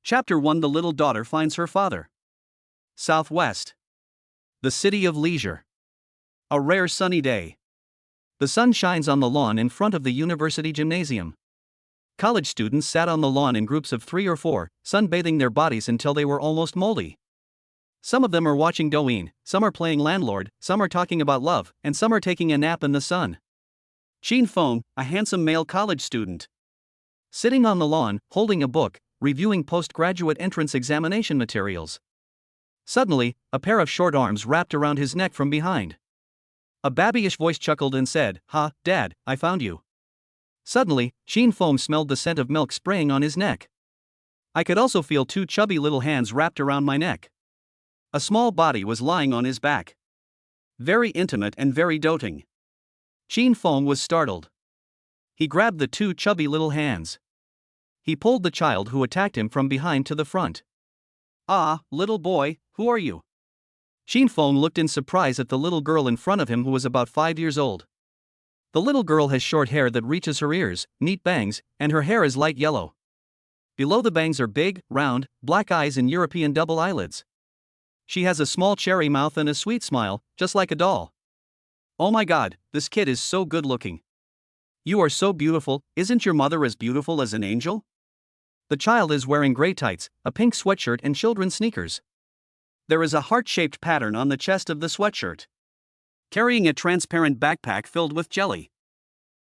Chapter 1: The little daughter finds her father. Southwest. The city of leisure. A rare sunny day. The sun shines on the lawn in front of the university gymnasium. College students sat on the lawn in groups of 3 or 4, sunbathing their bodies until they were almost moldy. Some of them are watching Douyin, some are playing landlord, some are talking about love, and some are taking a nap in the sun. Qin Feng, a handsome male college student, sitting on the lawn, holding a book, reviewing postgraduate entrance examination materials. Suddenly, a pair of short arms wrapped around his neck from behind. A babyish voice chuckled and said, "Ha, Dad, I found you." Suddenly, Qin Feng smelled the scent of milk spraying on his neck. I could also feel 2 chubby little hands wrapped around my neck. A small body was lying on his back. Very intimate and very doting. Qin Feng was startled. He grabbed the 2 chubby little hands. He pulled the child who attacked him from behind to the front. "Ah, little boy, who are you?" Qin Feng looked in surprise at the little girl in front of him who was about 5 years old. The little girl has short hair that reaches her ears, neat bangs, and her hair is light yellow. Below the bangs are big, round, black eyes and European double eyelids. She has a small cherry mouth and a sweet smile, just like a doll. "Oh my God, this kid is so good looking. You are so beautiful, isn't your mother as beautiful as an angel?" The child is wearing gray tights, a pink sweatshirt and children's sneakers. There is a heart-shaped pattern on the chest of the sweatshirt. Carrying a transparent backpack filled with jelly.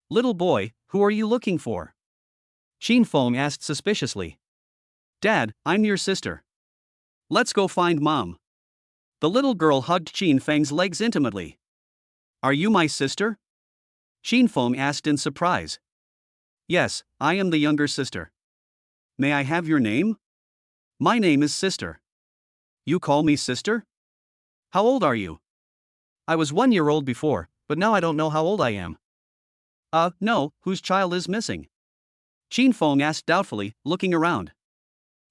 "Little boy, who are you looking for?" Qin Feng asked suspiciously. "Dad, I'm your sister. Let's go find Mom." The little girl hugged Qin Feng's legs intimately. "Are you my sister?" Qin Feng asked in surprise. "Yes, I am the younger sister." "May I have your name?" "My name is Sister." "You call me sister? How old are you?" "I was 1 year old before, but now I don't know how old I am." No, whose child is missing?" Qin Feng asked doubtfully, looking around.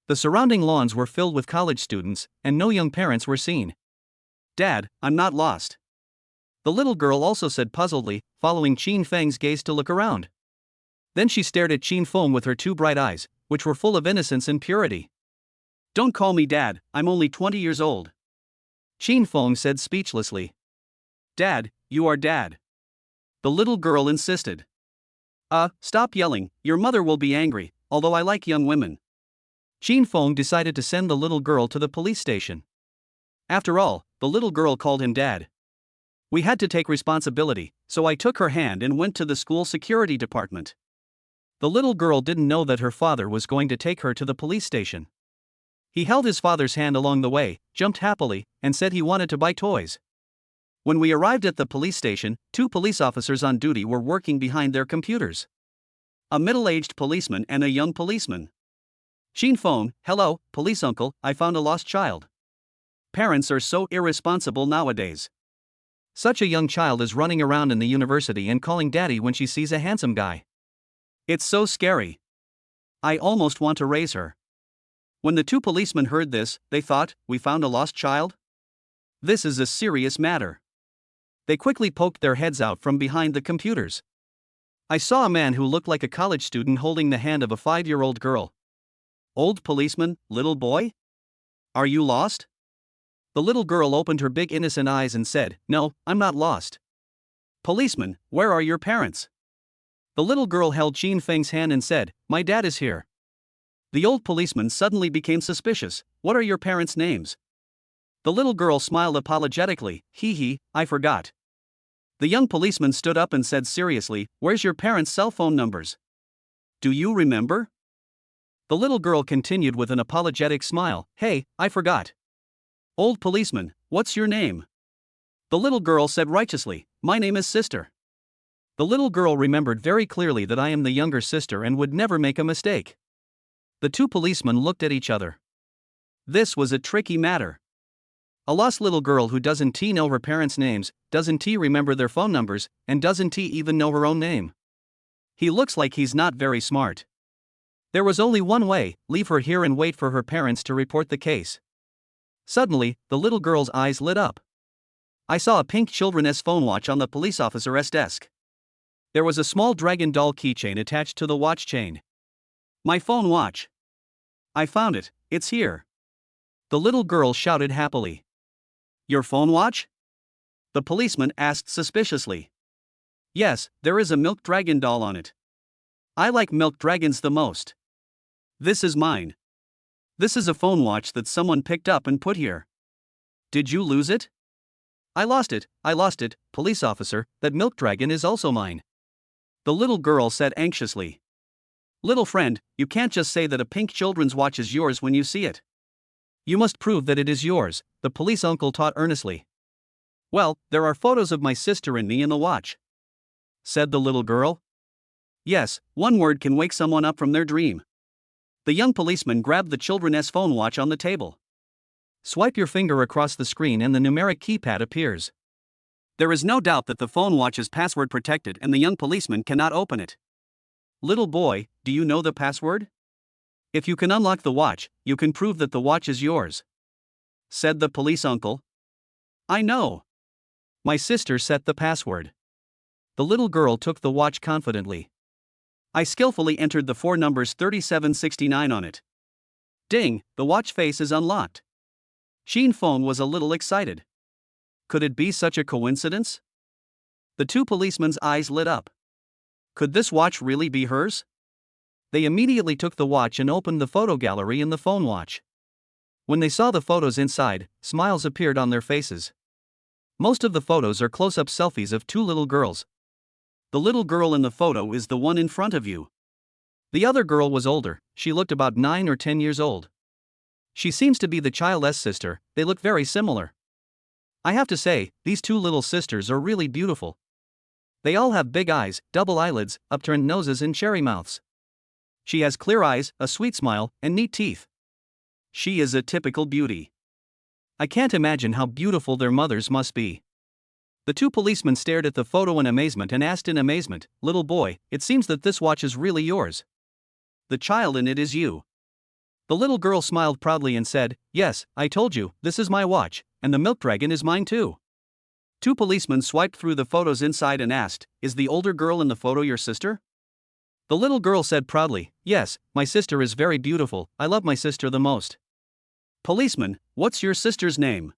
The surrounding lawns were filled with college students, and no young parents were seen. "Dad, I'm not lost." The little girl also said puzzledly, following Qin Feng's gaze to look around. Then she stared at Qin Feng with her 2 bright eyes, which were full of innocence and purity. "Don't call me Dad, I'm only 20 years old." Qin Feng said speechlessly. "Dad, you are Dad." The little girl insisted. Stop yelling, your mother will be angry, although I like young women." Qin Feng decided to send the little girl to the police station. After all, the little girl called him Dad. We had to take responsibility, so I took her hand and went to the school security department. The little girl didn't know that her father was going to take her to the police station. He held his father's hand along the way, jumped happily, and said he wanted to buy toys. When we arrived at the police station, 2 police officers on duty were working behind their computers. A middle-aged policeman and a young policeman. "Qin Feng, hello, police uncle, I found a lost child." Parents are so irresponsible nowadays. Such a young child is running around in the university and calling daddy when she sees a handsome guy. It's so scary. I almost want to raise her. When the 2 policemen heard this, they thought, "We found a lost child? This is a serious matter." They quickly poked their heads out from behind the computers. I saw a man who looked like a college student holding the hand of a 5-year-old girl. "Old policeman, little boy? Are you lost?" The little girl opened her big innocent eyes and said, "No, I'm not lost." "Policeman, where are your parents?" The little girl held Qin Feng's hand and said, "My dad is here." The old policeman suddenly became suspicious. "What are your parents' names?" The little girl smiled apologetically. I forgot." The young policeman stood up and said seriously, "Where's your parents' cell phone numbers? Do you remember?" The little girl continued with an apologetic smile, "Hey, I forgot." "Old policeman, what's your name?" The little girl said righteously, "My name is Sister." The little girl remembered very clearly that I am the younger sister and would never make a mistake. The 2 policemen looked at each other. This was a tricky matter. A lost little girl who doesn't know her parents' names, doesn't remember their phone numbers, and doesn't even know her own name. He looks like he's not very smart. There was only one way: leave her here and wait for her parents to report the case. Suddenly, the little girl's eyes lit up. I saw a pink children's phone watch on the police officer's desk. There was a small dragon doll keychain attached to the watch chain. My phone watch. I found it, it's here. The little girl shouted happily. Your phone watch? The policeman asked suspiciously. Yes, there is a milk dragon doll on it. I like milk dragons the most. This is mine. This is a phone watch that someone picked up and put here. Did you lose it? I lost it, police officer, that milk dragon is also mine. The little girl said anxiously. Little friend, you can't just say that a pink children's watch is yours when you see it. You must prove that it is yours, the police uncle taught earnestly. Well, there are photos of my sister and me in the watch, said the little girl. Yes, one word can wake someone up from their dream. The young policeman grabbed the children's phone watch on the table. Swipe your finger across the screen and the numeric keypad appears. There is no doubt that the phone watch is password protected and the young policeman cannot open it. Little boy, do you know the password? If you can unlock the watch, you can prove that the watch is yours, said the police uncle. I know. My sister set the password. The little girl took the watch confidently. I skillfully entered the 4 numbers 3769 on it. Ding, the watch face is unlocked. Sheen phone was a little excited. Could it be such a coincidence? The two policemen's eyes lit up. Could this watch really be hers? They immediately took the watch and opened the photo gallery in the phone watch. When they saw the photos inside, smiles appeared on their faces. Most of the photos are close-up selfies of 2 little girls. The little girl in the photo is the one in front of you. The other girl was older, she looked about 9 or 10 years old. She seems to be the child's sister, they look very similar. I have to say, these 2 little sisters are really beautiful. They all have big eyes, double eyelids, upturned noses and cherry mouths. She has clear eyes, a sweet smile, and neat teeth. She is a typical beauty. I can't imagine how beautiful their mothers must be. The 2 policemen stared at the photo in amazement and asked in amazement, Little boy, it seems that this watch is really yours. The child in it is you. The little girl smiled proudly and said, Yes, I told you, this is my watch, and the milk dragon is mine too. 2 policemen swiped through the photos inside and asked, Is the older girl in the photo your sister? The little girl said proudly, Yes, my sister is very beautiful, I love my sister the most. Policeman, what's your sister's name?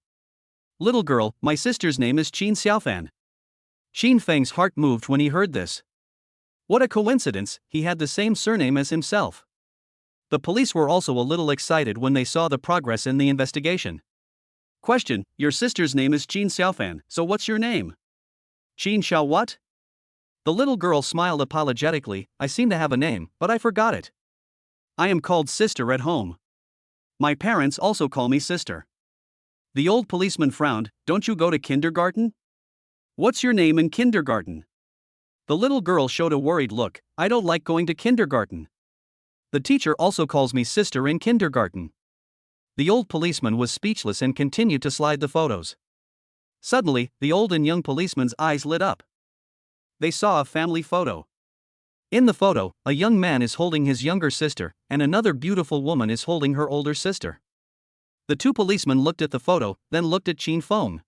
Little girl, my sister's name is Qin Xiaofan. Xin Feng's heart moved when he heard this. What a coincidence, he had the same surname as himself. The police were also a little excited when they saw the progress in the investigation. Question, your sister's name is Qin Xiaofan, so what's your name? Qin Xiao what? The little girl smiled apologetically, I seem to have a name, but I forgot it. I am called Sister at home. My parents also call me Sister. The old policeman frowned, Don't you go to kindergarten? What's your name in kindergarten? The little girl showed a worried look, I don't like going to kindergarten. The teacher also calls me Sister in kindergarten. The old policeman was speechless and continued to slide the photos. Suddenly, the old and young policeman's eyes lit up. They saw a family photo. In the photo, a young man is holding his younger sister, and another beautiful woman is holding her older sister. The 2 policemen looked at the photo, then looked at Qin Feng.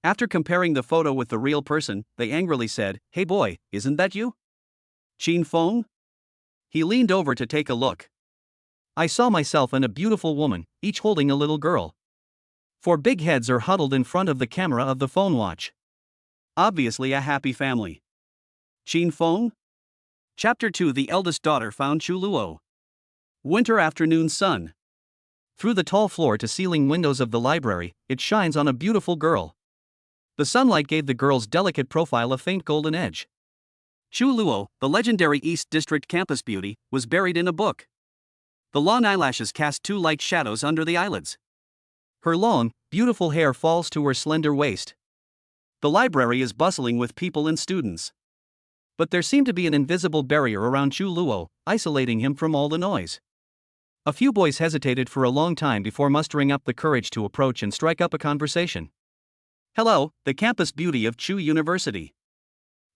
After comparing the photo with the real person, they angrily said, Hey boy, isn't that you? Qin Feng? He leaned over to take a look. I saw myself and a beautiful woman, each holding a little girl. 4 big heads are huddled in front of the camera of the phone watch. Obviously a happy family. Qin Feng? Chapter 2 The eldest daughter found Chu Luo. Winter afternoon sun. Through the tall floor-to-ceiling windows of the library, it shines on a beautiful girl. The sunlight gave the girl's delicate profile a faint golden edge. Chu Luo, the legendary East District campus beauty, was buried in a book. The long eyelashes cast 2 light shadows under the eyelids. Her long, beautiful hair falls to her slender waist. The library is bustling with people and students. But there seemed to be an invisible barrier around Chu Luo, isolating him from all the noise. A few boys hesitated for a long time before mustering up the courage to approach and strike up a conversation. Hello, the campus beauty of Chu University.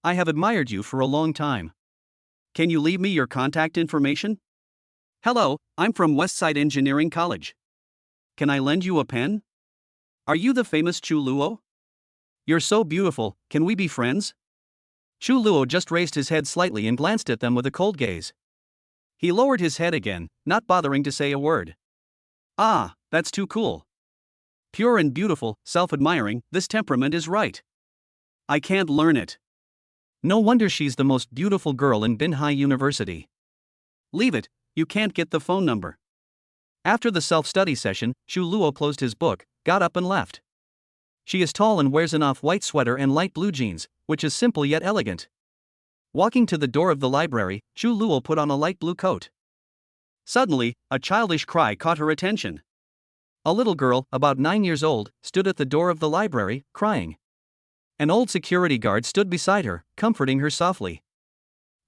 I have admired you for a long time. Can you leave me your contact information? Hello, I'm from Westside Engineering College. Can I lend you a pen? Are you the famous Chu Luo? You're so beautiful, can we be friends? Chu Luo just raised his head slightly and glanced at them with a cold gaze. He lowered his head again, not bothering to say a word. Ah, that's too cool. Pure and beautiful, self-admiring, this temperament is right. I can't learn it. No wonder she's the most beautiful girl in Binhai University. Leave it, you can't get the phone number. After the self-study session, Xu Luo closed his book, got up and left. She is tall and wears an off-white sweater and light blue jeans, which is simple yet elegant. Walking to the door of the library, Xu Luo put on a light blue coat. Suddenly, a childish cry caught her attention. A little girl, about 9 years old, stood at the door of the library, crying. An old security guard stood beside her, comforting her softly.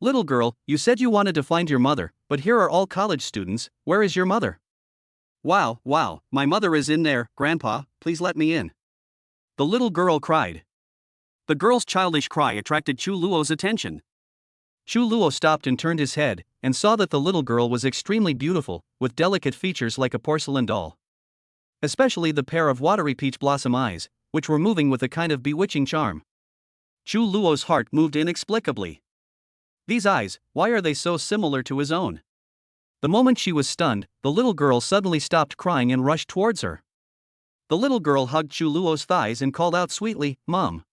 Little girl, you said you wanted to find your mother, but here are all college students, where is your mother? Wow, my mother is in there, Grandpa, please let me in. The little girl cried. The girl's childish cry attracted Xu Luo's attention. Xu Luo stopped and turned his head, and saw that the little girl was extremely beautiful, with delicate features like a porcelain doll. Especially the pair of watery peach blossom eyes, which were moving with a kind of bewitching charm. Xu Luo's heart moved inexplicably. These eyes, why are they so similar to his own? The moment she was stunned, the little girl suddenly stopped crying and rushed towards her. The little girl hugged Xu Luo's thighs and called out sweetly, Mom.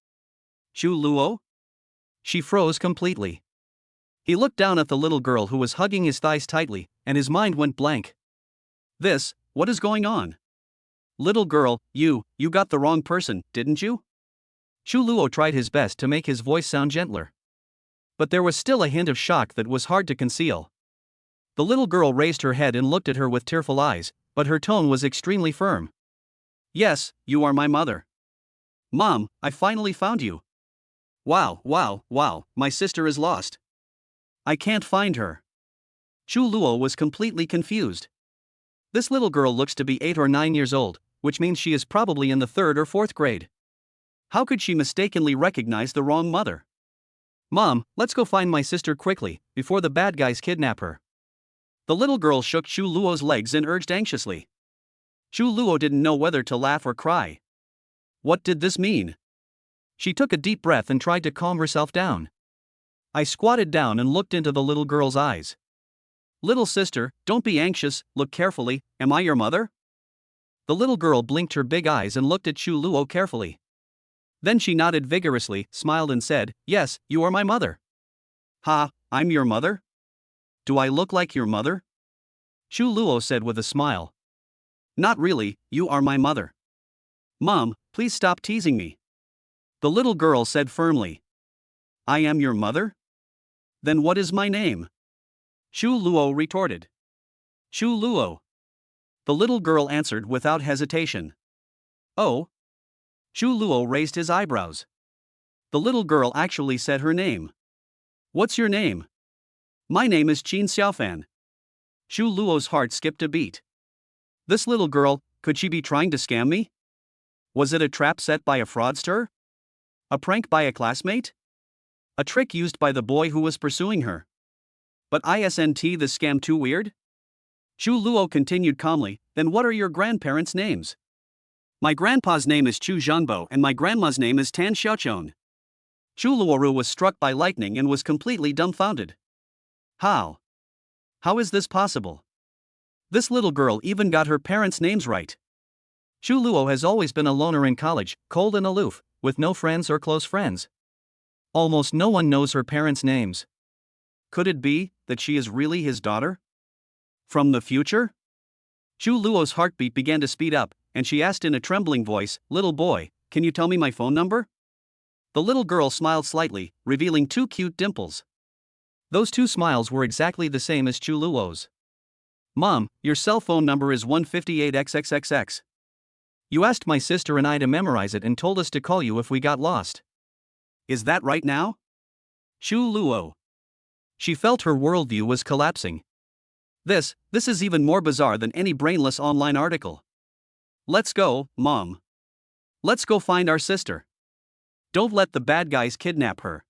Xu Luo? She froze completely. He looked down at the little girl who was hugging his thighs tightly, and his mind went blank. What is going on? Little girl, you got the wrong person, didn't you? Xu Luo tried his best to make his voice sound gentler. But there was still a hint of shock that was hard to conceal. The little girl raised her head and looked at her with tearful eyes, but her tone was extremely firm. Yes, you are my mother. Mom, I finally found you. Wow, my sister is lost. I can't find her. Xu Luo was completely confused. This little girl looks to be 8 or 9 years old, which means she is probably in the 3rd or 4th grade. How could she mistakenly recognize the wrong mother? Mom, let's go find my sister quickly, before the bad guys kidnap her. The little girl shook Xu Luo's legs and urged anxiously. Xu Luo didn't know whether to laugh or cry. What did this mean? She took a deep breath and tried to calm herself down. I squatted down and looked into the little girl's eyes. Little sister, don't be anxious, look carefully, am I your mother? The little girl blinked her big eyes and looked at Xu Luo carefully. Then she nodded vigorously, smiled and said, Yes, you are my mother. Ha, I'm your mother? Do I look like your mother? Xu Luo said with a smile. Not really, you are my mother. Mom, please stop teasing me. The little girl said firmly. I am your mother? Then what is my name? Xu Luo retorted. Xu Luo. The little girl answered without hesitation. Oh? Xu Luo raised his eyebrows. The little girl actually said her name. What's your name? My name is Qin Xiaofan. Xu Luo's heart skipped a beat. This little girl, could she be trying to scam me? Was it a trap set by a fraudster? A prank by a classmate? A trick used by the boy who was pursuing her? But isn't the scam too weird? Xu Luo continued calmly, then what are your grandparents' names? My grandpa's name is Chu Zhangbo and my grandma's name is Tan Xiaochon. Xu Luoru was struck by lightning and was completely dumbfounded. How? How is this possible? This little girl even got her parents' names right. Xu Luo has always been a loner in college, cold and aloof, with no friends or close friends. Almost no one knows her parents' names. Could it be that she is really his daughter? From the future? Xu Luo's heartbeat began to speed up, and she asked in a trembling voice, Little boy, can you tell me my phone number? The little girl smiled slightly, revealing 2 cute dimples. Those 2 smiles were exactly the same as Xu Luo's. Mom, your cell phone number is 158XXXX. You asked my sister and I to memorize it and told us to call you if we got lost. Is that right now? Xu Luo. She felt her worldview was collapsing. This is even more bizarre than any brainless online article. Let's go, Mom. Let's go find our sister. Don't let the bad guys kidnap her.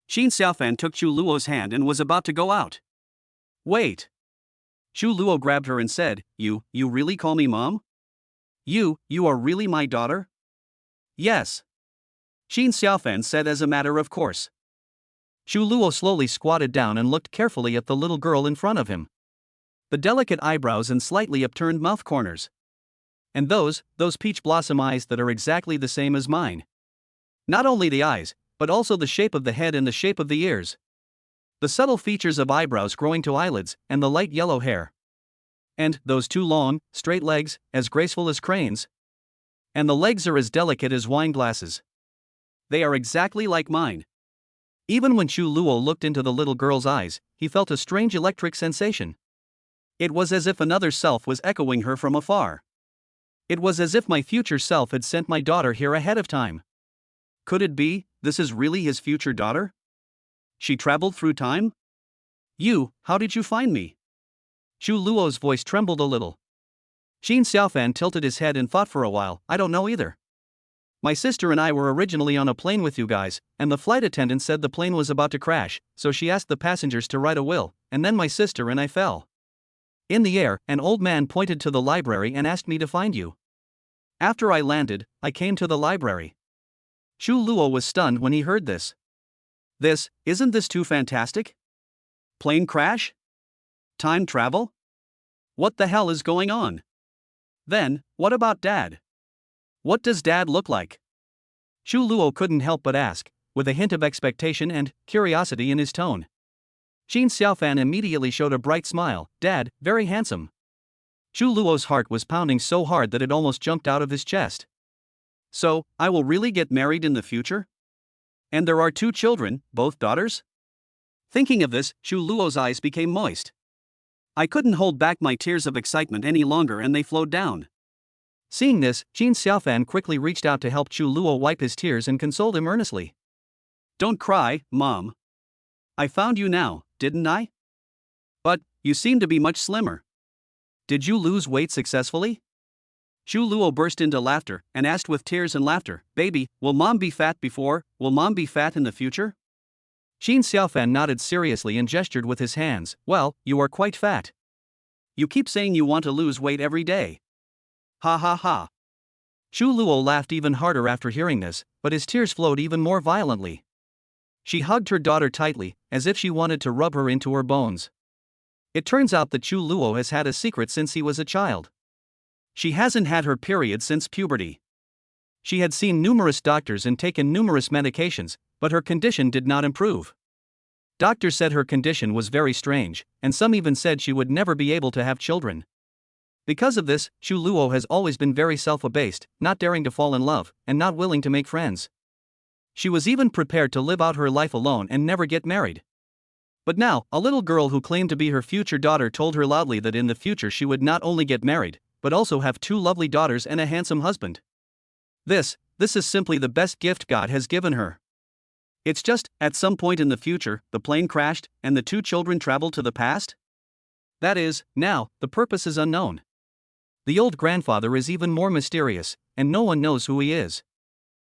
Qin Xiaofan took Xu Luo's hand and was about to go out. Wait. Xu Luo grabbed her and said, You really call me Mom? You are really my daughter? Yes. Qin Xiaofan said as a matter of course. Xu Luo slowly squatted down and looked carefully at the little girl in front of him. The delicate eyebrows and slightly upturned mouth corners. And those peach blossom eyes that are exactly the same as mine. Not only the eyes, but also the shape of the head and the shape of the ears. The subtle features of eyebrows growing to eyelids, and the light yellow hair. And those two long, straight legs, as graceful as cranes. And the legs are as delicate as wine glasses. They are exactly like mine. Even when Chu Luo looked into the little girl's eyes, he felt a strange electric sensation. It was as if another self was echoing her from afar. It was as if my future self had sent my daughter here ahead of time. Could it be, this is really his future daughter? She traveled through time? How did you find me? Chu Luo's voice trembled a little. Qin Xiaofan tilted his head and thought for a while. I don't know either. My sister and I were originally on a plane with you guys, and the flight attendant said the plane was about to crash, so she asked the passengers to write a will, and then my sister and I fell. In the air, an old man pointed to the library and asked me to find you. After I landed, I came to the library. Chu Luo was stunned when he heard this. Isn't this too fantastic? Plane crash? Time travel? What the hell is going on? Then, what about Dad? What does Dad look like? Chu Luo couldn't help but ask, with a hint of expectation and curiosity in his tone. Qin Xiaofan immediately showed a bright smile. Dad, very handsome. Chu Luo's heart was pounding so hard that it almost jumped out of his chest. So, I will really get married in the future? And there are 2 children, both daughters? Thinking of this, Chu Luo's eyes became moist. I couldn't hold back my tears of excitement any longer and they flowed down. Seeing this, Qin Xiaofan quickly reached out to help Chu Luo wipe his tears and consoled him earnestly. Don't cry, Mom. I found you now, didn't I? But, you seem to be much slimmer. Did you lose weight successfully? Chu Luo burst into laughter and asked with tears and laughter, Baby, will Mom be fat before, will Mom be fat in the future? Qin Xiaofan nodded seriously and gestured with his hands. Well, you are quite fat. You keep saying you want to lose weight every day. Ha ha ha. Chu Luo laughed even harder after hearing this, but his tears flowed even more violently. She hugged her daughter tightly, as if she wanted to rub her into her bones. It turns out that Chu Luo has had a secret since he was a child. She hasn't had her period since puberty. She had seen numerous doctors and taken numerous medications, but her condition did not improve. Doctors said her condition was very strange, and some even said she would never be able to have children. Because of this, Chu Luo has always been very self-abased, not daring to fall in love, and not willing to make friends. She was even prepared to live out her life alone and never get married. But now, a little girl who claimed to be her future daughter told her loudly that in the future she would not only get married, but also have 2 lovely daughters and a handsome husband. This is simply the best gift God has given her. It's just, at some point in the future, the plane crashed, and the 2 children traveled to the past? That is, now, the purpose is unknown. The old grandfather is even more mysterious, and no one knows who he is.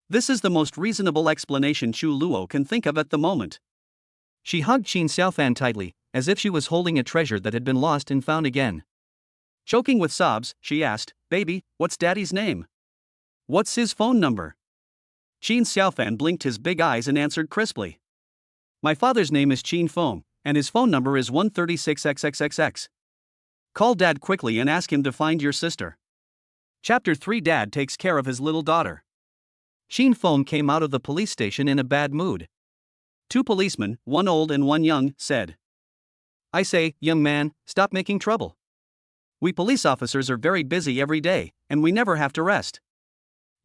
This is the most reasonable explanation Chu Luo can think of at the moment. She hugged Qin Xiaofan tightly, as if she was holding a treasure that had been lost and found again. Choking with sobs, she asked, Baby, what's Daddy's name? What's his phone number? Qin Xiaofan blinked his big eyes and answered crisply. My father's name is Qin Feng, and his phone number is 136XXXX. Call Dad quickly and ask him to find your sister. Chapter 3. Dad takes care of his little daughter. Qin Feng came out of the police station in a bad mood. 2 policemen, one old and one young, said, I say, young man, stop making trouble. We police officers are very busy every day, and we never have to rest.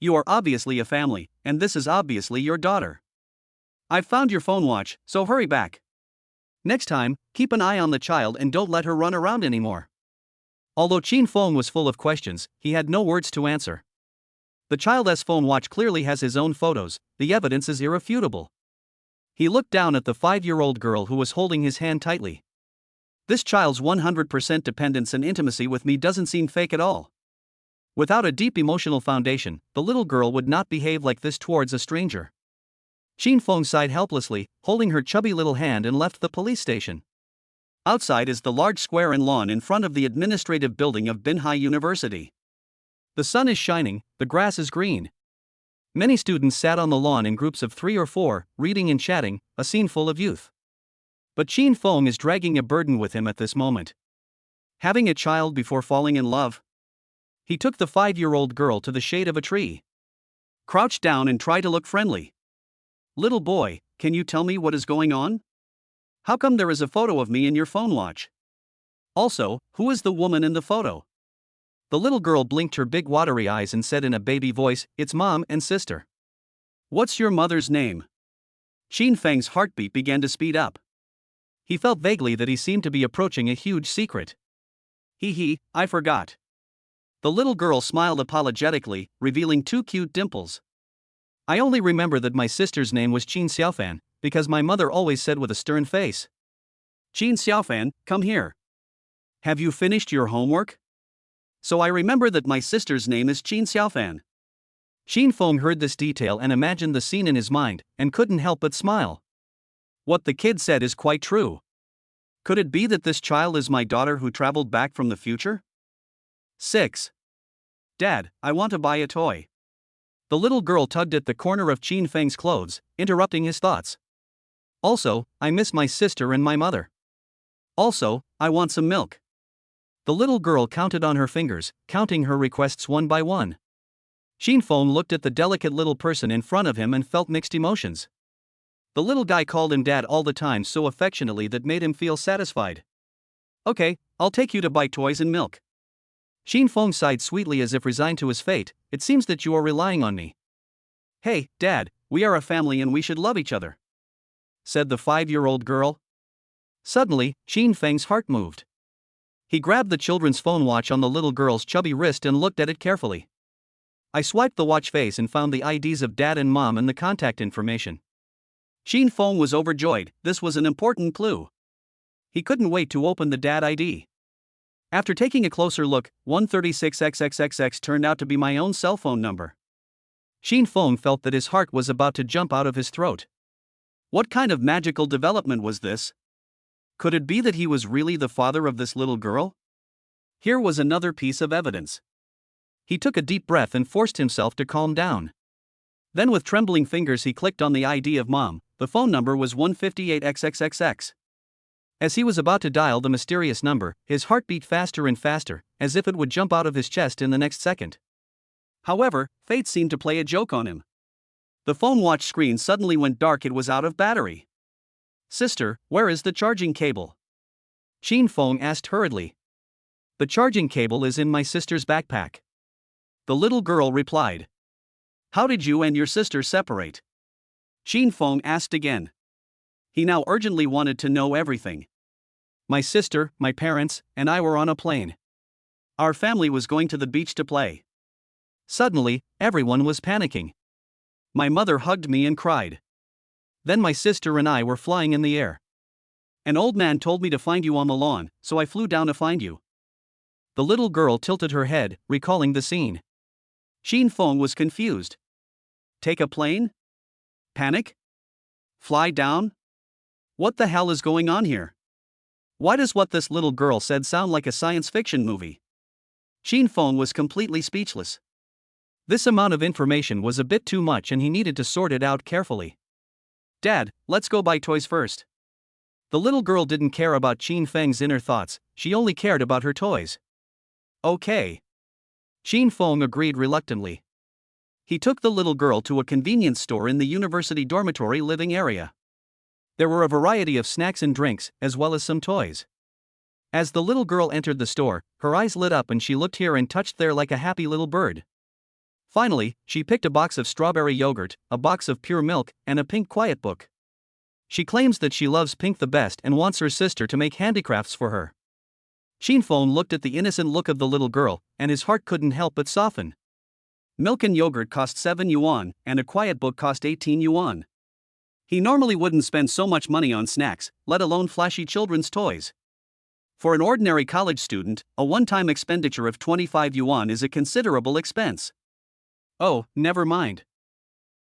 You are obviously a family, and this is obviously your daughter. I've found your phone watch, so hurry back. Next time, keep an eye on the child and don't let her run around anymore. Although Qin Feng was full of questions, he had no words to answer. The child's phone watch clearly has his own photos, the evidence is irrefutable. He looked down at the 5-year-old girl who was holding his hand tightly. This child's 100% dependence and intimacy with me doesn't seem fake at all. Without a deep emotional foundation, the little girl would not behave like this towards a stranger. Qin Feng sighed helplessly, holding her chubby little hand, and left the police station. Outside is the large square and lawn in front of the administrative building of Binhai University. The sun is shining, the grass is green. Many students sat on the lawn in groups of 3 or 4, reading and chatting, a scene full of youth. But Qin Feng is dragging a burden with him at this moment. Having a child before falling in love? He took the 5-year-old girl to the shade of a tree. Crouched down and tried to look friendly. Little boy, can you tell me what is going on? How come there is a photo of me in your phone watch? Also, who is the woman in the photo? The little girl blinked her big watery eyes and said in a baby voice, "It's mom and sister." "What's your mother's name?" Xin Feng's heartbeat began to speed up. He felt vaguely that he seemed to be approaching a huge secret. I forgot. The little girl smiled apologetically, revealing 2 cute dimples. "I only remember that my sister's name was Qin Xiaofan, because my mother always said with a stern face, 'Qin Xiaofan, come here. Have you finished your homework?' So I remember that my sister's name is Qin Xiaofan." Xin Feng heard this detail and imagined the scene in his mind, and couldn't help but smile. What the kid said is quite true. Could it be that this child is my daughter who traveled back from the future? 6. Dad, I want to buy a toy. The little girl tugged at the corner of Qin Feng's clothes, interrupting his thoughts. Also, I miss my sister and my mother. Also, I want some milk. The little girl counted on her fingers, counting her requests one by one. Xin Feng looked at the delicate little person in front of him and felt mixed emotions. The little guy called him dad all the time so affectionately that made him feel satisfied. "Okay, I'll take you to buy toys and milk." Xin Feng sighed sweetly as if resigned to his fate. "It seems that you are relying on me." "Hey, Dad, we are a family and we should love each other," said the 5-year-old girl. Suddenly, Xin Feng's heart moved. He grabbed the children's phone watch on the little girl's chubby wrist and looked at it carefully. I swiped the watch face and found the IDs of Dad and Mom and the contact information. Xin Feng was overjoyed. This was an important clue. He couldn't wait to open the Dad ID. After taking a closer look, 136XXXX turned out to be my own cell phone number. Xin Feng felt that his heart was about to jump out of his throat. What kind of magical development was this? Could it be that he was really the father of this little girl? Here was another piece of evidence. He took a deep breath and forced himself to calm down. Then with trembling fingers he clicked on the ID of Mom. The phone number was 158XXXX. As he was about to dial the mysterious number, his heart beat faster and faster, as if it would jump out of his chest in the next second. However, fate seemed to play a joke on him. The phone watch screen suddenly went dark. It was out of battery. "Sister, where is the charging cable?" Xin Feng asked hurriedly. "The charging cable is in my sister's backpack," the little girl replied. "How did you and your sister separate?" Xin Feng asked again. He now urgently wanted to know everything. "My sister, my parents, and I were on a plane. Our family was going to the beach to play. Suddenly, everyone was panicking. My mother hugged me and cried. Then my sister and I were flying in the air. An old man told me to find you on the lawn, so I flew down to find you." The little girl tilted her head, recalling the scene. Xin Feng was confused. Take a plane? Panic? Fly down? What the hell is going on here? Why does what this little girl said sound like a science fiction movie? Xin Feng was completely speechless. This amount of information was a bit too much and he needed to sort it out carefully. "Dad, let's go buy toys first." The little girl didn't care about Xin Feng's inner thoughts, she only cared about her toys. "Okay." Xin Feng agreed reluctantly. He took the little girl to a convenience store in the university dormitory living area. There were a variety of snacks and drinks, as well as some toys. As the little girl entered the store, her eyes lit up and she looked here and touched there like a happy little bird. Finally, she picked a box of strawberry yogurt, a box of pure milk, and a pink quiet book. She claims that she loves pink the best and wants her sister to make handicrafts for her. Xin Feng looked at the innocent look of the little girl, and his heart couldn't help but soften. Milk and yogurt cost 7 yuan, and a quiet book cost 18 yuan. He normally wouldn't spend so much money on snacks, let alone flashy children's toys. For an ordinary college student, a one-time expenditure of 25 yuan is a considerable expense. Oh, never mind.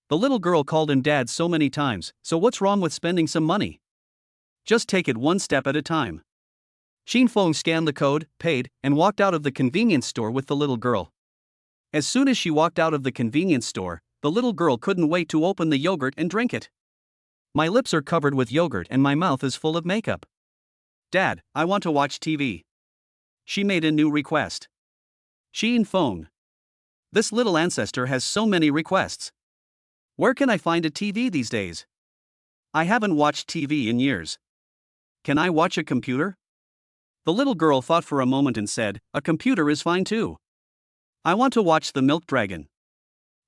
The little girl called him dad so many times, so what's wrong with spending some money? Just take it one step at a time. Xin Feng scanned the code, paid, and walked out of the convenience store with the little girl. As soon as she walked out of the convenience store, the little girl couldn't wait to open the yogurt and drink it. "My lips are covered with yogurt and my mouth is full of makeup. Dad, I want to watch TV." she made a new request. Xin Feng. This little ancestor has so many requests. Where can I find a TV these days? I haven't watched TV in years. Can I watch a computer? The little girl thought for a moment and said, a computer is fine too. I want to watch the Milk Dragon.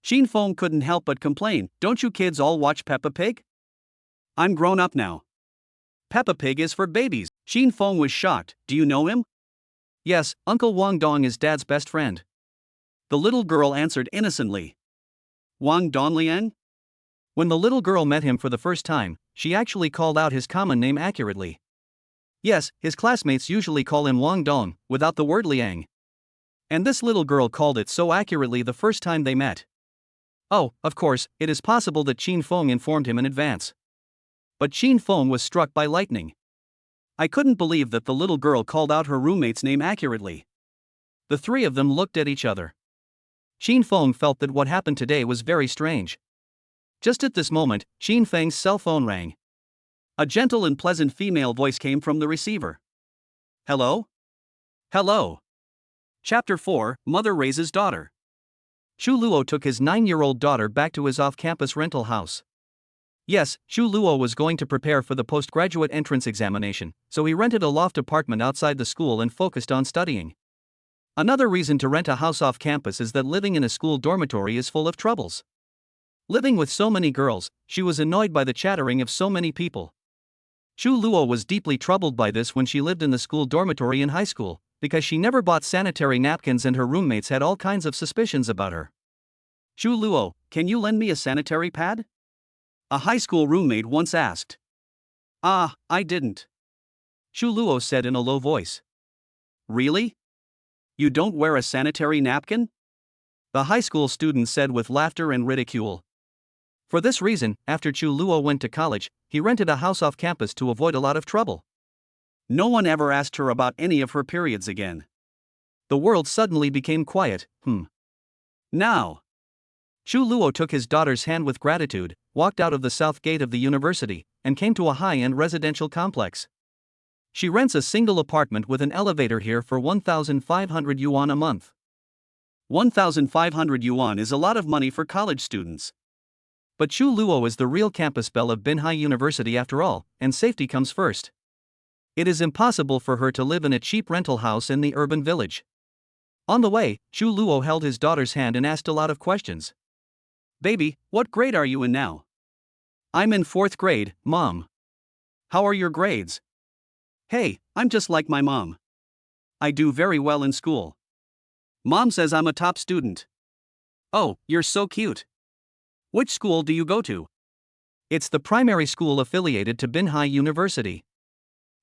Xin Feng couldn't help but complain, don't you kids all watch Peppa Pig? I'm grown up now. Peppa Pig is for babies. Xin Feng was shocked, do you know him? Yes, Uncle Wang Dong is Dad's best friend. The little girl answered innocently. Wang Dongliang? When the little girl met him for the first time, she actually called out his common name accurately. Yes, his classmates usually call him Wang Dong, without the word Liang. And this little girl called it so accurately the first time they met. Oh, of course, it is possible that Xin Feng informed him in advance. But Xin Feng was struck by lightning. I couldn't believe that the little girl called out her roommate's name accurately. The three of them looked at each other. Xin Feng felt that what happened today was very strange. Just at this moment, Xin Feng's cell phone rang. A gentle and pleasant female voice came from the receiver. Hello? Hello. Chapter 4, Mother Raises Daughter. Xu Luo took his 9-year-old daughter back to his off-campus rental house. Yes, Xu Luo was going to prepare for the postgraduate entrance examination, so he rented a loft apartment outside the school and focused on studying. Another reason to rent a house off campus is that living in a school dormitory is full of troubles. Living with so many girls, she was annoyed by the chattering of so many people. Xu Luo was deeply troubled by this when she lived in the school dormitory in high school, because she never bought sanitary napkins and her roommates had all kinds of suspicions about her. Xu Luo, can you lend me a sanitary pad? A high school roommate once asked. Ah, I didn't. Xu Luo said in a low voice. Really? You don't wear a sanitary napkin? The high school student said with laughter and ridicule. For this reason, after Xu Luo went to college, he rented a house off campus to avoid a lot of trouble. No one ever asked her about any of her periods again. The world suddenly became quiet. Now. Xu Luo took his daughter's hand with gratitude, walked out of the south gate of the university, and came to a high-end residential complex. She rents a single apartment with an elevator here for 1,500 yuan a month. 1,500 yuan is a lot of money for college students. But Xu Luo is the real campus belle of Binhai University after all, and safety comes first. It is impossible for her to live in a cheap rental house in the urban village. On the way, Xu Luo held his daughter's hand and asked a lot of questions. Baby, what grade are you in now? I'm in 4th grade, Mom. How are your grades? Hey, I'm just like my mom. I do very well in school. Mom says I'm a top student. Oh, you're so cute. Which school do you go to? It's the primary school affiliated to Binhai University.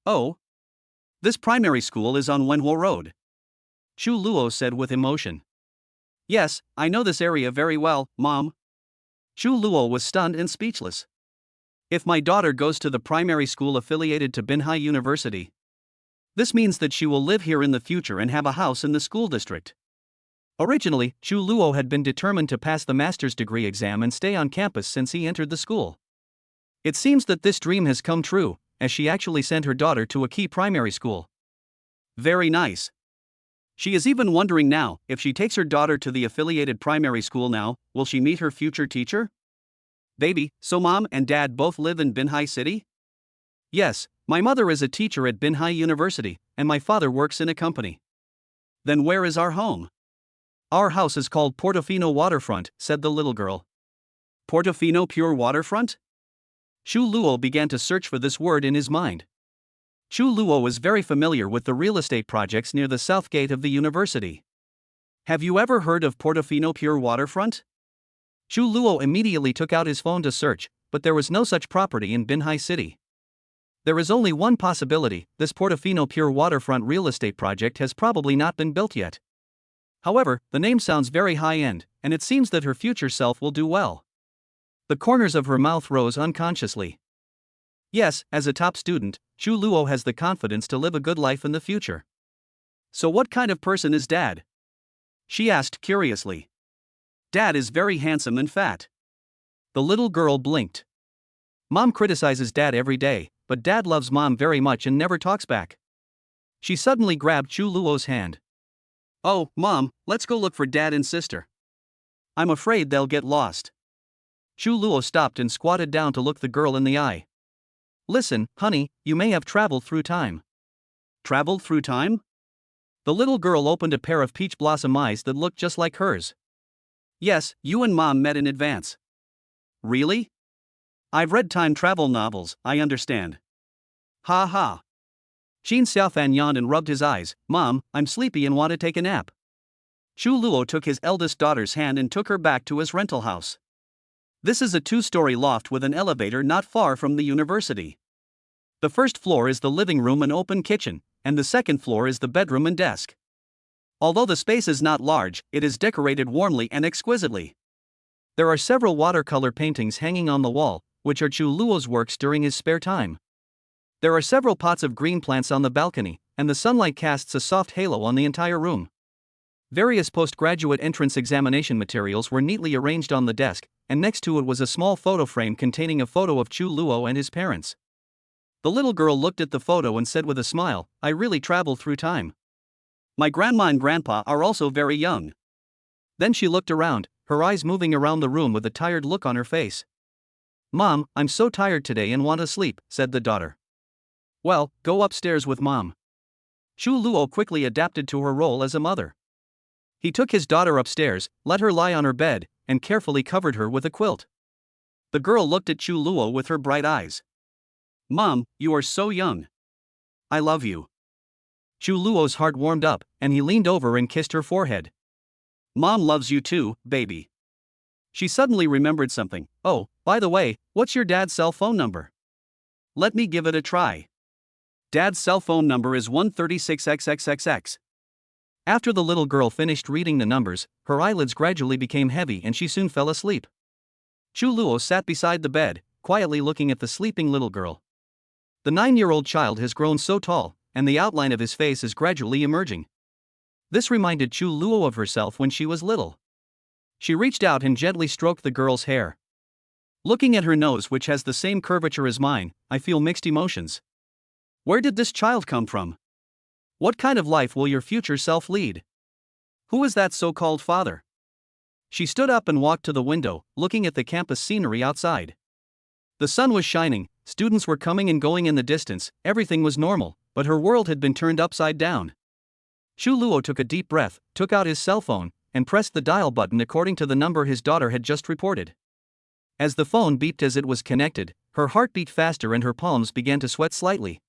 Oh? This primary school is on Wenhuo Road. Xu Luo said with emotion. Yes, I know this area very well, Mom. Xu Luo was stunned and speechless. If my daughter goes to the primary school affiliated to Binhai University, this means that she will live here in the future and have a house in the school district. Originally, Xu Luo had been determined to pass the master's degree exam and stay on campus since he entered the school. It seems that this dream has come true, as she actually sent her daughter to a key primary school. Very nice. She is even wondering now, if she takes her daughter to the affiliated primary school now, will she meet her future teacher? Baby, so Mom and Dad both live in Binhai City? Yes, my mother is a teacher at Binhai University, and my father works in a company. Then where is our home? Our house is called Portofino Waterfront, said the little girl. Portofino Pure Waterfront? Xu Luo began to search for this word in his mind. Xu Luo was very familiar with the real estate projects near the south gate of the university. Have you ever heard of Portofino Pure Waterfront? Xu Luo immediately took out his phone to search, but there was no such property in Binhai City. There is only one possibility: this Portofino Pure Waterfront real estate project has probably not been built yet. However, the name sounds very high-end, and it seems that her future self will do well. The corners of her mouth rose unconsciously. Yes, as a top student, Xu Luo has the confidence to live a good life in the future. So what kind of person is Dad? She asked curiously. Dad is very handsome and fat. The little girl blinked. Mom criticizes Dad every day, but Dad loves Mom very much and never talks back. She suddenly grabbed Chu Luo's hand. "Oh, Mom, let's go look for Dad and Sister. I'm afraid they'll get lost." Chu Luo stopped and squatted down to look the girl in the eye. "Listen, honey, you may have traveled through time." "Traveled through time?" The little girl opened a pair of peach blossom eyes that looked just like hers. "Yes, you and Mom met in advance." "Really? I've read time travel novels, I understand." "Ha ha." Xin Xiaofan yawned and rubbed his eyes. "Mom, I'm sleepy and want to take a nap." Chu Luo took his eldest daughter's hand and took her back to his rental house. This is a 2-story loft with an elevator not far from the university. The first floor is the living room and open kitchen, and the second floor is the bedroom and desk. Although the space is not large, it is decorated warmly and exquisitely. There are several watercolor paintings hanging on the wall, which are Chu Luo's works during his spare time. There are several pots of green plants on the balcony, and the sunlight casts a soft halo on the entire room. Various postgraduate entrance examination materials were neatly arranged on the desk, and next to it was a small photo frame containing a photo of Chu Luo and his parents. The little girl looked at the photo and said with a smile, "I really travel through time. My grandma and grandpa are also very young." Then she looked around, her eyes moving around the room with a tired look on her face. "Mom, I'm so tired today and want to sleep," said the daughter. "Well, go upstairs with Mom." Chu Luo quickly adapted to her role as a mother. He took his daughter upstairs, let her lie on her bed, and carefully covered her with a quilt. The girl looked at Chu Luo with her bright eyes. "Mom, you are so young. I love you." Chu Luo's heart warmed up, and he leaned over and kissed her forehead. "Mom loves you too, baby." She suddenly remembered something. "Oh, by the way, what's your dad's cell phone number? Let me give it a try." Dad's cell phone number is 136XXXX. After the little girl finished reading the numbers, her eyelids gradually became heavy and she soon fell asleep. Chu Luo sat beside the bed, quietly looking at the sleeping little girl. The 9-year-old child has grown so tall, and the outline of his face is gradually emerging. This reminded Chu Luo of herself when she was little. She reached out and gently stroked the girl's hair. Looking at her nose, which has the same curvature as mine, I feel mixed emotions. Where did this child come from? What kind of life will your future self lead? Who is that so-called father? She stood up and walked to the window, looking at the campus scenery outside. The sun was shining, students were coming and going in the distance, everything was normal, but her world had been turned upside down. Chu Luo took a deep breath, took out his cell phone, and pressed the dial button according to the number his daughter had just reported. As the phone beeped as it was connected, her heart beat faster and her palms began to sweat slightly.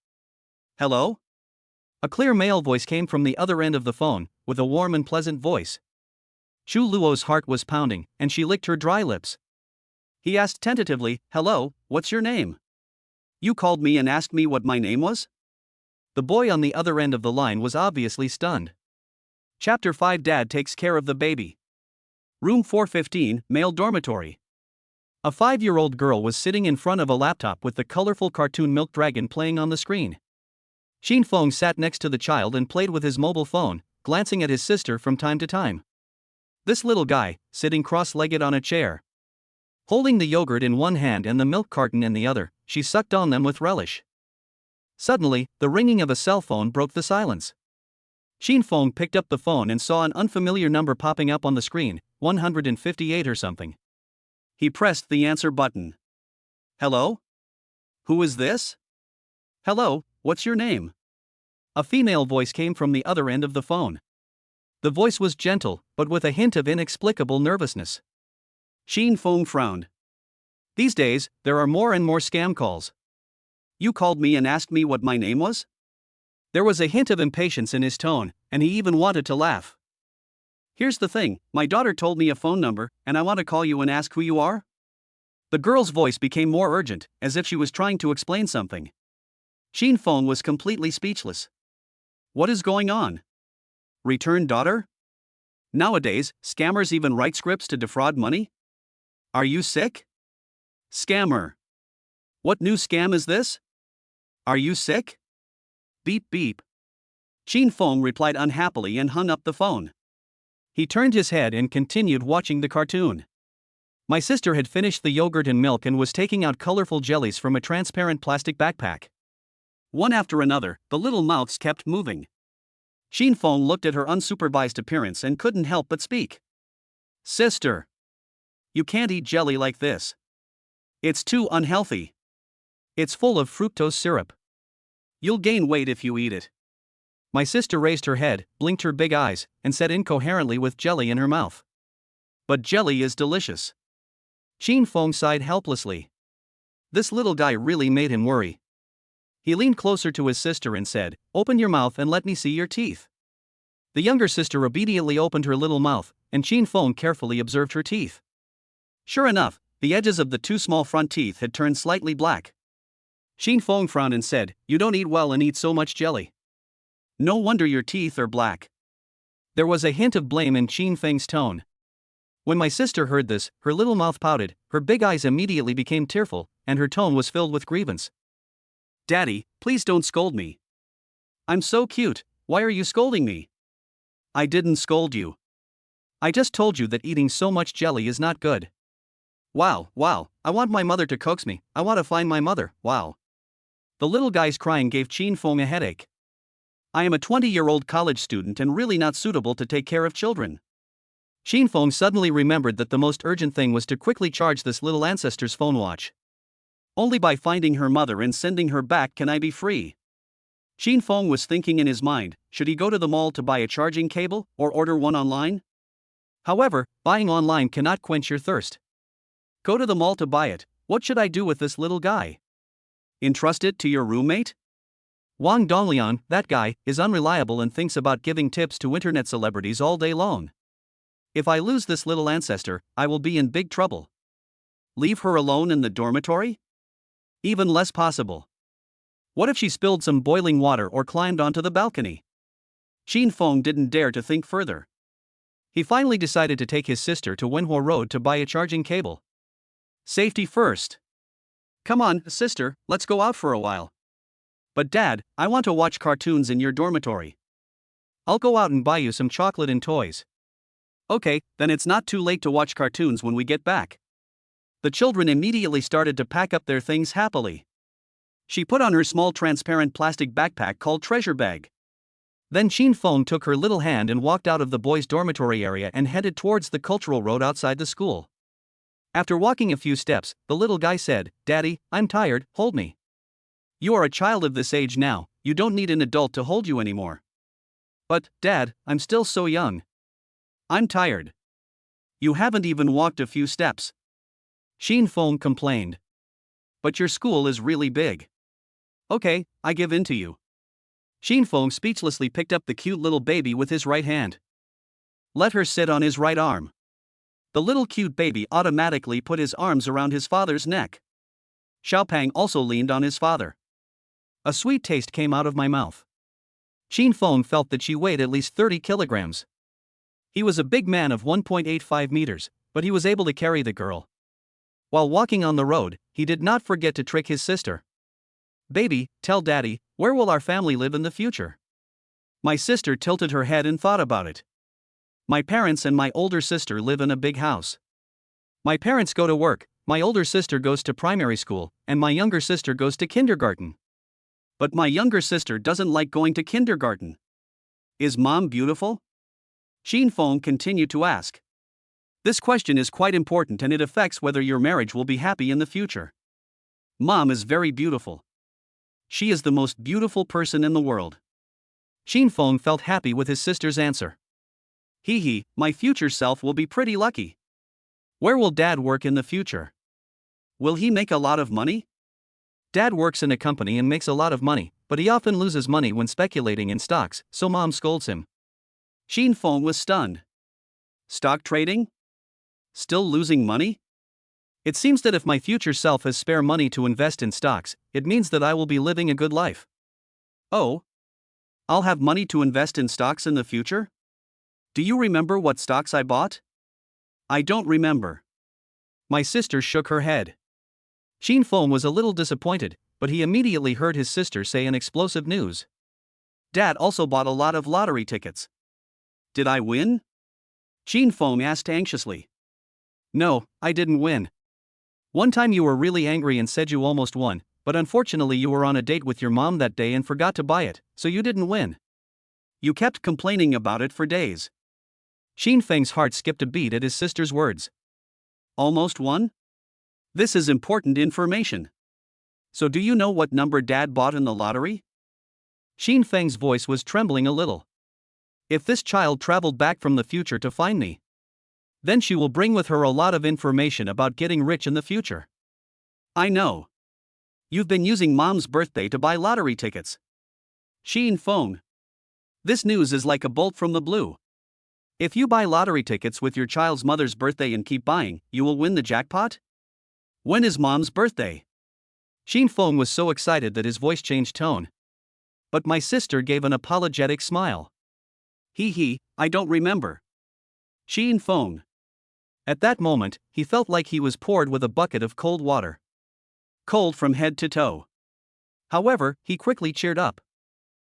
"Hello?" A clear male voice came from the other end of the phone, with a warm and pleasant voice. Chu Luo's heart was pounding, and she licked her dry lips. He asked tentatively, "Hello, what's your name?" "You called me and asked me what my name was?" The boy on the other end of the line was obviously stunned. Chapter 5 Dad Takes Care of the Baby. Room 415, Male Dormitory. A 5-year-old girl was sitting in front of a laptop with the colorful cartoon Milk Dragon playing on the screen. Xin Feng sat next to the child and played with his mobile phone, glancing at his sister from time to time. This little guy, sitting cross-legged on a chair. Holding the yogurt in one hand and the milk carton in the other, she sucked on them with relish. Suddenly, the ringing of a cell phone broke the silence. Xin Feng picked up the phone and saw an unfamiliar number popping up on the screen, 158 or something. He pressed the answer button. "Hello? Who is this?" "Hello, what's your name?" A female voice came from the other end of the phone. The voice was gentle, but with a hint of inexplicable nervousness. Xin Feng frowned. These days, there are more and more scam calls. "You called me and asked me what my name was?" There was a hint of impatience in his tone, and he even wanted to laugh. "Here's the thing, my daughter told me a phone number, and I want to call you and ask who you are." The girl's voice became more urgent, as if she was trying to explain something. Xin Feng was completely speechless. What is going on? Return daughter? Nowadays, scammers even write scripts to defraud money? Are you sick? Scammer. What new scam is this? Are you sick? Beep beep. Xin Feng replied unhappily and hung up the phone. He turned his head and continued watching the cartoon. My sister had finished the yogurt and milk and was taking out colorful jellies from a transparent plastic backpack. One after another, the little mouths kept moving. Xin Feng looked at her unsupervised appearance and couldn't help but speak. Sister! You can't eat jelly like this. It's too unhealthy. It's full of fructose syrup. You'll gain weight if you eat it. My sister raised her head, blinked her big eyes, and said incoherently with jelly in her mouth. But jelly is delicious. Xin Feng sighed helplessly. This little guy really made him worry. He leaned closer to his sister and said, "Open your mouth and let me see your teeth." The younger sister obediently opened her little mouth, and Xin Feng carefully observed her teeth. Sure enough, the edges of the two small front teeth had turned slightly black. Xin Feng frowned and said, "You don't eat well and eat so much jelly. No wonder your teeth are black." There was a hint of blame in Xin Feng's tone. When my sister heard this, her little mouth pouted, her big eyes immediately became tearful, and her tone was filled with grievance. "Daddy, please don't scold me. I'm so cute, why are you scolding me?" "I didn't scold you. I just told you that eating so much jelly is not good." Wow, I want my mother to coax me, I want to find my mother, wow. The little guy's crying gave Xin Feng a headache. I am a 20-year-old college student and really not suitable to take care of children. Xin Feng suddenly remembered that the most urgent thing was to quickly charge this little ancestor's phone watch. Only by finding her mother and sending her back can I be free. Xin Feng was thinking in his mind, should he go to the mall to buy a charging cable, or order one online? However, buying online cannot quench your thirst. Go to the mall to buy it, what should I do with this little guy? Entrust it to your roommate? Wang Donglian, that guy, is unreliable and thinks about giving tips to internet celebrities all day long. If I lose this little ancestor, I will be in big trouble. Leave her alone in the dormitory? Even less possible. What if she spilled some boiling water or climbed onto the balcony? Xin Feng didn't dare to think further. He finally decided to take his sister to Wenhuo Road to buy a charging cable. Safety first. Come on, sister, let's go out for a while. But Dad, I want to watch cartoons in your dormitory. I'll go out and buy you some chocolate and toys. Okay, then it's not too late to watch cartoons when we get back. The children immediately started to pack up their things happily. She put on her small transparent plastic backpack called Treasure Bag. Then Xin Feng took her little hand and walked out of the boys' dormitory area and headed towards the cultural road outside the school. After walking a few steps, the little guy said, "Daddy, I'm tired, hold me." You are a child of this age now, you don't need an adult to hold you anymore. But, Dad, I'm still so young. I'm tired. You haven't even walked a few steps. Xin Feng complained. But your school is really big. Okay, I give in to you. Xin Feng speechlessly picked up the cute little baby with his right hand. Let her sit on his right arm. The little cute baby automatically put his arms around his father's neck. Xiaopang also leaned on his father. A sweet taste came out of my mouth. Xin Feng felt that she weighed at least 30 kilograms. He was a big man of 1.85 meters, but he was able to carry the girl. While walking on the road, he did not forget to trick his sister. "Baby, tell Daddy, where will our family live in the future?" My sister tilted her head and thought about it. My parents and my older sister live in a big house. My parents go to work, my older sister goes to primary school, and my younger sister goes to kindergarten. But my younger sister doesn't like going to kindergarten. Is Mom beautiful? Xin Feng continued to ask. This question is quite important and it affects whether your marriage will be happy in the future. Mom is very beautiful. She is the most beautiful person in the world. Xin Feng felt happy with his sister's answer. Hee, my future self will be pretty lucky. Where will Dad work in the future? Will he make a lot of money? Dad works in a company and makes a lot of money, but he often loses money when speculating in stocks, so Mom scolds him. Xin Feng was stunned. Stock trading? Still losing money? It seems that if my future self has spare money to invest in stocks, it means that I will be living a good life. Oh? I'll have money to invest in stocks in the future? Do you remember what stocks I bought? I don't remember. My sister shook her head. Xin Feng was a little disappointed, but he immediately heard his sister say an explosive news. Dad also bought a lot of lottery tickets. Did I win? Xin Feng asked anxiously. No, I didn't win. One time you were really angry and said you almost won, But unfortunately you were on a date with your mom that day and forgot to buy it, so you didn't win. You kept complaining about it for days. Xin Feng's heart skipped a beat at his sister's words. Almost won? This is important information. So do you know what number Dad bought in the lottery? Xin Feng's voice was trembling a little. If this child traveled back from the future to find me, then she will bring with her a lot of information about getting rich in the future. I know. You've been using Mom's birthday to buy lottery tickets. Xin Feng. This news is like a bolt from the blue. If you buy lottery tickets with your child's mother's birthday and keep buying, you will win the jackpot? When is Mom's birthday? Xin Feng was so excited that his voice changed tone. But my sister gave an apologetic smile. I don't remember. Xin Feng. At that moment, he felt like he was poured with a bucket of cold water. Cold from head to toe. However, he quickly cheered up.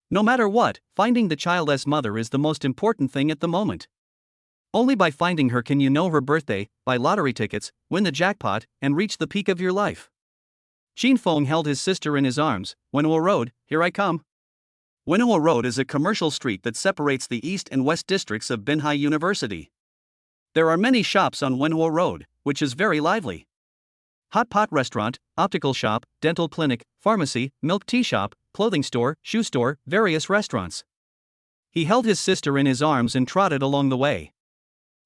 No matter what, finding the child's mother is the most important thing at the moment. Only by finding her can you know her birthday, buy lottery tickets, win the jackpot, and reach the peak of your life. Xin Feng held his sister in his arms. Wenhuo Road, here I come. Wenhuo Road is a commercial street that separates the east and west districts of Binhai University. There are many shops on Wenhuo Road, which is very lively. Hot pot restaurant, optical shop, dental clinic, pharmacy, milk tea shop, clothing store, shoe store, various restaurants. He held his sister in his arms and trotted along the way.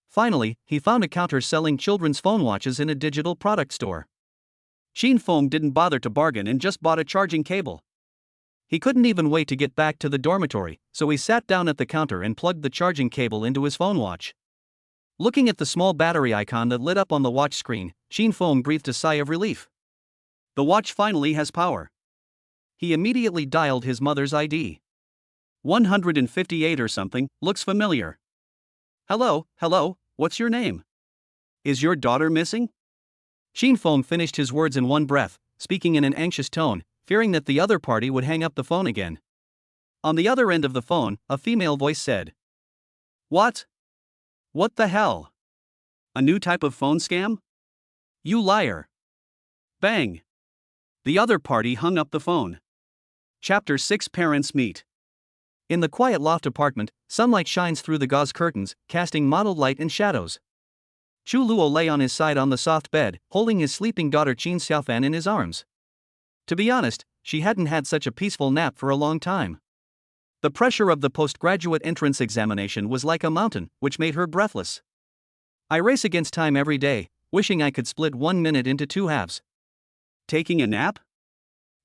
Finally, he found a counter selling children's phone watches in a digital product store. Xin Feng didn't bother to bargain and just bought a charging cable. He couldn't even wait to get back to the dormitory, so he sat down at the counter and plugged the charging cable into his phone watch. Looking at the small battery icon that lit up on the watch screen, Xin Feng breathed a sigh of relief. The watch finally has power. He immediately dialed his mother's ID. 158 or something, looks familiar. Hello, what's your name? Is your daughter missing? Xin Feng finished his words in one breath, speaking in an anxious tone, fearing that the other party would hang up the phone again. On the other end of the phone, a female voice said. What? What the hell? A new type of phone scam? You liar. Bang. The other party hung up the phone. Chapter 6 Parents Meet. In the quiet loft apartment, sunlight shines through the gauze curtains, casting mottled light and shadows. Chu Luo lay on his side on the soft bed, holding his sleeping daughter Qin Xiaofan in his arms. To be honest, she hadn't had such a peaceful nap for a long time. The pressure of the postgraduate entrance examination was like a mountain, which made her breathless. I race against time every day, wishing I could split 1 minute into 2 halves. Taking a nap?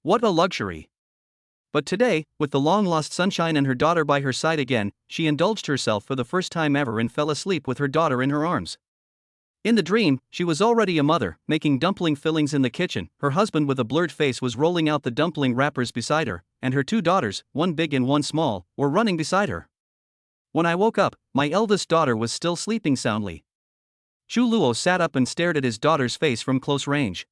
What a luxury. But today, with the long-lost sunshine and her daughter by her side again, she indulged herself for the first time ever and fell asleep with her daughter in her arms. In the dream, she was already a mother, making dumpling fillings in the kitchen. Her husband with a blurred face was rolling out the dumpling wrappers beside her, and her 2 daughters, one big and one small, were running beside her. When I woke up, my eldest daughter was still sleeping soundly. Chu Luo sat up and stared at his daughter's face from close range.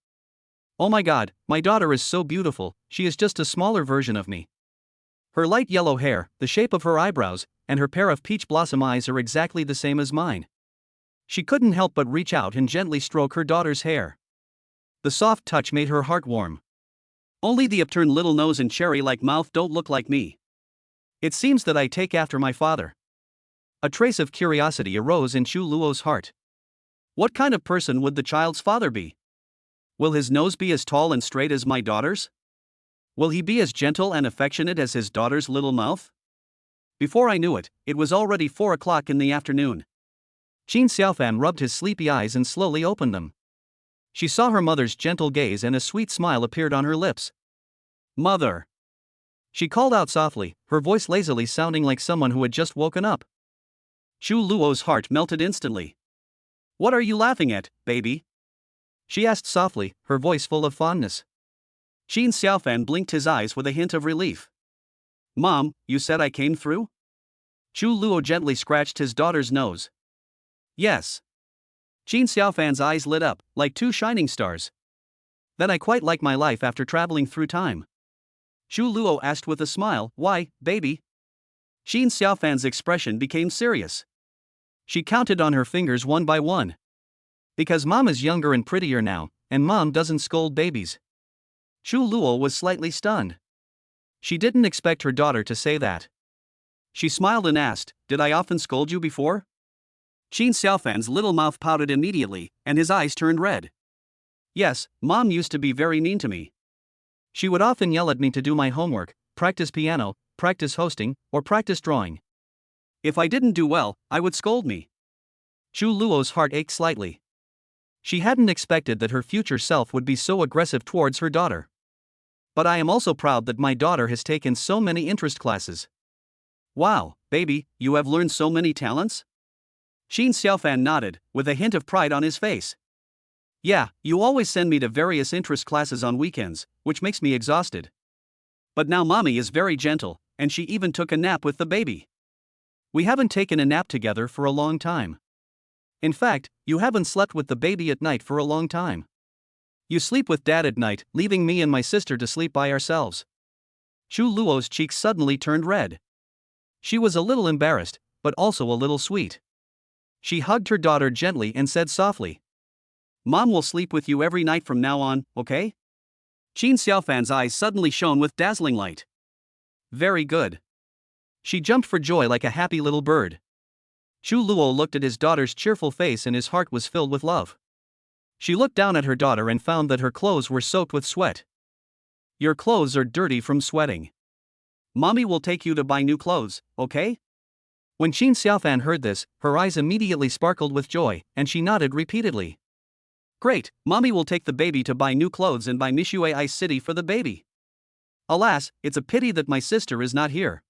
Oh my god, my daughter is so beautiful, she is just a smaller version of me. Her light yellow hair, the shape of her eyebrows, and her pair of peach blossom eyes are exactly the same as mine. She couldn't help but reach out and gently stroke her daughter's hair. The soft touch made her heart warm. Only the upturned little nose and cherry-like mouth don't look like me. It seems that I take after my father. A trace of curiosity arose in Chu Luo's heart. What kind of person would the child's father be? Will his nose be as tall and straight as my daughter's? Will he be as gentle and affectionate as his daughter's little mouth? Before I knew it, it was already 4 o'clock in the afternoon. Qin Xiaofan rubbed his sleepy eyes and slowly opened them. She saw her mother's gentle gaze and a sweet smile appeared on her lips. Mother! She called out softly, her voice lazily sounding like someone who had just woken up. Chu Luo's heart melted instantly. What are you laughing at, baby? She asked softly, her voice full of fondness. Qin Xiaofan blinked his eyes with a hint of relief. Mom, you said I came through? Chu Luo gently scratched his daughter's nose. Yes. Qin Xiaofan's eyes lit up, like 2 shining stars. Then I quite like my life after traveling through time. Chu Luo asked with a smile, why, baby? Qin Xiaofan's expression became serious. She counted on her fingers one by one. Because Mom is younger and prettier now, and Mom doesn't scold babies. Chu Luo was slightly stunned. She didn't expect her daughter to say that. She smiled and asked, "Did I often scold you before?" Qin Xiaofan's little mouth pouted immediately, and his eyes turned red. "Yes, Mom used to be very mean to me. She would often yell at me to do my homework, practice piano, practice hosting, or practice drawing. If I didn't do well, I would scold me." Chu Luo's heart ached slightly. She hadn't expected that her future self would be so aggressive towards her daughter. "But I am also proud that my daughter has taken so many interest classes." "Wow, baby, you have learned so many talents?" Qin Xiaofan nodded, with a hint of pride on his face. "Yeah, you always send me to various interest classes on weekends, which makes me exhausted. But now Mommy is very gentle, and she even took a nap with the baby. We haven't taken a nap together for a long time. In fact, you haven't slept with the baby at night for a long time. You sleep with Dad at night, leaving me and my sister to sleep by ourselves." Chu Luo's cheeks suddenly turned red. She was a little embarrassed, but also a little sweet. She hugged her daughter gently and said softly, "Mom will sleep with you every night from now on, okay?" Qin Xiaofan's eyes suddenly shone with dazzling light. "Very good." She jumped for joy like a happy little bird. Chu Luo looked at his daughter's cheerful face and his heart was filled with love. She looked down at her daughter and found that her clothes were soaked with sweat. "Your clothes are dirty from sweating. Mommy will take you to buy new clothes, okay?" When Qin Xiaofan heard this, her eyes immediately sparkled with joy, and she nodded repeatedly. "Great, Mommy will take the baby to buy new clothes and buy Mishui Ice City for the baby. Alas, it's a pity that my sister is not here."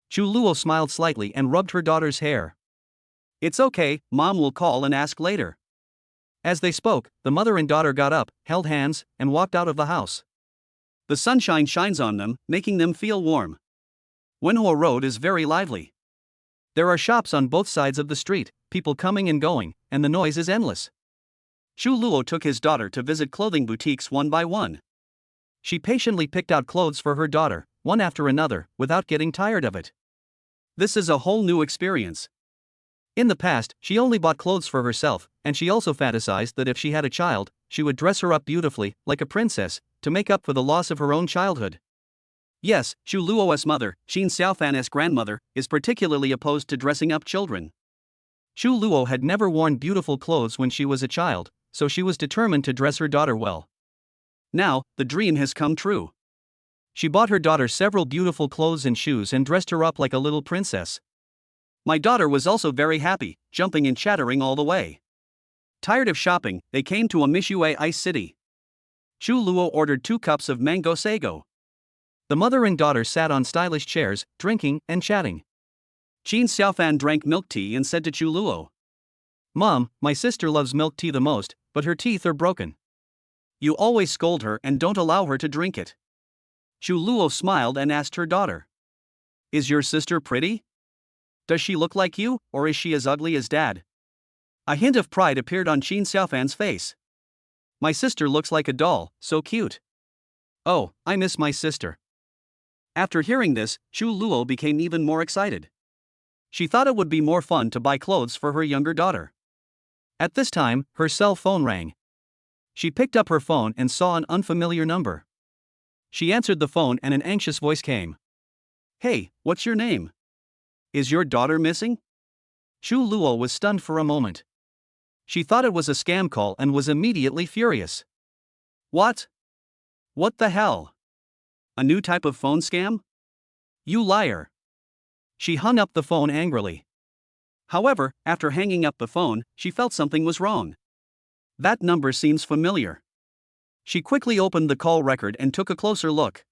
Chu Luo smiled slightly and rubbed her daughter's hair. "It's okay, Mom will call and ask later." As they spoke, the mother and daughter got up, held hands, and walked out of the house. The sunshine shines on them, making them feel warm. Wenhuo Road is very lively. There are shops on both sides of the street, people coming and going, and the noise is endless. Chu Luo took his daughter to visit clothing boutiques one by one. She patiently picked out clothes for her daughter, one after another, without getting tired of it. This is a whole new experience. In the past, she only bought clothes for herself, and she also fantasized that if she had a child, she would dress her up beautifully, like a princess, to make up for the loss of her own childhood. Yes, Chu Luo's mother, Qin Xiaofan's grandmother, is particularly opposed to dressing up children. Chu Luo had never worn beautiful clothes when she was a child, so she was determined to dress her daughter well. Now, the dream has come true. She bought her daughter several beautiful clothes and shoes and dressed her up like a little princess. My daughter was also very happy, jumping and chattering all the way. Tired of shopping, they came to a Mishui Ice City. Chu Luo ordered 2 cups of mango sago. The mother and daughter sat on stylish chairs, drinking and chatting. Qin Xiaofan drank milk tea and said to Chu Luo, "Mom, my sister loves milk tea the most, but her teeth are broken. You always scold her and don't allow her to drink it." Chu Luo smiled and asked her daughter, "Is your sister pretty? Does she look like you, or is she as ugly as Dad?" A hint of pride appeared on Qin Xiaofan's face. "My sister looks like a doll, so cute. Oh, I miss my sister." After hearing this, Chu Luo became even more excited. She thought it would be more fun to buy clothes for her younger daughter. At this time, her cell phone rang. She picked up her phone and saw an unfamiliar number. She answered the phone and an anxious voice came. "Hey, what's your name? Is your daughter missing?" Chu Luo was stunned for a moment. She thought it was a scam call and was immediately furious. What? What the hell? A new type of phone scam? You liar. She hung up the phone angrily. However, after hanging up the phone, she felt something was wrong. That number seems familiar. She quickly opened the call record and took a closer look.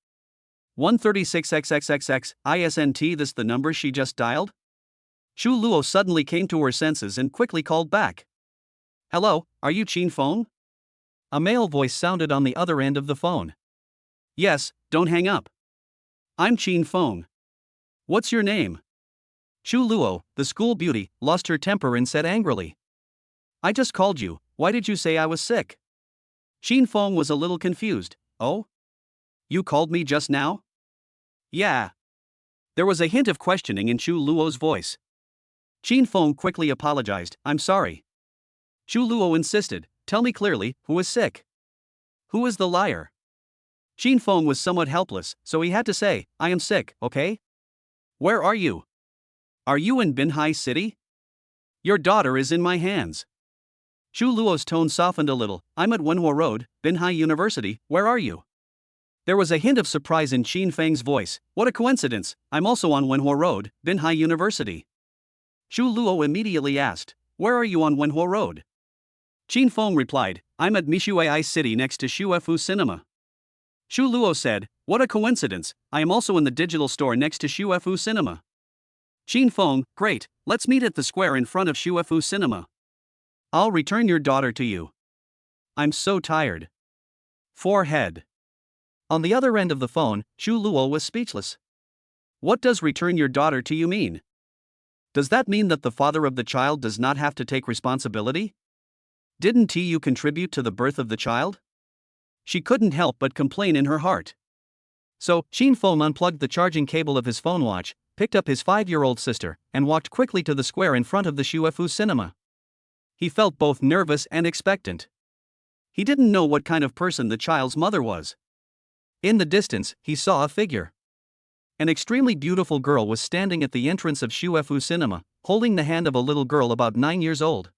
136XXXX, isn't this the number she just dialed? Chu Luo suddenly came to her senses and quickly called back. "Hello, are you Qin Feng?" A male voice sounded on the other end of the phone. "Yes, don't hang up. I'm Qin Feng. What's your name?" Chu Luo, the school beauty, lost her temper and said angrily, "I just called you, why did you say I was sick?" Qin Feng was a little confused. "Oh? You called me just now?" "Yeah." There was a hint of questioning in Chu Luo's voice. Qin Feng quickly apologized, "I'm sorry." Chu Luo insisted, "Tell me clearly, who is sick? Who is the liar?" Qin Feng was somewhat helpless, so he had to say, I am sick, okay? Where are you? Are you in Binhai City? Your daughter is in my hands. Chu Luo's tone softened a little. I'm at Wenhua Road, Binhai University, where are you? There was a hint of surprise in Qin Feng's voice. What a coincidence, I'm also on Wenhua Road, Binhai University. Chu Luo immediately asked, where are you on Wenhua Road? Qin Feng replied, I'm at Mishuai City next to Shuefu Cinema. Chu Luo said, what a coincidence, I am also in the digital store next to Shuefu Cinema. Qin Feng, great, let's meet at the square in front of Shuefu Cinema. I'll return your daughter to you. I'm so tired. Forehead. On the other end of the phone, Chu Luo was speechless. What does return your daughter to you mean? Does that mean that the father of the child does not have to take responsibility? Didn't you contribute to the birth of the child? She couldn't help but complain in her heart. So, Qin Feng unplugged the charging cable of his phone watch, picked up his 5-year-old sister, and walked quickly to the square in front of the Shuefu Cinema. He felt both nervous and expectant. He didn't know what kind of person the child's mother was. In the distance, he saw a figure. An extremely beautiful girl was standing at the entrance of Shuefu Cinema, holding the hand of a little girl about 9 years old.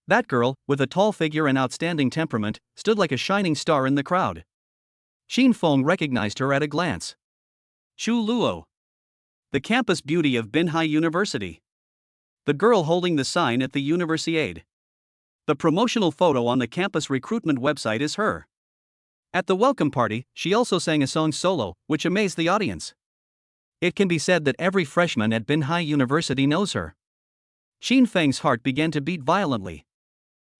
That girl, with a tall figure and outstanding temperament, stood like a shining star in the crowd. Qin Feng recognized her at a glance. Chu Luo. The campus beauty of Binhai University. The girl holding the sign at the Universiade. The promotional photo on the campus recruitment website is her. At the welcome party, she also sang a song solo, which amazed the audience. It can be said that every freshman at Binhai University knows her. Qin Feng's heart began to beat violently.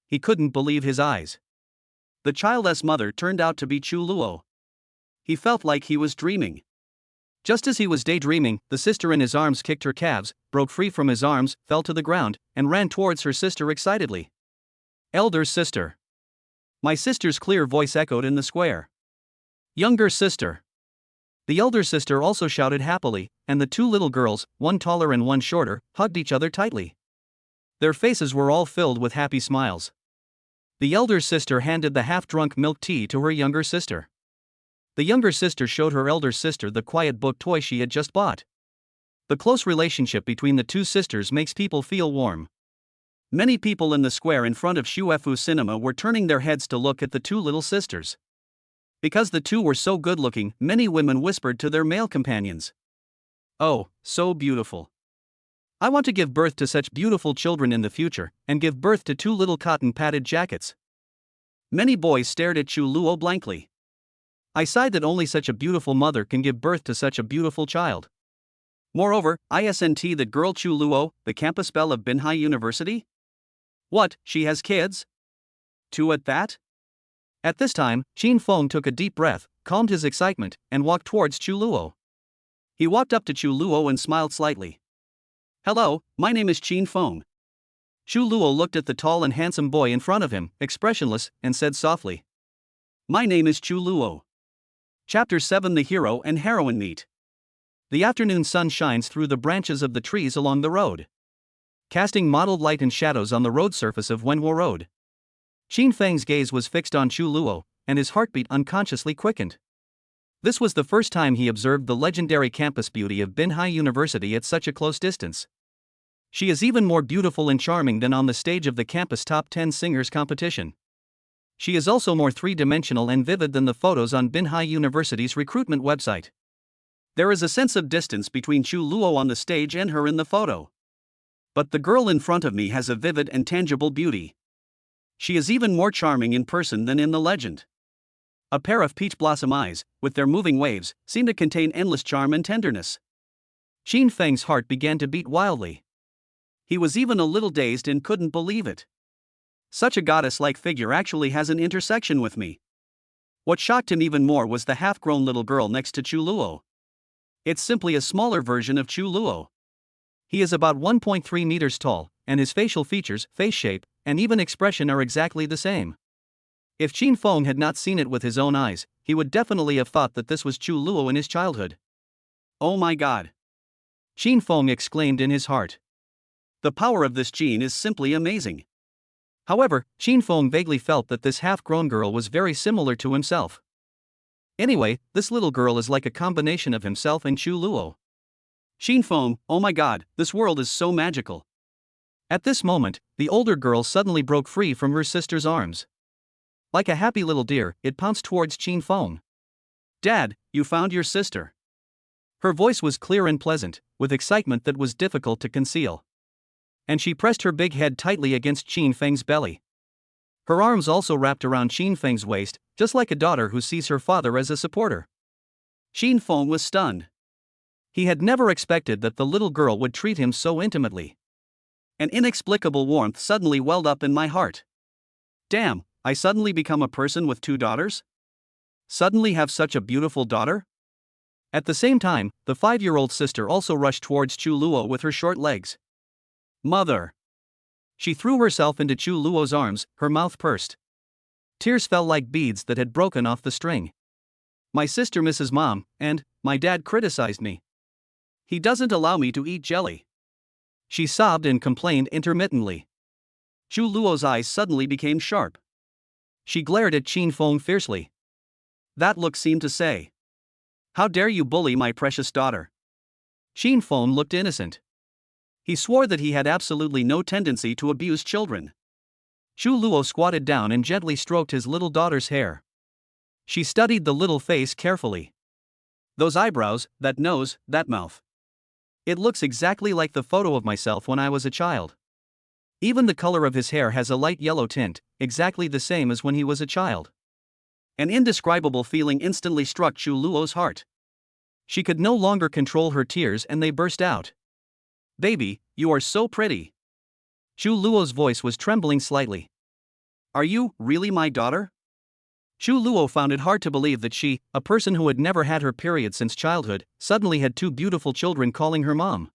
He couldn't believe his eyes. The child's mother turned out to be Chu Luo. He felt like he was dreaming. Just as he was daydreaming, the sister in his arms kicked her calves, broke free from his arms, fell to the ground, and ran towards her sister excitedly. Elder sister. My sister's clear voice echoed in the square. Younger sister. The elder sister also shouted happily, and the two little girls, one taller and one shorter, hugged each other tightly. Their faces were all filled with happy smiles. The elder sister handed the half-drunk milk tea to her younger sister. The younger sister showed her elder sister the quiet book toy she had just bought. The close relationship between the two sisters makes people feel warm. Many people in the square in front of Shuefu Cinema were turning their heads to look at the two little sisters. Because the two were so good-looking, many women whispered to their male companions. Oh, so beautiful. I want to give birth to such beautiful children in the future, and give birth to 2 little cotton-padded jackets. Many boys stared at Chu Luo blankly. I sighed that only such a beautiful mother can give birth to such a beautiful child. Moreover, isn't that girl Chu Luo, the campus belle of Binhai University? What, she has kids? 2 at that? At this time, Qin Feng took a deep breath, calmed his excitement, and walked towards Chu Luo. He walked up to Chu Luo and smiled slightly. Hello, my name is Qin Feng. Chu Luo looked at the tall and handsome boy in front of him, expressionless, and said softly. My name is Chu Luo. Chapter 7 The hero and heroine meet. The afternoon sun shines through the branches of the trees along the road, casting mottled light and shadows on the road surface of Wenhua Road. Qin Feng's gaze was fixed on Chu Luo, and his heartbeat unconsciously quickened. This was the first time he observed the legendary campus beauty of Binhai University at such a close distance. She is even more beautiful and charming than on the stage of the campus top 10 singers competition. She is also more three-dimensional and vivid than the photos on Binhai University's recruitment website. There is a sense of distance between Chu Luo on the stage and her in the photo. But the girl in front of me has a vivid and tangible beauty. She is even more charming in person than in the legend. A pair of peach blossom eyes, with their moving waves, seem to contain endless charm and tenderness. Qin Feng's heart began to beat wildly. He was even a little dazed and couldn't believe it. Such a goddess-like figure actually has an intersection with me. What shocked him even more was the half-grown little girl next to Chu Luo. It's simply a smaller version of Chu Luo. He is about 1.3 meters tall, and his facial features, face shape, and even expression are exactly the same. If Qin Feng had not seen it with his own eyes, he would definitely have thought that this was Chu Luo in his childhood. Oh my god! Qin Feng exclaimed in his heart. The power of this gene is simply amazing. However, Qin Feng vaguely felt that this half-grown girl was very similar to himself. Anyway, this little girl is like a combination of himself and Chu Luo. Xin Feng, oh my god, this world is so magical. At this moment, the older girl suddenly broke free from her sister's arms. Like a happy little deer, it pounced towards Xin Feng. Dad, you found your sister. Her voice was clear and pleasant, with excitement that was difficult to conceal. And she pressed her big head tightly against Xin Feng's belly. Her arms also wrapped around Xin Feng's waist, just like a daughter who sees her father as a supporter. Xin Feng was stunned. He had never expected that the little girl would treat him so intimately. An inexplicable warmth suddenly welled up in my heart. Damn, I suddenly become a person with 2 daughters? Suddenly have such a beautiful daughter? At the same time, the 5-year-old sister also rushed towards Chu Luo with her short legs. Mother! She threw herself into Chu Luo's arms, her mouth pursed. Tears fell like beads that had broken off the string. My sister misses Mom, and my dad criticized me. He doesn't allow me to eat jelly. She sobbed and complained intermittently. Chu Luo's eyes suddenly became sharp. She glared at Xin Feng fiercely. That look seemed to say, "How dare you bully my precious daughter?" Xin Feng looked innocent. He swore that he had absolutely no tendency to abuse children. Chu Luo squatted down and gently stroked his little daughter's hair. She studied the little face carefully. Those eyebrows, that nose, that mouth. It looks exactly like the photo of myself when I was a child. Even the color of his hair has a light yellow tint, exactly the same as when he was a child. An indescribable feeling instantly struck Chu Luo's heart. She could no longer control her tears and they burst out. Baby, you are so pretty. Chu Luo's voice was trembling slightly. Are you really my daughter? Chu Luo found it hard to believe that she, a person who had never had her period since childhood, suddenly had 2 beautiful children calling her mom.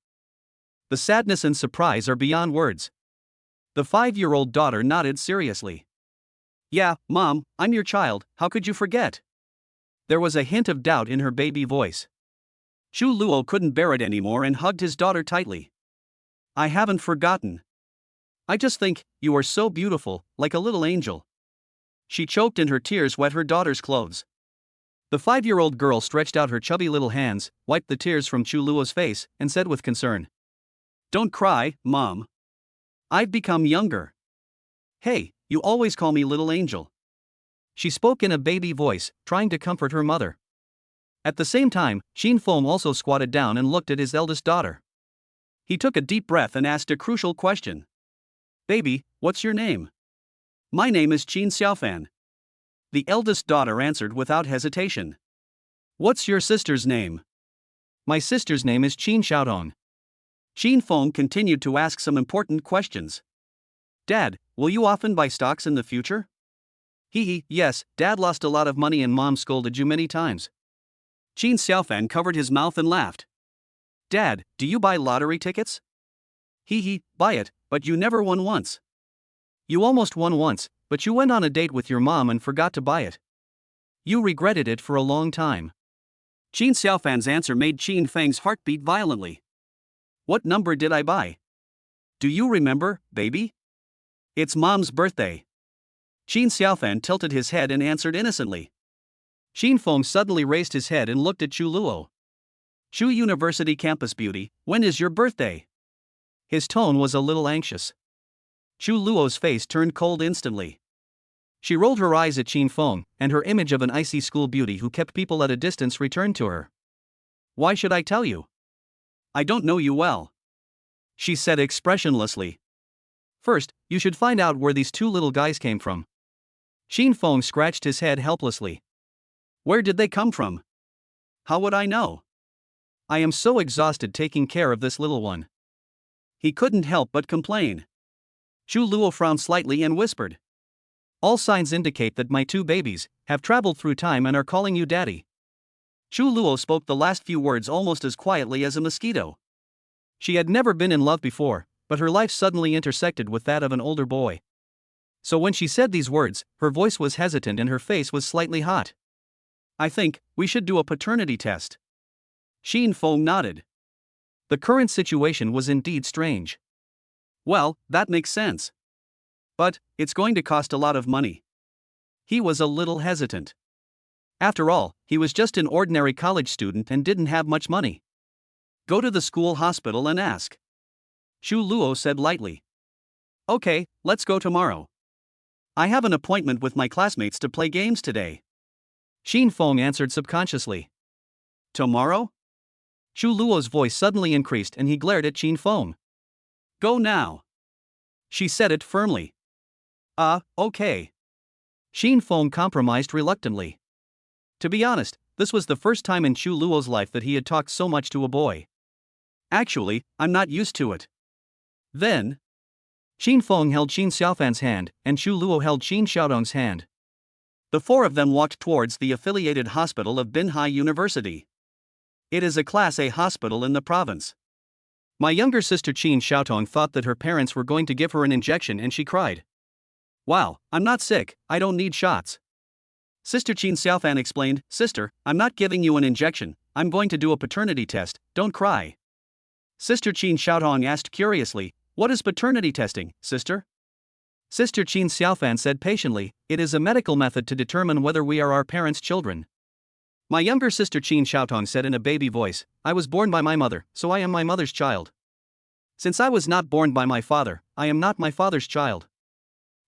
The sadness and surprise are beyond words. The 5-year-old daughter nodded seriously. Yeah, Mom, I'm your child, how could you forget? There was a hint of doubt in her baby voice. Chu Luo couldn't bear it anymore and hugged his daughter tightly. I haven't forgotten. I just think, you are so beautiful, like a little angel. She choked and her tears wet her daughter's clothes. The 5-year-old girl stretched out her chubby little hands, wiped the tears from Chu Luo's face, and said with concern, Don't cry, Mom. I've become younger. Hey, you always call me little angel. She spoke in a baby voice, trying to comfort her mother. At the same time, Xin Feng also squatted down and looked at his eldest daughter. He took a deep breath and asked a crucial question. Baby, what's your name? My name is Qin Xiaofan. The eldest daughter answered without hesitation. What's your sister's name? My sister's name is Qin Xiaodong. Xin Feng continued to ask some important questions. Dad, will you often buy stocks in the future? Yes, Dad lost a lot of money and Mom scolded you many times. Qin Xiaofan covered his mouth and laughed. Dad, do you buy lottery tickets? Buy it, but you never won once. You almost won once, but you went on a date with your mom and forgot to buy it. You regretted it for a long time. Qin Xiaofan's answer made Qin Feng's heart beat violently. What number did I buy? Do you remember, baby? It's Mom's birthday. Qin Xiaofan tilted his head and answered innocently. Xin Feng suddenly raised his head and looked at Chu Luo. Chu University campus beauty, when is your birthday? His tone was a little anxious. Chu Luo's face turned cold instantly. She rolled her eyes at Xin Feng, and her image of an icy school beauty who kept people at a distance returned to her. Why should I tell you? I don't know you well. She said expressionlessly. First, you should find out where these 2 little guys came from. Xin Feng scratched his head helplessly. Where did they come from? How would I know? I am so exhausted taking care of this little one. He couldn't help but complain. Chu Luo frowned slightly and whispered. All signs indicate that my 2 babies have traveled through time and are calling you daddy. Chu Luo spoke the last few words almost as quietly as a mosquito. She had never been in love before, but her life suddenly intersected with that of an older boy. So when she said these words, her voice was hesitant and her face was slightly hot. I think we should do a paternity test. Xin Feng nodded. The current situation was indeed strange. Well, that makes sense. But it's going to cost a lot of money. He was a little hesitant. After all, he was just an ordinary college student and didn't have much money. Go to the school hospital and ask. Shu Luo said lightly. Okay, let's go tomorrow. I have an appointment with my classmates to play games today. Xin Feng answered subconsciously. Tomorrow? Shu Luo's voice suddenly increased and he glared at Xin Feng. Go now. She said it firmly. Okay. Xin Feng compromised reluctantly. To be honest, this was the first time in Shu Luo's life that he had talked so much to a boy. Actually, I'm not used to it. Then, Xin Feng held Xin Xiaofan's hand, and Shu Luo held Xin Xiaodong's hand. The four of them walked towards the affiliated hospital of Binhai University. It is a Class A hospital in the province. My younger sister Qin Xiaotong thought that her parents were going to give her an injection and she cried. Wow, I'm not sick, I don't need shots. Sister Qin Xiaofan explained, Sister, I'm not giving you an injection, I'm going to do a paternity test, don't cry. Sister Qin Xiaotong asked curiously, What is paternity testing, sister? Sister Qin Xiaofan said patiently, It is a medical method to determine whether we are our parents' children. My younger sister Qin Xiaotong said in a baby voice, I was born by my mother, so I am my mother's child. Since I was not born by my father, I am not my father's child.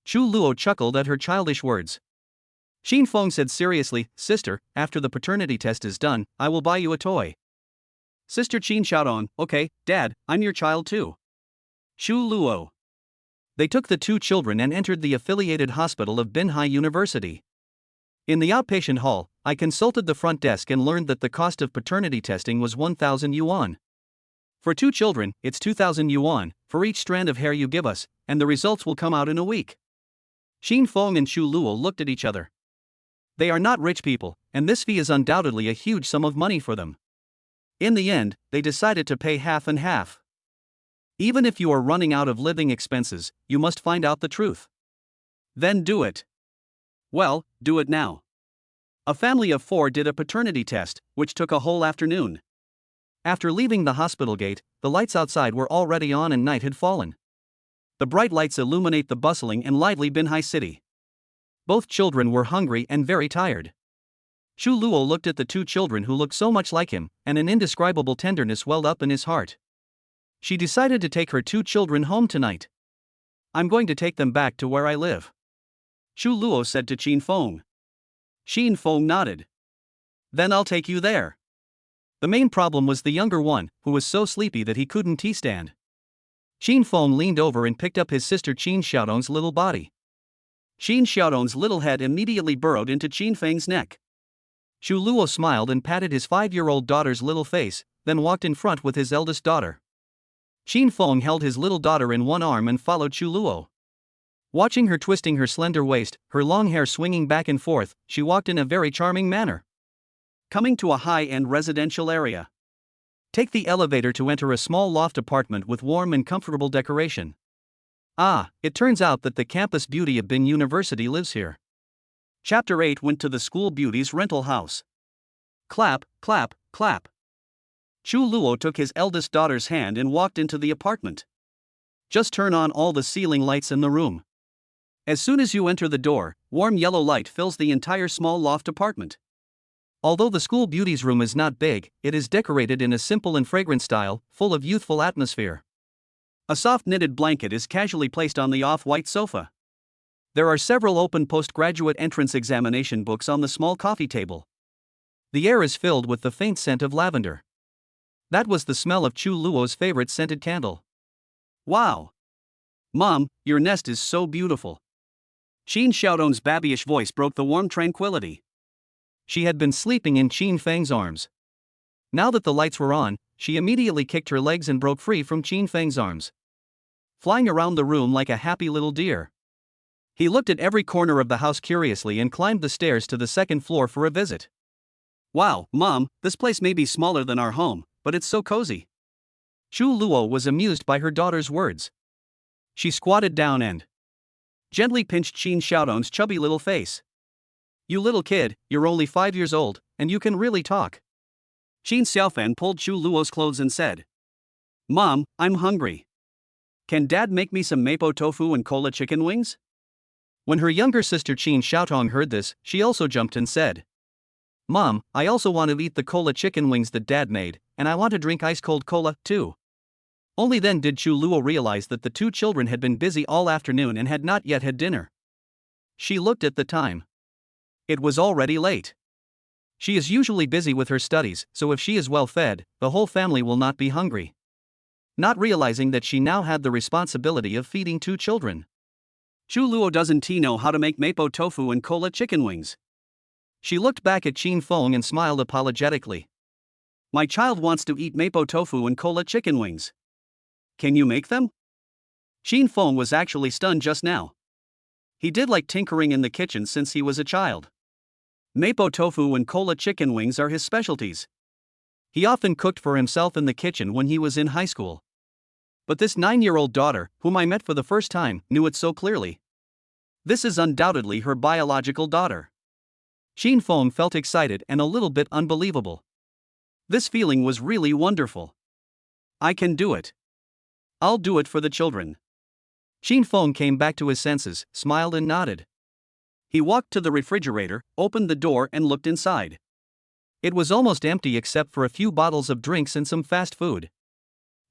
Shu Luo chuckled at her childish words. Xin Feng said seriously, Sister, after the paternity test is done, I will buy you a toy. Sister Qin Xiaodong, okay, Dad, I'm your child too. Shu Luo. They took the two children and entered the affiliated hospital of Binhai University. In the outpatient hall, I consulted the front desk and learned that the cost of paternity testing was 1,000 yuan. For two children, it's 2,000 yuan, for each strand of hair you give us, and the results will come out in a week. Xin Feng and Shu Luo looked at each other. They are not rich people, and this fee is undoubtedly a huge sum of money for them. In the end, they decided to pay half and half. Even if you are running out of living expenses, you must find out the truth. Then do it. Well, do it now. A family of 4 did a paternity test, which took a whole afternoon. After leaving the hospital gate, the lights outside were already on and night had fallen. The bright lights illuminate the bustling and lively Binhai city. Both children were hungry and very tired. Shu Luo looked at the two children who looked so much like him, and an indescribable tenderness welled up in his heart. She decided to take her 2 children home tonight. I'm going to take them back to where I live. Shu Luo said to Xin Feng. Xin Feng nodded. Then I'll take you there. The main problem was the younger one, who was so sleepy that he couldn't stand. Xin Feng leaned over and picked up his sister Qin Xiaodong's little body. Qin Xiaodong's little head immediately burrowed into Qin Feng's neck. Shu Luo smiled and patted his 5-year-old daughter's little face, then walked in front with his eldest daughter. Xin Feng held his little daughter in one arm and followed Shu Luo. Watching her twisting her slender waist, her long hair swinging back and forth, she walked in a very charming manner. Coming to a high-end residential area. Take the elevator to enter a small loft apartment with warm and comfortable decoration. It turns out that the campus beauty of Bin University lives here. Chapter 8 went to the school beauty's rental house. Clap, clap, clap. Shu Luo took his eldest daughter's hand and walked into the apartment. Just turn on all the ceiling lights in the room. As soon as you enter the door, warm yellow light fills the entire small loft apartment. Although the school beauty's room is not big, it is decorated in a simple and fragrant style, full of youthful atmosphere. A soft knitted blanket is casually placed on the off-white sofa. There are several open postgraduate entrance examination books on the small coffee table. The air is filled with the faint scent of lavender. That was the smell of Shu Luo's favorite scented candle. Wow! Mom, your nest is so beautiful. Qin Xiaodong's babyish voice broke the warm tranquility. She had been sleeping in Qin Feng's arms. Now that the lights were on, she immediately kicked her legs and broke free from Qin Feng's arms, flying around the room like a happy little deer. He looked at every corner of the house curiously and climbed the stairs to the second floor for a visit. Wow, Mom, this place may be smaller than our home, but it's so cozy. Shu Luo was amused by her daughter's words. She squatted down and gently pinched Qin Xiaodong's chubby little face. You little kid, you're only 5 years old, and you can really talk. Qin Xiaofan pulled Shu Luo's clothes and said, Mom, I'm hungry. Can Dad make me some mapo tofu and cola chicken wings? When her younger sister Qin Xiaotong heard this, she also jumped and said, Mom, I also want to eat the cola chicken wings that Dad made, and I want to drink ice-cold cola, too. Only then did Chu Luo realize that the two children had been busy all afternoon and had not yet had dinner. She looked at the time. It was already late. She is usually busy with her studies, so if she is well fed, the whole family will not be hungry. Not realizing that she now had the responsibility of feeding two children. Chu Luo doesn't know how to make mapo tofu and cola chicken wings. She looked back at Qin Feng and smiled apologetically. My child wants to eat mapo tofu and cola chicken wings. Can you make them? Qin Feng was actually stunned just now. He did like tinkering in the kitchen since he was a child. Mapo tofu and cola chicken wings are his specialties. He often cooked for himself in the kitchen when he was in high school. But this 9-year-old daughter, whom I met for the first time, knew it so clearly. This is undoubtedly her biological daughter. Qin Feng felt excited and a little bit unbelievable. This feeling was really wonderful. I can do it. I'll do it for the children. Qin Feng came back to his senses, smiled and nodded. He walked to the refrigerator, opened the door and looked inside. It was almost empty except for a few bottles of drinks and some fast food.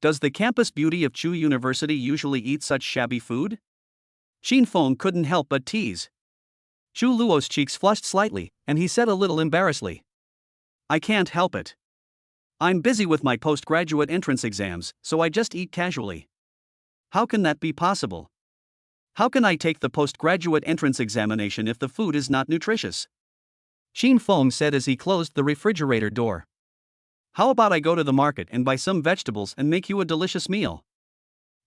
Does the campus beauty of Chu University usually eat such shabby food? Qin Feng couldn't help but tease. Chu Luo's cheeks flushed slightly, and he said a little embarrassedly. I can't help it. I'm busy with my postgraduate entrance exams, so I just eat casually. How can that be possible? How can I take the postgraduate entrance examination if the food is not nutritious? Qin Feng said as he closed the refrigerator door. How about I go to the market and buy some vegetables and make you a delicious meal?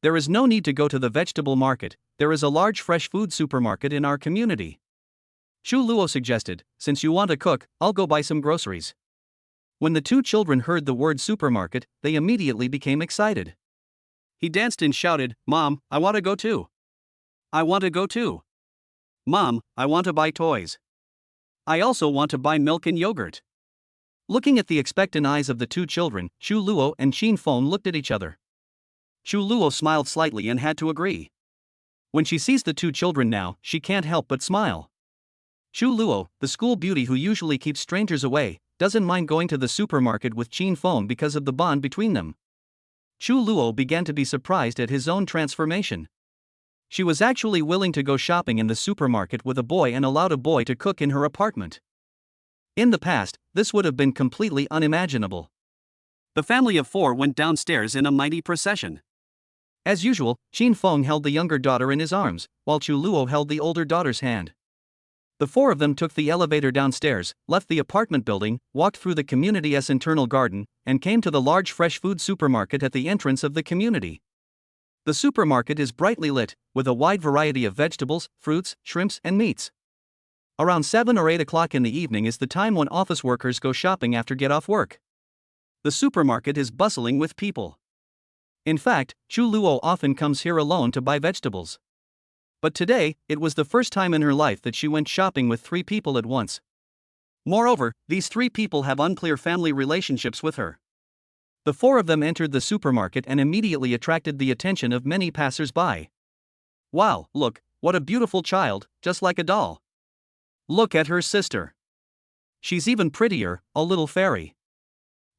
There is no need to go to the vegetable market, there is a large fresh food supermarket in our community. Chu Luo suggested, since you want to cook, I'll go buy some groceries. When the two children heard the word supermarket, they immediately became excited. He danced and shouted, Mom, I want to go too. I want to go too. Mom, I want to buy toys. I also want to buy milk and yogurt. Looking at the expectant eyes of the two children, Chu Luo and Qin Feng looked at each other. Chu Luo smiled slightly and had to agree. When she sees the two children now, she can't help but smile. Chu Luo, the school beauty who usually keeps strangers away, doesn't mind going to the supermarket with Qin Feng because of the bond between them. Chu Luo began to be surprised at his own transformation. She was actually willing to go shopping in the supermarket with a boy and allowed a boy to cook in her apartment. In the past, this would have been completely unimaginable. The family of 4 went downstairs in a mighty procession. As usual, Qin Feng held the younger daughter in his arms, while Chu Luo held the older daughter's hand. The 4 of them took the elevator downstairs, left the apartment building, walked through the community's internal garden, and came to the large fresh food supermarket at the entrance of the community. The supermarket is brightly lit, with a wide variety of vegetables, fruits, shrimps, and meats. Around 7 or 8 o'clock in the evening is the time when office workers go shopping after get off work. The supermarket is bustling with people. In fact, Chu Luo often comes here alone to buy vegetables. But today, it was the first time in her life that she went shopping with 3 people at once. Moreover, these 3 people have unclear family relationships with her. The 4 of them entered the supermarket and immediately attracted the attention of many passers-by. Wow, look, what a beautiful child, just like a doll. Look at her sister. She's even prettier, a little fairy.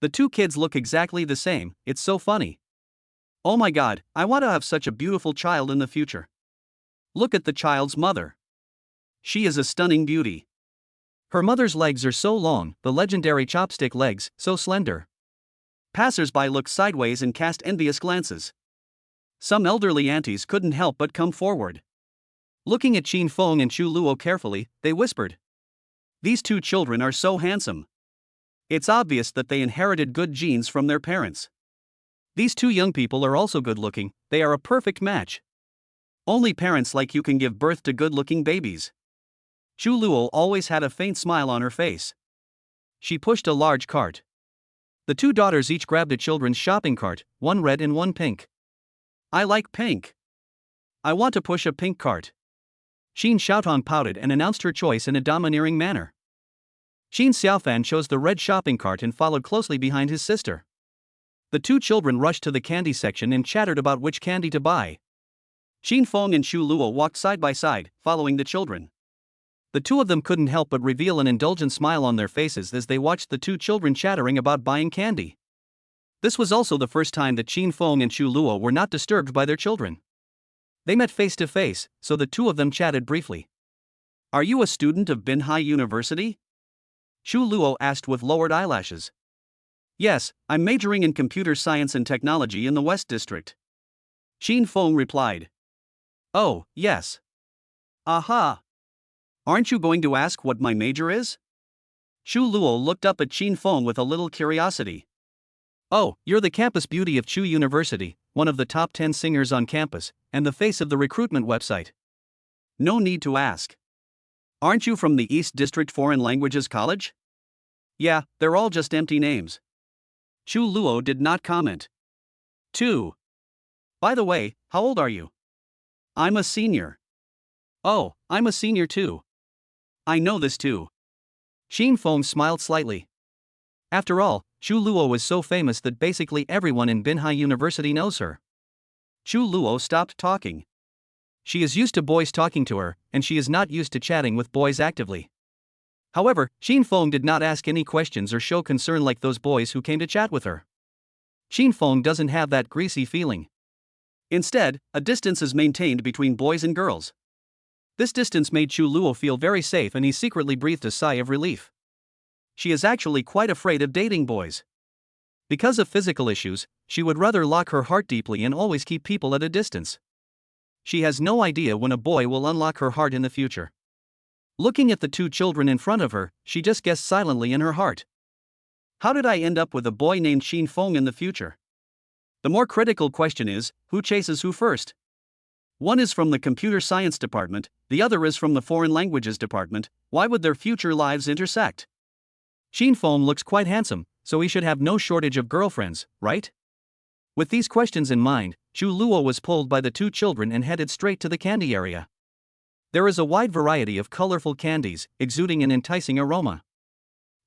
The 2 kids look exactly the same, it's so funny. Oh my god, I want to have such a beautiful child in the future. Look at the child's mother. She is a stunning beauty. Her mother's legs are so long, the legendary chopstick legs, so slender. Passers-by looked sideways and cast envious glances. Some elderly aunties couldn't help but come forward. Looking at Qin Feng and Chu Luo carefully, they whispered. These 2 children are so handsome. It's obvious that they inherited good genes from their parents. These 2 young people are also good-looking, they are a perfect match. Only parents like you can give birth to good-looking babies. Chu Luo always had a faint smile on her face. She pushed a large cart. The 2 daughters each grabbed a children's shopping cart, one red and one pink. I like pink. I want to push a pink cart. Qin Xiaotong pouted and announced her choice in a domineering manner. Qin Xiaofan chose the red shopping cart and followed closely behind his sister. The 2 children rushed to the candy section and chattered about which candy to buy. Qin Feng and Chu Luo walked side by side, following the children. The two of them couldn't help but reveal an indulgent smile on their faces as they watched the two children chattering about buying candy. This was also the first time that Qin Feng and Chu Luo were not disturbed by their children. They met face to face, so the two of them chatted briefly. "Are you a student of Binhai University?" Chu Luo asked with lowered eyelashes. "Yes, I'm majoring in computer science and technology in the West District." Qin Feng replied. "Oh, yes. Aha. Aren't you going to ask what my major is?" Chu Luo looked up at Qin Feng with a little curiosity. "Oh, you're the campus beauty of Chu University, one of the top 10 singers on campus, and the face of the recruitment website." "No need to ask. Aren't you from the East District Foreign Languages College?" "Yeah, they're all just empty names." Chu Luo did not comment. 2. "By the way, how old are you?" "I'm a senior." "Oh, I'm a senior too." "I know this too." Qin Feng smiled slightly. After all, Chu Luo is so famous that basically everyone in Binhai University knows her. Chu Luo stopped talking. She is used to boys talking to her, and she is not used to chatting with boys actively. However, Qin Feng did not ask any questions or show concern like those boys who came to chat with her. Qin Feng doesn't have that greasy feeling. Instead, a distance is maintained between boys and girls. This distance made Chu Luo feel very safe, and he secretly breathed a sigh of relief. She is actually quite afraid of dating boys. Because of physical issues, she would rather lock her heart deeply and always keep people at a distance. She has no idea when a boy will unlock her heart in the future. Looking at the two children in front of her, she just guessed silently in her heart. How did I end up with a boy named Qin Feng in the future? The more critical question is, who chases who first? One is from the computer science department, the other is from the foreign languages department. Why would their future lives intersect? Qin Feng looks quite handsome, so he should have no shortage of girlfriends, right? With these questions in mind, Chu Luo was pulled by the two children and headed straight to the candy area. There is a wide variety of colorful candies, exuding an enticing aroma.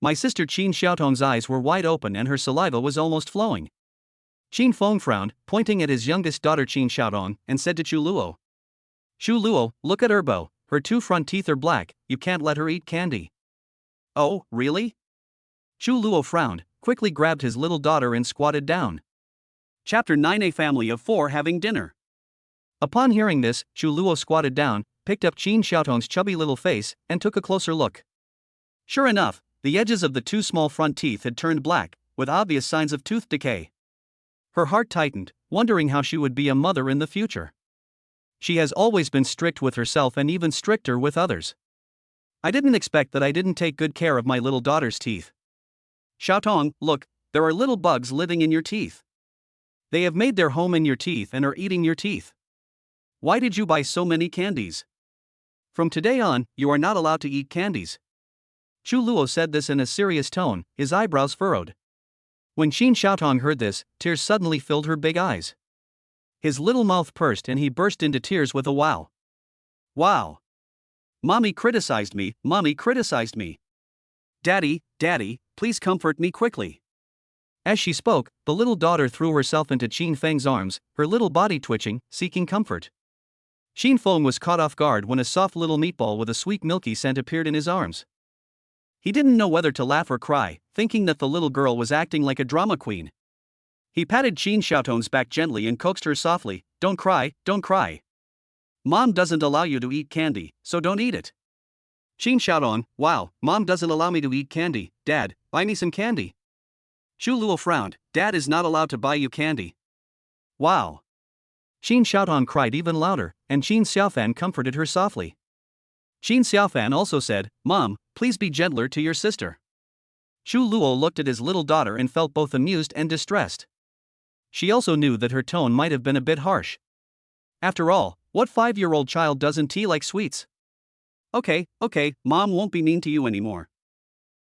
My sister Qin Xiaotong's eyes were wide open and her saliva was almost flowing. Qin Feng frowned, pointing at his youngest daughter Qin Xiaotong, and said to Chu Luo, "Chu Luo, look at Erbo, her two front teeth are black, you can't let her eat candy." "Oh, really?" Chu Luo frowned, quickly grabbed his little daughter and squatted down. Chapter 9: A family of 4 having dinner. Upon hearing this, Chu Luo squatted down, picked up Qin Xiaotong's chubby little face, and took a closer look. Sure enough, the edges of the two small front teeth had turned black, with obvious signs of tooth decay. Her heart tightened, wondering how she would be a mother in the future. She has always been strict with herself and even stricter with others. "I didn't expect that I didn't take good care of my little daughter's teeth." "Xiaotong, look, there are little bugs living in your teeth. They have made their home in your teeth and are eating your teeth. Why did you buy so many candies? From today on, you are not allowed to eat candies." Chu Luo said this in a serious tone, his eyebrows furrowed. When Qin Xiaotong heard this, tears suddenly filled her big eyes. His little mouth pursed and he burst into tears with a wow. "Wow. Mommy criticized me, Mommy criticized me. Daddy, Daddy, please comfort me quickly." As she spoke, the little daughter threw herself into Qin Feng's arms, her little body twitching, seeking comfort. Qin Feng was caught off guard when a soft little meatball with a sweet milky scent appeared in his arms. He didn't know whether to laugh or cry, thinking that the little girl was acting like a drama queen. He patted Qin Xiaotong's back gently and coaxed her softly, don't cry, don't cry. Mom doesn't allow you to eat candy, so don't eat it." Qin Xiaotong, "Wow, Mom doesn't allow me to eat candy. Dad, buy me some candy." Chu Luo frowned, "Dad is not allowed to buy you candy." "Wow." Qin Xiaotong cried even louder, and Qin Xiaofan comforted her softly. Qin Xiaofan also said, "Mom, please be gentler to your sister." Chu Luo looked at his little daughter and felt both amused and distressed. She also knew that her tone might have been a bit harsh. After all, what 5-year-old child doesn't tea like sweets? Okay, Mom won't be mean to you anymore."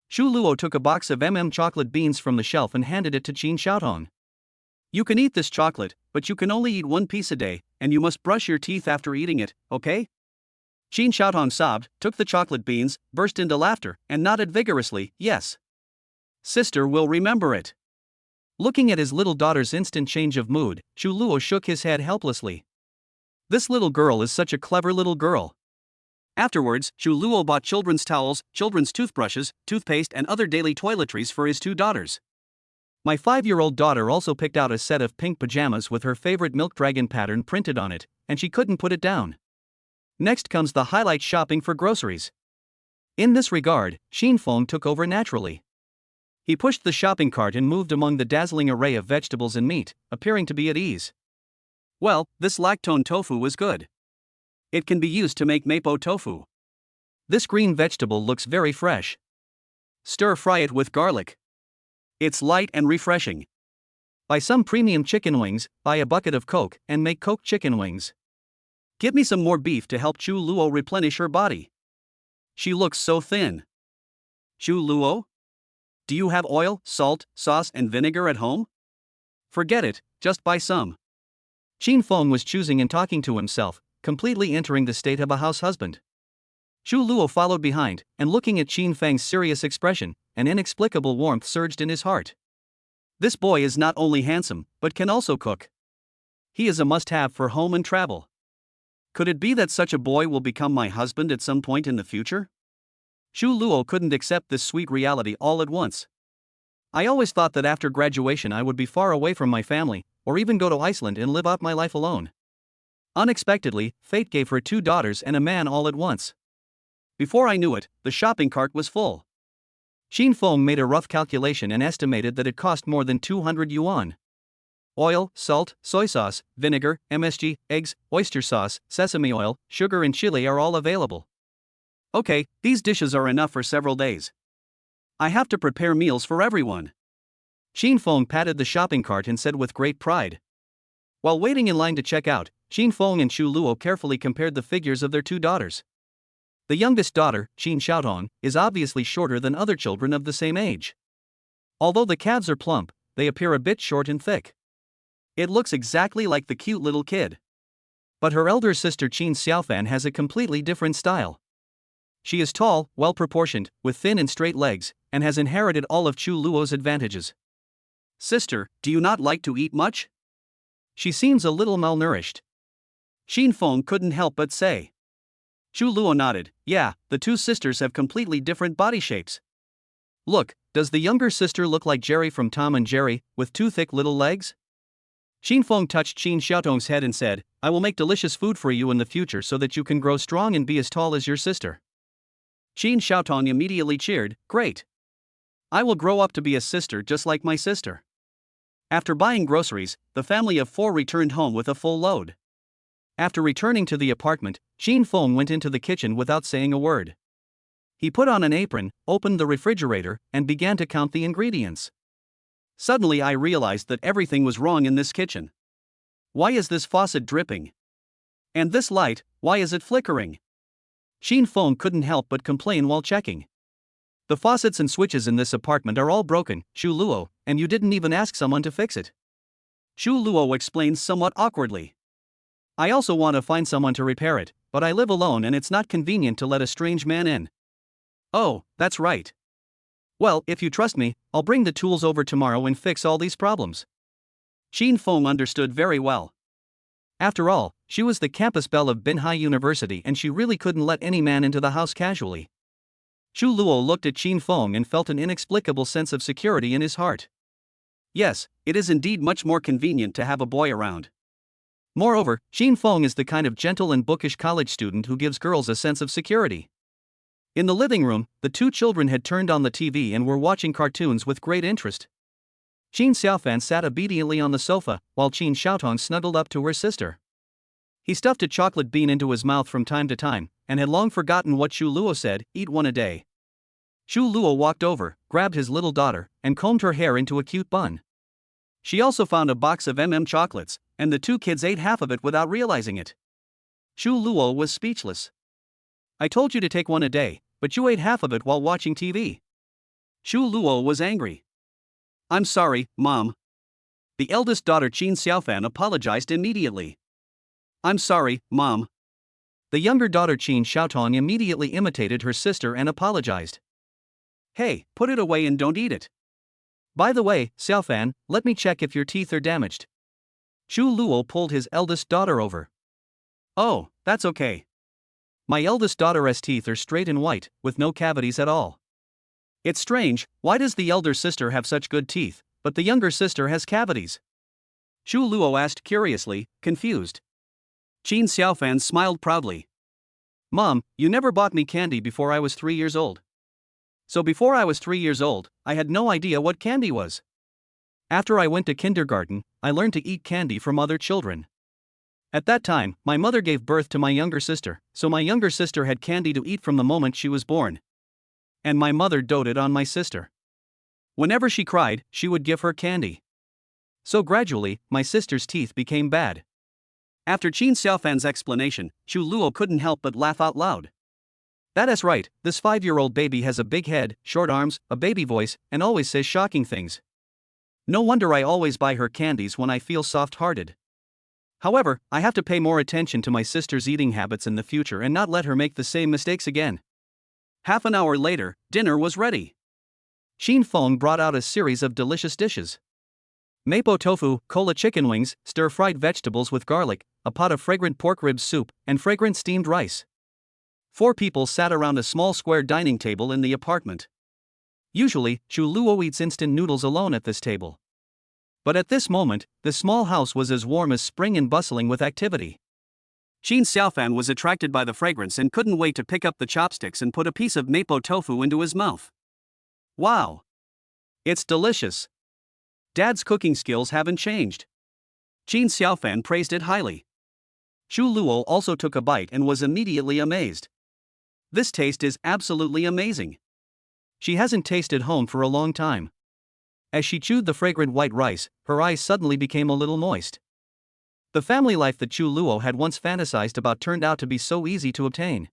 Chu Luo took a box of chocolate beans from the shelf and handed it to Qin Xiaotong. "You can eat this chocolate, but you can only eat one piece a day, and you must brush your teeth after eating it, okay?" Qin Xiaotong sobbed, took the chocolate beans, burst into laughter, and nodded vigorously, "Yes. Sister will remember it." Looking at his little daughter's instant change of mood, Chu Luo shook his head helplessly. This little girl is such a clever little girl. Afterwards, Xu Luo bought children's towels, children's toothbrushes, toothpaste, and other daily toiletries for his 2 daughters. My 5-year-old daughter also picked out a set of pink pajamas with her favorite milk dragon pattern printed on it, and she couldn't put it down. Next comes the highlight: shopping for groceries. In this regard, Xin Feng took over naturally. He pushed the shopping cart and moved among the dazzling array of vegetables and meat, appearing to be at ease. Well, this lactone tofu was good. It can be used to make mapo tofu. This green vegetable looks very fresh. Stir-fry it with garlic. It's light and refreshing. Buy some premium chicken wings, buy a bucket of Coke, and make Coke chicken wings. Give me some more beef to help Xu Luo replenish her body. She looks so thin. Xu Luo? Do you have oil, salt, sauce, and vinegar at home? Forget it, just buy some. Xin Feng was choosing and talking to himself, completely entering the state of a house husband. Xu Luo followed behind, and looking at Xin Feng's serious expression, an inexplicable warmth surged in his heart. This boy is not only handsome, but can also cook. He is a must-have for home and travel. Could it be that such a boy will become my husband at some point in the future? Xu Luo couldn't accept this sweet reality all at once. I always thought that after graduation I would be far away from my family, or even go to Iceland and live out my life alone. Unexpectedly, fate gave her 2 daughters and a man all at once. Before I knew it, the shopping cart was full. Xin Feng made a rough calculation and estimated that it cost more than 200 yuan. Oil, salt, soy sauce, vinegar, MSG, eggs, oyster sauce, sesame oil, sugar, and chili are all available. Okay, these dishes are enough for several days. I have to prepare meals for everyone. Xin Feng patted the shopping cart and said with great pride. While waiting in line to check out, Xin Feng and Xu Luo carefully compared the figures of their 2 daughters. The youngest daughter, Qin Xiaotong, is obviously shorter than other children of the same age. Although the calves are plump, they appear a bit short and thick. It looks exactly like the cute little kid. But her elder sister Qin Xiaofan has a completely different style. She is tall, well-proportioned, with thin and straight legs, and has inherited all of Xu Luo's advantages. Sister, do you not like to eat much? She seems a little malnourished. Xin Feng couldn't help but say. Xu Luo nodded. Yeah, the 2 sisters have completely different body shapes. Look, does the younger sister look like Jerry from Tom and Jerry, with 2 thick little legs? Xin Feng touched Qin Xiaotong's head and said, I will make delicious food for you in the future so that you can grow strong and be as tall as your sister. Qin Xiaotong immediately cheered, great. I will grow up to be a sister just like my sister. After buying groceries, the family of 4 returned home with a full load. After returning to the apartment, Xin Feng went into the kitchen without saying a word. He put on an apron, opened the refrigerator, and began to count the ingredients. Suddenly I realized that everything was wrong in this kitchen. Why is this faucet dripping? And this light, why is it flickering? Xin Feng couldn't help but complain while checking. The faucets and switches in this apartment are all broken, Xu Luo, and you didn't even ask someone to fix it. Xu Luo explains somewhat awkwardly. I also want to find someone to repair it, but I live alone and it's not convenient to let a strange man in. Oh, that's right. Well, if you trust me, I'll bring the tools over tomorrow and fix all these problems. Xin Feng understood very well. After all, she was the campus belle of Binhai University and she really couldn't let any man into the house casually. Xu Luo looked at Xin Feng and felt an inexplicable sense of security in his heart. Yes, it is indeed much more convenient to have a boy around. Moreover, Xin Feng is the kind of gentle and bookish college student who gives girls a sense of security. In the living room, the 2 children had turned on the TV and were watching cartoons with great interest. Qin Xiaofan sat obediently on the sofa, while Qin Xiaotong snuggled up to her sister. He stuffed a chocolate bean into his mouth from time to time, and had long forgotten what Xu Luo said, eat one a day. Xu Luo walked over, grabbed his little daughter, and combed her hair into a cute bun. She also found a box of chocolates, and the 2 kids ate half of it without realizing it. Xu Luo was speechless. I told you to take one a day, but you ate half of it while watching TV. Xu Luo was angry. I'm sorry, Mom. The eldest daughter Qin Xiaofan apologized immediately. I'm sorry, Mom. The younger daughter Qin Xiaotong immediately imitated her sister and apologized. Hey, put it away and don't eat it. By the way, Xiaofan, let me check if your teeth are damaged. Xu Luo pulled his eldest daughter over. Oh, that's okay. My eldest daughter's teeth are straight and white, with no cavities at all. It's strange, why does the elder sister have such good teeth, but the younger sister has cavities? Xu Luo asked curiously, confused. Qin Xiaofan smiled proudly. Mom, you never bought me candy before I was 3 years old. So before I was 3 years old, I had no idea what candy was. After I went to kindergarten, I learned to eat candy from other children. At that time, my mother gave birth to my younger sister, so my younger sister had candy to eat from the moment she was born. And my mother doted on my sister. Whenever she cried, she would give her candy. So gradually, my sister's teeth became bad. After Qin Xiaofan's explanation, Xu Luo couldn't help but laugh out loud. That is right, this 5-year-old baby has a big head, short arms, a baby voice, and always says shocking things. No wonder I always buy her candies when I feel soft-hearted. However, I have to pay more attention to my sister's eating habits in the future and not let her make the same mistakes again. Half an hour later, dinner was ready. Xin Feng brought out a series of delicious dishes. Mapo tofu, cola chicken wings, stir-fried vegetables with garlic, a pot of fragrant pork rib soup, and fragrant steamed rice. 4 people sat around a small square dining table in the apartment. Usually, Xu Luo eats instant noodles alone at this table. But at this moment, the small house was as warm as spring and bustling with activity. Qin Xiaofan was attracted by the fragrance and couldn't wait to pick up the chopsticks and put a piece of mapo tofu into his mouth. Wow! It's delicious. Dad's cooking skills haven't changed. Qin Xiaofan praised it highly. Xu Luo also took a bite and was immediately amazed. This taste is absolutely amazing. She hasn't tasted home for a long time. As she chewed the fragrant white rice, her eyes suddenly became a little moist. The family life that Xu Luo had once fantasized about turned out to be so easy to obtain.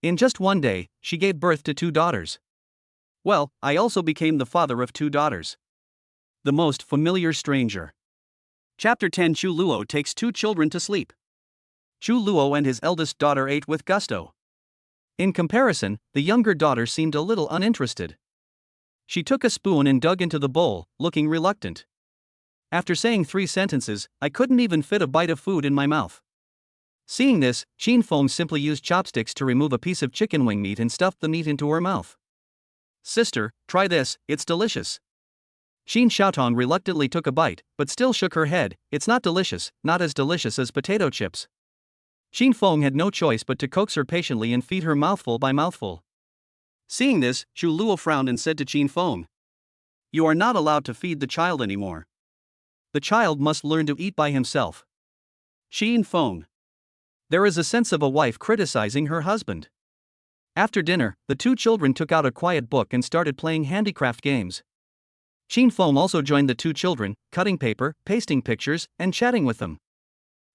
In just one day, she gave birth to 2 daughters. Well, I also became the father of 2 daughters. The most familiar stranger. Chapter 10. Xu Luo takes 2 children to sleep. Xu Luo and his eldest daughter ate with gusto. In comparison, the younger daughter seemed a little uninterested. She took a spoon and dug into the bowl, looking reluctant. After saying 3 sentences, I couldn't even fit a bite of food in my mouth. Seeing this, Qin Feng simply used chopsticks to remove a piece of chicken wing meat and stuffed the meat into her mouth. Sister, try this, it's delicious. Xin Xiaotong reluctantly took a bite, but still shook her head. It's not delicious, not as delicious as potato chips. Qin Feng had no choice but to coax her patiently and feed her mouthful by mouthful. Seeing this, Xu Luo frowned and said to Qin Feng, "You are not allowed to feed the child anymore. The child must learn to eat by himself." Qin Feng. There is a sense of a wife criticizing her husband. After dinner, the 2 children took out a quiet book and started playing handicraft games. Qin Feng also joined the 2 children, cutting paper, pasting pictures, and chatting with them.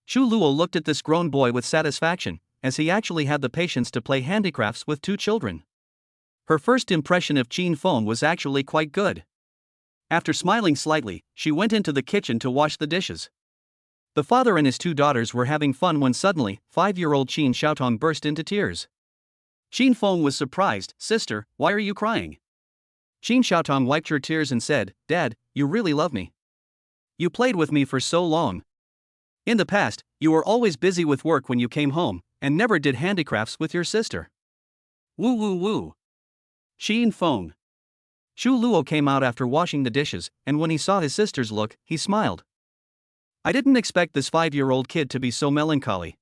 Xu Luo looked at this grown boy with satisfaction, as he actually had the patience to play handicrafts with 2 children. Her first impression of Qin Feng was actually quite good. After smiling slightly, she went into the kitchen to wash the dishes. The father and his 2 daughters were having fun when suddenly, 5-year-old Qin Xiaotong burst into tears. Qin Feng was surprised. "Sister, why are you crying?" Qin Xiaotong wiped her tears and said, "Dad, you really love me. You played with me for so long. In the past, you were always busy with work when you came home, and never did handicrafts with your sister." Woo woo woo. Qin Feng. Xu Luo came out after washing the dishes, and when he saw his sister's look, he smiled. I didn't expect this 5-year-old kid to be so melancholy.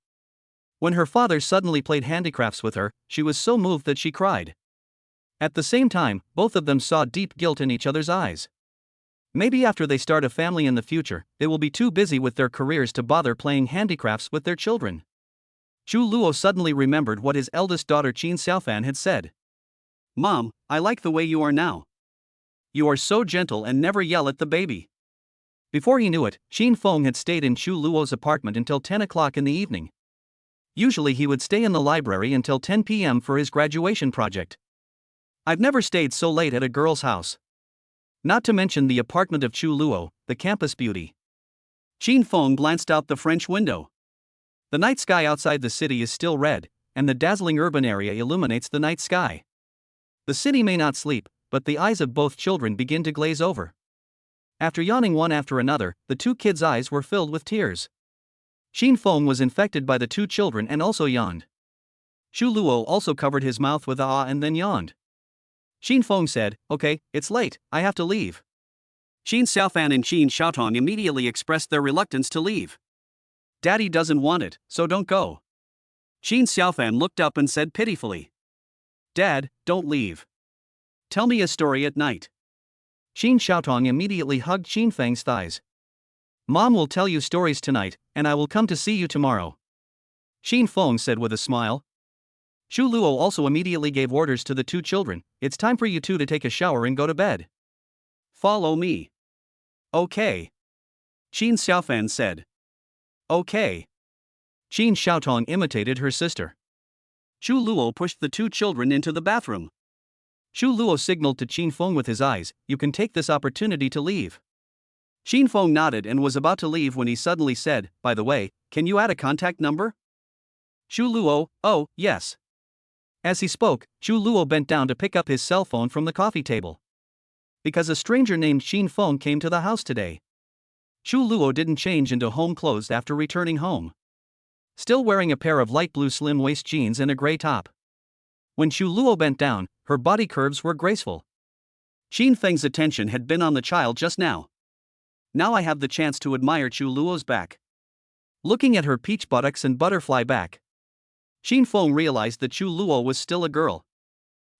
When her father suddenly played handicrafts with her, she was so moved that she cried. At the same time, both of them saw deep guilt in each other's eyes. Maybe after they start a family in the future, they will be too busy with their careers to bother playing handicrafts with their children. Xu Luo suddenly remembered what his eldest daughter Qin Xiaofan had said. "Mom, I like the way you are now. You are so gentle and never yell at the baby." Before he knew it, Qin Feng had stayed in Xu Luo's apartment until 10 o'clock in the evening. Usually he would stay in the library until 10 p.m. for his graduation project. I've never stayed so late at a girl's house. Not to mention the apartment of Xu Luo, the campus beauty. Qin Feng glanced out the French window. The night sky outside the city is still red, and the dazzling urban area illuminates the night sky. The city may not sleep, but the eyes of both children begin to glaze over. After yawning one after another, the 2 kids' eyes were filled with tears. Qin Feng was infected by the 2 children and also yawned. Xu Luo also covered his mouth with awe and then yawned. Xin Feng said, "Okay, it's late, I have to leave." Xin Xiaofan and Qin Xiaotong immediately expressed their reluctance to leave. "Daddy doesn't want it, so don't go." Qin Xiaofan looked up and said pitifully, "Dad, don't leave. Tell me a story at night." Qin Xiaotong immediately hugged Qin Feng's thighs. "Mom will tell you stories tonight, and I will come to see you tomorrow," Xin Feng said with a smile. Xu Luo also immediately gave orders to the two children. "It's time for you two to take a shower and go to bed. Follow me." "Okay," Qin Xiaofan said. "Okay." Qin Xiaotong imitated her sister. Xu Luo pushed the two children into the bathroom. Xu Luo signaled to Qin Feng with his eyes, "You can take this opportunity to leave." Qin Feng nodded and was about to leave when he suddenly said, "By the way, can you add a contact number?" Xu Luo, "Oh, yes." As he spoke, Xu Luo bent down to pick up his cell phone from the coffee table. Because a stranger named Qin Feng came to the house today. Xu Luo didn't change into home clothes after returning home. Still wearing a pair of light blue slim waist jeans and a gray top. When Xu Luo bent down, her body curves were graceful. Qin Feng's attention had been on the child just now. Now I have the chance to admire Xu Luo's back. Looking at her peach buttocks and butterfly back, Qin Feng realized that Xu Luo was still a girl.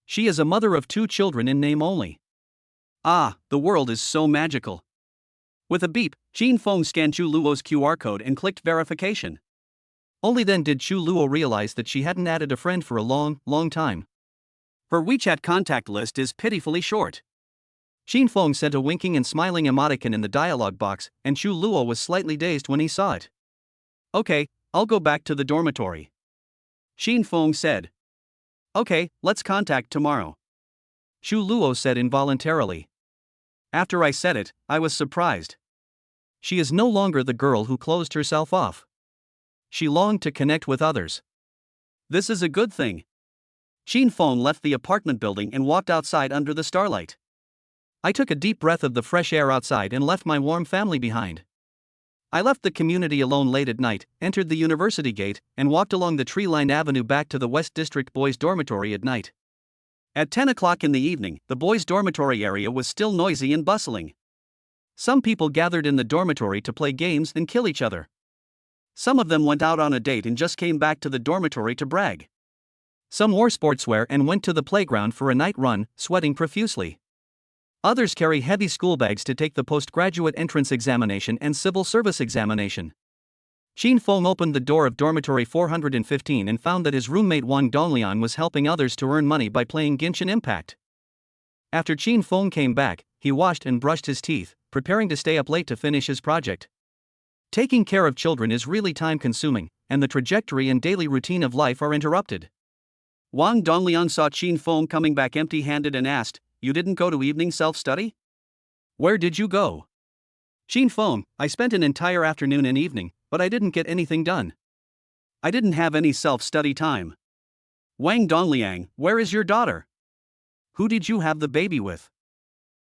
She is a mother of two children in name only. Ah, the world is so magical. With a beep, Qin Feng scanned Xu Luo's QR code and clicked verification. Only then did Xu Luo realize that she hadn't added a friend for a long time. Her WeChat contact list is pitifully short. Qin Feng sent a winking and smiling emoticon in the dialog box, and Xu Luo was slightly dazed when he saw it. "Okay, I'll go back to the dormitory," Qin Feng said. "Okay, let's contact tomorrow," Xu Luo said involuntarily. After I said it, I was surprised. She is no longer the girl who closed herself off. She longed to connect with others. This is a good thing. Qin Feng left the apartment building and walked outside under the starlight. I took a deep breath of the fresh air outside and left my warm family behind. I left the community alone late at night, entered the university gate, and walked along the tree-lined avenue back to the West District boys' dormitory at night. At 10 o'clock in the evening, the boys' dormitory area was still noisy and bustling. Some people gathered in the dormitory to play games and kill each other. Some of them went out on a date and just came back to the dormitory to brag. Some wore sportswear and went to the playground for a night run, sweating profusely. Others carry heavy school bags to take the postgraduate entrance examination and civil service examination. Qin Feng opened the door of dormitory 415 and found that his roommate Wang Dongliang was helping others to earn money by playing Genshin Impact. After Qin Feng came back, he washed and brushed his teeth, preparing to stay up late to finish his project. Taking care of children is really time-consuming, and the trajectory and daily routine of life are interrupted. Wang Dongliang saw Qin Feng coming back empty-handed and asked, "You didn't go to evening self-study? Where did you go?" Qin Feng, "I spent an entire afternoon and evening, but I didn't get anything done. I didn't have any self-study time." Wang Dongliang, "Where is your daughter? Who did you have the baby with?"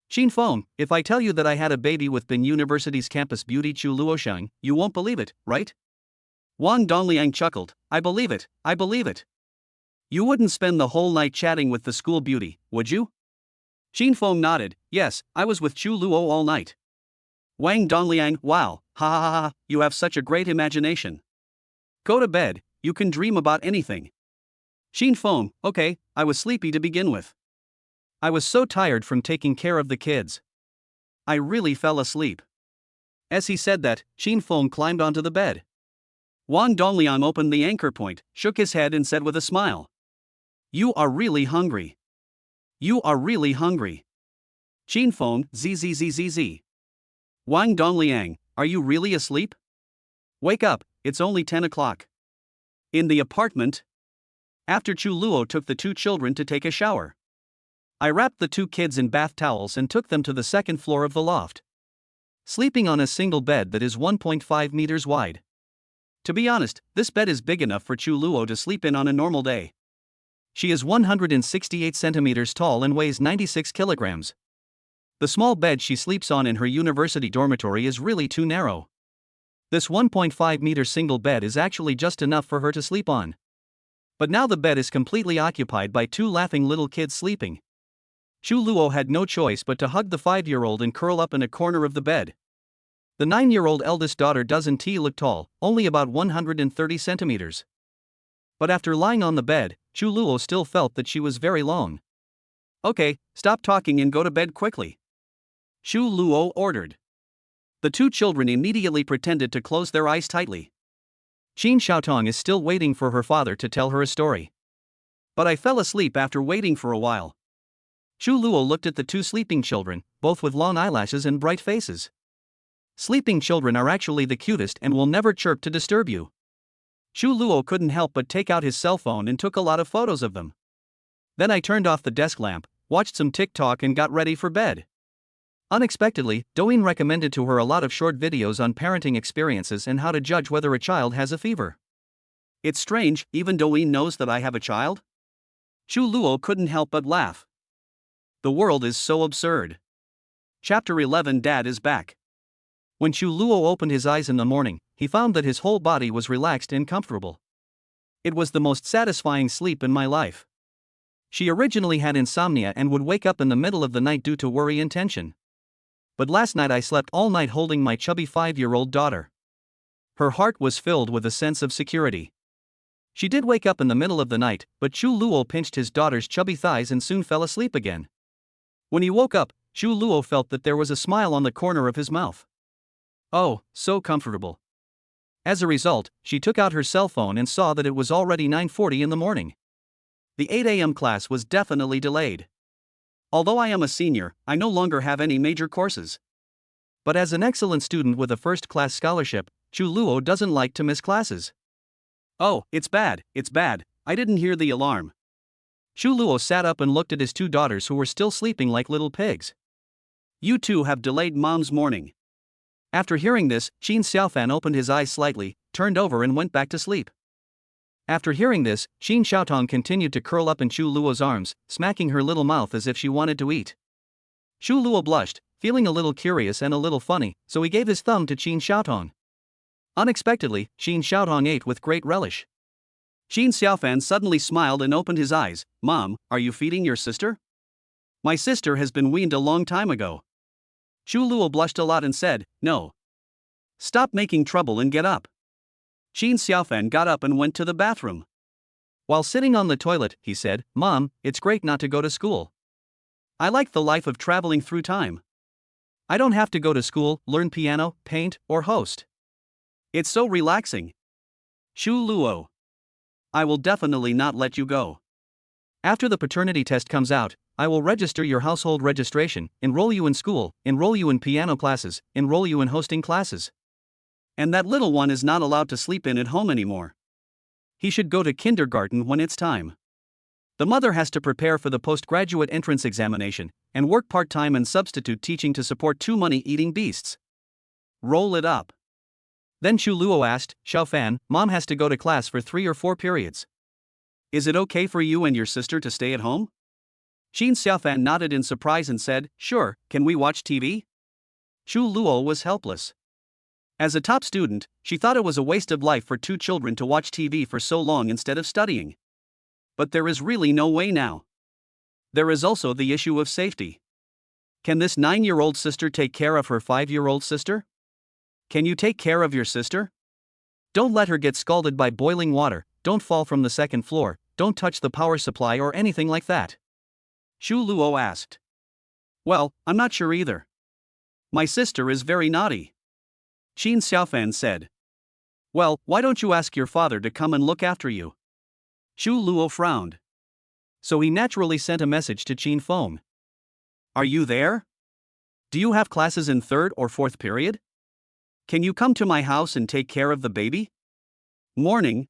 Qin Feng, "If I tell you that I had a baby with Bin University's campus beauty Chu Luosheng, you won't believe it, right?" Wang Dongliang chuckled, I believe it. You wouldn't spend the whole night chatting with the school beauty, would you?" Qin Feng nodded, "Yes, I was with Chu Luo all night." Wang Dongliang, "Wow, ha, you have such a great imagination. Go to bed, you can dream about anything." Qin Feng, "Okay, I was sleepy to begin with. I was so tired from taking care of the kids. I really fell asleep." As he said that, Qin Feng climbed onto the bed. Wang Dongliang opened the anchor point, shook his head and said with a smile, "You are really hungry. You are really hungry." Qin Feng, zzz. Wang Dongliang, "Are you really asleep? Wake up, it's only 10 o'clock. In the apartment. After Chu Luo took the two children to take a shower, I wrapped the two kids in bath towels and took them to the second floor of the loft. Sleeping on a single bed that is 1.5 meters wide. To be honest, this bed is big enough for Chu Luo to sleep in on a normal day. She is 168 centimeters tall and weighs 96 kilograms. The small bed she sleeps on in her university dormitory is really too narrow. This 1.5 meter single bed is actually just enough for her to sleep on. But now the bed is completely occupied by two laughing little kids sleeping. Chu Luo had no choice but to hug the 5-year-old and curl up in a corner of the bed. The 9-year-old eldest daughter doesn't look tall, only about 130 centimeters. But after lying on the bed, Chu Luo still felt that she was very long. Okay, stop talking and go to bed quickly, Chu Luo ordered. The two children immediately pretended to close their eyes tightly. Qin Xiaotong is still waiting for her father to tell her a story. But I fell asleep after waiting for a while. Chu Luo looked at the two sleeping children, both with long eyelashes and bright faces. Sleeping children are actually the cutest and will never chirp to disturb you. Chu Luo couldn't help but take out his cell phone and took a lot of photos of them. Then I turned off the desk lamp, watched some TikTok and got ready for bed. Unexpectedly, Douyin recommended to her a lot of short videos on parenting experiences and how to judge whether a child has a fever. It's strange, even Douyin knows that I have a child? Chu Luo couldn't help but laugh. The world is so absurd. Chapter 11. Dad is back. When Chu Luo opened his eyes in the morning, he found that his whole body was relaxed and comfortable. It was the most satisfying sleep in my life. She originally had insomnia and would wake up in the middle of the night due to worry and tension. But last night I slept all night holding my chubby 5-year-old daughter. Her heart was filled with a sense of security. She did wake up in the middle of the night, but Chu Luo pinched his daughter's chubby thighs and soon fell asleep again. When he woke up, Chu Luo felt that there was a smile on the corner of his mouth. Oh, so comfortable. As a result, she took out her cell phone and saw that it was already 9:40 in the morning. The 8 a.m. class was definitely delayed. Although I am a senior, I no longer have any major courses. But as an excellent student with a first-class scholarship, Chu Luo doesn't like to miss classes. Oh, it's bad, I didn't hear the alarm. Chu Luo sat up and looked at his two daughters who were still sleeping like little pigs. You two have delayed mom's morning. After hearing this, Qin Xiaofan opened his eyes slightly, turned over and went back to sleep. After hearing this, Qin Xiaotong continued to curl up in Chu Luo's arms, smacking her little mouth as if she wanted to eat. Chu Luo blushed, feeling a little curious and a little funny, so he gave his thumb to Qin Xiaotong. Unexpectedly, Qin Xiaotong ate with great relish. Qin Xiaofan suddenly smiled and opened his eyes. Mom, are you feeding your sister? My sister has been weaned a long time ago. Chu Luo blushed a lot and said, No. Stop making trouble and get up. Qin Xiaofan got up and went to the bathroom. While sitting on the toilet, he said, Mom, it's great not to go to school. I like the life of traveling through time. I don't have to go to school, learn piano, paint, or host. It's so relaxing. Chu Luo. I will definitely not let you go. After the paternity test comes out, I will register your household registration, enroll you in school, enroll you in piano classes, enroll you in hosting classes. And that little one is not allowed to sleep in at home anymore. He should go to kindergarten when it's time. The mother has to prepare for the postgraduate entrance examination, and work part-time and substitute teaching to support two money-eating beasts. Roll it up. Then Chu Luo asked, Xiaofan, Mom has to go to class for 3 or 4 periods. Is it okay for you and your sister to stay at home? Qin Xiaofan nodded in surprise and said, Sure, can we watch TV? Chu Luo was helpless. As a top student, she thought it was a waste of life for two children to watch TV for so long instead of studying. But there is really no way now. There is also the issue of safety. Can this 9-year-old sister take care of her 5-year-old sister? Can you take care of your sister? Don't let her get scalded by boiling water, don't fall from the 2nd floor, don't touch the power supply or anything like that. Chu Luo asked. Well, I'm not sure either. My sister is very naughty. Qin Xiaofan said. Well, why don't you ask your father to come and look after you? Chu Luo frowned. So he naturally sent a message to Qin Feng. Are you there? Do you have classes in 3rd or 4th period? Can you come to my house and take care of the baby? Morning.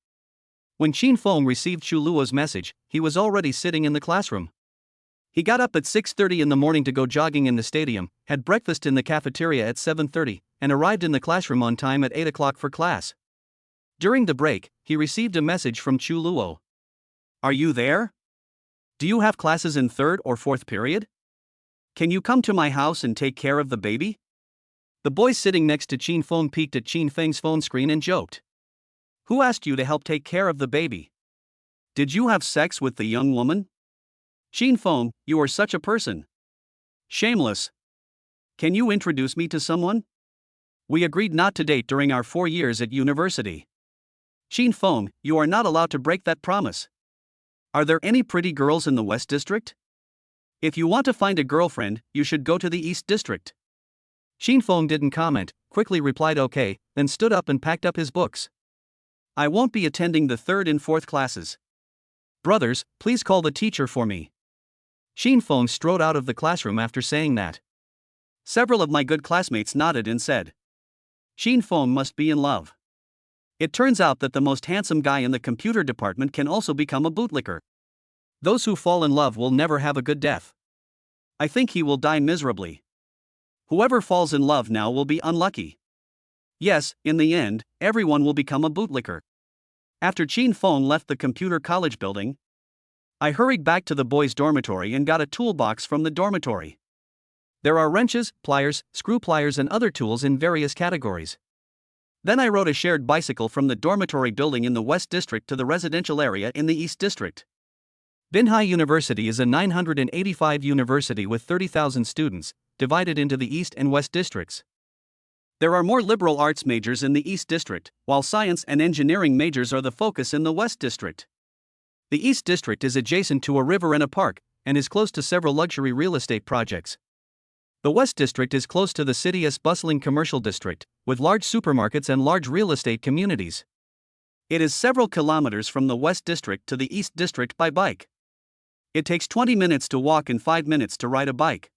When Qin Feng received Chu Luo's message, he was already sitting in the classroom. He got up at 6:30 in the morning to go jogging in the stadium, had breakfast in the cafeteria at 7:30, and arrived in the classroom on time at 8 o'clock for class. During the break, he received a message from Chu Luo. Are you there? Do you have classes in 3rd or 4th period? Can you come to my house and take care of the baby? The boy sitting next to Qin Feng peeked at Qin Feng's phone screen and joked. Who asked you to help take care of the baby? Did you have sex with the young woman? Xin Feng, you are such a person. Shameless. Can you introduce me to someone? We agreed not to date during our 4 years at university. Xin Feng, you are not allowed to break that promise. Are there any pretty girls in the West District? If you want to find a girlfriend, you should go to the East District. Xin Feng didn't comment, quickly replied okay, then stood up and packed up his books. I won't be attending the 3rd and 4th classes. Brothers, please call the teacher for me. Xin Feng strode out of the classroom after saying that. Several of my good classmates nodded and said, Xin Feng must be in love. It turns out that the most handsome guy in the computer department can also become a bootlicker. Those who fall in love will never have a good death. I think he will die miserably. Whoever falls in love now will be unlucky. Yes, in the end, everyone will become a bootlicker. After Xin Feng left the computer college building, I hurried back to the boys' dormitory and got a toolbox from the dormitory. There are wrenches, pliers, screw pliers and other tools in various categories. Then I rode a shared bicycle from the dormitory building in the West District to the residential area in the East District. Binhai University is a 985 university with 30,000 students, divided into the East and West Districts. There are more liberal arts majors in the East District, while science and engineering majors are the focus in the West District. The East District is adjacent to a river and a park, and is close to several luxury real estate projects. The West District is close to the city's bustling commercial district, with large supermarkets and large real estate communities. It is several kilometers from the West District to the East District by bike. It takes 20 minutes to walk and 5 minutes to ride a bike.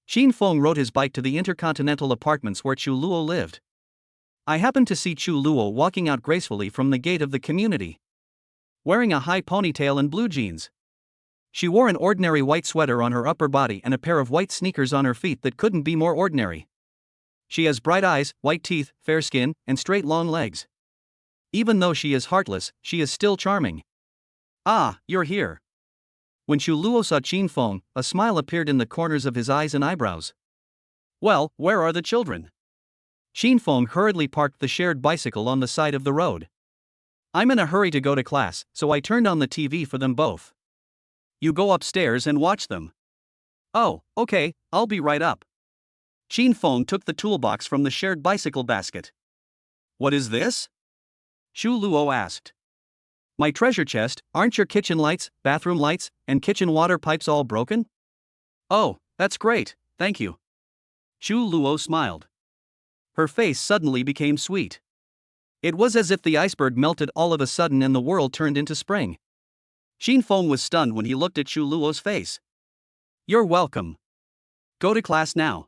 Xin Feng rode his bike to the Intercontinental Apartments where Chu Luo lived. I happened to see Chu Luo walking out gracefully from the gate of the community, wearing a high ponytail and blue jeans. She wore an ordinary white sweater on her upper body and a pair of white sneakers on her feet that couldn't be more ordinary. She has bright eyes, white teeth, fair skin, and straight long legs. Even though she is heartless, she is still charming. Ah, you're here. When Chu Luo saw Xin Feng, a smile appeared in the corners of his eyes and eyebrows. Well, where are the children? Xin Feng hurriedly parked the shared bicycle on the side of the road. I'm in a hurry to go to class, so I turned on the TV for them both. You go upstairs and watch them. Oh, okay, I'll be right up. Xin Feng took the toolbox from the shared bicycle basket. What is this? Chu Luo asked. My treasure chest. Aren't your kitchen lights, bathroom lights, and kitchen water pipes all broken? Oh, that's great, thank you. Chu Luo smiled. Her face suddenly became sweet. It was as if the iceberg melted all of a sudden and the world turned into spring. Xin Feng was stunned when he looked at Chu Luo's face. You're welcome. Go to class now.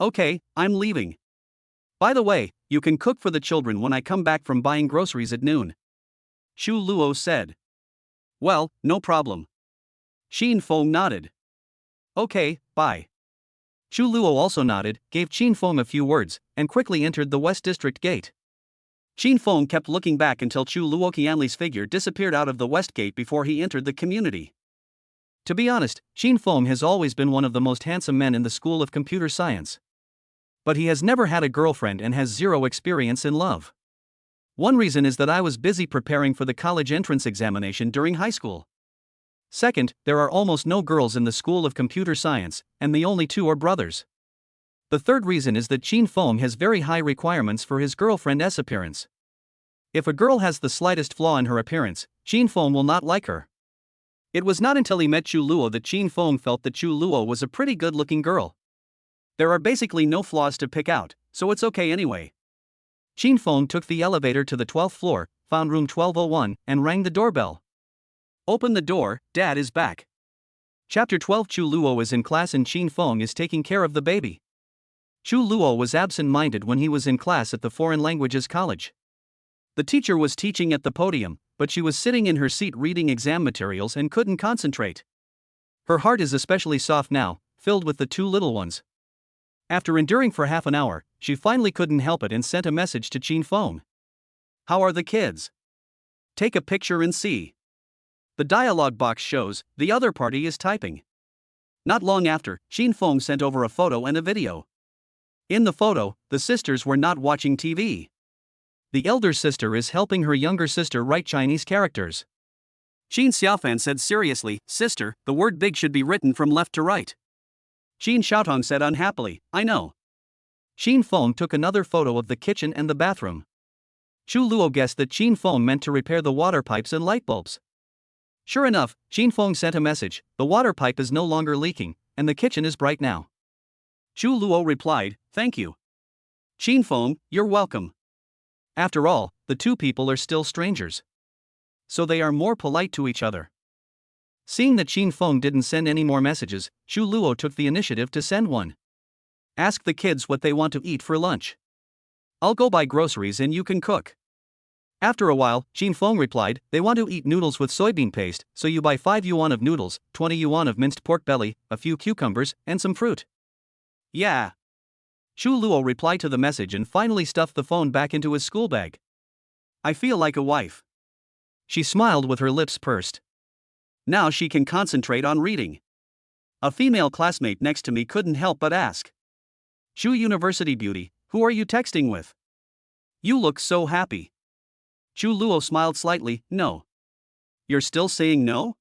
Okay, I'm leaving. By the way, you can cook for the children when I come back from buying groceries at noon. Chu Luo said. Well, no problem. Xin Feng nodded. Okay, bye. Chu Luo also nodded, gave Xin Feng a few words, and quickly entered the West District gate. Xin Feng kept looking back until Chu Luo Qianli's figure disappeared out of the West Gate before he entered the community. To be honest, Xin Feng has always been one of the most handsome men in the School of Computer Science. But he has never had a girlfriend and has zero experience in love. One reason is that I was busy preparing for the college entrance examination during high school. Second, there are almost no girls in the School of Computer Science, and the only 2 are brothers. The third reason is that Xin Feng has very high requirements for his girlfriend's appearance. If a girl has the slightest flaw in her appearance, Xin Feng will not like her. It was not until he met Chu Luo that Xin Feng felt that Chu Luo was a pretty good-looking girl. There are basically no flaws to pick out, so it's okay anyway. Xin Feng took the elevator to the 12th floor, found room 1201, and rang the doorbell. Open the door, Dad is back. Chapter 12. Chu Luo is in class and Xin Feng is taking care of the baby. Chu Luo was absent-minded when he was in class at the Foreign Languages College. The teacher was teaching at the podium, but she was sitting in her seat reading exam materials and couldn't concentrate. Her heart is especially soft now, filled with the 2 little ones. After enduring for half an hour, she finally couldn't help it and sent a message to Xin Feng. How are the kids? Take a picture and see. The dialog box shows, the other party is typing. Not long after, Xin Feng sent over a photo and a video. In the photo, the sisters were not watching TV. The elder sister is helping her younger sister write Chinese characters. Jin Xiaofan said seriously, "Sister, the word big should be written from left to right." Jin Xiaotong said unhappily, "I know." Qin Feng took another photo of the kitchen and the bathroom. Chu Luo guessed that Qin Feng meant to repair the water pipes and light bulbs. Sure enough, Qin Feng sent a message: "The water pipe is no longer leaking, and the kitchen is bright now." Chu Luo replied, "Thank you. Qin Feng, you're welcome." After all, the two people are still strangers, so they are more polite to each other. Seeing that Qin Feng didn't send any more messages, Chu Luo took the initiative to send one. "Ask the kids what they want to eat for lunch. I'll go buy groceries and you can cook." After a while, Qin Feng replied, "They want to eat noodles with soybean paste, so you buy 5 yuan of noodles, 20 yuan of minced pork belly, a few cucumbers, and some fruit." "Yeah." Chu Luo replied to the message and finally stuffed the phone back into his school bag. "I feel like a wife." She smiled with her lips pursed. Now she can concentrate on reading. A female classmate next to me couldn't help but ask, "Shu University Beauty, who are you texting with? You look so happy." Chu Luo smiled slightly, "No." "You're still saying no?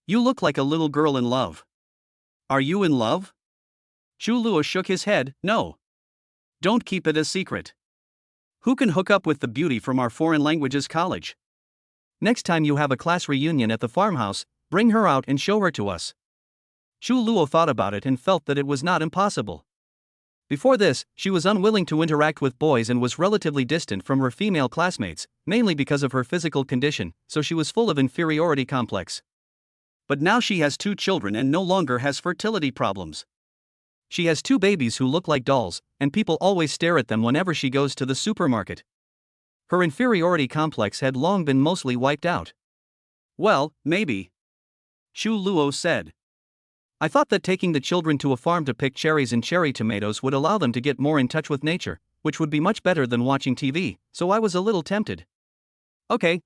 You look like a little girl in love." "Are you in love?" Chu Luo shook his head, "No." "Don't keep it a secret. Who can hook up with the beauty from our foreign languages college? Next time you have a class reunion at the farmhouse, bring her out and show her to us." Chu Luo thought about it and felt that it was not impossible. Before this, she was unwilling to interact with boys and was relatively distant from her female classmates, mainly because of her physical condition, so she was full of inferiority complex. But now she has 2 children and no longer has fertility problems. She has 2 babies who look like dolls, and people always stare at them whenever she goes to the supermarket. Her inferiority complex had long been mostly wiped out. "Well, maybe," Chu Luo said. "I thought that taking the children to a farm to pick cherries and cherry tomatoes would allow them to get more in touch with nature, which would be much better than watching TV, so I was a little tempted." Okay,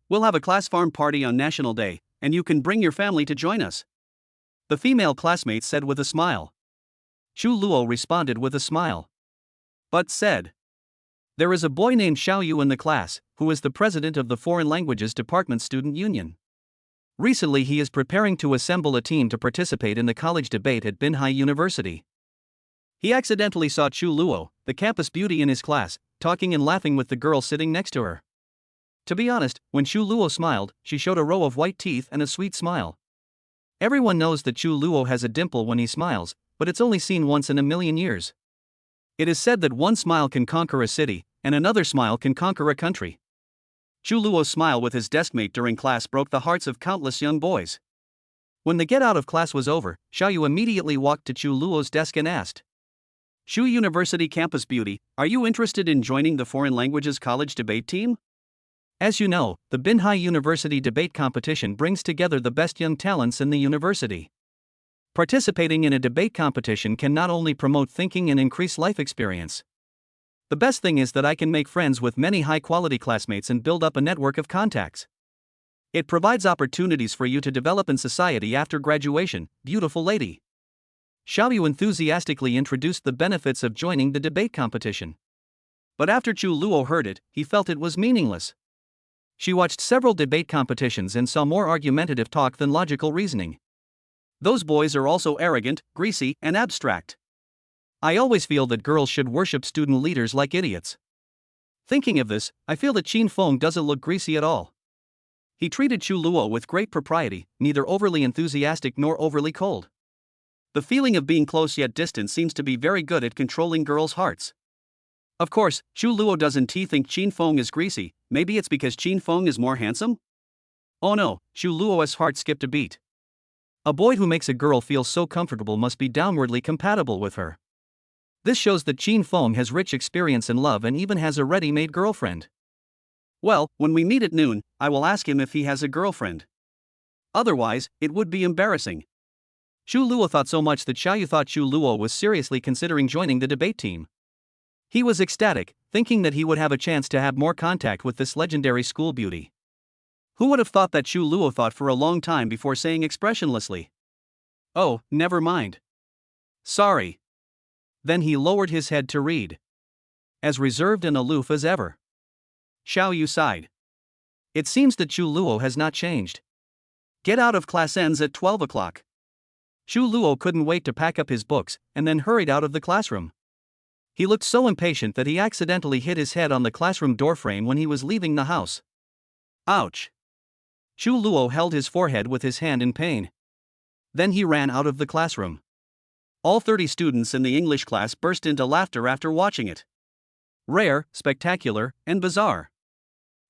we'll have a class farm party on National Day, and you can bring your family to join us," the female classmate said with a smile. Chu Luo responded with a smile, but said, "There is a boy named Xiao Yu in the class, who is the president of the Foreign Languages Department Student Union. Recently he is preparing to assemble a team to participate in the college debate at Binhai University." He accidentally saw Chu Luo, the campus beauty in his class, talking and laughing with the girl sitting next to her. To be honest, when Chu Luo smiled, she showed a row of white teeth and a sweet smile. Everyone knows that Chu Luo has a dimple when he smiles, but it's only seen once in a million years. It is said that one smile can conquer a city, and another smile can conquer a country. Chu Luo's smile with his deskmate during class broke the hearts of countless young boys. When the get out of class was over, Xiao Yu immediately walked to Chu Luo's desk and asked, "Shu University Campus Beauty, are you interested in joining the Foreign Languages College debate team? As you know, the Binhai University debate competition brings together the best young talents in the university. Participating in a debate competition can not only promote thinking and increase life experience. The best thing is that I can make friends with many high-quality classmates and build up a network of contacts. It provides opportunities for you to develop in society after graduation, beautiful lady." Xiao Yu enthusiastically introduced the benefits of joining the debate competition. But after Chu Luo heard it, he felt it was meaningless. She watched several debate competitions and saw more argumentative talk than logical reasoning. Those boys are also arrogant, greasy, and abstract. I always feel that girls should worship student leaders like idiots. Thinking of this, I feel that Qin Feng doesn't look greasy at all. He treated Chu Luo with great propriety, neither overly enthusiastic nor overly cold. The feeling of being close yet distant seems to be very good at controlling girls' hearts. Of course, Chu Luo doesn't think Qin Feng is greasy, maybe it's because Qin Feng is more handsome? Oh no, Chu Luo's heart skipped a beat. A boy who makes a girl feel so comfortable must be downwardly compatible with her. This shows that Qin Feng has rich experience in love and even has a ready-made girlfriend. Well, when we meet at noon, I will ask him if he has a girlfriend. Otherwise, it would be embarrassing. Chu Luo thought so much that Xiao Yu thought Chu Luo was seriously considering joining the debate team. He was ecstatic, thinking that he would have a chance to have more contact with this legendary school beauty. Who would have thought that Chu Luo thought for a long time before saying expressionlessly, "Oh, never mind. Sorry." Then he lowered his head to read. As reserved and aloof as ever. Xiao Yu sighed. It seems that Chu Luo has not changed. Get out of class ends at 12 o'clock. Chu Luo couldn't wait to pack up his books, and then hurried out of the classroom. He looked so impatient that he accidentally hit his head on the classroom doorframe when he was leaving the house. Ouch! Chu Luo held his forehead with his hand in pain. Then he ran out of the classroom. All 30 students in the English class burst into laughter after watching it. Rare, spectacular, and bizarre.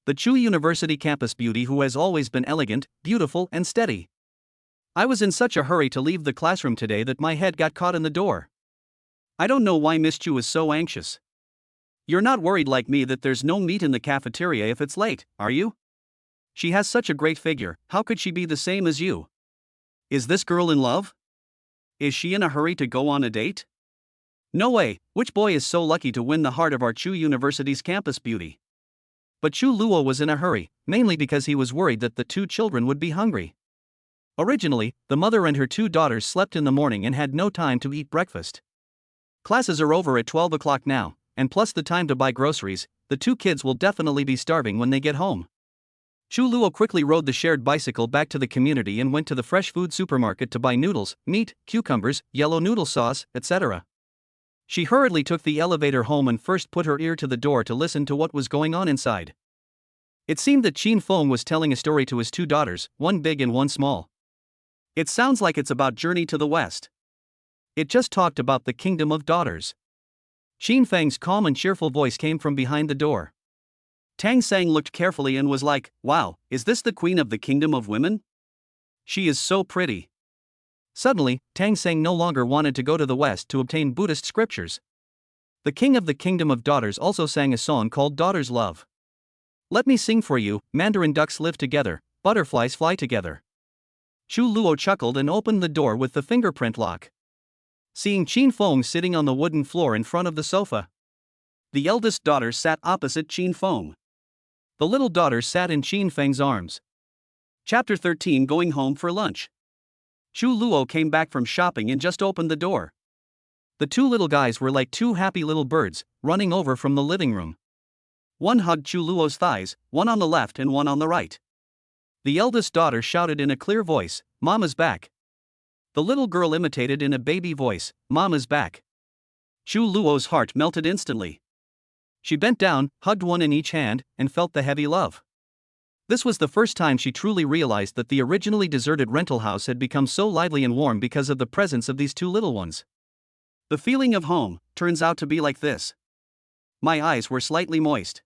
The Chu University campus beauty who has always been elegant, beautiful, and steady. I was in such a hurry to leave the classroom today that my head got caught in the door. I don't know why Miss Chu is so anxious. You're not worried like me that there's no meat in the cafeteria if it's late, are you? She has such a great figure, how could she be the same as you? Is this girl in love? Is she in a hurry to go on a date? No way, which boy is so lucky to win the heart of our Chu University's campus beauty? But Chu Luo was in a hurry, mainly because he was worried that the 2 children would be hungry. Originally, the mother and her 2 daughters slept in the morning and had no time to eat breakfast. Classes are over at 12 o'clock now, and plus the time to buy groceries, the 2 kids will definitely be starving when they get home. Chu Luo quickly rode the shared bicycle back to the community and went to the fresh food supermarket to buy noodles, meat, cucumbers, yellow noodle sauce, etc. She hurriedly took the elevator home and first put her ear to the door to listen to what was going on inside. It seemed that Qin Feng was telling a story to his 2 daughters, one big and one small. It sounds like it's about Journey to the West. It just talked about the Kingdom of Daughters. Qin Feng's calm and cheerful voice came from behind the door. Tang Sang looked carefully and was like, wow, is this the queen of the kingdom of women? She is so pretty. Suddenly, Tang Sang no longer wanted to go to the West to obtain Buddhist scriptures. The king of the kingdom of daughters also sang a song called Daughter's Love. Let me sing for you, Mandarin ducks live together, butterflies fly together. Chu Luo chuckled and opened the door with the fingerprint lock. Seeing Qin Feng sitting on the wooden floor in front of the sofa. The eldest daughter sat opposite Qin Feng. The little daughter sat in Qin Feng's arms. Chapter 13 Going Home for Lunch. Chu Luo came back from shopping and just opened the door. The 2 little guys were like 2 happy little birds, running over from the living room. One hugged Chu Luo's thighs, one on the left and one on the right. The eldest daughter shouted in a clear voice, Mama's back. The little girl imitated in a baby voice, Mama's back. Chu Luo's heart melted instantly. She bent down, hugged one in each hand, and felt the heavy love. This was the first time she truly realized that the originally deserted rental house had become so lively and warm because of the presence of these 2 little ones. The feeling of home turns out to be like this. My eyes were slightly moist.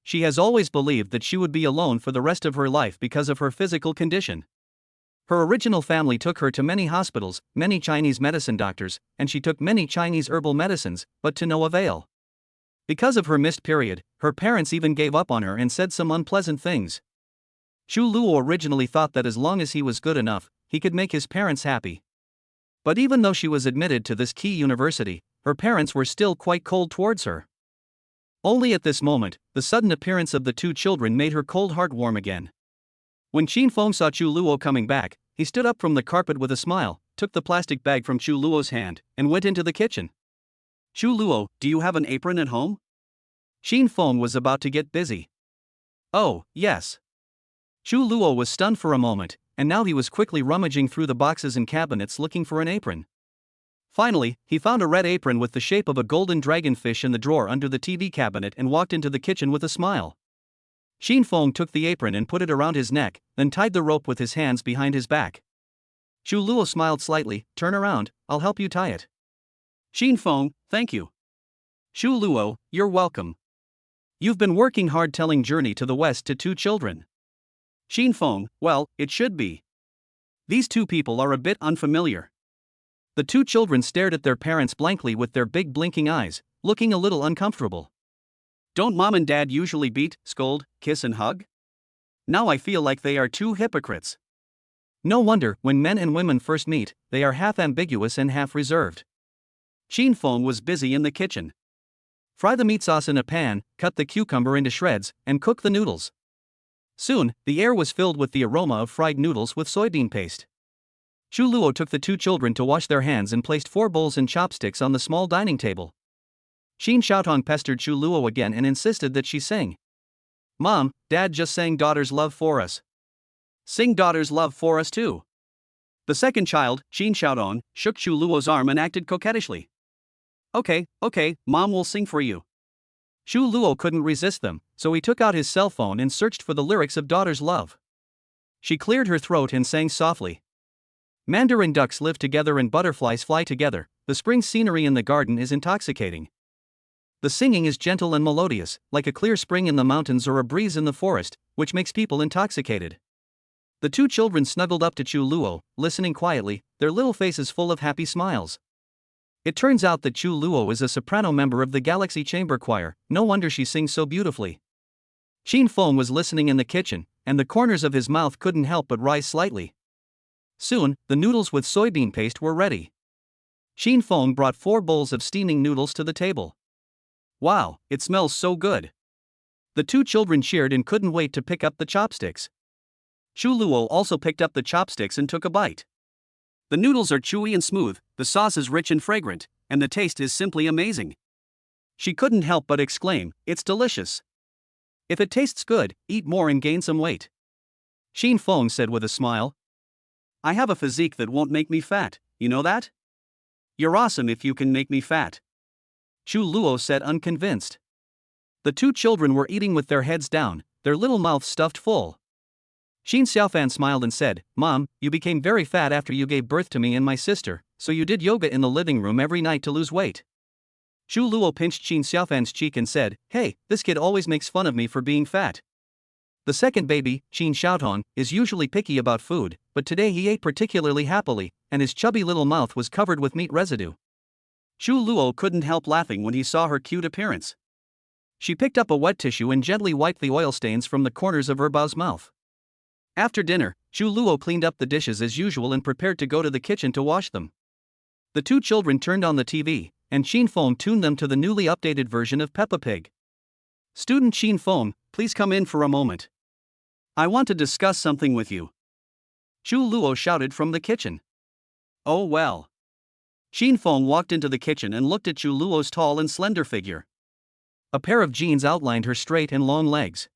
She has always believed that she would be alone for the rest of her life because of her physical condition. Her original family took her to many hospitals, many Chinese medicine doctors, and she took many Chinese herbal medicines, but to no avail. Because of her missed period, her parents even gave up on her and said some unpleasant things. Chu Luo originally thought that as long as he was good enough, he could make his parents happy. But even though she was admitted to this key university, her parents were still quite cold towards her. Only at this moment, the sudden appearance of the 2 children made her cold heart warm again. When Qin Feng saw Chu Luo coming back, he stood up from the carpet with a smile, took the plastic bag from Chu Luo's hand, and went into the kitchen. Chu Luo, do you have an apron at home? Qin Feng was about to get busy. Oh, yes. Chu Luo was stunned for a moment, and now he was quickly rummaging through the boxes and cabinets looking for an apron. Finally, he found a red apron with the shape of a golden dragonfish in the drawer under the TV cabinet and walked into the kitchen with a smile. Qin Feng took the apron and put it around his neck, then tied the rope with his hands behind his back. Chu Luo smiled slightly, turn around, I'll help you tie it. Qin Feng, thank you. Chu Luo, you're welcome. You've been working hard telling Journey to the West to 2 children. Qin Feng, well, it should be. These 2 people are a bit unfamiliar. The 2 children stared at their parents blankly with their big blinking eyes, looking a little uncomfortable. Don't mom and dad usually beat, scold, kiss and hug? Now I feel like they are 2 hypocrites. No wonder, when men and women first meet, they are half ambiguous and half reserved. Qin Feng was busy in the kitchen. Fry the meat sauce in a pan, cut the cucumber into shreds, and cook the noodles. Soon, the air was filled with the aroma of fried noodles with soybean paste. Chu Luo took the 2 children to wash their hands and placed 4 bowls and chopsticks on the small dining table. Qin Xiaotong pestered Chu Luo again and insisted that she sing. Mom, Dad just sang daughter's love for us. Sing daughter's love for us too. The second child, Shin Xiaodong, shook Chu Luo's arm and acted coquettishly. Okay, Mom will sing for you. Chu Luo couldn't resist them, so he took out his cell phone and searched for the lyrics of Daughter's Love. She cleared her throat and sang softly. Mandarin ducks live together and butterflies fly together. The spring scenery in the garden is intoxicating. The singing is gentle and melodious, like a clear spring in the mountains or a breeze in the forest, which makes people intoxicated. The two children snuggled up to Chu Luo, listening quietly, their little faces full of happy smiles. It turns out that Chu Luo is a soprano member of the Galaxy Chamber Choir. No wonder she sings so beautifully. Xin Feng was listening in the kitchen, and the corners of his mouth couldn't help but rise slightly. Soon, the noodles with soybean paste were ready. Xin Feng brought 4 bowls of steaming noodles to the table. Wow, it smells so good. The two children cheered and couldn't wait to pick up the chopsticks. Chu Luo also picked up the chopsticks and took a bite. The noodles are chewy and smooth, the sauce is rich and fragrant, and the taste is simply amazing. She couldn't help but exclaim, "It's delicious. If it tastes good, eat more and gain some weight." Xin Feng said with a smile. I have a physique that won't make me fat, you know that? You're awesome if you can make me fat. Chu Luo said unconvinced. The two children were eating with their heads down, their little mouths stuffed full. Xin Xiaofan smiled and said, Mom, you became very fat after you gave birth to me and my sister, so you did yoga in the living room every night to lose weight. Chu Luo pinched Xin Xiaofan's cheek and said, Hey, this kid always makes fun of me for being fat. The second baby, Xin Xiaotong, is usually picky about food, but today he ate particularly happily, and his chubby little mouth was covered with meat residue. Chu Luo couldn't help laughing when he saw her cute appearance. She picked up a wet tissue and gently wiped the oil stains from the corners of Erbao's mouth. After dinner, Chu Luo cleaned up the dishes as usual and prepared to go to the kitchen to wash them. The two children turned on the TV, and Xin Feng tuned them to the newly updated version of Peppa Pig. Student Xin Feng, please come in for a moment. I want to discuss something with you. Chu Luo shouted from the kitchen. Oh well. Xin Feng walked into the kitchen and looked at Chu Luo's tall and slender figure. A pair of jeans outlined her straight and long legs.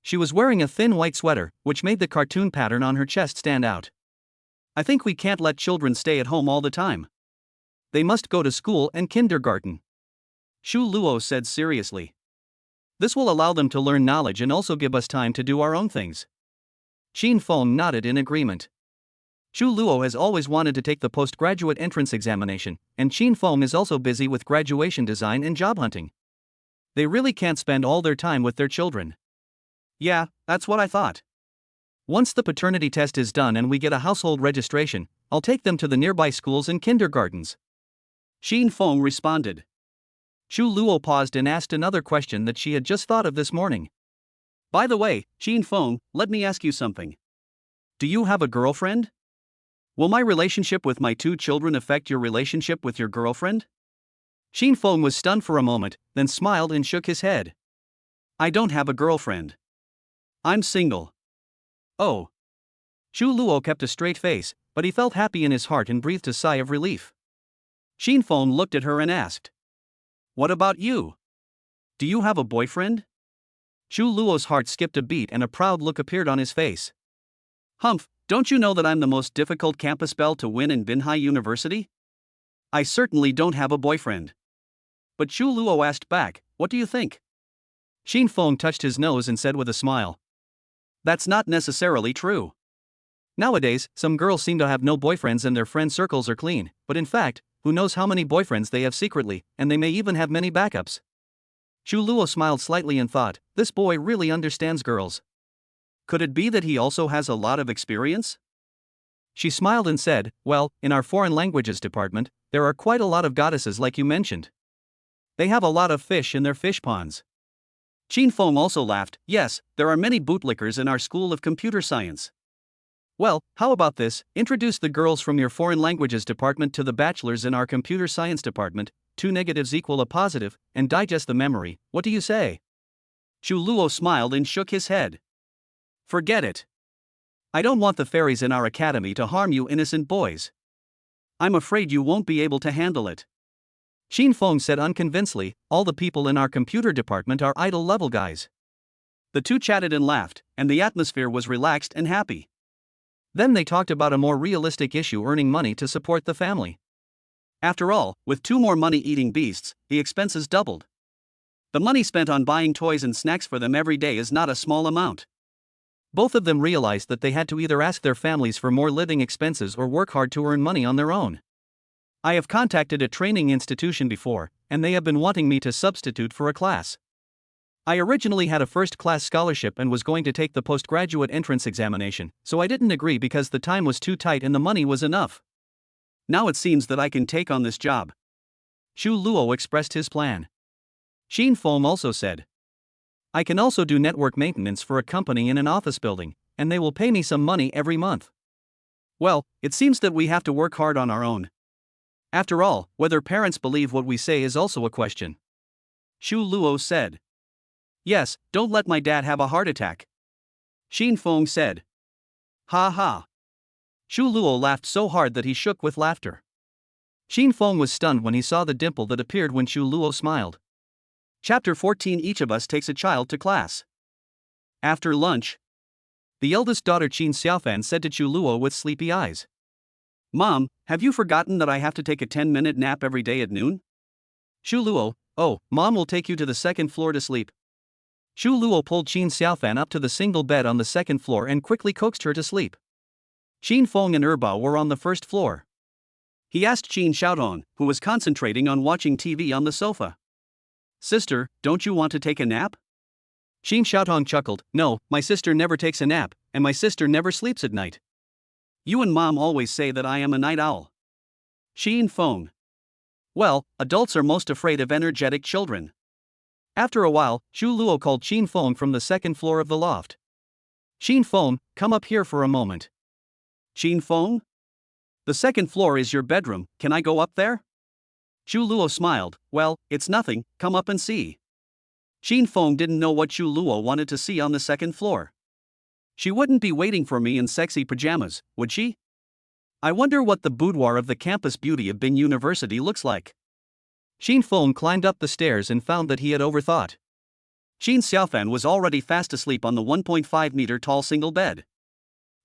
She was wearing a thin white sweater, which made the cartoon pattern on her chest stand out. I think we can't let children stay at home all the time. They must go to school and kindergarten. Chu Luo said seriously. This will allow them to learn knowledge and also give us time to do our own things. Xin Feng nodded in agreement. Chu Luo has always wanted to take the postgraduate entrance examination, and Xin Feng is also busy with graduation design and job hunting. They really can't spend all their time with their children. Yeah, that's what I thought. Once the paternity test is done and we get a household registration, I'll take them to the nearby schools and kindergartens. Xin Feng responded. Chu Luo paused and asked another question that she had just thought of this morning. By the way, Xin Feng, let me ask you something. Do you have a girlfriend? Will my relationship with my two children affect your relationship with your girlfriend? Xin Feng was stunned for a moment, then smiled and shook his head. I don't have a girlfriend. I'm single. Oh. Chu Luo kept a straight face, but he felt happy in his heart and breathed a sigh of relief. Xin Feng looked at her and asked. What about you? Do you have a boyfriend? Chu Luo's heart skipped a beat and a proud look appeared on his face. Humph, don't you know that I'm the most difficult campus belle to win in Binhai University? I certainly don't have a boyfriend. But Chu Luo asked back, what do you think? Xin Feng touched his nose and said with a smile. That's not necessarily true. Nowadays, some girls seem to have no boyfriends and their friend circles are clean, but in fact, who knows how many boyfriends they have secretly, and they may even have many backups. Chu Luo smiled slightly and thought, this boy really understands girls. Could it be that he also has a lot of experience? She smiled and said, well, in our foreign languages department, there are quite a lot of goddesses like you mentioned. They have a lot of fish in their fish ponds. Xin Feng also laughed, yes, there are many bootlickers in our school of computer science. Well, how about this, introduce the girls from your foreign languages department to the bachelors in our computer science department, 2 negatives equal a positive, and digest the memory, what do you say? Chu Luo smiled and shook his head. Forget it. I don't want the fairies in our academy to harm you innocent boys. I'm afraid you won't be able to handle it. Xin Feng said unconvincedly, all the people in our computer department are idol level guys. The two chatted and laughed, and the atmosphere was relaxed and happy. Then they talked about a more realistic issue: earning money to support the family. After all, with two more money-eating beasts, the expenses doubled. The money spent on buying toys and snacks for them every day is not a small amount. Both of them realized that they had to either ask their families for more living expenses or work hard to earn money on their own. I have contacted a training institution before, and they have been wanting me to substitute for a class. I originally had a first-class scholarship and was going to take the postgraduate entrance examination, so I didn't agree because the time was too tight and the money was enough. Now it seems that I can take on this job. Xu Luo expressed his plan. Xin Feng also said, I can also do network maintenance for a company in an office building, and they will pay me some money every month. Well, it seems that we have to work hard on our own. After all, whether parents believe what we say is also a question. Xu Luo said. Yes, don't let my dad have a heart attack. Xin Feng said. Ha ha. Xu Luo laughed so hard that he shook with laughter. Xin Feng was stunned when he saw the dimple that appeared when Xu Luo smiled. Chapter 14. Each of us takes a child to class. After lunch, the eldest daughter Qin Xiaofan said to Xu Luo with sleepy eyes, Mom, have you forgotten that I have to take a 10-minute nap every day at noon? Xu Luo, oh, Mom will take you to the second floor to sleep. Xu Luo pulled Qin Xiaofan up to the single bed on the second floor and quickly coaxed her to sleep. Xin Feng and Erbao were on the first floor. He asked Qin Xiaodong, who was concentrating on watching TV on the sofa. Sister, don't you want to take a nap? Qin Xiaodong chuckled, No, my sister never takes a nap, and my sister never sleeps at night. You and Mom always say that I am a night owl. Xin Feng. Well, adults are most afraid of energetic children. After a while, Xu Luo called Xin Feng from the second floor of the loft. Xin Feng, come up here for a moment. Xin Feng? The second floor is your bedroom, can I go up there? Xu Luo smiled, Well, it's nothing, come up and see. Xin Feng didn't know what Xu Luo wanted to see on the second floor. She wouldn't be waiting for me in sexy pajamas, would she? I wonder what the boudoir of the campus beauty of Bing University looks like. Xin Feng climbed up the stairs and found that he had overthought. Qin Xiaofan was already fast asleep on the 1.5-meter tall single bed.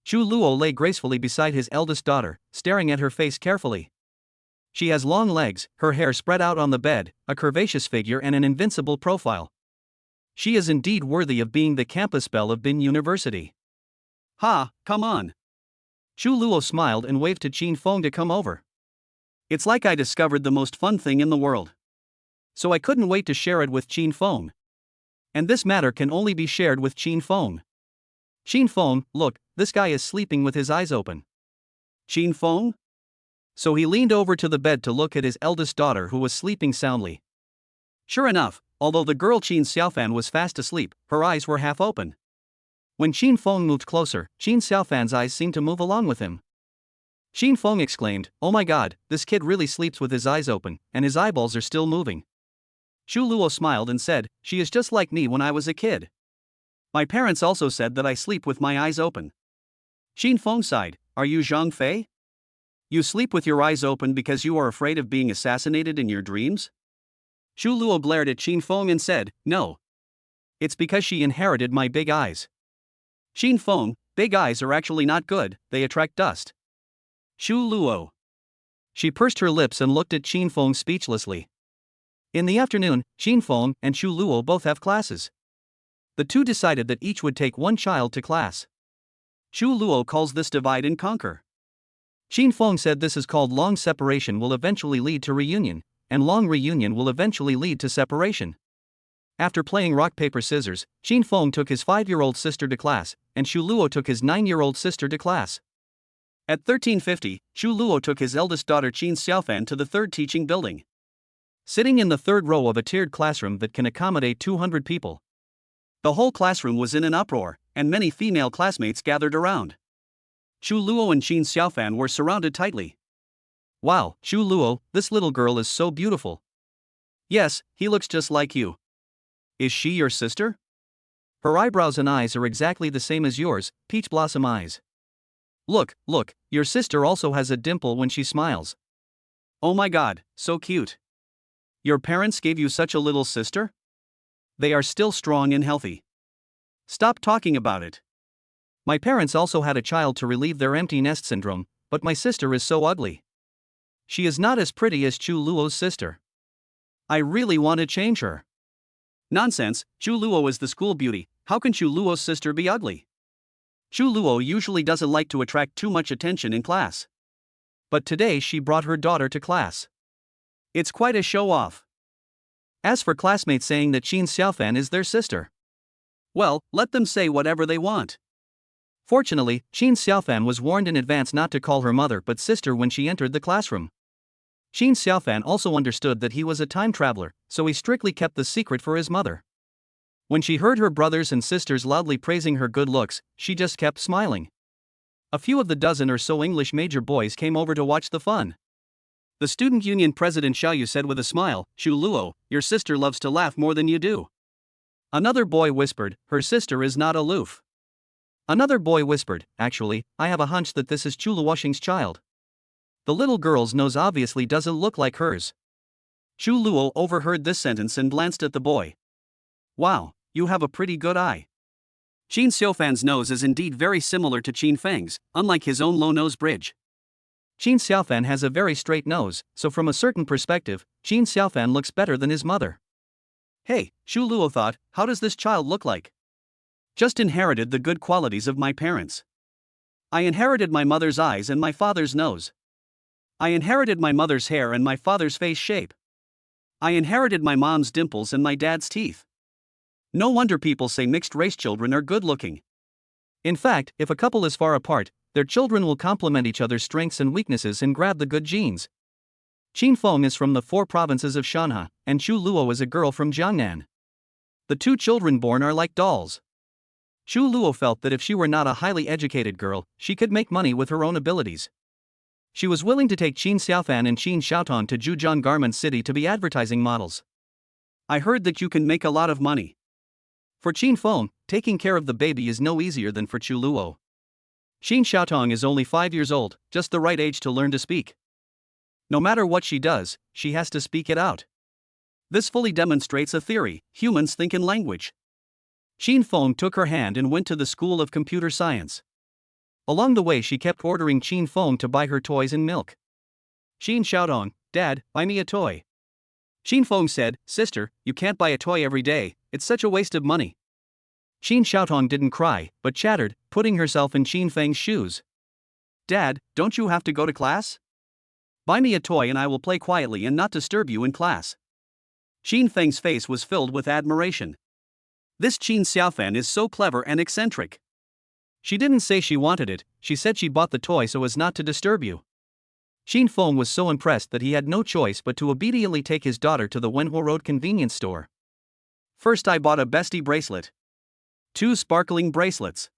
Xu Luo lay gracefully beside his eldest daughter, staring at her face carefully. She has long legs, her hair spread out on the bed, a curvaceous figure and an invincible profile. She is indeed worthy of being the campus belle of Bin University. Ha, come on. Xu Luo smiled and waved to Qin Feng to come over. It's like I discovered the most fun thing in the world. So I couldn't wait to share it with Qin Feng. And this matter can only be shared with Qin Feng. Qin Feng, look, this guy is sleeping with his eyes open. Qin Feng? So he leaned over to the bed to look at his eldest daughter who was sleeping soundly. Sure enough, although the girl Qin Xiaofan was fast asleep, her eyes were half open. When Qin Feng moved closer, Qin Xiaofan's eyes seemed to move along with him. Qin Feng exclaimed, Oh my god, this kid really sleeps with his eyes open, and his eyeballs are still moving. Xu Luo smiled and said, She is just like me when I was a kid. My parents also said that I sleep with my eyes open. Qin Feng sighed, Are you Zhang Fei? You sleep with your eyes open because you are afraid of being assassinated in your dreams? Xu Luo glared at Qin Feng and said, No. It's because she inherited my big eyes. Qin Feng, big eyes are actually not good, they attract dust. Xu Luo. She pursed her lips and looked at Qin Feng speechlessly. In the afternoon, Qin Feng and Xu Luo both have classes. The two decided that each would take one child to class. Xu Luo calls this divide and conquer. Qin Feng said this is called long separation will eventually lead to reunion, and long reunion will eventually lead to separation. After playing rock paper scissors, Qin Feng took his 5-year-old sister to class, and Xu Luo took his 9-year-old sister to class. At 13:50, Xu Luo took his eldest daughter Qin Xiaofan to the third teaching building. Sitting in the third row of a tiered classroom that can accommodate 200 people. The whole classroom was in an uproar, and many female classmates gathered around. Xu Luo and Qin Xiaofan were surrounded tightly. Wow, Xu Luo, this little girl is so beautiful. Yes, he looks just like you. Is she your sister? Her eyebrows and eyes are exactly the same as yours, peach blossom eyes. Look, your sister also has a dimple when she smiles. Oh my god, so cute. Your parents gave you such a little sister? They are still strong and healthy. Stop talking about it. My parents also had a child to relieve their empty nest syndrome, but my sister is so ugly. She is not as pretty as Chu Luo's sister. I really want to change her. Nonsense, Chu Luo is the school beauty, how can Chu Luo's sister be ugly? Chu Luo usually doesn't like to attract too much attention in class. But today she brought her daughter to class. It's quite a show-off. As for classmates saying that Qin Xiaofan is their sister, well, let them say whatever they want. Fortunately, Qin Xiaofan was warned in advance not to call her mother but sister when she entered the classroom. Qin Xiaofan also understood that he was a time traveler, so he strictly kept the secret for his mother. When she heard her brothers and sisters loudly praising her good looks, she just kept smiling. A few of the dozen or so English major boys came over to watch the fun. The student union president Xiaoyu said with a smile, "Chu Luo, your sister loves to laugh more than you do." Another boy whispered, "Her sister is not aloof." Another boy whispered, "Actually, I have a hunch that this is Chu Luoxing's child. The little girl's nose obviously doesn't look like hers." Chu Luo overheard this sentence and glanced at the boy. "Wow, you have a pretty good eye." Qin Xiaofan's nose is indeed very similar to Qin Feng's, unlike his own low nose bridge. Qin Xiaofan has a very straight nose, so from a certain perspective, Qin Xiaofan looks better than his mother. Hey, Chu Luo thought, how does this child look like? Just inherited the good qualities of my parents. I inherited my mother's eyes and my father's nose. I inherited my mother's hair and my father's face shape. I inherited my mom's dimples and my dad's teeth. No wonder people say mixed-race children are good-looking. In fact, if a couple is far apart, their children will complement each other's strengths and weaknesses and grab the good genes. Qin Feng is from the 4 provinces of Shanha, and Chu Luo is a girl from Jiangnan. The 2 children born are like dolls. Chu Luo felt that if she were not a highly educated girl, she could make money with her own abilities. She was willing to take Qin Xiaofan and Qin Xiaoton to Zhujiang Garment City to be advertising models. I heard that you can make a lot of money. For Qin Feng, taking care of the baby is no easier than for Chu Luo. Qin Xiaotong is only 5 years old, just the right age to learn to speak. No matter what she does, she has to speak it out. This fully demonstrates a theory: humans think in language. Qin Feng took her hand and went to the School of Computer Science. Along the way she kept ordering Qin Feng to buy her toys and milk. Qin Xiaotong, "Dad, buy me a toy." Qin Feng said, "Sister, you can't buy a toy every day, it's such a waste of money." Qin Xiaotong didn't cry, but chattered, putting herself in Qin Feng's shoes. "Dad, don't you have to go to class? Buy me a toy and I will play quietly and not disturb you in class." Qin Feng's face was filled with admiration. This Qin Xiaofan is so clever and eccentric. She didn't say she wanted it, she said she bought the toy so as not to disturb you. Qin Feng was so impressed that he had no choice but to obediently take his daughter to the Wenhuo Road convenience store. First I bought a bestie bracelet. 2 sparkling bracelets.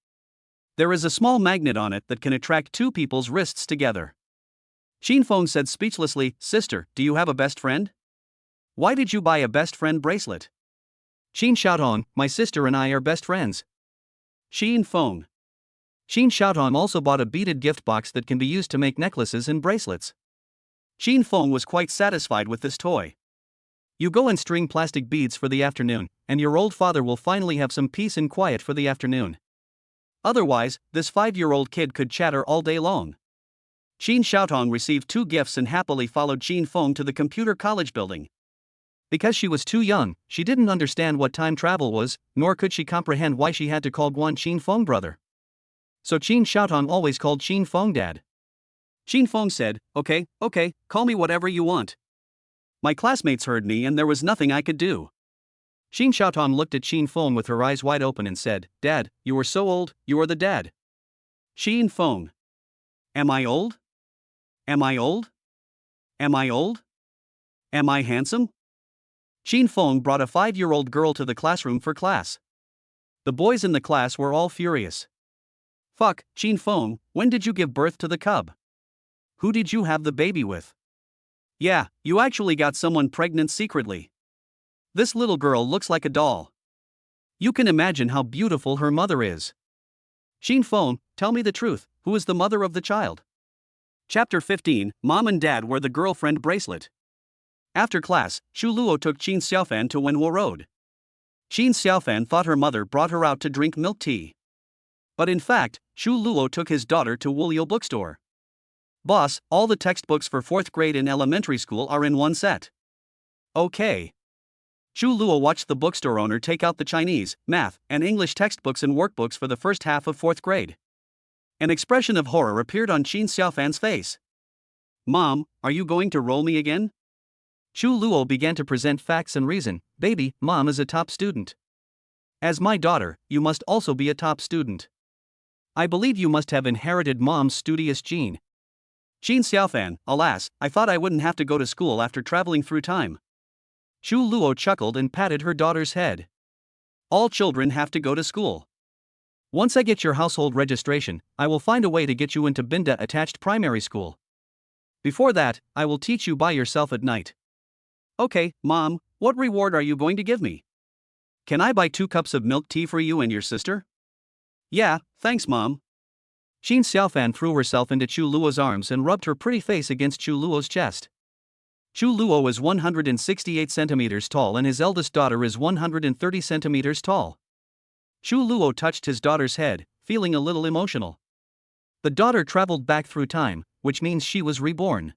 There is a small magnet on it that can attract 2 people's wrists together. Qin Feng said speechlessly, "Sister, do you have a best friend? Why did you buy a best friend bracelet?" Qin Xiaotong, "My sister and I are best friends." Qin Feng. Qin Xiaotong also bought a beaded gift box that can be used to make necklaces and bracelets. Qin Feng was quite satisfied with this toy. You go and string plastic beads for the afternoon, and your old father will finally have some peace and quiet for the afternoon. Otherwise, this 5-year-old kid could chatter all day long. Qin Xiaotong received 2 gifts and happily followed Qin Feng to the computer college building. Because she was too young, she didn't understand what time travel was, nor could she comprehend why she had to call Guan Qin Feng brother. So Qin Xiaotong always called Qin Feng dad. Qin Feng said, okay, call me whatever you want. My classmates heard me and there was nothing I could do." Qin Xiaotong looked at Qin Feng with her eyes wide open and said, "Dad, you are so old, you are the dad." Qin Feng. Am I old? Am I old? Am I old? Am I handsome? Qin Feng brought a 5-year-old girl to the classroom for class. The boys in the class were all furious. "Fuck, Qin Feng, when did you give birth to the cub? Who did you have the baby with? Yeah, you actually got someone pregnant secretly. This little girl looks like a doll. You can imagine how beautiful her mother is. Qin Feng, tell me the truth, who is the mother of the child?" Chapter 15, Mom and Dad wear the girlfriend bracelet. After class, Chu Luo took Qin Xiaofan to Wenhuo Road. Qin Xiaofan thought her mother brought her out to drink milk tea. But in fact, Chu Luo took his daughter to Wulio bookstore. Boss, all the textbooks for 4th grade in elementary school are in one set. Okay. Chu Luo watched the bookstore owner take out the Chinese, math, and English textbooks and workbooks for the first half of 4th grade. An expression of horror appeared on Qin Xiaofan's face. Mom, are you going to roll me again? Chu Luo began to present facts and reason. Baby, Mom is a top student. As my daughter, you must also be a top student. I believe you must have inherited Mom's studious gene. Qin Xiaofan, alas, I thought I wouldn't have to go to school after traveling through time. Chu Luo chuckled and patted her daughter's head. All children have to go to school. Once I get your household registration, I will find a way to get you into Binda attached primary school. Before that, I will teach you by yourself at night. Okay, Mom, what reward are you going to give me? Can I buy 2 cups of milk tea for you and your sister? Yeah, thanks, Mom. Qin Xiaofan threw herself into Chu Luo's arms and rubbed her pretty face against Chu Luo's chest. Chu Luo is 168 centimeters tall and his eldest daughter is 130 centimeters tall. Chu Luo touched his daughter's head, feeling a little emotional. The daughter traveled back through time, which means she was reborn.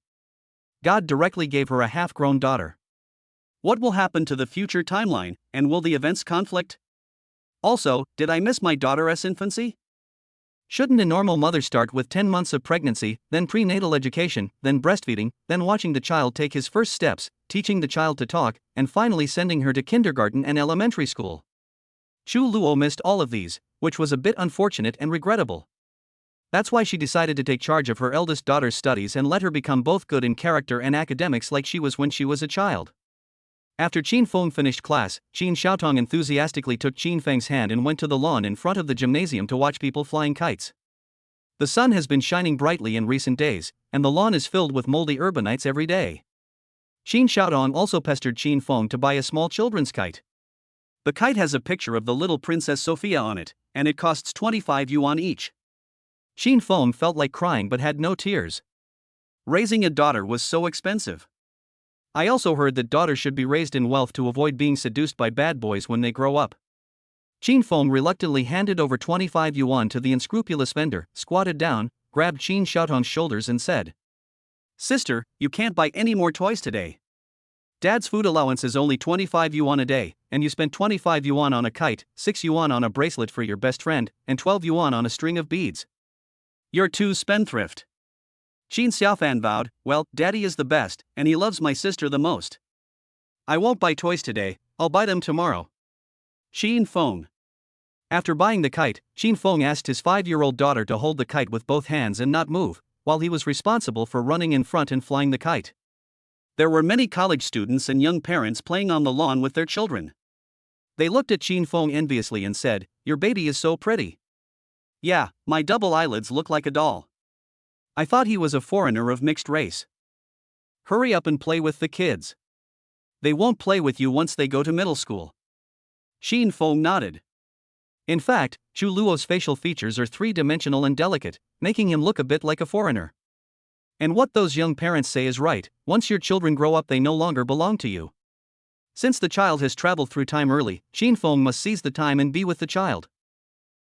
God directly gave her a half-grown daughter. What will happen to the future timeline, and will the events conflict? Also, did I miss my daughter's infancy? Shouldn't a normal mother start with 10 months of pregnancy, then prenatal education, then breastfeeding, then watching the child take his first steps, teaching the child to talk, and finally sending her to kindergarten and elementary school? Chu Luo missed all of these, which was a bit unfortunate and regrettable. That's why she decided to take charge of her eldest daughter's studies and let her become both good in character and academics like she was when she was a child. After Qin Feng finished class, Qin Xiaotong enthusiastically took Qin Feng's hand and went to the lawn in front of the gymnasium to watch people flying kites. The sun has been shining brightly in recent days, and the lawn is filled with moldy urbanites every day. Qin Xiaotong also pestered Qin Feng to buy a small children's kite. The kite has a picture of the little Princess Sophia on it, and it costs 25 yuan each. Qin Feng felt like crying but had no tears. Raising a daughter was so expensive. I also heard that daughters should be raised in wealth to avoid being seduced by bad boys when they grow up. Qin Feng reluctantly handed over 25 yuan to the unscrupulous vendor, squatted down, grabbed Qin Xiaotong's shoulders and said, Sister, you can't buy any more toys today. Dad's food allowance is only 25 yuan a day, and you spent 25 yuan on a kite, 6 yuan on a bracelet for your best friend, and 12 yuan on a string of beads. You're too spendthrift. Qin Xiaofan vowed, well, Daddy is the best, and he loves my sister the most. I won't buy toys today, I'll buy them tomorrow. Qin Feng. After buying the kite, Qin Feng asked his 5-year-old daughter to hold the kite with both hands and not move, while he was responsible for running in front and flying the kite. There were many college students and young parents playing on the lawn with their children. They looked at Qin Feng enviously and said, Your baby is so pretty. Yeah, my double eyelids look like a doll. I thought he was a foreigner of mixed race. Hurry up and play with the kids. They won't play with you once they go to middle school. Qin Feng nodded. In fact, Chu Luo's facial features are 3-dimensional and delicate, making him look a bit like a foreigner. And what those young parents say is right, once your children grow up they no longer belong to you. Since the child has traveled through time early, Qin Feng must seize the time and be with the child.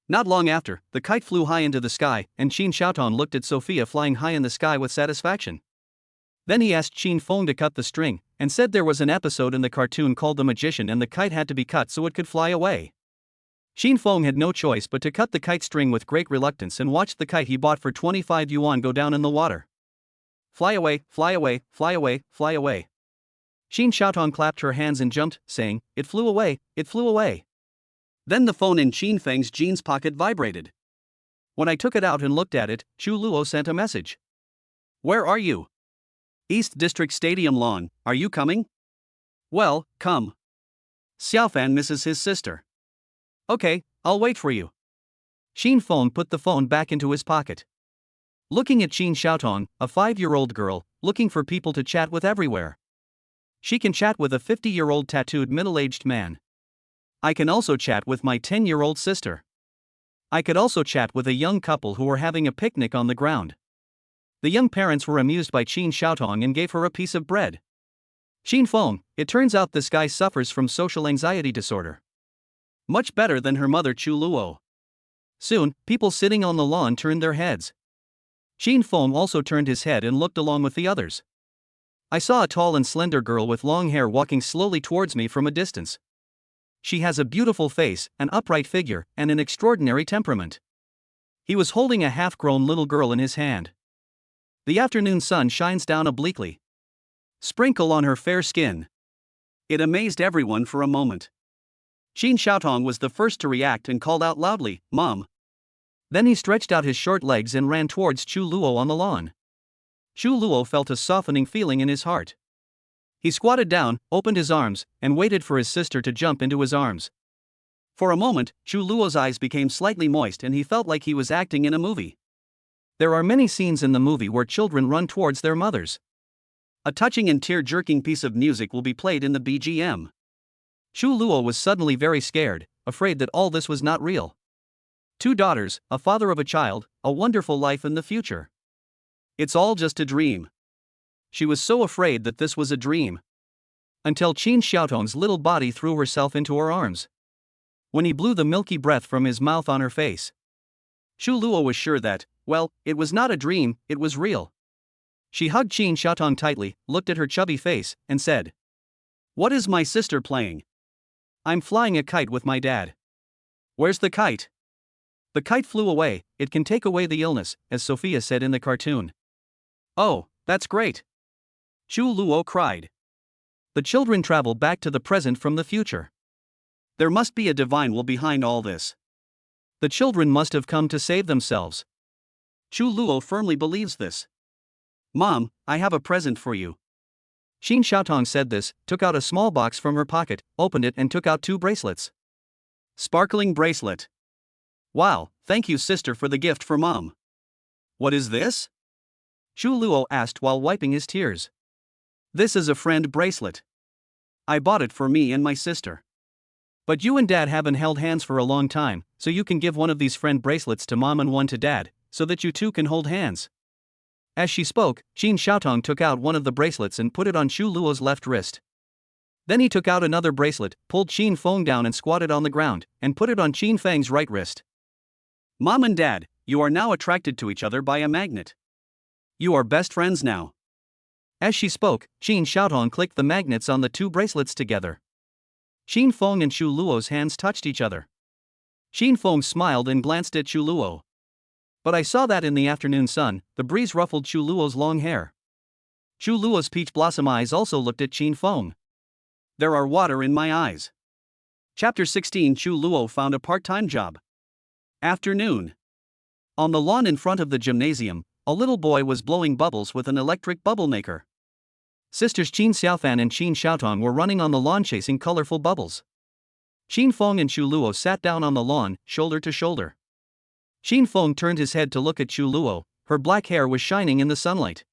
Not long after, the kite flew high into the sky, and Qin Xiaotong looked at Sophia flying high in the sky with satisfaction. Then he asked Qin Feng to cut the string, and said there was an episode in the cartoon called The Magician and the kite had to be cut so it could fly away. Qin Feng had no choice but to cut the kite string with great reluctance and watched the kite he bought for 25 yuan go down in the water. Fly away, fly away, fly away, fly away. Qin Xiaotong clapped her hands and jumped, saying, It flew away, it flew away. Then the phone in Qin Feng's jeans pocket vibrated. When I took it out and looked at it, Chu Luo sent a message. Where are you? East District Stadium lawn, are you coming? Well, come. Xiaofan misses his sister. Okay, I'll wait for you. Qin Feng put the phone back into his pocket. Looking at Qin Xiaotong, a 5-year-old girl, looking for people to chat with everywhere. She can chat with a 50-year-old tattooed middle-aged man. I can also chat with my 10-year-old sister. I could also chat with a young couple who were having a picnic on the ground. The young parents were amused by Qin Xiaotong and gave her a piece of bread. Qin Feng, it turns out this guy suffers from social anxiety disorder. Much better than her mother Chu Luo. Soon, people sitting on the lawn turned their heads. Qin Feng also turned his head and looked along with the others. I saw a tall and slender girl with long hair walking slowly towards me from a distance. She has a beautiful face, an upright figure, and an extraordinary temperament. He was holding a half-grown little girl in his hand. The afternoon sun shines down obliquely. Sprinkle on her fair skin. It amazed everyone for a moment. Qin Xiaotong was the first to react and called out loudly, "Mom." Then he stretched out his short legs and ran towards Chu Luo on the lawn. Chu Luo felt a softening feeling in his heart. He squatted down, opened his arms, and waited for his sister to jump into his arms. For a moment, Chu Luo's eyes became slightly moist and he felt like he was acting in a movie. There are many scenes in the movie where children run towards their mothers. A touching and tear-jerking piece of music will be played in the BGM. Chu Luo was suddenly very scared, afraid that all this was not real. 2 daughters, a father of a child, a wonderful life in the future. It's all just a dream. She was so afraid that this was a dream. Until Qin Xiaotong's little body threw herself into her arms. When he blew the milky breath from his mouth on her face, Chu Luo was sure that, well, it was not a dream, it was real. She hugged Qin Xiaotong tightly, looked at her chubby face, and said, "What is my sister playing? I'm flying a kite with my dad." "Where's the kite?" "The kite flew away, it can take away the illness," as Sophia said in the cartoon. "Oh, that's great!" Chu Luo cried. The children travel back to the present from the future. There must be a divine will behind all this. The children must have come to save themselves. Chu Luo firmly believes this. "Mom, I have a present for you." Qin Xiaotong said this, took out a small box from her pocket, opened it and took out 2 bracelets. Sparkling bracelet. "Wow, thank you sister for the gift for Mom." "What is this?" Chu Luo asked while wiping his tears. "This is a friend bracelet. I bought it for me and my sister. But you and Dad haven't held hands for a long time, so you can give one of these friend bracelets to Mom and one to Dad, so that you two can hold hands." As she spoke, Qin Xiaotong took out one of the bracelets and put it on Chu Luo's left wrist. Then he took out another bracelet, pulled Qin Feng down and squatted on the ground, and put it on Qin Feng's right wrist. "Mom and Dad, you are now attracted to each other by a magnet. You are best friends now." As she spoke, Qin Xiaotong clicked the magnets on the 2 bracelets together. Qin Feng and Chu Luo's hands touched each other. Qin Feng smiled and glanced at Chu Luo. "But I saw that in the afternoon sun, the breeze ruffled Chu Luo's long hair." Chu Luo's peach blossom eyes also looked at Qin Feng. "There are water in my eyes." Chapter 16. Chu Luo found a part-time job. Afternoon. On the lawn in front of the gymnasium, a little boy was blowing bubbles with an electric bubble maker. Sisters Qin Xiaofan and Qin Xiaotong were running on the lawn chasing colorful bubbles. Qin Feng and Chu Luo sat down on the lawn, shoulder to shoulder. Qin Feng turned his head to look at Chu Luo, her black hair was shining in the sunlight.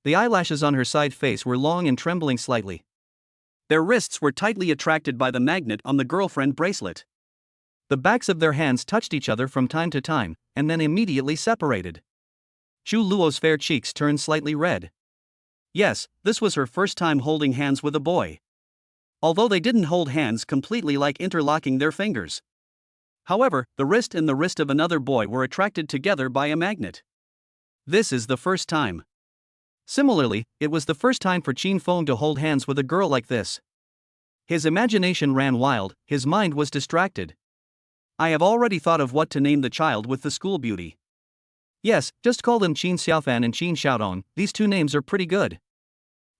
The eyelashes on her side face were long and trembling slightly. Their wrists were tightly attracted by the magnet on the girlfriend bracelet. The backs of their hands touched each other from time to time, and then immediately separated. Chu Luo's fair cheeks turned slightly red. Yes, this was her first time holding hands with a boy. Although they didn't hold hands completely like interlocking their fingers. However, the wrist and the wrist of another boy were attracted together by a magnet. This is the first time. Similarly, it was the first time for Qin Feng to hold hands with a girl like this. His imagination ran wild, his mind was distracted. "I have already thought of what to name the child with the school beauty. Yes, just call them Qin Xiaofan and Qin Xiaodong, these 2 names are pretty good."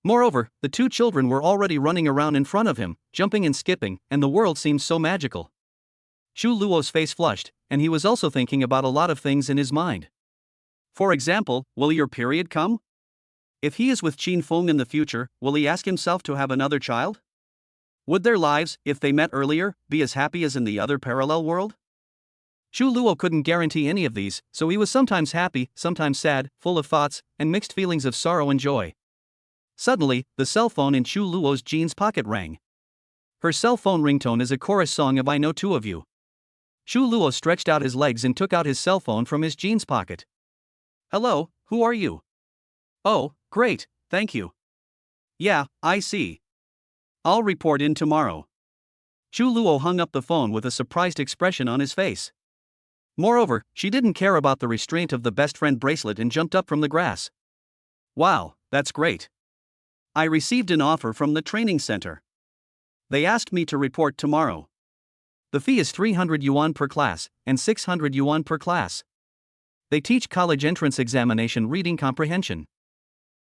Moreover, the 2 children were already running around in front of him, jumping and skipping, and the world seemed so magical. Chu Luo's face flushed, and he was also thinking about a lot of things in his mind. For example, will your period come? If he is with Qin Feng in the future, will he ask himself to have another child? Would their lives, if they met earlier, be as happy as in the other parallel world? Chu Luo couldn't guarantee any of these, so he was sometimes happy, sometimes sad, full of thoughts, and mixed feelings of sorrow and joy. Suddenly, the cell phone in Chu Luo's jeans pocket rang. Her cell phone ringtone is a chorus song of "I Know Two of You." Chu Luo stretched out his legs and took out his cell phone from his jeans pocket. "Hello, who are you?" "Oh, great, thank you." "Yeah, I see. I'll report in tomorrow." Chu Luo hung up the phone with a surprised expression on his face. Moreover, she didn't care about the restraint of the best friend bracelet and jumped up from the grass. Wow, that's great. I received an offer from the training center. They asked me to report tomorrow. The fee is 300 yuan per class, and 600 yuan per class. They teach college entrance examination reading comprehension.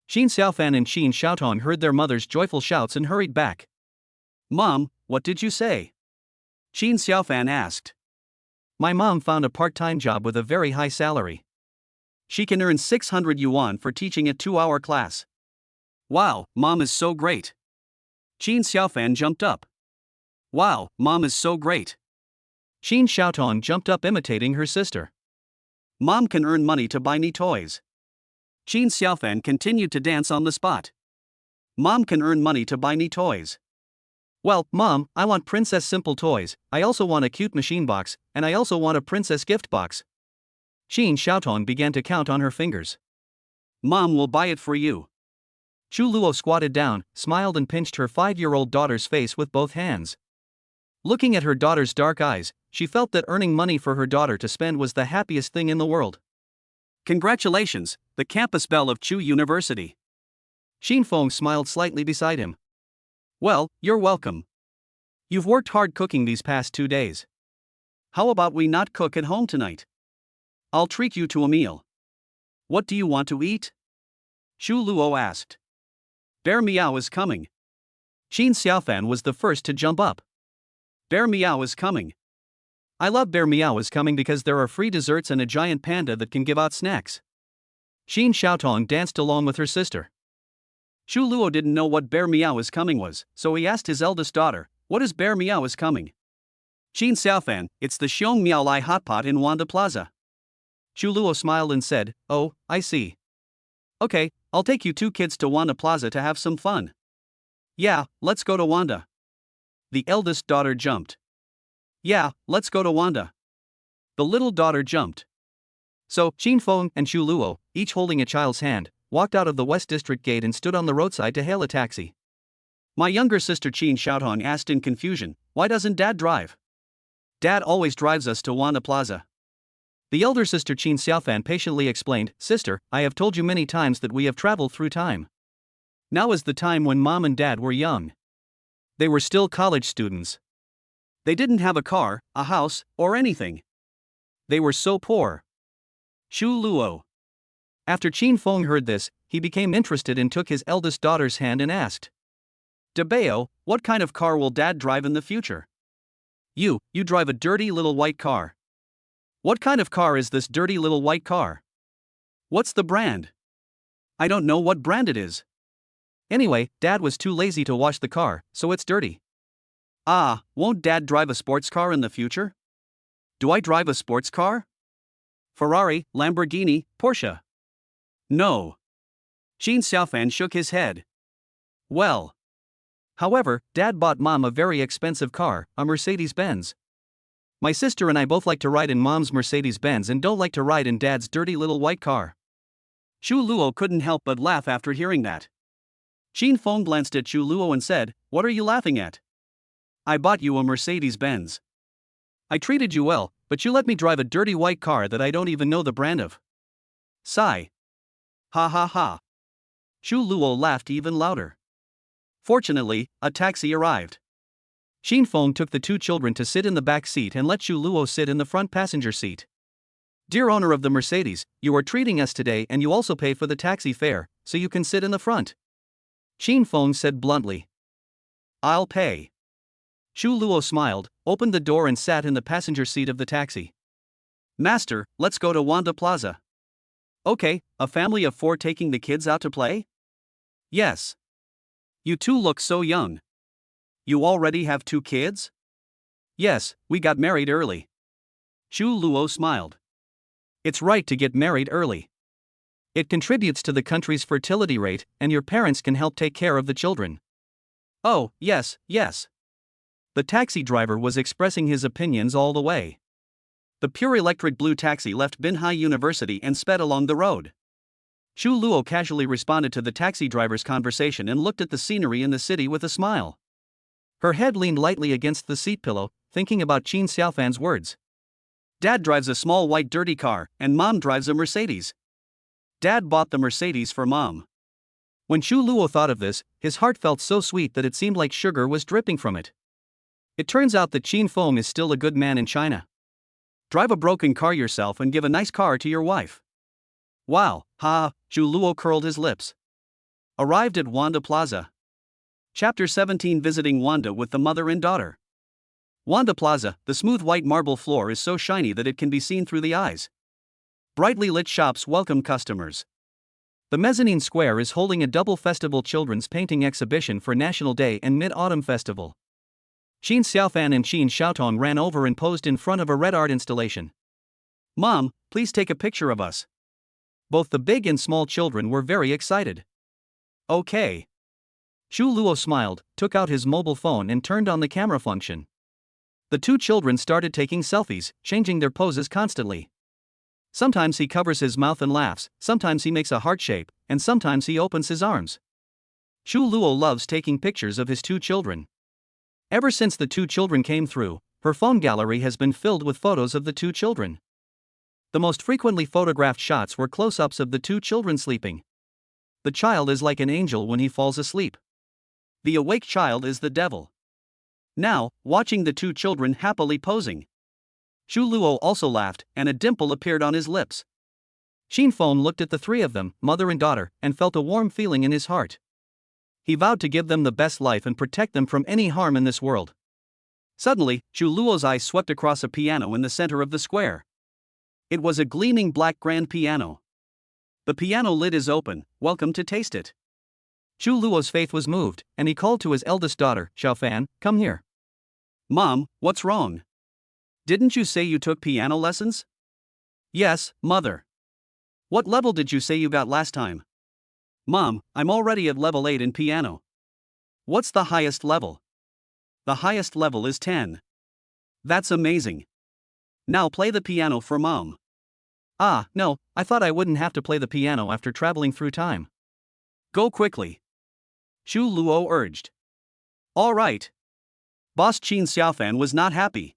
Xin Xiaofan and Xin Xiaotong heard their mother's joyful shouts and hurried back. Mom, what did you say? Xin Xiaofan asked. My mom found a part-time job with a very high salary. She can earn 600 yuan for teaching a 2-hour class. Wow, Mom is so great. Xin Xiaofan jumped up. Wow, Mom is so great. Xin Xiaotong jumped up imitating her sister. Mom can earn money to buy me toys. Xin Xiaofan continued to dance on the spot. Mom can earn money to buy me toys. Well, Mom, I want Princess Simple toys, I also want a cute machine box, and I also want a princess gift box. Xin Xiaotong began to count on her fingers. Mom will buy it for you. Chu Luo squatted down, smiled and pinched her 5-year-old daughter's face with both hands. Looking at her daughter's dark eyes, she felt that earning money for her daughter to spend was the happiest thing in the world. Congratulations, the campus belle of Chu University. Xin Feng smiled slightly beside him. Well, you're welcome. You've worked hard cooking these past 2 days. How about we not cook at home tonight? I'll treat you to a meal. What do you want to eat? Chu Luo asked. Bear Miao is coming. Xin Xiaofan was the first to jump up. Bear Miao is coming. I love Bear Miao is coming because there are free desserts and a giant panda that can give out snacks. Xin Xiaotong danced along with her sister. Chu Luo didn't know what Bear Miao is coming was, so he asked his eldest daughter, what is Bear Miao is coming? Xin Xiaofan, it's the Xiong Miao Lai hot pot in Wanda Plaza. Chu Luo smiled and said, oh, I see. Okay, I'll take you 2 kids to Wanda Plaza to have some fun. Yeah, let's go to Wanda. The eldest daughter jumped. Yeah, let's go to Wanda. The little daughter jumped. So, Xin Feng and Chu Luo, each holding a child's hand, walked out of the West District gate and stood on the roadside to hail a taxi. My younger sister Xin Xiaotong asked in confusion, why doesn't Dad drive? Dad always drives us to Wanda Plaza. The elder sister Xin Xiaofan patiently explained, Sister, I have told you many times that we have traveled through time. Now is the time when Mom and Dad were young. They were still college students. They didn't have a car, a house, or anything. They were so poor. Chu Luo. After Qin Feng heard this, he became interested and took his eldest daughter's hand and asked, Debeo, what kind of car will Dad drive in the future? You drive a dirty little white car. What kind of car is this dirty little white car? What's the brand? I don't know what brand it is. Anyway, Dad was too lazy to wash the car, so it's dirty. Ah, won't Dad drive a sports car in the future? Do I drive a sports car? Ferrari, Lamborghini, Porsche? No. Xin Xiaofan shook his head. Well. However, Dad bought Mom a very expensive car, a Mercedes-Benz. My sister and I both like to ride in Mom's Mercedes-Benz and don't like to ride in Dad's dirty little white car. Chu Luo couldn't help but laugh after hearing that. Qin Feng glanced at Chu Luo and said, What are you laughing at? I bought you a Mercedes-Benz. I treated you well, but you let me drive a dirty white car that I don't even know the brand of. Sigh. Ha ha ha. Chu Luo laughed even louder. Fortunately, a taxi arrived. Qin Feng took the 2 children to sit in the back seat and let Chu Luo sit in the front passenger seat. Dear owner of the Mercedes, you are treating us today and you also pay for the taxi fare, so you can sit in the front. Qin Feng said bluntly. I'll pay. Chu Luo smiled, opened the door and sat in the passenger seat of the taxi. Master, let's go to Wanda Plaza. Okay, a family of 4 taking the kids out to play? Yes. You 2 look so young. You already have 2 kids? Yes, we got married early. Chu Luo smiled. It's right to get married early. It contributes to the country's fertility rate, and your parents can help take care of the children. Oh, yes, yes. The taxi driver was expressing his opinions all the way. The pure electric blue taxi left Binhai University and sped along the road. Chu Luo casually responded to the taxi driver's conversation and looked at the scenery in the city with a smile. Her head leaned lightly against the seat pillow, thinking about Qin Xiaofan's words. Dad drives a small white dirty car, and Mom drives a Mercedes. Dad bought the Mercedes for Mom. When Xu Luo thought of this, his heart felt so sweet that it seemed like sugar was dripping from it. It turns out that Qin Feng is still a good man in China. Drive a broken car yourself and give a nice car to your wife. Wow, ha, Xu Luo curled his lips. Arrived at Wanda Plaza. Chapter 17, Visiting Wanda with the mother and daughter. Wanda Plaza, the smooth white marble floor is so shiny that it can be seen through the eyes. Brightly lit shops welcome customers. The mezzanine square is holding a double festival children's painting exhibition for National Day and Mid-Autumn Festival. Qin Xiaofan and Qin Xiaotong ran over and posed in front of a red art installation. Mom, please take a picture of us. Both the big and small children were very excited. Okay. Xu Luo smiled, took out his mobile phone and turned on the camera function. The two children started taking selfies, changing their poses constantly. Sometimes he covers his mouth and laughs, sometimes he makes a heart shape, and sometimes he opens his arms. Xu Luo loves taking pictures of his two children. Ever since the two children came through, her phone gallery has been filled with photos of the two children. The most frequently photographed shots were close-ups of the two children sleeping. The child is like an angel when he falls asleep. The awake child is the devil. Now, watching the two children happily posing. Xu Luo also laughed, and a dimple appeared on his lips. Qin Feng looked at the three of them, mother and daughter, and felt a warm feeling in his heart. He vowed to give them the best life and protect them from any harm in this world. Suddenly, Xu Luo's eyes swept across a piano in the center of the square. It was a gleaming black grand piano. The piano lid is open, welcome to taste it. Xu Luo's faith was moved, and he called to his eldest daughter, Xiaofan, come here. Mom, what's wrong? Didn't you say you took piano lessons? Yes, mother. What level did you say you got last time? Mom, I'm already at level 8 in piano. What's the highest level? The highest level is 10. That's amazing. Now play the piano for Mom. Ah, no, I thought I wouldn't have to play the piano after traveling through time. Go quickly. Xu Luo urged. All right. Boss Qin Xiaofan was not happy.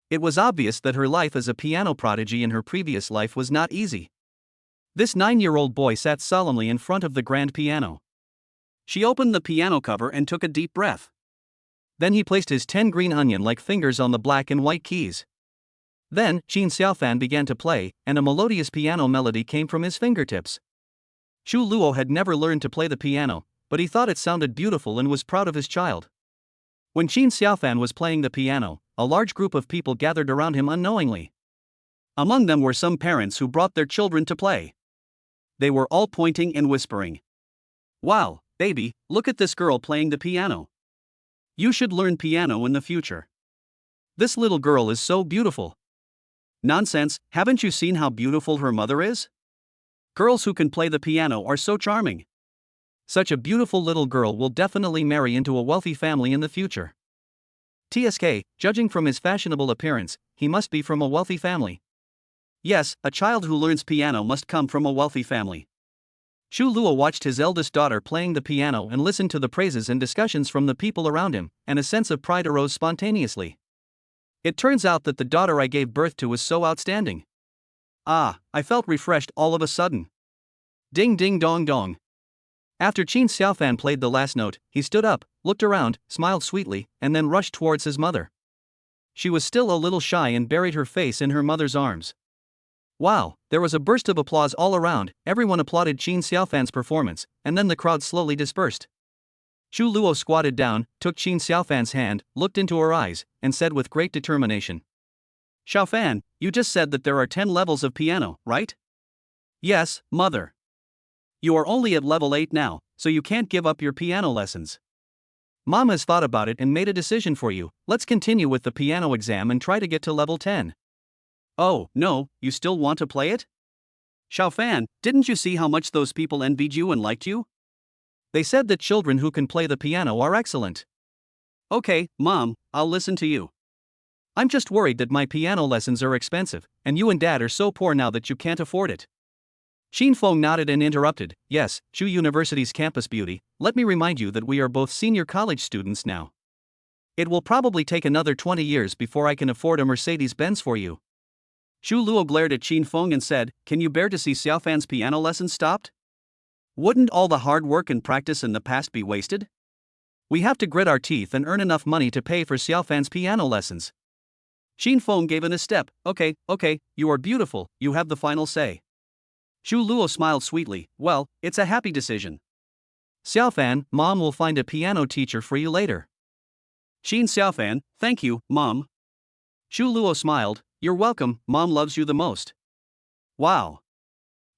It was obvious that her life as a piano prodigy in her previous life was not easy. This 9-year-old boy sat solemnly in front of the grand piano. She opened the piano cover and took a deep breath. Then he placed his 10 green onion-like fingers on the black and white keys. Then, Qin Xiaofan began to play, and a melodious piano melody came from his fingertips. Xu Luo had never learned to play the piano, but he thought it sounded beautiful and was proud of his child. When Qin Xiaofan was playing the piano, a large group of people gathered around him unknowingly. Among them were some parents who brought their children to play. They were all pointing and whispering. Wow, baby, look at this girl playing the piano. You should learn piano in the future. This little girl is so beautiful. Nonsense, haven't you seen how beautiful her mother is? Girls who can play the piano are so charming. Such a beautiful little girl will definitely marry into a wealthy family in the future. TSK, judging from his fashionable appearance, he must be from a wealthy family. Yes, a child who learns piano must come from a wealthy family. Xu Luo watched his eldest daughter playing the piano and listened to the praises and discussions from the people around him, and a sense of pride arose spontaneously. It turns out that the daughter I gave birth to was so outstanding. Ah, I felt refreshed all of a sudden. Ding ding dong dong. After Qin Xiaofan played the last note, he stood up, looked around, smiled sweetly, and then rushed towards his mother. She was still a little shy and buried her face in her mother's arms. Wow, there was a burst of applause all around, everyone applauded Qin Xiaofan's performance, and then the crowd slowly dispersed. Xu Luo squatted down, took Qin Xiaofan's hand, looked into her eyes, and said with great determination. Xiaofan, you just said that there are 10 levels of piano, right? Yes, mother. You are only at level 8 now, so you can't give up your piano lessons. Mom has thought about it and made a decision for you. Let's continue with the piano exam and try to get to level 10. Oh, no, you still want to play it? Xiaofan, didn't you see how much those people envied you and liked you? They said that children who can play the piano are excellent. Okay, Mom, I'll listen to you. I'm just worried that my piano lessons are expensive, and you and Dad are so poor now that you can't afford it. Qin Feng nodded and interrupted. Yes, Chu University's campus beauty, let me remind you that we are both senior college students now. It will probably take another 20 years before I can afford a Mercedes-Benz for you. Xu Luo glared at Qin Feng and said, "Can you bear to see Xiaofan's piano lessons stopped? Wouldn't all the hard work and practice in the past be wasted? We have to grit our teeth and earn enough money to pay for Xiaofan's piano lessons." Qin Feng gave in a step. Okay, you are beautiful, you have the final say. Xu Luo smiled sweetly. Well, it's a happy decision. Xiaofan, Mom will find a piano teacher for you later. Qin Xiaofan, thank you, Mom. Xu Luo smiled. You're welcome, Mom loves you the most. Wow.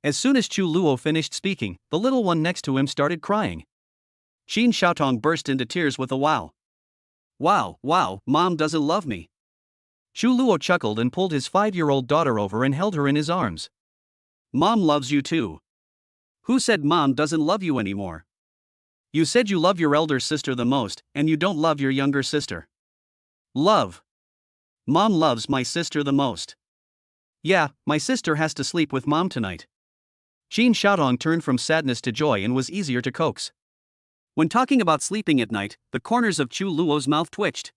As soon as Xu Luo finished speaking, the little one next to him started crying. Qin Xiaotong burst into tears with a wow. Wow, Mom doesn't love me. Xu Luo chuckled and pulled his 5-year-old daughter over and held her in his arms. Mom loves you too. Who said Mom doesn't love you anymore? You said you love your elder sister the most, and you don't love your younger sister. Love. Mom loves my sister the most. Yeah, my sister has to sleep with Mom tonight. Qin Xiaotong turned from sadness to joy and was easier to coax. When talking about sleeping at night, the corners of Xu Luo's mouth twitched.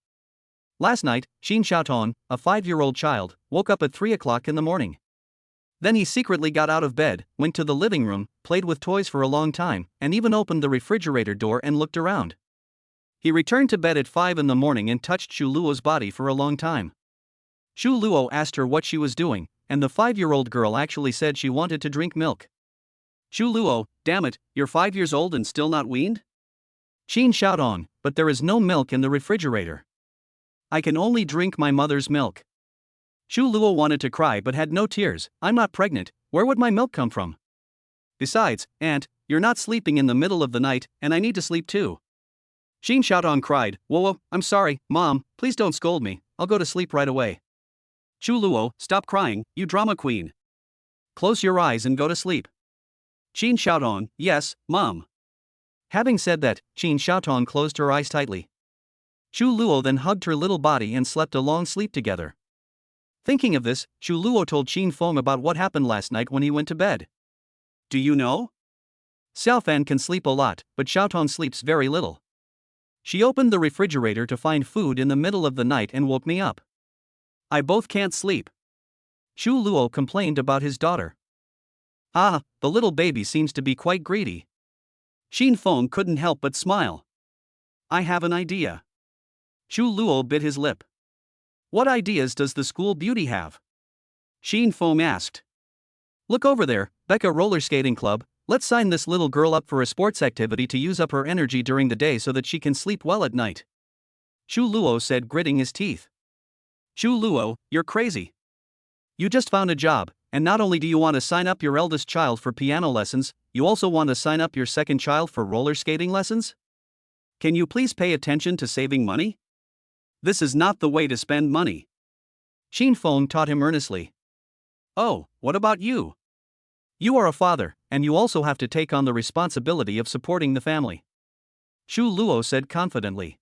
Last night, Qin Xiaotong, a 5-year-old child, woke up at 3 o'clock in the morning. Then he secretly got out of bed, went to the living room, played with toys for a long time, and even opened the refrigerator door and looked around. He returned to bed at 5 in the morning and touched Xu Luo's body for a long time. Xu Luo asked her what she was doing, and the 5-year-old girl actually said she wanted to drink milk. Xu Luo, damn it, you're 5 years old and still not weaned? Qin Xiaotong, but there is no milk in the refrigerator. I can only drink my mother's milk. Xu Luo wanted to cry but had no tears. I'm not pregnant, where would my milk come from? Besides, Aunt, you're not sleeping in the middle of the night, and I need to sleep too. Qin Xiaotong cried. Whoa, I'm sorry, Mom, please don't scold me, I'll go to sleep right away. Xu Luo, stop crying, you drama queen. Close your eyes and go to sleep. Qin Xiaotong, yes, Mom. Having said that, Qin Xiaotong closed her eyes tightly. Xu Luo then hugged her little body and slept a long sleep together. Thinking of this, Xu Luo told Qin Feng about what happened last night when he went to bed. Do you know? Xiaofan can sleep a lot, but Xiaotong sleeps very little. She opened the refrigerator to find food in the middle of the night and woke me up. I both can't sleep. Xu Luo complained about his daughter. Ah, the little baby seems to be quite greedy. Qin Feng couldn't help but smile. I have an idea. Xu Luo bit his lip. What ideas does the school beauty have? Qin Feng asked. Look over there, Becca Roller Skating Club, let's sign this little girl up for a sports activity to use up her energy during the day so that she can sleep well at night. Xu Luo said, gritting his teeth. Xu Luo, you're crazy. You just found a job, and not only do you want to sign up your eldest child for piano lessons, you also want to sign up your second child for roller skating lessons? Can you please pay attention to saving money? This is not the way to spend money. Qin Feng taught him earnestly. Oh, what about you? You are a father, and you also have to take on the responsibility of supporting the family. Xu Luo said confidently.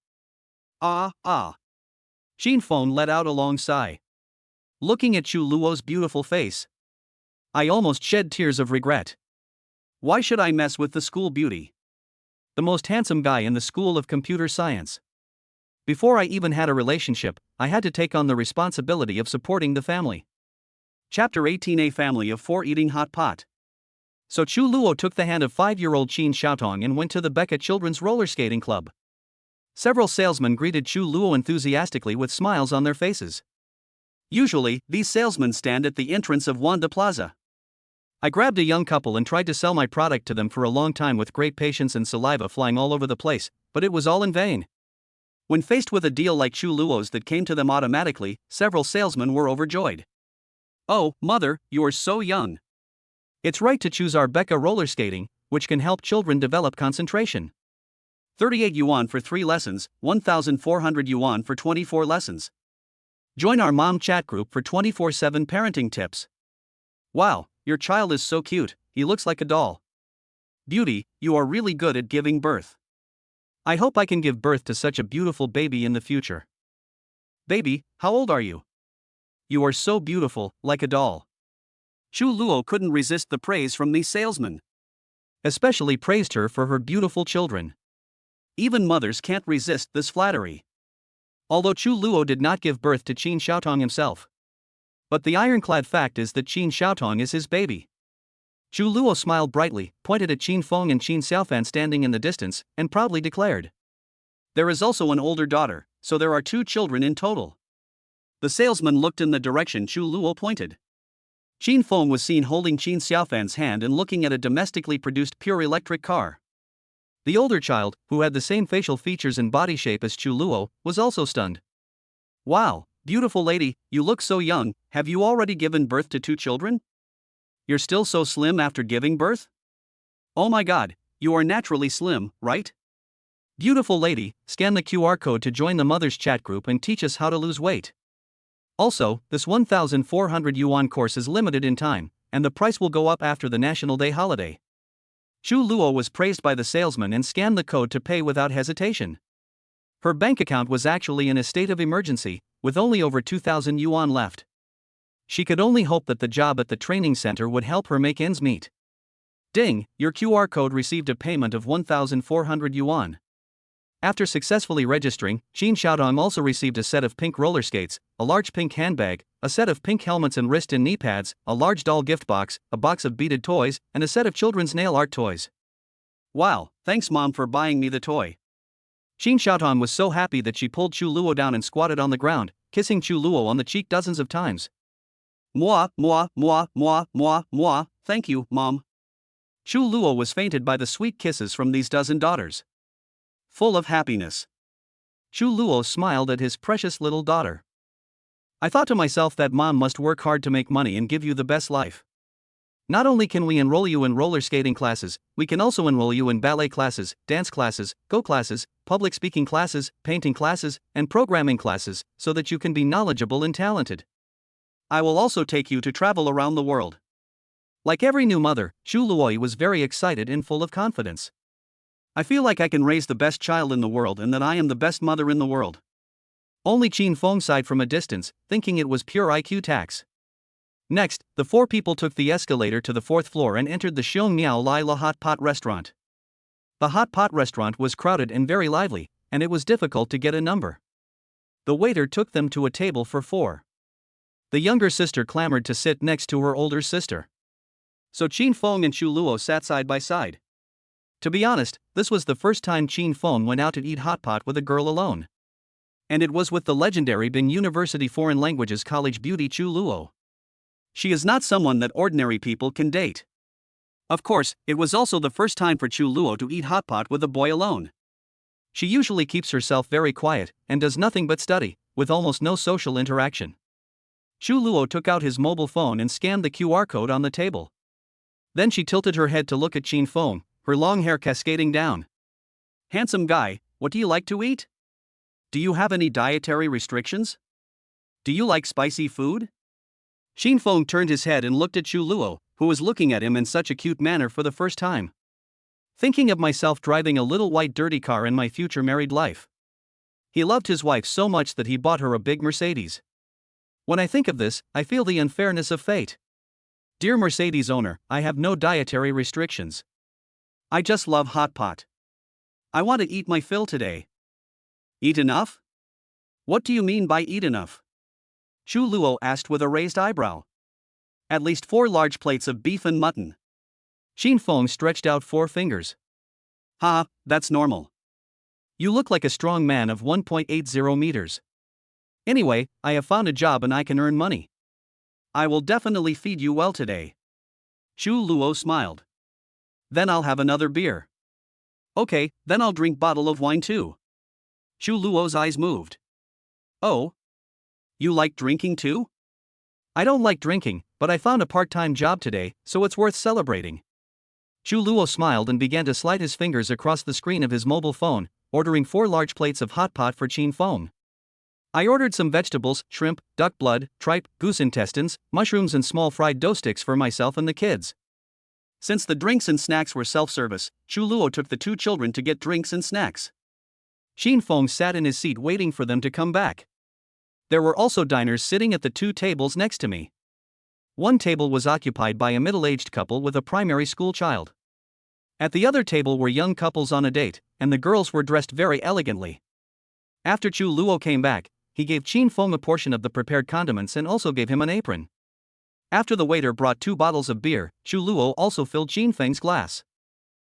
Ah. Qin Feng let out a long sigh. Looking at Xu Luo's beautiful face, I almost shed tears of regret. Why should I mess with the school beauty? The most handsome guy in the School of Computer Science. Before I even had a relationship, I had to take on the responsibility of supporting the family. Chapter 18. A family of 4 eating hot pot. So Xu Luo took the hand of 5-year-old Qin Xiaotong and went to the Becca Children's Roller Skating Club. Several salesmen greeted Xu Luo enthusiastically with smiles on their faces. Usually, these salesmen stand at the entrance of Wanda Plaza. I grabbed a young couple and tried to sell my product to them for a long time with great patience and saliva flying all over the place, but it was all in vain. When faced with a deal like Xu Luo's that came to them automatically, several salesmen were overjoyed. Oh, mother, you are so young. It's right to choose our Becca roller skating, which can help children develop concentration. 38 yuan for 3 lessons, 1,400 yuan for 24 lessons. Join our mom chat group for 24/7 parenting tips. Wow, your child is so cute, he looks like a doll. Beauty, you are really good at giving birth. I hope I can give birth to such a beautiful baby in the future. Baby, how old are you? You are so beautiful, like a doll. Xu Luo couldn't resist the praise from these salesmen. Especially praised her for her beautiful children. Even mothers can't resist this flattery. although Chu Luo did not give birth to Qin Xiaotong himself. But the ironclad fact is that Qin Xiaotong is his baby. Chu Luo smiled brightly, pointed at Qin Feng and Qin Xiaofan standing in the distance, and proudly declared, "There is also an older daughter, so there are 2 children in total." The salesman looked in the direction Chu Luo pointed. Qin Feng was seen holding Qin Xiaofan's hand and looking at a domestically produced pure electric car. The older child, who had the same facial features and body shape as Chu Luo, was also stunned. "Wow, beautiful lady, you look so young, have you already given birth to 2 children? You're still so slim after giving birth? Oh my god, you are naturally slim, right? Beautiful lady, scan the QR code to join the mother's chat group and teach us how to lose weight. Also, this 1,400 yuan course is limited in time, and the price will go up after the National Day holiday." Chu Luo was praised by the salesman and scanned the code to pay without hesitation. Her bank account was actually in a state of emergency, with only over 2,000 yuan left. She could only hope that the job at the training center would help her make ends meet. Ding, your QR code received a payment of 1,400 yuan. After successfully registering, Qin Xiaodong also received a set of pink roller skates, a large pink handbag, a set of pink helmets and wrist and knee pads, a large doll gift box, a box of beaded toys, and a set of children's nail art toys. Wow, thanks mom for buying me the toy. Qin Xiaotong was so happy that she pulled Chu Luo down and squatted on the ground, kissing Chu Luo on the cheek dozens of times. "Moi, moi, moi, moi, moi, moi, thank you, mom." Chu Luo was fainted by the sweet kisses from these dozen daughters. Full of happiness, Chu Luo smiled at his precious little daughter. "I thought to myself that mom must work hard to make money and give you the best life. Not only can we enroll you in roller skating classes, we can also enroll you in ballet classes, dance classes, Go classes, public speaking classes, painting classes, and programming classes, so that you can be knowledgeable and talented. I will also take you to travel around the world." Like every new mother, Chu Luo was very excited and full of confidence. "I feel like I can raise the best child in the world and that I am the best mother in the world." Only Qin Feng sighed from a distance, thinking it was pure IQ tax. Next, the 4 people took the escalator to the 4th floor and entered the Xiong Miao Lai La Hot Pot restaurant. The hot pot restaurant was crowded and very lively, and it was difficult to get a number. The waiter took them to a table for 4. The younger sister clamored to sit next to her older sister. So Qin Feng and Chu Luo sat side by side. To be honest, this was the first time Qin Feng went out to eat hot pot with a girl alone. And it was with the legendary Bing University Foreign Languages College beauty Chu Luo. She is not someone that ordinary people can date. Of course, it was also the first time for Chu Luo to eat hot pot with a boy alone. She usually keeps herself very quiet and does nothing but study, with almost no social interaction. Chu Luo took out his mobile phone and scanned the QR code on the table. Then she tilted her head to look at Qin Feng, her long hair cascading down. "Handsome guy, what do you like to eat? Do you have any dietary restrictions? Do you like spicy food?" Qin Feng turned his head and looked at Chu Luo, who was looking at him in such a cute manner for the first time. "Thinking of myself driving a little white dirty car in my future married life." He loved his wife so much that he bought her a big Mercedes. "When I think of this, I feel the unfairness of fate. Dear Mercedes owner, I have no dietary restrictions. I just love hot pot. I want to eat my fill today." "Eat enough? What do you mean by eat enough?" Chu Luo asked with a raised eyebrow. "At least 4 large plates of beef and mutton." Qin Feng stretched out 4 fingers. "Ha, that's normal. You look like a strong man of 1.80 meters. Anyway, I have found a job and I can earn money. I will definitely feed you well today." Chu Luo smiled. "Then I'll have another beer." "Okay, then I'll drink bottle of wine too." Chu Luo's eyes moved. "Oh? You like drinking too?" "I don't like drinking, but I found a part-time job today, so it's worth celebrating." Chu Luo smiled and began to slide his fingers across the screen of his mobile phone, ordering 4 large plates of hot pot for Qin Feng. "I ordered some vegetables, shrimp, duck blood, tripe, goose intestines, mushrooms and small fried dough sticks for myself and the kids." Since the drinks and snacks were self-service, Chu Luo took the 2 children to get drinks and snacks. Qin Feng sat in his seat waiting for them to come back. There were also diners sitting at the 2 tables next to me. One table was occupied by a middle-aged couple with a primary school child. At the other table were young couples on a date, and the girls were dressed very elegantly. After Chu Luo came back, he gave Qin Feng a portion of the prepared condiments and also gave him an apron. After the waiter brought 2 bottles of beer, Chu Luo also filled Qin Feng's glass.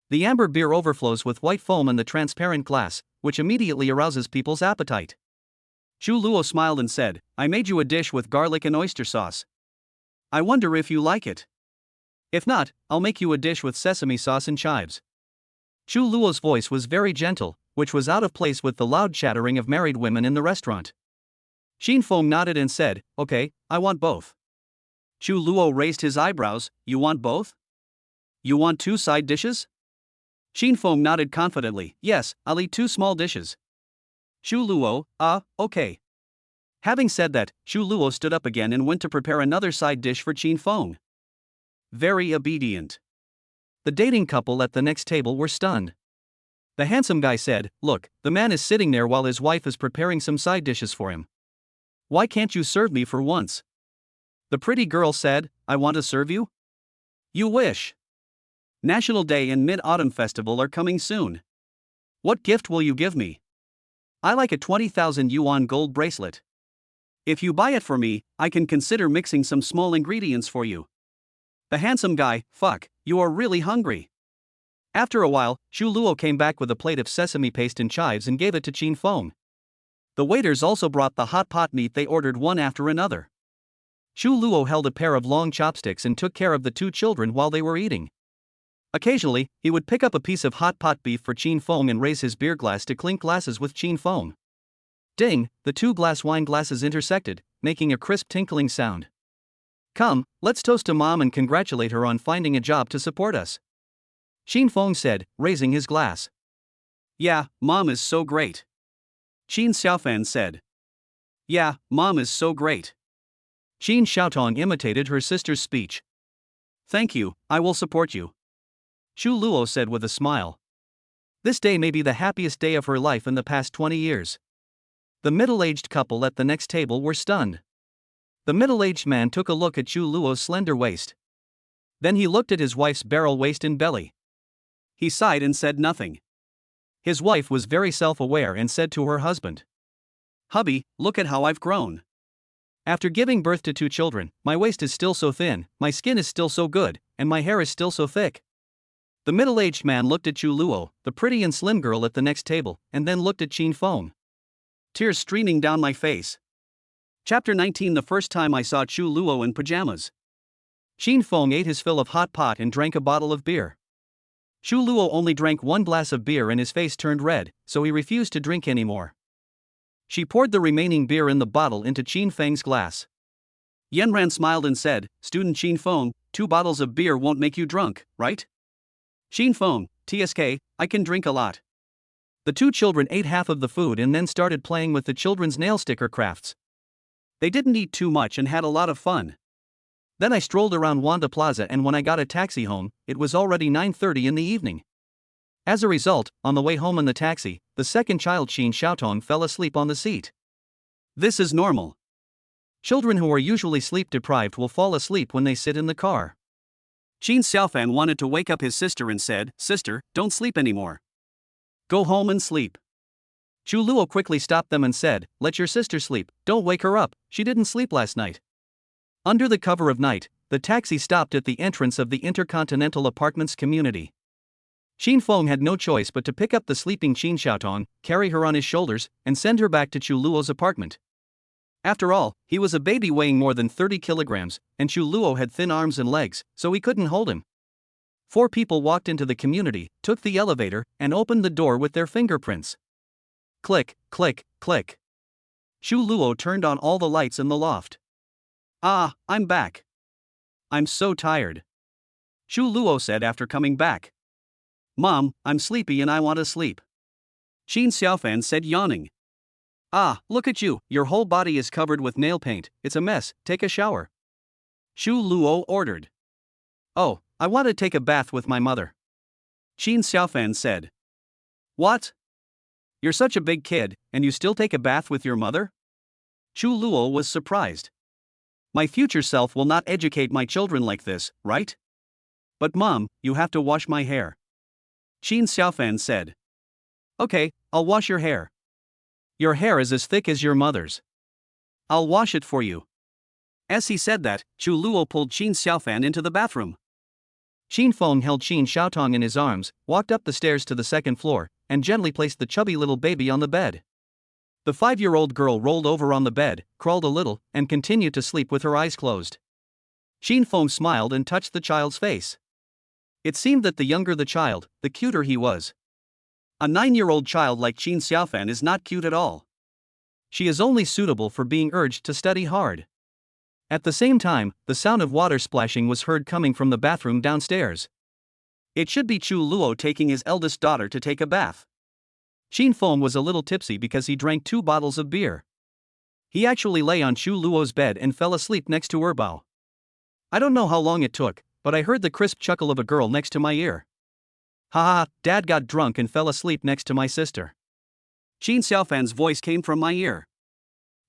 The amber beer overflows with white foam in the transparent glass, which immediately arouses people's appetite. Chu Luo smiled and said, "I made you a dish with garlic and oyster sauce. I wonder if you like it. If not, I'll make you a dish with sesame sauce and chives." Chu Luo's voice was very gentle, which was out of place with the loud chattering of married women in the restaurant. Qin Feng nodded and said, "Okay, I want both." Chu Luo raised his eyebrows. "You want both? You want 2 side dishes?" Qin Feng nodded confidently, "Yes, I'll eat 2 small dishes." Chu Luo, okay. Having said that, Chu Luo stood up again and went to prepare another side dish for Qin Feng. Very obedient. The dating couple at the next table were stunned. The handsome guy said, "Look, the man is sitting there while his wife is preparing some side dishes for him. Why can't you serve me for once?" The pretty girl said, "I want to serve you? You wish. National Day and Mid-Autumn Festival are coming soon. What gift will you give me? I like a 20,000 yuan gold bracelet. If you buy it for me, I can consider mixing some small ingredients for you." The handsome guy, "Fuck, you are really hungry." After a while, Chu Luo came back with a plate of sesame paste and chives and gave it to Qin Feng. The waiters also brought the hot pot meat they ordered one after another. Chu Luo held a pair of long chopsticks and took care of the 2 children while they were eating. Occasionally, he would pick up a piece of hot pot beef for Qin Feng and raise his beer glass to clink glasses with Qin Feng. Ding, the 2 glass wine glasses intersected, making a crisp tinkling sound. "Come, let's toast to Mom and congratulate her on finding a job to support us," Qin Feng said, raising his glass. "Yeah, Mom is so great," Qin Xiaofan said. "Yeah, Mom is so great." Qin Xiaotong imitated her sister's speech. "Thank you, I will support you," Chu Luo said with a smile. This day may be the happiest day of her life in the past 20 years. The middle-aged couple at the next table were stunned. The middle-aged man took a look at Chu Luo's slender waist. Then he looked at his wife's barrel waist and belly. He sighed and said nothing. His wife was very self-aware and said to her husband, "Hubby, look at how I've grown. After giving birth to 2 children, my waist is still so thin, my skin is still so good, and my hair is still so thick." The middle-aged man looked at Chu Luo, the pretty and slim girl at the next table, and then looked at Qin Feng. Tears streaming down my face. Chapter 19. The first time I saw Chu Luo in pajamas. Qin Feng ate his fill of hot pot and drank a bottle of beer. Chu Luo only drank 1 glass of beer and his face turned red, so he refused to drink anymore. She poured the remaining beer in the bottle into Qin Feng's glass. Yanran smiled and said, "Student Qin Feng, 2 bottles of beer won't make you drunk, right?" Qin Feng, "TSK, I can drink a lot." The 2 children ate half of the food and then started playing with the children's nail sticker crafts. They didn't eat too much and had a lot of fun. Then I strolled around Wanda Plaza, and when I got a taxi home, it was already 9:30 in the evening. As a result, on the way home in the taxi, the second child Qin Xiaotong fell asleep on the seat. This is normal. Children who are usually sleep deprived will fall asleep when they sit in the car. Qin Xiaofan wanted to wake up his sister and said, "Sister, don't sleep anymore. Go home and sleep." Chu Luo quickly stopped them and said, "Let your sister sleep, don't wake her up, she didn't sleep last night." Under the cover of night, the taxi stopped at the entrance of the Intercontinental Apartments community. Qin Feng had no choice but to pick up the sleeping Qin Xiaotong, carry her on his shoulders, and send her back to Chu Luo's apartment. After all, he was a baby weighing more than 30 kilograms, and Chu Luo had thin arms and legs, so he couldn't hold him. 4 people walked into the community, took the elevator, and opened the door with their fingerprints. Click, click, click. Chu Luo turned on all the lights in the loft. "Ah, I'm back. I'm so tired," Chu Luo said after coming back. "Mom, I'm sleepy and I want to sleep," Qin Xiaofan said, yawning. "Ah, look at you, your whole body is covered with nail paint, it's a mess, take a shower," Chu Luo ordered. "Oh, I want to take a bath with my mother," Qin Xiaofan said. "What? You're such a big kid, and you still take a bath with your mother?" Chu Luo was surprised. "My future self will not educate my children like this, right?" "But Mom, you have to wash my hair," Qin Xiaofan said. "Okay, I'll wash your hair." Your hair is as thick as your mother's. I'll wash it for you. As he said that, Chu Luo pulled Qin Xiaofan into the bathroom. Qin Feng held Qin Xiaotong in his arms, walked up the stairs to the second floor, and gently placed the chubby little baby on the bed. The 5-year-old girl rolled over on the bed, crawled a little, and continued to sleep with her eyes closed. Qin Feng smiled and touched the child's face. It seemed that the younger the child, the cuter he was. A 9-year-old child like Qin Xiaofan is not cute at all. She is only suitable for being urged to study hard. At the same time, the sound of water splashing was heard coming from the bathroom downstairs. It should be Chu Luo taking his eldest daughter to take a bath. Qin Feng was a little tipsy because he drank 2 bottles of beer. He actually lay on Chu Luo's bed and fell asleep next to Erbao. I don't know how long it took, but I heard the crisp chuckle of a girl next to my ear. Haha, Dad got drunk and fell asleep next to my sister. Qin Xiaofan's voice came from my ear.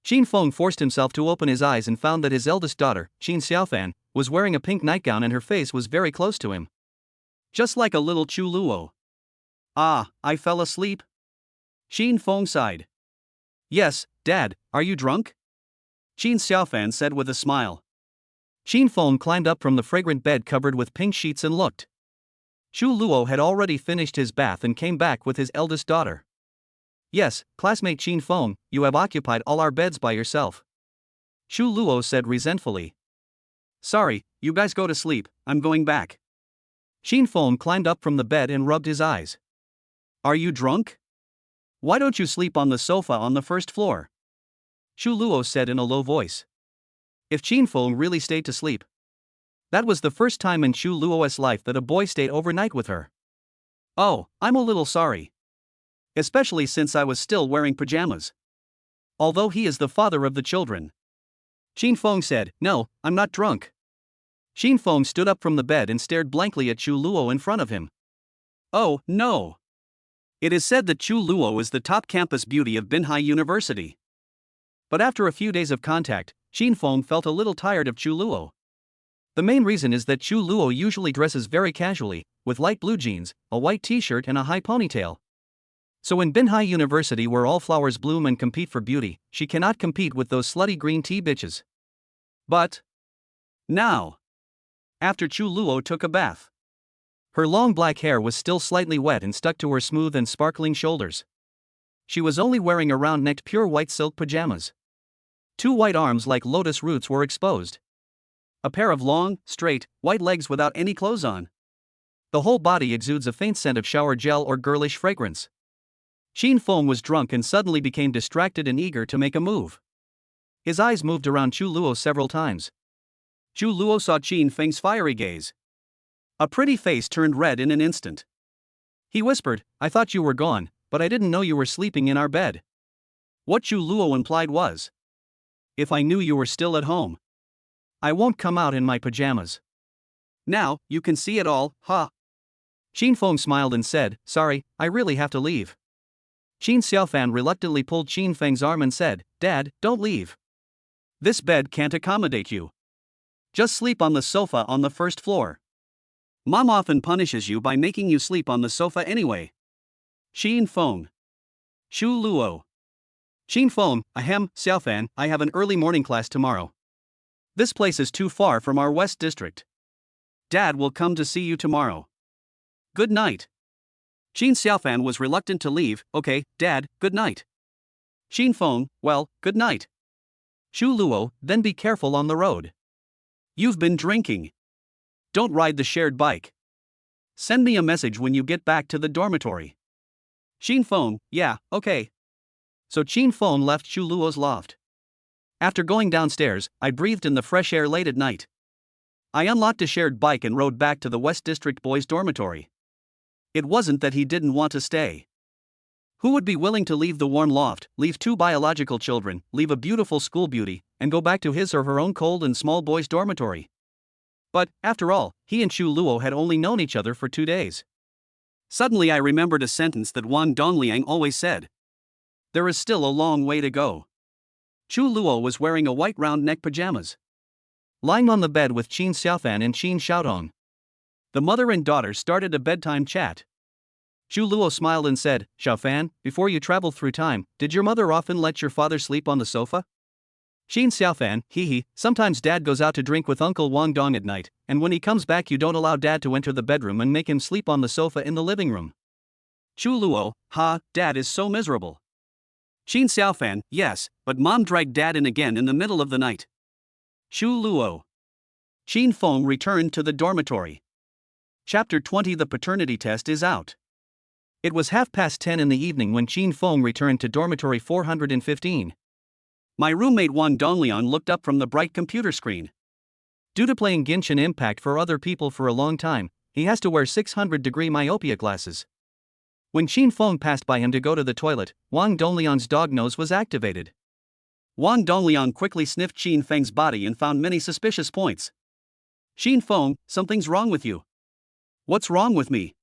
Qin Feng forced himself to open his eyes and found that his eldest daughter, Qin Xiaofan, was wearing a pink nightgown and her face was very close to him. Just like a little Chu Luo. Ah, I fell asleep? Qin Feng sighed. Yes, Dad, are you drunk? Qin Xiaofan said with a smile. Qin Feng climbed up from the fragrant bed covered with pink sheets and looked. Chu Luo had already finished his bath and came back with his eldest daughter. Yes, classmate Qin Feng, you have occupied all our beds by yourself. Chu Luo said resentfully. Sorry, you guys go to sleep, I'm going back. Qin Feng climbed up from the bed and rubbed his eyes. Are you drunk? Why don't you sleep on the sofa on the first floor? Chu Luo said in a low voice. If Qin Feng really stayed to sleep. That was the first time in Chu Luo's life that a boy stayed overnight with her. Oh, I'm a little sorry. Especially since I was still wearing pajamas. Although he is the father of the children. Qin Feng said, no, I'm not drunk. Qin Feng stood up from the bed and stared blankly at Chu Luo in front of him. Oh, no. It is said that Chu Luo is the top campus beauty of Binhai University. But after a few days of contact, Qin Feng felt a little tired of Chu Luo. The main reason is that Chu Luo usually dresses very casually, with light blue jeans, a white t-shirt and a high ponytail. So in Binhai University where all flowers bloom and compete for beauty, she cannot compete with those slutty green tea bitches. But now, after Chu Luo took a bath, her long black hair was still slightly wet and stuck to her smooth and sparkling shoulders. She was only wearing a round-necked pure white silk pajamas. 2 white arms like lotus roots were exposed. A pair of long, straight, white legs without any clothes on. The whole body exudes a faint scent of shower gel or girlish fragrance. Qin Feng was drunk and suddenly became distracted and eager to make a move. His eyes moved around Chu Luo several times. Chu Luo saw Qin Feng's fiery gaze. A pretty face turned red in an instant. He whispered, I thought you were gone, but I didn't know you were sleeping in our bed. What Chu Luo implied was, if I knew you were still at home, I won't come out in my pajamas. Now, you can see it all, huh? Qin Feng smiled and said, sorry, I really have to leave. Qin Xiaofan reluctantly pulled Qin Feng's arm and said, Dad, don't leave. This bed can't accommodate you. Just sleep on the sofa on the first floor. Mom often punishes you by making you sleep on the sofa anyway. Qin Feng. Chu Luo. Qin Feng, ahem, Xiaofan, I have an early morning class tomorrow. This place is too far from our West District. Dad will come to see you tomorrow. Good night. Qin Xiaofan was reluctant to leave. Okay, Dad, good night. Qin Feng, well, good night. Chu Luo, then be careful on the road. You've been drinking. Don't ride the shared bike. Send me a message when you get back to the dormitory. Qin Feng, yeah, okay. So Qin Feng left Chu Luo's loft. After going downstairs, I breathed in the fresh air late at night. I unlocked a shared bike and rode back to the West District boys' dormitory. It wasn't that he didn't want to stay. Who would be willing to leave the warm loft, leave 2 biological children, leave a beautiful school beauty, and go back to his or her own cold and small boys' dormitory? But, after all, he and Chu Luo had only known each other for 2 days. Suddenly I remembered a sentence that Wan Dongliang always said. There is still a long way to go. Chu Luo was wearing a white round-neck pajamas. Lying on the bed with Qin Xiaofan and Qin Xiaotong. The mother and daughter started a bedtime chat. Xu Luo smiled and said, Xiao Fan, before you traveled through time, did your mother often let your father sleep on the sofa? Xin Xiaofan, hee, sometimes dad goes out to drink with Uncle Wang Dong at night, and when he comes back you don't allow dad to enter the bedroom and make him sleep on the sofa in the living room. Xu Luo, ha, dad is so miserable. Xin Xiaofan, yes, but mom dragged dad in again in the middle of the night. Xu Luo. Xin Feng returned to the dormitory. Chapter 20. The paternity test is out. It was 10:30 in the evening when Qin Feng returned to dormitory 415. My roommate Wang Dongliang looked up from the bright computer screen. Due to playing Genshin Impact for other people for a long time, he has to wear 600-degree myopia glasses. When Qin Feng passed by him to go to the toilet, Wang Dongliang's dog nose was activated. Wang Dongliang quickly sniffed Qin Feng's body and found many suspicious points. Qin Feng, something's wrong with you. What's wrong with me?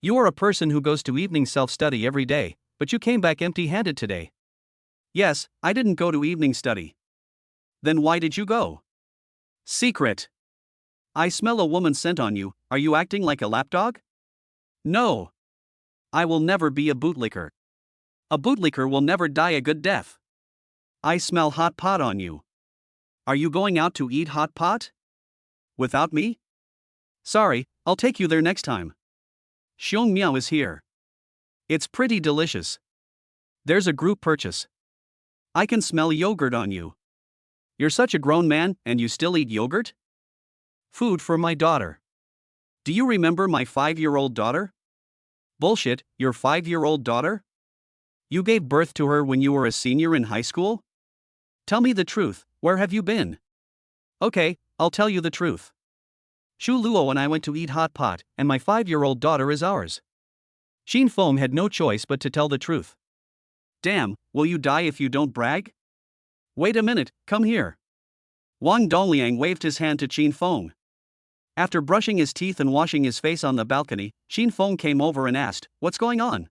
You are a person who goes to evening self-study every day, but you came back empty-handed today. Yes, I didn't go to evening study. Then why did you go? Secret. I smell a woman's scent on you, are you acting like a lapdog? No. I will never be a bootlicker. A bootlicker will never die a good death. I smell hot pot on you. Are you going out to eat hot pot? Without me? Sorry, I'll take you there next time. Xiong Miao is here. It's pretty delicious. There's a group purchase. I can smell yogurt on you. You're such a grown man and you still eat yogurt? Food for my daughter. Do you remember my 5-year-old daughter? Bullshit, your 5-year-old daughter? You gave birth to her when you were a senior in high school? Tell me the truth, where have you been? Okay, I'll tell you the truth. Xu Luo and I went to eat hot pot, and my 5-year-old daughter is ours. Xin Feng had no choice but to tell the truth. Damn, will you die if you don't brag? Wait a minute, come here. Wang Dongliang waved his hand to Qin Feng. After brushing his teeth and washing his face on the balcony, Qin Feng came over and asked, what's going on?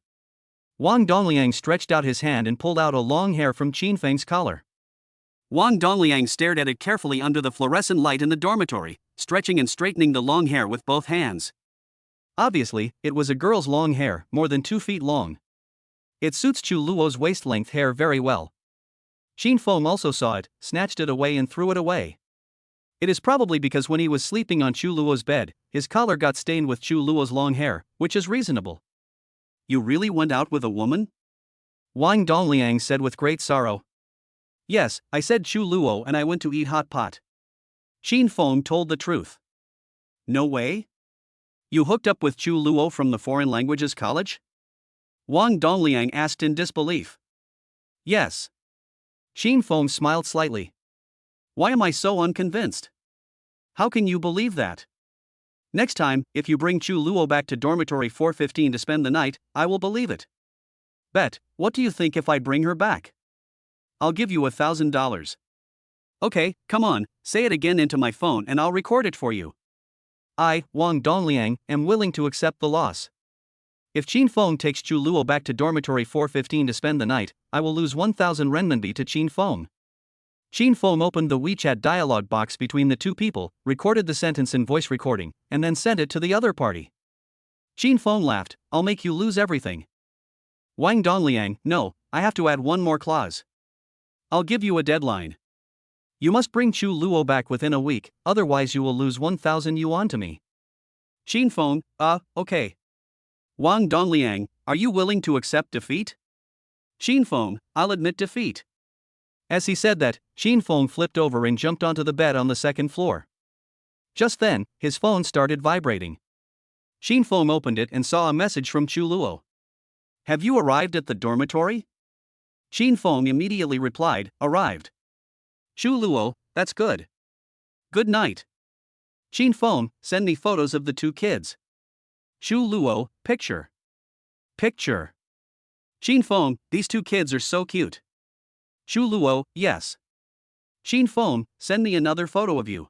Wang Dongliang stretched out his hand and pulled out a long hair from Qin Feng's collar. Wang Dongliang stared at it carefully under the fluorescent light in the dormitory, stretching and straightening the long hair with both hands. Obviously, it was a girl's long hair, more than 2 feet long. It suits Xu Luo's waist-length hair very well. Qin Feng also saw it, snatched it away and threw it away. It is probably because when he was sleeping on Xu Luo's bed, his collar got stained with Xu Luo's long hair, which is reasonable. You really went out with a woman? Wang Dongliang said with great sorrow. Yes, I said Xu Luo and I went to eat hot pot. Qin Feng told the truth. No way? You hooked up with Xu Luo from the foreign languages college? Wang Dongliang asked in disbelief. Yes. Qin Feng smiled slightly. Why am I so unconvinced? How can you believe that? Next time, if you bring Xu Luo back to dormitory 415 to spend the night, I will believe it. Bet, what do you think if I bring her back? I'll give you $1,000. Okay, come on, say it again into my phone and I'll record it for you. I, Wang Dongliang, am willing to accept the loss. If Qin Feng takes Xu Luo back to dormitory 415 to spend the night, I will lose 1,000 renminbi to Qin Feng. Qin Feng opened the WeChat dialogue box between the two people, recorded the sentence in voice recording, and then sent it to the other party. Qin Feng laughed, I'll make you lose everything. Wang Dongliang, no, I have to add one more clause. I'll give you a deadline. You must bring Xu Luo back within a week, otherwise you will lose 1,000 yuan to me. Qin Feng, okay. Wang Dongliang, are you willing to accept defeat? Qin Feng, I'll admit defeat. As he said that, Qin Feng flipped over and jumped onto the bed on the second floor. Just then, his phone started vibrating. Qin Feng opened it and saw a message from Xu Luo. Have you arrived at the dormitory? Qin Feng immediately replied, arrived. Xu Luo, that's good. Good night. Qin Feng, send me photos of the two kids. Xu Luo, picture. Picture. Qin Feng, these two kids are so cute. Xu Luo, yes. Qin Feng, send me another photo of you.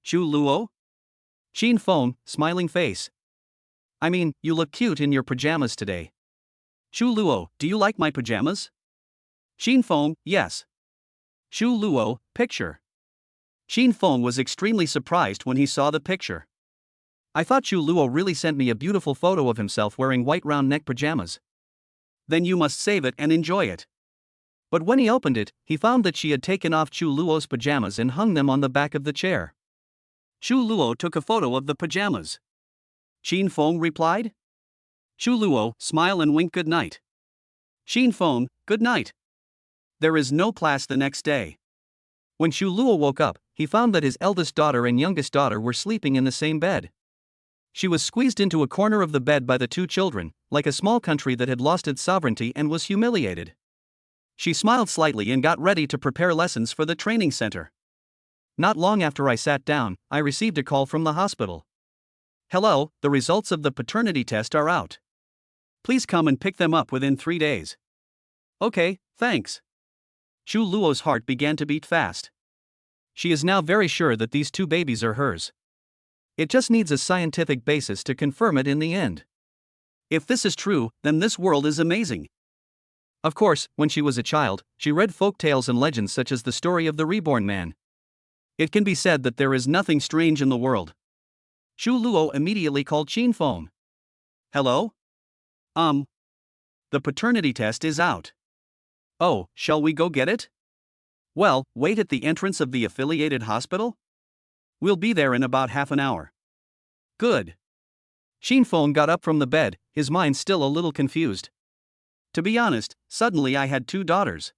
Xu Luo? Qin Feng, smiling face. I mean, you look cute in your pajamas today. Xu Luo, do you like my pajamas? Qin Feng, yes. Xu Luo, picture. Qin Feng was extremely surprised when he saw the picture. I thought Chu Luo really sent me a beautiful photo of himself wearing white round neck pajamas. Then you must save it and enjoy it. But when he opened it, he found that she had taken off Chu Luo's pajamas and hung them on the back of the chair. Chu Luo took a photo of the pajamas. Qin Feng replied. Chu Luo, smile and wink good night. Qin Feng, good night. There is no class the next day. When Chu Luo woke up, he found that his eldest daughter and youngest daughter were sleeping in the same bed. She was squeezed into a corner of the bed by the two children, like a small country that had lost its sovereignty and was humiliated. She smiled slightly and got ready to prepare lessons for the training center. Not long after I sat down, I received a call from the hospital. Hello, the results of the paternity test are out. Please come and pick them up within 3 days. Okay, thanks. Chu Luo's heart began to beat fast. She is now very sure that these two babies are hers. It just needs a scientific basis to confirm it in the end. If this is true, then this world is amazing. Of course, when she was a child, she read folk tales and legends such as the story of the reborn man. It can be said that there is nothing strange in the world. Chu Luo immediately called Qin Feng. Hello? The paternity test is out. Oh, shall we go get it? Well, wait at the entrance of the affiliated hospital? We'll be there in about half an hour. Good. Qin Feng got up from the bed, his mind still a little confused. To be honest, suddenly I had two daughters.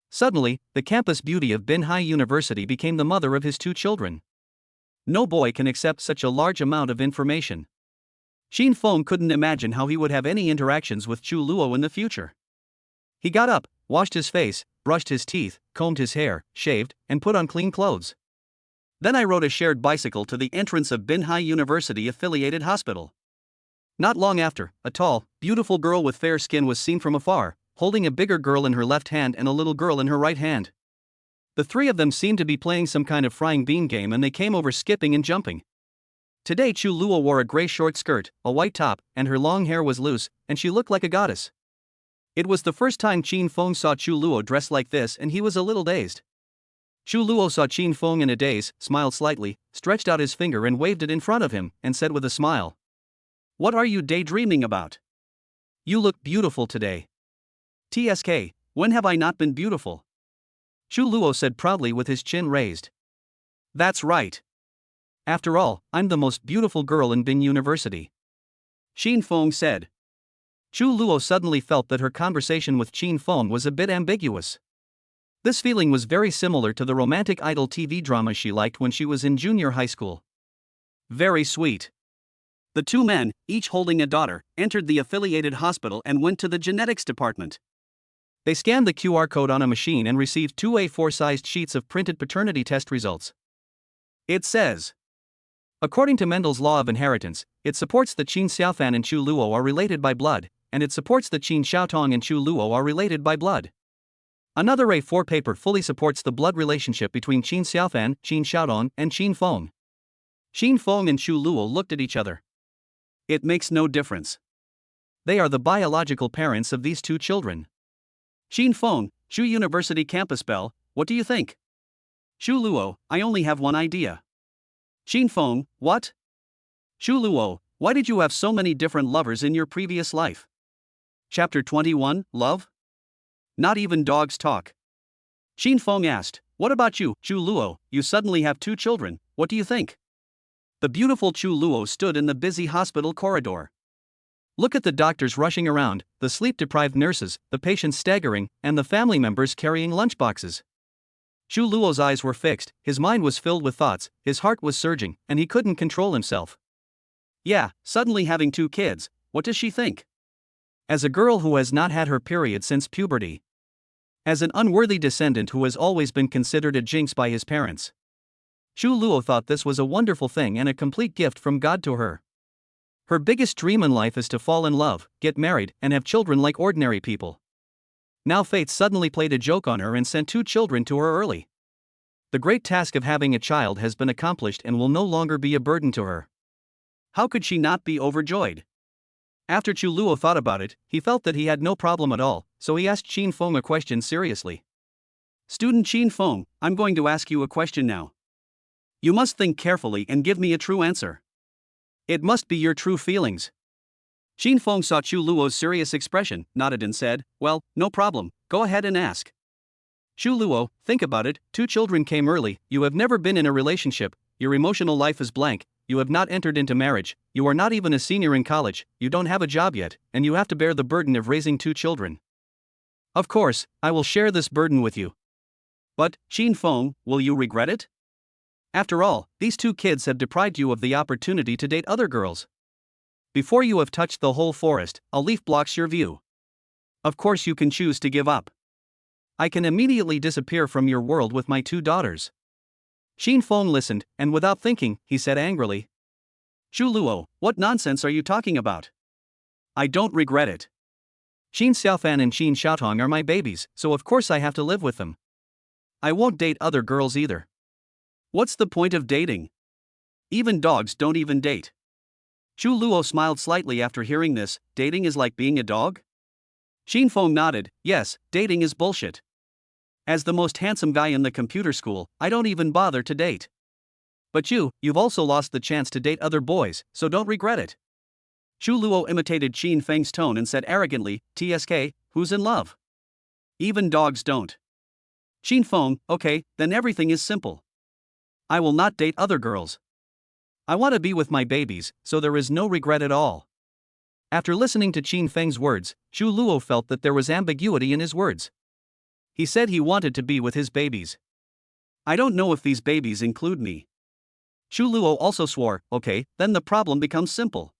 Suddenly, the campus beauty of Binhai University became the mother of his two children. No boy can accept such a large amount of information. Qin Feng couldn't imagine how he would have any interactions with Chu Luo in the future. He got up, washed his face, brushed his teeth, combed his hair, shaved, and put on clean clothes. Then I rode a shared bicycle to the entrance of Binhai University affiliated hospital. Not long after, a tall, beautiful girl with fair skin was seen from afar, holding a bigger girl in her left hand and a little girl in her right hand. The three of them seemed to be playing some kind of frying bean game and they came over skipping and jumping. Today Chu Luo wore a gray short skirt, a white top, and her long hair was loose, and she looked like a goddess. It was the first time Qin Feng saw Chu Luo dressed like this and he was a little dazed. Chu Luo saw Qin Feng in a daze, smiled slightly, stretched out his finger and waved it in front of him, and said with a smile. What are you daydreaming about? You look beautiful today. TSK, when have I not been beautiful? Chu Luo said proudly with his chin raised. That's right. After all, I'm the most beautiful girl in Bin University. Qin Feng said. Chu Luo suddenly felt that her conversation with Qin Feng was a bit ambiguous. This feeling was very similar to the romantic idol TV drama she liked when she was in junior high school. Very sweet. The two men, each holding a daughter, entered the affiliated hospital and went to the genetics department. They scanned the QR code on a machine and received two A4-sized sheets of printed paternity test results. It says, according to Mendel's law of inheritance, it supports that Qin Xiaofan and Chu Luo are related by blood, and it supports that Qin Xiaotong and Chu Luo are related by blood. Another A4 paper fully supports the blood relationship between Qin Xiaofan, Qin Xiaodong, and Qin Feng. Qin Feng and Chu Luo looked at each other. It makes no difference. They are the biological parents of these two children. Qin Feng, Chu University campus bell, what do you think? Chu Luo, I only have one idea. Qin Feng, what? Chu Luo, why did you have so many different lovers in your previous life? Chapter 21, Love? Not even dogs talk. Qin Feng asked, what about you, Chu Luo? You suddenly have two children, what do you think? The beautiful Chu Luo stood in the busy hospital corridor. Look at the doctors rushing around, the sleep-deprived nurses, the patients staggering, and the family members carrying lunchboxes. Chu Luo's eyes were fixed, his mind was filled with thoughts, his heart was surging, and he couldn't control himself. Yeah, suddenly having two kids, what does she think? As a girl who has not had her period since puberty. As an unworthy descendant who has always been considered a jinx by his parents. Chu Luo thought this was a wonderful thing and a complete gift from God to her. Her biggest dream in life is to fall in love, get married, and have children like ordinary people. Now fate suddenly played a joke on her and sent two children to her early. The great task of having a child has been accomplished and will no longer be a burden to her. How could she not be overjoyed? After Chu Luo thought about it, he felt that he had no problem at all, so he asked Qin Feng a question seriously. Student Qin Feng, I'm going to ask you a question now. You must think carefully and give me a true answer. It must be your true feelings. Xin Feng saw Chu Luo's serious expression, nodded and said, well, no problem, go ahead and ask. Chu Luo, think about it, 2 children came early, you have never been in a relationship, your emotional life is blank, you have not entered into marriage, you are not even a senior in college, you don't have a job yet, and you have to bear the burden of raising 2 children. Of course, I will share this burden with you. But, Xin Feng, will you regret it? After all, these 2 kids have deprived you of the opportunity to date other girls. Before you have touched the whole forest, a leaf blocks your view. Of course you can choose to give up. I can immediately disappear from your world with my 2 daughters. Xin Feng listened, and without thinking, he said angrily, Chu Luo, what nonsense are you talking about? I don't regret it. Xin Xiaofan and Xin Xiaotong are my babies, so of course I have to live with them. I won't date other girls either. What's the point of dating? Even dogs don't even date. Chu Luo smiled slightly after hearing this. Dating is like being a dog? Xin Feng nodded, yes, dating is bullshit. As the most handsome guy in the computer school, I don't even bother to date. But you've also lost the chance to date other boys, so don't regret it. Chu Luo imitated Xin Feng's tone and said arrogantly, TSK, who's in love? Even dogs don't. Xin Feng, okay, then everything is simple. I will not date other girls. I want to be with my babies, so there is no regret at all. After listening to Xin Feng's words, Chu Luo felt that there was ambiguity in his words. He said he wanted to be with his babies. I don't know if these babies include me. Chu Luo also swore, okay, then the problem becomes simple.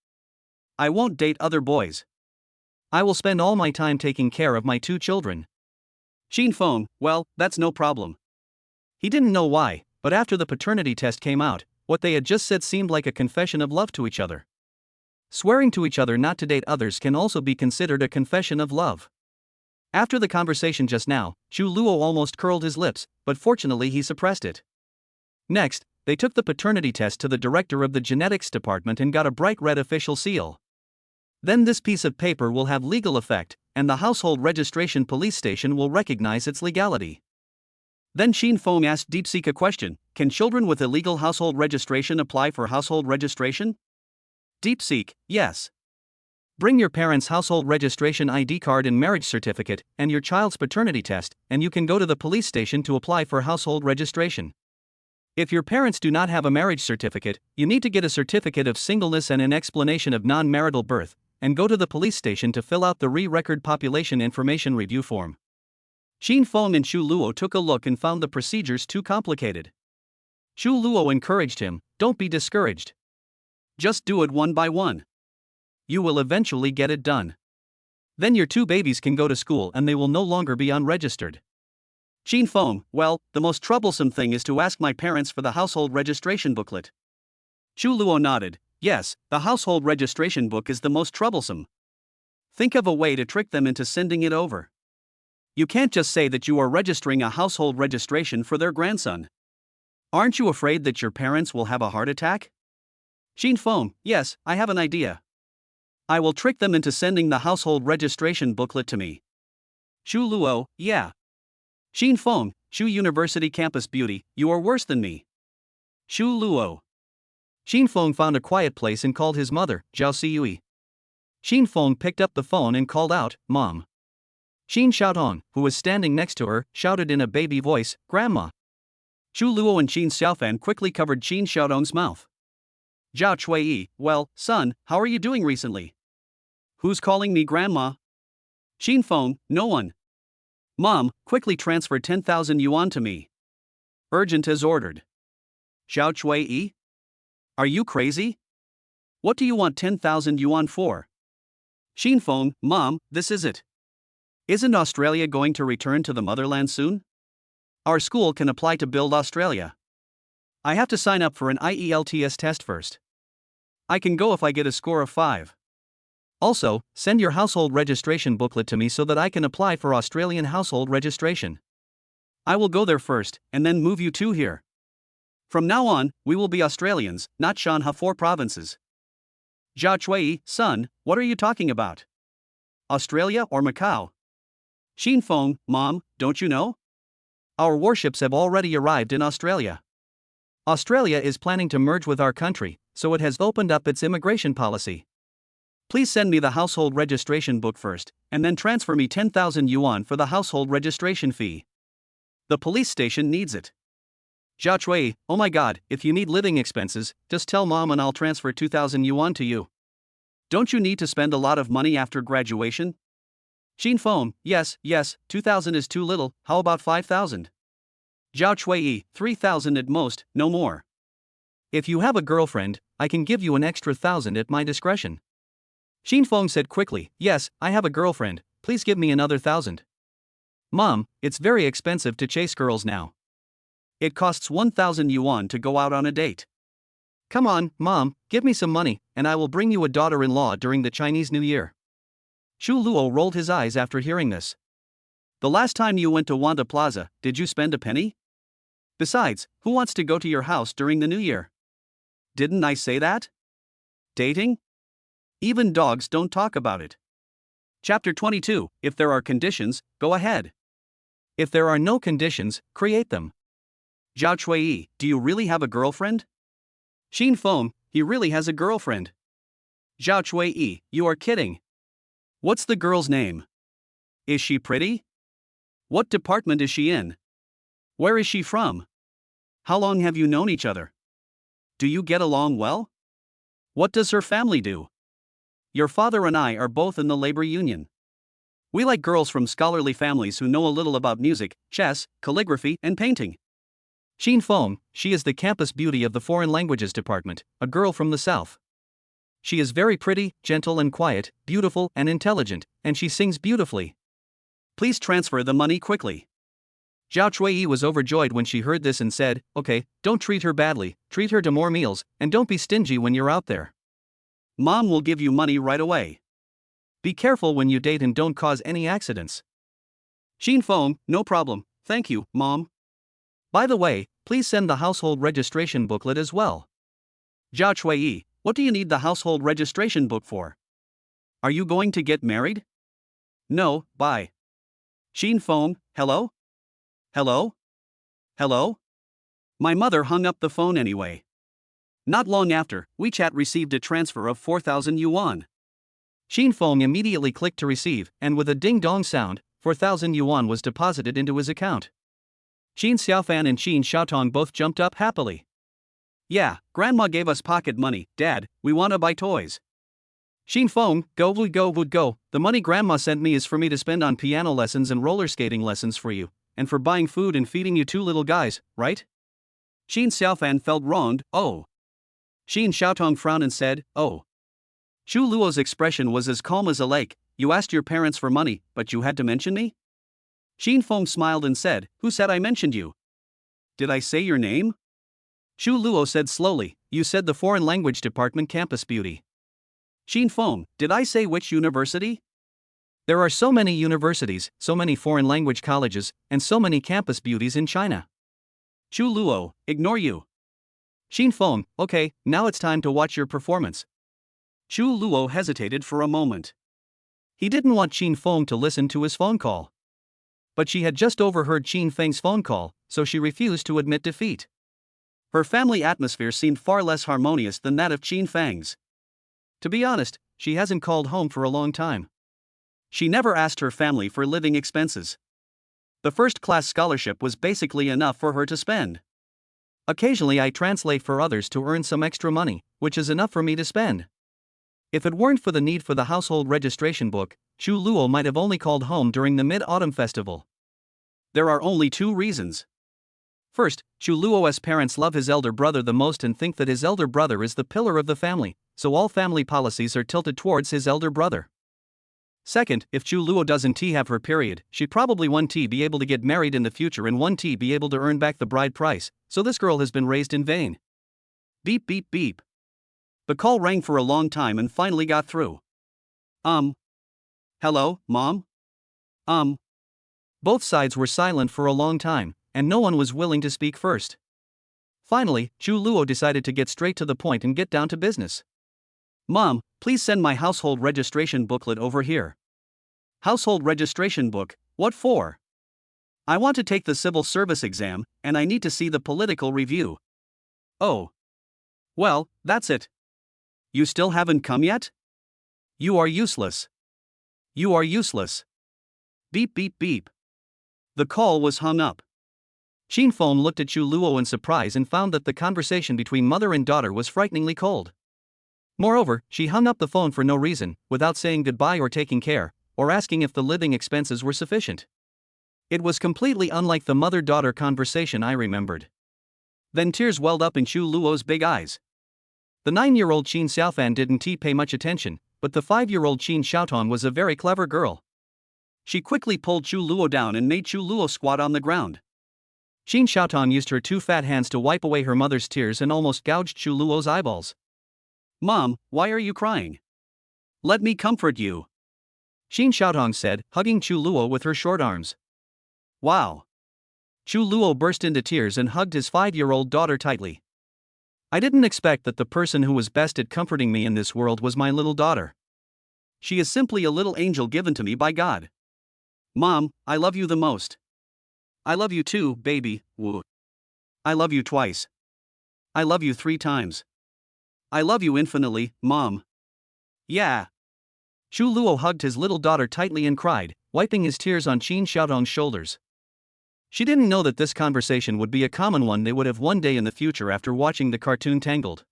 I won't date other boys. I will spend all my time taking care of my 2 children. Xin Feng, well, that's no problem. He didn't know why, but after the paternity test came out, what they had just said seemed like a confession of love to each other. Swearing to each other not to date others can also be considered a confession of love. After the conversation just now, Chu Luo almost curled his lips, but fortunately he suppressed it. Next, they took the paternity test to the director of the genetics department and got a bright red official seal. Then this piece of paper will have legal effect, and the household registration police station will recognize its legality. Then Xin Feng asked DeepSeek a question, can children with illegal household registration apply for household registration? DeepSeek, yes. Bring your parents' household registration ID card and marriage certificate, and your child's paternity test, and you can go to the police station to apply for household registration. If your parents do not have a marriage certificate, you need to get a certificate of singleness and an explanation of non-marital birth, and go to the police station to fill out the Record Population Information Review form. Xin Feng and Chu Luo took a look and found the procedures too complicated. Chu Luo encouraged him, don't be discouraged. Just do it one by one. You will eventually get it done. Then your 2 babies can go to school and they will no longer be unregistered. Xin Feng, well, the most troublesome thing is to ask my parents for the household registration booklet. Chu Luo nodded, yes, the household registration book is the most troublesome. Think of a way to trick them into sending it over. You can't just say that you are registering a household registration for their grandson. Aren't you afraid that your parents will have a heart attack? Xin Feng, yes, I have an idea. I will trick them into sending the household registration booklet to me. Chu Luo, yeah. Xin Feng, Chu University campus beauty, you are worse than me. Chu Luo. Xin Feng found a quiet place and called his mother, Zhao Siyui. Xin Feng picked up the phone and called out, Mom. Xin Xiaotong, who was standing next to her, shouted in a baby voice, Grandma. Chu Luo and Xin Xiaofan quickly covered Xin Xiaotong's mouth. Zhao Chuiyi, well, son, how are you doing recently? Who's calling me grandma? Xin Feng, no one. Mom, quickly transfer 10,000 yuan to me. Urgent as ordered. Zhao Chuiyi? Are you crazy? What do you want 10,000 yuan for? Xin Feng, Mom, this is it. Isn't Australia going to return to the motherland soon? Our school can apply to build Australia. I have to sign up for an IELTS test first. I can go if I get a score of 5. Also, send your household registration booklet to me so that I can apply for Australian household registration. I will go there first, and then move you 2 here. From now on, we will be Australians, not Shanha 4 provinces. Zhao Chuiyi, son, what are you talking about? Australia or Macau? Xin Feng, Mom, don't you know? Our warships have already arrived in Australia. Australia is planning to merge with our country, so it has opened up its immigration policy. Please send me the household registration book first, and then transfer me 10,000 yuan for the household registration fee. The police station needs it. Zhao Chui, oh my god, if you need living expenses, just tell mom and I'll transfer 2,000 yuan to you. Don't you need to spend a lot of money after graduation? Xin Feng, yes, 2,000 is too little, how about 5,000? Zhao Chui, 3,000 at most, no more. If you have a girlfriend, I can give you an extra 1,000 at my discretion. Xin Feng said quickly, yes, I have a girlfriend, please give me another 1,000. Mom, it's very expensive to chase girls now. It costs 1,000 yuan to go out on a date. Come on, Mom, give me some money, and I will bring you a daughter-in-law during the Chinese New Year. Xu Luo rolled his eyes after hearing this. The last time you went to Wanda Plaza, did you spend a penny? Besides, who wants to go to your house during the New Year? Didn't I say that? Dating? Even dogs don't talk about it. Chapter 22, if there are conditions, go ahead. If there are no conditions, create them. Zhao Chui, do you really have a girlfriend? Xin Feng, he really has a girlfriend. Zhao Chui, you are kidding. What's the girl's name? Is she pretty? What department is she in? Where is she from? How long have you known each other? Do you get along well? What does her family do? Your father and I are both in the labor union. We like girls from scholarly families who know a little about music, chess, calligraphy, and painting. Xin Feng, she is the campus beauty of the foreign languages department, a girl from the south. She is very pretty, gentle and quiet, beautiful and intelligent, and she sings beautifully. Please transfer the money quickly. Zhao Chui was overjoyed when she heard this and said, okay, don't treat her badly, treat her to more meals, and don't be stingy when you're out there. Mom will give you money right away. Be careful when you date and don't cause any accidents. Xin Feng, no problem, thank you, Mom. By the way, please send the household registration booklet as well. Zhao Chui, what do you need the household registration book for? Are you going to get married? No, bye. Xin Feng, hello? Hello? Hello? My mother hung up the phone anyway. Not long after, WeChat received a transfer of 4,000 yuan. Xin Feng immediately clicked to receive, and with a ding-dong sound, 4,000 yuan was deposited into his account. Xin Xiaofan and Xin Xiaotong both jumped up happily. Yeah, Grandma gave us pocket money, Dad, we want to buy toys. Xin Feng, go, the money Grandma sent me is for me to spend on piano lessons and roller skating lessons for you, and for buying food and feeding you two little guys, right? Xin Xiaofan felt wronged, oh. Xin Xiaotong frowned and said, oh. Xu Luo's expression was as calm as a lake, you asked your parents for money, but you had to mention me? Xin Feng smiled and said, who said I mentioned you? Did I say your name? Xu Luo said slowly, you said the foreign language department campus beauty. Xin Feng, did I say which university? There are so many universities, so many foreign language colleges, and so many campus beauties in China. Xu Luo, ignore you. Xin Feng, okay, now it's time to watch your performance. Xu Luo hesitated for a moment. He didn't want Xin Feng to listen to his phone call. But she had just overheard Xin Feng's phone call, so she refused to admit defeat. Her family atmosphere seemed far less harmonious than that of Xin Feng's. To be honest, she hasn't called home for a long time. She never asked her family for living expenses. The first-class scholarship was basically enough for her to spend. Occasionally I translate for others to earn some extra money, which is enough for me to spend. If it weren't for the need for the household registration book, Xu Luo might have only called home during the Mid-Autumn Festival. There are only two reasons. First, Xu Luo's parents love his elder brother the most and think that his elder brother is the pillar of the family, so all family policies are tilted towards his elder brother. Second, if Xu Luo doesn't have her period, she'd probably be able to get married in the future and be able to earn back the bride price, so this girl has been raised in vain. Beep beep beep. The call rang for a long time and finally got through. Hello, Mom? Both sides were silent for a long time, and no one was willing to speak first. Finally, Xu Luo decided to get straight to the point and get down to business. Mom, please send my household registration booklet over here. Household registration book, what for? I want to take the civil service exam, and I need to see the political review. Oh. Well, that's it. You still haven't come yet? You are useless. You are useless. Beep beep beep. The call was hung up. Xin Feng looked at Chu Luo in surprise and found that the conversation between mother and daughter was frighteningly cold. Moreover, she hung up the phone for no reason, without saying goodbye or taking care, or asking if the living expenses were sufficient. It was completely unlike the mother-daughter conversation I remembered. Then tears welled up in Chu Luo's big eyes. The 9-year-old Qin Xiaofan didn't pay much attention, but the 5-year-old Qin Xiaotong was a very clever girl. She quickly pulled Chu Luo down and made Chu Luo squat on the ground. Qin Xiaotong used her 2 fat hands to wipe away her mother's tears and almost gouged Chu Luo's eyeballs. Mom, why are you crying? Let me comfort you. Qin Xiaotong said, hugging Chu Luo with her short arms. Wow. Chu Luo burst into tears and hugged his 5-year-old daughter tightly. I didn't expect that the person who was best at comforting me in this world was my little daughter. She is simply a little angel given to me by God. Mom, I love you the most. I love you too, baby, woo. I love you twice. I love you 3 times. I love you infinitely, Mom. Yeah. Chu Luo hugged his little daughter tightly and cried, wiping his tears on Qin Xiaotong's shoulders. She didn't know that this conversation would be a common one they would have one day in the future after watching the cartoon Tangled.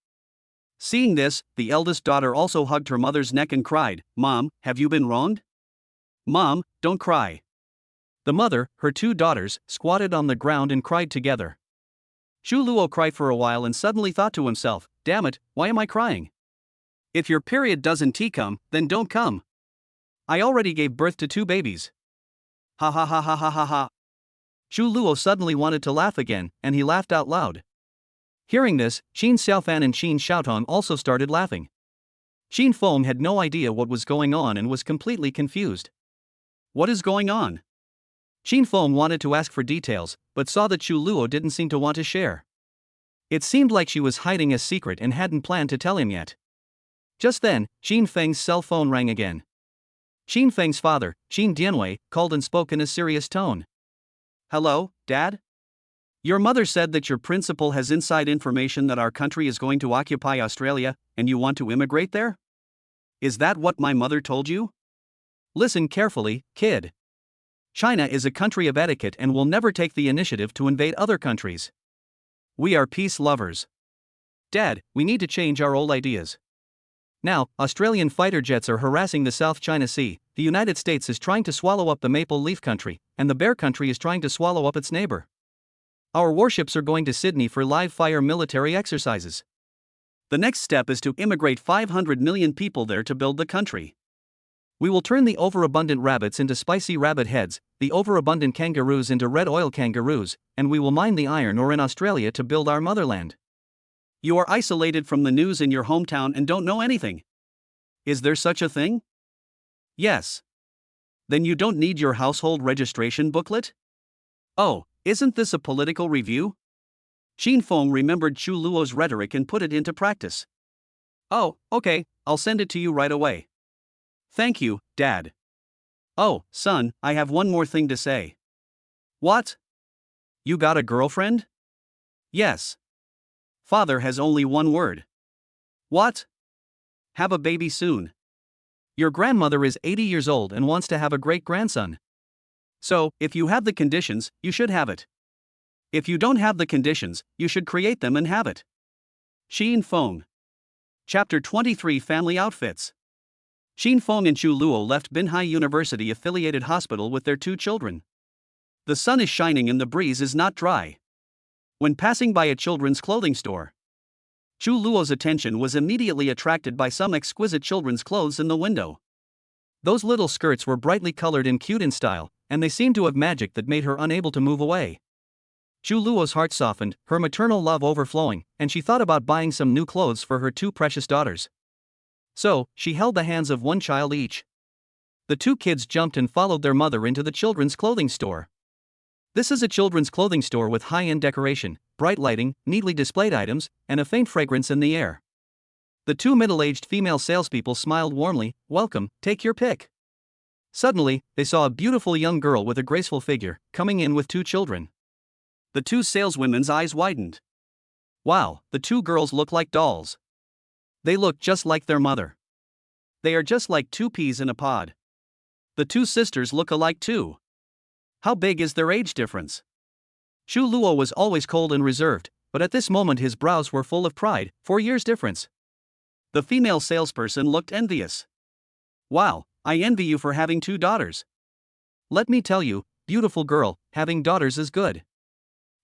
Seeing this, the eldest daughter also hugged her mother's neck and cried, Mom, have you been wronged? Mom, don't cry. The mother, her 2 daughters, squatted on the ground and cried together. Chu Luo cried for a while and suddenly thought to himself, damn it, why am I crying? If your period doesn't come, then don't come. I already gave birth to 2 babies. Ha ha ha ha ha ha ha. Chu Luo suddenly wanted to laugh again, and he laughed out loud. Hearing this, Qin Xiaofan and Qin Xiaotong also started laughing. Xin Feng had no idea what was going on and was completely confused. What is going on? Xin Feng wanted to ask for details, but saw that Chu Luo didn't seem to want to share. It seemed like she was hiding a secret and hadn't planned to tell him yet. Just then, Xin Feng's cell phone rang again. Xin Feng's father, Qin Dianwei, called and spoke in a serious tone. Hello, Dad? Your mother said that your principal has inside information that our country is going to occupy Australia, and you want to immigrate there? Is that what my mother told you? Listen carefully, kid. China is a country of etiquette and will never take the initiative to invade other countries. We are peace lovers. Dad, we need to change our old ideas. Now, Australian fighter jets are harassing the South China Sea, the United States is trying to swallow up the Maple Leaf Country, and the Bear Country is trying to swallow up its neighbor. Our warships are going to Sydney for live-fire military exercises. The next step is to immigrate 500 million people there to build the country. We will turn the overabundant rabbits into spicy rabbit heads, the overabundant kangaroos into red oil kangaroos, and we will mine the iron ore in Australia to build our motherland. You are isolated from the news in your hometown and don't know anything. Is there such a thing? Yes. Then you don't need your household registration booklet? Oh, isn't this a political review? Xin Feng remembered Chu Luo's rhetoric and put it into practice. Oh, okay, I'll send it to you right away. Thank you, Dad. Oh, son, I have one more thing to say. What? You got a girlfriend? Yes. Father has only one word. What? Have a baby soon. Your grandmother is 80 years old and wants to have a great-grandson. So, if you have the conditions, you should have it. If you don't have the conditions, you should create them and have it. Xin Feng. Chapter 23 Family Outfits. Xin Feng and Chu Luo left Binhai University-affiliated hospital with their 2 children. The sun is shining and the breeze is not dry. When passing by a children's clothing store, Chu Luo's attention was immediately attracted by some exquisite children's clothes in the window. Those little skirts were brightly colored and cute in style, and they seemed to have magic that made her unable to move away. Chu Luo's heart softened, her maternal love overflowing, and she thought about buying some new clothes for her 2 precious daughters. So, she held the hands of one child each. The 2 kids jumped and followed their mother into the children's clothing store. This is a children's clothing store with high-end decoration, bright lighting, neatly displayed items, and a faint fragrance in the air. The 2 middle-aged female salespeople smiled warmly, welcome, take your pick. Suddenly, they saw a beautiful young girl with a graceful figure, coming in with 2 children. The 2 saleswomen's eyes widened. Wow, the two girls look like dolls. They look just like their mother. They are just like two peas in a pod. The two sisters look alike too. How big is their age difference? Shu Luo was always cold and reserved, but at this moment his brows were full of pride. 4 years difference. The female salesperson looked envious. Wow, I envy you for having 2 daughters. Let me tell you, beautiful girl, having daughters is good.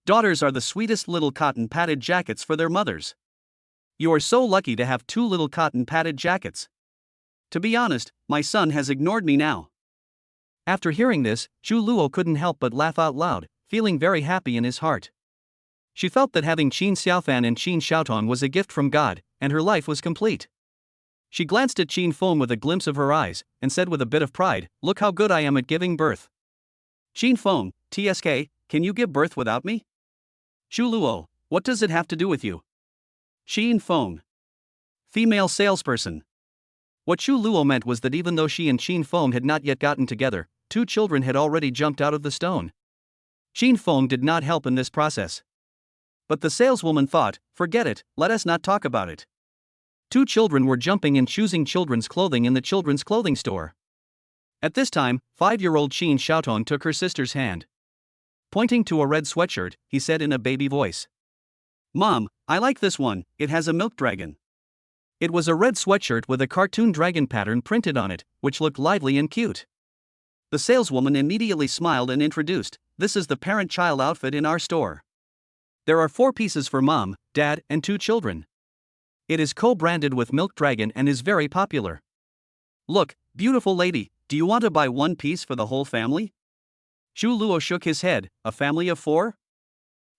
Daughters are the sweetest little cotton padded jackets for their mothers. You are so lucky to have 2 little cotton padded jackets. To be honest, my son has ignored me now. After hearing this, Shu Luo couldn't help but laugh out loud, feeling very happy in his heart. She felt that having Qin Xiaofan and Qin Xiaotong was a gift from God, and her life was complete. She glanced at Qin Feng with a glimpse of her eyes, and said with a bit of pride, "Look how good I am at giving birth." Qin Feng, TSK, can you give birth without me? Shu Luo, what does it have to do with you? Qin Feng. Female salesperson. What Shu Luo meant was that even though she and Qin Feng had not yet gotten together, 2 children had already jumped out of the stone. Qin Feng did not help in this process. But the saleswoman thought, forget it, let us not talk about it. 2 children were jumping and choosing children's clothing in the children's clothing store. At this time, 5-year-old Qin Xiaotong took her sister's hand. Pointing to a red sweatshirt, he said in a baby voice, "Mom, I like this one, it has a milk dragon." It was a red sweatshirt with a cartoon dragon pattern printed on it, which looked lively and cute. The saleswoman immediately smiled and introduced, "This is the parent-child outfit in our store. There are 4 pieces for mom, dad, and 2 children. It is co-branded with Milk Dragon and is very popular. Look, beautiful lady, do you want to buy 1 piece for the whole family?" Shu Luo shook his head, "A family of 4?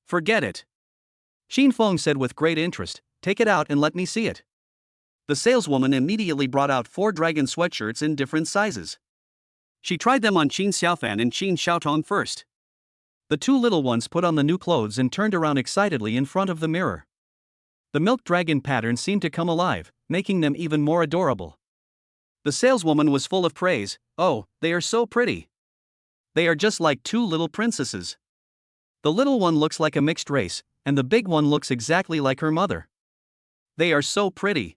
Forget it." Qin Feng said with great interest, "Take it out and let me see it." The saleswoman immediately brought out 4 dragon sweatshirts in different sizes. She tried them on Qin Xiaofan and Qin Xiaotong first. The 2 little ones put on the new clothes and turned around excitedly in front of the mirror. The milk dragon pattern seemed to come alive, making them even more adorable. The saleswoman was full of praise, "Oh, they are so pretty. They are just like 2 little princesses. The little one looks like a mixed race, and the big one looks exactly like her mother. They are so pretty."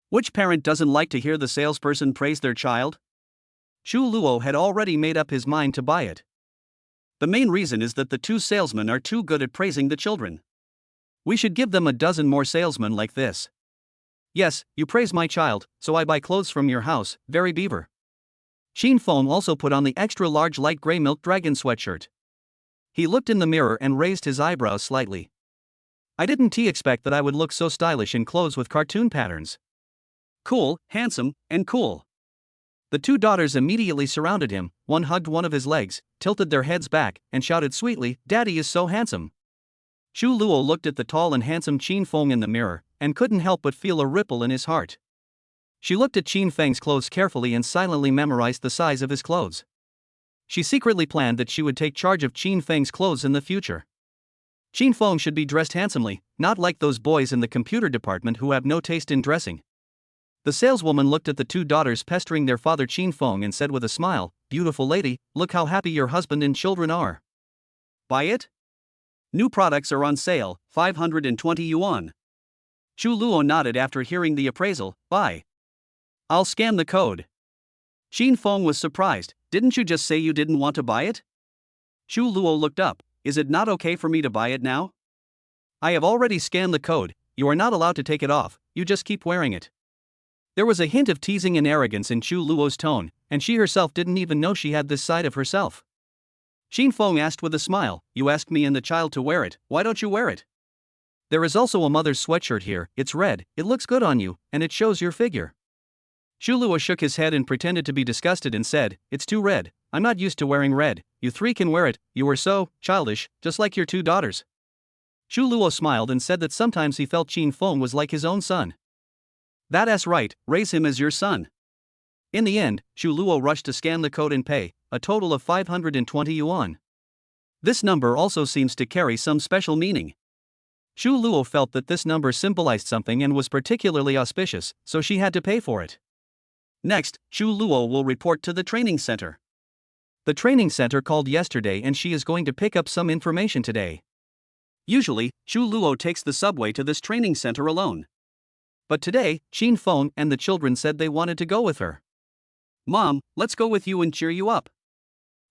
Which parent doesn't like to hear the salesperson praise their child? Shu Luo had already made up his mind to buy it. The main reason is that the 2 salesmen are too good at praising the children. We should give them a dozen more salesmen like this. Yes, you praise my child, so I buy clothes from your house, very beaver. Qin Feng also put on the extra large light gray milk dragon sweatshirt. He looked in the mirror and raised his eyebrows slightly. I didn't expect that I would look so stylish in clothes with cartoon patterns. Cool, handsome, and cool. The 2 daughters immediately surrounded him, one hugged one of his legs, tilted their heads back, and shouted sweetly, "Daddy is so handsome." Shu Luo looked at the tall and handsome Qin Feng in the mirror, and couldn't help but feel a ripple in his heart. She looked at Qin Feng's clothes carefully and silently memorized the size of his clothes. She secretly planned that she would take charge of Qin Feng's clothes in the future. Qin Feng should be dressed handsomely, not like those boys in the computer department who have no taste in dressing. The saleswoman looked at the 2 daughters pestering their father Qin Feng and said with a smile, "Beautiful lady, look how happy your husband and children are. Buy it? New products are on sale, 520 yuan. Shu Luo nodded after hearing the appraisal, "Buy. I'll scan the code." Qin Feng was surprised, "Didn't you just say you didn't want to buy it?" Shu Luo looked up, "Is it not okay for me to buy it now? I have already scanned the code, you are not allowed to take it off, you just keep wearing it." There was a hint of teasing and arrogance in Shu Luo's tone, and she herself didn't even know she had this side of herself. Qin Feng asked with a smile, "You asked me and the child to wear it, why don't you wear it? There is also a mother's sweatshirt here, it's red, it looks good on you, and it shows your figure." Shu Luo shook his head and pretended to be disgusted and said, "It's too red, I'm not used to wearing red, you 3 can wear it, you are so childish, just like your 2 daughters." Shu Luo smiled and said that sometimes he felt Qin Feng was like his own son. "That's right, raise him as your son." In the end, Shu Luo rushed to scan the code and pay, a total of 520 yuan. This number also seems to carry some special meaning. Shu Luo felt that this number symbolized something and was particularly auspicious, so she had to pay for it. Next, Shu Luo will report to the training center. The training center called yesterday and she is going to pick up some information today. Usually, Chu Luo takes the subway to this training center alone. But today, Qin Feng and the children said they wanted to go with her. "Mom, let's go with you and cheer you up,"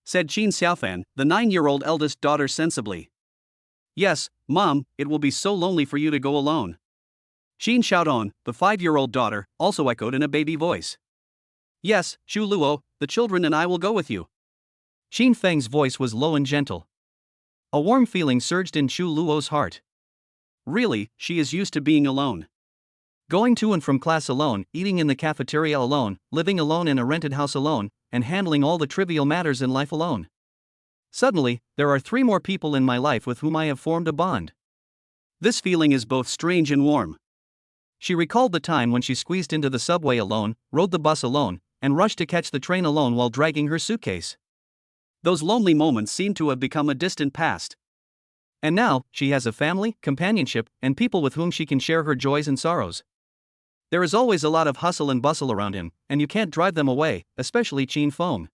said Qin Xiaofan, the 9-year-old eldest daughter, sensibly. "Yes, Mom, it will be so lonely for you to go alone," Qin Xiaodong, the 5-year-old daughter, also echoed in a baby voice. "Yes, Chu Luo, the children and I will go with you." Qin Feng's voice was low and gentle. A warm feeling surged in Chu Luo's heart. Really, she is used to being alone. Going to and from class alone, eating in the cafeteria alone, living alone in a rented house alone, and handling all the trivial matters in life alone. Suddenly, there are 3 more people in my life with whom I have formed a bond. This feeling is both strange and warm. She recalled the time when she squeezed into the subway alone, rode the bus alone, and rushed to catch the train alone while dragging her suitcase. Those lonely moments seem to have become a distant past. And now, she has a family, companionship, and people with whom she can share her joys and sorrows. There is always a lot of hustle and bustle around him, and you can't drive them away, especially Qin Feng.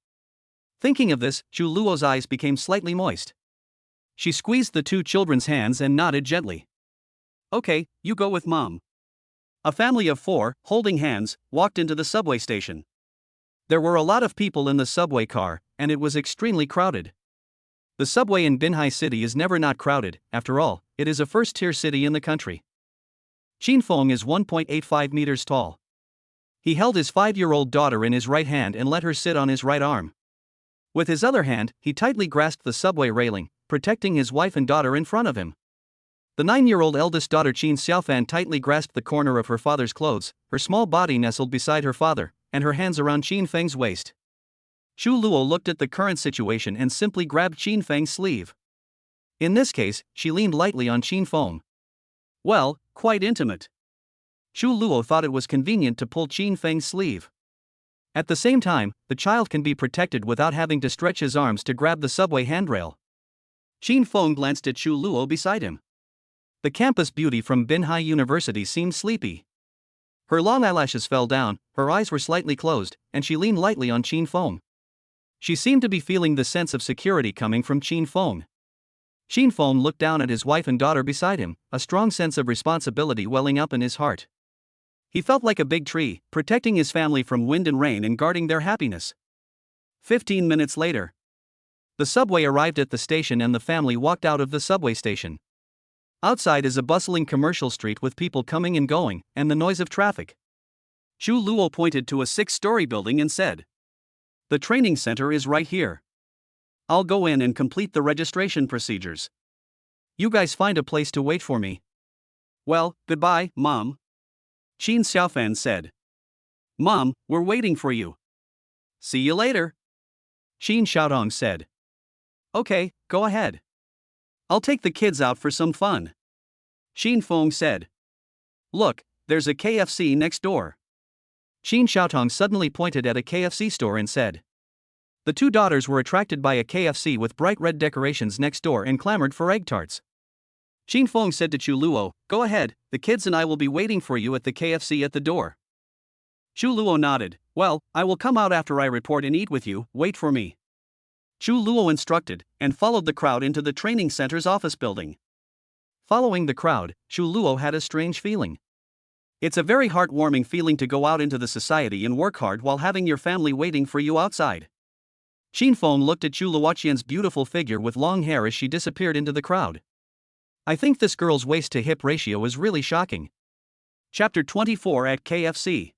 Thinking of this, Chu Luo's eyes became slightly moist. She squeezed the 2 children's hands and nodded gently. "Okay, you go with Mom." A family of 4, holding hands, walked into the subway station. There were a lot of people in the subway car, and it was extremely crowded. The subway in Binhai City is never not crowded. After all, it is a first-tier city in the country. Qin Feng is 1.85 meters tall. He held his 5-year-old daughter in his right hand and let her sit on his right arm. With his other hand, he tightly grasped the subway railing, protecting his wife and daughter in front of him. The 9-year-old eldest daughter Qin Xiaofan tightly grasped the corner of her father's clothes, her small body nestled beside her father, and her hands around Qin Feng's waist. Chu Luo looked at the current situation and simply grabbed Qin Feng's sleeve. In this case, she leaned lightly on Qin Feng. Well, quite intimate. Chu Luo thought it was convenient to pull Qin Feng's sleeve. At the same time, the child can be protected without having to stretch his arms to grab the subway handrail. Qin Feng glanced at Chu Luo beside him. The campus beauty from Binhai University seemed sleepy. Her long eyelashes fell down, her eyes were slightly closed, and she leaned lightly on Qin Feng. She seemed to be feeling the sense of security coming from Qin Feng. Qin Feng looked down at his wife and daughter beside him, a strong sense of responsibility welling up in his heart. He felt like a big tree, protecting his family from wind and rain and guarding their happiness. 15 minutes later, the subway arrived at the station and the family walked out of the subway station. Outside is a bustling commercial street with people coming and going, and the noise of traffic. Chu Luo pointed to a 6-story building and said, "The training center is right here. I'll go in and complete the registration procedures. You guys find a place to wait for me." "Well, goodbye, Mom," Qin Xiaofan said. "Mom, we're waiting for you." "See you later," Qin Xiaodong said. "Okay, go ahead. I'll take the kids out for some fun," Qin Feng said. "Look, there's a KFC next door." Qin Xiaotong suddenly pointed at a KFC store and said. The 2 daughters were attracted by a KFC with bright red decorations next door and clamored for egg tarts. Qin Feng said to Chu Luo, "Go ahead, the kids and I will be waiting for you at the KFC at the door." Chu Luo nodded. "Well, I will come out after I report and eat with you, wait for me." Chu Luo instructed, and followed the crowd into the training center's office building. Following the crowd, Chu Luo had a strange feeling. It's a very heartwarming feeling to go out into the society and work hard while having your family waiting for you outside. Qin Feng looked at Chu Luoqian's beautiful figure with long hair as she disappeared into the crowd. I think this girl's waist-to-hip ratio is really shocking. Chapter 24 at KFC.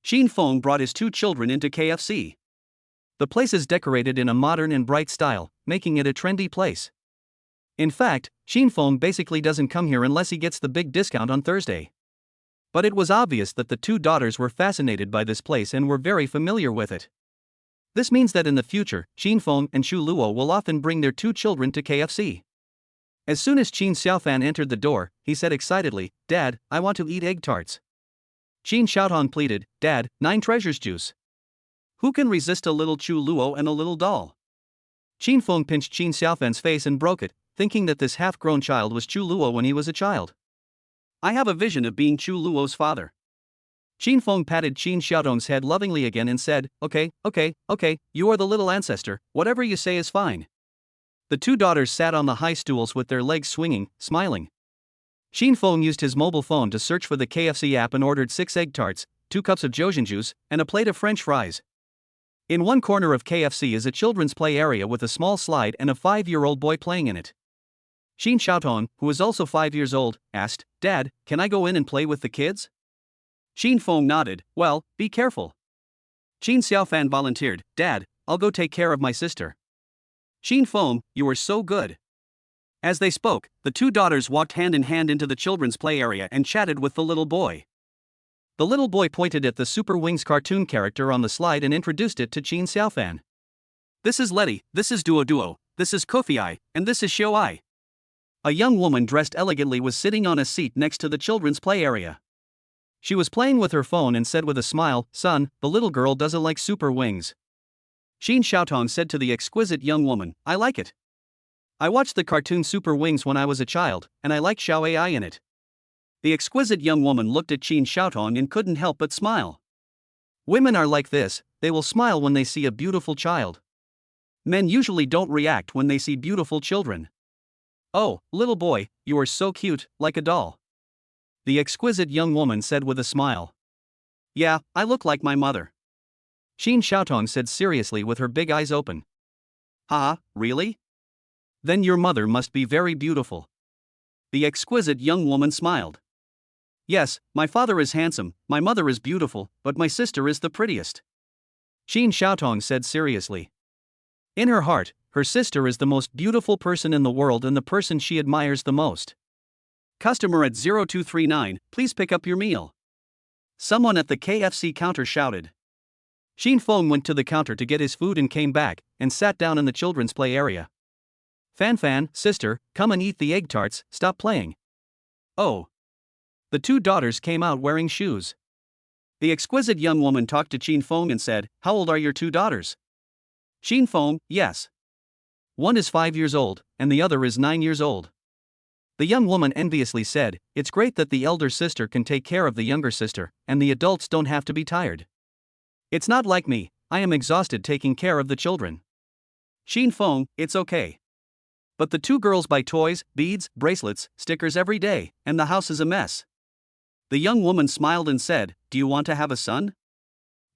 Qin Feng brought his 2 children into KFC. The place is decorated in a modern and bright style, making it a trendy place. In fact, Qin Feng basically doesn't come here unless he gets the big discount on Thursday. But it was obvious that the 2 daughters were fascinated by this place and were very familiar with it. This means that in the future, Qin Feng and Chu Luo will often bring their 2 children to KFC. As soon as Qin Xiaofan entered the door, he said excitedly, "Dad, I want to eat egg tarts." Qin Xiaodong pleaded, "Dad, 9 treasures juice." Who can resist a little Chu Luo and a little doll? Qin Feng pinched Qin Xiaofan's face and broke it, thinking that this half-grown child was Chu Luo when he was a child. I have a vision of being Chu Luo's father. Qin Feng patted Qin Xiaodong's head lovingly again and said, okay, you are the little ancestor, whatever you say is fine." The two daughters sat on the high stools with their legs swinging, smiling. Xin Feng used his mobile phone to search for the KFC app and ordered 6 egg tarts, 2 cups of Jojin juice, and a plate of French fries. In one corner of KFC is a children's play area with a small slide and a 5-year-old boy playing in it. Xin Xiaotong, who is also 5 years old, asked, "Dad, can I go in and play with the kids?" Xin Feng nodded. "Well, be careful." Xin Xiaofan volunteered, "Dad, I'll go take care of my sister." Xin Feng, you are so good. As they spoke, the two daughters walked hand in hand into the children's play area and chatted with the little boy. The little boy pointed at the Super Wings cartoon character on the slide and introduced it to Xin Xiaofan. "This is Letty, this is Duo Duo, this is Kofi, and this is Xiao. A young woman dressed elegantly was sitting on a seat next to the children's play area. She was playing with her phone and said with a smile, "Son, the little girl doesn't like Super Wings." Xin Xiaotong said to the exquisite young woman, "I like it. I watched the cartoon Super Wings when I was a child, and I like Xiao AI in it." The exquisite young woman looked at Xin Xiaotong and couldn't help but smile. Women are like this, they will smile when they see a beautiful child. Men usually don't react when they see beautiful children. "Oh, little boy, you are so cute, like a doll," the exquisite young woman said with a smile. "Yeah, I look like my mother," Xin Xiaotong said seriously with her big eyes open. "Haha, really? Then your mother must be very beautiful." The exquisite young woman smiled. "Yes, my father is handsome, my mother is beautiful, but my sister is the prettiest," Xin Xiaotong said seriously. In her heart, her sister is the most beautiful person in the world and the person she admires the most. "Customer at 0239, please pick up your meal," someone at the KFC counter shouted. Xin Feng went to the counter to get his food and came back, and sat down in the children's play area. "Fan, sister, come and eat the egg tarts, stop playing." "Oh." The two daughters came out wearing shoes. The exquisite young woman talked to Xin Feng and said, "How old are your two daughters?" Xin Feng, "Yes. One is 5 years old, and the other is 9 years old." The young woman enviously said, "It's great that the elder sister can take care of the younger sister, and the adults don't have to be tired. It's not like me, I am exhausted taking care of the children." Xin Feng, "It's okay. But the two girls buy toys, beads, bracelets, stickers every day, and the house is a mess." The young woman smiled and said, "Do you want to have a son?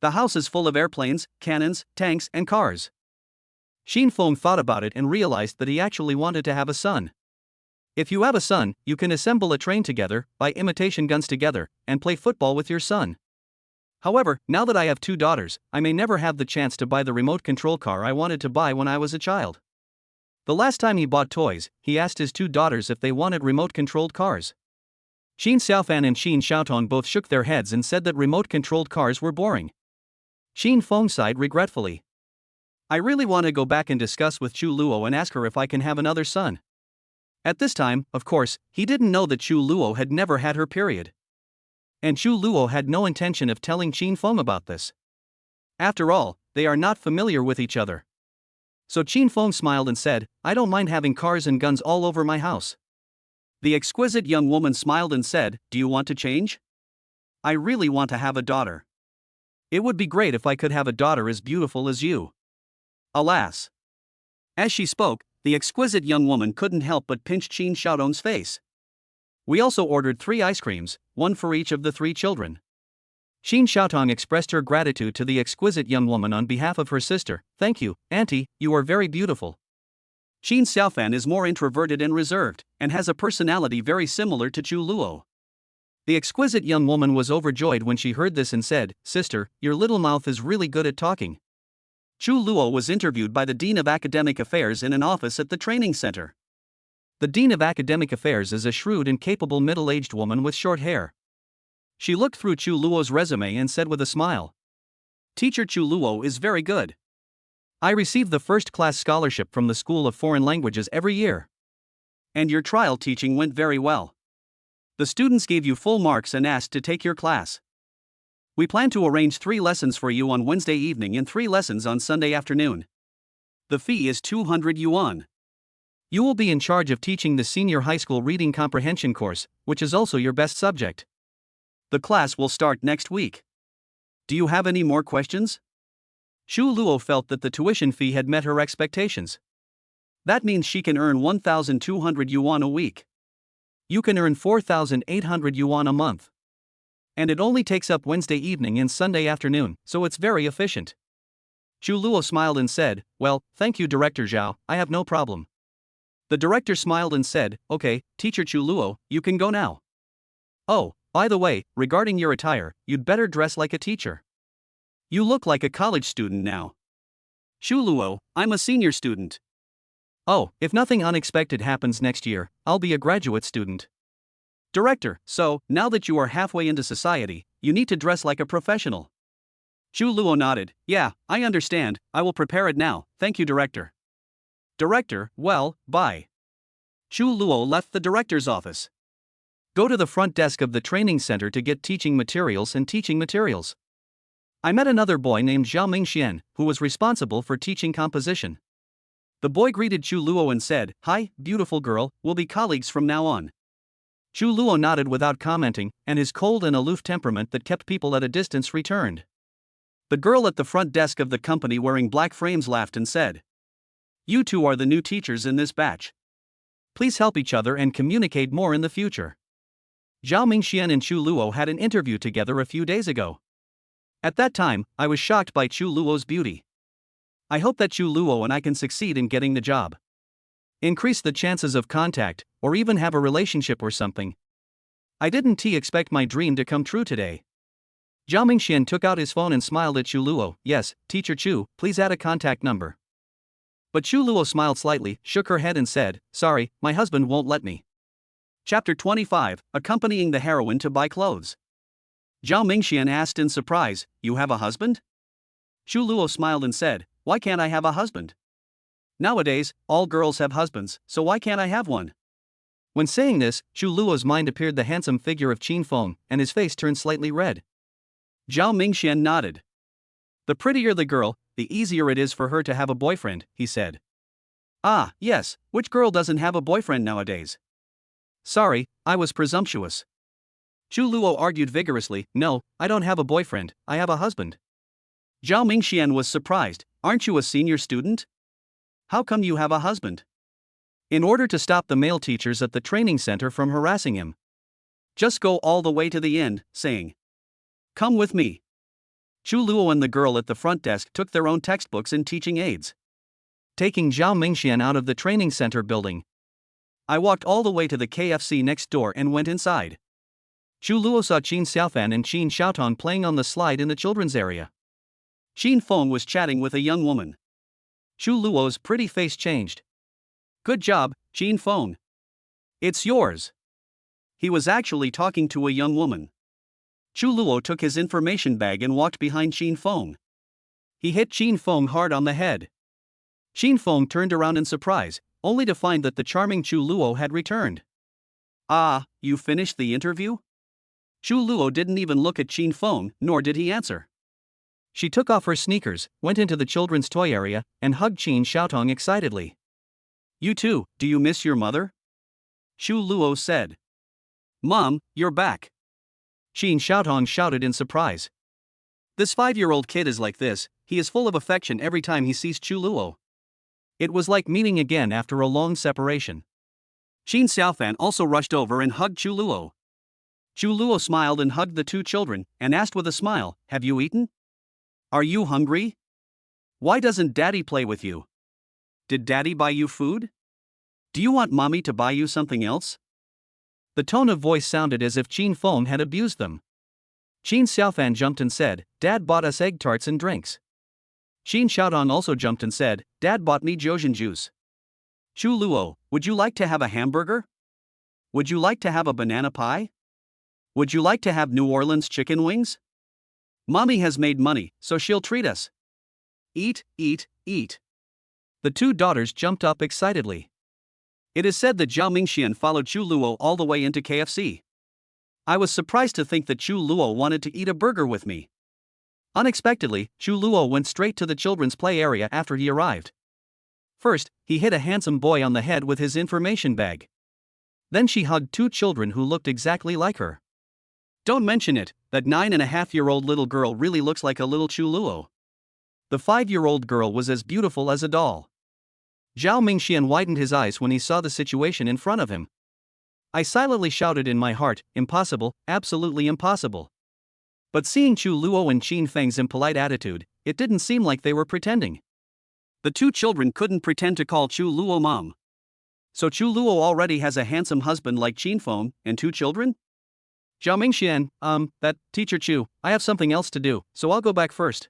The house is full of airplanes, cannons, tanks, and cars." Xin Feng thought about it and realized that he actually wanted to have a son. If you have a son, you can assemble a train together, buy imitation guns together, and play football with your son. However, now that I have two daughters, I may never have the chance to buy the remote control car I wanted to buy when I was a child. The last time he bought toys, he asked his two daughters if they wanted remote-controlled cars. Xin Xiaofan and Xin Xiaotong both shook their heads and said that remote-controlled cars were boring. Xin Feng sighed regretfully. "I really want to go back and discuss with Chu Luo and ask her if I can have another son." At this time, of course, he didn't know that Chu Luo had never had her period. And Chu Luo had no intention of telling Xin Feng about this. After all, they are not familiar with each other. So Xin Feng smiled and said, "I don't mind having cars and guns all over my house." The exquisite young woman smiled and said, "Do you want to change? I really want to have a daughter. It would be great if I could have a daughter as beautiful as you." Alas. As she spoke, the exquisite young woman couldn't help but pinch Xin Xiaotong's face. "We also ordered 3 ice creams, one for each of the 3 children." Xin Xiaotong expressed her gratitude to the exquisite young woman on behalf of her sister. "Thank you, Auntie, you are very beautiful." Xin Xiaofan is more introverted and reserved, and has a personality very similar to Chu Luo. The exquisite young woman was overjoyed when she heard this and said, "Sister, your little mouth is really good at talking." Chu Luo was interviewed by the Dean of Academic Affairs in an office at the training center. The Dean of Academic Affairs is a shrewd and capable middle-aged woman with short hair. She looked through Chu Luo's resume and said with a smile, "Teacher Chu Luo is very good. I receive the first-class scholarship from the School of Foreign Languages every year. And your trial teaching went very well. The students gave you full marks and asked to take your class. We plan to arrange 3 lessons for you on Wednesday evening and 3 lessons on Sunday afternoon. The fee is 200 yuan. You will be in charge of teaching the senior high school reading comprehension course, which is also your best subject. The class will start next week. Do you have any more questions?" Chu Luo felt that the tuition fee had met her expectations. That means she can earn 1,200 yuan a week. You can earn 4,800 yuan a month. And it only takes up Wednesday evening and Sunday afternoon, so it's very efficient. Chu Luo smiled and said, "Well, thank you Director Zhao, I have no problem." The director smiled and said, "Okay, Teacher Chu Luo, you can go now. Oh, by the way, regarding your attire, you'd better dress like a teacher. You look like a college student now." "Chu Luo, I'm a senior student." "Oh, if nothing unexpected happens next year, I'll be a graduate student." "Director, so, now that you are halfway into society, you need to dress like a professional." Chu Luo nodded. "Yeah, I understand, I will prepare it now, thank you Director." "Director, well, bye." Chu Luo left the director's office. Go to the front desk of the training center to get teaching materials and teaching materials. I met another boy named Zhao Mingxian, who was responsible for teaching composition. The boy greeted Chu Luo and said, "Hi, beautiful girl, we'll be colleagues from now on." Chu Luo nodded without commenting, and his cold and aloof temperament that kept people at a distance returned. The girl at the front desk of the company wearing black frames laughed and said, "You two are the new teachers in this batch. Please help each other and communicate more in the future." Zhao Mingxian and Chu Luo had an interview together a few days ago. At that time, I was shocked by Chu Luo's beauty. I hope that Chu Luo and I can succeed in getting the job. Increase the chances of contact, or even have a relationship or something. I didn't expect my dream to come true today. Zhao Mingxian took out his phone and smiled at Chu Luo. "Yes, Teacher Chu, please add a contact number." But Chu Luo smiled slightly, shook her head and said, "Sorry, my husband won't let me." Chapter 25, Accompanying the Heroine to Buy Clothes. Zhao Mingxian asked in surprise, "You have a husband?" Chu Luo smiled and said, "Why can't I have a husband? Nowadays, all girls have husbands, so why can't I have one?" When saying this, Chu Luo's mind appeared the handsome figure of Qin Feng, and his face turned slightly red. Zhao Mingxian nodded. "The prettier the girl, the easier it is for her to have a boyfriend," he said. "Ah, yes, which girl doesn't have a boyfriend nowadays?" "Sorry, I was presumptuous." Chu Luo argued vigorously, "No, I don't have a boyfriend, I have a husband." Zhao Mingxian was surprised. "Aren't you a senior student? How come you have a husband?" "In order to stop the male teachers at the training center from harassing him. Just go all the way to the end, saying, 'Come with me.'" Chu Luo and the girl at the front desk took their own textbooks and teaching aids. Taking Zhao Mingxian out of the training center building, I walked all the way to the KFC next door and went inside. Chu Luo saw Qin Xiaofan and Qin Xiaotong playing on the slide in the children's area. Qin Feng was chatting with a young woman. Chu Luo's pretty face changed. "Good job, Qin Feng. It's yours." He was actually talking to a young woman. Chu Luo took his information bag and walked behind Qin Feng. He hit Qin Feng hard on the head. Qin Feng turned around in surprise, only to find that the charming Chu Luo had returned. "Ah, you finished the interview?" Chu Luo didn't even look at Qin Feng, nor did he answer. She took off her sneakers, went into the children's toy area, and hugged Qin Xiaotong excitedly. "You too, do you miss your mother?" Chu Luo said. "Mom, you're back." Qin Xiaotong shouted in surprise. This 5-year-old kid is like this, he is full of affection every time he sees Chu Luo. It was like meeting again after a long separation. Qin Xiaofan also rushed over and hugged Chu Luo. Chu Luo smiled and hugged the two children, and asked with a smile, "Have you eaten? Are you hungry? Why doesn't Daddy play with you? Did Daddy buy you food? Do you want Mommy to buy you something else?" The tone of voice sounded as if Qin Feng had abused them. Qin Xiaofan jumped and said, "Dad bought us egg tarts and drinks." Qin Xiaotong also jumped and said, "Dad bought me Jiaozhen juice." "Chu Luo, would you like to have a hamburger? Would you like to have a banana pie? Would you like to have New Orleans chicken wings? Mommy has made money, so she'll treat us. Eat, eat, eat." The two daughters jumped up excitedly. It is said that Zhao Mingxian followed Chu Luo all the way into KFC. I was surprised to think that Chu Luo wanted to eat a burger with me. Unexpectedly, Chu Luo went straight to the children's play area after he arrived. First, he hit a handsome boy on the head with his information bag. Then she hugged two children who looked exactly like her. Don't mention it, that 9.5-year-old little girl really looks like a little Chu Luo. The 5-year-old girl was as beautiful as a doll. Zhao Mingxian widened his eyes when he saw the situation in front of him. I silently shouted in my heart, impossible, absolutely impossible. But seeing Chu Luo and Qin Feng's impolite attitude, it didn't seem like they were pretending. The two children couldn't pretend to call Chu Luo mom. So Chu Luo already has a handsome husband like Qin Feng and two children? Zhao Mingxian, that, Teacher Chu, I have something else to do, so I'll go back first.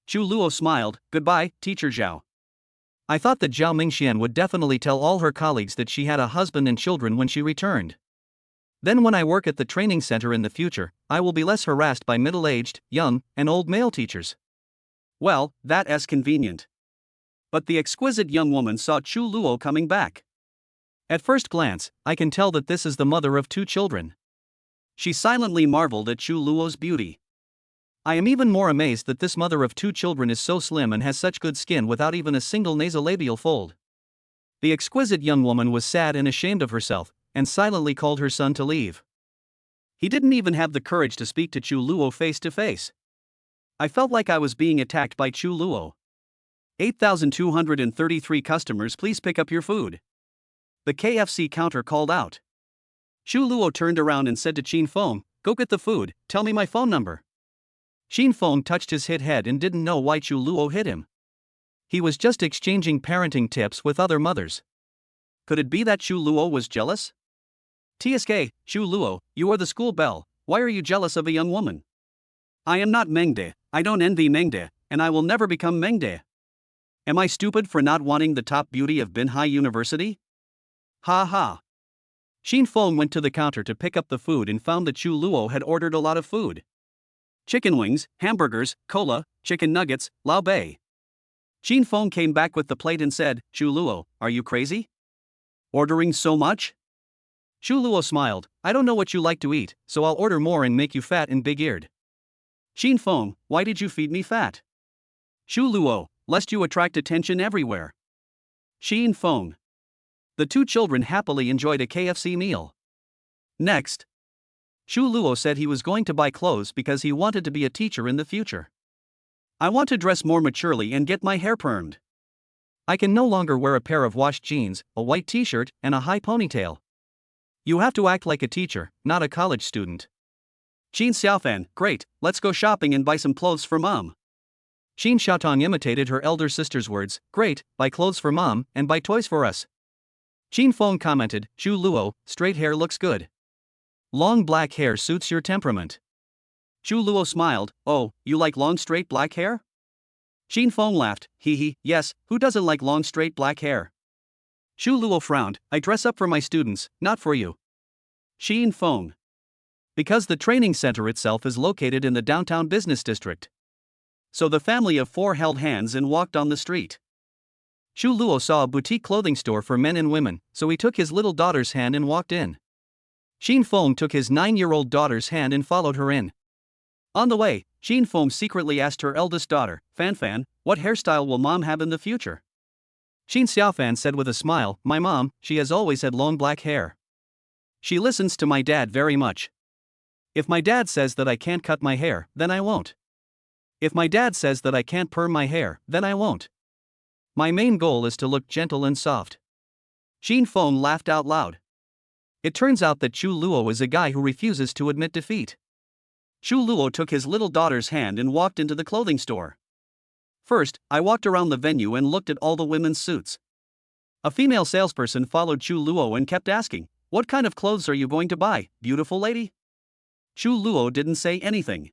Chu Luo smiled, goodbye, Teacher Zhao. I thought that Zhao Mingxian would definitely tell all her colleagues that she had a husband and children when she returned. Then when I work at the training center in the future, I will be less harassed by middle-aged, young, and old male teachers. Well, that's convenient. But the exquisite young woman saw Chu Luo coming back. At first glance, I can tell that this is the mother of two children. She silently marveled at Chu Luo's beauty. I am even more amazed that this mother of two children is so slim and has such good skin without even a single nasolabial fold. The exquisite young woman was sad and ashamed of herself, and silently called her son to leave. He didn't even have the courage to speak to Chu Luo face to face. I felt like I was being attacked by Chu Luo. 8,233 customers, please pick up your food. The KFC counter called out. Chu Luo turned around and said to Qin Feng, go get the food, tell me my phone number. Qin Feng touched his hit head and didn't know why Chu Luo hit him. He was just exchanging parenting tips with other mothers. Could it be that Chu Luo was jealous? TSK, Chu Luo, you are the school belle, why are you jealous of a young woman? I am not Mengde, I don't envy Mengde, and I will never become Mengde. Am I stupid for not wanting the top beauty of Binhai University? Ha ha. Qin Feng went to the counter to pick up the food and found that Chu Luo had ordered a lot of food. Chicken wings, hamburgers, cola, chicken nuggets, lao bei. Qin Feng came back with the plate and said, Chu Luo, are you crazy? Ordering so much? Chu Luo smiled, I don't know what you like to eat, so I'll order more and make you fat and big-eared. Qin Feng, why did you feed me fat? Chu Luo, lest you attract attention everywhere. Qin Feng. The two children happily enjoyed a KFC meal. Next. Chu Luo said he was going to buy clothes because he wanted to be a teacher in the future. I want to dress more maturely and get my hair permed. I can no longer wear a pair of washed jeans, a white t-shirt, and a high ponytail. You have to act like a teacher, not a college student. Qin Xiaofan, great, let's go shopping and buy some clothes for mom. Qin Xiaotong imitated her elder sister's words, great, buy clothes for mom, and buy toys for us. Qin Feng commented, Chu Luo, straight hair looks good. Long black hair suits your temperament. Chu Luo smiled, oh, you like long straight black hair? Qin Feng laughed, hee hee, yes, who doesn't like long straight black hair? Chu Luo frowned, I dress up for my students, not for you. Qin Feng. Because the training center itself is located in the downtown business district. So the family of four held hands and walked on the street. Chu Luo saw a boutique clothing store for men and women, so he took his little daughter's hand and walked in. Qin Feng took his 9-year-old daughter's hand and followed her in. On the way, Qin Feng secretly asked her eldest daughter, Fan Fan, what hairstyle will mom have in the future? Qin Xiaofan said with a smile, my mom, she has always had long black hair. She listens to my dad very much. If my dad says that I can't cut my hair, then I won't. If my dad says that I can't perm my hair, then I won't. My main goal is to look gentle and soft. Qin Feng laughed out loud. It turns out that Chu Luo is a guy who refuses to admit defeat. Chu Luo took his little daughter's hand and walked into the clothing store. First, I walked around the venue and looked at all the women's suits. A female salesperson followed Chu Luo and kept asking, what kind of clothes are you going to buy, beautiful lady? Chu Luo didn't say anything.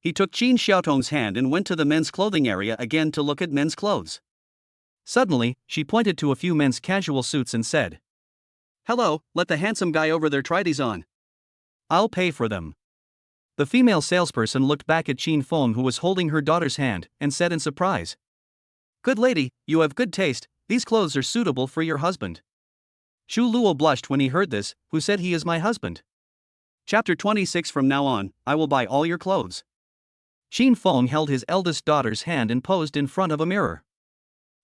He took Qin Xiaotong's hand and went to the men's clothing area again to look at men's clothes. Suddenly, she pointed to a few men's casual suits and said, hello, let the handsome guy over there try these on. I'll pay for them. The female salesperson looked back at Qin Feng, who was holding her daughter's hand, and said in surprise, good lady, you have good taste, these clothes are suitable for your husband. Chu Luo blushed when he heard this, who said he is my husband. Chapter 26 From now on, I will buy all your clothes. Qin Feng held his eldest daughter's hand and posed in front of a mirror.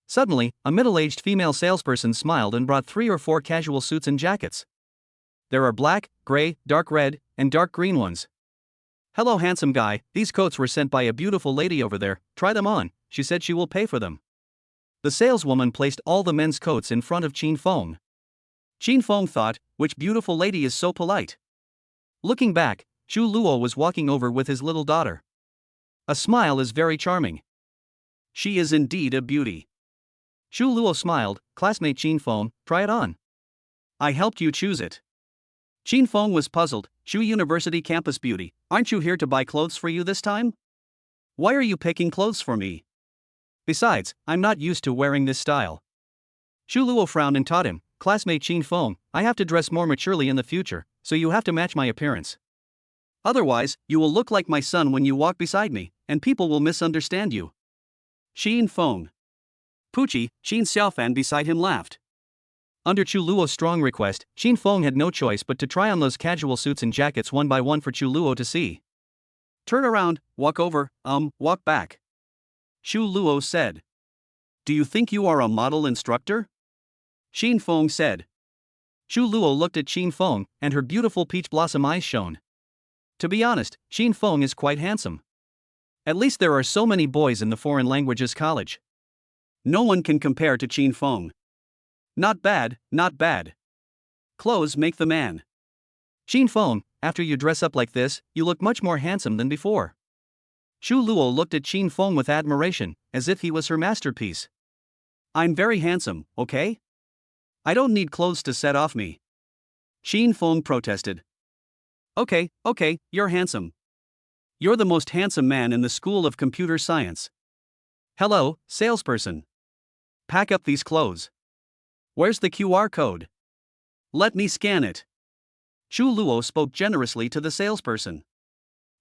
Suddenly, a middle-aged female salesperson smiled and brought 3 or 4 casual suits and jackets. There are black, gray, dark red, and dark green ones. Hello handsome guy, these coats were sent by a beautiful lady over there, try them on, she said she will pay for them. The saleswoman placed all the men's coats in front of Qin Feng. Qin Feng thought, which beautiful lady is so polite? Looking back, Chu Luo was walking over with his little daughter. A smile is very charming. She is indeed a beauty. Chu Luo smiled. Classmate Qin Feng, try it on. I helped you choose it. Qin Feng was puzzled. Chu University campus beauty, aren't you here to buy clothes for you this time? Why are you picking clothes for me? Besides, I'm not used to wearing this style. Chu Luo frowned and taught him, classmate Qin Feng, I have to dress more maturely in the future, so you have to match my appearance. Otherwise, you will look like my son when you walk beside me, and people will misunderstand you. Qin Feng. Pucci, Qin Xiaofan beside him laughed. Under Chu Luo's strong request, Qin Feng had no choice but to try on those casual suits and jackets one by one for Chu Luo to see. Turn around, walk over, walk back. Chu Luo said. Do you think you are a model instructor? Qin Feng said. Chu Luo looked at Qin Feng, and her beautiful peach blossom eyes shone. To be honest, Qin Feng is quite handsome. At least there are so many boys in the foreign languages college. No one can compare to Qin Feng. Not bad, not bad. Clothes make the man. Qin Feng, after you dress up like this, you look much more handsome than before. Chu Luo looked at Qin Feng with admiration, as if he was her masterpiece. I'm very handsome, okay? I don't need clothes to set off me. Qin Feng protested. Okay, you're handsome. You're the most handsome man in the School of Computer Science. Hello, salesperson. Pack up these clothes. Where's the QR code? Let me scan it. Chu Luo spoke generously to the salesperson.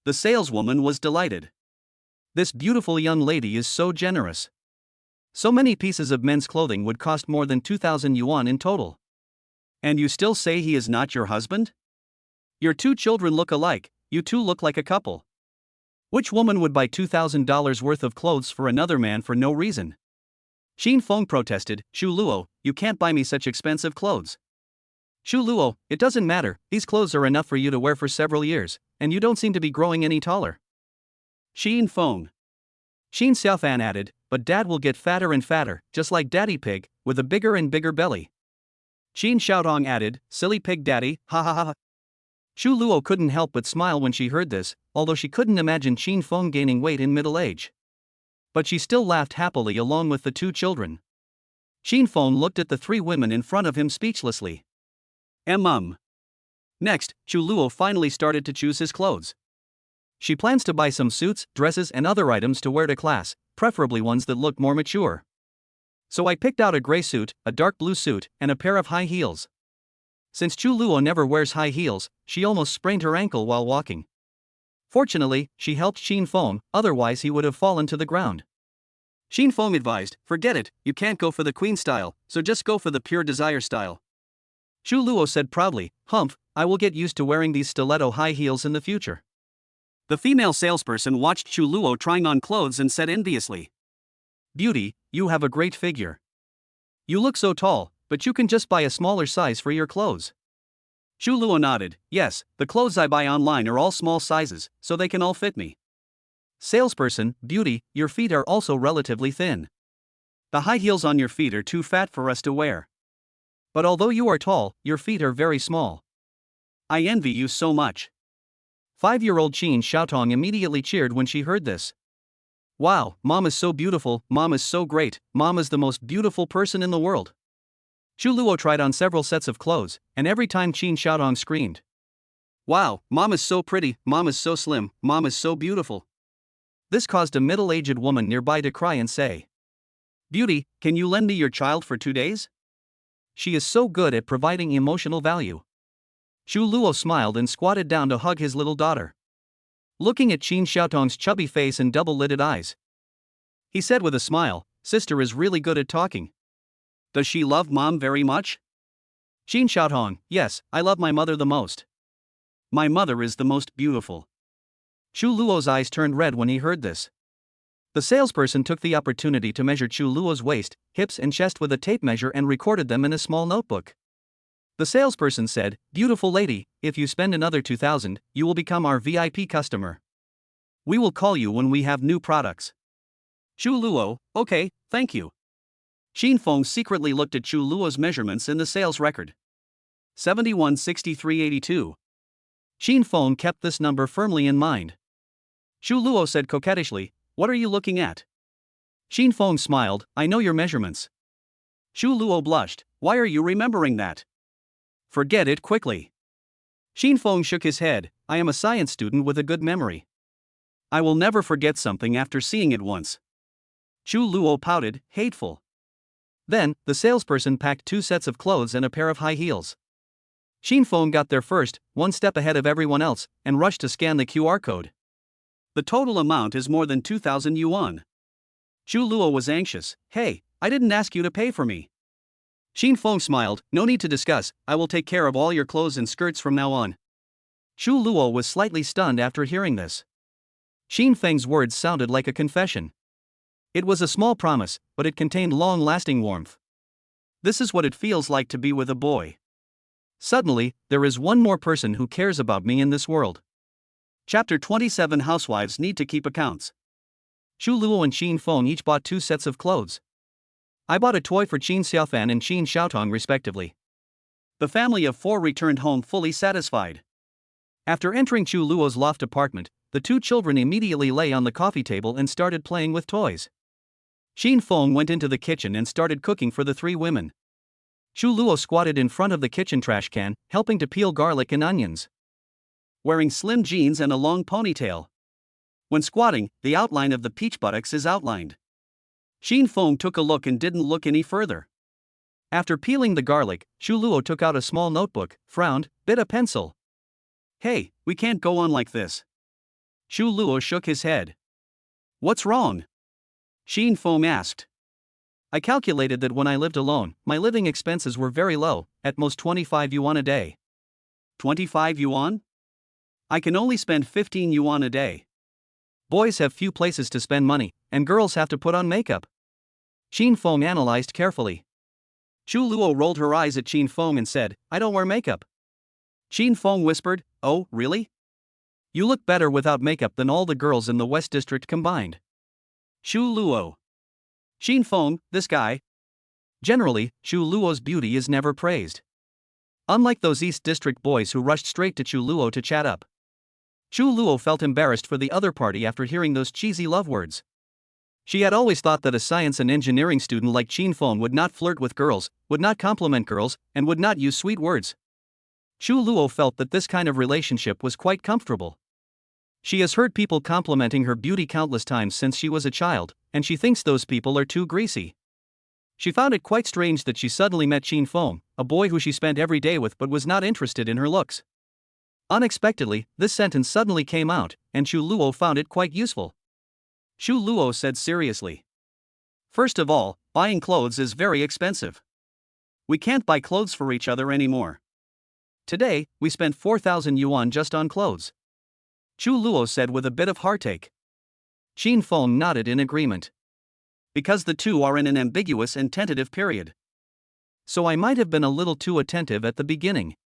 The saleswoman was delighted. This beautiful young lady is so generous. So many pieces of men's clothing would cost more than 2,000 yuan in total. And you still say he is not your husband? Your two children look alike, you two look like a couple. Which woman would buy $2,000 worth of clothes for another man for no reason? Qin Feng protested, Chu Luo, you can't buy me such expensive clothes. Chu Luo, it doesn't matter, these clothes are enough for you to wear for several years, and you don't seem to be growing any taller. Qin Feng. Qin Xiaofan added, but dad will get fatter and fatter, just like Daddy Pig, with a bigger and bigger belly. Qin Xiaodong added, silly pig daddy, ha ha ha. Chu Luo couldn't help but smile when she heard this, although she couldn't imagine Qin Feng gaining weight in middle age. But she still laughed happily along with the two children. Qin Feng looked at the three women in front of him speechlessly. Next, Chu Luo finally started to choose his clothes. She plans to buy some suits, dresses and other items to wear to class, preferably ones that look more mature. So I picked out a gray suit, a dark blue suit, and a pair of high heels. Since Chu Luo never wears high heels, she almost sprained her ankle while walking. Fortunately, she helped Qin Feng, otherwise he would have fallen to the ground. Qin Feng advised, forget it, you can't go for the queen style, so just go for the pure desire style. Chu Luo said proudly, humph, I will get used to wearing these stiletto high heels in the future. The female salesperson watched Chu Luo trying on clothes and said enviously, Beauty, you have a great figure. You look so tall, but you can just buy a smaller size for your clothes. Chu Luo nodded, yes, the clothes I buy online are all small sizes, so they can all fit me. Salesperson, Beauty, your feet are also relatively thin. The high heels on your feet are too fat for us to wear. But although you are tall, your feet are very small. I envy you so much. 5-year-old Qin Xiaotong immediately cheered when she heard this. Wow, Mom is so beautiful, Mom is so great, Mom is the most beautiful person in the world. Chu Luo tried on several sets of clothes, and every time Qin Xiaodong screamed. Wow, Mom is so pretty, Mom is so slim, Mom is so beautiful. This caused a middle-aged woman nearby to cry and say, Beauty, can you lend me your child for 2 days? She is so good at providing emotional value. Chu Luo smiled and squatted down to hug his little daughter. Looking at Qin Xiaotong's chubby face and double-lidded eyes, he said with a smile, Sister is really good at talking. Does she love Mom very much? Qin Xiaotong, yes, I love my mother the most. My mother is the most beautiful. Chu Luo's eyes turned red when he heard this. The salesperson took the opportunity to measure Chu Luo's waist, hips and chest with a tape measure and recorded them in a small notebook. The salesperson said, Beautiful lady, if you spend another 2,000, you will become our VIP customer. We will call you when we have new products. Chu Luo, okay, thank you. Xin Feng secretly looked at Chu Luo's measurements in the sales record. 716382. Xin Feng kept this number firmly in mind. Chu Luo said coquettishly, "What are you looking at?" Xin Feng smiled, "I know your measurements." Chu Luo blushed, "Why are you remembering that?" "Forget it quickly." Xin Feng shook his head, "I am a science student with a good memory. I will never forget something after seeing it once." Chu Luo pouted, hateful. Then, the salesperson packed 2 sets of clothes and a pair of high heels. Xin Feng got there first, 1 step ahead of everyone else, and rushed to scan the QR code. The total amount is more than 2,000 yuan. Chu Luo was anxious. "Hey, I didn't ask you to pay for me." Xin Feng smiled, "No need to discuss, I will take care of all your clothes and skirts from now on." Chu Luo was slightly stunned after hearing this. Xin Feng's words sounded like a confession. It was a small promise, but it contained long-lasting warmth. This is what it feels like to be with a boy. Suddenly, there is one more person who cares about me in this world. Chapter 27. Housewives need to keep accounts. Chu Luo and Xin Feng each bought 2 sets of clothes. I bought a toy for Qin Xiaofan and Qin Xiaotong respectively. The family of 4 returned home fully satisfied. After entering Chu Luo's loft apartment, the 2 children immediately lay on the coffee table and started playing with toys. Xin Feng went into the kitchen and started cooking for the 3 women. Chu Luo squatted in front of the kitchen trash can, helping to peel garlic and onions. Wearing slim jeans and a long ponytail. When squatting, the outline of the peach buttocks is outlined. Xin Feng took a look and didn't look any further. After peeling the garlic, Chu Luo took out a small notebook, frowned, bit a pencil. "Hey, we can't go on like this." Chu Luo shook his head. "What's wrong?" Xin Feng asked. "I calculated that when I lived alone, my living expenses were very low, at most 25 yuan a day." 25 yuan? I can only spend 15 yuan a day. Boys have few places to spend money, and girls have to put on makeup. Xin Feng analyzed carefully. Chu Luo rolled her eyes at Xin Feng and said, "I don't wear makeup." Xin Feng whispered, "Oh, really? You look better without makeup than all the girls in the West District combined." Chu Luo. Xin Feng, this guy. Generally, Chu Luo's beauty is never praised. Unlike those East District boys who rushed straight to Chu Luo to chat up. Chu Luo felt embarrassed for the other party after hearing those cheesy love words. She had always thought that a science and engineering student like Xin Feng would not flirt with girls, would not compliment girls, and would not use sweet words. Chu Luo felt that this kind of relationship was quite comfortable. She has heard people complimenting her beauty countless times since she was a child, and she thinks those people are too greasy. She found it quite strange that she suddenly met Xin Feng, a boy who she spent every day with but was not interested in her looks. Unexpectedly, this sentence suddenly came out, and Chu Luo found it quite useful. Chu Luo said seriously. "First of all, buying clothes is very expensive. We can't buy clothes for each other anymore. Today, we spent 4,000 yuan just on clothes." Chu Luo said with a bit of heartache. Xin Feng nodded in agreement. Because the two are in an ambiguous and tentative period. So I might have been a little too attentive at the beginning.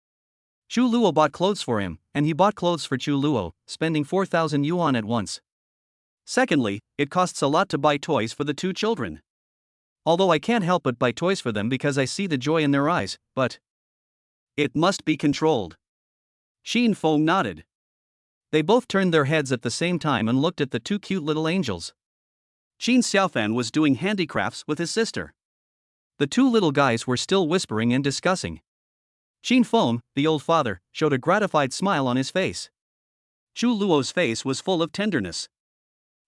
Chu Luo bought clothes for him, and he bought clothes for Chu Luo, spending 4,000 yuan at once. Secondly, it costs a lot to buy toys for the 2 children. Although I can't help but buy toys for them because I see the joy in their eyes, but it must be controlled. Xin Feng nodded. They both turned their heads at the same time and looked at the 2 cute little angels. Qin Xiaofan was doing handicrafts with his sister. The 2 little guys were still whispering and discussing. Xin Feng, the old father, showed a gratified smile on his face. Chu Luo's face was full of tenderness.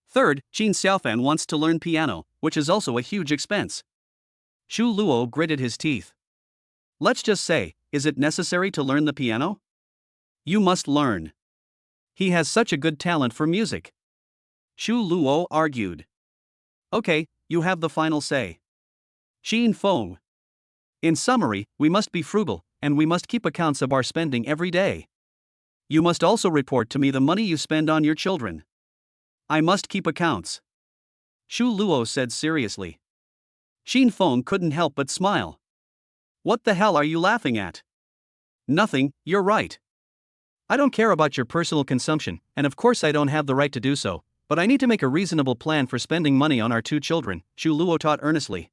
Third, Qin Xiaofan wants to learn piano, which is also a huge expense. Chu Luo gritted his teeth. "Let's just say, is it necessary to learn the piano?" "You must learn. He has such a good talent for music." Chu Luo argued. "Okay, you have the final say." Xin Feng. "In summary, we must be frugal, and we must keep accounts of our spending every day. You must also report to me the money you spend on your children." "I must keep accounts," Chu Luo said seriously. Xin Feng couldn't help but smile. "What the hell are you laughing at?" "Nothing, you're right. I don't care about your personal consumption, and of course I don't have the right to do so, but I need to make a reasonable plan for spending money on our 2 children, Chu Luo taught earnestly.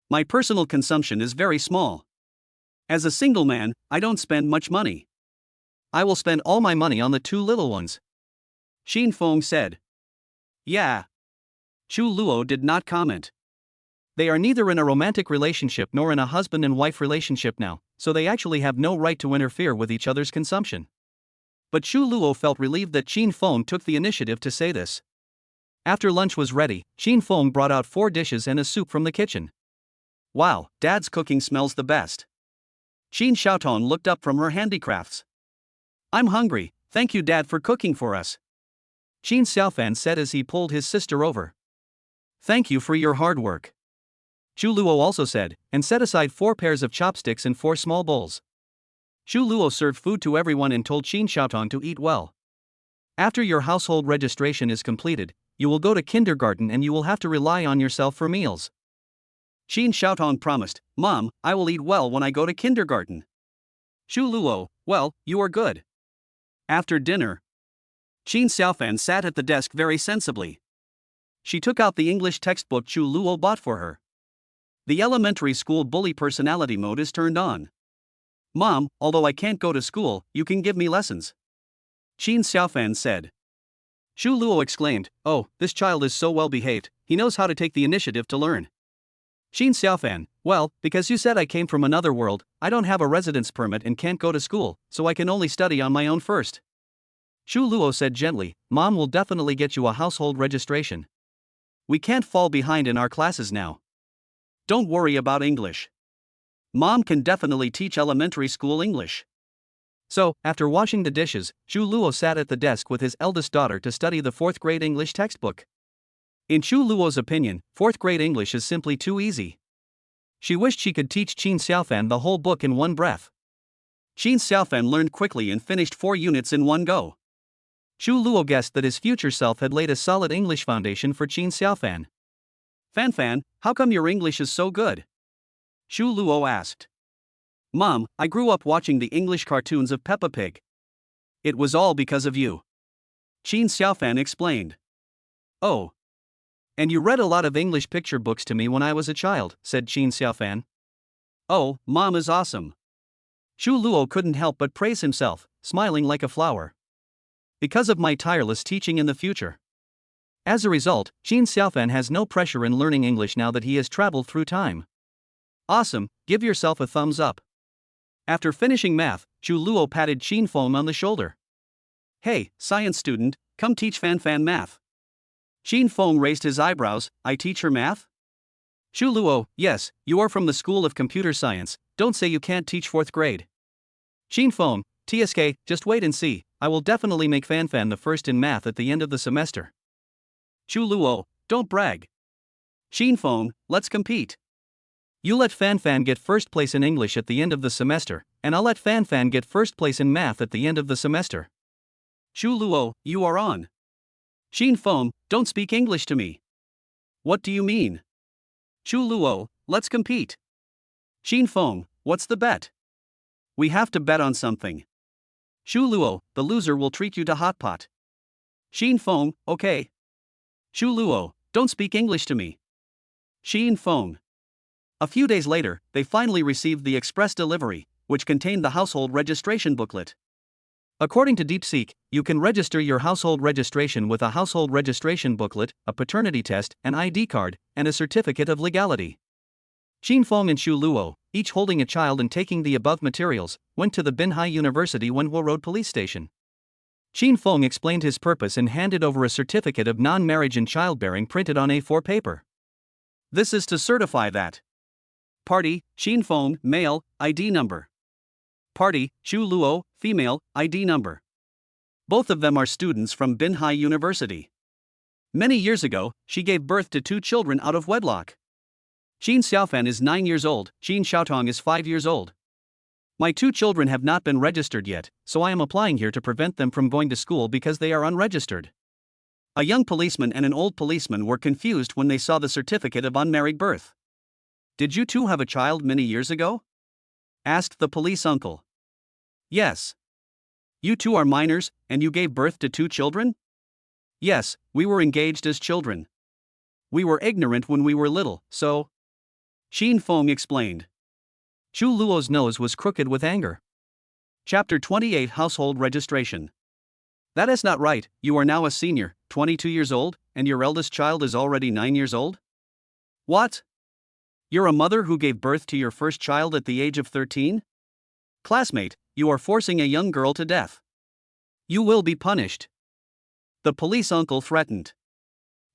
My personal consumption is very small. As a single man, I don't spend much money. I will spend all my money on the two little ones. Xin Feng said. Yeah. Chu Luo did not comment. They are neither in a romantic relationship nor in a husband and wife relationship now, so they actually have no right to interfere with each other's consumption. But Chu Luo felt relieved that Xin Feng took the initiative to say this. After lunch was ready, Xin Feng brought out 4 dishes and a soup from the kitchen. Wow, Dad's cooking smells the best. Xin Xiaoton looked up from her handicrafts. I'm hungry, thank you Dad for cooking for us. Xin Xiaofan said as he pulled his sister over. Thank you for your hard work. Chu Luo also said, and set aside 4 pairs of chopsticks and 4 small bowls. Chu Luo served food to everyone and told Xin Xiaoton to eat well. After your household registration is completed, you will go to kindergarten and you will have to rely on yourself for meals. Xin Xiaoton promised, Mom, I will eat well when I go to kindergarten. Chu Luo, well, you are good. After dinner, Xin Xiaofan sat at the desk very sensibly. She took out the English textbook Chu Luo bought for her. The elementary school bully personality mode is turned on. Mom, although I can't go to school, you can give me lessons. Xin Xiaofan said. Chu Luo exclaimed, oh, this child is so well behaved, he knows how to take the initiative to learn. Xin Xiaofan, well, because you said I came from another world, I don't have a residence permit and can't go to school, so I can only study on my own first. Chu Luo said gently, Mom will definitely get you a household registration. We can't fall behind in our classes now. Don't worry about English. Mom can definitely teach elementary school English. So, after washing the dishes, Chu Luo sat at the desk with his eldest daughter to study the 4th grade English textbook. In Chu Luo's opinion, 4th grade English is simply too easy. She wished she could teach Xin Xiaofan the whole book in one breath. Xin Xiaofan learned quickly and finished 4 units in one go. Chu Luo guessed that his future self had laid a solid English foundation for Xin Xiaofan. Fan, how come your English is so good? Chu Luo asked. Mom, I grew up watching the English cartoons of Peppa Pig. It was all because of you. Xin Xiaofan explained. Oh. And you read a lot of English picture books to me when I was a child, said Xin Xiaofan. Oh, Mom is awesome. Chu Luo couldn't help but praise himself, smiling like a flower. Because of my tireless teaching in the future. As a result, Xin Xiaofan has no pressure in learning English now that he has traveled through time. Awesome, give yourself a thumbs up. After finishing math, Chu Luo patted Xin Feng on the shoulder. Hey, science student, come teach Fan math. Xin Feng raised his eyebrows, I teach her math? Chu Luo, yes, you are from the School of Computer Science, don't say you can't teach 4th grade. Xin Feng, TSK, just wait and see, I will definitely make Fan the first in math at the end of the semester. Chu Luo, don't brag. Xin Feng, let's compete. You let Fan get first place in English at the end of the semester, and I'll let Fan get first place in math at the end of the semester. Chu Luo, you are on. Xin Feng, don't speak English to me. What do you mean? Chu Luo, let's compete. Xin Feng, what's the bet? We have to bet on something. Chu Luo, the loser will treat you to hot pot. Xin Feng, okay. Chu Luo, don't speak English to me. Xin Feng. A few days later, they finally received the express delivery, which contained the household registration booklet. According to DeepSeek, you can register your household registration with a household registration booklet, a paternity test, an ID card, and a certificate of legality. Xin Feng and Chu Luo, each holding a child and taking the above materials, went to the Binhai University Wenhuo Road police station. Xin Feng explained his purpose and handed over a certificate of non-marriage and childbearing printed on A4 paper. This is to certify that. Party, Xin Feng, male, ID number. Party, Chu Luo, female, ID number. Both of them are students from Binhai University. Many years ago, she gave birth to 2 children out of wedlock. Xin Xiaofan is 9 years old, Xin Xiaotong is 5 years old. My 2 children have not been registered yet, so I am applying here to prevent them from going to school because they are unregistered. A young policeman and an old policeman were confused when they saw the certificate of unmarried birth. Did you 2 have a child many years ago? Asked the police uncle. Yes. You 2 are minors, and you gave birth to 2 children? Yes, we were engaged as children. We were ignorant when we were little, so. Xin Feng explained. Chu Luo's nose was crooked with anger. Chapter 28 Household Registration. That is not right, you are now a senior, 22 years old, and your eldest child is already 9 years old? What? You're a mother who gave birth to your first child at the age of 13? Classmate, you are forcing a young girl to death. You will be punished. The police uncle threatened.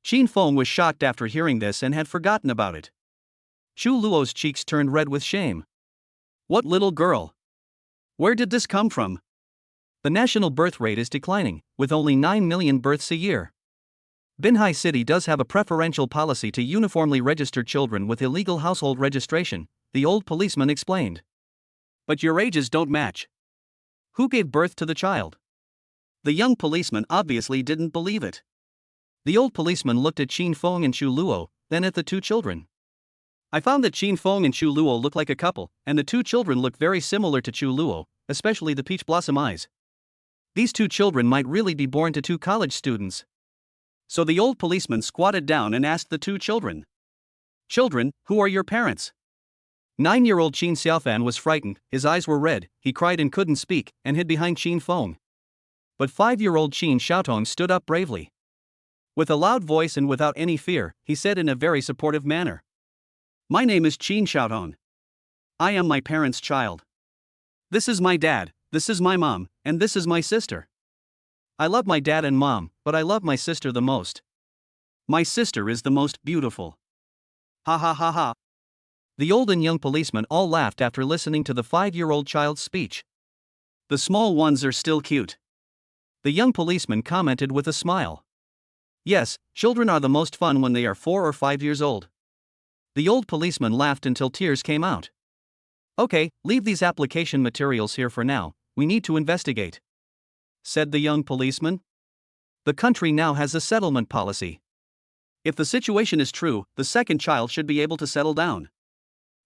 Xin Feng was shocked after hearing this and had forgotten about it. Chu Luo's cheeks turned red with shame. What little girl? Where did this come from? The national birth rate is declining, with only 9 million births a year. Binhai City does have a preferential policy to uniformly register children with illegal household registration, the old policeman explained. But your ages don't match. Who gave birth to the child? The young policeman obviously didn't believe it. The old policeman looked at Xin Feng and Chu Luo, then at the two children. I found that Xin Feng and Chu Luo look like a couple, and the two children look very similar to Chu Luo, especially the peach blossom eyes. These two children might really be born to two college students. So the old policeman squatted down and asked the two children. Children, who are your parents? 9-year-old Qin Xiaofan was frightened, his eyes were red, he cried and couldn't speak, and hid behind Xin Feng. But 5-year-old Qin Xiaotong stood up bravely. With a loud voice and without any fear, he said in a very supportive manner. My name is Qin Xiaotong. I am my parents' child. This is my dad, this is my mom, and this is my sister. I love my dad and mom, but I love my sister the most. My sister is the most beautiful. Ha ha ha ha. The old and young policemen all laughed after listening to the 5-year-old child's speech. The small ones are still cute. The young policeman commented with a smile. Yes, children are the most fun when they are 4 or 5 years old. The old policeman laughed until tears came out. Okay, leave these application materials here for now, we need to investigate, said the young policeman. The country now has a settlement policy. If the situation is true, the second child should be able to settle down.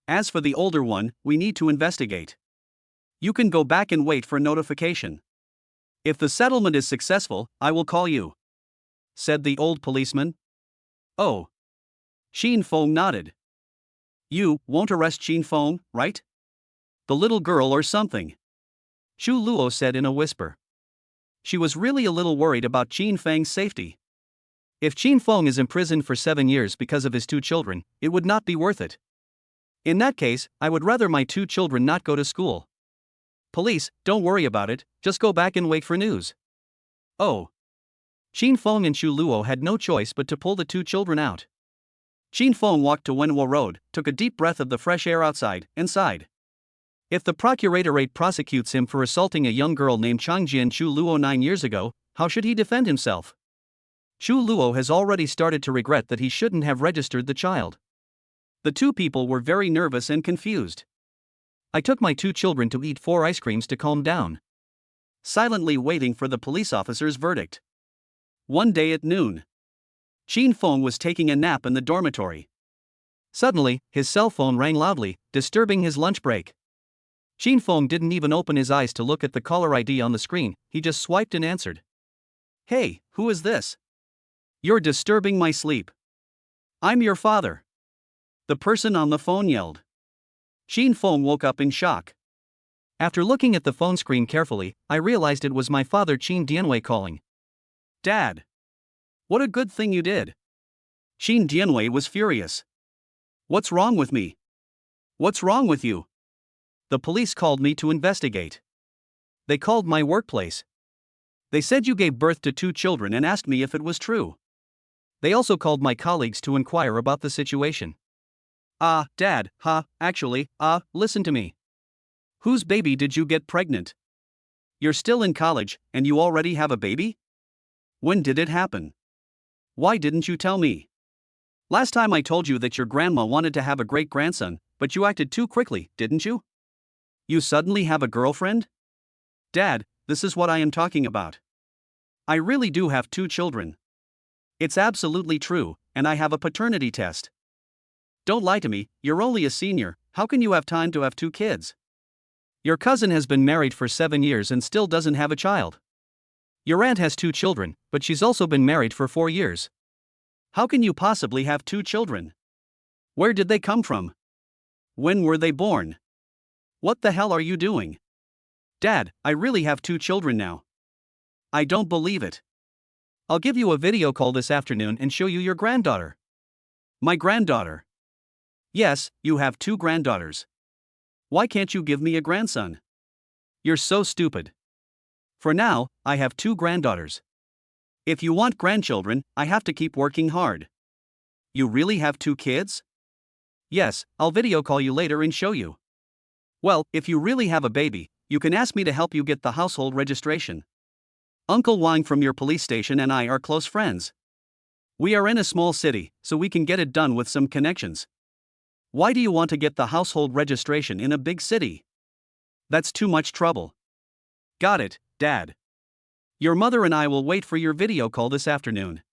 As for the older one, we need to investigate. You can go back and wait for notification. If the settlement is successful, I will call you, said the old policeman. Oh. Xin Feng nodded. You won't arrest Xin Feng, right? The little girl or something, Chu Luo said in a whisper. She was really a little worried about Qin Feng's safety. If Qin Feng is imprisoned for 7 years because of his two children, it would not be worth it. In that case, I would rather my two children not go to school. Police, don't worry about it, just go back and wait for news. Oh. Qin Feng and Chu Luo had no choice but to pull the two children out. Qin Feng walked to Wenhuo Road, took a deep breath of the fresh air outside, and sighed. If the procuratorate prosecutes him for assaulting a young girl named Changjian Chu Luo 9 years ago, how should he defend himself? Chu Luo has already started to regret that he shouldn't have registered the child. The two people were very nervous and confused. I took my two children to eat 4 ice creams to calm down. Silently waiting for the police officer's verdict. One day at noon, Qin Feng was taking a nap in the dormitory. Suddenly, his cell phone rang loudly, disturbing his lunch break. Qin Feng didn't even open his eyes to look at the caller ID on the screen, he just swiped and answered. Hey, who is this? You're disturbing my sleep. I'm your father, the person on the phone yelled. Qin Feng woke up in shock. After looking at the phone screen carefully, I realized it was my father Qin Dianwei calling. Dad. What a good thing you did. Qin Dianwei was furious. What's wrong with me? What's wrong with you? The police called me to investigate. They called my workplace. They said you gave birth to 2 children and asked me if it was true. They also called my colleagues to inquire about the situation. Dad, actually, listen to me. Whose baby did you get pregnant? You're still in college, and you already have a baby? When did it happen? Why didn't you tell me? Last time I told you that your grandma wanted to have a great-grandson, but you acted too quickly, didn't you? You suddenly have a girlfriend? Dad, this is what I am talking about. I really do have 2 children. It's absolutely true, and I have a paternity test. Don't lie to me, you're only a senior, how can you have time to have 2 kids? Your cousin has been married for 7 years and still doesn't have a child. Your aunt has 2 children, but she's also been married for 4 years. How can you possibly have 2 children? Where did they come from? When were they born? What the hell are you doing? Dad, I really have 2 children now. I don't believe it. I'll give you a video call this afternoon and show you your granddaughter. My granddaughter. Yes, you have 2 granddaughters. Why can't you give me a grandson? You're so stupid. For now, I have 2 granddaughters. If you want grandchildren, I have to keep working hard. You really have 2 kids? Yes, I'll video call you later and show you. Well, if you really have a baby, you can ask me to help you get the household registration. Uncle Wang from your police station and I are close friends. We are in a small city, so we can get it done with some connections. Why do you want to get the household registration in a big city? That's too much trouble. Got it, Dad. Your mother and I will wait for your video call this afternoon.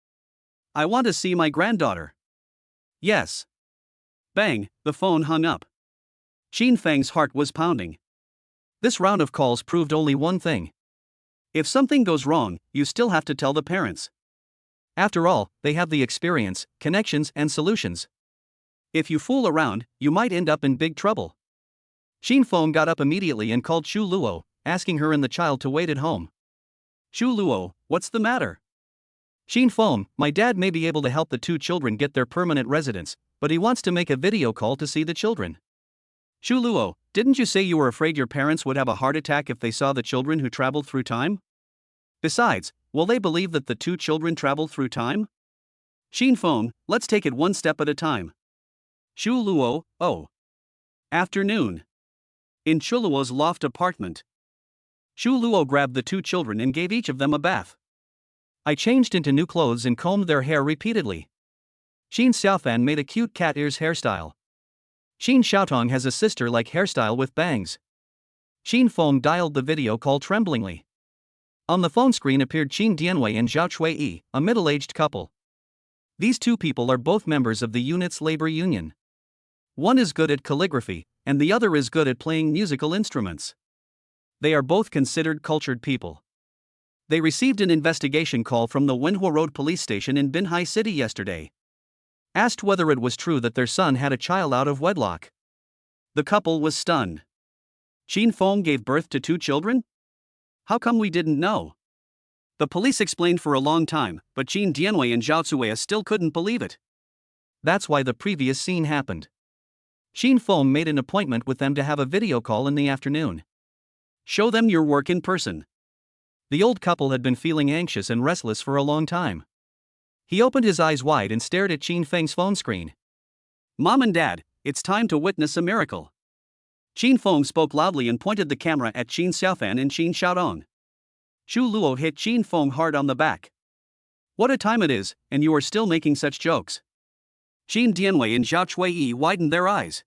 I want to see my granddaughter. Yes. Bang, the phone hung up. Qin Feng's heart was pounding. This round of calls proved only one thing. If something goes wrong, you still have to tell the parents. After all, they have the experience, connections, and solutions. If you fool around, you might end up in big trouble. Qin Feng got up immediately and called Xu Luo, asking her and the child to wait at home. Xu Luo, what's the matter? Qin Feng, my dad may be able to help the 2 children get their permanent residence, but he wants to make a video call to see the children. Xu Luo, didn't you say you were afraid your parents would have a heart attack if they saw the children who traveled through time? Besides, will they believe that the 2 children traveled through time? Qin Feng, let's take it one step at a time. Xu Luo, oh. Afternoon. In Xu Luo's loft apartment. Xu Luo grabbed the 2 children and gave each of them a bath. I changed into new clothes and combed their hair repeatedly. Qin Xiaofan made a cute cat ears hairstyle. Qin Xiaotong has a sister-like hairstyle with bangs. Qin Feng dialed the video call tremblingly. On the phone screen appeared Qin Dianwei and Zhao Chuiyi, a middle-aged couple. These 2 people are both members of the unit's labor union. One is good at calligraphy, and the other is good at playing musical instruments. They are both considered cultured people. They received an investigation call from the Wenhua Road police station in Binhai City yesterday. Asked whether it was true that their son had a child out of wedlock. The couple was stunned. Qin Feng gave birth to 2 children? How come we didn't know? The police explained for a long time, but Qin Dianwei and Zhao Cuiyi still couldn't believe it. That's why the previous scene happened. Qin Feng made an appointment with them to have a video call in the afternoon. Show them your work in person. The old couple had been feeling anxious and restless for a long time. He opened his eyes wide and stared at Qin Feng's phone screen. Mom and Dad, it's time to witness a miracle. Qin Feng spoke loudly and pointed the camera at Qin Xiaofan and Qin Xiaodong. Xu Luo hit Qin Feng hard on the back. What a time it is, and you are still making such jokes. Qin Dianwei and Zhao Chuiyi widened their eyes.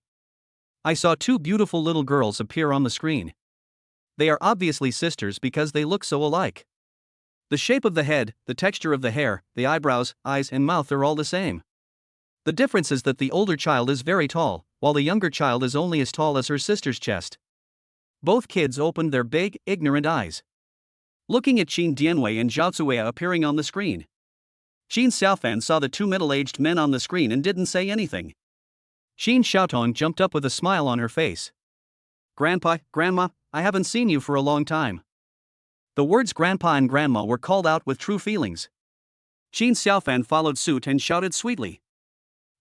I saw 2 beautiful little girls appear on the screen. They are obviously sisters because they look so alike. The shape of the head, the texture of the hair, the eyebrows, eyes, and mouth are all the same. The difference is that the older child is very tall, while the younger child is only as tall as her sister's chest. Both kids opened their big, ignorant eyes. Looking at Qin Dianwei and Zhao Cuiyi appearing on the screen. Qin Xiaofan saw the 2 middle-aged men on the screen and didn't say anything. Qin Xiaotong jumped up with a smile on her face. Grandpa, Grandma, I haven't seen you for a long time. The words Grandpa and Grandma were called out with true feelings. Qin Xiaofan followed suit and shouted sweetly.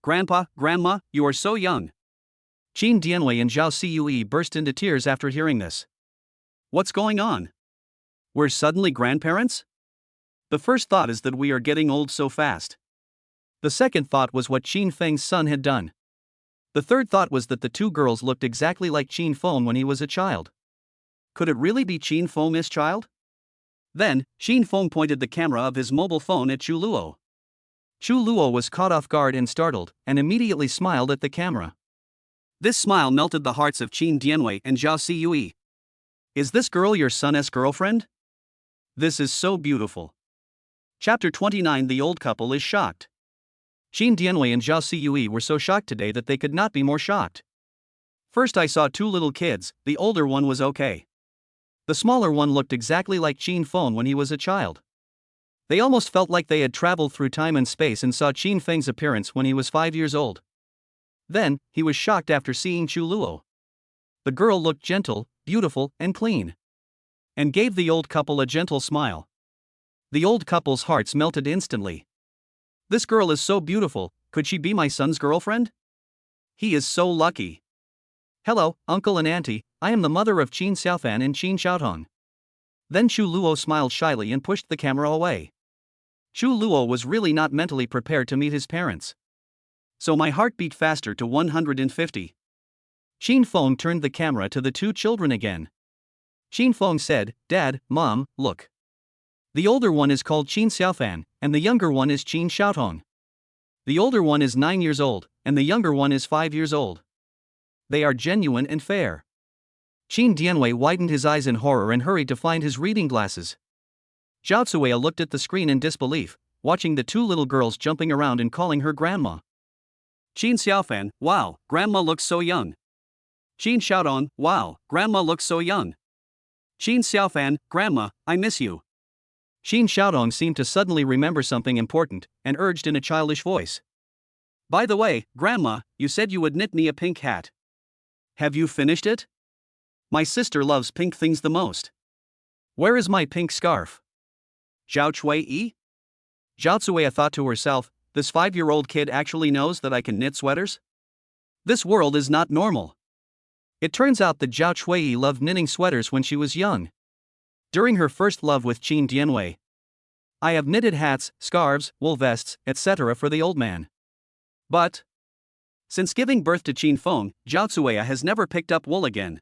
Grandpa, Grandma, you are so young. Qin Dianwei and Zhao Cuiyi burst into tears after hearing this. What's going on? We're suddenly grandparents? The first thought is that we are getting old so fast. The second thought was what Qin Feng's son had done. The third thought was that the 2 girls looked exactly like Qin Feng when he was a child. Could it really be Qin Feng's child? Then, Qin Feng pointed the camera of his mobile phone at Xu Luo. Xu Luo was caught off guard and startled, and immediately smiled at the camera. This smile melted the hearts of Qin Dianwei and Zhao Cuiyi. Is this girl your son's girlfriend? This is so beautiful. Chapter 29. The old couple is shocked. Qin Dianwei and Zhao Cuiyi were so shocked today that they could not be more shocked. First I saw 2 little kids, the older one was okay. The smaller one looked exactly like Qin Feng when he was a child. They almost felt like they had traveled through time and space and saw Qin Feng's appearance when he was 5 years old. Then, he was shocked after seeing Chu Luo. The girl looked gentle, beautiful, and clean, and gave the old couple a gentle smile. The old couple's hearts melted instantly. This girl is so beautiful, could she be my son's girlfriend? He is so lucky. Hello, uncle and auntie, I am the mother of Qin Xiaofan and Qin Xiaotong. Then Chu Luo smiled shyly and pushed the camera away. Chu Luo was really not mentally prepared to meet his parents. So my heart beat faster to 150. Qin Feng turned the camera to the two children again. Qin Feng said, Dad, Mom, look. The older one is called Qin Xiaofan, and the younger one is Qin Xiaotong. The older one is 9 years old, and the younger one is 5 years old. They are genuine and fair. Qin Dianwei widened his eyes in horror and hurried to find his reading glasses. Zhao Cuiya looked at the screen in disbelief, watching the two little girls jumping around and calling her grandma. Qin Xiaofan, wow, grandma looks so young. Qin Xiaotong, wow, grandma looks so young. Qin Xiaofan, grandma, I miss you. Qin Xiaotong seemed to suddenly remember something important, and urged in a childish voice. By the way, grandma, you said you would knit me a pink hat. Have you finished it? My sister loves pink things the most. Where is my pink scarf? Zhao Cui? Zhao Cuiya thought to herself, this 5-year-old kid actually knows that I can knit sweaters? This world is not normal. It turns out that Zhao Cui loved knitting sweaters when she was young. During her first love with Qin Dianwei. I have knitted hats, scarves, wool vests, etc. for the old man. But since giving birth to Qin Feng, Zhao Cuiya has never picked up wool again.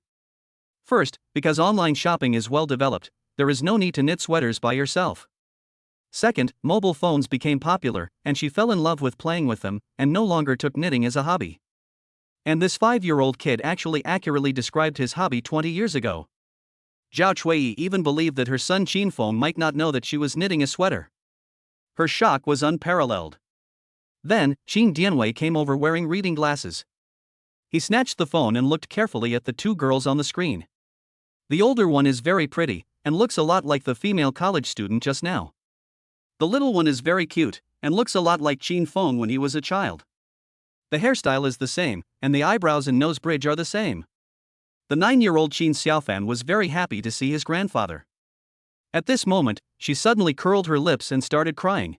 First, because online shopping is well developed, there is no need to knit sweaters by yourself. Second, mobile phones became popular, and she fell in love with playing with them, and no longer took knitting as a hobby. And this 5-year-old kid actually accurately described his hobby 20 years ago. Zhao Cui even believed that her son Qin Feng might not know that she was knitting a sweater. Her shock was unparalleled. Then, Qin Dianwei came over wearing reading glasses. He snatched the phone and looked carefully at the two girls on the screen. The older one is very pretty, and looks a lot like the female college student just now. The little one is very cute, and looks a lot like Qin Feng when he was a child. The hairstyle is the same, and the eyebrows and nose bridge are the same. The 9-year-old Qin Xiaofan was very happy to see his grandfather. At this moment, she suddenly curled her lips and started crying.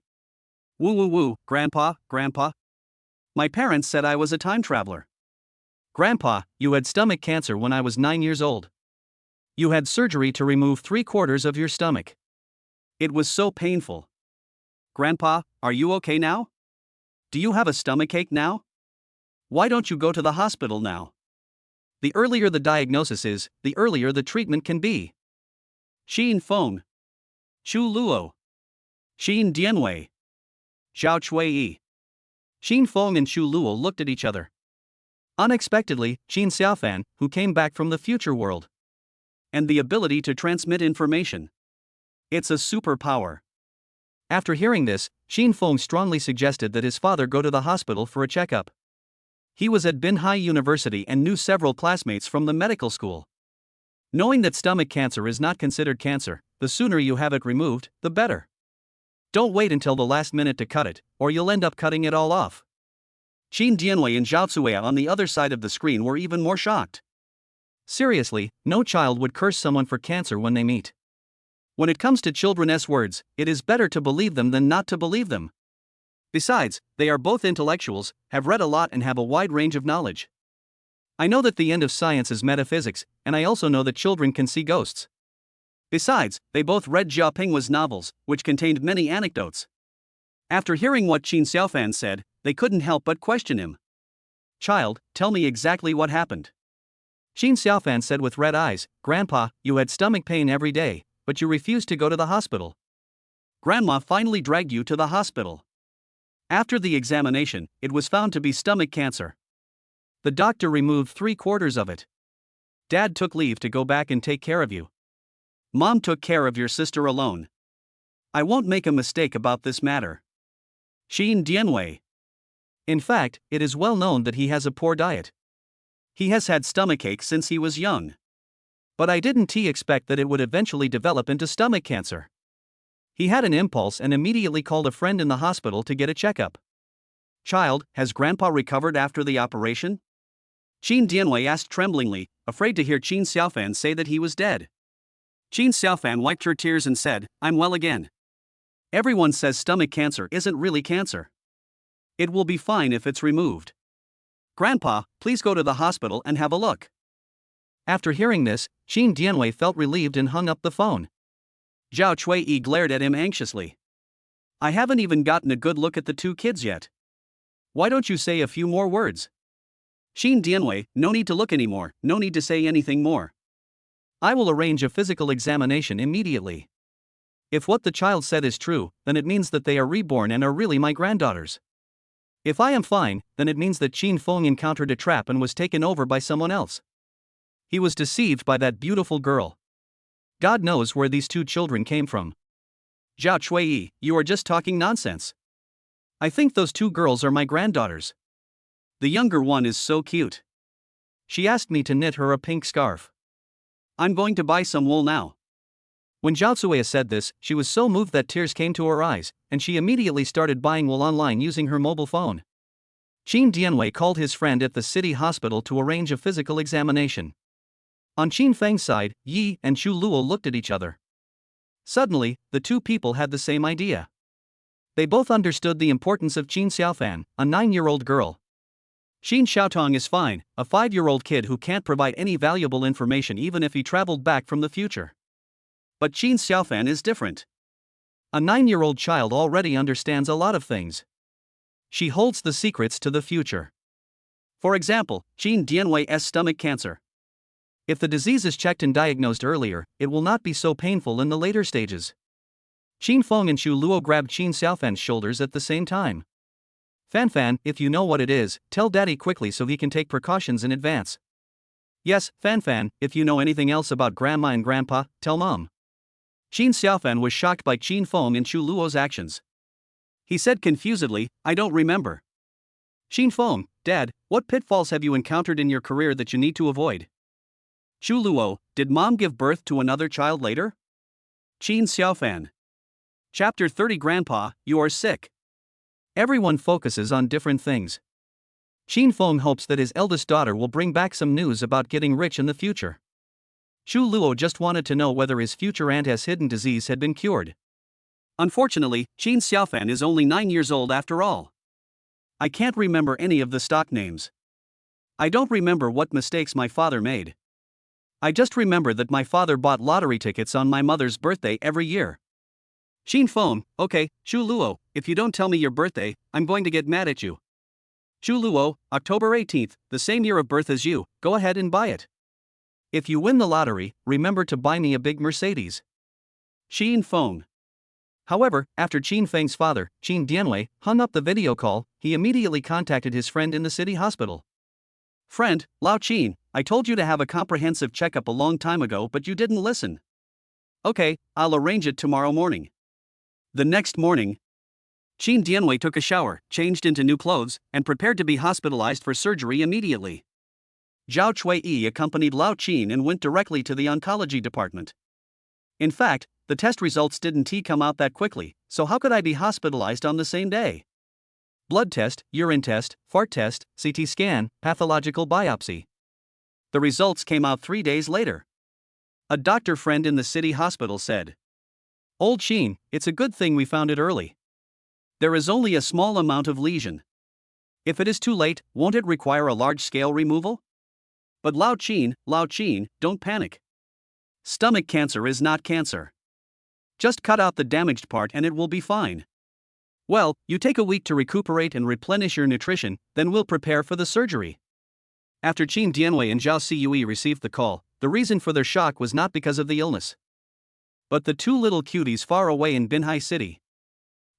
Woo woo woo, Grandpa, Grandpa. My parents said I was a time traveler. Grandpa, you had stomach cancer when I was 9 years old. You had surgery to remove 3/4 of your stomach. It was so painful. Grandpa, are you okay now? Do you have a stomachache now? Why don't you go to the hospital now? The earlier the diagnosis is, the earlier the treatment can be. Qin Feng, Chu Luo, Qin Dianwei, Zhao Cui. Qin Feng and Chu Luo looked at each other. Unexpectedly, Qin Xiaofan, who came back from the future world, and the ability to transmit information. It's a superpower. After hearing this, Qin Feng strongly suggested that his father go to the hospital for a checkup. He was at Binhai University and knew several classmates from the medical school. Knowing that stomach cancer is not considered cancer, the sooner you have it removed, the better. Don't wait until the last minute to cut it, or you'll end up cutting it all off. Qin Dianwei and Zhao Cuiya on the other side of the screen were even more shocked. Seriously, no child would curse someone for cancer when they meet. When it comes to children's words, it is better to believe them than not to believe them. Besides, they are both intellectuals, have read a lot and have a wide range of knowledge. I know that the end of science is metaphysics, and I also know that children can see ghosts. Besides, they both read Jia Pinghua's novels, which contained many anecdotes. After hearing what Qin Xiaofan said, they couldn't help but question him. Child, tell me exactly what happened. Qin Xiaofan said with red eyes, Grandpa, you had stomach pain every day, but you refused to go to the hospital. Grandma finally dragged you to the hospital. After the examination, it was found to be stomach cancer. The doctor removed 3/4 of it. Dad took leave to go back and take care of you. Mom took care of your sister alone. I won't make a mistake about this matter. Qin Dianwei. In fact, it is well known that he has a poor diet. He has had stomachache since he was young. But I didn't expect that it would eventually develop into stomach cancer. He had an impulse and immediately called a friend in the hospital to get a checkup. Child, has Grandpa recovered after the operation? Qin Dianwei asked tremblingly, afraid to hear Qin Xiaofan say that he was dead. Qin Xiaofan wiped her tears and said, I'm well again. Everyone says stomach cancer isn't really cancer. It will be fine if it's removed. Grandpa, please go to the hospital and have a look. After hearing this, Qin Dianwei felt relieved and hung up the phone. Zhao Chuiyi glared at him anxiously. I haven't even gotten a good look at the two kids yet. Why don't you say a few more words? Qin Dianwei, no need to look anymore, no need to say anything more. I will arrange a physical examination immediately. If what the child said is true, then it means that they are reborn and are really my granddaughters. If I am fine, then it means that Qin Feng encountered a trap and was taken over by someone else. He was deceived by that beautiful girl. God knows where these two children came from. Zhao Chuiyi, you are just talking nonsense. I think those two girls are my granddaughters. The younger one is so cute. She asked me to knit her a pink scarf. I'm going to buy some wool now. When Zhao Cuiyi said this, she was so moved that tears came to her eyes, and she immediately started buying wool online using her mobile phone. Qin Dianwei called his friend at the city hospital to arrange a physical examination. On Qin Feng's side, Yi and Chu Luo looked at each other. Suddenly, the two people had the same idea. They both understood the importance of Qin Xiaofan, a 9-year-old girl. Qin Xiaotong is fine, a 5-year-old kid who can't provide any valuable information even if he traveled back from the future. But Qin Xiaofan is different. A 9-year-old child already understands a lot of things. She holds the secrets to the future. For example, Qin Dianwei's stomach cancer. If the disease is checked and diagnosed earlier, it will not be so painful in the later stages. Qin Feng and Chu Luo grabbed Qin Xiaofan's shoulders at the same time. Fan, if you know what it is, tell Daddy quickly so he can take precautions in advance. Yes, Fan, if you know anything else about Grandma and Grandpa, tell Mom. Qin Xiaofan was shocked by Qin Feng and Chu Luo's actions. He said confusedly, I don't remember. Qin Feng, Dad, what pitfalls have you encountered in your career that you need to avoid? Chu Luo, did Mom give birth to another child later? Qin Xiaofan. Chapter 30 Grandpa, you are sick. Everyone focuses on different things. Qin Feng hopes that his eldest daughter will bring back some news about getting rich in the future. Chu Luo just wanted to know whether his future aunt's hidden disease had been cured. Unfortunately, Qin Xiaofan is only 9 years old after all. I can't remember any of the stock names. I don't remember what mistakes my father made. I just remember that my father bought lottery tickets on my mother's birthday every year. Qin Feng, okay, Chu Luo, if you don't tell me your birthday, I'm going to get mad at you. Chu Luo, October 18th, the same year of birth as you, go ahead and buy it. If you win the lottery, remember to buy me a big Mercedes. Qin Feng. However, after Qin Feng's father, Qin Dianwei, hung up the video call, he immediately contacted his friend in the city hospital. Friend, Lao Qin, I told you to have a comprehensive checkup a long time ago but you didn't listen. Okay, I'll arrange it tomorrow morning. The next morning, Qin Dianwei took a shower, changed into new clothes, and prepared to be hospitalized for surgery immediately. Zhao Chuiyi accompanied Lao Qin and went directly to the oncology department. In fact, the test results didn't come out that quickly, so how could I be hospitalized on the same day? Blood test, urine test, fart test, CT scan, pathological biopsy. The results came out 3 days later. A doctor friend in the city hospital said, Old Qin, it's a good thing we found it early. There is only a small amount of lesion. If it is too late, won't it require a large-scale removal? But Lao Qin, don't panic. Stomach cancer is not cancer. Just cut out the damaged part and it will be fine. Well, you take a week to recuperate and replenish your nutrition, then we'll prepare for the surgery. After Qin Dianwei and Zhao Cui received the call, the reason for their shock was not because of the illness, but the two little cuties far away in Binhai City.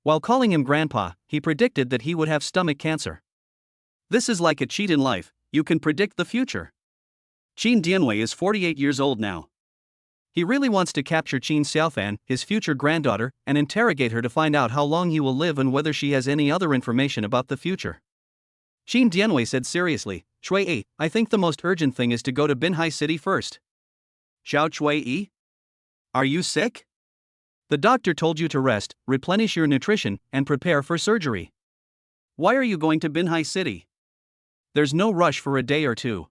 While calling him Grandpa, he predicted that he would have stomach cancer. This is like a cheat in life, you can predict the future. Qin Dianwei is 48 years old now. He really wants to capture Qin Xiaofan, his future granddaughter, and interrogate her to find out how long he will live and whether she has any other information about the future. Qin Dianwei said seriously, Chuiyi, I think the most urgent thing is to go to Binhai City first. Zhao Chuiyi? Are you sick? The doctor told you to rest, replenish your nutrition, and prepare for surgery. Why are you going to Binhai City? There's no rush for a day or two.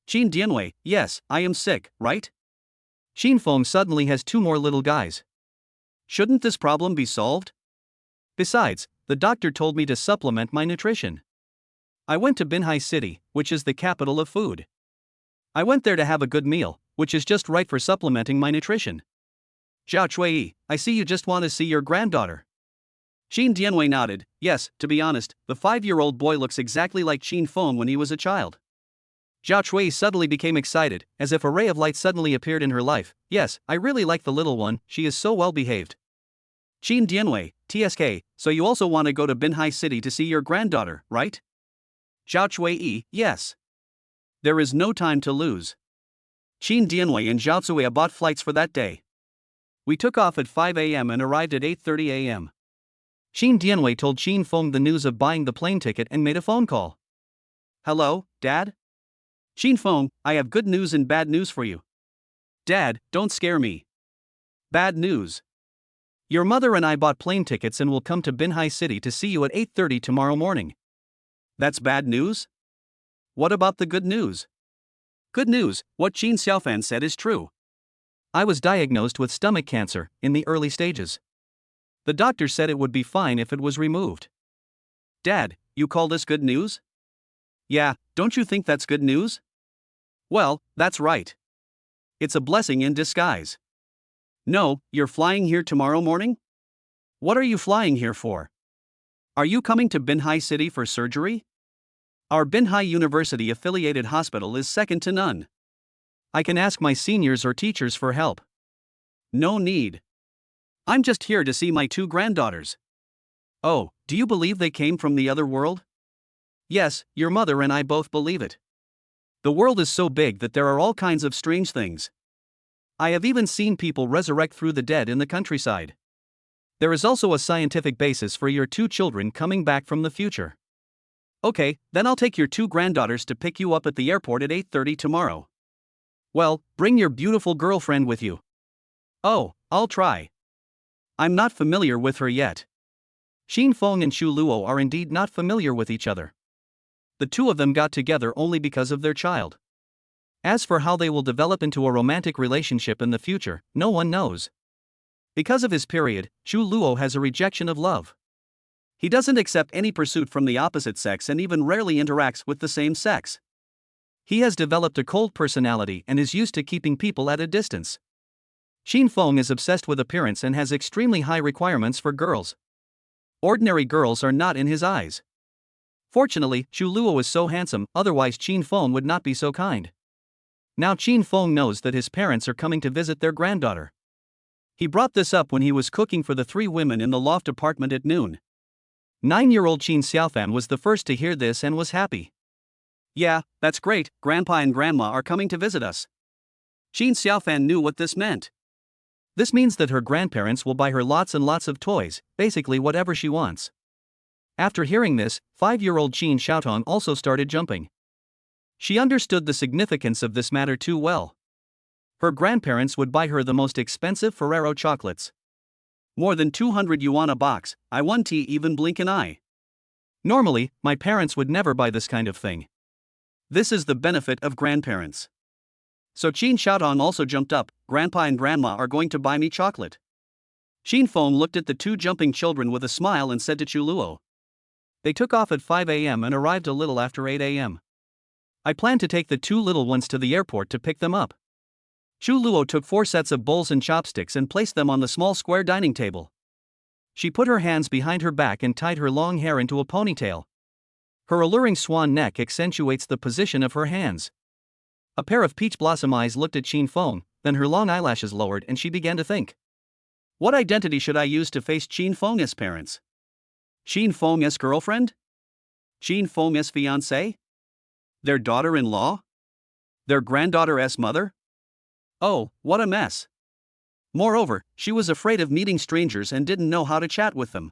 Qin Dianwei, yes, I am sick, right? Xin Feng suddenly has two more little guys. Shouldn't this problem be solved? Besides, the doctor told me to supplement my nutrition. I went to Binhai City, which is the capital of food. I went there to have a good meal, which is just right for supplementing my nutrition. Zhao Chui, I see you just want to see your granddaughter. Qin Dianwei nodded. Yes, to be honest, the 5-year-old boy looks exactly like Qin Feng when he was a child. Zhao Chui suddenly became excited, as if a ray of light suddenly appeared in her life. Yes, I really like the little one, she is so well behaved. Qin Dianwei, TSK, so you also want to go to Binhai City to see your granddaughter, right? Zhao Chui, yes. There is no time to lose. Qin Dianwei and Zhao Cui bought flights for that day. We took off at 5 a.m. and arrived at 8:30 a.m. Qin Dianwei told Qin Feng the news of buying the plane ticket and made a phone call. Hello, Dad? Qin Feng, I have good news and bad news for you. Dad, don't scare me. Bad news. Your mother and I bought plane tickets and will come to Binhai City to see you at 8:30 tomorrow morning. That's bad news? What about the good news? Good news, what Qin Xiaofan said is true. I was diagnosed with stomach cancer, in the early stages. The doctor said it would be fine if it was removed. Dad, you call this good news? Yeah, don't you think that's good news? Well, that's right. It's a blessing in disguise. No, you're flying here tomorrow morning? What are you flying here for? Are you coming to Binhai City for surgery? Our Binhai University affiliated hospital is second to none. I can ask my seniors or teachers for help. No need. I'm just here to see my two granddaughters. Oh, do you believe they came from the other world? Yes, your mother and I both believe it. The world is so big that there are all kinds of strange things. I have even seen people resurrect through the dead in the countryside. There is also a scientific basis for your two children coming back from the future. Okay, then I'll take your two granddaughters to pick you up at the airport at 8:30 tomorrow. Well, bring your beautiful girlfriend with you. Oh, I'll try. I'm not familiar with her yet. Xin Feng and Xu Luo are indeed not familiar with each other. The two of them got together only because of their child. As for how they will develop into a romantic relationship in the future, no one knows. Because of his period, Xu Luo has a rejection of love. He doesn't accept any pursuit from the opposite sex and even rarely interacts with the same sex. He has developed a cold personality and is used to keeping people at a distance. Xin Feng is obsessed with appearance and has extremely high requirements for girls. Ordinary girls are not in his eyes. Fortunately, Xu Luo is so handsome, otherwise Qin Feng would not be so kind. Now Qin Feng knows that his parents are coming to visit their granddaughter. He brought this up when he was cooking for the 3 women in the loft apartment at noon. 9-year-old Qin Xiaofan was the first to hear this and was happy. Yeah, that's great, Grandpa and Grandma are coming to visit us. Qin Xiaofan knew what this meant. This means that her grandparents will buy her lots and lots of toys, basically whatever she wants. After hearing this, 5-year-old Qin Xiaotong also started jumping. She understood the significance of this matter too well. Her grandparents would buy her the most expensive Ferrero chocolates. More than 200 yuan a box, I won't even blink an eye. Normally, my parents would never buy this kind of thing. This is the benefit of grandparents. So Qin Xiaotong also jumped up. Grandpa and Grandma are going to buy me chocolate. Xin Feng looked at the 2 jumping children with a smile and said to Xu Luo. They took off at 5 a.m. and arrived a little after 8 a.m. I plan to take the 2 little ones to the airport to pick them up. Xu Luo took 4 sets of bowls and chopsticks and placed them on the small square dining table. She put her hands behind her back and tied her long hair into a ponytail. Her alluring swan neck accentuates the position of her hands. A pair of peach blossom eyes looked at Qin Feng, then her long eyelashes lowered and she began to think. What identity should I use to face Qin Feng's parents? Qin Feng's girlfriend? Qin Feng's fiancée? Their daughter-in-law? Their granddaughter's mother? Oh, what a mess. Moreover, she was afraid of meeting strangers and didn't know how to chat with them.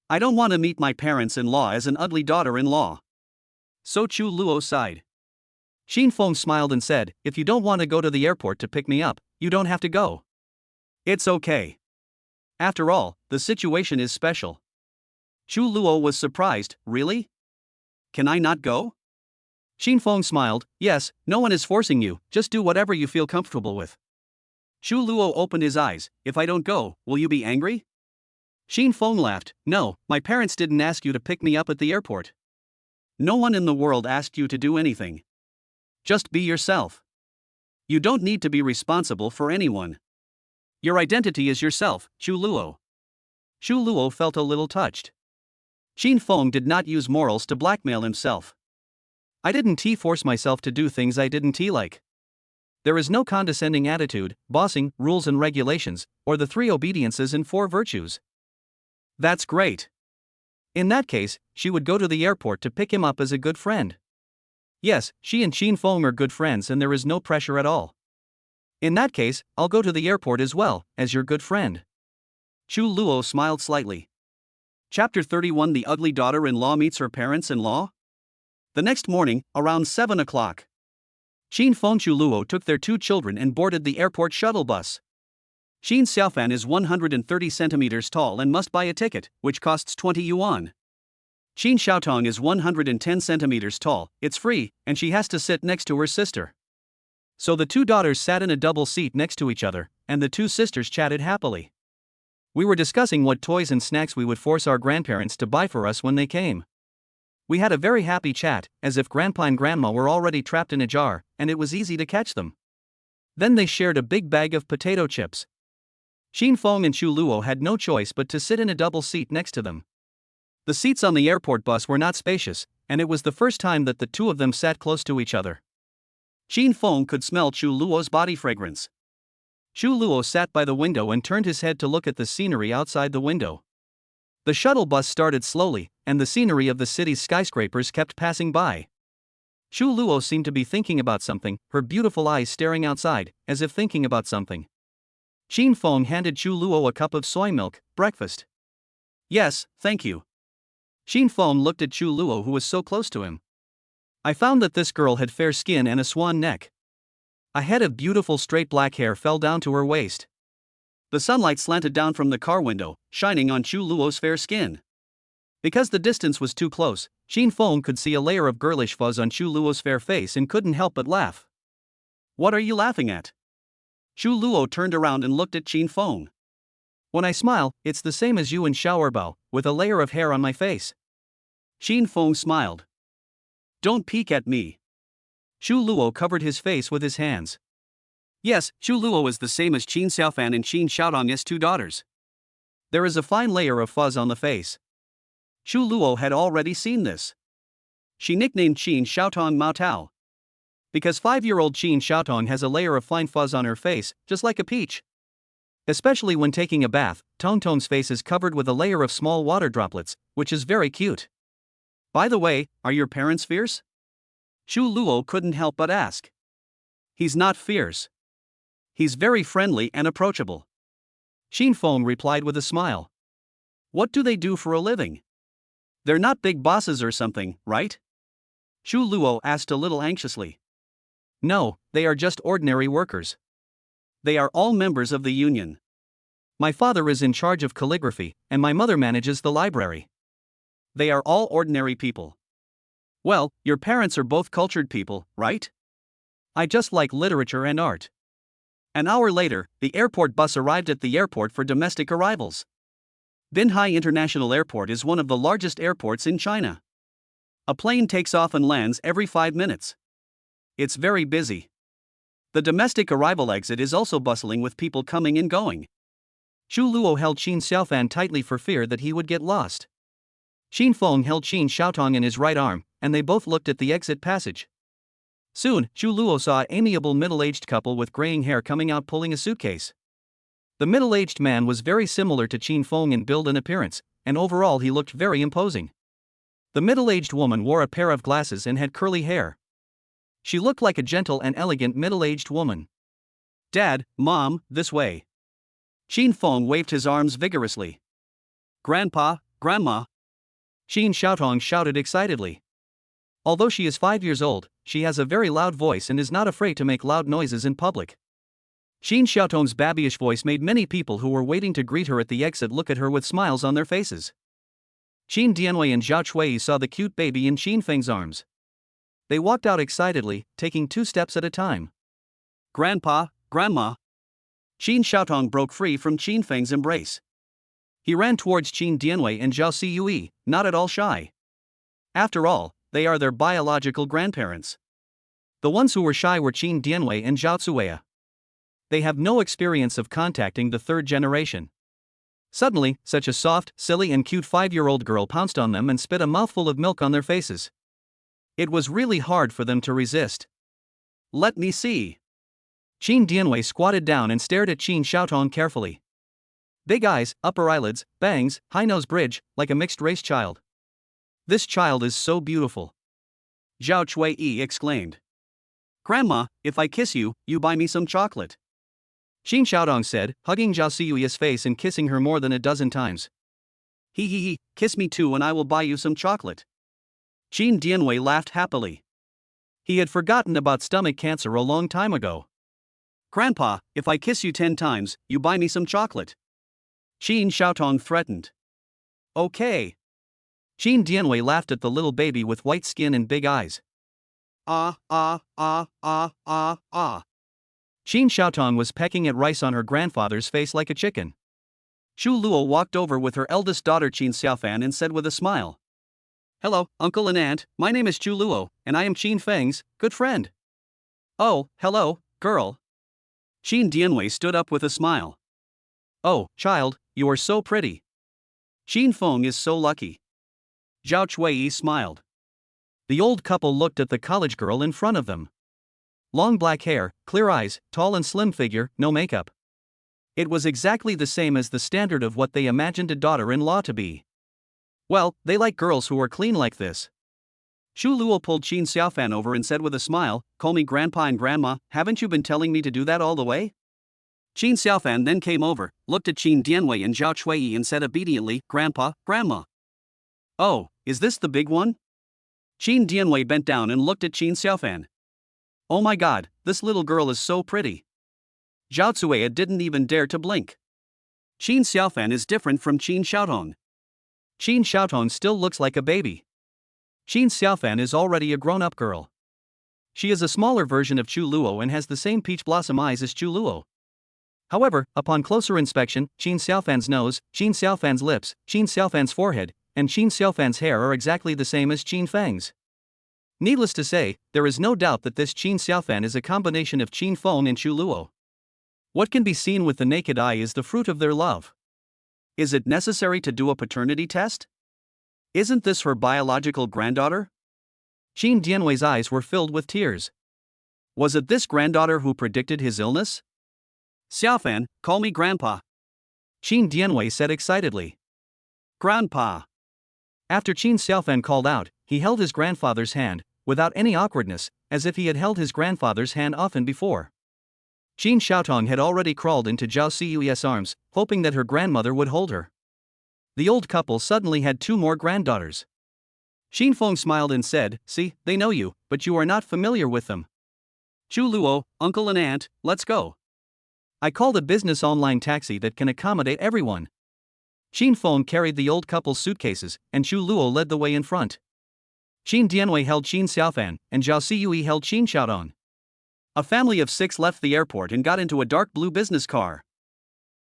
I don't want to meet my parents-in-law as an ugly daughter-in-law. So Xu Luo sighed. Xin Feng smiled and said, if you don't want to go to the airport to pick me up, you don't have to go. It's okay. After all, the situation is special. Xu Luo was surprised. Really? Can I not go? Xin Feng smiled. Yes, no one is forcing you, just do whatever you feel comfortable with. Xu Luo opened his eyes. If I don't go, will you be angry? Xin Feng laughed. No, my parents didn't ask you to pick me up at the airport. No one in the world asked you to do anything. Just be yourself. You don't need to be responsible for anyone. Your identity is yourself, Xu Luo. Xu Luo felt a little touched. Xin Feng did not use morals to blackmail himself. I didn't force myself to do things I didn't like. There is no condescending attitude, bossing, rules and regulations, or the 3 obediences and 4 virtues. That's great. In that case, she would go to the airport to pick him up as a good friend. Yes, she and Xin Feng are good friends and there is no pressure at all. In that case, I'll go to the airport as well, as your good friend. Xu Luo smiled slightly. Chapter 31 The ugly daughter-in-law meets her parents-in-law? The next morning, around 7 o'clock, Xin Feng and Xu Luo took their 2 children and boarded the airport shuttle bus. Xin Xiaofan is 130 centimeters tall and must buy a ticket, which costs 20 yuan. Xin Xiaotong is 110 centimeters tall, it's free, and she has to sit next to her sister. So the 2 daughters sat in a double seat next to each other, and the 2 sisters chatted happily. We were discussing what toys and snacks we would force our grandparents to buy for us when they came. We had a very happy chat, as if Grandpa and Grandma were already trapped in a jar, and it was easy to catch them. Then they shared a big bag of potato chips. Xin Feng and Xu Luo had no choice but to sit in a double seat next to them. The seats on the airport bus were not spacious, and it was the first time that the 2 of them sat close to each other. Xin Feng could smell Xu Luo's body fragrance. Xu Luo sat by the window and turned his head to look at the scenery outside the window. The shuttle bus started slowly, and the scenery of the city's skyscrapers kept passing by. Xu Luo seemed to be thinking about something, her beautiful eyes staring outside, as if thinking about something. Xin Feng handed Xu Luo a cup of soy milk, breakfast. Yes, thank you. Xin Feng looked at Xu Luo who was so close to him. I found that this girl had fair skin and a swan neck. A head of beautiful straight black hair fell down to her waist. The sunlight slanted down from the car window, shining on Xu Luo's fair skin. Because the distance was too close, Xin Feng could see a layer of girlish fuzz on Xu Luo's fair face and couldn't help but laugh. What are you laughing at? Xu Luo turned around and looked at Xin Feng. When I smile, it's the same as you in Showerbao, with a layer of hair on my face. Xin Feng smiled. Don't peek at me. Xu Luo covered his face with his hands. Yes, Xu Luo is the same as Xin Xiaofan and Xin Xiaotong's 2 daughters. There is a fine layer of fuzz on the face. Xu Luo had already seen this. She nicknamed Xin Xiaotong Mao Tao. Because 5-year-old Xin Xiaotong has a layer of fine fuzz on her face, just like a peach. Especially when taking a bath, Tongtong's face is covered with a layer of small water droplets, which is very cute. By the way, are your parents fierce? Xu Luo couldn't help but ask. He's not fierce. He's very friendly and approachable. Xin Feng replied with a smile. What do they do for a living? They're not big bosses or something, right? Xu Luo asked a little anxiously. No, they are just ordinary workers. They are all members of the union. My father is in charge of calligraphy, and my mother manages the library. They are all ordinary people. Well, your parents are both cultured people, right? I just like literature and art. An hour later, the airport bus arrived at the airport for domestic arrivals. Binhai International Airport is one of the largest airports in China. A plane takes off and lands every 5 minutes. It's very busy. The domestic arrival exit is also bustling with people coming and going. Xu Luo held Xin Xiaofan tightly for fear that he would get lost. Xin Feng held Xin Xiaotong in his right arm, and they both looked at the exit passage. Soon, Xu Luo saw an amiable middle-aged couple with graying hair coming out pulling a suitcase. The middle-aged man was very similar to Xin Feng in build and appearance, and overall he looked very imposing. The middle-aged woman wore a pair of glasses and had curly hair. She looked like a gentle and elegant middle-aged woman. Dad, Mom, this way. Xin Feng waved his arms vigorously. Grandpa, Grandma. Xin Xiaotong shouted excitedly. Although she is 5 years old, she has a very loud voice and is not afraid to make loud noises in public. Xin Xiaotong's babyish voice made many people who were waiting to greet her at the exit look at her with smiles on their faces. Qin Dianwei and Zhao Chui saw the cute baby in Qin Feng's arms. They walked out excitedly, taking 2 steps at a time. Grandpa, Grandma. Qin Xiaotong broke free from Qin Feng's embrace. He ran towards Qin Dianwei and Zhao Ciyue, not at all shy. After all, they are their biological grandparents. The ones who were shy were Qin Dianwei and Zhao Cuiya. They have no experience of contacting the third generation. Suddenly, such a soft, silly and cute 5-year-old girl pounced on them and spit a mouthful of milk on their faces. It was really hard for them to resist. Let me see. Qin Dianwei squatted down and stared at Qin Xiaotong carefully. Big eyes, upper eyelids, bangs, high nose bridge, like a mixed-race child. This child is so beautiful. Zhao Cui exclaimed. Grandma, if I kiss you, you buy me some chocolate. Qin Xiaodong said, hugging Zhao Ciyue's face and kissing her more than a dozen times. He, kiss me too and I will buy you some chocolate. Qin Dianwei laughed happily. He had forgotten about stomach cancer a long time ago. Grandpa, if I kiss you 10 times, you buy me some chocolate. Qin Xiaotong threatened. Okay. Qin Dianwei laughed at the little baby with white skin and big eyes. Ah. Qin Xiaotong was pecking at rice on her grandfather's face like a chicken. Chu Luo walked over with her eldest daughter Qin Xiaofan and said with a smile. Hello, uncle and aunt, my name is Chu Luo, and I am Qin Feng's good friend. Oh, hello, girl. Qin Dianwei stood up with a smile. Oh, child, you are so pretty. Qin Feng is so lucky. Zhao Cui smiled. The old couple looked at the college girl in front of them. Long black hair, clear eyes, tall and slim figure, no makeup. It was exactly the same as the standard of what they imagined a daughter-in-law to be. Well, they like girls who are clean like this. Chu Luo pulled Qin Xiaofan over and said with a smile, call me grandpa and grandma, haven't you been telling me to do that all the way? Qin Xiaofan then came over, looked at Qin Dianwei and Zhao Cui and said obediently, Grandpa, Grandma. Oh, is this the big one? Qin Dianwei bent down and looked at Qin Xiaofan. Oh my god, this little girl is so pretty. Zhao Cuiya didn't even dare to blink. Qin Xiaofan is different from Qin Xiaotong. Qin Xiaotong still looks like a baby. Qin Xiaofan is already a grown-up girl. She is a smaller version of Chu Luo and has the same peach blossom eyes as Chu Luo. However, upon closer inspection, Qin Xiaofan's nose, Qin Xiaofan's lips, Qin Xiaofan's forehead, and Qin Xiaofan's hair are exactly the same as Qin Feng's. Needless to say, there is no doubt that this Qin Xiaofan is a combination of Qin Feng and Chu Luo. What can be seen with the naked eye is the fruit of their love. Is it necessary to do a paternity test? Isn't this her biological granddaughter? Qin Dianwei's eyes were filled with tears. Was it this granddaughter who predicted his illness? Xiaofan, call me Grandpa. Qin Dianwei said excitedly. Grandpa. After Qin Xiaofan called out, he held his grandfather's hand, without any awkwardness, as if he had held his grandfather's hand often before. Qin Xiaotong had already crawled into Zhao Ciyue's arms, hoping that her grandmother would hold her. The old couple suddenly had 2 more granddaughters. Qin Feng smiled and said, see, they know you, but you are not familiar with them. Chu Luo, uncle and aunt, let's go. I called a business online taxi that can accommodate everyone. Qin Feng carried the old couple's suitcases, and Chu Luo led the way in front. Qin Dianwei held Qin Xiaofan, and Zhao Ciyue held Qin Xiaodong. A family of 6 left the airport and got into a dark blue business car.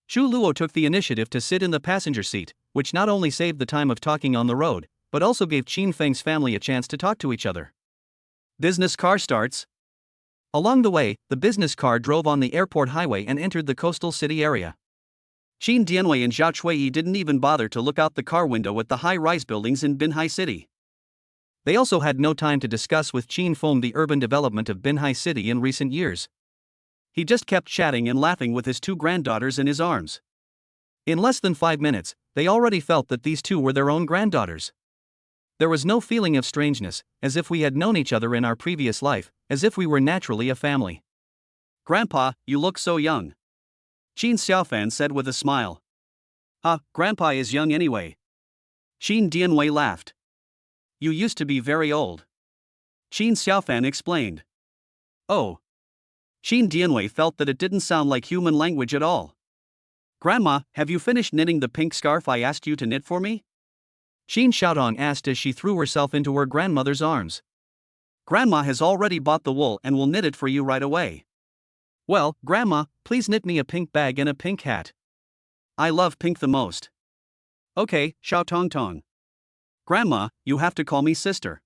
Chu Luo took the initiative to sit in the passenger seat, which not only saved the time of talking on the road, but also gave Qin Feng's family a chance to talk to each other. Business car starts. Along the way, the business car drove on the airport highway and entered the coastal city area. Qin Dianwei and Zhao Cui didn't even bother to look out the car window at the high-rise buildings in Binhai City. They also had no time to discuss with Qin Feng the urban development of Binhai City in recent years. He just kept chatting and laughing with his 2 granddaughters in his arms. In less than 5 minutes, they already felt that these 2 were their own granddaughters. There was no feeling of strangeness, as if we had known each other in our previous life, as if we were naturally a family. Grandpa, you look so young. Qin Xiaofan said with a smile. Grandpa is young anyway. Qin Dianwei laughed. You used to be very old. Qin Xiaofan explained. Oh. Qin Dianwei felt that it didn't sound like human language at all. Grandma, have you finished knitting the pink scarf I asked you to knit for me? Qin Xiaotong asked as she threw herself into her grandmother's arms. Grandma has already bought the wool and will knit it for you right away. Well, Grandma, please knit me a pink bag and a pink hat. I love pink the most. Okay, Xiaotong Tong. Grandma, you have to call me sister.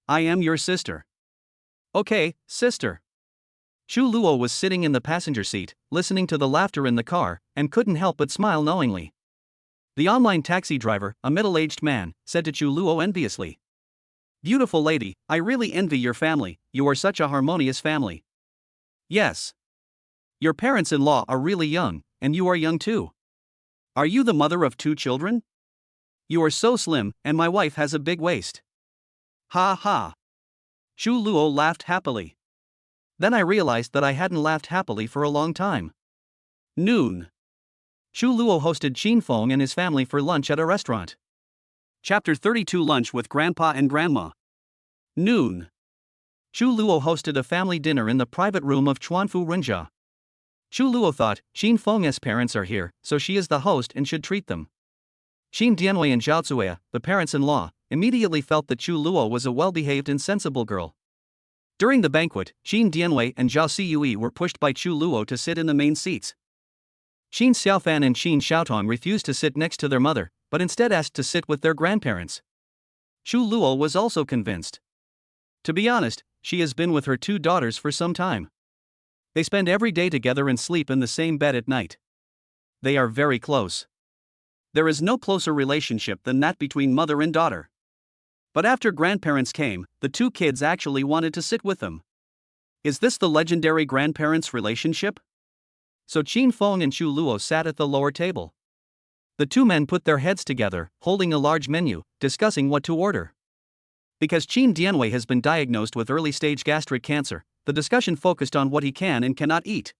I am your sister. Okay, sister. Chu Luo was sitting in the passenger seat, listening to the laughter in the car, and couldn't help but smile knowingly. The online taxi driver, a middle-aged man, said to Chu Luo enviously. Beautiful lady, I really envy your family, you are such a harmonious family. Yes. Your parents-in-law are really young, and you are young too. Are you the mother of 2 children? You are so slim, and my wife has a big waist. Ha ha. Chu Luo laughed happily. Then I realized that I hadn't laughed happily for a long time. Noon. Chu Luo hosted Qin Feng and his family for lunch at a restaurant. Chapter 32 Lunch with Grandpa and Grandma. Noon. Chu Luo hosted a family dinner in the private room of Chuanfu Renjia. Chu Luo thought, Qin Feng's parents are here, so she is the host and should treat them. Qin Dianwei and Zhao Zuya, the parents-in-law, immediately felt that Chu Luo was a well-behaved and sensible girl. During the banquet, Qin Dianwei and Zhao Siyue were pushed by Chu Luo to sit in the main seats. Qin Xiaofan and Qin Xiaotong refused to sit next to their mother, but instead asked to sit with their grandparents. Chu Luo was also convinced. To be honest, she has been with her 2 daughters for some time. They spend every day together and sleep in the same bed at night. They are very close. There is no closer relationship than that between mother and daughter. But after grandparents came, the 2 kids actually wanted to sit with them. Is this the legendary grandparents' relationship? So Qin Feng and Chu Luo sat at the lower table. The 2 men put their heads together, holding a large menu, discussing what to order. Because Qin Dianwei has been diagnosed with early-stage gastric cancer, the discussion focused on what he can and cannot eat.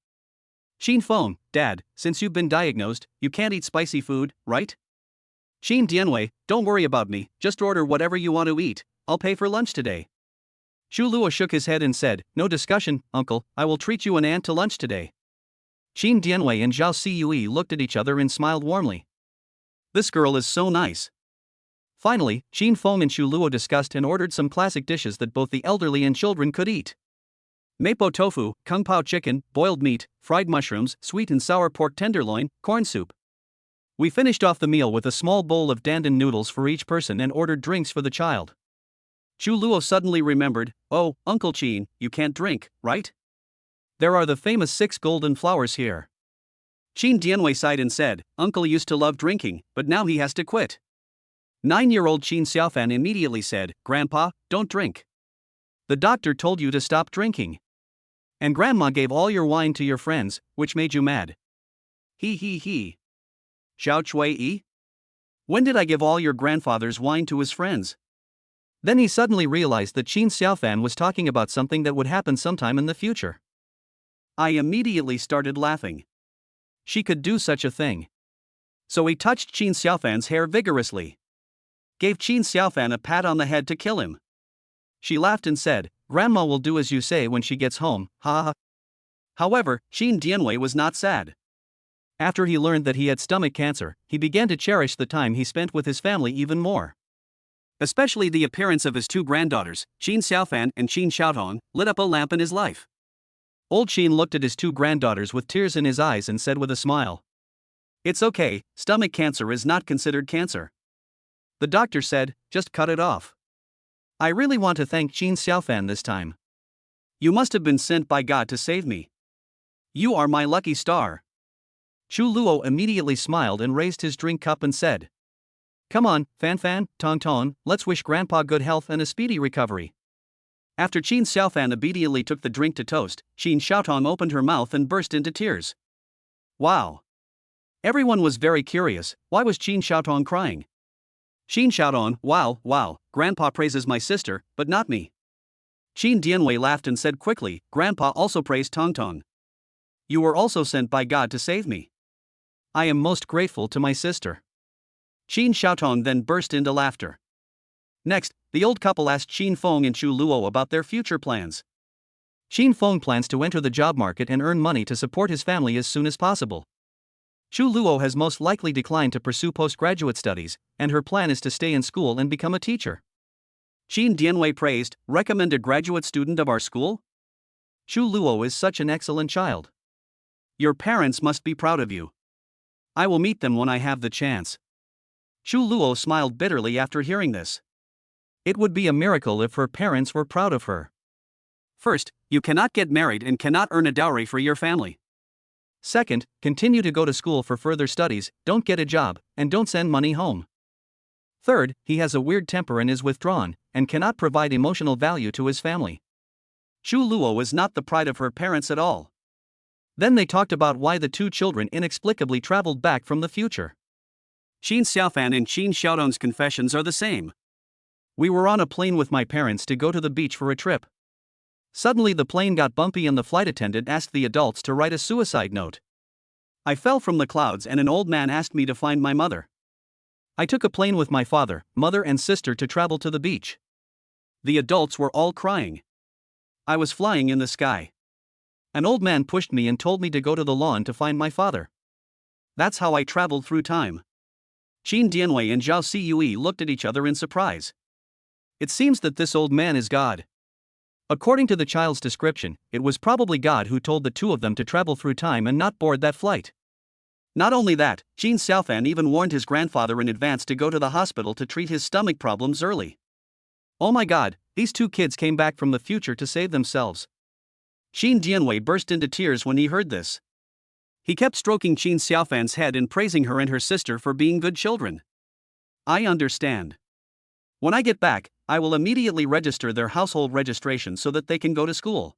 Qin Feng, Dad, since you've been diagnosed, you can't eat spicy food, right? Qin Dianwei, don't worry about me, just order whatever you want to eat, I'll pay for lunch today. Chu Luo shook his head and said, no discussion, uncle, I will treat you and aunt to lunch today. Qin Dianwei and Zhao Siyue looked at each other and smiled warmly. This girl is so nice. Finally, Qin Feng and Chu Luo discussed and ordered some classic dishes that both the elderly and children could eat. Mapo tofu, kung pao chicken, boiled meat, fried mushrooms, sweet and sour pork tenderloin, corn soup. We finished off the meal with a small bowl of dandan noodles for each person and ordered drinks for the child. Chu Luo suddenly remembered, oh, Uncle Qin, you can't drink, right? There are the famous 6 golden flowers here. Qin Dianwei sighed and said, Uncle used to love drinking, but now he has to quit. 9-year-old Qin Xiaofan immediately said, Grandpa, don't drink. The doctor told you to stop drinking. And Grandma gave all your wine to your friends, which made you mad. He. Xiao Chui? When did I give all your grandfather's wine to his friends? Then he suddenly realized that Qin Xiaofan was talking about something that would happen sometime in the future. I immediately started laughing. She could do such a thing. So he touched Qin Xiaofan's hair vigorously. Gave Qin Xiaofan a pat on the head to kill him. She laughed and said, Grandma will do as you say when she gets home, ha ha. However, Qin Dianwei was not sad. After he learned that he had stomach cancer, he began to cherish the time he spent with his family even more. Especially the appearance of his 2 granddaughters, Qin Xiaofan and Qin Xiaotong, lit up a lamp in his life. Old Qin looked at his 2 granddaughters with tears in his eyes and said with a smile, It's okay, stomach cancer is not considered cancer. The doctor said, just cut it off. I really want to thank Qin Xiaofan this time. You must have been sent by God to save me. You are my lucky star. Chu Luo immediately smiled and raised his drink cup and said, Come on, Fan, Tong, let's wish Grandpa good health and a speedy recovery. After Qin Xiaofan obediently took the drink to toast, Qin Xiaotong opened her mouth and burst into tears. Wow. Everyone was very curious, why was Qin Xiaotong crying? Qin Xiaotong, wow, Grandpa praises my sister, but not me. Qin Dianwei laughed and said quickly, Grandpa also praised Tong. You were also sent by God to save me. I am most grateful to my sister. Qin Xiaotong then burst into laughter. Next, the old couple asked Qin Feng and Chu Luo about their future plans. Qin Feng plans to enter the job market and earn money to support his family as soon as possible. Chu Luo has most likely declined to pursue postgraduate studies, and her plan is to stay in school and become a teacher. Qin Dianwei praised, recommend a graduate student of our school? Chu Luo is such an excellent child. Your parents must be proud of you. I will meet them when I have the chance. Chu Luo smiled bitterly after hearing this. It would be a miracle if her parents were proud of her. First, you cannot get married and cannot earn a dowry for your family. Second, continue to go to school for further studies, don't get a job, and don't send money home. Third, he has a weird temper and is withdrawn, and cannot provide emotional value to his family. Chu Luo is not the pride of her parents at all. Then they talked about why the two children inexplicably traveled back from the future. Qin Xiaofan and Qin Xiaodong's confessions are the same. We were on a plane with my parents to go to the beach for a trip. Suddenly the plane got bumpy and the flight attendant asked the adults to write a suicide note. I fell from the clouds and an old man asked me to find my mother. I took a plane with my father, mother and sister to travel to the beach. The adults were all crying. I was flying in the sky. An old man pushed me and told me to go to the lawn to find my father. That's how I traveled through time. Qin Dianwei and Zhao Ciyue looked at each other in surprise. It seems that this old man is God. According to the child's description, it was probably God who told the two of them to travel through time and not board that flight. Not only that, Qin Xiaofan even warned his grandfather in advance to go to the hospital to treat his stomach problems early. Oh my God, these two kids came back from the future to save themselves. Qin Dianwei burst into tears when he heard this. He kept stroking Qin Xiaofan's head and praising her and her sister for being good children. I understand. When I get back, I will immediately register their household registration so that they can go to school.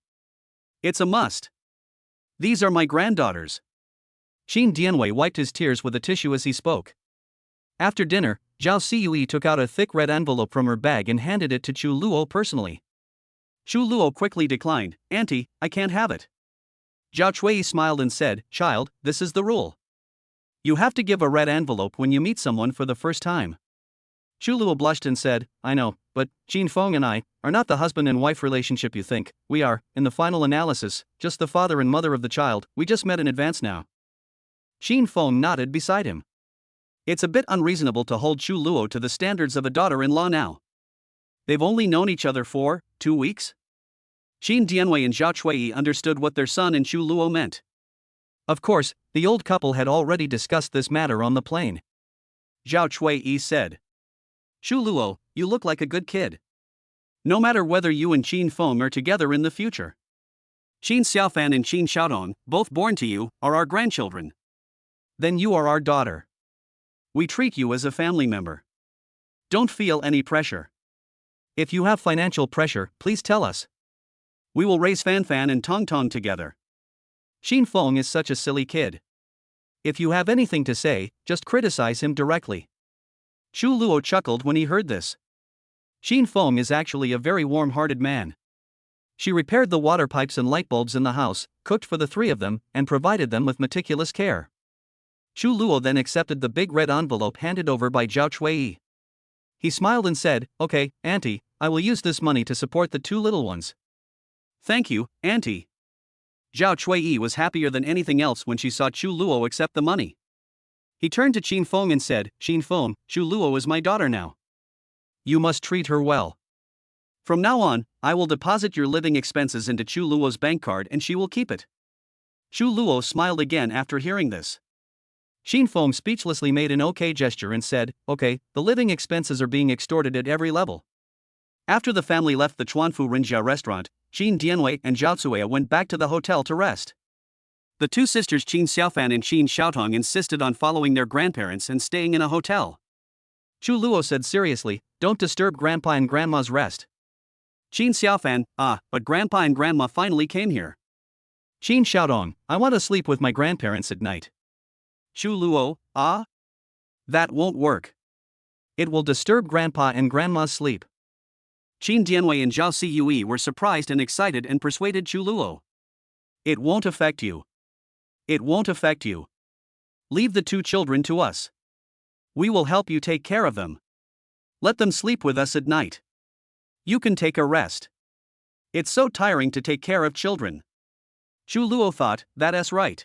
It's a must. These are my granddaughters. Qin Dianwei wiped his tears with a tissue as he spoke. After dinner, Zhao Ciyue took out a thick red envelope from her bag and handed it to Chu Luo personally. Chu Luo quickly declined, Auntie, I can't have it. Zhao Cui smiled and said, Child, this is the rule. You have to give a red envelope when you meet someone for the first time. Chu Luo blushed and said, I know, but Qin Feng and I are not the husband and wife relationship you think. We are, in the final analysis, just the father and mother of the child. We just met in advance now. Qin Feng nodded beside him. It's a bit unreasonable to hold Chu Luo to the standards of a daughter-in-law now. They've only known each other for 2 weeks? Qin Dianwei and Zhao Cui understood what their son and Chu Luo meant. Of course, the old couple had already discussed this matter on the plane. Zhao Cui said, Chu Luo, you look like a good kid. No matter whether you and Qin Feng are together in the future. Qin Xiaofan and Qin Xiaodong, both born to you, are our grandchildren. Then you are our daughter. We treat you as a family member. Don't feel any pressure. If you have financial pressure, please tell us. We will raise Fan Fan and Tong Tong together. Qin Feng is such a silly kid. If you have anything to say, just criticize him directly. Chu Luo chuckled when he heard this. Qin Feng is actually a very warm-hearted man. She repaired the water pipes and light bulbs in the house, cooked for the three of them, and provided them with meticulous care. Chu Luo then accepted the big red envelope handed over by Zhao Cui. He smiled and said, Okay, Auntie, I will use this money to support the two little ones. Thank you, Auntie. Zhao Cui was happier than anything else when she saw Chu Luo accept the money. He turned to Qin Feng and said, Qin Feng, Chu Luo is my daughter now. You must treat her well. From now on, I will deposit your living expenses into Chu Luo's bank card and she will keep it. Chu Luo smiled again after hearing this. Qin Feng speechlessly made an okay gesture and said, Okay, the living expenses are being extorted at every level. After the family left the Chuanfu Rinjia restaurant, Qin Dianwei and Zhao Cui went back to the hotel to rest. The two sisters Qin Xiaofan and Qin Xiaotong insisted on following their grandparents and staying in a hotel. Chu Luo said seriously, Don't disturb Grandpa and Grandma's rest. Qin Xiaofan, but Grandpa and Grandma finally came here. Qin Xiaodong, I want to sleep with my grandparents at night. Chu Luo, That won't work. It will disturb Grandpa and Grandma's sleep. Qin Dianwei and Zhao Ciyue were surprised and excited and persuaded Chu Luo. It won't affect you. It won't affect you. Leave the two children to us. We will help you take care of them. Let them sleep with us at night. You can take a rest. It's so tiring to take care of children. Chu Luo thought, that's right.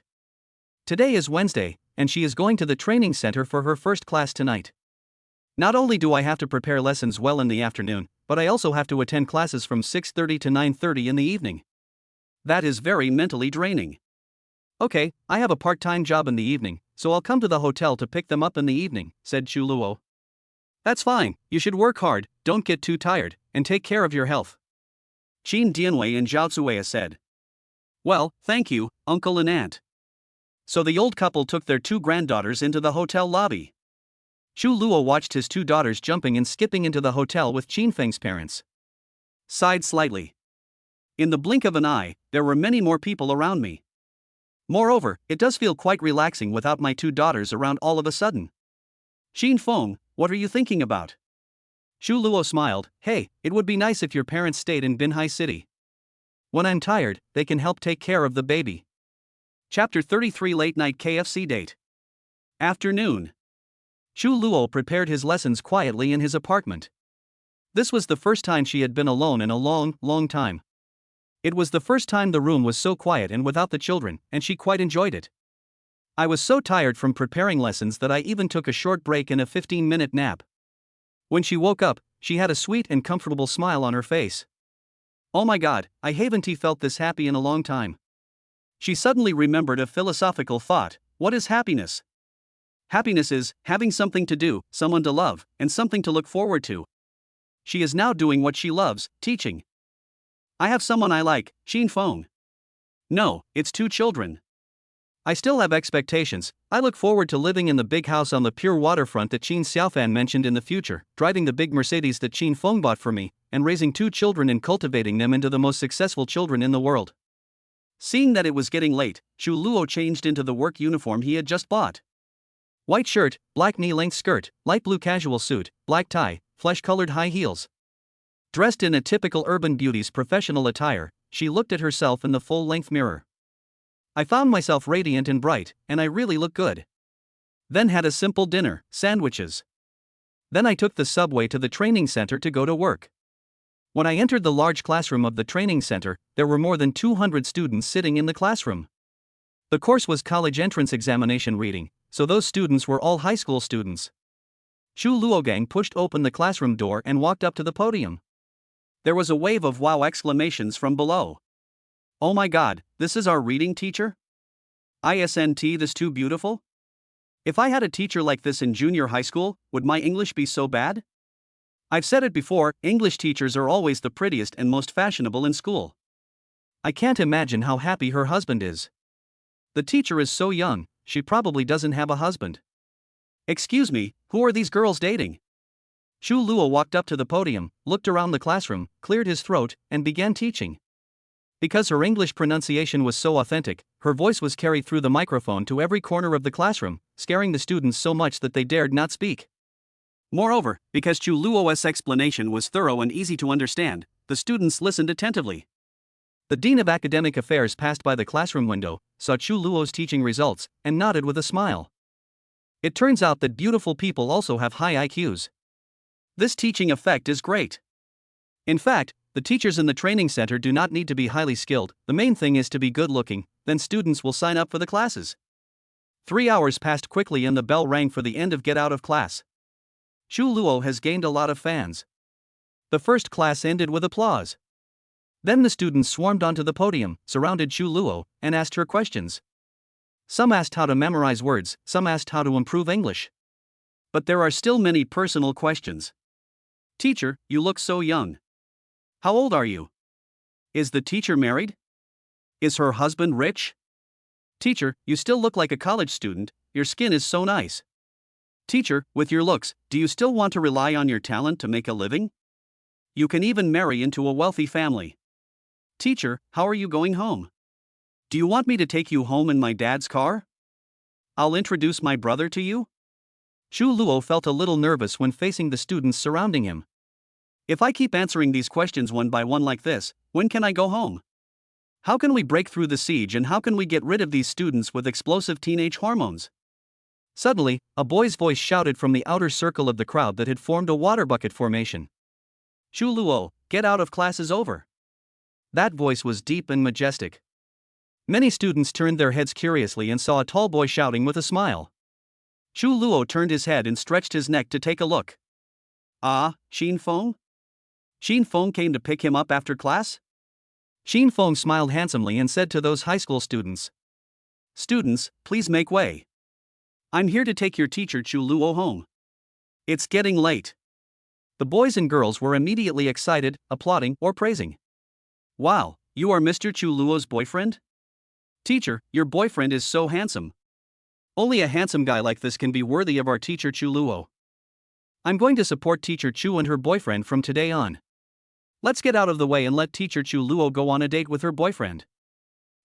Today is Wednesday, and she is going to the training center for her first class tonight. Not only do I have to prepare lessons well in the afternoon, but I also have to attend classes from 6:30 to 9:30 in the evening. That is very mentally draining. Okay, I have a part-time job in the evening, so I'll come to the hotel to pick them up in the evening, said Chuluo. That's fine, you should work hard, don't get too tired, and take care of your health. Qin Dianwei and Zhao Zueya said. Well, thank you, uncle and aunt. So the old couple took their 2 granddaughters into the hotel lobby. Chuluo watched his 2 daughters jumping and skipping into the hotel with Qinfeng's parents. Sighed slightly. In the blink of an eye, there were many more people around me. Moreover, it does feel quite relaxing without my 2 daughters around all of a sudden. Qinfeng, what are you thinking about? Chuluo smiled. Hey, it would be nice if your parents stayed in Binhai City. When I'm tired, they can help take care of the baby. Chapter 33 Late Night KFC Date. Afternoon. Chuluo prepared his lessons quietly in his apartment. This was the first time she had been alone in a long time. It was the first time the room was so quiet and without the children, and she quite enjoyed it. I was so tired from preparing lessons that I even took a short break and a 15-minute nap. When she woke up, she had a sweet and comfortable smile on her face. Oh my god, I haven't felt this happy in a long time. She suddenly remembered a philosophical thought. What is happiness? Happiness is having something to do, someone to love, and something to look forward to. She is now doing what she loves, teaching. I have someone I like, Qinfeng. No, it's 2 children. I still have expectations. I look forward to living in the big house on the pure waterfront that Qin Xiaofan mentioned in the future, driving the big Mercedes that Qinfeng bought for me, and raising 2 children and cultivating them into the most successful children in the world. Seeing that it was getting late, Chuluo changed into the work uniform he had just bought. White shirt, black knee-length skirt, light blue casual suit, black tie, flesh-colored high heels. Dressed in a typical urban beauty's professional attire, she looked at herself in the full-length mirror. I found myself radiant and bright, and I really look good. Then had a simple dinner, sandwiches. Then I took the subway to the training center to go to work. When I entered the large classroom of the training center, there were more than 200 students sitting in the classroom. The course was college entrance examination reading, so those students were all high school students. Chu Luogang pushed open the classroom door and walked up to the podium. There was a wave of wow exclamations from below. Oh my god, this is our reading teacher? ISNT, this too beautiful? If I had a teacher like this in junior high school, would my English be so bad? I've said it before, English teachers are always the prettiest and most fashionable in school. I can't imagine how happy her husband is. The teacher is so young, she probably doesn't have a husband. Excuse me, who are these girls dating? Chu Luo walked up to the podium, looked around the classroom, cleared his throat, and began teaching. Because her English pronunciation was so authentic, her voice was carried through the microphone to every corner of the classroom, scaring the students so much that they dared not speak. Moreover, because Chu Luo's explanation was thorough and easy to understand, the students listened attentively. The Dean of Academic Affairs passed by the classroom window, saw Chu Luo's teaching results, and nodded with a smile. It turns out that beautiful people also have high IQs. This teaching effect is great. In fact, the teachers in the training center do not need to be highly skilled, the main thing is to be good looking, then students will sign up for the classes. 3 hours passed quickly and the bell rang for the end of get out of class. Chu Luo has gained a lot of fans. The first class ended with applause. Then the students swarmed onto the podium, surrounded Chu Luo, and asked her questions. Some asked how to memorize words, some asked how to improve English. But there are still many personal questions. Teacher, you look so young. How old are you? Is the teacher married? Is her husband rich? Teacher, you still look like a college student, your skin is so nice. Teacher, with your looks, do you still want to rely on your talent to make a living? You can even marry into a wealthy family. Teacher, how are you going home? Do you want me to take you home in my dad's car? I'll introduce my brother to you? Chu Luo felt a little nervous when facing the students surrounding him. If I keep answering these questions one by one like this, when can I go home? How can we break through the siege and how can we get rid of these students with explosive teenage hormones? Suddenly, a boy's voice shouted from the outer circle of the crowd that had formed a water bucket formation. Chu Luo, get out of class is over. That voice was deep and majestic. Many students turned their heads curiously and saw a tall boy shouting with a smile. Chu Luo turned his head and stretched his neck to take a look. Ah, Xin Feng? Xin Feng came to pick him up after class? Xin Feng smiled handsomely and said to those high school students, "Students, please make way. I'm here to take your teacher Chu Luo home. It's getting late." The boys and girls were immediately excited, applauding, or praising. "Wow, you are Mr. Chu Luo's boyfriend? Teacher, your boyfriend is so handsome. Only a handsome guy like this can be worthy of our teacher Chu Luo. I'm going to support teacher Chu and her boyfriend from today on. Let's get out of the way and let teacher Chu Luo go on a date with her boyfriend.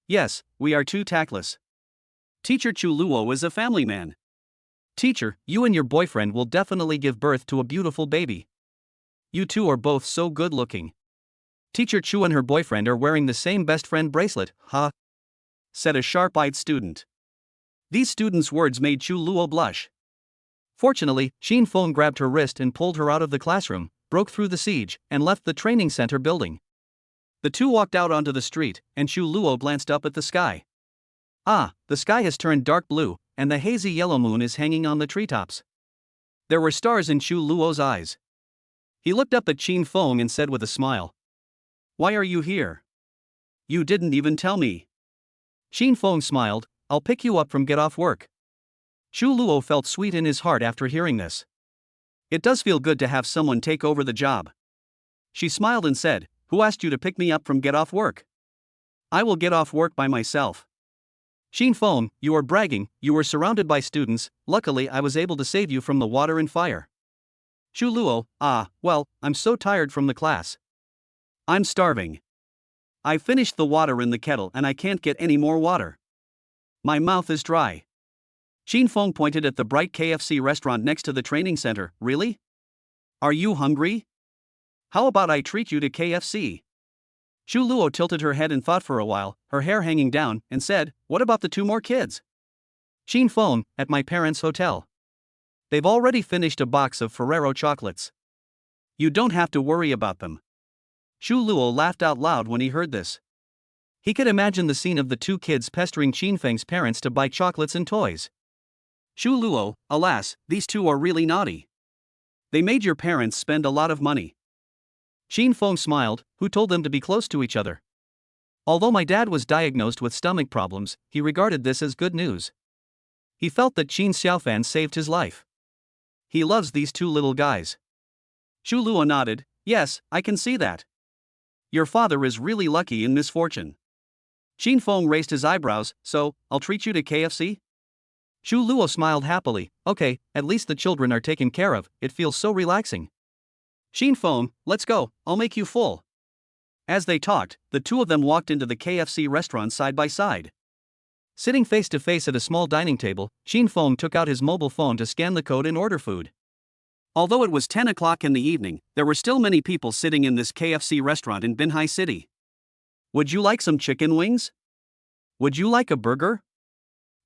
Yes, we are too tactless. Teacher Chu Luo is a family man. Teacher, you and your boyfriend will definitely give birth to a beautiful baby. You two are both so good looking. Teacher Chu and her boyfriend are wearing the same best friend bracelet, huh?" said a sharp-eyed student. These students' words made Chu Luo blush. Fortunately, Xin Feng grabbed her wrist and pulled her out of the classroom, broke through the siege, and left the training center building. The two walked out onto the street, and Chu Luo glanced up at the sky. Ah, the sky has turned dark blue, and the hazy yellow moon is hanging on the treetops. There were stars in Chu Luo's eyes. He looked up at Xin Feng and said with a smile, "Why are you here? You didn't even tell me." Xin Feng smiled, "I'll pick you up from get off work." Chu Luo felt sweet in his heart after hearing this. It does feel good to have someone take over the job. She smiled and said, "Who asked you to pick me up from get off work? I will get off work by myself." Xin Feng, you are bragging, you were surrounded by students, luckily I was able to save you from the water and fire. Chu Luo, well, I'm so tired from the class. I'm starving. I finished the water in the kettle and I can't get any more water. My mouth is dry. Xin Feng pointed at the bright KFC restaurant next to the training center. Really? Are you hungry? How about I treat you to KFC? Chu Luo tilted her head and thought for a while, her hair hanging down, and said, "What about the two more kids?" Xin Feng, at my parents' hotel. They've already finished a box of Ferrero chocolates. You don't have to worry about them. Chu Luo laughed out loud when he heard this. He could imagine the scene of the two kids pestering Xin Feng's parents to buy chocolates and toys. Chu Luo, alas, these two are really naughty. They made your parents spend a lot of money. Xin Feng smiled, who told them to be close to each other. Although my dad was diagnosed with stomach problems, he regarded this as good news. He felt that Qin Xiaofan saved his life. He loves these two little guys. Chu Luo nodded, "Yes, I can see that. Your father is really lucky in misfortune." Xin Feng raised his eyebrows, "So, I'll treat you to KFC?" Chu Luo smiled happily, "Okay, at least the children are taken care of, it feels so relaxing." Xin Feng, let's go, I'll make you full. As they talked, the two of them walked into the KFC restaurant side by side. Sitting face to face at a small dining table, Xin Feng took out his mobile phone to scan the code and order food. Although it was 10 o'clock in the evening, there were still many people sitting in this KFC restaurant in Binhai City. Would you like some chicken wings? Would you like a burger?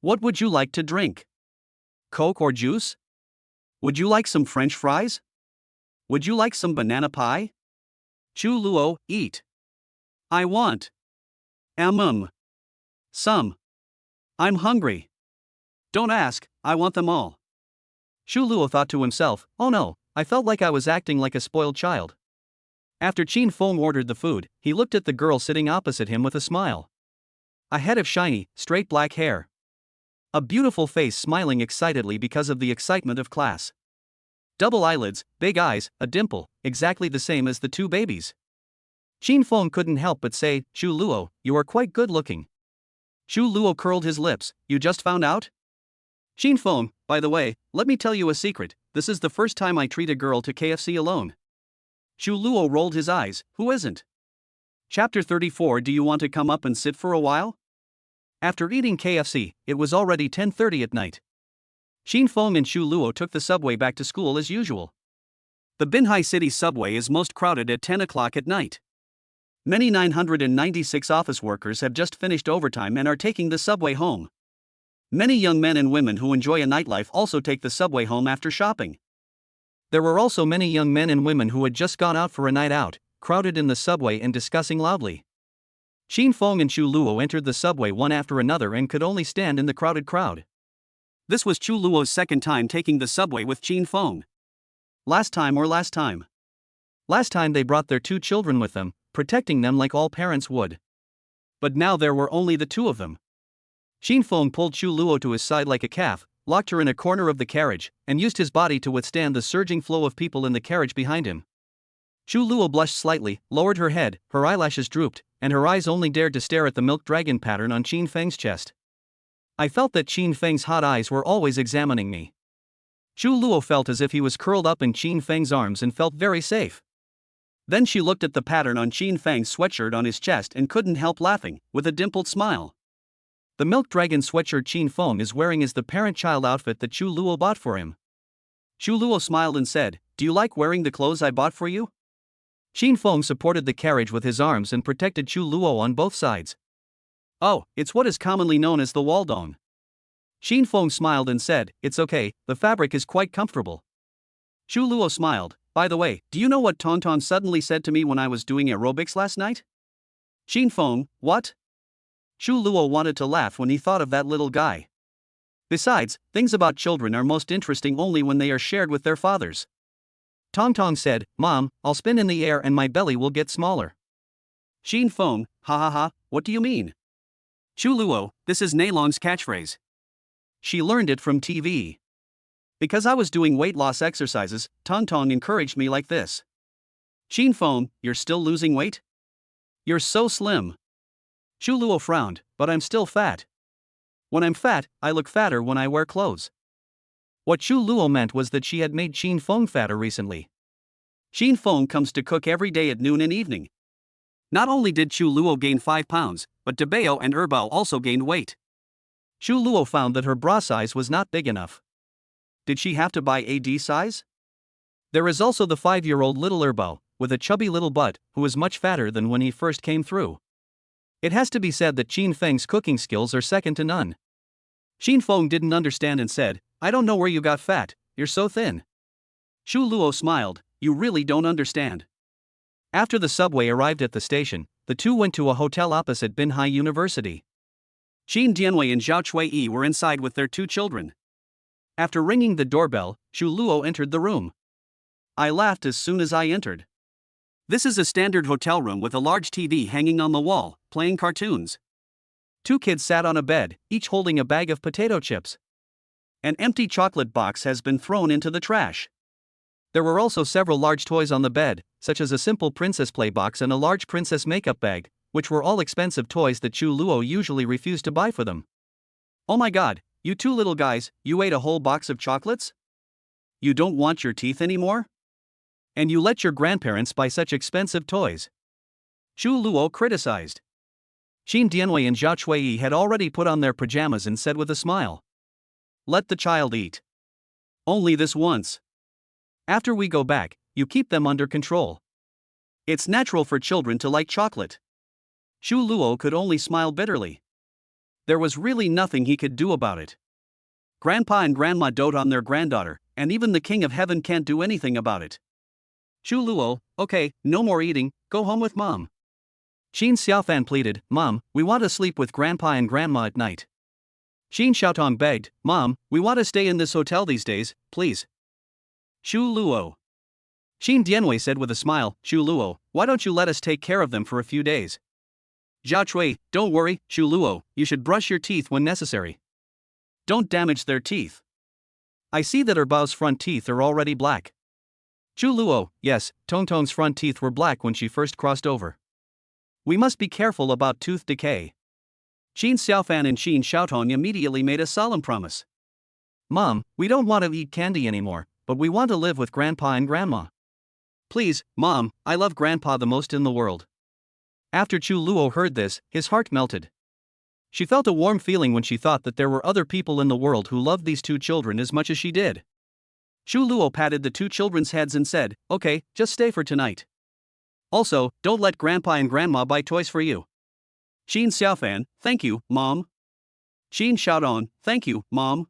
What would you like to drink? Coke or juice? Would you like some French fries? Would you like some banana pie? Chu Luo, eat. I want. Some. I'm hungry. Don't ask, I want them all. Chu Luo thought to himself, "Oh no, I felt like I was acting like a spoiled child." After Qin Feng ordered the food, he looked at the girl sitting opposite him with a smile. A head of shiny, straight black hair. A beautiful face smiling excitedly because of the excitement of class. Double eyelids, big eyes, a dimple, exactly the same as the two babies. Qin Feng couldn't help but say, "Chu Luo, you are quite good looking." Chu Luo curled his lips, "You just found out?" Qin Feng, by the way, let me tell you a secret, this is the first time I treat a girl to KFC alone. Chu Luo rolled his eyes, "Who isn't?" Chapter 34. Do you want to come up and sit for a while? After eating KFC, it was already 10:30 at night. Xin Feng and Chu Luo took the subway back to school as usual. The Binhai City subway is most crowded at 10 o'clock at night. Many 996 office workers have just finished overtime and are taking the subway home. Many young men and women who enjoy a nightlife also take the subway home after shopping. There were also many young men and women who had just gone out for a night out, crowded in the subway and discussing loudly. Xin Feng and Chu Luo entered the subway one after another and could only stand in the crowded crowd. This was Chu Luo's second time taking the subway with Xin Feng. Last time. Last time they brought their 2 children with them, protecting them like all parents would. But now there were only the 2 of them. Xin Feng pulled Chu Luo to his side like a calf, locked her in a corner of the carriage, and used his body to withstand the surging flow of people in the carriage behind him. Chu Luo blushed slightly, lowered her head, her eyelashes drooped, and her eyes only dared to stare at the milk dragon pattern on Xin Feng's chest. I felt that Xin Feng's hot eyes were always examining me. Chu Luo felt as if he was curled up in Xin Feng's arms and felt very safe. Then she looked at the pattern on Xin Feng's sweatshirt on his chest and couldn't help laughing, with a dimpled smile. The milk dragon sweatshirt Xin Feng is wearing is the parent-child outfit that Chu Luo bought for him. Chu Luo smiled and said, "Do you like wearing the clothes I bought for you?" Xin Feng supported the carriage with his arms and protected Chu Luo on both sides. "Oh, it's what is commonly known as the Waldong." Xin Feng smiled and said, "It's okay, the fabric is quite comfortable." Chu Luo smiled, "By the way, do you know what Tonton suddenly said to me when I was doing aerobics last night?" Xin Feng, "What?" Chu Luo wanted to laugh when he thought of that little guy. Besides, things about children are most interesting only when they are shared with their fathers. Tonton said, "Mom, I'll spin in the air and my belly will get smaller." Xin Feng, "Ha ha ha, what do you mean?" Chu Luo, "This is Neilong's catchphrase. She learned it from TV. Because I was doing weight loss exercises, Tonton encouraged me like this." Xin Feng, "You're still losing weight? You're so slim." Chu Luo frowned, "But I'm still fat. When I'm fat, I look fatter when I wear clothes." What Chu Luo meant was that she had made Xin Feng fatter recently. Xin Feng comes to cook every day at noon and evening. Not only did Chu Luo gain 5 pounds, but Debao and Erbao also gained weight. Chu Luo found that her bra size was not big enough. Did she have to buy a D size? There is also the 5-year-old little Erbao, with a chubby little butt, who is much fatter than when he first came through. It has to be said that Xin Feng's cooking skills are second to none. Xin Feng didn't understand and said, "I don't know where you got fat, you're so thin." Chu Luo smiled, "You really don't understand." After the subway arrived at the station, the 2 went to a hotel opposite Binhai University. Xin Dianwei and Zhao Chuiyi were inside with their 2 children. After ringing the doorbell, Chu Luo entered the room. I laughed as soon as I entered. This is a standard hotel room with a large TV hanging on the wall, playing cartoons. 2 kids sat on a bed, each holding a bag of potato chips. An empty chocolate box has been thrown into the trash. There were also several large toys on the bed, such as a simple princess play box and a large princess makeup bag, which were all expensive toys that Chu Luo usually refused to buy for them. "Oh my god, you 2 little guys, you ate a whole box of chocolates? You don't want your teeth anymore? And you let your grandparents buy such expensive toys?" Chu Luo criticized. Xin Dianwei and Zhao Chuiyi had already put on their pajamas and said with a smile, "Let the child eat. Only this once. After we go back, you keep them under control. It's natural for children to like chocolate." Chu Luo could only smile bitterly. There was really nothing he could do about it. Grandpa and Grandma dote on their granddaughter, and even the King of Heaven can't do anything about it. Chu Luo, "Okay, no more eating, go home with Mom." Xin Xiaofan pleaded, "Mom, we want to sleep with Grandpa and Grandma at night." Xin Xiaotong begged, "Mom, we want to stay in this hotel these days, please." Chu Luo. Xin Dianwei said with a smile, "Chu Luo, why don't you let us take care of them for a few days?" Zhao Chui, "Don't worry, Chu Luo, you should brush your teeth when necessary. Don't damage their teeth. I see that Erbao's front teeth are already black." Chu Luo, "Yes, Tongtong's front teeth were black when she first crossed over. We must be careful about tooth decay." Xin Xiaofan and Xin Xiaotong immediately made a solemn promise. "Mom, we don't want to eat candy anymore, but we want to live with Grandpa and Grandma. Please, Mom, I love Grandpa the most in the world." After Chu Luo heard this, his heart melted. She felt a warm feeling when she thought that there were other people in the world who loved these 2 children as much as she did. Chu Luo patted the 2 children's heads and said, "Okay, just stay for tonight. Also, don't let Grandpa and Grandma buy toys for you." Xin Xiaofan, "Thank you, Mom." Xin Xiaodong, "Thank you, Mom."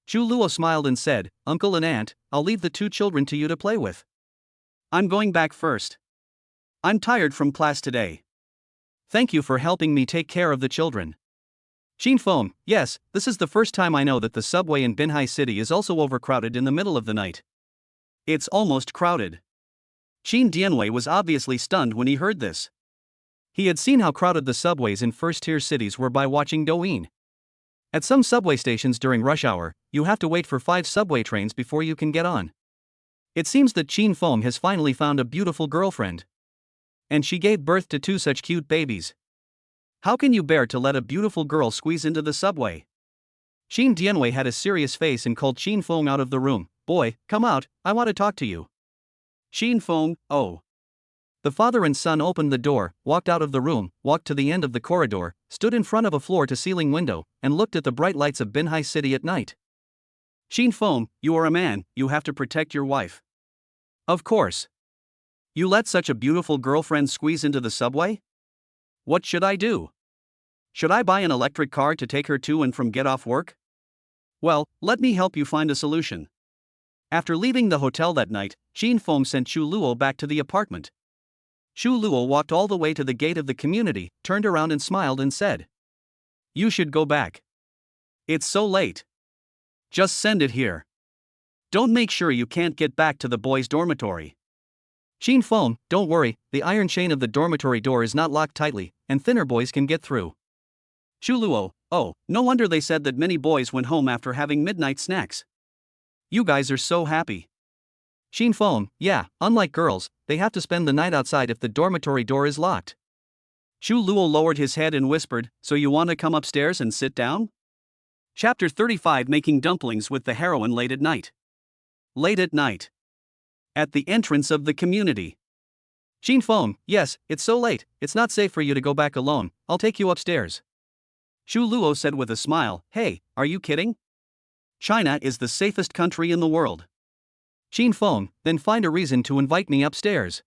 Chu Luo smiled and said, "Uncle and Aunt, I'll leave the 2 children to you to play with. I'm going back first. I'm tired from class today. Thank you for helping me take care of the children. Shin Feng, yes, this is the first time I know that the subway in Binhai City is also overcrowded in the middle of the night. It's almost crowded. Shin Dianwei was obviously stunned when he heard this. He had seen how crowded the subways in first-tier cities were by watching Douyin. At some subway stations during rush hour, you have to wait for 5 subway trains before you can get on. It seems that Shin Feng has finally found a beautiful girlfriend. And she gave birth to 2 such cute babies. How can you bear to let a beautiful girl squeeze into the subway? Shin Dianwei had a serious face and called Shin Feng out of the room. Boy, come out, I want to talk to you. Shin Feng, oh. The father and son opened the door, walked out of the room, walked to the end of the corridor, stood in front of a floor-to-ceiling window, and looked at the bright lights of Binhai City at night. Shin Feng, you are a man, you have to protect your wife. Of course. You let such a beautiful girlfriend squeeze into the subway? What should I do? Should I buy an electric car to take her to and from get off work? Well, let me help you find a solution. After leaving the hotel that night, Shin Feng sent Xu Luo back to the apartment. Xu Luo walked all the way to the gate of the community, turned around and smiled and said, "You should go back. It's so late. Just send it here. Don't make sure you can't get back to the boys' dormitory." Shin Feng, don't worry, the iron chain of the dormitory door is not locked tightly, and thinner boys can get through. Xu Luo, oh, no wonder they said that many boys went home after having midnight snacks. You guys are so happy. Shin Feng, yeah, unlike girls, they have to spend the night outside if the dormitory door is locked. Xu Luo lowered his head and whispered, "So you want to come upstairs and sit down?" Chapter 35, Making dumplings with the heroine late at night. Late at night. At the entrance of the community. Shin Feng, yes, it's so late, it's not safe for you to go back alone, I'll take you upstairs. Xu Luo said with a smile, "Hey, are you kidding? China is the safest country in the world." Shin Feng, then find a reason to invite me upstairs.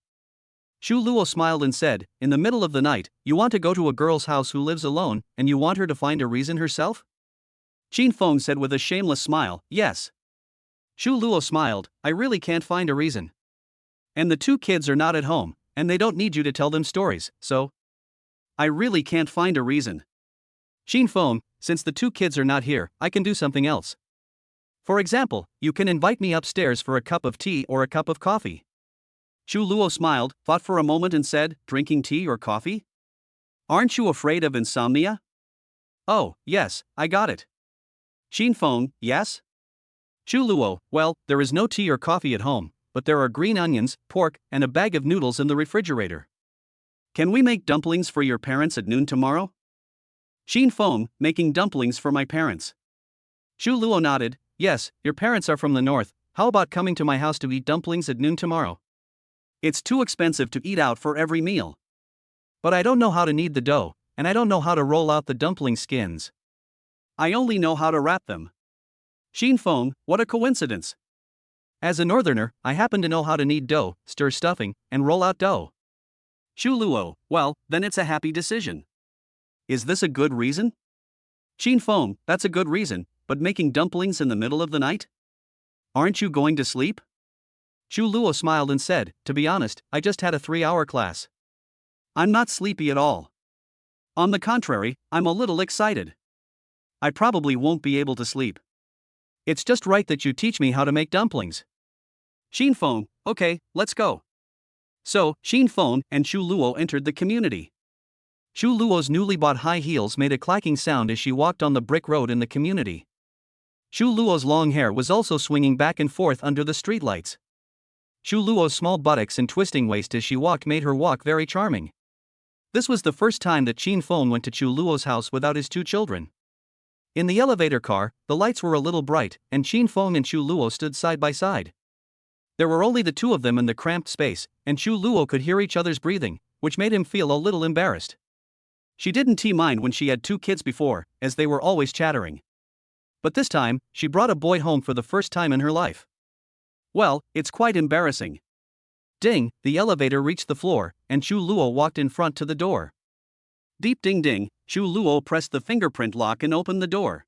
Xu Luo smiled and said, "In the middle of the night, you want to go to a girl's house who lives alone, and you want her to find a reason herself?" Shin Feng said with a shameless smile, "Yes." Xu Luo smiled, "I really can't find a reason. And the 2 kids are not at home, and they don't need you to tell them stories, so I really can't find a reason. Shin Feng, since the 2 kids are not here, I can do something else. For example, you can invite me upstairs for a cup of tea or a cup of coffee." Xu Luo smiled, thought for a moment and said, "Drinking tea or coffee? Aren't you afraid of insomnia?" "Oh, yes, I got it." Shin Feng, yes? Xu Luo, well, there is no tea or coffee at home, but there are green onions, pork, and a bag of noodles in the refrigerator. Can we make dumplings for your parents at noon tomorrow? Shin Feng, making dumplings for my parents. Xu Luo nodded, "Yes, your parents are from the north, how about coming to my house to eat dumplings at noon tomorrow? It's too expensive to eat out for every meal. But I don't know how to knead the dough, and I don't know how to roll out the dumpling skins. I only know how to wrap them." Shin Feng, what a coincidence. As a northerner, I happen to know how to knead dough, stir stuffing, and roll out dough. Xu Luo, well, then it's a happy decision. Is this a good reason? Shin Feng, that's a good reason, but making dumplings in the middle of the night? Aren't you going to sleep? Xu Luo smiled and said, "To be honest, I just had a 3-hour class. I'm not sleepy at all. On the contrary, I'm a little excited. I probably won't be able to sleep. It's just right that you teach me how to make dumplings." Shin Feng, okay, let's go. So, Shin Feng and Xu Luo entered the community. Xu Luo's newly bought high heels made a clacking sound as she walked on the brick road in the community. Xu Luo's long hair was also swinging back and forth under the streetlights. Xu Luo's small buttocks and twisting waist as she walked made her walk very charming. This was the first time that Shin Feng went to Xu Luo's house without his 2 children. In the elevator car, the lights were a little bright, and Shin Feng and Xu Luo stood side by side. There were only the 2 of them in the cramped space, and Xu Luo could hear each other's breathing, which made him feel a little embarrassed. She didn't mind when she had 2 kids before, as they were always chattering. But this time, she brought a boy home for the first time in her life. Well, it's quite embarrassing. Ding, the elevator reached the floor, and Xu Luo walked in front to the door. Deep ding ding, Xu Luo pressed the fingerprint lock and opened the door.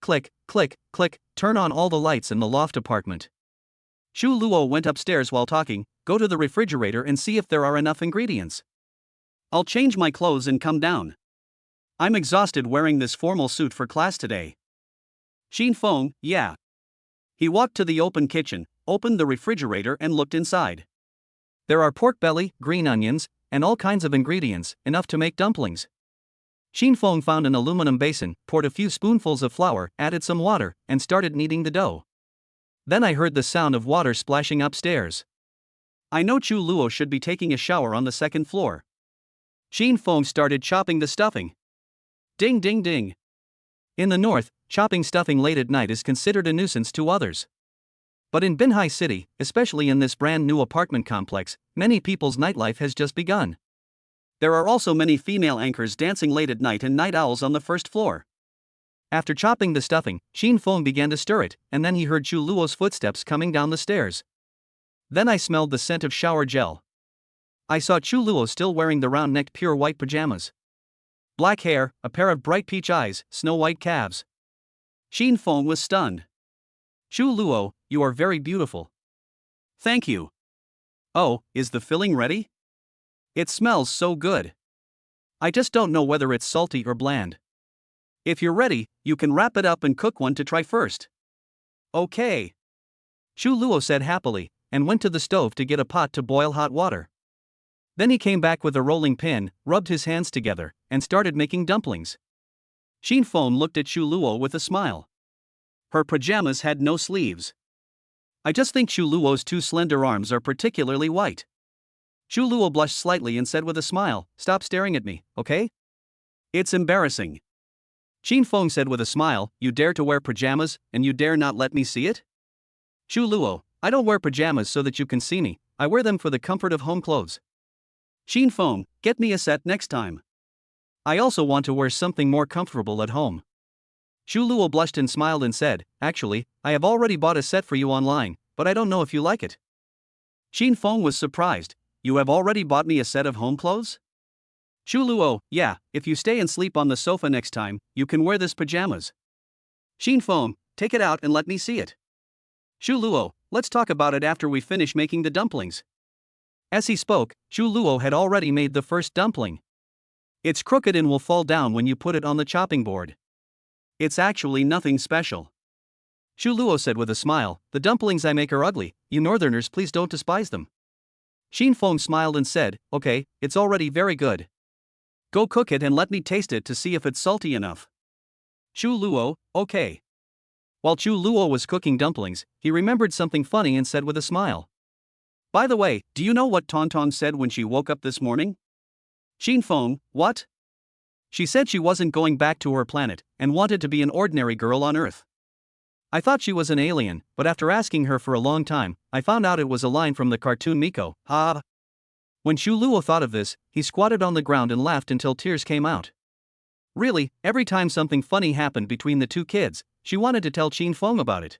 Click, click, click, turn on all the lights in the loft apartment. Xu Luo went upstairs while talking, go to the refrigerator and see if there are enough ingredients. I'll change my clothes and come down. I'm exhausted wearing this formal suit for class today. Xin Feng, yeah. He walked to the open kitchen, opened the refrigerator and looked inside. There are pork belly, green onions, and all kinds of ingredients, enough to make dumplings. Xin Feng found an aluminum basin, poured a few spoonfuls of flour, added some water, and started kneading the dough. Then I heard the sound of water splashing upstairs. I know Chu Luo should be taking a shower on the second floor. Xin Feng started chopping the stuffing. Ding ding ding. In the north, chopping stuffing late at night is considered a nuisance to others. But in Binhai City, especially in this brand new apartment complex, many people's nightlife has just begun. There are also many female anchors dancing late at night and night owls on the first floor. After chopping the stuffing, Xin Feng began to stir it, and then he heard Chu Luo's footsteps coming down the stairs. Then I smelled the scent of shower gel. I saw Chu Luo still wearing the round-necked pure white pajamas. Black hair, a pair of bright peach eyes, snow-white calves. Xin Feng was stunned. Chu Luo, you are very beautiful. Thank you. Oh, is the filling ready? It smells so good. I just don't know whether it's salty or bland. If you're ready, you can wrap it up and cook one to try first. Okay. Chu Luo said happily, and went to the stove to get a pot to boil hot water. Then he came back with a rolling pin, rubbed his hands together, and started making dumplings. Xin Feng looked at Chu Luo with a smile. Her pajamas had no sleeves. I just think Chu Luo's two slender arms are particularly white. Chu Luo blushed slightly and said with a smile, "Stop staring at me, okay? It's embarrassing." Xin Feng said with a smile, "You dare to wear pajamas, and you dare not let me see it?" Chu Luo, I don't wear pajamas so that you can see me, I wear them for the comfort of home clothes. Xin Feng, get me a set next time. I also want to wear something more comfortable at home. Chu Luo blushed and smiled and said, "Actually, I have already bought a set for you online, but I don't know if you like it." Xin Feng was surprised. You have already bought me a set of home clothes? Chu Luo, yeah, if you stay and sleep on the sofa next time, you can wear this pajamas. Xin Feng, take it out and let me see it. Chu Luo, let's talk about it after we finish making the dumplings. As he spoke, Chu Luo had already made the first dumpling. It's crooked and will fall down when you put it on the chopping board. It's actually nothing special. Chu Luo said with a smile, "The dumplings I make are ugly, you northerners please don't despise them." Xin Feng smiled and said, "Okay, it's already very good. Go cook it and let me taste it to see if it's salty enough." Chu Luo, okay. While Chu Luo was cooking dumplings, he remembered something funny and said with a smile, "By the way, do you know what Tong Tong said when she woke up this morning?" Xin Feng, what? She said she wasn't going back to her planet, and wanted to be an ordinary girl on Earth. I thought she was an alien, but after asking her for a long time, I found out it was a line from the cartoon Miko, ha. When Chu Luo thought of this, he squatted on the ground and laughed until tears came out. Really, every time something funny happened between the two kids, she wanted to tell Xin Feng about it.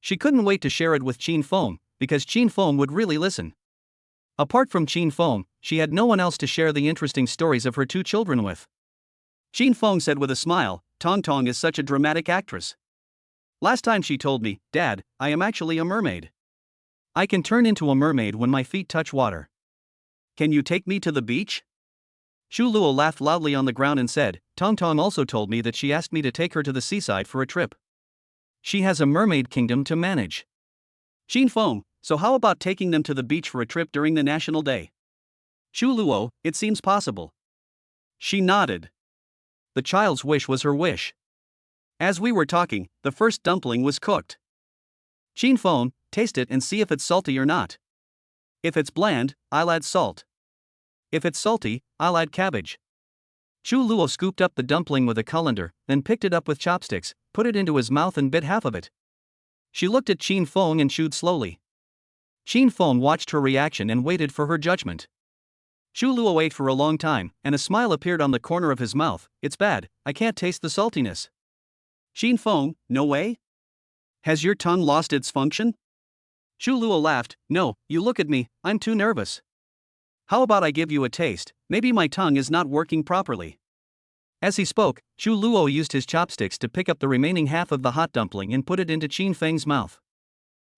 She couldn't wait to share it with Xin Feng, because Xin Feng would really listen. Apart from Xin Feng, she had no one else to share the interesting stories of her two children with. Xin Feng said with a smile, "Tong Tong is such a dramatic actress. Last time she told me, 'Dad, I am actually a mermaid. I can turn into a mermaid when my feet touch water. Can you take me to the beach?'" Chu Luo laughed loudly on the ground and said, "Tong Tong also told me that she asked me to take her to the seaside for a trip. She has a mermaid kingdom to manage." Xin Feng, so how about taking them to the beach for a trip during the National Day? Chu Luo, it seems possible. She nodded. The child's wish was her wish. As we were talking, the first dumpling was cooked. Xin Feng, taste it and see if it's salty or not. If it's bland, I'll add salt. If it's salty, I'll add cabbage. Chu Luo scooped up the dumpling with a colander, then picked it up with chopsticks, put it into his mouth and bit half of it. She looked at Xin Feng and chewed slowly. Xin Feng watched her reaction and waited for her judgment. Chu Luo ate for a long time, and a smile appeared on the corner of his mouth. "It's bad, I can't taste the saltiness." Xin Feng, no way? Has your tongue lost its function? Chu Luo laughed, "No, you look at me, I'm too nervous. How about I give you a taste, maybe my tongue is not working properly." As he spoke, Chu Luo used his chopsticks to pick up the remaining half of the hot dumpling and put it into Xin Feng's mouth.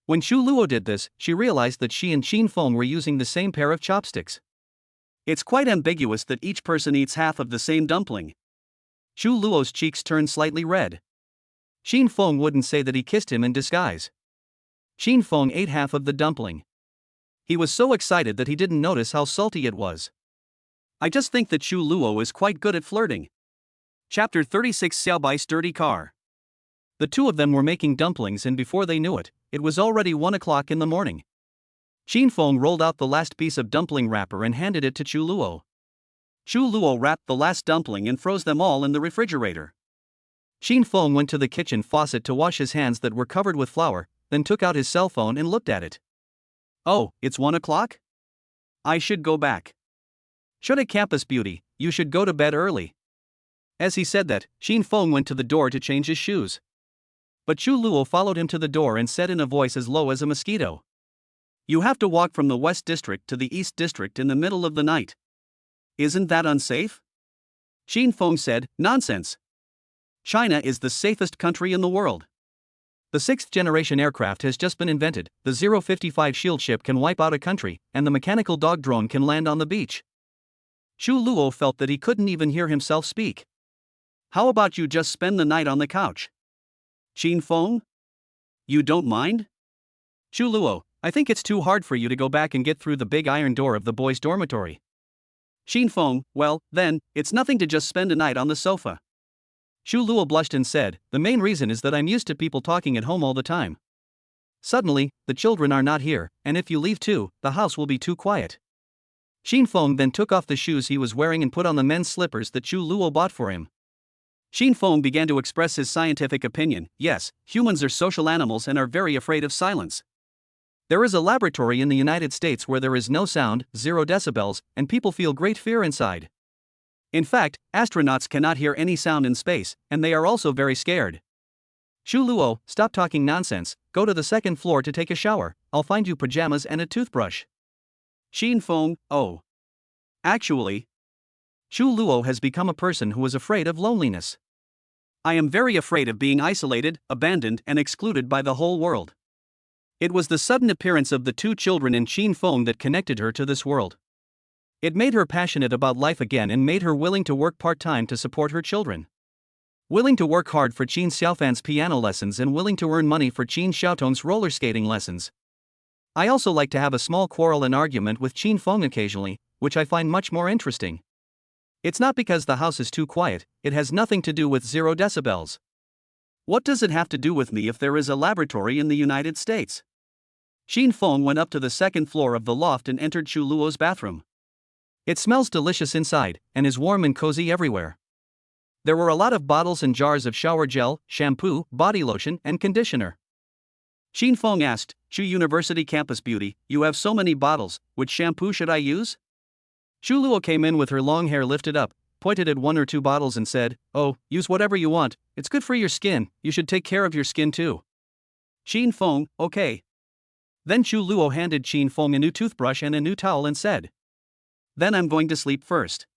When Chu Luo did this, she realized that she and Xin Feng were using the same pair of chopsticks. It's quite ambiguous that each person eats half of the same dumpling. Chu Luo's cheeks turned slightly red. Xin Feng wouldn't say that he kissed him in disguise. Xin Feng ate half of the dumpling. He was so excited that he didn't notice how salty it was. I just think that Chu Luo is quite good at flirting. Chapter 36 Xiaobai's Dirty Car. The two of them were making dumplings, and before they knew it, it was already 1 o'clock in the morning. Xin Feng rolled out the last piece of dumpling wrapper and handed it to Chu Luo. Chu Luo wrapped the last dumpling and froze them all in the refrigerator. Xin Feng went to the kitchen faucet to wash his hands that were covered with flour, then took out his cell phone and looked at it. Oh, it's 1 o'clock? I should go back. Should a campus beauty, you should go to bed early. As he said that, Xin Feng went to the door to change his shoes. But Chu Luo followed him to the door and said in a voice as low as a mosquito, "You have to walk from the West District to the East District in the middle of the night. Isn't that unsafe?" Xin Feng said, "Nonsense. China is the safest country in the world. The 6th-generation aircraft has just been invented, the 055 shield ship can wipe out a country, and the mechanical dog drone can land on the beach." Chu Luo felt that he couldn't even hear himself speak. "How about you just spend the night on the couch? Xin Feng? You don't mind?" "Chu Luo, I think it's too hard for you to go back and get through the big iron door of the boys' dormitory." Xin Feng, "Well, then, it's nothing to just spend a night on the sofa." Chu Luo blushed and said, "The main reason is that I'm used to people talking at home all the time. Suddenly, the children are not here, and if you leave too, the house will be too quiet." Xin Feng then took off the shoes he was wearing and put on the men's slippers that Chu Luo bought for him. Xin Feng began to express his scientific opinion. Yes, humans are social animals and are very afraid of silence. There is a laboratory in the United States where there is no sound, 0 decibels, and people feel great fear inside. In fact, astronauts cannot hear any sound in space, and they are also very scared. "Chu Luo, stop talking nonsense, go to the 2nd floor to take a shower, I'll find you pajamas and a toothbrush." Xin Feng, "Oh. Actually, Chu Luo has become a person who is afraid of loneliness. I am very afraid of being isolated, abandoned, and excluded by the whole world." It was the sudden appearance of the two children in Xin Feng that connected her to this world. It made her passionate about life again and made her willing to work part-time to support her children. Willing to work hard for Qin Xiaofan's piano lessons and willing to earn money for Qin Xiaotong's roller skating lessons. I also like to have a small quarrel and argument with Xin Feng occasionally, which I find much more interesting. It's not because the house is too quiet, it has nothing to do with 0 decibels. What does it have to do with me if there is a laboratory in the United States? Xin Feng went up to the 2nd floor of the loft and entered Chu Luo's bathroom. It smells delicious inside, and is warm and cozy everywhere. There were a lot of bottles and jars of shower gel, shampoo, body lotion, and conditioner. Xin Feng asked, "Chu University Campus Beauty, you have so many bottles, which shampoo should I use?" Chu Luo came in with her long hair lifted up, pointed at 1 or 2 bottles and said, "Oh, use whatever you want, it's good for your skin, you should take care of your skin too." Xin Feng, "Okay." Then Chu Luo handed Xin Feng a new toothbrush and a new towel and said, "Then I'm going to sleep first.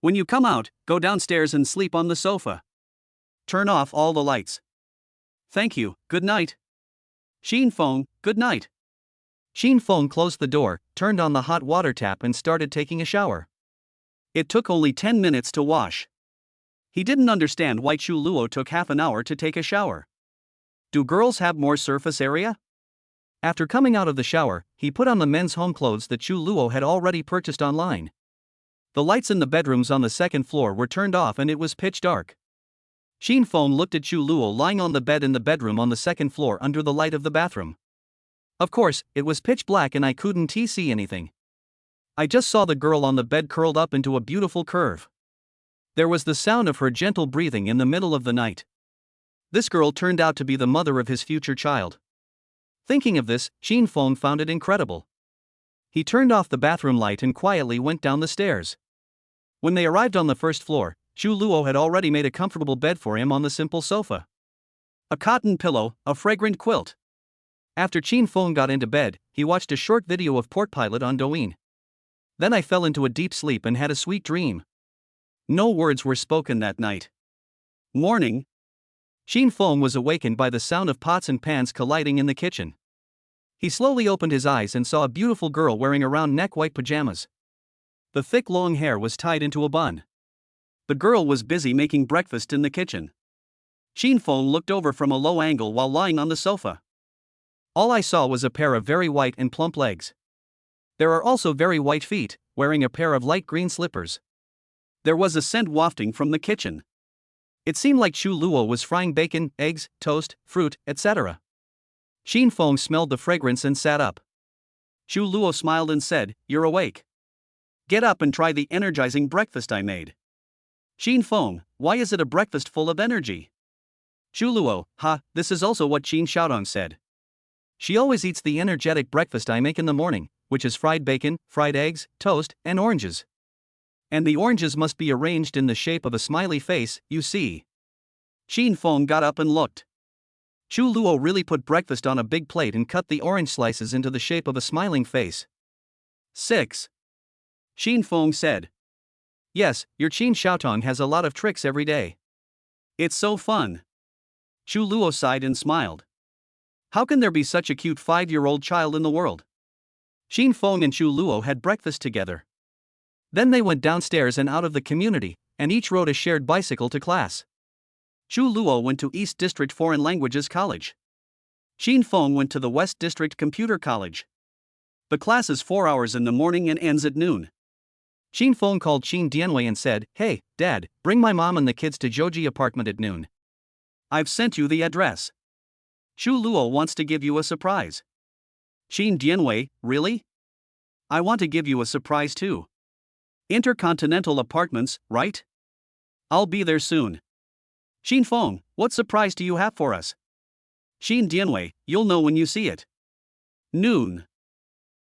When you come out, go downstairs and sleep on the sofa. Turn off all the lights." "Thank you, good night." Xin Feng, "Good night." Xin Feng closed the door, turned on the hot water tap and started taking a shower. It took only 10 minutes to wash. He didn't understand why Chu Luo took half an hour to take a shower. Do girls have more surface area? After coming out of the shower, he put on the men's home clothes that Chu Luo had already purchased online. The lights in the bedrooms on the 2nd floor were turned off and it was pitch dark. Xin Feng looked at Chu Luo lying on the bed in the bedroom on the 2nd floor under the light of the bathroom. Of course, it was pitch black and I couldn't see anything. I just saw the girl on the bed curled up into a beautiful curve. There was the sound of her gentle breathing in the middle of the night. This girl turned out to be the mother of his future child. Thinking of this, Xin Feng found it incredible. He turned off the bathroom light and quietly went down the stairs. When they arrived on the 1st floor, Chu Luo had already made a comfortable bed for him on the simple sofa. A cotton pillow, a fragrant quilt. After Xin Feng got into bed, he watched a short video of Port Pilot on Douyin. Then I fell into a deep sleep and had a sweet dream. No words were spoken that night. Morning. Xin Feng was awakened by the sound of pots and pans colliding in the kitchen. He slowly opened his eyes and saw a beautiful girl wearing round neck white pajamas. The thick long hair was tied into a bun. The girl was busy making breakfast in the kitchen. Xin Feng looked over from a low angle while lying on the sofa. All I saw was a pair of very white and plump legs. There are also very white feet, wearing a pair of light green slippers. There was a scent wafting from the kitchen. It seemed like Xu Luo was frying bacon, eggs, toast, fruit, etc. Xin Feng smelled the fragrance and sat up. Xu Luo smiled and said, "You're awake. Get up and try the energizing breakfast I made." Xin Feng, why is it a breakfast full of energy? Xu Luo, this is also what Qin Xiaodong said. She always eats the energetic breakfast I make in the morning, which is fried bacon, fried eggs, toast, and oranges. And the oranges must be arranged in the shape of a smiley face, you see. Xin Feng got up and looked. Xu Luo really put breakfast on a big plate and cut the orange slices into the shape of a smiling face. 6. Xin Feng said. Yes, your Qin Xiaotong has a lot of tricks every day. It's so fun. Xu Luo sighed and smiled. How can there be such a cute 5-year-old child in the world? Xin Feng and Xu Luo had breakfast together. Then they went downstairs and out of the community, and each rode a shared bicycle to class. Xu Luo went to East District Foreign Languages College. Xin Feng went to the West District Computer College. The class is 4 hours in the morning and ends at noon. Xin Feng called Qin Dianwei and said, "Hey, Dad, bring my mom and the kids to Joji apartment at noon. I've sent you the address. Xu Luo wants to give you a surprise." Qin Dianwei, really? I want to give you a surprise too. Intercontinental Apartments, right? I'll be there soon. Xin Feng, what surprise do you have for us? Qin Dianwei, you'll know when you see it. Noon.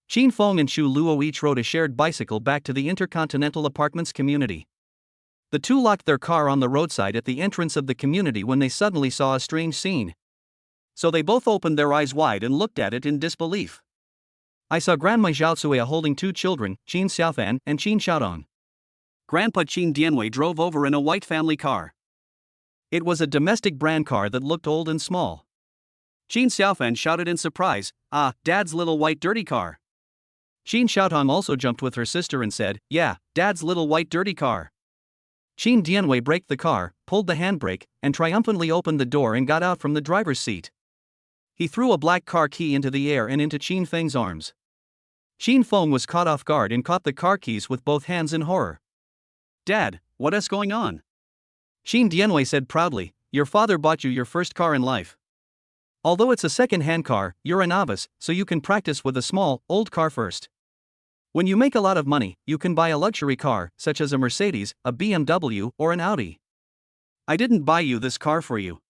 Xin Feng and Xu Luo each rode a shared bicycle back to the Intercontinental Apartments community. The two locked their car on the roadside at the entrance of the community when they suddenly saw a strange scene. So they both opened their eyes wide and looked at it in disbelief. I saw Grandma Zhao Cuya holding two children, Qin Xiaofan and Qin Xiaodong. Grandpa Qin Dianwei drove over in a white family car. It was a domestic brand car that looked old and small. Qin Xiaofan shouted in surprise, "Ah, Dad's little white dirty car." Qin Xiaodong also jumped with her sister and said, "Yeah, Dad's little white dirty car." Qin Dianwei braked the car, pulled the handbrake, and triumphantly opened the door and got out from the driver's seat. He threw a black car key into the air and into Qin Feng's arms. Xin Feng was caught off guard and caught the car keys with both hands in horror. "Dad, what is going on?" Qin Dianwei said proudly, "Your father bought you your first car in life. Although it's a second-hand car, you're a novice, so you can practice with a small, old car first. When you make a lot of money, you can buy a luxury car, such as a Mercedes, a BMW, or an Audi. I didn't buy you this car for you.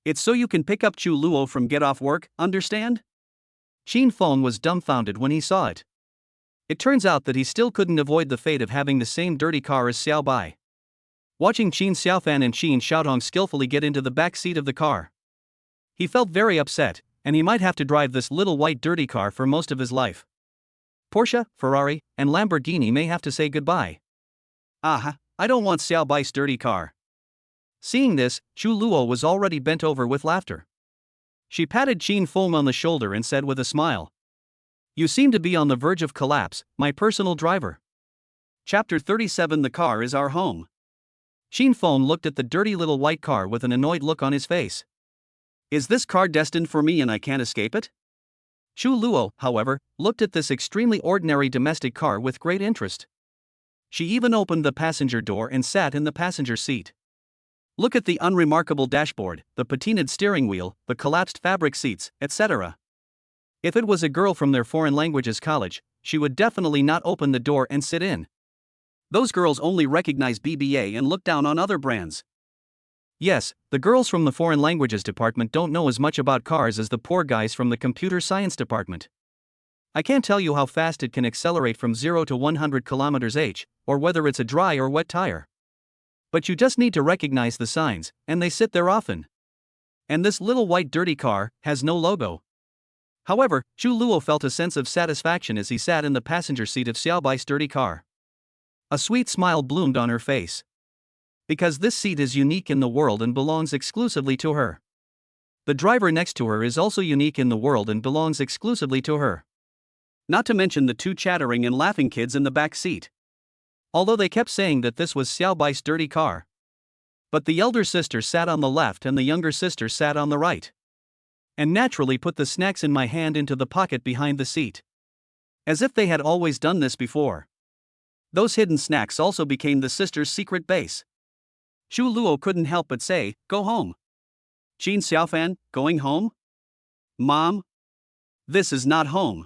It's so you can pick up Xu Luo from get off work, understand?" Xin Feng was dumbfounded when he saw it. It turns out that he still couldn't avoid the fate of having the same dirty car as Xiao Bai. Watching Qin Xiaofan and Qin Xiaodong skillfully get into the back seat of the car, he felt very upset, and he might have to drive this little white dirty car for most of his life. Porsche, Ferrari, and Lamborghini may have to say goodbye. I don't want Xiao Bai's dirty car. Seeing this, Xu Luo was already bent over with laughter. She patted Qin Feng on the shoulder and said with a smile, "You seem to be on the verge of collapse, my personal driver." Chapter 37. The car is our home. Qin Feng looked at the dirty little white car with an annoyed look on his face. Is this car destined for me and I can't escape it? Xu Luo, however, looked at this extremely ordinary domestic car with great interest. She even opened the passenger door and sat in the passenger seat. Look at the unremarkable dashboard, the patinaed steering wheel, the collapsed fabric seats, etc. If it was a girl from their foreign languages college, she would definitely not open the door and sit in. Those girls only recognize BBA and look down on other brands. Yes, the girls from the foreign languages department don't know as much about cars as the poor guys from the computer science department. I can't tell you how fast it can accelerate from 0 to 100 km/h, or whether it's a dry or wet tire. But you just need to recognize the signs, and they sit there often. And this little white dirty car has no logo. However, Xu Luo felt a sense of satisfaction as he sat in the passenger seat of Xiao Bai's dirty car. A sweet smile bloomed on her face. Because this seat is unique in the world and belongs exclusively to her. The driver next to her is also unique in the world and belongs exclusively to her. Not to mention the two chattering and laughing kids in the back seat. although they kept saying that this was Xiao Bai's dirty car. But the elder sister sat on the left and the younger sister sat on the right. And naturally put the snacks in my hand into the pocket behind the seat. As if they had always done this before. Those hidden snacks also became the sisters' secret base. Chu Luo couldn't help but say, "Go home." "Qin Xiaofan, going home? Mom? This is not home."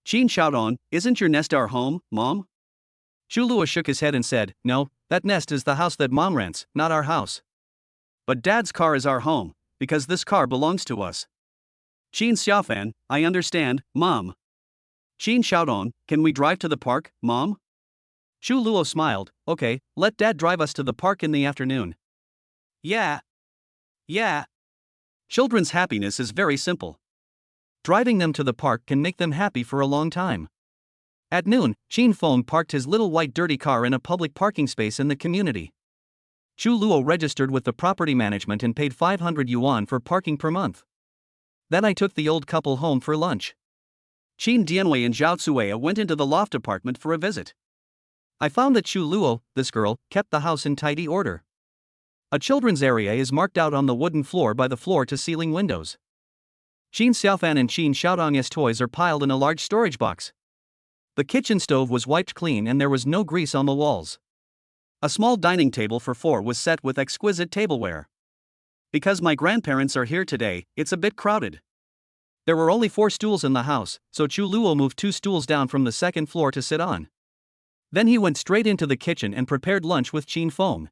"Qin Xiaodong, isn't your nest our home, Mom?" Chu Luo shook his head and said, "No, that nest is the house that Mom rents, not our house. But Dad's car is our home, because this car belongs to us." "Qin Xiaofan, I understand, Mom." "Qin Xiaodong, can we drive to the park, Mom?" Chu Luo smiled, "Okay, let Dad drive us to the park in the afternoon." Yeah. Children's happiness is very simple. Driving them to the park can make them happy for a long time. At noon, Qin Feng parked his little white dirty car in a public parking space in the community. Chu Luo registered with the property management and paid 500 yuan for parking per month. Then I took the old couple home for lunch. Qin Dianwei and Zhao Tsuya went into the loft apartment for a visit. I found that Chu Luo, this girl, kept the house in tidy order. A children's area is marked out on the wooden floor by the floor-to-ceiling windows. Qin Xiaofan and Qin Xiaodong's toys are piled in a large storage box. The kitchen stove was wiped clean and there was no grease on the walls. A small dining table for four was set with exquisite tableware. Because my grandparents are here today, it's a bit crowded. There were only 4 stools in the house, so Chu Luo moved 2 stools down from the second floor to sit on. Then he went straight into the kitchen and prepared lunch with Qin Feng.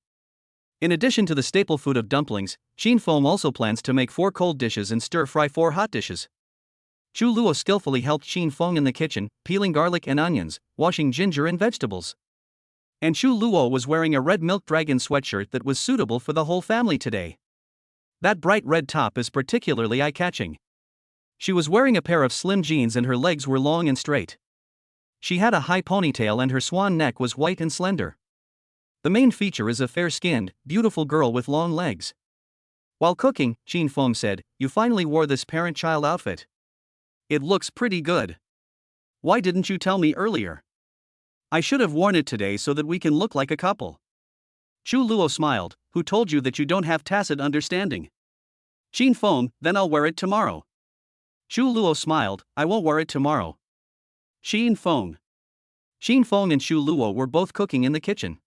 In addition to the staple food of dumplings, Qin Feng also plans to make 4 cold dishes and stir-fry 4 hot dishes. Chu Luo skillfully helped Qin Feng in the kitchen, peeling garlic and onions, washing ginger and vegetables. And Chu Luo was wearing a red milk dragon sweatshirt that was suitable for the whole family today. That bright red top is particularly eye-catching. She was wearing a pair of slim jeans and her legs were long and straight. She had a high ponytail and her swan neck was white and slender. The main feature is a fair-skinned, beautiful girl with long legs. While cooking, Qin Feng said, "You finally wore this parent-child outfit. It looks pretty good. Why didn't you tell me earlier? I should have worn it today so that we can look like a couple." Chu Luo smiled, "Who told you that you don't have tacit understanding?" Qin Feng, "Then I'll wear it tomorrow." Chu Luo smiled, "I won't wear it tomorrow." Qin Feng and Chu Luo were both cooking in the kitchen.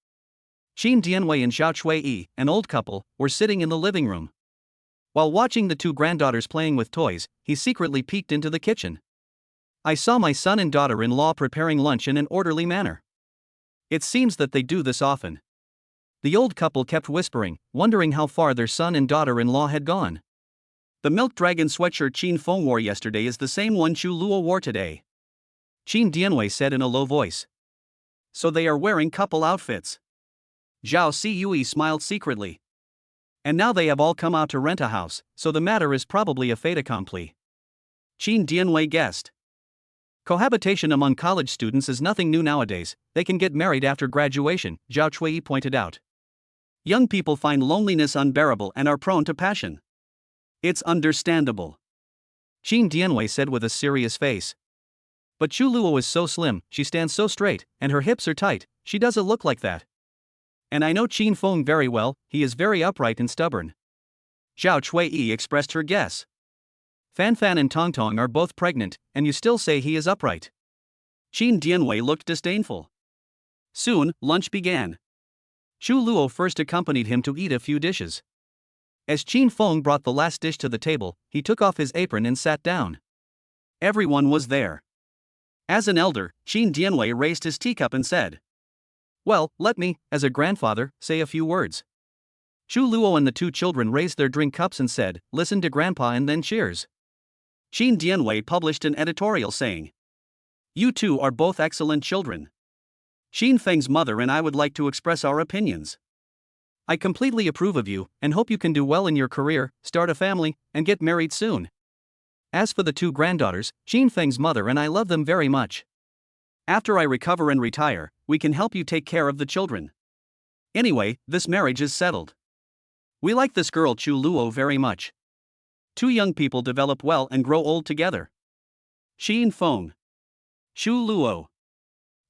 Qin Dianwei and Zhao Chui, an old couple, were sitting in the living room. While watching the 2 granddaughters playing with toys, he secretly peeked into the kitchen. I saw my son and daughter-in-law preparing lunch in an orderly manner. It seems that they do this often. The old couple kept whispering, wondering how far their son and daughter-in-law had gone. The milk dragon sweatshirt Qin Feng wore yesterday is the same one Chu Luo wore today. Qin Dianwei said in a low voice. So they are wearing couple outfits. Zhao Cui smiled secretly. And now they have all come out to rent a house, so the matter is probably a fait accompli. Qin Dianwei guessed. Cohabitation among college students is nothing new nowadays, they can get married after graduation, Zhao Chui pointed out. Young people find loneliness unbearable and are prone to passion. It's understandable. Qin Dianwei said with a serious face. But Chu Luo is so slim, she stands so straight, and her hips are tight, she doesn't look like that. And I know Qin Feng very well, he is very upright and stubborn. Zhao Chui expressed her guess. Fan Fan and Tong Tong are both pregnant, and you still say he is upright. Qin Dianwei looked disdainful. Soon, lunch began. Chu Luo first accompanied him to eat a few dishes. As Qin Feng brought the last dish to the table, he took off his apron and sat down. Everyone was there. As an elder, Qin Dianwei raised his teacup and said, "Well, let me, as a grandfather, say a few words." Chu Luo and the 2 children raised their drink cups and said, "Listen to Grandpa and then cheers." Qin Dianwei published an editorial saying, "You 2 are both excellent children. Qin Feng's mother and I would like to express our opinions. I completely approve of you, and hope you can do well in your career, start a family, and get married soon. As for the 2 granddaughters, Qin Feng's mother and I love them very much. After I recover and retire, we can help you take care of the children. Anyway, this marriage is settled. We like this girl Chu Luo very much. 2 young people develop well and grow old together. Qin Feng. Chu Luo.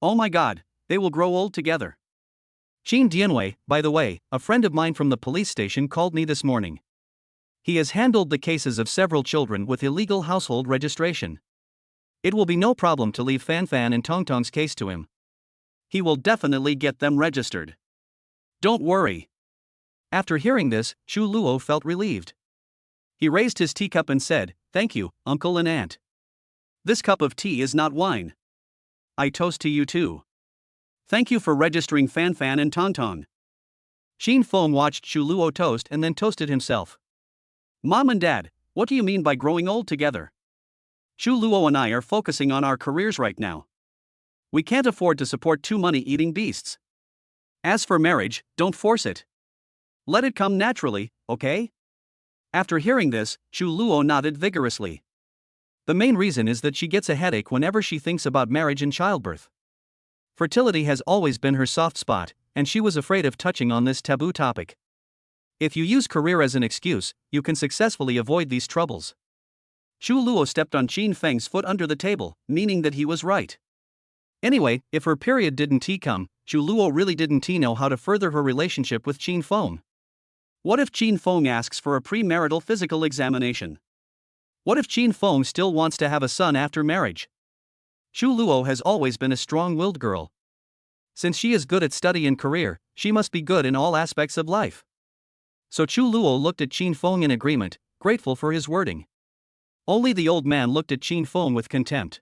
Oh my god, They will grow old together. Jean Dienwei, by the way, a friend of mine from the police station called me this morning. He has handled the cases of several children with illegal household registration. It will be no problem to leave Fan Fan and Tong Tong's case to him. He will definitely get them registered. Don't worry. After hearing this, Chu Luo felt relieved. He raised his teacup and said, "Thank you, uncle and aunt. This cup of tea is not wine. I toast to you too. Thank you for registering Fan Fan and Tong Tong." Xin Feng watched Chu Luo toast and then toasted himself. "Mom and Dad, what do you mean by growing old together? Chu Luo and I are focusing on our careers right now. We can't afford to support two money-eating beasts. As for marriage, don't force it. Let it come naturally, okay?" After hearing this, Chu Luo nodded vigorously. The main reason is that she gets a headache whenever she thinks about marriage and childbirth. Fertility has always been her soft spot, and she was afraid of touching on this taboo topic. If you use career as an excuse, you can successfully avoid these troubles. Chu Luo stepped on Qin Feng's foot under the table, meaning that he was right. Anyway, if her period didn't come, Chu Luo really didn't know how to further her relationship with Qin Feng. What if Qin Feng asks for a premarital physical examination? What if Qin Feng still wants to have a son after marriage? Chu Luo has always been a strong-willed girl. Since she is good at study and career, she must be good in all aspects of life. So Chu Luo looked at Qin Feng in agreement, grateful for his wording. Only the old man looked at Qin Feng with contempt.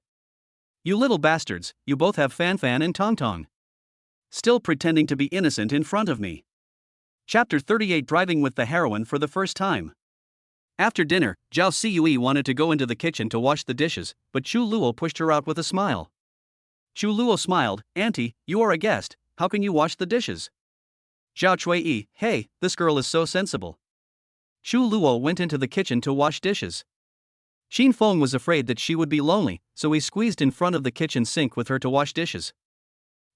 "You little bastards, you both have Fan Fan and Tong Tong. Still pretending to be innocent in front of me." Chapter 38, Driving with the Heroine for the first time. After dinner, Zhao Cui wanted to go into the kitchen to wash the dishes, but Chu Luo pushed her out with a smile. Chu Luo smiled, "Auntie, you are a guest, how can you wash the dishes?" Zhao Cui, "Hey, this girl is so sensible." Chu Luo went into the kitchen to wash dishes. Qin Feng was afraid that she would be lonely, so he squeezed in front of the kitchen sink with her to wash dishes.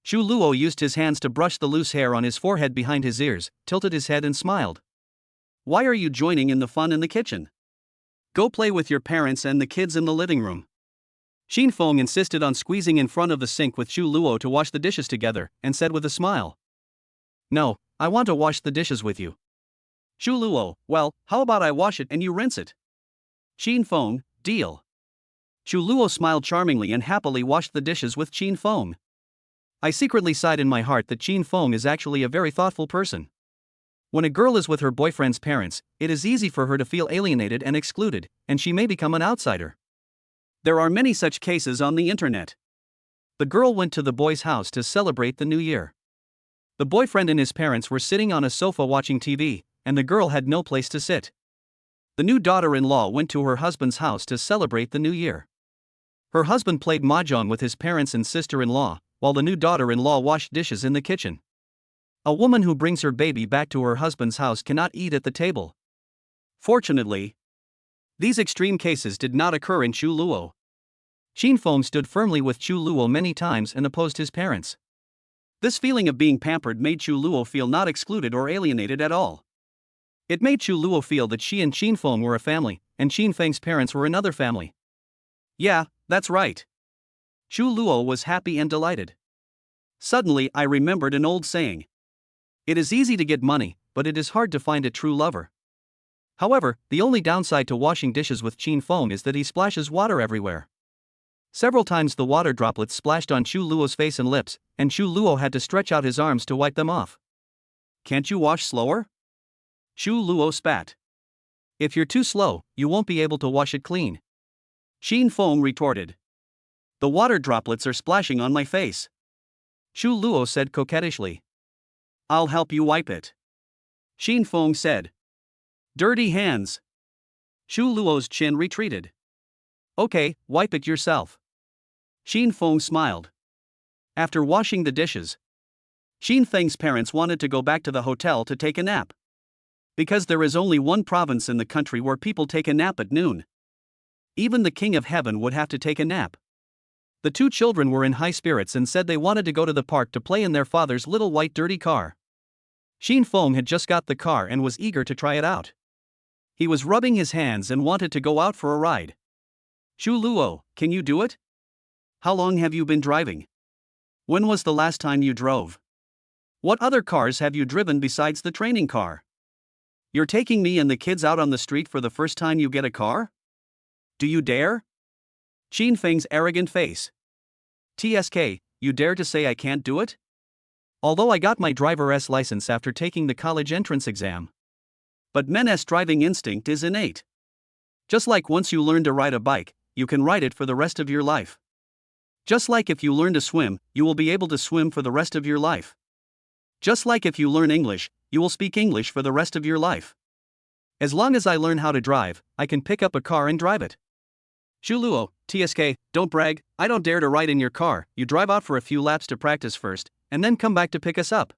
Chu Luo used his hands to brush the loose hair on his forehead behind his ears, tilted his head and smiled. "Why are you joining in the fun in the kitchen? Go play with your parents and the kids in the living room." Qin Feng insisted on squeezing in front of the sink with Chu Luo to wash the dishes together, and said with a smile, "No, I want to wash the dishes with you." Chu Luo, "Well, how about I wash it and you rinse it?" Qin Feng, "Deal." Chu Luo smiled charmingly and happily washed the dishes with Qin Feng. I secretly sighed in my heart that Qin Feng is actually a very thoughtful person. When a girl is with her boyfriend's parents, it is easy for her to feel alienated and excluded, and she may become an outsider. There are many such cases on the internet. The girl went to the boy's house to celebrate the new year. The boyfriend and his parents were sitting on a sofa watching TV, and the girl had no place to sit. The new daughter-in-law went to her husband's house to celebrate the new year. Her husband played mahjong with his parents and sister-in-law, while the new daughter-in-law washed dishes in the kitchen. A woman who brings her baby back to her husband's house cannot eat at the table. Fortunately, these extreme cases did not occur in Chu Luo. Qin Feng stood firmly with Chu Luo many times and opposed his parents. This feeling of being pampered made Chu Luo feel not excluded or alienated at all. It made Chu Luo feel that she and Qin Feng were a family, and Qin Feng's parents were another family. Yeah, that's right. Chu Luo was happy and delighted. Suddenly I remembered an old saying. It is easy to get money, but it is hard to find a true lover. However, the only downside to washing dishes with Qin Feng is that he splashes water everywhere. Several times the water droplets splashed on Chu Luo's face and lips, and Chu Luo had to stretch out his arms to wipe them off. "Can't you wash slower?" Chu Luo spat. "If you're too slow, you won't be able to wash it clean." Qin Feng retorted. "The water droplets are splashing on my face." Chu Luo said coquettishly. "I'll help you wipe it." Qin Feng said. "Dirty hands." Chu Luo's chin retreated. "Okay, wipe it yourself." Qin Feng smiled. After washing the dishes, Qin Feng's parents wanted to go back to the hotel to take a nap. Because there is only one province in the country where people take a nap at noon. Even the King of Heaven would have to take a nap. The two children were in high spirits and said they wanted to go to the park to play in their father's little white dirty car. Qin Feng had just got the car and was eager to try it out. He was rubbing his hands and wanted to go out for a ride. "Chu Luo, can you do it? How long have you been driving?" When was the last time you drove? What other cars have you driven besides the training car? You're taking me and the kids out on the street for the first time you get a car? Do you dare? Qin Feng's arrogant face. TSK, you dare to say I can't do it? Although I got my driver's license after taking the college entrance exam. But men's driving instinct is innate. Just like once you learn to ride a bike, you can ride it for the rest of your life. Just like if you learn to swim, you will be able to swim for the rest of your life. Just like if you learn English, you will speak English for the rest of your life. As long as I learn how to drive, I can pick up a car and drive it. Xu Luo, TSK, don't brag, I don't dare to ride in your car, you drive out for a few laps to practice first, and then come back to pick us up.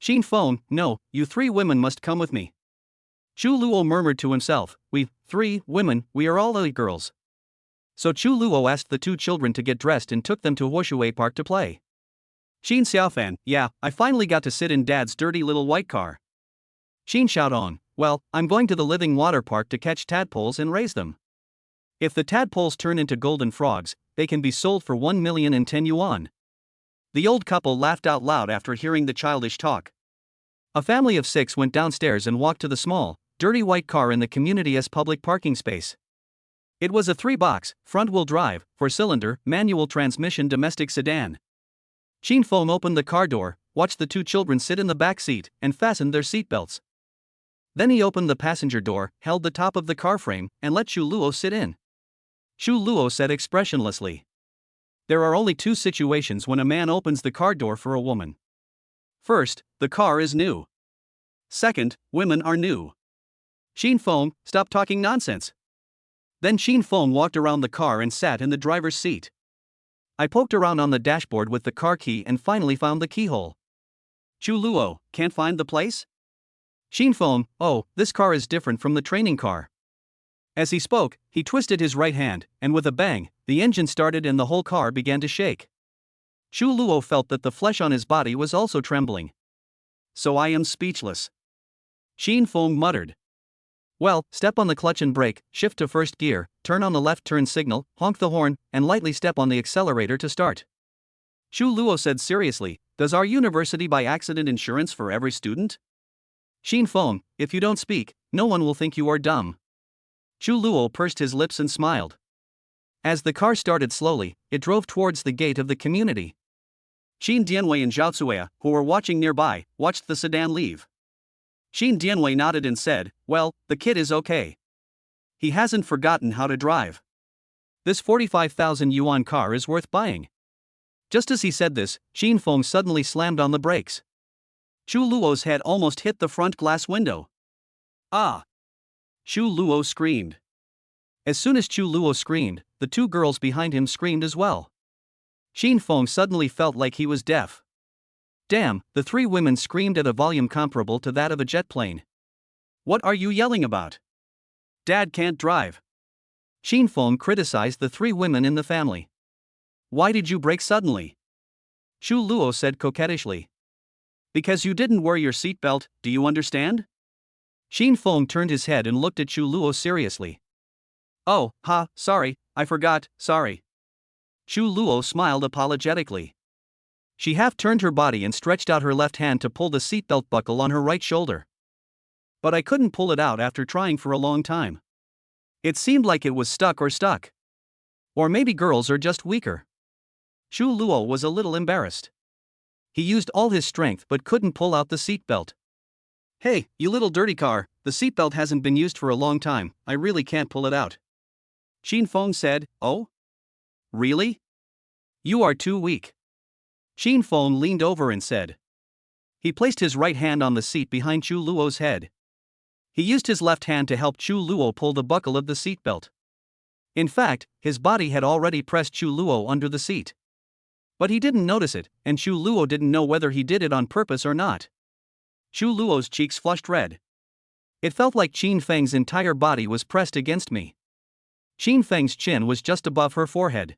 Xin Feng, no, you 3 women must come with me. Xu Luo murmured to himself, we, 3 women, we are all elite girls. So Xu Luo asked the 2 children to get dressed and took them to Huoshui Park to play. Xin Xiaofan, yeah, I finally got to sit in Dad's dirty little white car. Xin Xiaodong, well, I'm going to the living water park to catch tadpoles and raise them. If the tadpoles turn into golden frogs, they can be sold for 1,010 yuan. The old couple laughed out loud after hearing the childish talk. A family of 6 went downstairs and walked to the small, dirty white car in the community's public parking space. It was a 3-box, front-wheel drive, 4-cylinder, manual transmission domestic sedan. Qin Feng opened the car door, watched the 2 children sit in the back seat, and fastened their seatbelts. Then he opened the passenger door, held the top of the car frame, and let Xu Luo sit in. Xu Luo said expressionlessly. There are only 2 situations when a man opens the car door for a woman. First, the car is new. Second, women are new. Qin Feng, stop talking nonsense. Then Qin Feng walked around the car and sat in the driver's seat. I poked around on the dashboard with the car key and finally found the keyhole. Xu Luo, can't find the place? Qin Feng, oh, this car is different from the training car. As he spoke, he twisted his right hand, and with a bang, the engine started and the whole car began to shake. Xu Luo felt that the flesh on his body was also trembling. So I am speechless. Qin Feng muttered. Well, step on the clutch and brake, shift to first gear, turn on the left turn signal, honk the horn, and lightly step on the accelerator to start. Xu Luo said seriously, does our university buy accident insurance for every student? Qin Feng, if you don't speak, no one will think you are dumb. Xu Luo pursed his lips and smiled. As the car started slowly, it drove towards the gate of the community. Qin Dianwei and Zhao Cuya, who were watching nearby, watched the sedan leave. Qin Dianwei nodded and said, well, the kid is okay. He hasn't forgotten how to drive. This 45,000 yuan car is worth buying. Just as he said this, Qin Feng suddenly slammed on the brakes. Xu Luo's head almost hit the front glass window. Ah! Xu Luo screamed. As soon as Xu Luo screamed, the 2 girls behind him screamed as well. Qin Feng suddenly felt like he was deaf. Damn, the 3 women screamed at a volume comparable to that of a jet plane. What are you yelling about? Dad can't drive. Qin Feng criticized the 3 women in the family. Why did you brake suddenly? Xu Luo said coquettishly. Because you didn't wear your seatbelt, do you understand? Qin Feng turned his head and looked at Xu Luo seriously. Oh, sorry, I forgot, sorry. Xu Luo smiled apologetically. She half turned her body and stretched out her left hand to pull the seatbelt buckle on her right shoulder. But I couldn't pull it out after trying for a long time. It seemed like it was stuck. Or maybe girls are just weaker. Xu Luo was a little embarrassed. He used all his strength but couldn't pull out the seatbelt. Hey, you little dirty car, the seatbelt hasn't been used for a long time, I really can't pull it out. Qin Feng said, oh? Really? You are too weak. Qin Feng leaned over and said. He placed his right hand on the seat behind Xu Luo's head. He used his left hand to help Xu Luo pull the buckle of the seatbelt. In fact, his body had already pressed Xu Luo under the seat. But he didn't notice it, and Xu Luo didn't know whether he did it on purpose or not. Xu Luo's cheeks flushed red. It felt like Qin Feng's entire body was pressed against me. Qin Feng's chin was just above her forehead.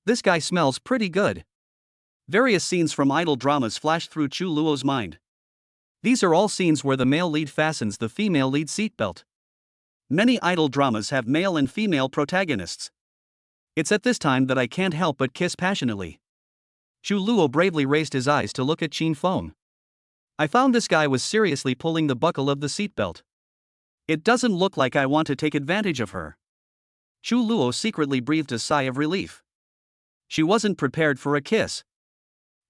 This guy smells pretty good. Various scenes from idol dramas flashed through Xu Luo's mind. These are all scenes where the male lead fastens the female lead seatbelt. Many idol dramas have male and female protagonists. It's at this time that I can't help but kiss passionately. Xu Luo bravely raised his eyes to look at Qin Feng. I found this guy was seriously pulling the buckle of the seatbelt. It doesn't look like I want to take advantage of her. Xu Luo secretly breathed a sigh of relief. She wasn't prepared for a kiss.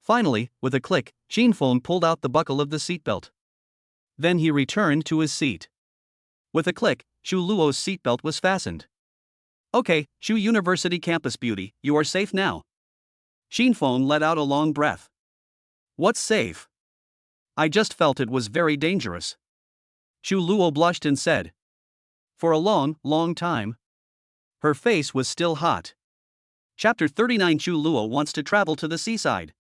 Finally, with a click, Qin Feng pulled out the buckle of the seatbelt. Then he returned to his seat. With a click, Xu Luo's seatbelt was fastened. Okay, Xu University campus beauty, you are safe now. Qin Feng let out a long breath. What's safe? I just felt it was very dangerous. Xu Luo blushed and said. For a long, long time. Her face was still hot. Chapter 39. Xu Luo wants to travel to the seaside.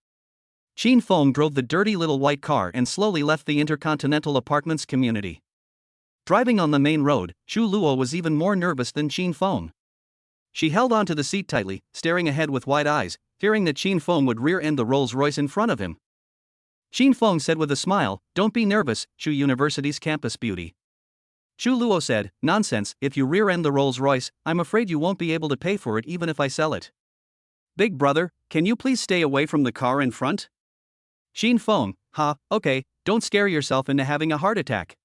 Qin Feng drove the dirty little white car and slowly left the Intercontinental Apartments community. Driving on the main road, Xu Luo was even more nervous than Qin Feng. She held onto the seat tightly, staring ahead with wide eyes, fearing that Qin Feng would rear-end the Rolls-Royce in front of him. Qin Feng said with a smile, "Don't be nervous, Xu University's campus beauty." Xu Luo said, "Nonsense, if you rear-end the Rolls-Royce, I'm afraid you won't be able to pay for it even if I sell it. Big brother, can you please stay away from the car in front?" Qin Feng, okay, don't scare yourself into having a heart attack.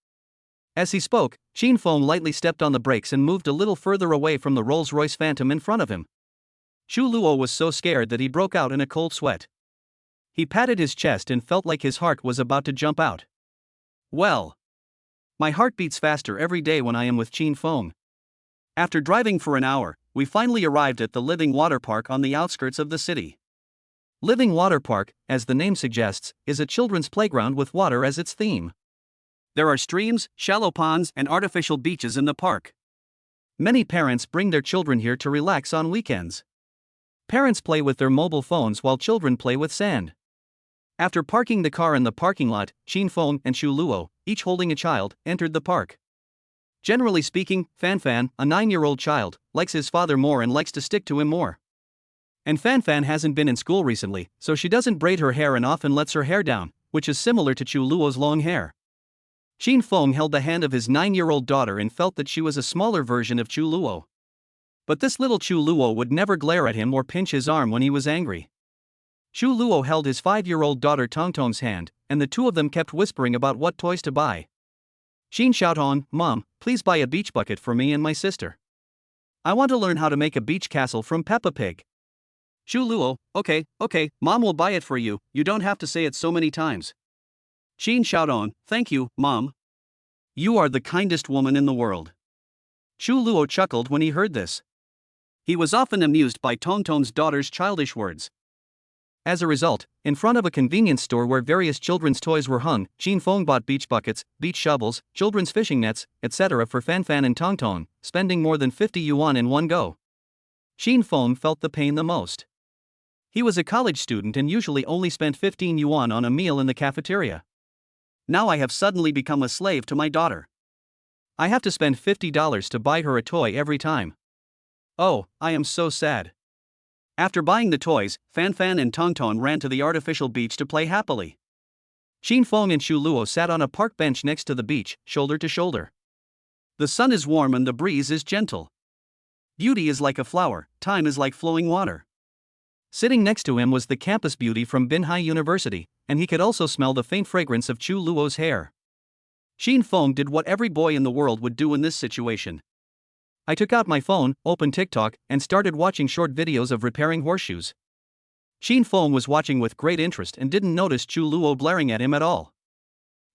As he spoke, Qin Feng lightly stepped on the brakes and moved a little further away from the Rolls-Royce Phantom in front of him. Xu Luo was so scared that he broke out in a cold sweat. He patted his chest and felt like his heart was about to jump out. Well, my heart beats faster every day when I am with Qin Feng. After driving for an hour, we finally arrived at the Living Water Park on the outskirts of the city. Living Water Park, as the name suggests, is a children's playground with water as its theme. There are streams, shallow ponds, and artificial beaches in the park. Many parents bring their children here to relax on weekends. Parents play with their mobile phones while children play with sand. After parking the car in the parking lot, Qin Feng and Xu Luo, each holding a child, entered the park. Generally speaking, Fanfan, a 9-year-old child, likes his father more and likes to stick to him more. And Fanfan hasn't been in school recently, so she doesn't braid her hair and often lets her hair down, which is similar to Xu Luo's long hair. Qin Feng held the hand of his 9-year-old daughter and felt that she was a smaller version of Xu Luo. But this little Xu Luo would never glare at him or pinch his arm when he was angry. Xu Luo held his 5-year-old daughter Tongtong's hand, and the two of them kept whispering about what toys to buy. Xin shouted on, "Mom, please buy a beach bucket for me and my sister. I want to learn how to make a beach castle from Peppa Pig." Xu Luo, okay, Mom will buy it for you, you don't have to say it so many times. Xin shouted on, "Thank you, Mom. You are the kindest woman in the world." Xu Luo chuckled when he heard this. He was often amused by Tongtong's daughter's childish words. As a result, in front of a convenience store where various children's toys were hung, Qin Feng bought beach buckets, beach shovels, children's fishing nets, etc. for Fanfan and Tongtong, spending more than 50 yuan in one go. Qin Feng felt the pain the most. He was a college student and usually only spent 15 yuan on a meal in the cafeteria. Now I have suddenly become a slave to my daughter. I have to spend $50 to buy her a toy every time. Oh, I am so sad. After buying the toys, Fanfan and Tongtong ran to the artificial beach to play happily. Qin Feng and Xu Luo sat on a park bench next to the beach, shoulder to shoulder. The sun is warm and the breeze is gentle. Beauty is like a flower, time is like flowing water. Sitting next to him was the campus beauty from Binhai University, and he could also smell the faint fragrance of Xu Luo's hair. Qin Feng did what every boy in the world would do in this situation. I took out my phone, opened TikTok, and started watching short videos of repairing horseshoes. Qin Feng was watching with great interest and didn't notice Xu Luo blaring at him at all.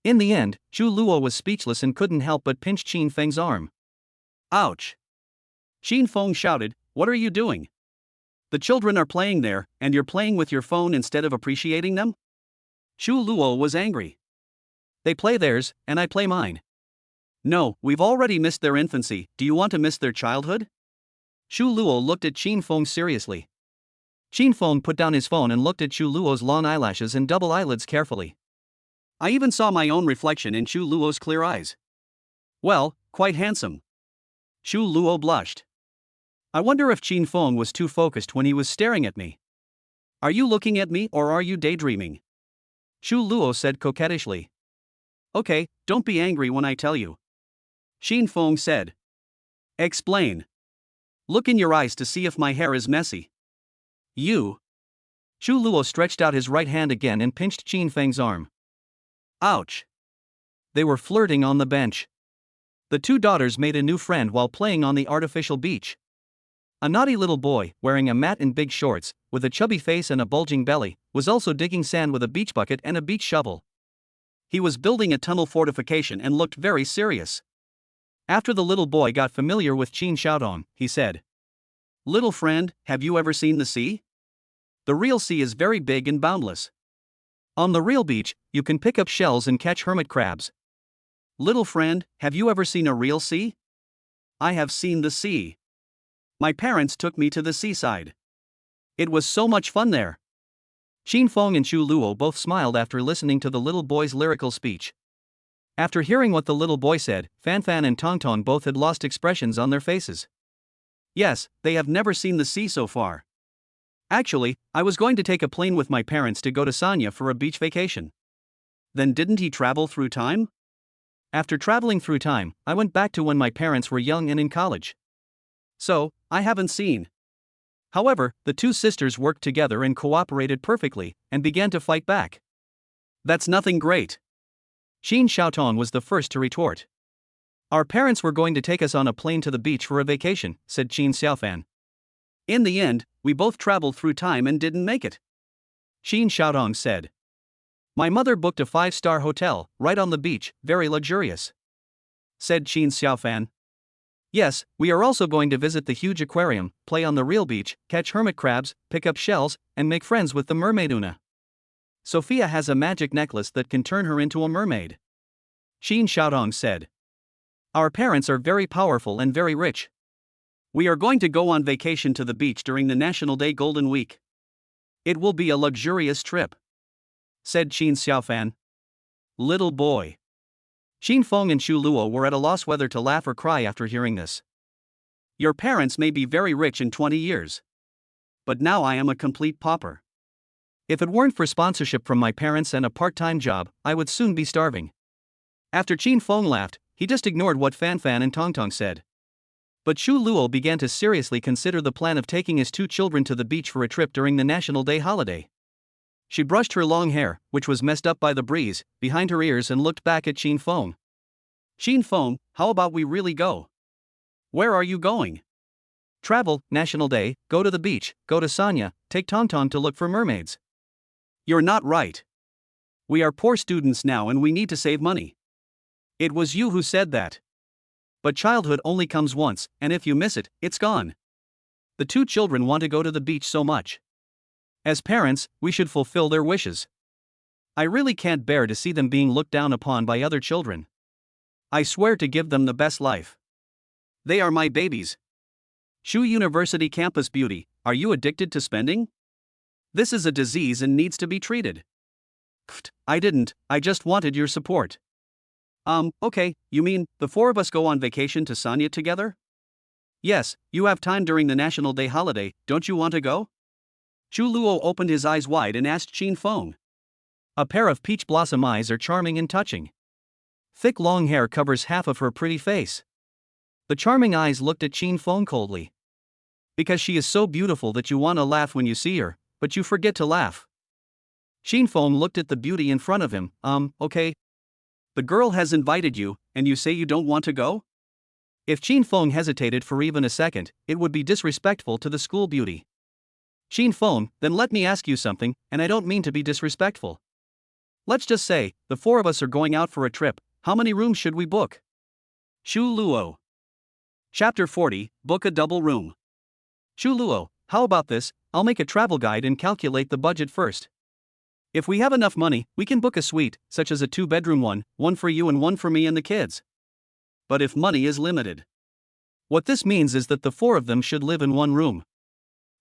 In the end, Xu Luo was speechless and couldn't help but pinch Qin Feng's arm. Ouch! Qin Feng shouted, "What are you doing? The children are playing there, and you're playing with your phone instead of appreciating them?" Xu Luo was angry. "They play theirs, and I play mine. No, we've already missed their infancy, do you want to miss their childhood?" Xu Luo looked at Qin Feng seriously. Qin Feng put down his phone and looked at Xu Luo's long eyelashes and double eyelids carefully. I even saw my own reflection in Xu Luo's clear eyes. Well, quite handsome. Xu Luo blushed. I wonder if Qin Feng was too focused when he was staring at me. Are you looking at me or are you daydreaming? Xu Luo said coquettishly. Okay, don't be angry when I tell you. Qin Feng said. Explain. Look in your eyes to see if my hair is messy. You. Chu Luo stretched out his right hand again and pinched Qin Feng's arm. Ouch! They were flirting on the bench. The two daughters made a new friend while playing on the artificial beach. A naughty little boy, wearing a mat and big shorts, with a chubby face and a bulging belly, was also digging sand with a beach bucket and a beach shovel. He was building a tunnel fortification and looked very serious. After the little boy got familiar with Qin Xiaodong, he said, "Little friend, have you ever seen the sea? The real sea is very big and boundless. On the real beach, you can pick up shells and catch hermit crabs. Little friend, have you ever seen a real sea? I have seen the sea. My parents took me to the seaside. It was so much fun there." Qin Feng and Chu Luo both smiled after listening to the little boy's lyrical speech. After hearing what the little boy said, Fan Fan and Tong Tong both had lost expressions on their faces. Yes, they have never seen the sea so far. Actually, I was going to take a plane with my parents to go to Sanya for a beach vacation. Then didn't he travel through time? After traveling through time, I went back to when my parents were young and in college. So, I haven't seen. However, the two sisters worked together and cooperated perfectly, and began to fight back. That's nothing great. Qin Xiaotong was the first to retort. Our parents were going to take us on a plane to the beach for a vacation, said Qin Xiaofan. In the end, we both traveled through time and didn't make it. Qin Xiaodong said. My mother booked a 5-star hotel, right on the beach, very luxurious. Said Qin Xiaofan. Yes, we are also going to visit the huge aquarium, play on the real beach, catch hermit crabs, pick up shells, and make friends with the mermaid Una. Sophia has a magic necklace that can turn her into a mermaid. Qin Xiaodong said. Our parents are very powerful and very rich. We are going to go on vacation to the beach during the National Day Golden Week. It will be a luxurious trip. Said Qin Xiaofan. Little boy. Qin Feng and Chu Luo were at a loss whether to laugh or cry after hearing this. Your parents may be very rich in 20 years. But now I am a complete pauper. If it weren't for sponsorship from my parents and a part-time job, I would soon be starving. After Qin Feng laughed, he just ignored what Fan Fan and Tong Tong said. But Chu Luo began to seriously consider the plan of taking his two children to the beach for a trip during the National Day holiday. She brushed her long hair, which was messed up by the breeze, behind her ears and looked back at Qin Feng. Qin Feng, how about we really go? Where are you going? Travel, National Day, go to the beach, go to Sanya, take Tong Tong to look for mermaids. You're not right. We are poor students now and we need to save money. It was you who said that. But childhood only comes once, and if you miss it, it's gone. The two children want to go to the beach so much. As parents, we should fulfill their wishes. I really can't bear to see them being looked down upon by other children. I swear to give them the best life. They are my babies. Shu University Campus Beauty, are you addicted to spending? This is a disease and needs to be treated. Pfft, I didn't, I just wanted your support. Okay, you mean, the four of us go on vacation to Sanya together? Yes, you have time during the National Day holiday, don't you want to go? Chu Luo opened his eyes wide and asked Qin Feng. A pair of peach blossom eyes are charming and touching. Thick long hair covers half of her pretty face. The charming eyes looked at Qin Feng coldly. Because she is so beautiful that you want to laugh when you see her, but you forget to laugh. Qin Feng looked at the beauty in front of him. Okay. The girl has invited you, and you say you don't want to go? If Qin Feng hesitated for even a second, it would be disrespectful to the school beauty. Qin Feng, then let me ask you something, and I don't mean to be disrespectful. Let's just say, the four of us are going out for a trip, how many rooms should we book? Chu Luo. Chapter 40, Book a Double Room. Chu Luo, how about this, I'll make a travel guide and calculate the budget first. If we have enough money, we can book a suite, such as a 2-bedroom one for you and one for me and the kids. But if money is limited. What this means is that the four of them should live in one room.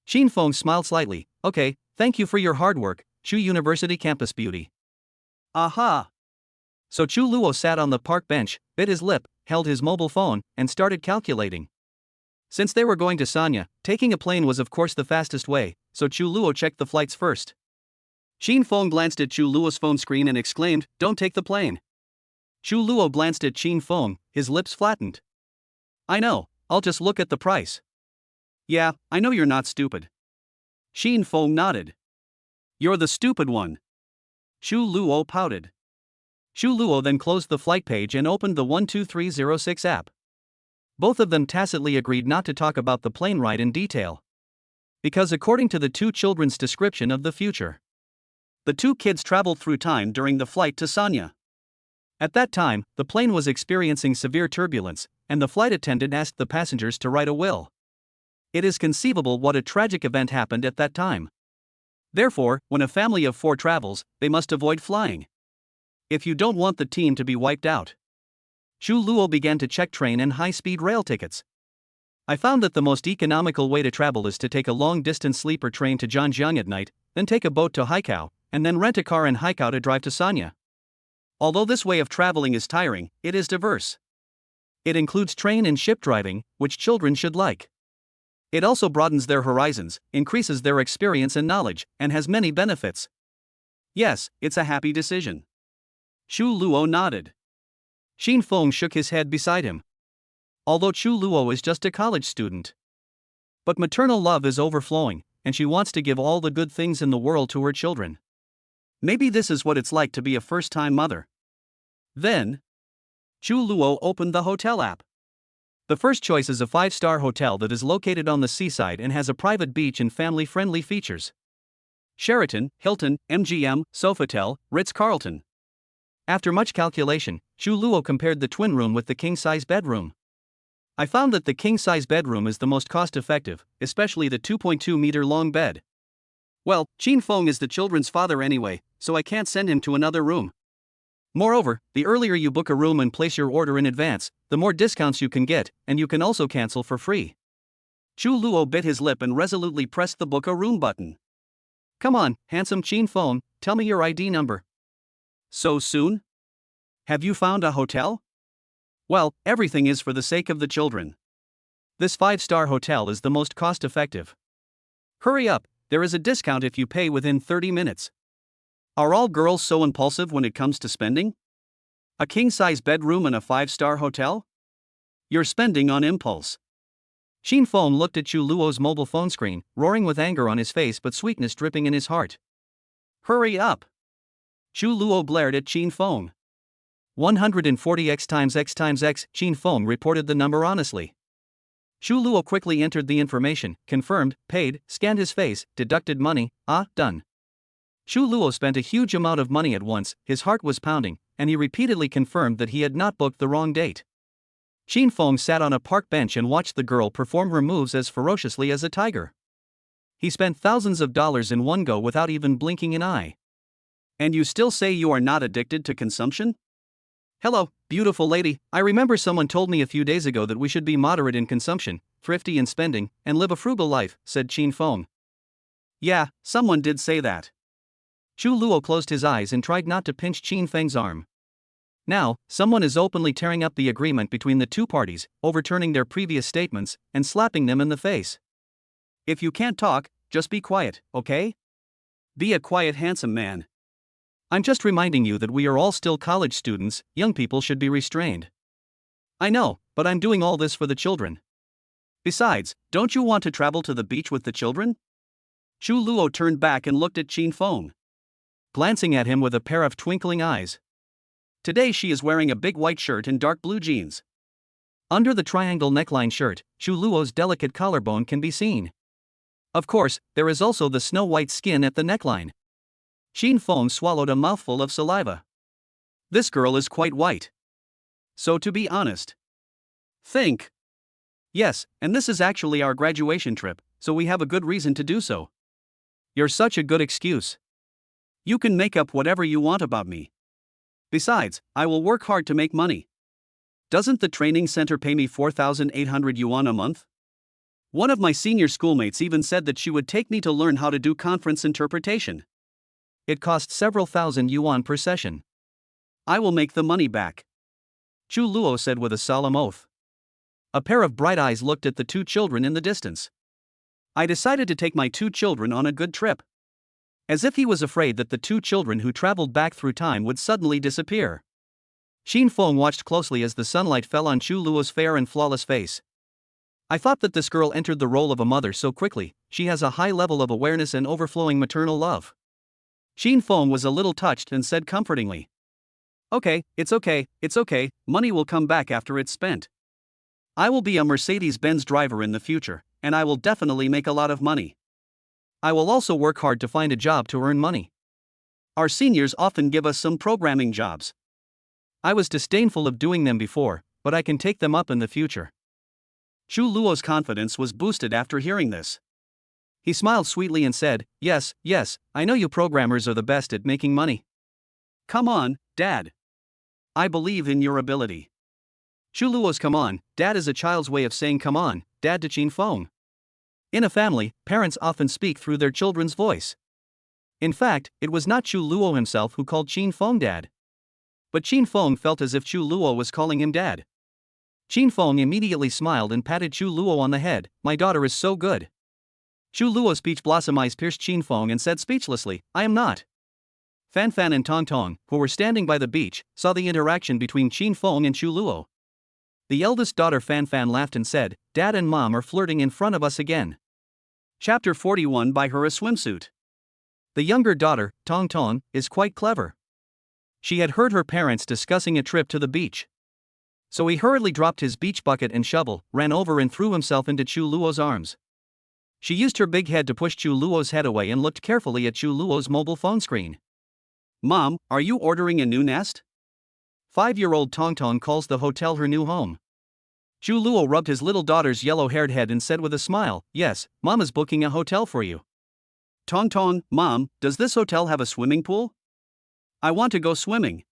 Qin Feng smiled slightly. Okay, thank you for your hard work, Chu University Campus Beauty. Aha! So Chu Luo sat on the park bench, bit his lip, held his mobile phone, and started calculating. Since they were going to Sanya, taking a plane was of course the fastest way, so Chu Luo checked the flights first. Qin Feng glanced at Chu Luo's phone screen and exclaimed, "Don't take the plane." Chu Luo glanced at Qin Feng, his lips flattened. I know, I'll just look at the price. Yeah, I know you're not stupid. Qin Feng nodded. You're the stupid one. Xu Luo pouted. Xu Luo then closed the flight page and opened the 12306 app. Both of them tacitly agreed not to talk about the plane ride in detail. Because according to the two children's description of the future, the two kids traveled through time during the flight to Sanya. At that time, the plane was experiencing severe turbulence, and the flight attendant asked the passengers to write a will. It is conceivable what a tragic event happened at that time. Therefore, when a family of 4 travels, they must avoid flying, if you don't want the team to be wiped out. Xu Luo began to check train and high-speed rail tickets. I found that the most economical way to travel is to take a long-distance sleeper train to Zhangjiang at night, then take a boat to Haikao, and then rent a car in Haikao to drive to Sanya. Although this way of traveling is tiring, it is diverse. It includes train and ship driving, which children should like. It also broadens their horizons, increases their experience and knowledge, and has many benefits. Yes, it's a happy decision. Xu Luo nodded. Xin Feng shook his head beside him. Although Xu Luo is just a college student, but maternal love is overflowing, and she wants to give all the good things in the world to her children. Maybe this is what it's like to be a first-time mother. Then, Xu Luo opened the hotel app. The first choice is a 5-star hotel that is located on the seaside and has a private beach and family-friendly features. Sheraton, Hilton, MGM, Sofitel, Ritz-Carlton. After much calculation, Xu Luo compared the twin room with the king-size bedroom. I found that the king-size bedroom is the most cost-effective, especially the 2.2-meter-long bed. Well, Qin Feng is the children's father anyway, so I can't send him to another room. Moreover, the earlier you book a room and place your order in advance, the more discounts you can get, and you can also cancel for free. Xu Luo bit his lip and resolutely pressed the book a room button. Come on, handsome Qin Feng, tell me your ID number. So soon? Have you found a hotel? Well, everything is for the sake of the children. This 5-star hotel is the most cost-effective. Hurry up, there is a discount if you pay within 30 minutes. Are all girls so impulsive when it comes to spending? A king-size bedroom and a 5-star hotel? You're spending on impulse. Xin Feng looked at Xu Luo's mobile phone screen, roaring with anger on his face but sweetness dripping in his heart. Hurry up! Xu Luo blared at Qin Feng. 140x times x times x, Qin Feng reported the number honestly. Xu Luo quickly entered the information, confirmed, paid, scanned his face, deducted money, done. Xu Luo spent a huge amount of money at once, his heart was pounding, and he repeatedly confirmed that he had not booked the wrong date. Qin Feng sat on a park bench and watched the girl perform her moves as ferociously as a tiger. He spent thousands of dollars in one go without even blinking an eye. And you still say you are not addicted to consumption? Hello, beautiful lady, I remember someone told me a few days ago that we should be moderate in consumption, thrifty in spending, and live a frugal life, said Qin Feng. Yeah, someone did say that. Xu Luo closed his eyes and tried not to pinch Qin Feng's arm. Now, someone is openly tearing up the agreement between the two parties, overturning their previous statements, and slapping them in the face. If you can't talk, just be quiet, okay? Be a quiet, handsome man. I'm just reminding you that we are all still college students, young people should be restrained. I know, but I'm doing all this for the children. Besides, don't you want to travel to the beach with the children? Xu Luo turned back and looked at Qin Feng, glancing at him with a pair of twinkling eyes. Today she is wearing a big white shirt and dark blue jeans. Under the triangle neckline shirt, Xu Luo's delicate collarbone can be seen. Of course, there is also the snow-white skin at the neckline. Qin Feng swallowed a mouthful of saliva. This girl is quite white. So to be honest. Think. Yes, and this is actually our graduation trip, so we have a good reason to do so. You're such a good excuse. You can make up whatever you want about me. Besides, I will work hard to make money. Doesn't the training center pay me 4,800 yuan a month? One of my senior schoolmates even said that she would take me to learn how to do conference interpretation. It costs several thousand yuan per session. I will make the money back. Xu Luo said with a solemn oath. A pair of bright eyes looked at the two children in the distance. I decided to take my two children on a good trip. As if he was afraid that the two children who traveled back through time would suddenly disappear. Qin Feng watched closely as the sunlight fell on Xu Luo's fair and flawless face. I thought that this girl entered the role of a mother so quickly, she has a high level of awareness and overflowing maternal love. Xin Feng was a little touched and said comfortingly, "Okay, it's okay, money will come back after it's spent. I will be a Mercedes-Benz driver in the future, and I will definitely make a lot of money. I will also work hard to find a job to earn money. Our seniors often give us some programming jobs. I was disdainful of doing them before, but I can take them up in the future." Chu Luo's confidence was boosted after hearing this. He smiled sweetly and said, yes, I know you programmers are the best at making money. Come on, Dad. I believe in your ability. Chu Luo's "come on, Dad" is a child's way of saying "come on, Dad" to Xin Feng. In a family, parents often speak through their children's voice. In fact, it was not Chu Luo himself who called Xin Feng Dad. But Xin Feng felt as if Chu Luo was calling him Dad. Xin Feng immediately smiled and patted Chu Luo on the head. "My daughter is so good." Chu Luo's peach blossom eyes pierced Xin Feng and said speechlessly, "I am not." Fan Fan and Tong Tong, who were standing by the beach, saw the interaction between Xin Feng and Chu Luo. The eldest daughter Fan Fan laughed and said, "Dad and Mom are flirting in front of us again." Chapter 41. Buy her a swimsuit. The younger daughter, Tong Tong, is quite clever. She had heard her parents discussing a trip to the beach. So he hurriedly dropped his beach bucket and shovel, ran over and threw himself into Chu Luo's arms. She used her big head to push Chu Luo's head away and looked carefully at Chu Luo's mobile phone screen. "Mom, are you ordering a new nest?" 5-year-old Tong Tong calls the hotel her new home. Chu Luo rubbed his little daughter's yellow-haired head and said with a smile, "Yes, Mom is booking a hotel for you." "Tong Tong, Mom, does this hotel have a swimming pool? I want to go swimming."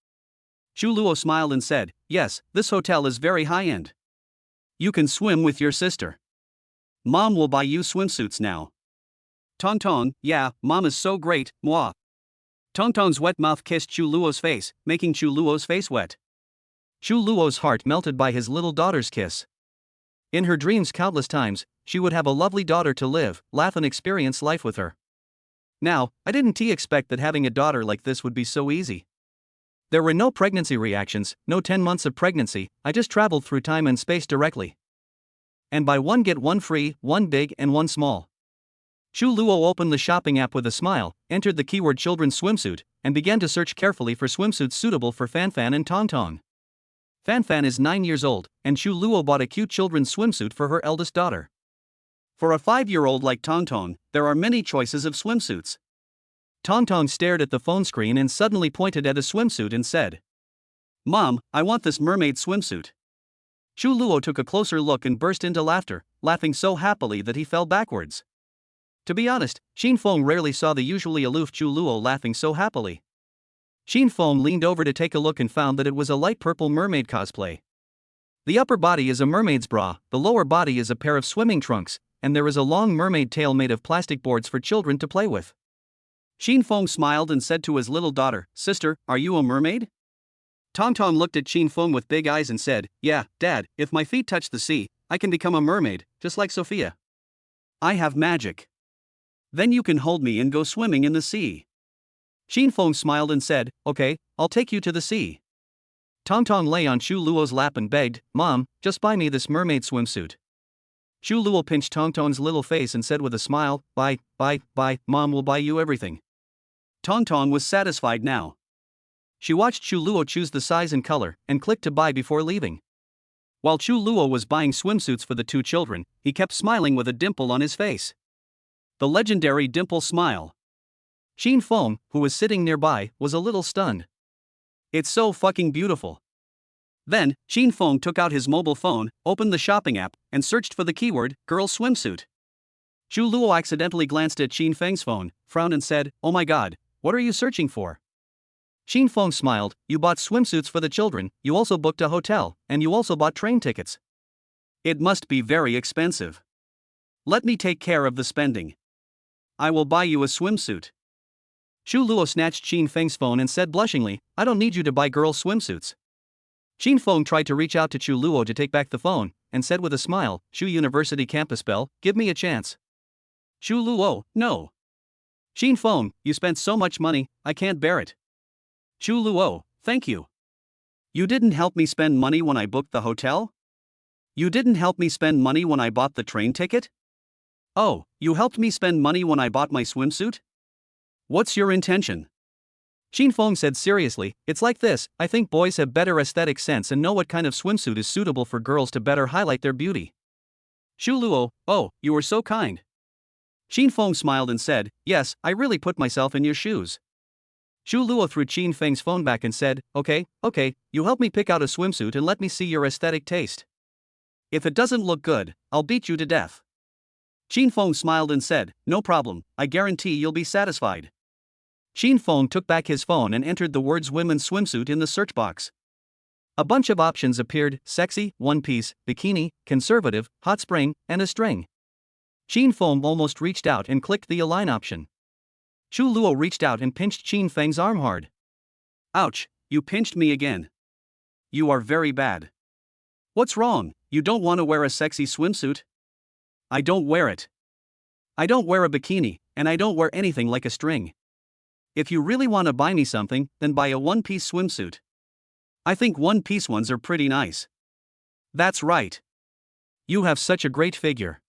Chu Luo smiled and said, "Yes, this hotel is very high-end. You can swim with your sister. Mom will buy you swimsuits now." Tong Tong, "Yeah, Mom is so great, moi." Tong Tong's wet mouth kissed Chu Luo's face, making Chu Luo's face wet. Chu Luo's heart melted by his little daughter's kiss. In her dreams countless times, she would have a lovely daughter to live, laugh and experience life with her. Now, I didn't expect that having a daughter like this would be so easy. There were no pregnancy reactions, no 10 months of pregnancy, I just traveled through time and space directly. And buy one get one free, one big and one small. Chu Luo opened the shopping app with a smile, entered the keyword children's swimsuit, and began to search carefully for swimsuits suitable for Fan Fan and Tong Tong. Fan Fan is 9 years old, and Chu Luo bought a cute children's swimsuit for her eldest daughter. For a 5-year-old like Tong Tong, there are many choices of swimsuits. Tong Tong stared at the phone screen and suddenly pointed at a swimsuit and said, "Mom, I want this mermaid swimsuit." Chu Luo took a closer look and burst into laughter, laughing so happily that he fell backwards. To be honest, Xin Feng rarely saw the usually aloof Chu Luo laughing so happily. Xin Feng leaned over to take a look and found that it was a light purple mermaid cosplay. The upper body is a mermaid's bra, the lower body is a pair of swimming trunks, and there is a long mermaid tail made of plastic boards for children to play with. Xin Feng smiled and said to his little daughter, "Sister, are you a mermaid?" Tong Tong looked at Xin Feng with big eyes and said, "Yeah, Dad, if my feet touch the sea, I can become a mermaid, just like Sophia. I have magic. Then you can hold me and go swimming in the sea." Xin Feng smiled and said, "Okay, I'll take you to the sea." Tong Tong lay on Chu Luo's lap and begged, "Mom, just buy me this mermaid swimsuit." Chu Luo pinched Tong Tong's little face and said with a smile, Bye, Mom will buy you everything." Tong Tong was satisfied now. She watched Chu Luo choose the size and color, and clicked to buy before leaving. While Chu Luo was buying swimsuits for the two children, he kept smiling with a dimple on his face. The legendary dimple smile. Xin Feng, who was sitting nearby, was a little stunned. "It's so fucking beautiful." Then, Xin Feng took out his mobile phone, opened the shopping app, and searched for the keyword, girl swimsuit. Chu Luo accidentally glanced at Xin Feng's phone, frowned and said, "Oh my god, what are you searching for?" Xin Feng smiled, "You bought swimsuits for the children, you also booked a hotel, and you also bought train tickets. It must be very expensive. Let me take care of the spending. I will buy you a swimsuit." Chu Luo snatched Xin Feng's phone and said blushingly, "I don't need you to buy girl swimsuits." Xin Feng tried to reach out to Chu Luo to take back the phone, and said with a smile, "Chu University campus bell, give me a chance." Chu Luo, no. Xin Feng, you spent so much money, I can't bear it. Chu Luo, thank you. You didn't help me spend money when I booked the hotel? You didn't help me spend money when I bought the train ticket? Oh, you helped me spend money when I bought my swimsuit? What's your intention? Xin Feng said seriously, it's like this, I think boys have better aesthetic sense and know what kind of swimsuit is suitable for girls to better highlight their beauty. Xu Luo, oh, you were so kind. Xin Feng smiled and said, yes, I really put myself in your shoes. Xu Luo threw Qin Feng's phone back and said, okay, you help me pick out a swimsuit and let me see your aesthetic taste. If it doesn't look good, I'll beat you to death. Qin Feng smiled and said, no problem, I guarantee you'll be satisfied. Qin Feng took back his phone and entered the words women's swimsuit in the search box. A bunch of options appeared: sexy, one-piece, bikini, conservative, hot spring, and a string. Qin Feng almost reached out and clicked the align option. Xu Luo reached out and pinched Qin Feng's arm hard. Ouch, you pinched me again. You are very bad. What's wrong, you don't want to wear a sexy swimsuit? I don't wear it. I don't wear a bikini, and I don't wear anything like a string. If you really want to buy me something, then buy a one-piece swimsuit. I think one-piece ones are pretty nice. That's right. You have such a great figure.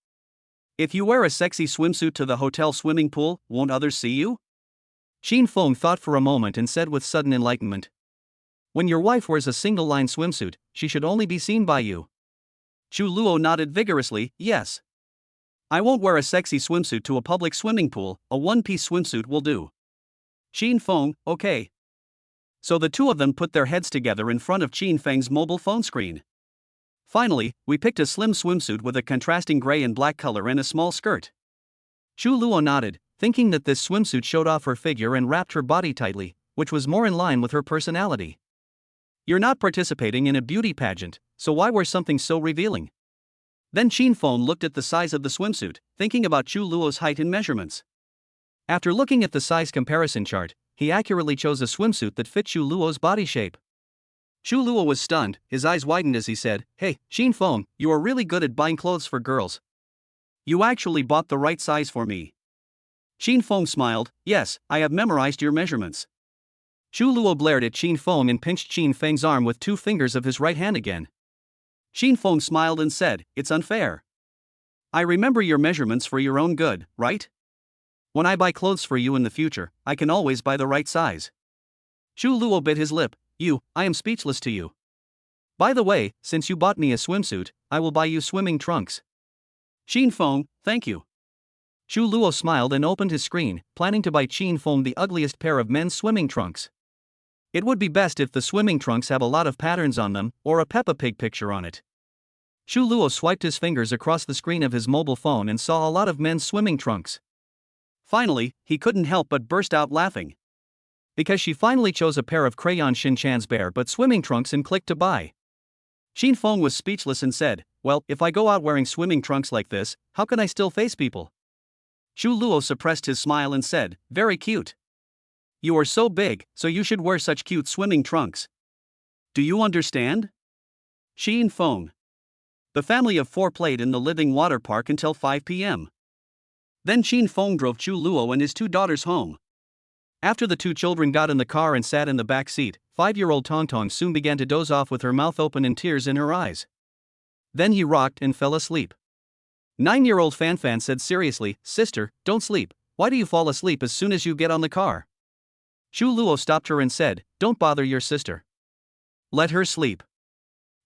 If you wear a sexy swimsuit to the hotel swimming pool, won't others see you? Qin Feng thought for a moment and said with sudden enlightenment. When your wife wears a single-line swimsuit, she should only be seen by you. Xu Luo nodded vigorously, yes. I won't wear a sexy swimsuit to a public swimming pool, a one-piece swimsuit will do. Qin Feng, okay. So the two of them put their heads together in front of Qin Feng's mobile phone screen. Finally, we picked a slim swimsuit with a contrasting gray and black color and a small skirt. Xu Luo nodded, thinking that this swimsuit showed off her figure and wrapped her body tightly, which was more in line with her personality. You're not participating in a beauty pageant, so why wear something so revealing? Then Qin Feng looked at the size of the swimsuit, thinking about Xu Luo's height and measurements. After looking at the size comparison chart, he accurately chose a swimsuit that fit Xu Luo's body shape. Xu Luo was stunned, his eyes widened as he said, hey, Qin Feng, you are really good at buying clothes for girls. You actually bought the right size for me. Qin Feng smiled, yes, I have memorized your measurements. Xu Luo glared at Qin Feng and pinched Qin Feng's arm with 2 fingers of his right hand again. Qin Feng smiled and said, it's unfair. I remember your measurements for your own good, right? When I buy clothes for you in the future, I can always buy the right size. Xu Luo bit his lip, I am speechless to you. By the way, since you bought me a swimsuit, I will buy you swimming trunks. Qin Feng, thank you. Xu Luo smiled and opened his screen, planning to buy Qin Feng the ugliest pair of men's swimming trunks. It would be best if the swimming trunks have a lot of patterns on them, or a Peppa Pig picture on it. Xu Luo swiped his fingers across the screen of his mobile phone and saw a lot of men's swimming trunks. Finally, he couldn't help but burst out laughing. Because she finally chose a pair of crayon Shin-chan's bear but swimming trunks and clicked to buy. Qin Feng was speechless and said, well, if I go out wearing swimming trunks like this, how can I still face people? Xu Luo suppressed his smile and said, very cute. You are so big, so you should wear such cute swimming trunks. Do you understand? Qin Feng. The family of 4 played in the living water park until 5 p.m. Then Qin Feng drove Xu Luo and his 2 daughters home. After the 2 children got in the car and sat in the back seat, 5-year-old Tong Tong soon began to doze off with her mouth open and tears in her eyes. Then he rocked and fell asleep. 9-year-old Fan Fan said seriously, sister, don't sleep, why do you fall asleep as soon as you get on the car? Xu Luo stopped her and said, don't bother your sister. Let her sleep.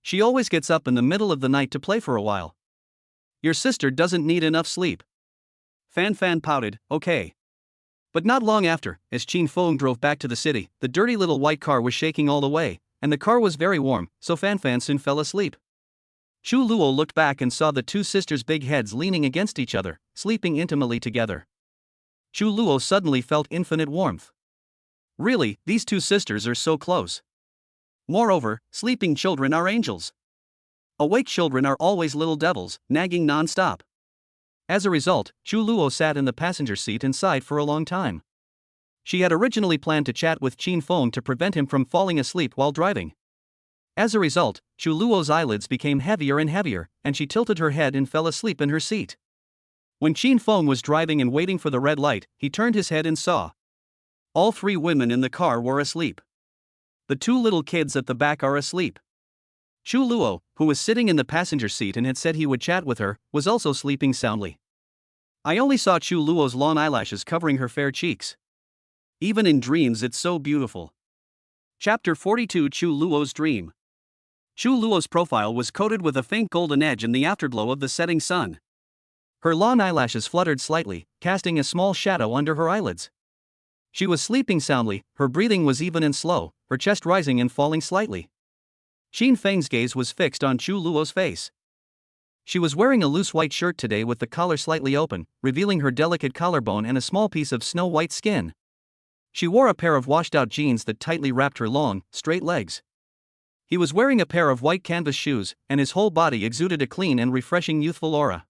She always gets up in the middle of the night to play for a while. Your sister doesn't need enough sleep. Fan Fan pouted, okay. But not long after, as Qin Feng drove back to the city, the dirty little white car was shaking all the way, and the car was very warm, so Fan Fan soon fell asleep. Xu Luo looked back and saw the 2 sisters' big heads leaning against each other, sleeping intimately together. Xu Luo suddenly felt infinite warmth. Really, these 2 sisters are so close. Moreover, sleeping children are angels. Awake children are always little devils, nagging non-stop. As a result, Xu Luo sat in the passenger seat and sighed for a long time. She had originally planned to chat with Qin Feng to prevent him from falling asleep while driving. As a result, Xu Luo's eyelids became heavier and heavier, and she tilted her head and fell asleep in her seat. When Qin Feng was driving and waiting for the red light, he turned his head and saw. All 3 women in the car were asleep. The 2 little kids at the back are asleep. Xu Luo, who was sitting in the passenger seat and had said he would chat with her, was also sleeping soundly. I only saw Xu Luo's long eyelashes covering her fair cheeks. Even in dreams it's so beautiful. Chapter 42 Chu Luo's Dream. Chu Luo's profile was coated with a faint golden edge in the afterglow of the setting sun. Her long eyelashes fluttered slightly, casting a small shadow under her eyelids. She was sleeping soundly, her breathing was even and slow, her chest rising and falling slightly. Xin Feng's gaze was fixed on Chu Luo's face. She was wearing a loose white shirt today with the collar slightly open, revealing her delicate collarbone and a small piece of snow-white skin. She wore a pair of washed-out jeans that tightly wrapped her long, straight legs. He was wearing a pair of white canvas shoes, and his whole body exuded a clean and refreshing youthful aura.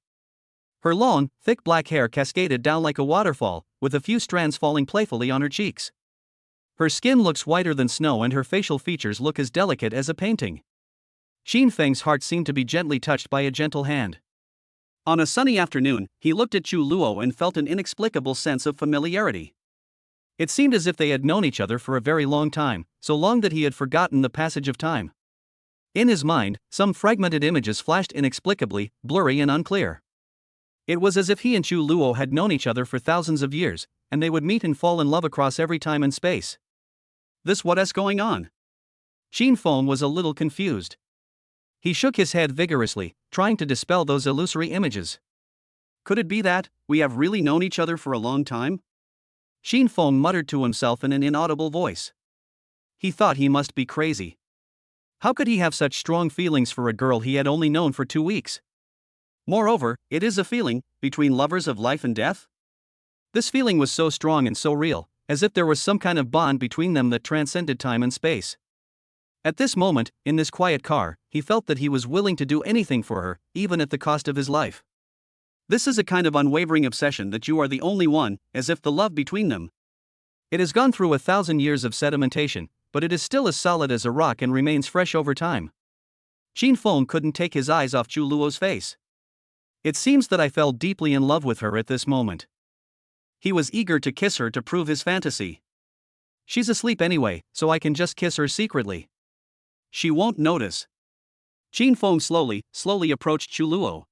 Her long, thick black hair cascaded down like a waterfall, with a few strands falling playfully on her cheeks. Her skin looks whiter than snow and her facial features look as delicate as a painting. Xin Feng's heart seemed to be gently touched by a gentle hand. On a sunny afternoon, he looked at Chu Luo and felt an inexplicable sense of familiarity. It seemed as if they had known each other for a very long time, so long that he had forgotten the passage of time. In his mind, some fragmented images flashed inexplicably, blurry and unclear. It was as if he and Chu Luo had known each other for thousands of years, and they would meet and fall in love across every time and space. What is going on? Xin Feng was a little confused. He shook his head vigorously, trying to dispel those illusory images. Could it be that we have really known each other for a long time? Xin Feng muttered to himself in an inaudible voice. He thought he must be crazy. How could he have such strong feelings for a girl he had only known for 2 weeks? Moreover, it is a feeling between lovers of life and death? This feeling was so strong and so real, as if there was some kind of bond between them that transcended time and space. At this moment, in this quiet car, he felt that he was willing to do anything for her, even at the cost of his life. This is a kind of unwavering obsession that you are the only one, as if the love between them. It has gone through 1,000 years of sedimentation, but it is still as solid as a rock and remains fresh over time. Xin Feng couldn't take his eyes off Chu Luo's face. It seems that I fell deeply in love with her at this moment. He was eager to kiss her to prove his fantasy. She's asleep anyway, so I can just kiss her secretly. She won't notice. Xin Feng slowly approached Chu Luo.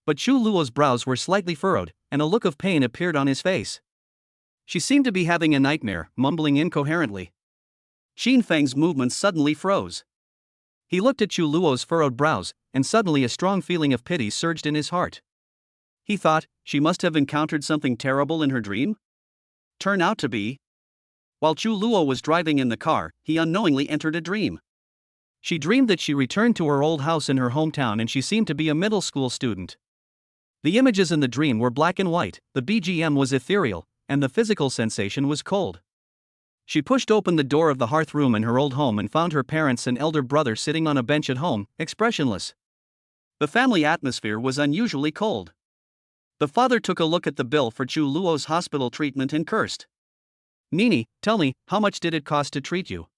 But Chu Luo's brows were slightly furrowed, and a look of pain appeared on his face. She seemed to be having a nightmare, mumbling incoherently. Xin Feng's movements suddenly froze. He looked at Chu Luo's furrowed brows, and suddenly a strong feeling of pity surged in his heart. He thought, she must have encountered something terrible in her dream? Turn out to be. While Chu Luo was driving in the car, he unknowingly entered a dream. She dreamed that she returned to her old house in her hometown and she seemed to be a middle school student. The images in the dream were black and white, the BGM was ethereal, and the physical sensation was cold. She pushed open the door of the hearth room in her old home and found her parents and elder brother sitting on a bench at home, expressionless. The family atmosphere was unusually cold. The father took a look at the bill for Chu Luo's hospital treatment and cursed. Nini, tell me, how much did it cost to treat you?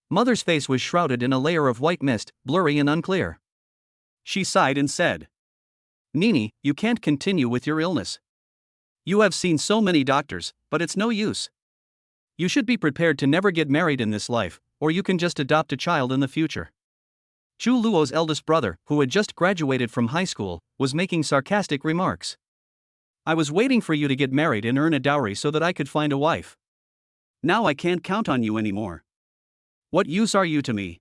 Mother's face was shrouded in a layer of white mist, blurry and unclear. She sighed and said, Nini, you can't continue with your illness. You have seen so many doctors, but it's no use. You should be prepared to never get married in this life, or you can just adopt a child in the future. Chu Luo's eldest brother, who had just graduated from high school, was making sarcastic remarks. I was waiting for you to get married and earn a dowry so that I could find a wife. Now I can't count on you anymore. What use are you to me?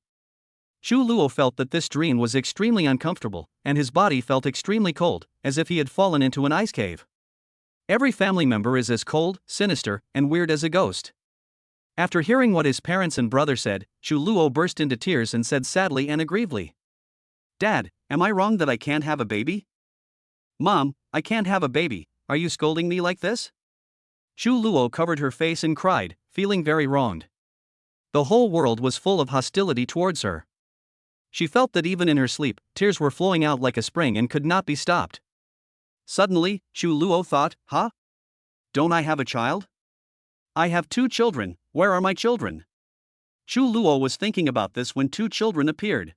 Chu Luo felt that this dream was extremely uncomfortable, and his body felt extremely cold, as if he had fallen into an ice cave. Every family member is as cold, sinister, and weird as a ghost. After hearing what his parents and brother said, Chu Luo burst into tears and said sadly and aggrievedly, Dad, am I wrong that I can't have a baby? Mom, I can't have a baby, are you scolding me like this? Chu Luo covered her face and cried, feeling very wronged. The whole world was full of hostility towards her. She felt that even in her sleep, tears were flowing out like a spring and could not be stopped. Suddenly, Chu Luo thought, Don't I have a child? I have 2 children, where are my children? Chu Luo was thinking about this when 2 children appeared.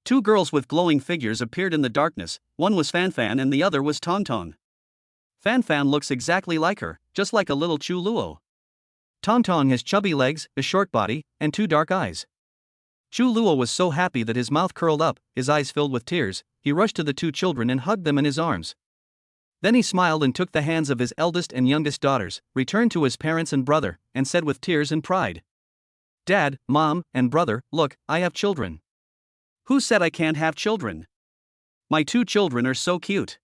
2 girls with glowing figures appeared in the darkness, one was Fanfan and the other was Tongtong. Fanfan looks exactly like her, just like a little Chu Luo. Tongtong has chubby legs, a short body, and 2 dark eyes. Chu Luo was so happy that his mouth curled up, his eyes filled with tears, he rushed to the 2 children and hugged them in his arms. Then he smiled and took the hands of his eldest and youngest daughters, returned to his parents and brother, and said with tears and pride, "Dad, Mom, and brother, look, I have children." "Who said I can't have children? My 2 children are so cute.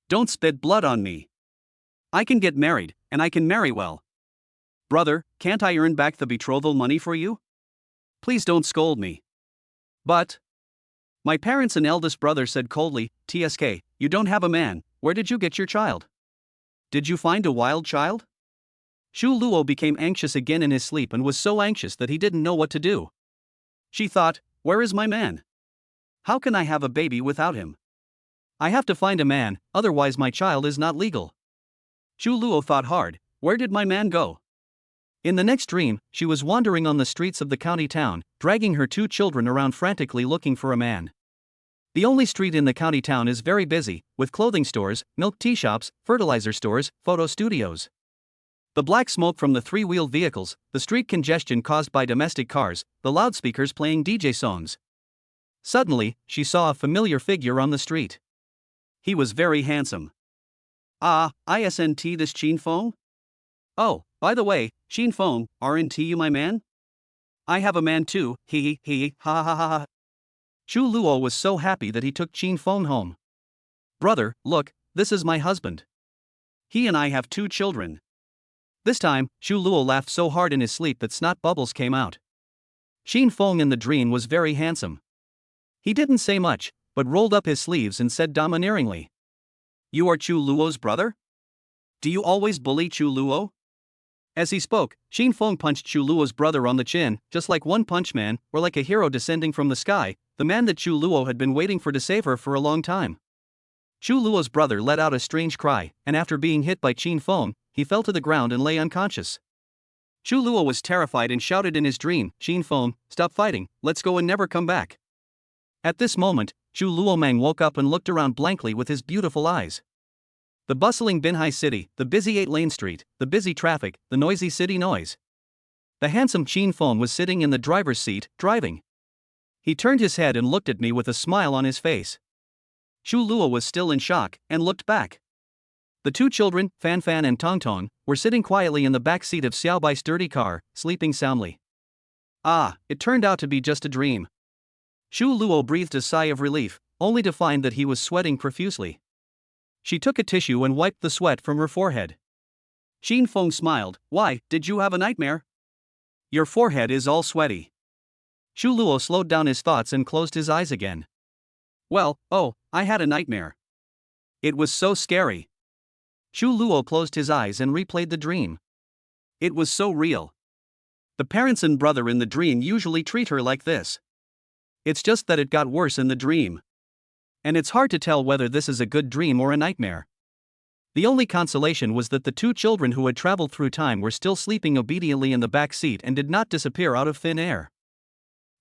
Don't spit blood on me. I can get married, and I can marry well. Brother, can't I earn back the betrothal money for you? Please don't scold me." "But," my parents and eldest brother said coldly, "TSK, you don't have a man, where did you get your child? Did you find a wild child?" Shu Luo became anxious again in his sleep and was so anxious that he didn't know what to do. She thought, "Where is my man? How can I have a baby without him? I have to find a man, otherwise my child is not legal." Shu Luo thought hard, "Where did my man go?" In the next dream, she was wandering on the streets of the county town, dragging her 2 children around frantically looking for a man. The only street in the county town is very busy, with clothing stores, milk tea shops, fertilizer stores, photo studios. The black smoke from the 3-wheeled vehicles, the street congestion caused by domestic cars, the loudspeakers playing DJ songs. Suddenly, she saw a familiar figure on the street. He was very handsome. "Ah, isn't this Chin Fong? Oh, by the way, Chin Fong, aren't you my man? I have a man too, he, ha ha ha ha." Shu Luo was so happy that he took Chin Fong home. "Brother, look, this is my husband. He and I have 2 children." This time, Shu Luo laughed so hard in his sleep that snot bubbles came out. Chin Fong in the dream was very handsome. He didn't say much, but rolled up his sleeves and said domineeringly, "You are Chu Luo's brother? Do you always bully Chu Luo?" As he spoke, Chin Fong punched Chu Luo's brother on the chin, just like One Punch Man, or like a hero descending from the sky, the man that Chu Luo had been waiting for to save her for a long time. Chu Luo's brother let out a strange cry, and after being hit by Chin Fong, he fell to the ground and lay unconscious. Chu Luo was terrified and shouted in his dream, "Chin Fong, stop fighting, let's go and never come back." At this moment, Chu Luomang woke up and looked around blankly with his beautiful eyes. The bustling Binhai city, the busy 8-lane street, the busy traffic, the noisy city noise. The handsome Chin Fong was sitting in the driver's seat, driving. He turned his head and looked at me with a smile on his face. Shu Luo was still in shock, and looked back. The 2 children, Fan Fan and Tong Tong, were sitting quietly in the back seat of Xiao Bai's sturdy car, sleeping soundly. Ah, it turned out to be just a dream. Shu Luo breathed a sigh of relief, only to find that he was sweating profusely. She took a tissue and wiped the sweat from her forehead. Chin Fong smiled, "Why, did you have a nightmare? Your forehead is all sweaty." Shu Luo slowed down his thoughts and closed his eyes again. "Well, I had a nightmare. It was so scary." Shu Luo closed his eyes and replayed the dream. It was so real. The parents and brother in the dream usually treat her like this. It's just that it got worse in the dream. And it's hard to tell whether this is a good dream or a nightmare. The only consolation was that the 2 children who had traveled through time were still sleeping obediently in the back seat and did not disappear out of thin air.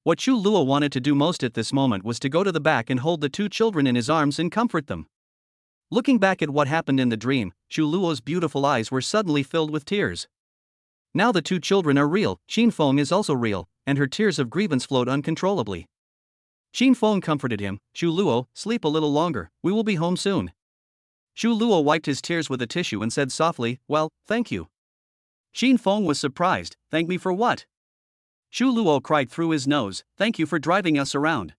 What Shu Luo wanted to do most at this moment was to go to the back and hold the 2 children in his arms and comfort them. Looking back at what happened in the dream, Shu Luo's beautiful eyes were suddenly filled with tears. Now the 2 children are real, Chin Fong is also real, and her tears of grievance flowed uncontrollably. Chin Fong comforted him, "Shu Luo, sleep a little longer, we will be home soon." Shu Luo wiped his tears with a tissue and said softly, "Well, thank you." Chin Fong was surprised, "Thank me for what?" Shu Luo cried through his nose, "Thank you for driving us around."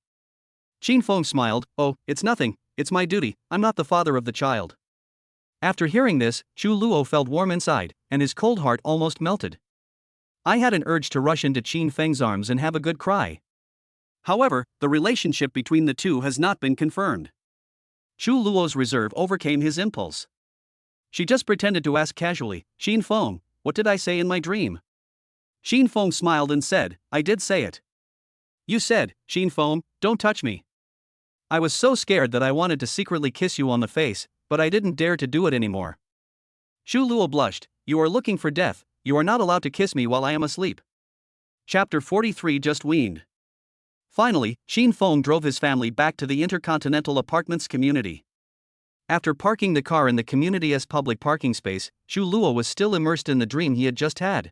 Chin Fong smiled, "Oh, it's nothing, it's my duty, I'm not the father of the child." After hearing this, Shu Luo felt warm inside, and his cold heart almost melted. I had an urge to rush into Chin Feng's arms and have a good cry. However, the relationship between the 2 has not been confirmed. Shu Luo's reserve overcame his impulse. She just pretended to ask casually, "Chin Fong, what did I say in my dream?" Chin Fong smiled and said, "I did say it. You said, 'Chin Fong, don't touch me.' I was so scared that I wanted to secretly kiss you on the face, but I didn't dare to do it anymore." Shu Luo blushed, "You are looking for death, you are not allowed to kiss me while I am asleep." Chapter 43 just weaned. Finally, Chin Fong drove his family back to the Intercontinental Apartments community. After parking the car in the community's public parking space, Shu Luo was still immersed in the dream he had just had.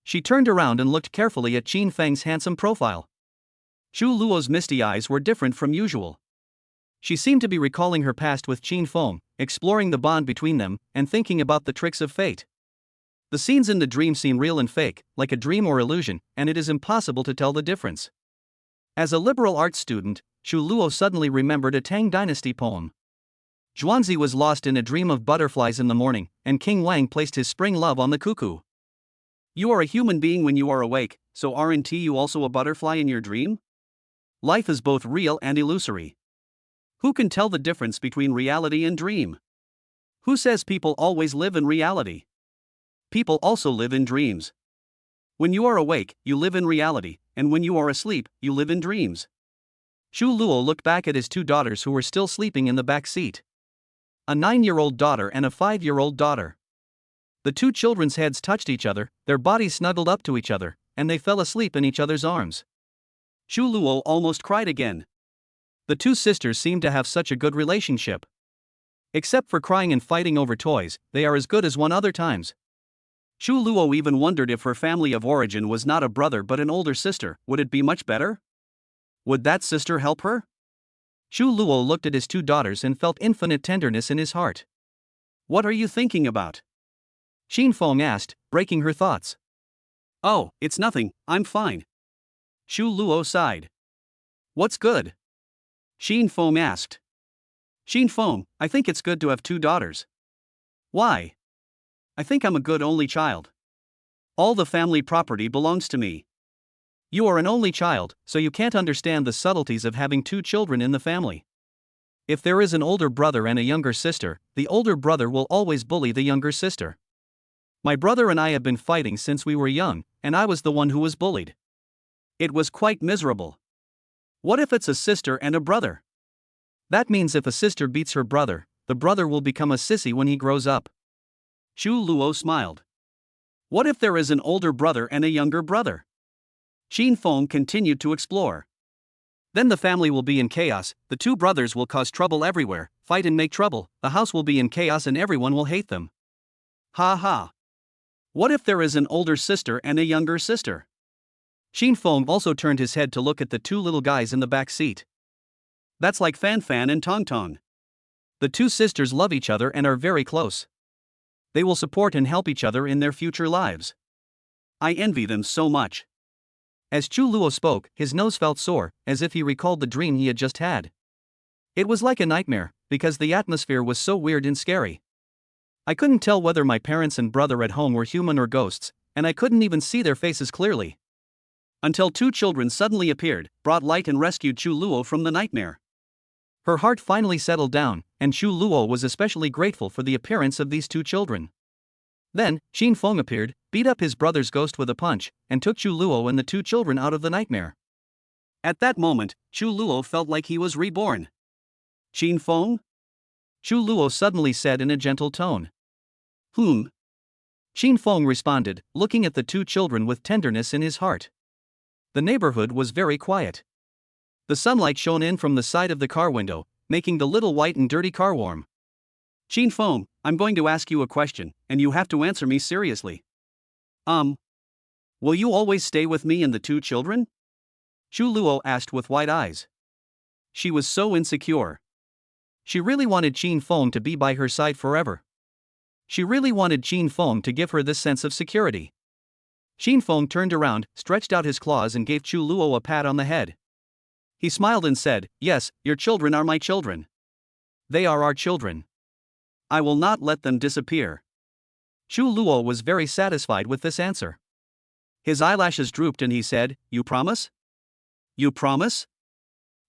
She turned around and looked carefully at Chin Feng's handsome profile. Shu Luo's misty eyes were different from usual. She seemed to be recalling her past with Chin Fong, exploring the bond between them, and thinking about the tricks of fate. The scenes in the dream seem real and fake, like a dream or illusion, and it is impossible to tell the difference. As a liberal arts student, Xu Luo suddenly remembered a Tang Dynasty poem. Zhuangzi was lost in a dream of butterflies in the morning, and King Wang placed his spring love on the cuckoo. You are a human being when you are awake, so aren't you also a butterfly in your dream? Life is both real and illusory. Who can tell the difference between reality and dream? Who says people always live in reality? People also live in dreams. When you are awake, you live in reality, and when you are asleep, you live in dreams. Xu Luo looked back at his two daughters who were still sleeping in the back seat. A 9-year-old daughter and a 5-year-old daughter. The two children's heads touched each other, their bodies snuggled up to each other, and they fell asleep in each other's arms. Xu Luo almost cried again. The two sisters seemed to have such a good relationship. Except for crying and fighting over toys, they are as good as one other times. Xu Luo even wondered if her family of origin was not a brother but an older sister, would it be much better? Would that sister help her? Xu Luo looked at his two daughters and felt infinite tenderness in his heart. What are you thinking about? Xin Feng asked, breaking her thoughts. Oh, it's nothing, I'm fine. Xu Luo sighed. What's good? Xin Feng asked. Xin Feng, I think it's good to have two daughters. Why? I think I'm a good only child. All the family property belongs to me. You are an only child, so you can't understand the subtleties of having two children in the family. If there is an older brother and a younger sister, the older brother will always bully the younger sister. My brother and I have been fighting since we were young, and I was the one who was bullied. It was quite miserable. What if it's a sister and a brother? That means if a sister beats her brother, the brother will become a sissy when he grows up. Xu Luo smiled. What if there is an older brother and a younger brother? Xin Feng continued to explore. Then the family will be in chaos, the two brothers will cause trouble everywhere, fight and make trouble, the house will be in chaos and everyone will hate them. Ha ha. What if there is an older sister and a younger sister? Xin Feng also turned his head to look at the two little guys in the back seat. That's like Fan Fan and Tong Tong. The two sisters love each other and are very close. They will support and help each other in their future lives. I envy them so much. As Xu Luo spoke, his nose felt sore, as if he recalled the dream he had just had. It was like a nightmare, because the atmosphere was so weird and scary. I couldn't tell whether my parents and brother at home were human or ghosts, and I couldn't even see their faces clearly. Until two children suddenly appeared, brought light and rescued Xu Luo from the nightmare. Her heart finally settled down, and Xu Luo was especially grateful for the appearance of these two children. Then, Xin Feng appeared, beat up his brother's ghost with a punch, and took Xu Luo and the two children out of the nightmare. At that moment, Xu Luo felt like he was reborn. Xin Feng? Xu Luo suddenly said in a gentle tone. Xin Feng responded, looking at the two children with tenderness in his heart. The neighborhood was very quiet. The sunlight shone in from the side of the car window, making the little white and dirty car warm. Xin Feng, I'm going to ask you a question, and you have to answer me seriously. Will you always stay with me and the two children? Xu Luo asked with wide eyes. She was so insecure. She really wanted Xin Feng to be by her side forever. She really wanted Xin Feng to give her this sense of security. Xin Feng turned around, stretched out his claws and gave Xu Luo a pat on the head. He smiled and said, Yes, your children are my children. They are our children. I will not let them disappear. Xu Luo was very satisfied with this answer. His eyelashes drooped and he said, You promise? You promise?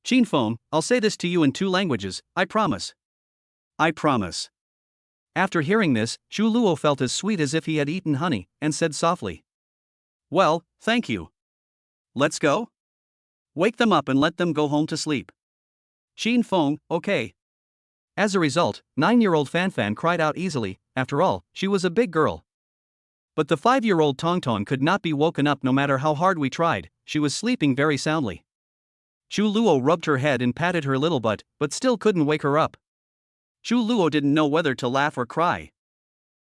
Xin Feng, I'll say this to you in two languages, I promise. I promise. After hearing this, Xu Luo felt as sweet as if he had eaten honey, and said softly. Well, thank you. Let's go? Wake them up and let them go home to sleep. Xin Feng, okay. As a result, 9-year-old Fan Fan cried out easily, after all, she was a big girl. But the 5-year-old Tong Tong could not be woken up no matter how hard we tried, she was sleeping very soundly. Xu Luo rubbed her head and patted her little butt, but still couldn't wake her up. Xu Luo didn't know whether to laugh or cry.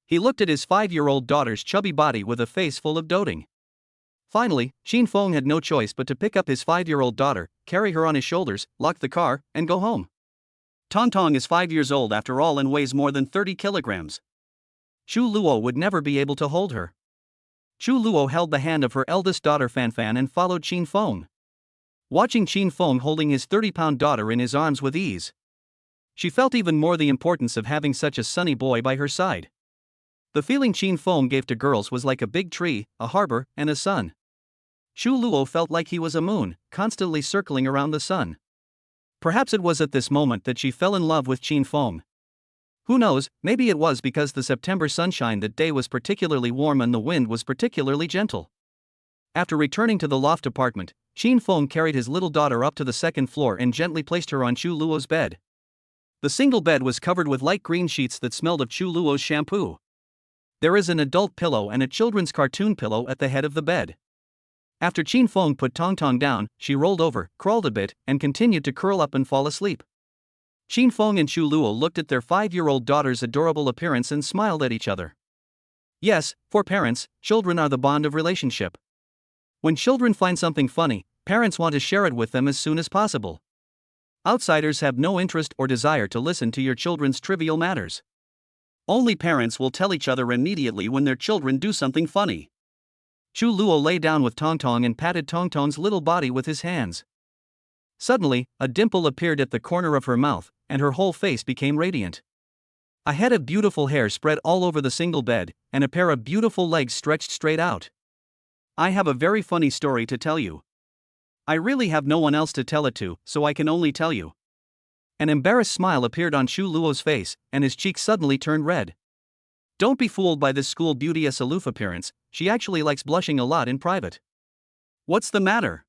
He looked at his 5-year-old daughter's chubby body with a face full of doting. Finally, Xin Feng had no choice but to pick up his 5-year-old daughter, carry her on his shoulders, lock the car, and go home. Tong Tong is 5 years old after all and weighs more than 30 kilograms. Chu Luo would never be able to hold her. Chu Luo held the hand of her eldest daughter Fan Fan and followed Qin Feng. Watching Qin Feng holding his 30-pound daughter in his arms with ease, she felt even more the importance of having such a sunny boy by her side. The feeling Qin Feng gave to girls was like a big tree, a harbor, and a sun. Chu Luo felt like he was a moon, constantly circling around the sun. Perhaps it was at this moment that she fell in love with Qin Feng. Who knows, maybe it was because the September sunshine that day was particularly warm and the wind was particularly gentle. After returning to the loft apartment, Qin Feng carried his little daughter up to the second floor and gently placed her on Chu Luo's bed. The single bed was covered with light green sheets that smelled of Chu Luo's shampoo. There is an adult pillow and a children's cartoon pillow at the head of the bed. After Qin Feng put Tong Tong down, she rolled over, crawled a bit, and continued to curl up and fall asleep. Qin Feng and Chu Luo looked at their 5-year-old daughter's adorable appearance and smiled at each other. Yes, for parents, children are the bond of relationship. When children find something funny, parents want to share it with them as soon as possible. Outsiders have no interest or desire to listen to your children's trivial matters. Only parents will tell each other immediately when their children do something funny. Chu Luo lay down with Tong Tong and patted Tong Tong's little body with his hands. Suddenly, a dimple appeared at the corner of her mouth, and her whole face became radiant. A head of beautiful hair spread all over the single bed, and a pair of beautiful legs stretched straight out. I have a very funny story to tell you. I really have no one else to tell it to, so I can only tell you. An embarrassed smile appeared on Chu Luo's face, and his cheeks suddenly turned red. Don't be fooled by this school beauty's aloof appearance, she actually likes blushing a lot in private. What's the matter?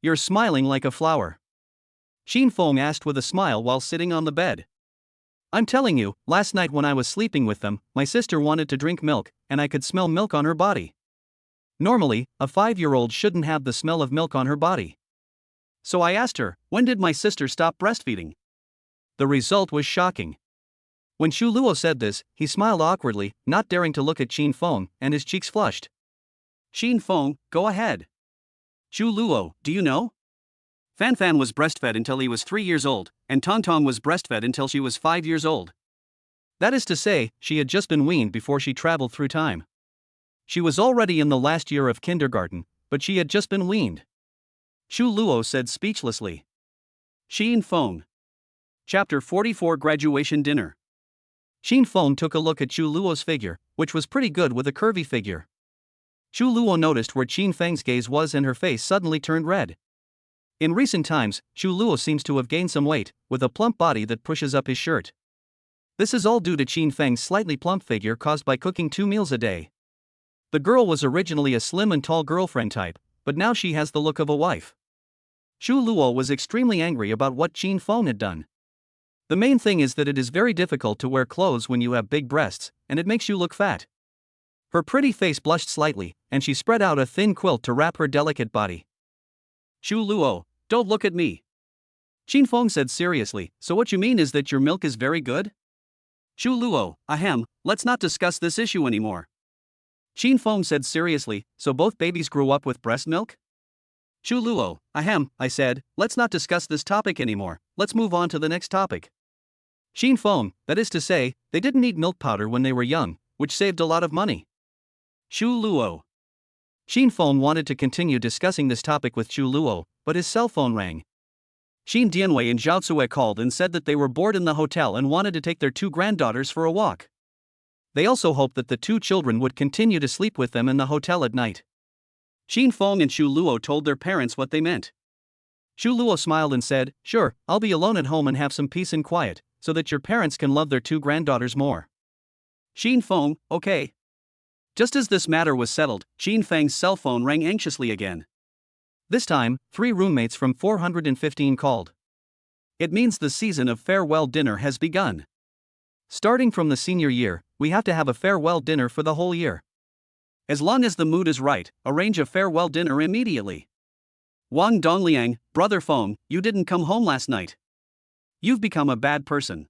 You're smiling like a flower. Qin Feng asked with a smile while sitting on the bed. I'm telling you, last night when I was sleeping with them, my sister wanted to drink milk, and I could smell milk on her body. Normally, a 5-year-old shouldn't have the smell of milk on her body. So I asked her, when did my sister stop breastfeeding? The result was shocking. When Chu Luo said this, he smiled awkwardly, not daring to look at Qin Feng, and his cheeks flushed. Qin Feng, go ahead. Chu Luo, do you know? Fan Fan was breastfed until he was 3 years old, and Tong Tong was breastfed until she was 5 years old. That is to say, she had just been weaned before she traveled through time. She was already in the last year of kindergarten, but she had just been weaned. Chu Luo said speechlessly. Qin Feng. Chapter 44 Graduation Dinner. Qin Feng took a look at Chu Luo's figure, which was pretty good with a curvy figure. Chu Luo noticed where Qin Feng's gaze was and her face suddenly turned red. In recent times, Chu Luo seems to have gained some weight, with a plump body that pushes up his shirt. This is all due to Qin Feng's slightly plump figure caused by cooking 2 meals a day. The girl was originally a slim and tall girlfriend type, but now she has the look of a wife. Chu Luo was extremely angry about what Qin Feng had done. The main thing is that it is very difficult to wear clothes when you have big breasts, and it makes you look fat. Her pretty face blushed slightly, and she spread out a thin quilt to wrap her delicate body. Chu Luo, don't look at me. Qin Feng said seriously, so what you mean is that your milk is very good? Chu Luo, ahem, let's not discuss this issue anymore. Qin Feng said seriously, so both babies grew up with breast milk? Chu Luo, ahem, I said, let's not discuss this topic anymore, let's move on to the next topic. Qin Feng, that is to say, they didn't need milk powder when they were young, which saved a lot of money. Chu Luo. Qin Feng wanted to continue discussing this topic with Chu Luo, but his cell phone rang. Xin Dianwei and Zhao Tsue called and said that they were bored in the hotel and wanted to take their 2 granddaughters for a walk. They also hoped that the 2 children would continue to sleep with them in the hotel at night. Qin Feng and Chu Luo told their parents what they meant. Chu Luo smiled and said, sure, I'll be alone at home and have some peace and quiet, so that your parents can love their 2 granddaughters more. Qin Feng, okay. Just as this matter was settled, Qin Feng's cell phone rang anxiously again. This time, 3 roommates from 415 called. It means the season of farewell dinner has begun. Starting from the senior year, we have to have a farewell dinner for the whole year. As long as the mood is right, arrange a farewell dinner immediately. Wang Dongliang, brother Feng, you didn't come home last night. You've become a bad person.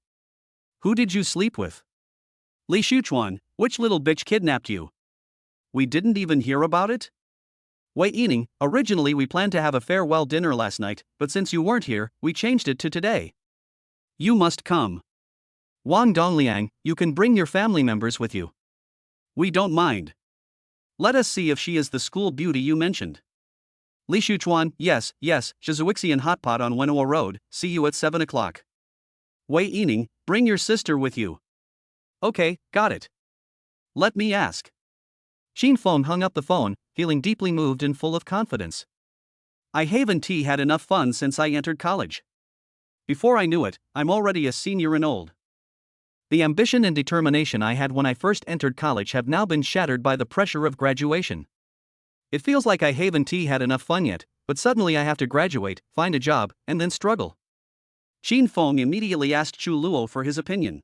Who did you sleep with? Li Shuchuan, which little bitch kidnapped you? We didn't even hear about it? Wei Yining, originally we planned to have a farewell dinner last night, but since you weren't here, we changed it to today. You must come. Wang Dongliang, you can bring your family members with you. We don't mind. Let us see if she is the school beauty you mentioned. Li Shuchuan, yes, Shizuixian Hot Pot on Wenhua Road, see you at 7 o'clock. Wei Yining, bring your sister with you. Okay, got it. Let me ask. Xin Feng hung up the phone, feeling deeply moved and full of confidence. I haven't had enough fun since I entered college. Before I knew it, I'm already a senior and old. The ambition and determination I had when I first entered college have now been shattered by the pressure of graduation. It feels like I haven't had enough fun yet, but suddenly I have to graduate, find a job, and then struggle. Xin Feng immediately asked Xu Luo for his opinion.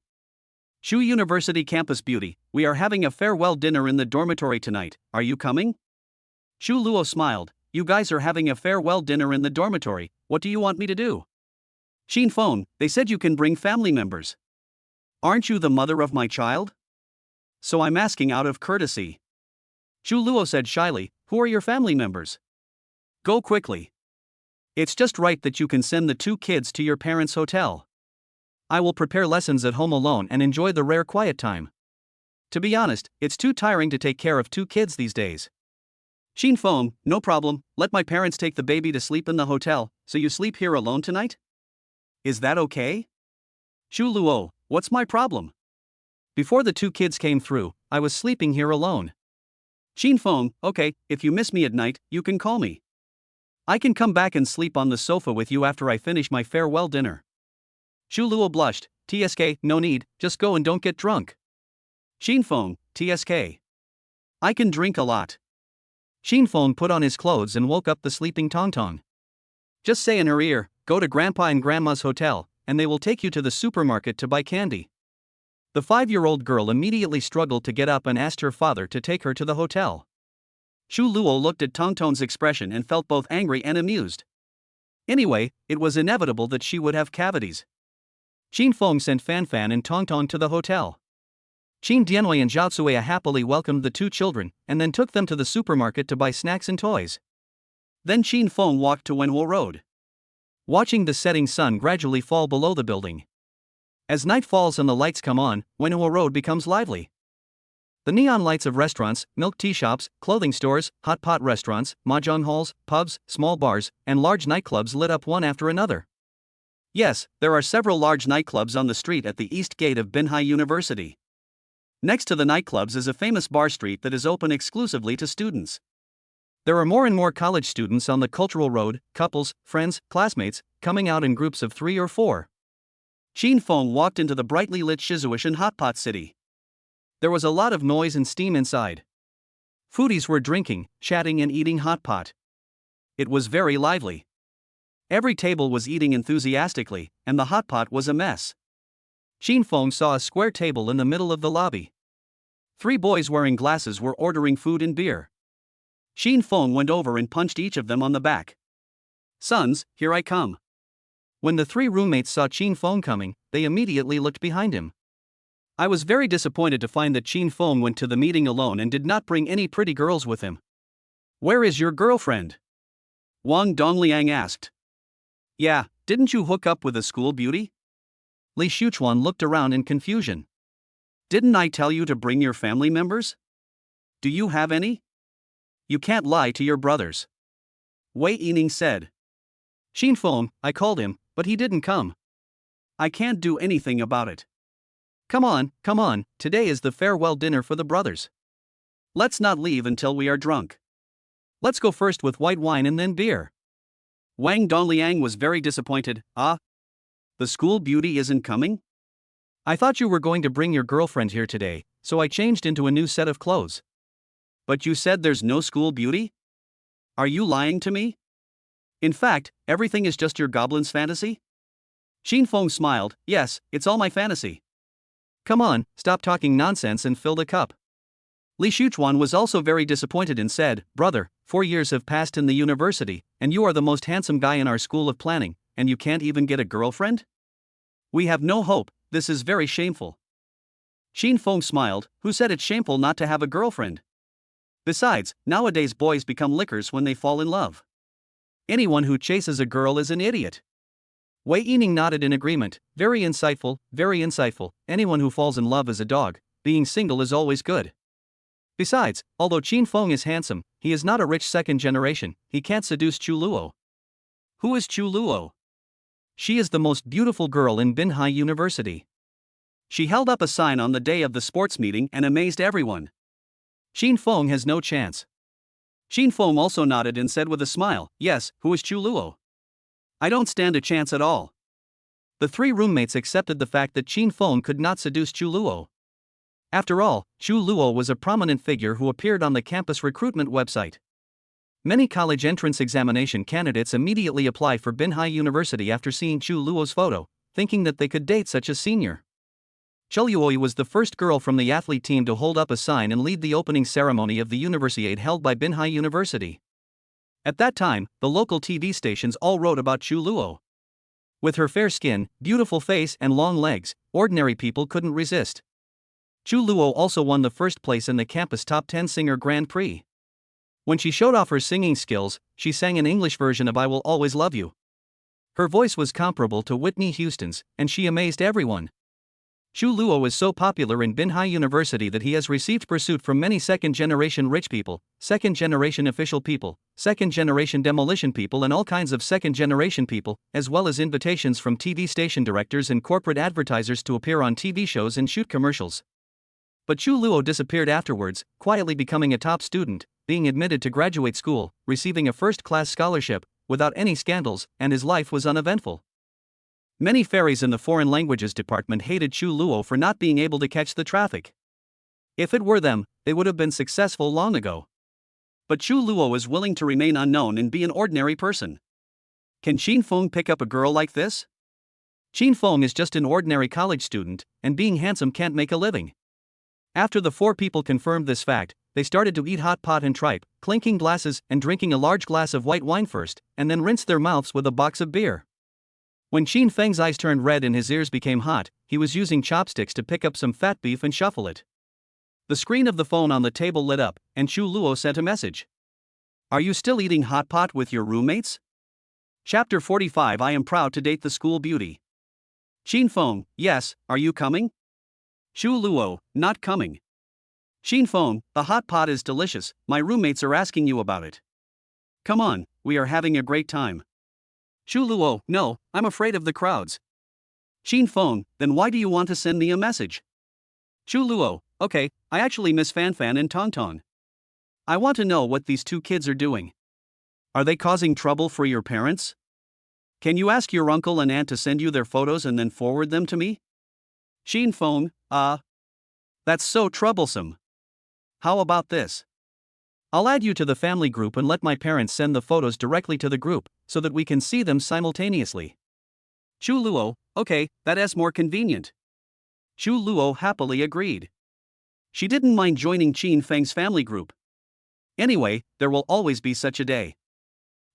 Shu University Campus Beauty, we are having a farewell dinner in the dormitory tonight, are you coming? Xu Luo smiled, you guys are having a farewell dinner in the dormitory, what do you want me to do? Xin Feng, they said you can bring family members. Aren't you the mother of my child? So I'm asking out of courtesy. Xu Luo said shyly, who are your family members? Go quickly. It's just right that you can send the 2 kids to your parents' hotel. I will prepare lessons at home alone and enjoy the rare quiet time. To be honest, it's too tiring to take care of 2 kids these days. Xin Feng, no problem, let my parents take the baby to sleep in the hotel, so you sleep here alone tonight? Is that okay? Xu Luo, what's my problem? Before the 2 kids came through, I was sleeping here alone. Xin Feng, okay, if you miss me at night, you can call me. I can come back and sleep on the sofa with you after I finish my farewell dinner. Xu Luo blushed, TSK, no need, just go and don't get drunk. Xin Feng, TSK. I can drink a lot. Xin Feng put on his clothes and woke up the sleeping Tong Tong. Just say in her ear, go to Grandpa and Grandma's hotel, and they will take you to the supermarket to buy candy. The 5-year-old girl immediately struggled to get up and asked her father to take her to the hotel. Xu Luo looked at Tong Tong's expression and felt both angry and amused. Anyway, it was inevitable that she would have cavities. Xin Feng sent Fan Fan and Tong Tong to the hotel. Xin Dianwei and Zhao Cui happily welcomed the 2 children and then took them to the supermarket to buy snacks and toys. Then Xin Feng walked to Wenhua Road, watching the setting sun gradually fall below the building. As night falls and the lights come on, Wenhua Road becomes lively. The neon lights of restaurants, milk tea shops, clothing stores, hot pot restaurants, mahjong halls, pubs, small bars, and large nightclubs lit up one after another. Yes, there are several large nightclubs on the street at the east gate of Binhai University. Next to the nightclubs is a famous bar street that is open exclusively to students. There are more and more college students on the Cultural Road, couples, friends, classmates, coming out in groups of 3 or 4. Xin Feng walked into the brightly lit Shizuishan Hot Pot City. There was a lot of noise and steam inside. Foodies were drinking, chatting and eating hot pot. It was very lively. Every table was eating enthusiastically, and the hot pot was a mess. Xin Feng saw a square table in the middle of the lobby. 3 boys wearing glasses were ordering food and beer. Xin Feng went over and punched each of them on the back. Sons, here I come. When the 3 roommates saw Xin Feng coming, they immediately looked behind him. I was very disappointed to find that Xin Feng went to the meeting alone and did not bring any pretty girls with him. Where is your girlfriend? Wang Dongliang asked. Yeah, didn't you hook up with a school beauty? Li Shuchuan looked around in confusion. Didn't I tell you to bring your family members? Do you have any? You can't lie to your brothers. Wei Yining said. Xin Feng, I called him, but he didn't come. I can't do anything about it. Come on, today is the farewell dinner for the brothers. Let's not leave until we are drunk. Let's go first with white wine and then beer. Wang Dongliang was very disappointed. The school beauty isn't coming? I thought you were going to bring your girlfriend here today, so I changed into a new set of clothes. But you said there's no school beauty? Are you lying to me? In fact, everything is just your goblin's fantasy? Xin Feng smiled, yes, it's all my fantasy. Come on, stop talking nonsense and fill the cup. Li Shuchuan was also very disappointed and said, Brother, 4 years have passed in the university, and you are the most handsome guy in our school of planning, and you can't even get a girlfriend? We have no hope, this is very shameful. Xin Feng smiled, who said it's shameful not to have a girlfriend? Besides, nowadays boys become lickers when they fall in love. Anyone who chases a girl is an idiot. Wei Yining nodded in agreement. Very insightful, very insightful. Anyone who falls in love is a dog. Being single is always good. Besides, although Qin Feng is handsome, he is not a rich second generation. He can't seduce Chu Luo. Who is Chu Luo? She is the most beautiful girl in Binhai University. She held up a sign on the day of the sports meeting and amazed everyone. Qin Feng has no chance. Qin Feng also nodded and said with a smile, yes, who is Chu Luo? I don't stand a chance at all. The three roommates accepted the fact that Qin Feng could not seduce Chu Luo. After all, Chu Luo was a prominent figure who appeared on the campus recruitment website. Many college entrance examination candidates immediately apply for Binhai University after seeing Chu Luo's photo, thinking that they could date such a senior. Chulyuoi was the first girl from the athlete team to hold up a sign and lead the opening ceremony of the Universiade held by Binhai University. At that time, the local TV stations all wrote about Chu Luo. With her fair skin, beautiful face and long legs, ordinary people couldn't resist. Chu Luo also won the first place in the campus top 10 singer Grand Prix. When she showed off her singing skills, she sang an English version of I Will Always Love You. Her voice was comparable to Whitney Houston's, and she amazed everyone. Chu Luo is so popular in Binhai University that he has received pursuit from many second-generation rich people, second-generation official people, second-generation demolition people and all kinds of second-generation people, as well as invitations from TV station directors and corporate advertisers to appear on TV shows and shoot commercials. But Chu Luo disappeared afterwards, quietly becoming a top student, being admitted to graduate school, receiving a first-class scholarship, without any scandals, and his life was uneventful. Many fairies in the foreign languages department hated Chu Luo for not being able to catch the traffic. If it were them, they would have been successful long ago. But Chu Luo is willing to remain unknown and be an ordinary person. Can Qin Feng pick up a girl like this? Qin Feng is just an ordinary college student, and being handsome can't make a living. After the four people confirmed this fact, they started to eat hot pot and tripe, clinking glasses and drinking a large glass of white wine first, and then rinsed their mouths with a box of beer. When Qin Feng's eyes turned red and his ears became hot, he was using chopsticks to pick up some fat beef and shuffle it. The screen of the phone on the table lit up, and Chu Luo sent a message. Are you still eating hot pot with your roommates? Chapter 45 I am proud to date the school beauty. Qin Feng, yes, are you coming? Chu Luo, not coming. Qin Feng, the hot pot is delicious, my roommates are asking you about it. Come on, we are having a great time. Chu Luo, no, I'm afraid of the crowds. Qin Feng, then why do you want to send me a message? Chu Luo, okay, I actually miss Fan Fan and Tong Tong. I want to know what these two kids are doing. Are they causing trouble for your parents? Can you ask your uncle and aunt to send you their photos and then forward them to me? Qin Feng, that's so troublesome. How about this? I'll add you to the family group and let my parents send the photos directly to the group, so that we can see them simultaneously. Chu Luo, okay, that is more convenient. Chu Luo happily agreed. She didn't mind joining Qin Feng's family group. Anyway, there will always be such a day.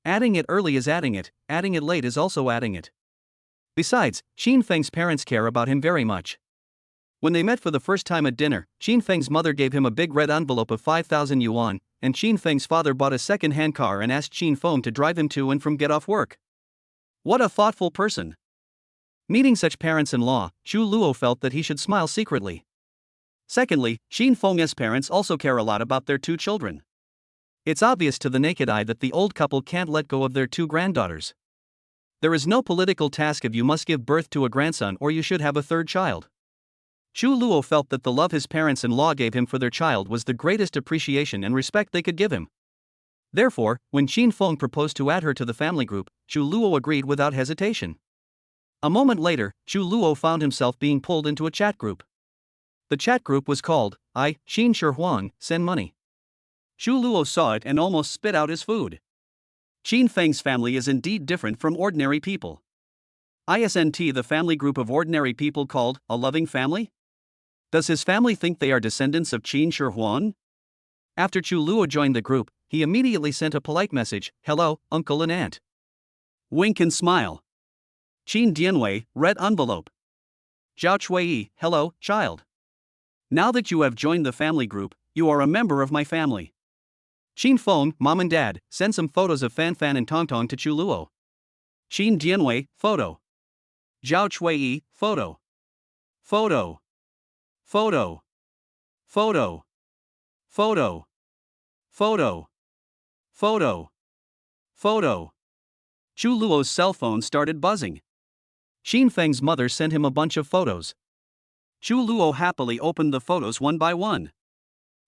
Adding it early is adding it late is also adding it. Besides, Qin Feng's parents care about him very much. When they met for the first time at dinner, Qin Feng's mother gave him a big red envelope of 5,000 yuan, and Qin Feng's father bought a second-hand car and asked Qin Feng to drive him to and from get off work. What a thoughtful person. Meeting such parents-in-law, Chu Luo felt that he should smile secretly. Secondly, Qin Feng's parents also care a lot about their two children. It's obvious to the naked eye that the old couple can't let go of their two granddaughters. There is no political task if you must give birth to a grandson or you should have a third child. Chu Luo felt that the love his parents-in-law gave him for their child was the greatest appreciation and respect they could give him. Therefore, when Qin Feng proposed to add her to the family group, Chu Luo agreed without hesitation. A moment later, Chu Luo found himself being pulled into a chat group. The chat group was called, I, Xin Shi Huang, Send Money. Chu Luo saw it and almost spit out his food. Qin Feng's family is indeed different from ordinary people. Isn't the family group of ordinary people called a loving family? Does his family think they are descendants of Qin Shi Huang? After Chu Luo joined the group, he immediately sent a polite message, hello, uncle and aunt. Wink and smile. Qin Dianwei, red envelope. Zhao Chuiyi, hello, child. Now that you have joined the family group, you are a member of my family. Qin Feng, mom and dad, send some photos of Fan Fan and Tong Tong to Chu Luo. Qin Dianwei, photo. Zhao Chui, photo. Photo. Photo. Photo. Photo. Photo. Photo. Photo. Chu Luo's cell phone started buzzing. Xin Feng's mother sent him a bunch of photos. Chu Luo happily opened the photos one by one.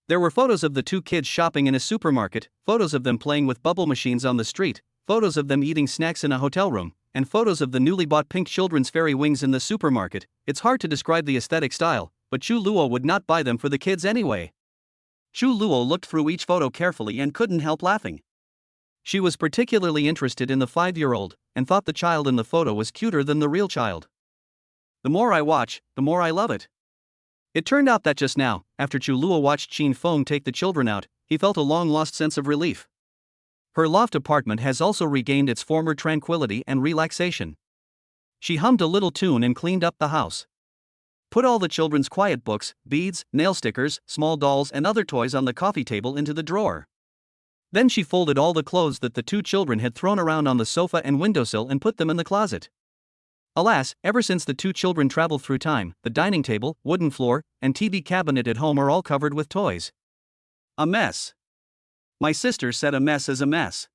There were photos of the two kids shopping in a supermarket, photos of them playing with bubble machines on the street, photos of them eating snacks in a hotel room, and photos of the newly bought pink children's fairy wings in the supermarket. It's hard to describe the aesthetic style, but Chu Luo would not buy them for the kids anyway. Chu Luo looked through each photo carefully and couldn't help laughing. She was particularly interested in the 5-year-old, and thought the child in the photo was cuter than the real child. The more I watch, the more I love it. It turned out that just now, after Chu Luo watched Xin Feng take the children out, he felt a long-lost sense of relief. Her loft apartment has also regained its former tranquility and relaxation. She hummed a little tune and cleaned up the house. Put all the children's quiet books, beads, nail stickers, small dolls and other toys on the coffee table into the drawer. Then she folded all the clothes that the two children had thrown around on the sofa and windowsill and put them in the closet. Alas, ever since the two children traveled through time, the dining table, wooden floor, and TV cabinet at home are all covered with toys. A mess. My sister said a mess is a mess.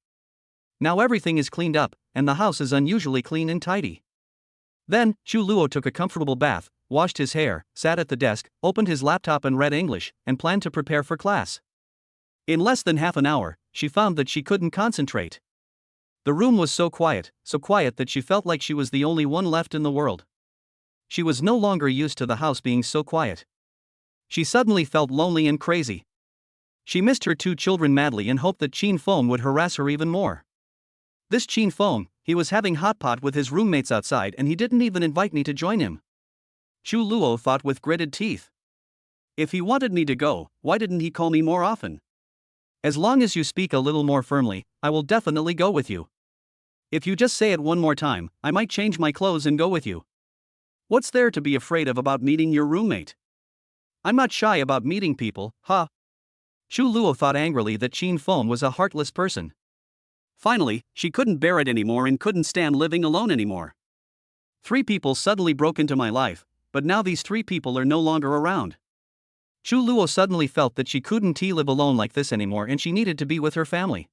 Now everything is cleaned up, and the house is unusually clean and tidy. Then, Chu Luo took a comfortable bath, washed his hair, sat at the desk, opened his laptop and read English, and planned to prepare for class. In less than half an hour, she found that she couldn't concentrate. The room was so quiet that she felt like she was the only one left in the world. She was no longer used to the house being so quiet. She suddenly felt lonely and crazy. She missed her two children madly and hoped that Xin Feng would harass her even more. This Xin Feng, he was having hot pot with his roommates outside and he didn't even invite me to join him. Chu Luo thought with gritted teeth. If he wanted me to go, why didn't he call me more often? As long as you speak a little more firmly, I will definitely go with you. If you just say it one more time, I might change my clothes and go with you. What's there to be afraid of about meeting your roommate? I'm not shy about meeting people, huh? Chu Luo thought angrily that Xin Feng was a heartless person. Finally, she couldn't bear it anymore and couldn't stand living alone anymore. 3 people suddenly broke into my life, but now these 3 people are no longer around. Chu Luo suddenly felt that she couldn't live alone like this anymore and she needed to be with her family.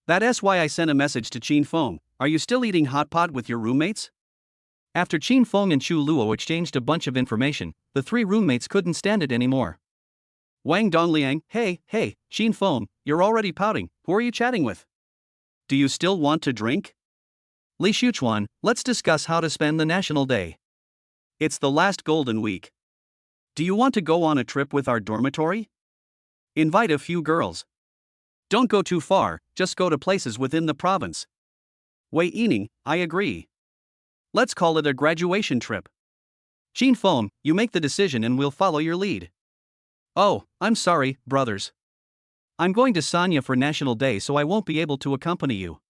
That's why I sent a message to Xin Feng. Are you still eating hot pot with your roommates? After Xin Feng and Chu Luo exchanged a bunch of information, the 3 roommates couldn't stand it anymore. Wang Dongliang, hey, Xin Feng, you're already pouting, who are you chatting with? Do you still want to drink? Li Shuchuan, let's discuss how to spend the National Day. It's the last golden week. Do you want to go on a trip with our dormitory? Invite a few girls. Don't go too far, just go to places within the province. Wei Yining, I agree. Let's call it a graduation trip. Xin Feng, you make the decision and we'll follow your lead. Oh, I'm sorry, brothers. I'm going to Sanya for National Day so I won't be able to accompany you.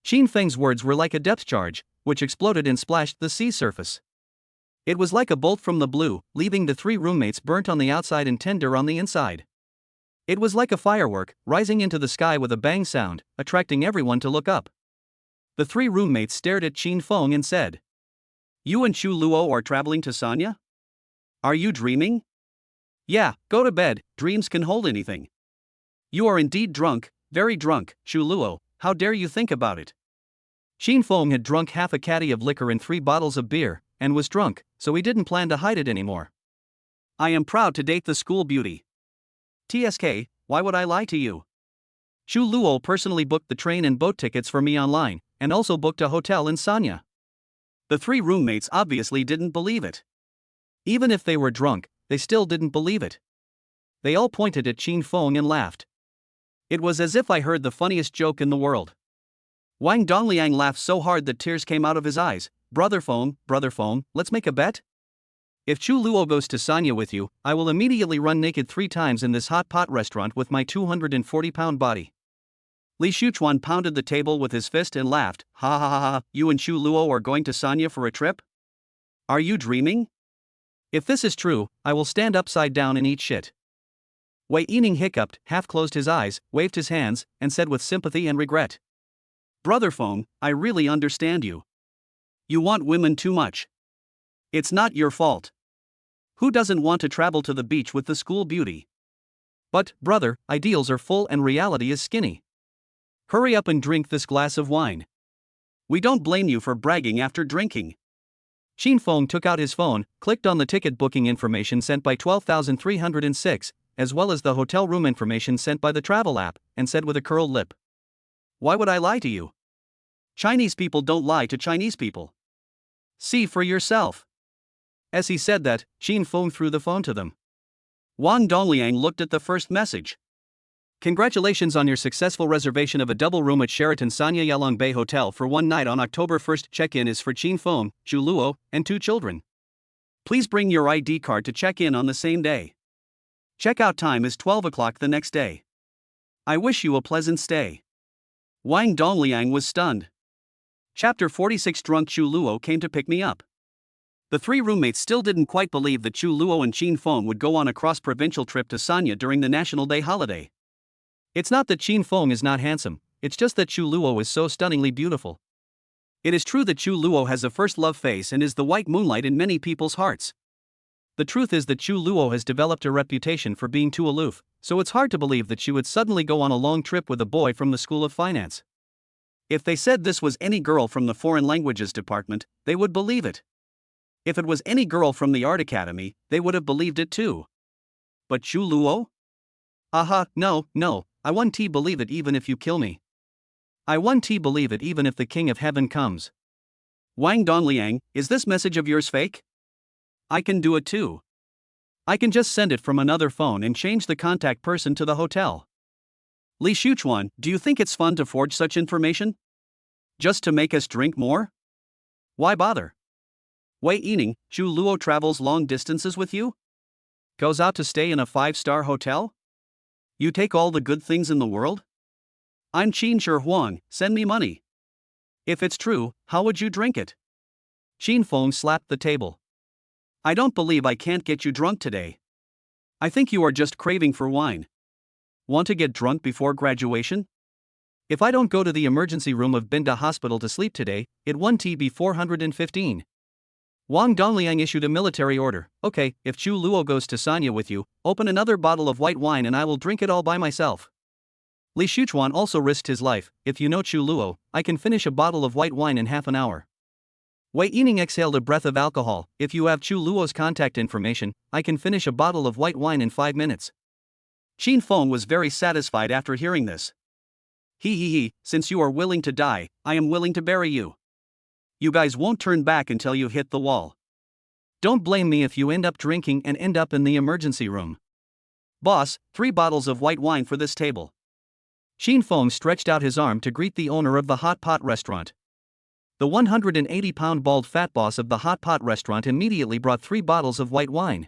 Xin Feng's words were like a depth charge, which exploded and splashed the sea surface. It was like a bolt from the blue, leaving the 3 roommates burnt on the outside and tender on the inside. It was like a firework, rising into the sky with a bang sound, attracting everyone to look up. The 3 roommates stared at Xin Feng and said, You and Chu Luo are traveling to Sanya? Are you dreaming? Yeah, go to bed, dreams can hold anything. You are indeed drunk, very drunk, Chu Luo, how dare you think about it? Xin Feng had drunk half a caddy of liquor and 3 bottles of beer, and was drunk, so he didn't plan to hide it anymore. I am proud to date the school beauty. TSK, why would I lie to you? Chu Luo personally booked the train and boat tickets for me online, and also booked a hotel in Sanya. The 3 roommates obviously didn't believe it. Even if they were drunk, they still didn't believe it. They all pointed at Xin Feng and laughed. It was as if I heard the funniest joke in the world. Wang Dongliang laughed so hard that tears came out of his eyes. Brother Feng, let's make a bet? If Chu Luo goes to Sanya with you, I will immediately run naked 3 times in this hot pot restaurant with my 240-pound body. Li Shuchuan pounded the table with his fist and laughed. Ha ha ha ha, you and Chu Luo are going to Sanya for a trip? Are you dreaming? If this is true, I will stand upside down and eat shit. Wei Yining hiccuped, half closed his eyes, waved his hands, and said with sympathy and regret. Brother Feng, I really understand you. You want women too much. It's not your fault. Who doesn't want to travel to the beach with the school beauty? But, brother, ideals are full and reality is skinny. Hurry up and drink this glass of wine. We don't blame you for bragging after drinking. Shin Fong took out his phone, clicked on the ticket booking information sent by 12,306, as well as the hotel room information sent by the travel app, and said with a curled lip, "Why would I lie to you? Chinese people don't lie to Chinese people. See for yourself." As he said that, Shin Fong threw the phone to them. Wang Dongliang looked at the first message. "Congratulations on your successful reservation of a double room at Sheraton Sanya Yalong Bay Hotel for one night on October 1st. Check-in is for Shin Fong, Zhu Luo, and 2 children. Please bring your ID card to check in on the same day. Checkout time is 12 o'clock the next day. I wish you a pleasant stay." Wang Dongliang was stunned. Chapter 46. Drunk Zhu Luo came to pick me up. The 3 roommates still didn't quite believe that Zhu Luo and Shin Fong would go on a cross-provincial trip to Sanya during the National Day holiday. It's not that Shin Fong is not handsome, it's just that Zhu Luo is so stunningly beautiful. It is true that Zhu Luo has a first love face and is the white moonlight in many people's hearts. The truth is that Zhu Luo has developed a reputation for being too aloof, so it's hard to believe that she would suddenly go on a long trip with a boy from the School of Finance. If they said this was any girl from the Foreign Languages Department, they would believe it. If it was any girl from the Art Academy, they would have believed it too. But Zhu Luo? Aha, no, I won't believe it even if you kill me. I won't believe it even if the King of Heaven comes. Wang Dongliang, is this message of yours fake? I can do it too. I can just send it from another phone and change the contact person to the hotel. Li Shuchuan, do you think it's fun to forge such information? Just to make us drink more? Why bother? Wei Yining, Zhu Luo travels long distances with you? Goes out to stay in a 5-star hotel? You take all the good things in the world? I'm Qin Shi Huang, send me money. If it's true, how would you drink it? Shin Fong slapped the table. I don't believe I can't get you drunk today. I think you are just craving for wine. Want to get drunk before graduation? If I don't go to the emergency room of Binda Hospital to sleep today, it won't be 415. Wang Dongliang issued a military order. Okay, if Zhu Luo goes to Sanya with you, open another bottle of white wine and I will drink it all by myself. Li Shuchuan also risked his life. If you know Zhu Luo, I can finish a bottle of white wine in half an hour. Wei Yining exhaled a breath of alcohol. If you have Zhu Luo's contact information, I can finish a bottle of white wine in 5 minutes. Shin Fong was very satisfied after hearing this. He, since you are willing to die, I am willing to bury you. You guys won't turn back until you hit the wall. Don't blame me if you end up drinking and end up in the emergency room. Boss, 3 bottles of white wine for this table. Shin Fong stretched out his arm to greet the owner of the hot pot restaurant. The 180-pound bald fat boss of the hot pot restaurant immediately brought 3 bottles of white wine.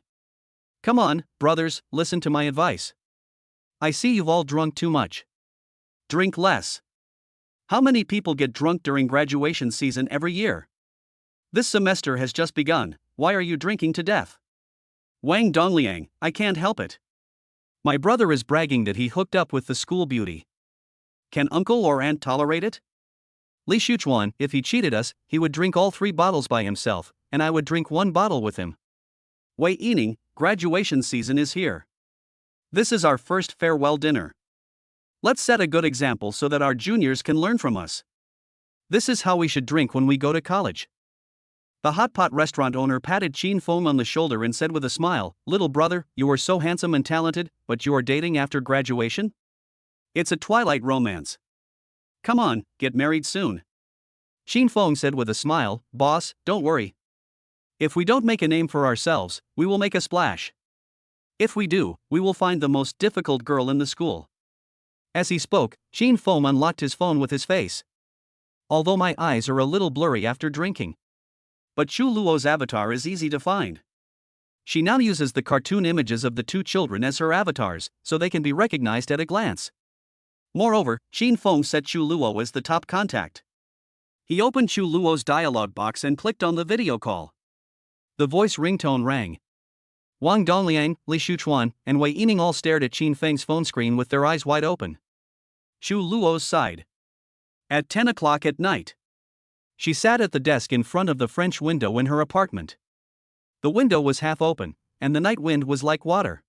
Come on, brothers, listen to my advice. I see you've all drunk too much. Drink less. How many people get drunk during graduation season every year? This semester has just begun, why are you drinking to death? Wang Dongliang, I can't help it. My brother is bragging that he hooked up with the school beauty. Can uncle or aunt tolerate it? Li Shuchuan, if he cheated us, he would drink all 3 bottles by himself, and I would drink 1 bottle with him. Wei Yining, graduation season is here. This is our first farewell dinner. Let's set a good example so that our juniors can learn from us. This is how we should drink when we go to college. The hot pot restaurant owner patted Shin Fong on the shoulder and said with a smile, "Little brother, you are so handsome and talented, but you are dating after graduation? It's a twilight romance. Come on, get married soon." Shin Fong said with a smile, "Boss, don't worry. If we don't make a name for ourselves, we will make a splash. If we do, we will find the most difficult girl in the school." As he spoke, Shin Fong unlocked his phone with his face. Although my eyes are a little blurry after drinking. But Zhu Luo's avatar is easy to find. She now uses the cartoon images of the 2 children as her avatars, so they can be recognized at a glance. Moreover, Shin Fong set Zhu Luo as the top contact. He opened Zhu Luo's dialog box and clicked on the video call. The voice ringtone rang. Wang Dongliang, Li Shuchuan, and Wei Yining all stared at Shin Feng's phone screen with their eyes wide open. Zhu Luo's sighed. At 10 o'clock at night. She sat at the desk in front of the French window in her apartment. The window was half open, and the night wind was like water.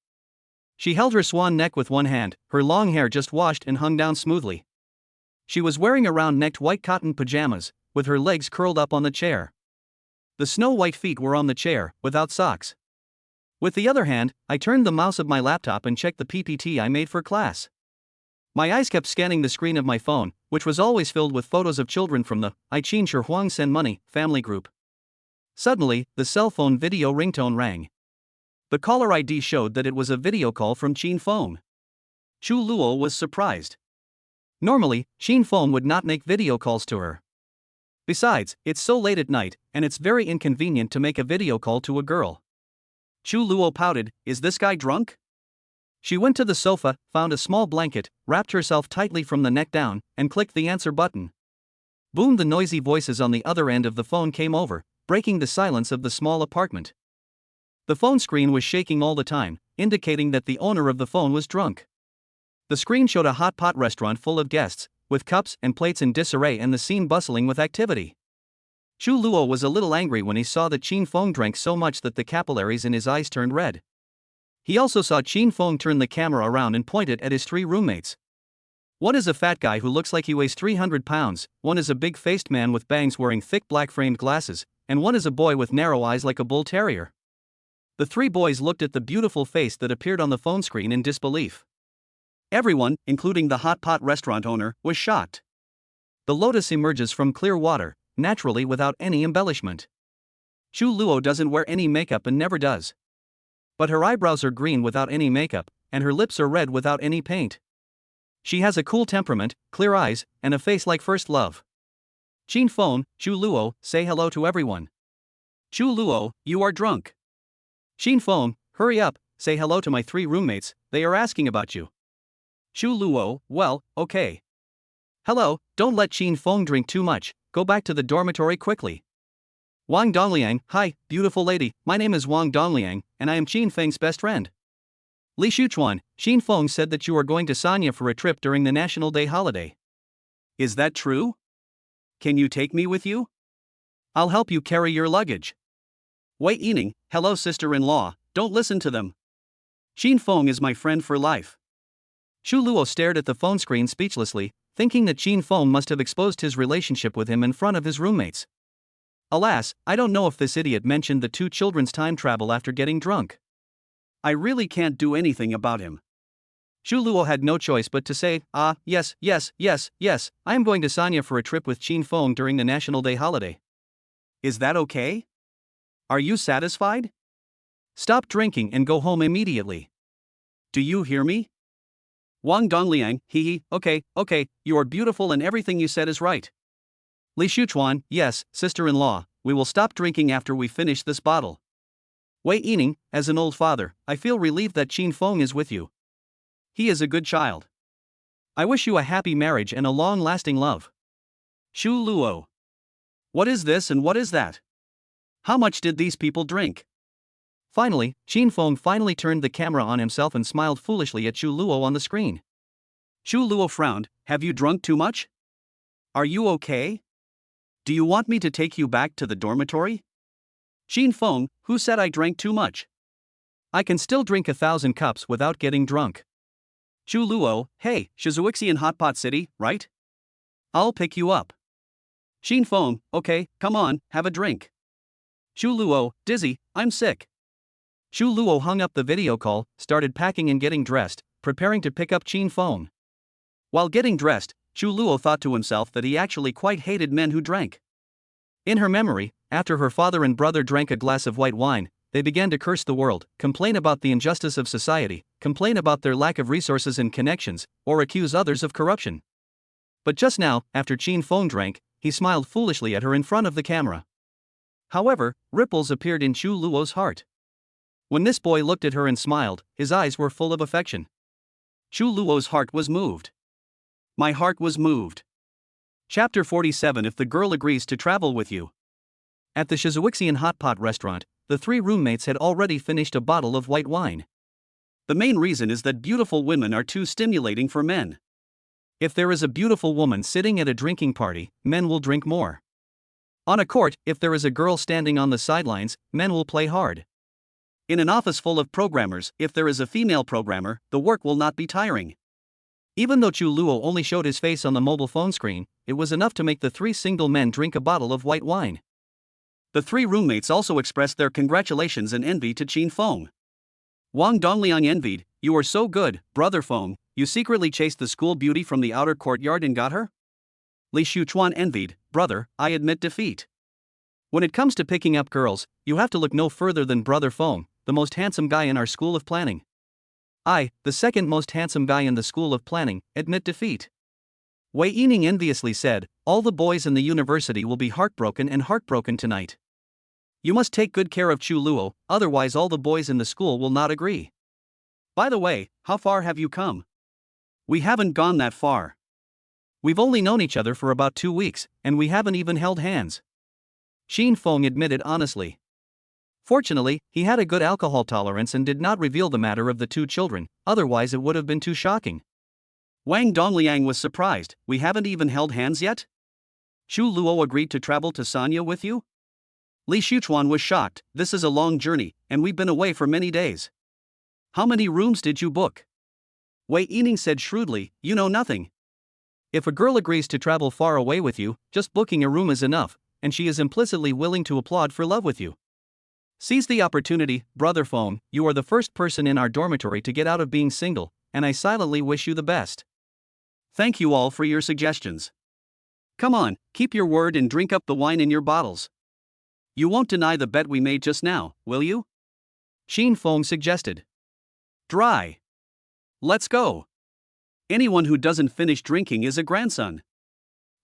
She held her swan neck with one hand, her long hair just washed and hung down smoothly. She was wearing a round-necked white cotton pajamas, with her legs curled up on the chair. The snow-white feet were on the chair, without socks. With the other hand, I turned the mouse of my laptop and checked the PPT I made for class. My eyes kept scanning the screen of my phone, which was always filled with photos of children from the I Chin Shi Huang Send Money family group. Suddenly, the cell phone video ringtone rang. The caller ID showed that it was a video call from Chin Fong. Chu Luo was surprised. Normally, Chin Fong would not make video calls to her. Besides, it's so late at night, and it's very inconvenient to make a video call to a girl. Chu Luo pouted, "Is this guy drunk?" She went to the sofa, found a small blanket, wrapped herself tightly from the neck down, and clicked the answer button. Boom! The noisy voices on the other end of the phone came over, breaking the silence of the small apartment. The phone screen was shaking all the time, indicating that the owner of the phone was drunk. The screen showed a hot pot restaurant full of guests, with cups and plates in disarray and the scene bustling with activity. Chu Luo was a little angry when he saw that Chin Fong drank so much that the capillaries in his eyes turned red. He also saw Chin Fong turn the camera around and point it at his three roommates. One is a fat guy who looks like he weighs 300 pounds, one is a big-faced man with bangs wearing thick black-framed glasses, and one is a boy with narrow eyes like a bull terrier. The three boys looked at the beautiful face that appeared on the phone screen in disbelief. Everyone, including the hot pot restaurant owner, was shocked. The lotus emerges from clear water, naturally without any embellishment. Chu Luo doesn't wear any makeup and never does. But her eyebrows are green without any makeup, and her lips are red without any paint. She has a cool temperament, clear eyes, and a face like first love. Chin Fong, Chu Luo, say hello to everyone. Chu Luo, you are drunk. Chin Fong, hurry up, say hello to my three roommates, they are asking about you. Chu Luo, well, okay. Hello, don't let Chin Fong drink too much, go back to the dormitory quickly. Wang Dongliang, hi, beautiful lady, my name is Wang Dongliang, and I am Chin Feng's best friend. Li Shuchuan, Chin Fong said that you are going to Sanya for a trip during the National Day holiday. Is that true? Can you take me with you? I'll help you carry your luggage. Wei Yining, hello sister-in-law, don't listen to them. Chin Fong is my friend for life. Chu Luo stared at the phone screen speechlessly, thinking that Chin Fong must have exposed his relationship with him in front of his roommates. Alas, I don't know if this idiot mentioned the two children's time travel after getting drunk. I really can't do anything about him. Chu Luo had no choice but to say, yes, I am going to Sanya for a trip with Chin Fong during the National Day holiday. Is that okay? Are you satisfied? Stop drinking and go home immediately. Do you hear me? Wang Dongliang, okay, you are beautiful and everything you said is right. Li Shuchuan, yes, sister-in-law, we will stop drinking after we finish this bottle. Wei Yining, as an old father, I feel relieved that Chin Fong is with you. He is a good child. I wish you a happy marriage and a long-lasting love. Chu Luo. What is this and what is that? How much did these people drink? Finally, Chin Fong finally turned the camera on himself and smiled foolishly at Chu Luo on the screen. Chu Luo frowned, have you drunk too much? Are you okay? Do you want me to take you back to the dormitory? Chin Fong, who said I drank too much? I can still drink 1,000 cups without getting drunk. Chu Luo, hey, Shizuoxi in Hot Pot City, right? I'll pick you up. Chin Fong, okay, come on, have a drink. Chu Luo, dizzy, I'm sick. Chu Luo hung up the video call, started packing and getting dressed, preparing to pick up Chin Fong. While getting dressed, Chu Luo thought to himself that he actually quite hated men who drank. In her memory, after her father and brother drank a glass of white wine, they began to curse the world, complain about the injustice of society, complain about their lack of resources and connections, or accuse others of corruption. But just now, after Chin Fong drank, he smiled foolishly at her in front of the camera. However, ripples appeared in Chu Luo's heart. When this boy looked at her and smiled, his eyes were full of affection. Chu Luo's heart was moved. My heart was moved. Chapter 47. If the girl agrees to travel with you. At the Shizuoxian Hot Pot restaurant, the three roommates had already finished a bottle of white wine. The main reason is that beautiful women are too stimulating for men. If there is a beautiful woman sitting at a drinking party, men will drink more. On a court, if there is a girl standing on the sidelines, men will play hard. In an office full of programmers, if there is a female programmer, the work will not be tiring. Even though Chu Luo only showed his face on the mobile phone screen, it was enough to make the three single men drink a bottle of white wine. The three roommates also expressed their congratulations and envy to Qin Feng. Wang Dongliang envied, "You are so good, brother Feng, you secretly chased the school beauty from the outer courtyard and got her?" Li Shuchuan envied, "Brother, I admit defeat. When it comes to picking up girls, you have to look no further than brother Feng, the most handsome guy in our school of planning. I, the second most handsome guy in the school of planning, admit defeat." Wei Yining enviously said, "All the boys in the university will be heartbroken tonight. You must take good care of Chu Luo, otherwise all the boys in the school will not agree. By the way, how far have you come?" "We haven't gone that far. We've only known each other for about 2 weeks, and we haven't even held hands," Qin Feng admitted honestly. Fortunately, he had a good alcohol tolerance and did not reveal the matter of the two children, otherwise it would have been too shocking. Wang Dongliang was surprised, "We haven't even held hands yet? Chu Luo agreed to travel to Sanya with you?" Li Shuchuan was shocked, "This is a long journey, and we've been away for many days. How many rooms did you book?" Wei Yining said shrewdly, "You know nothing. If a girl agrees to travel far away with you, just booking a room is enough, and she is implicitly willing to applaud for love with you. Seize the opportunity, brother Feng, you are the first person in our dormitory to get out of being single, and I silently wish you the best. Thank you all for your suggestions. Come on, keep your word and drink up the wine in your bottles. You won't deny the bet we made just now, will you?" Qin Feng suggested. "Dry. Let's go. Anyone who doesn't finish drinking is a grandson."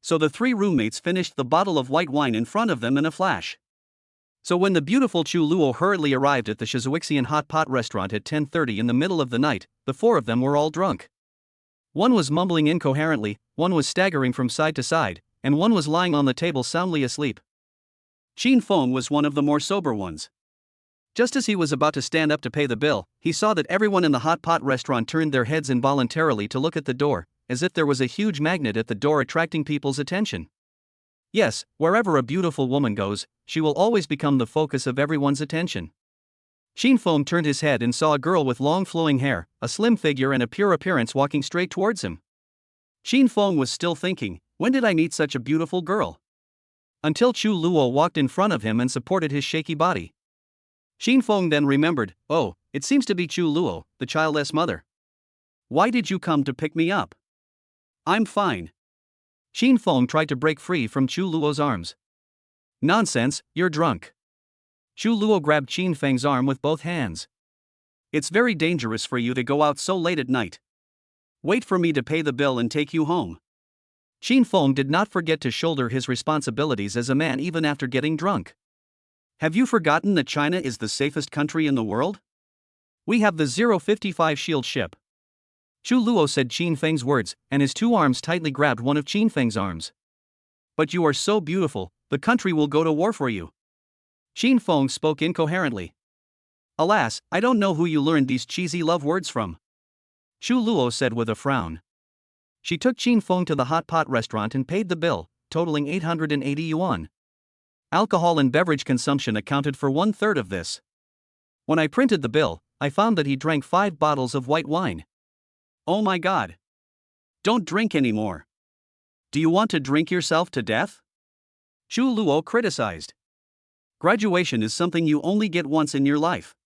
So the three roommates finished the bottle of white wine in front of them in a flash. So when the beautiful Chu Luo hurriedly arrived at the Shizuixian hot pot restaurant at 10:30 in the middle of the night, the four of them were all drunk. One was mumbling incoherently, one was staggering from side to side, and one was lying on the table soundly asleep. Qin Feng was one of the more sober ones. Just as he was about to stand up to pay the bill, he saw that everyone in the hot pot restaurant turned their heads involuntarily to look at the door, as if there was a huge magnet at the door attracting people's attention. Yes, wherever a beautiful woman goes, she will always become the focus of everyone's attention. Qin Feng turned his head and saw a girl with long flowing hair, a slim figure and a pure appearance walking straight towards him. Qin Feng was still thinking, "When did I meet such a beautiful girl?" Until Chu Luo walked in front of him and supported his shaky body. Qin Feng then remembered, "Oh, it seems to be Chu Luo, the childless mother. Why did you come to pick me up?" "I'm fine." Qin Feng tried to break free from Chu Luo's arms. "Nonsense, you're drunk." Chu Luo grabbed Qin Feng's arm with both hands. "It's very dangerous for you to go out so late at night. Wait for me to pay the bill and take you home." Qin Feng did not forget to shoulder his responsibilities as a man even after getting drunk. "Have you forgotten that China is the safest country in the world? We have the 055 shield ship." Chu Luo said Qin Feng's words, and his two arms tightly grabbed one of Qin Feng's arms. "But you are so beautiful, the country will go to war for you." Qin Feng spoke incoherently. "Alas, I don't know who you learned these cheesy love words from," Chu Luo said with a frown. She took Qin Feng to the hot pot restaurant and paid the bill, totaling 880 yuan. Alcohol and beverage consumption accounted for 1/3 of this. When I printed the bill, I found that he drank 5 bottles of white wine. "Oh my god. Don't drink anymore. Do you want to drink yourself to death?" Chu Luo criticized. "Graduation is something you only get once in your life."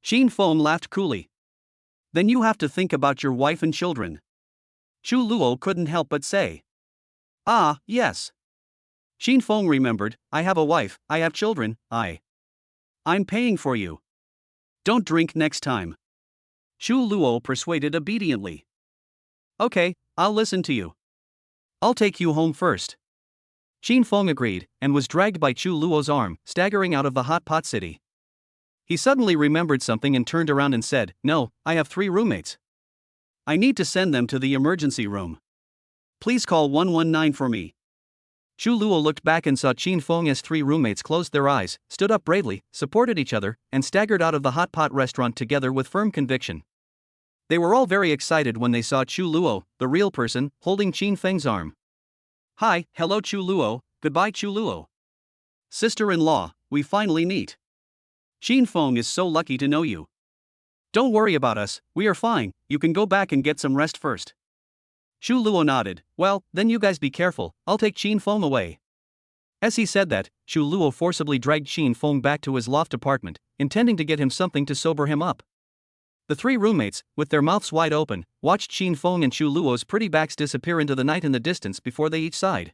Qin Feng laughed coolly. "Then you have to think about your wife and children." Chu Luo couldn't help but say. "Ah, yes." Qin Feng remembered, "I have a wife, I have children, I'm paying for you. Don't drink next time." Chu Luo persuaded obediently. "Okay, I'll listen to you. I'll take you home first." Qin Feng agreed, and was dragged by Chu Luo's arm, staggering out of the hot pot city. He suddenly remembered something and turned around and said, "No, I have 3 roommates. I need to send them to the emergency room. Please call 119 for me." Chu Luo looked back and saw Qin Feng's 3 roommates closed their eyes, stood up bravely, supported each other, and staggered out of the hot pot restaurant together with firm conviction. They were all very excited when they saw Chu Luo, the real person, holding Qin Feng's arm. "Hi, hello Chu Luo, goodbye Chu Luo." Sister-in-law, we finally meet. Qin Feng is so lucky to know you. Don't worry about us, we are fine, you can go back and get some rest first. Xu Luo nodded. Well, then you guys be careful, I'll take Qin Feng away. As he said that, Xu Luo forcibly dragged Qin Feng back to his loft apartment, intending to get him something to sober him up. The three roommates, with their mouths wide open, watched Qin Feng and Xu Luo's pretty backs disappear into the night in the distance before they each sighed.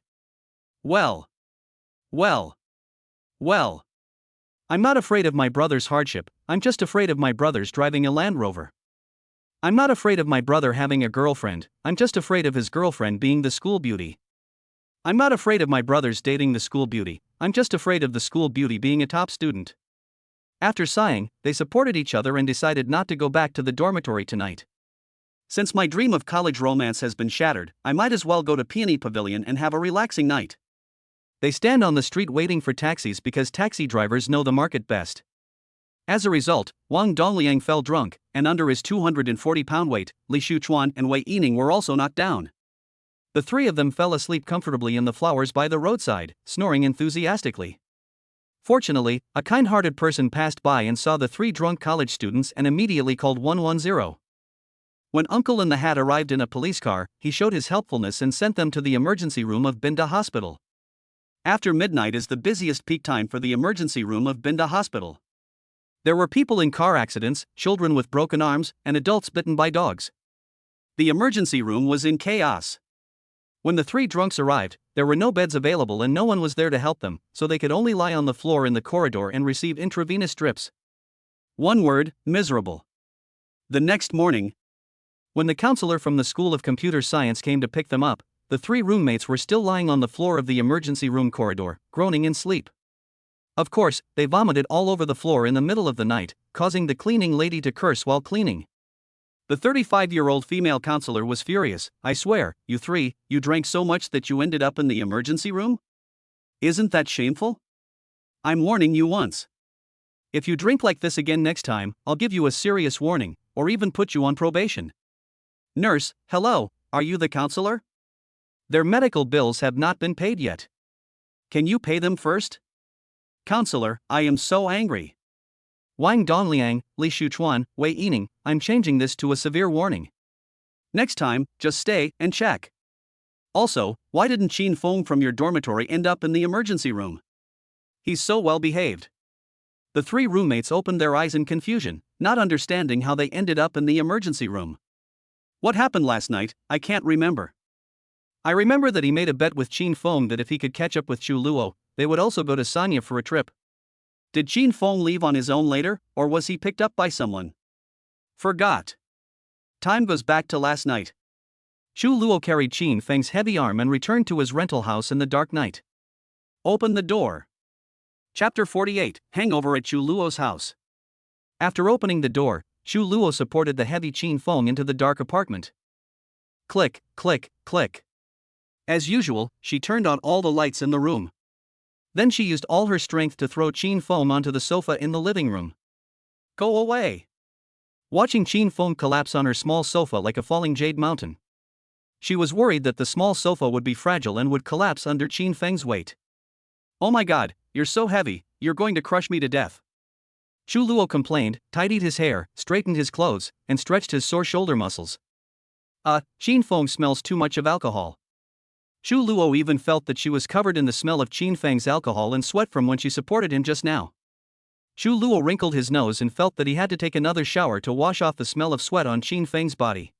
Well. I'm not afraid of my brother's hardship, I'm just afraid of my brother's driving a Land Rover. I'm not afraid of my brother having a girlfriend, I'm just afraid of his girlfriend being the school beauty. I'm not afraid of my brothers dating the school beauty, I'm just afraid of the school beauty being a top student. After sighing, they supported each other and decided not to go back to the dormitory tonight. Since my dream of college romance has been shattered, I might as well go to Peony Pavilion and have a relaxing night. They stand on the street waiting for taxis because taxi drivers know the market best. As a result, Wang Dongliang fell drunk, and under his 240-pound weight, Li Shuchuan and Wei Yining were also knocked down. The three of them fell asleep comfortably in the flowers by the roadside, snoring enthusiastically. Fortunately, a kind-hearted person passed by and saw the three drunk college students and immediately called 110. When Uncle in the Hat arrived in a police car, he showed his helpfulness and sent them to the emergency room of Binda Hospital. After midnight is the busiest peak time for the emergency room of Binda Hospital. There were people in car accidents, children with broken arms, and adults bitten by dogs. The emergency room was in chaos. When the three drunks arrived, there were no beds available and no one was there to help them, so they could only lie on the floor in the corridor and receive intravenous drips. One word, miserable. The next morning, when the counselor from the School of Computer Science came to pick them up, the three roommates were still lying on the floor of the emergency room corridor, groaning in sleep. Of course, they vomited all over the floor in the middle of the night, causing the cleaning lady to curse while cleaning. The 35-year-old female counselor was furious. I swear, you three, you drank so much that you ended up in the emergency room? Isn't that shameful? I'm warning you once. If you drink like this again next time, I'll give you a serious warning, or even put you on probation. Nurse, hello, are you the counselor? Their medical bills have not been paid yet. Can you pay them first? Counselor, I am so angry. Wang Dongliang, Li Shuchuan, Wei Yining, I'm changing this to a severe warning. Next time, just stay and check. Also, why didn't Qin Feng from your dormitory end up in the emergency room? He's so well behaved. The three roommates opened their eyes in confusion, not understanding how they ended up in the emergency room. What happened last night, I can't remember. I remember that he made a bet with Qin Feng that if he could catch up with Xu Luo, they would also go to Sanya for a trip. Did Qin Feng leave on his own later, or was he picked up by someone? Forgot. Time goes back to last night. Xu Luo carried Qin Feng's heavy arm and returned to his rental house in the dark night. Open the door. Chapter 48, Hangover at Xu Luo's house. After opening the door, Xu Luo supported the heavy Qin Feng into the dark apartment. Click, click, click. As usual, she turned on all the lights in the room. Then she used all her strength to throw Qin Feng onto the sofa in the living room. Go away. Watching Qin Feng collapse on her small sofa like a falling jade mountain. She was worried that the small sofa would be fragile and would collapse under Qin Feng's weight. Oh my god, you're so heavy, you're going to crush me to death. Xu Luo complained, tidied his hair, straightened his clothes, and stretched his sore shoulder muscles. Qin Feng smells too much of alcohol. Xu Luo even felt that she was covered in the smell of Qin Feng's alcohol and sweat from when she supported him just now. Xu Luo wrinkled his nose and felt that he had to take another shower to wash off the smell of sweat on Qin Feng's body.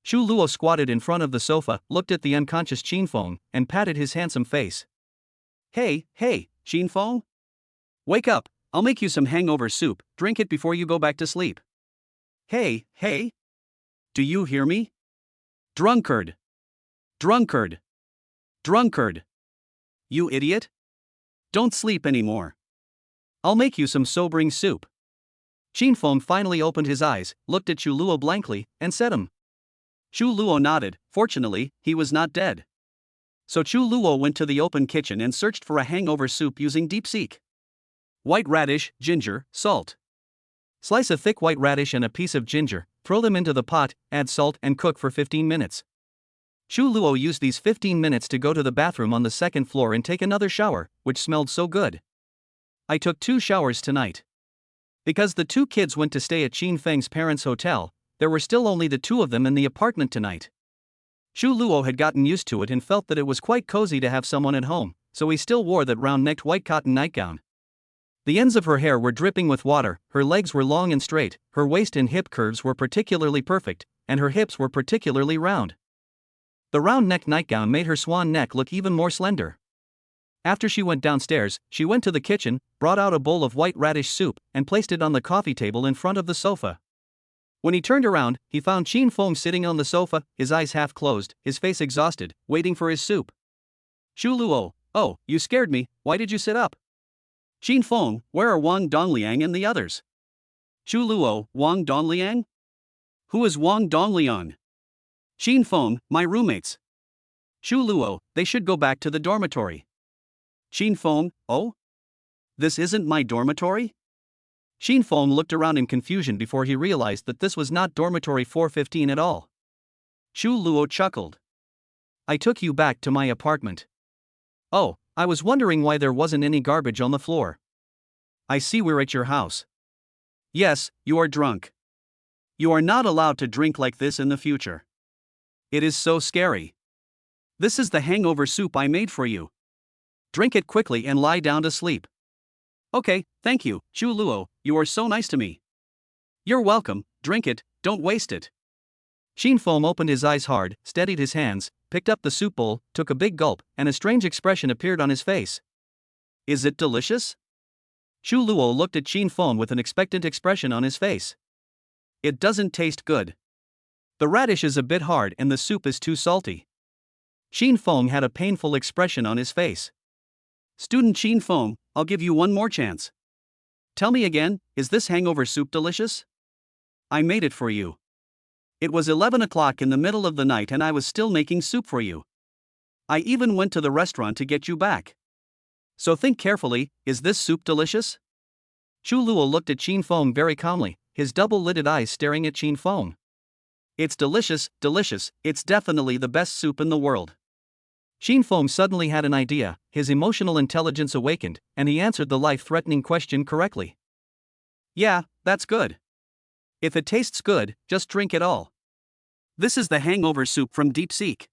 Xu Luo squatted in front of the sofa, looked at the unconscious Qin Feng, and patted his handsome face. Hey, Qin Feng? Wake up, I'll make you some hangover soup, drink it before you go back to sleep. Hey. Do you hear me? Drunkard. You idiot. Don't sleep anymore. I'll make you some sobering soup. Qin Feng finally opened his eyes, looked at Xu Luo blankly, and said him. Xu Luo nodded. Fortunately, he was not dead. So Xu Luo went to the open kitchen and searched for a hangover soup using DeepSeek. White radish, ginger, salt. Slice a thick white radish and a piece of ginger, throw them into the pot, add salt and cook for 15 minutes. Shu Luo used these 15 minutes to go to the bathroom on the second floor and take another shower, which smelled so good. I took 2 showers tonight. Because the 2 kids went to stay at Qin Feng's parents' hotel, there were still only the 2 of them in the apartment tonight. Shu Luo had gotten used to it and felt that it was quite cozy to have someone at home, so he still wore that round-necked white cotton nightgown. The ends of her hair were dripping with water, her legs were long and straight, her waist and hip curves were particularly perfect, and her hips were particularly round. The round-necked nightgown made her swan neck look even more slender. After she went downstairs, she went to the kitchen, brought out a bowl of white radish soup, and placed it on the coffee table in front of the sofa. When he turned around, he found Qin Feng sitting on the sofa, his eyes half closed, his face exhausted, waiting for his soup. Shu Luo, oh, you scared me, why did you sit up? Qin Feng, where are Wang Dongliang and the others? Shu Luo, Wang Dongliang? Who is Wang Dongliang? Qin Feng, my roommates. Shu Luo, they should go back to the dormitory. Qin Feng, oh? This isn't my dormitory? Qin Feng looked around in confusion before he realized that this was not dormitory 415 at all. Shu Luo chuckled. I took you back to my apartment. Oh, I was wondering why there wasn't any garbage on the floor. I see we're at your house. Yes, you are drunk. You are not allowed to drink like this in the future. It is so scary. This is the hangover soup I made for you. Drink it quickly and lie down to sleep. Okay, thank you, Shu Luo, you are so nice to me. You're welcome, drink it, don't waste it. Qin Feng opened his eyes hard, steadied his hands, picked up the soup bowl, took a big gulp, and a strange expression appeared on his face. Is it delicious? Shu Luo looked at Qin Feng with an expectant expression on his face. It doesn't taste good. The radish is a bit hard and the soup is too salty. Qin Feng had a painful expression on his face. Student Qin Feng, I'll give you one more chance. Tell me again, is this hangover soup delicious? I made it for you. It was 11 o'clock in the middle of the night and I was still making soup for you. I even went to the restaurant to get you back. So think carefully, is this soup delicious? Shu Luo looked at Qin Feng very calmly, his double-lidded eyes staring at Qin Feng. It's delicious, delicious, it's definitely the best soup in the world. Qin Feng suddenly had an idea, his emotional intelligence awakened, and he answered the life-threatening question correctly. Yeah, that's good. If it tastes good, just drink it all. This is the hangover soup from Deep Seek.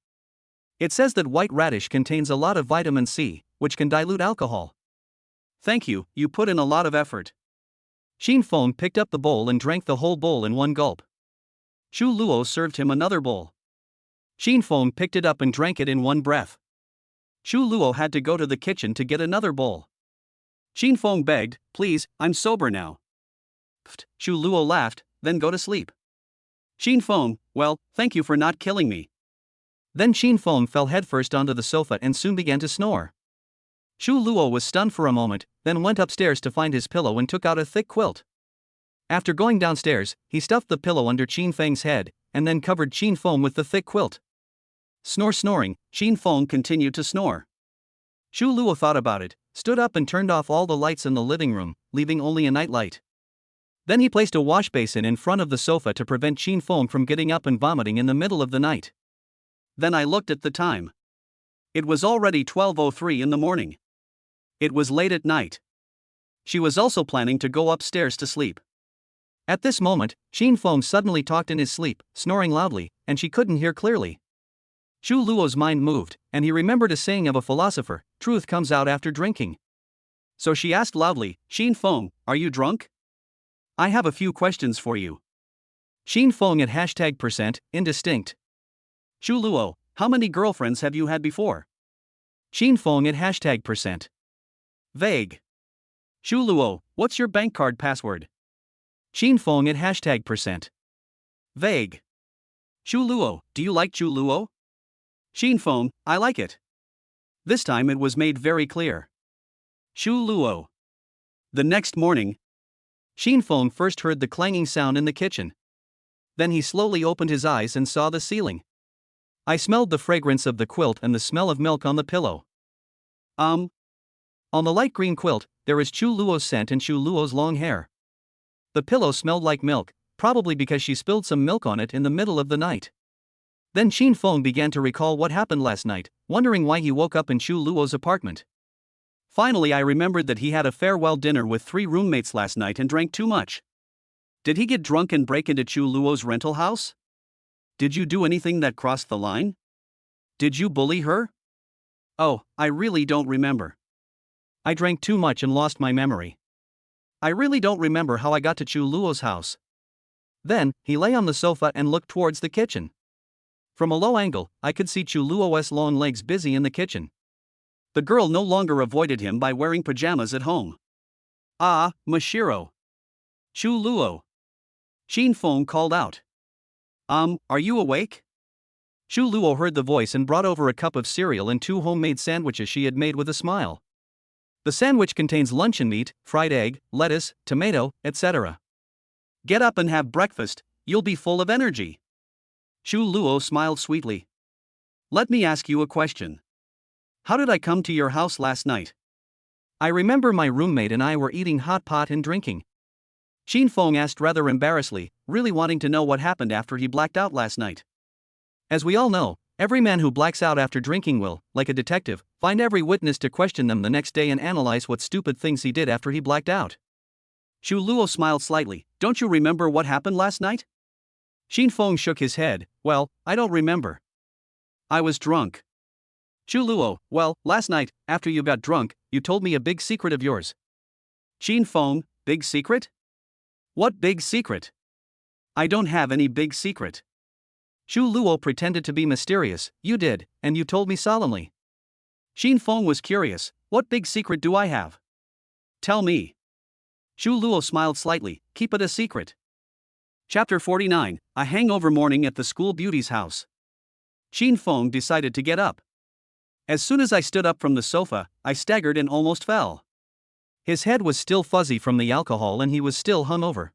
It says that white radish contains a lot of vitamin C, which can dilute alcohol. Thank you, you put in a lot of effort. Qin Feng picked up the bowl and drank the whole bowl in one gulp. Shu Luo served him another bowl. Qin Feng picked it up and drank it in one breath. Shu Luo had to go to the kitchen to get another bowl. Qin Feng begged, please, I'm sober now. Pfft, Shu Luo laughed, then go to sleep. Qin Feng, well, thank you for not killing me. Then Qin Feng fell headfirst onto the sofa and soon began to snore. Shu Luo was stunned for a moment, then went upstairs to find his pillow and took out a thick quilt. After going downstairs, he stuffed the pillow under Qin Feng's head, and then covered Qin Feng with the thick quilt. Snoring, Qin Feng continued to snore. Shu Luo thought about it, stood up and turned off all the lights in the living room, leaving only a nightlight. Then he placed a wash basin in front of the sofa to prevent Qin Feng from getting up and vomiting in the middle of the night. Then I looked at the time. It was already 12:03 in the morning. It was late at night. She was also planning to go upstairs to sleep. At this moment, Qin Feng suddenly talked in his sleep, snoring loudly, and she couldn't hear clearly. Shu Luo's mind moved, and he remembered a saying of a philosopher, truth comes out after drinking. So she asked loudly, Qin Feng, are you drunk? I have a few questions for you. Qin Feng at #% indistinct. Shu Luo, how many girlfriends have you had before? Qin Feng at #% vague. Shu Luo, what's your bank card password? Qin Feng at #% vague. Shu Luo, do you like Shu Luo? Qin Feng, I like it. This time it was made very clear. Shu Luo. The next morning, Qin Feng first heard the clanging sound in the kitchen. Then he slowly opened his eyes and saw the ceiling. I smelled the fragrance of the quilt and the smell of milk on the pillow. On the light green quilt, there is Shu Luo's scent and Shu Luo's long hair. The pillow smelled like milk, probably because she spilled some milk on it in the middle of the night. Then Chin Feng began to recall what happened last night, wondering why he woke up in Chu Luo's apartment. Finally, I remembered that he had a farewell dinner with 3 roommates last night and drank too much. Did he get drunk and break into Chu Luo's rental house? Did you do anything that crossed the line? Did you bully her? Oh, I really don't remember. I drank too much and lost my memory. I really don't remember how I got to Chu Luo's house. Then, he lay on the sofa and looked towards the kitchen. From a low angle, I could see Chu Luo's long legs busy in the kitchen. The girl no longer avoided him by wearing pajamas at home. Ah, Mashiro. Chu Luo. Chin Feng called out. Are you awake? Chu Luo heard the voice and brought over a cup of cereal and 2 homemade sandwiches she had made with a smile. The sandwich contains luncheon meat, fried egg, lettuce, tomato, etc. Get up and have breakfast, you'll be full of energy. Chu Luo smiled sweetly. Let me ask you a question. How did I come to your house last night? I remember my roommate and I were eating hot pot and drinking. Chin Feng asked rather embarrassedly, really wanting to know what happened after he blacked out last night. As we all know, every man who blacks out after drinking will, like a detective, find every witness to question them the next day and analyze what stupid things he did after he blacked out. Chu Luo smiled slightly. Don't you remember what happened last night? Chin Feng shook his head. Well, I don't remember. I was drunk. Chu Luo, well, last night, after you got drunk, you told me a big secret of yours. Chin Feng, big secret? What big secret? I don't have any big secret. Chu Luo pretended to be mysterious. You did, and you told me solemnly. Chin Feng was curious. What big secret do I have? Tell me. Chu Luo smiled slightly. Keep it a secret. Chapter 49, A Hangover Morning at the School Beauty's House. Chin Feng decided to get up. As soon as I stood up from the sofa, I staggered and almost fell. His head was still fuzzy from the alcohol and he was still hungover.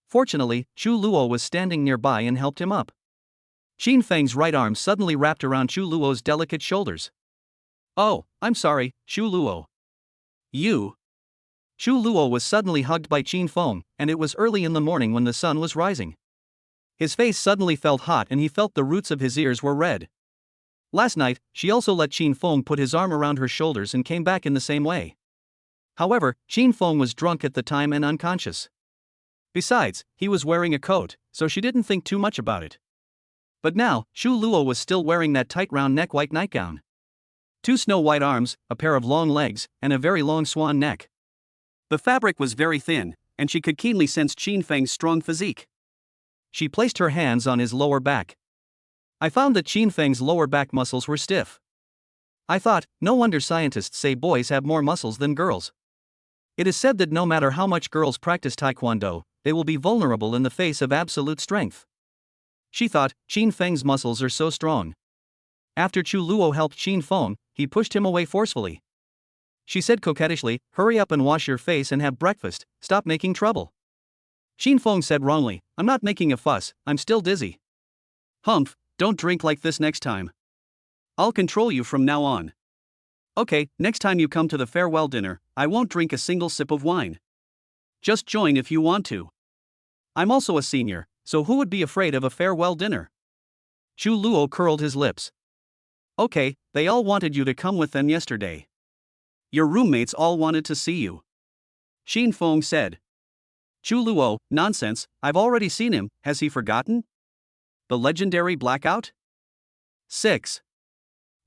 Fortunately, Chu Luo was standing nearby and helped him up. Chin Feng's right arm suddenly wrapped around Chu Luo's delicate shoulders. Oh, I'm sorry, Chu Luo. You. Chu Luo was suddenly hugged by Chin Feng, and it was early in the morning when the sun was rising. His face suddenly felt hot and he felt the roots of his ears were red. Last night, she also let Chin Feng put his arm around her shoulders and came back in the same way. However, Chin Feng was drunk at the time and unconscious. Besides, he was wearing a coat, so she didn't think too much about it. But now, Chu Luo was still wearing that tight round neck white nightgown. 2 snow-white arms, a pair of long legs, and a very long swan neck. The fabric was very thin, and she could keenly sense Chin Feng's strong physique. She placed her hands on his lower back. I found that Chin Feng's lower back muscles were stiff. I thought, no wonder scientists say boys have more muscles than girls. It is said that no matter how much girls practice taekwondo, they will be vulnerable in the face of absolute strength. She thought, Chin Feng's muscles are so strong. After Chu Luo helped Chin Feng, he pushed him away forcefully. She said coquettishly, hurry up and wash your face and have breakfast, stop making trouble. Chin Feng said wrongly, I'm not making a fuss, I'm still dizzy. Humph, don't drink like this next time. I'll control you from now on. Okay, next time you come to the farewell dinner, I won't drink a single sip of wine. Just join if you want to. I'm also a senior, so who would be afraid of a farewell dinner? Chu Luo curled his lips. Okay, they all wanted you to come with them yesterday. Your roommates all wanted to see you. Chin Feng said. Chu Luo, nonsense, I've already seen him, has he forgotten? The legendary blackout? 6.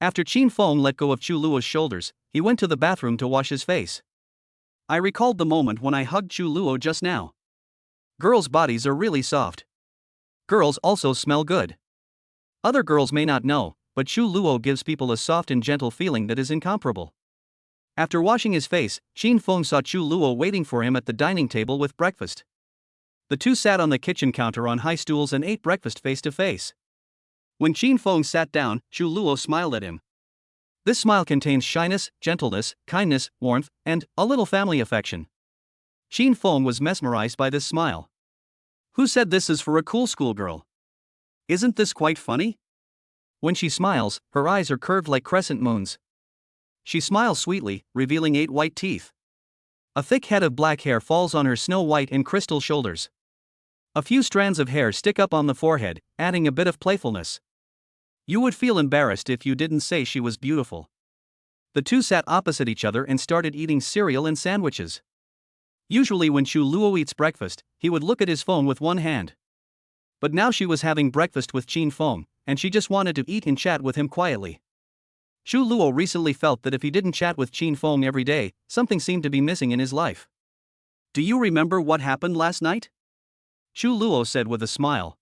After Chin Feng let go of Chu Luo's shoulders, he went to the bathroom to wash his face. I recalled the moment when I hugged Chu Luo just now. Girls' bodies are really soft. Girls also smell good. Other girls may not know, but Chu Luo gives people a soft and gentle feeling that is incomparable. After washing his face, Chin Feng saw Chu Luo waiting for him at the dining table with breakfast. The two sat on the kitchen counter on high stools and ate breakfast face to face. When Chin Feng sat down, Chu Luo smiled at him. This smile contains shyness, gentleness, kindness, warmth, and a little family affection. Chin Feng was mesmerized by this smile. Who said this is for a cool schoolgirl? Isn't this quite funny? When she smiles, her eyes are curved like crescent moons. She smiles sweetly, revealing 8 white teeth. A thick head of black hair falls on her snow-white and crystal shoulders. A few strands of hair stick up on the forehead, adding a bit of playfulness. You would feel embarrassed if you didn't say she was beautiful. The two sat opposite each other and started eating cereal and sandwiches. Usually when Chu Luo eats breakfast, he would look at his phone with one hand. But now she was having breakfast with Qin Feng, and she just wanted to eat and chat with him quietly. Chu Luo recently felt that if he didn't chat with Qin Feng every day, something seemed to be missing in his life. Do you remember what happened last night? Chu Luo said with a smile.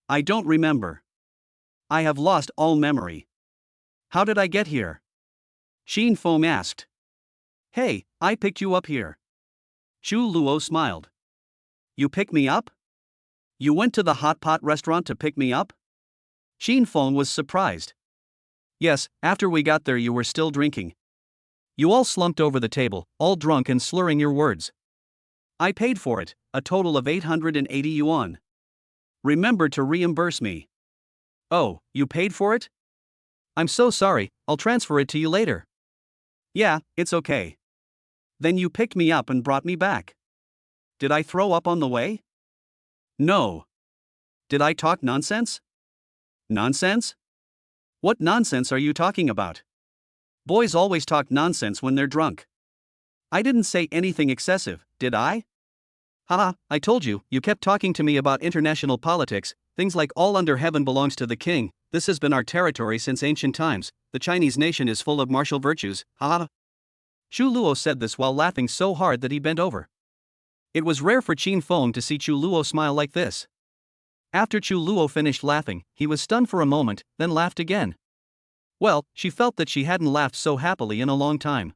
I don't remember. I have lost all memory. How did I get here? Qin Feng asked. Hey, I picked you up here. Chu Luo smiled. You picked me up? You went to the hot pot restaurant to pick me up? Qin Feng was surprised. Yes, after we got there you were still drinking. You all slumped over the table, all drunk and slurring your words. I paid for it, a total of 880 yuan. Remember to reimburse me. Oh, you paid for it? I'm so sorry, I'll transfer it to you later. Yeah, it's okay. Then you picked me up and brought me back. Did I throw up on the way? No. Did I talk nonsense? Nonsense? What nonsense are you talking about? Boys always talk nonsense when they're drunk. I didn't say anything excessive, did I? Haha, I told you, you kept talking to me about international politics, things like all under heaven belongs to the king, this has been our territory since ancient times, the Chinese nation is full of martial virtues, haha. Chu Luo said this while laughing so hard that he bent over. It was rare for Qin Feng to see Chu Luo smile like this. After Chu Luo finished laughing, he was stunned for a moment, then laughed again. Well, she felt that she hadn't laughed so happily in a long time.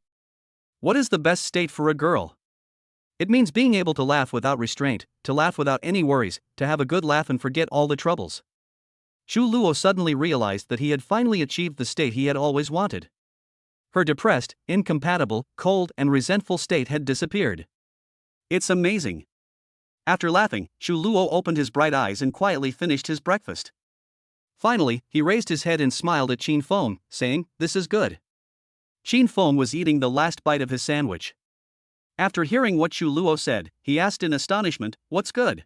What is the best state for a girl? It means being able to laugh without restraint, to laugh without any worries, to have a good laugh and forget all the troubles. Chu Luo suddenly realized that he had finally achieved the state he had always wanted. Her depressed, incompatible, cold and resentful state had disappeared. It's amazing. After laughing, Chu Luo opened his bright eyes and quietly finished his breakfast. Finally, he raised his head and smiled at Qin Feng, saying, "This is good." Qin Feng was eating the last bite of his sandwich. After hearing what Chu Luo said, he asked in astonishment, "What's good?"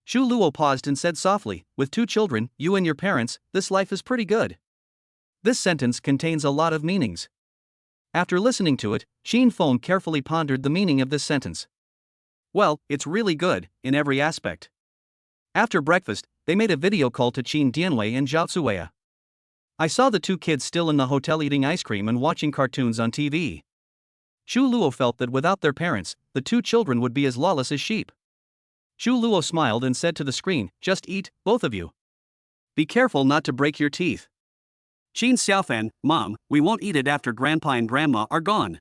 Chu Luo paused and said softly, "With 2 children, you and your parents, this life is pretty good." This sentence contains a lot of meanings. After listening to it, Qin Feng carefully pondered the meaning of this sentence. Well, it's really good, in every aspect. After breakfast, they made a video call to Qin Dianwei and Zhao Tsuwei. I saw the 2 kids still in the hotel eating ice cream and watching cartoons on TV. Chu Luo felt that without their parents, the 2 children would be as lawless as sheep. Chu Luo smiled and said to the screen, "Just eat, both of you. Be careful not to break your teeth." Qin Xiaofan, "Mom, we won't eat it after Grandpa and Grandma are gone."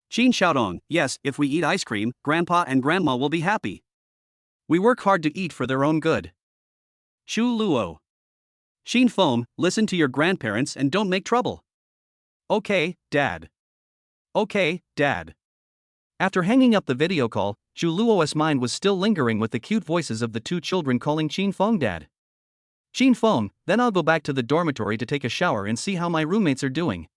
Qin Xiaodong, "Yes, if we eat ice cream, Grandpa and Grandma will be happy. We work hard to eat for their own good." Chu Luo. Qin Feng, "Listen to your grandparents and don't make trouble." Okay, Dad. Okay, Dad. After hanging up the video call, Chu Luo's mind was still lingering with the cute voices of the 2 children calling Qin Feng Dad. Qin Feng, "Then I'll go back to the dormitory to take a shower and see how my roommates are doing.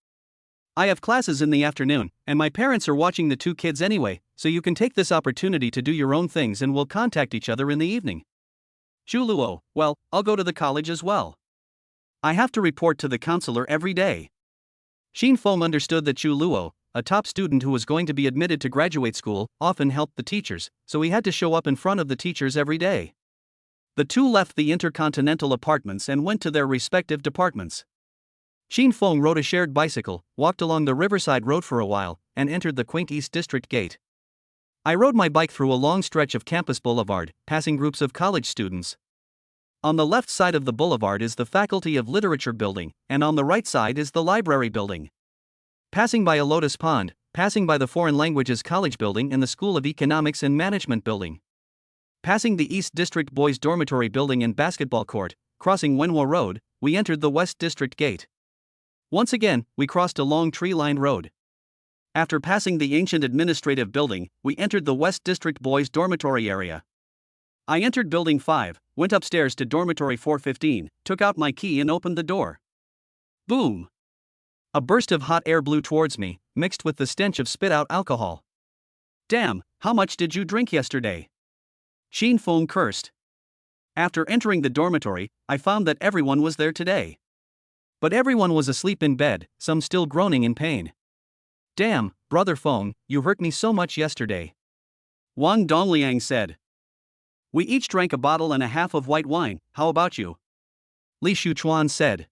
I have classes in the afternoon, and my parents are watching the 2 kids anyway, so you can take this opportunity to do your own things and we'll contact each other in the evening." Chu Luo, "Well, I'll go to the college as well. I have to report to the counselor every day." Qin Feng understood that Chu Luo, a top student who was going to be admitted to graduate school, often helped the teachers, so he had to show up in front of the teachers every day. The 2 left the intercontinental apartments and went to their respective departments. Qin Feng rode a shared bicycle, walked along the Riverside Road for a while, and entered the quaint East District Gate. I rode my bike through a long stretch of Campus Boulevard, passing groups of college students. On the left side of the boulevard is the Faculty of Literature building, and on the right side is the Library building. Passing by a lotus pond, passing by the Foreign Languages College building and the School of Economics and Management building. Passing the East District Boys Dormitory building and basketball court, crossing Wenhua Road, we entered the West District Gate. Once again, we crossed a long tree-lined road. After passing the ancient administrative building, we entered the West District Boys Dormitory area. I entered Building 5, went upstairs to Dormitory 415, took out my key and opened the door. Boom! A burst of hot air blew towards me, mixed with the stench of spit-out alcohol. Damn, how much did you drink yesterday? Qin Feng cursed. After entering the dormitory, I found that everyone was there today. But everyone was asleep in bed, some still groaning in pain. Damn, brother Feng, you hurt me so much yesterday. Wang Dongliang said. We each drank a bottle and a half of white wine, how about you? Li Shuchuan said.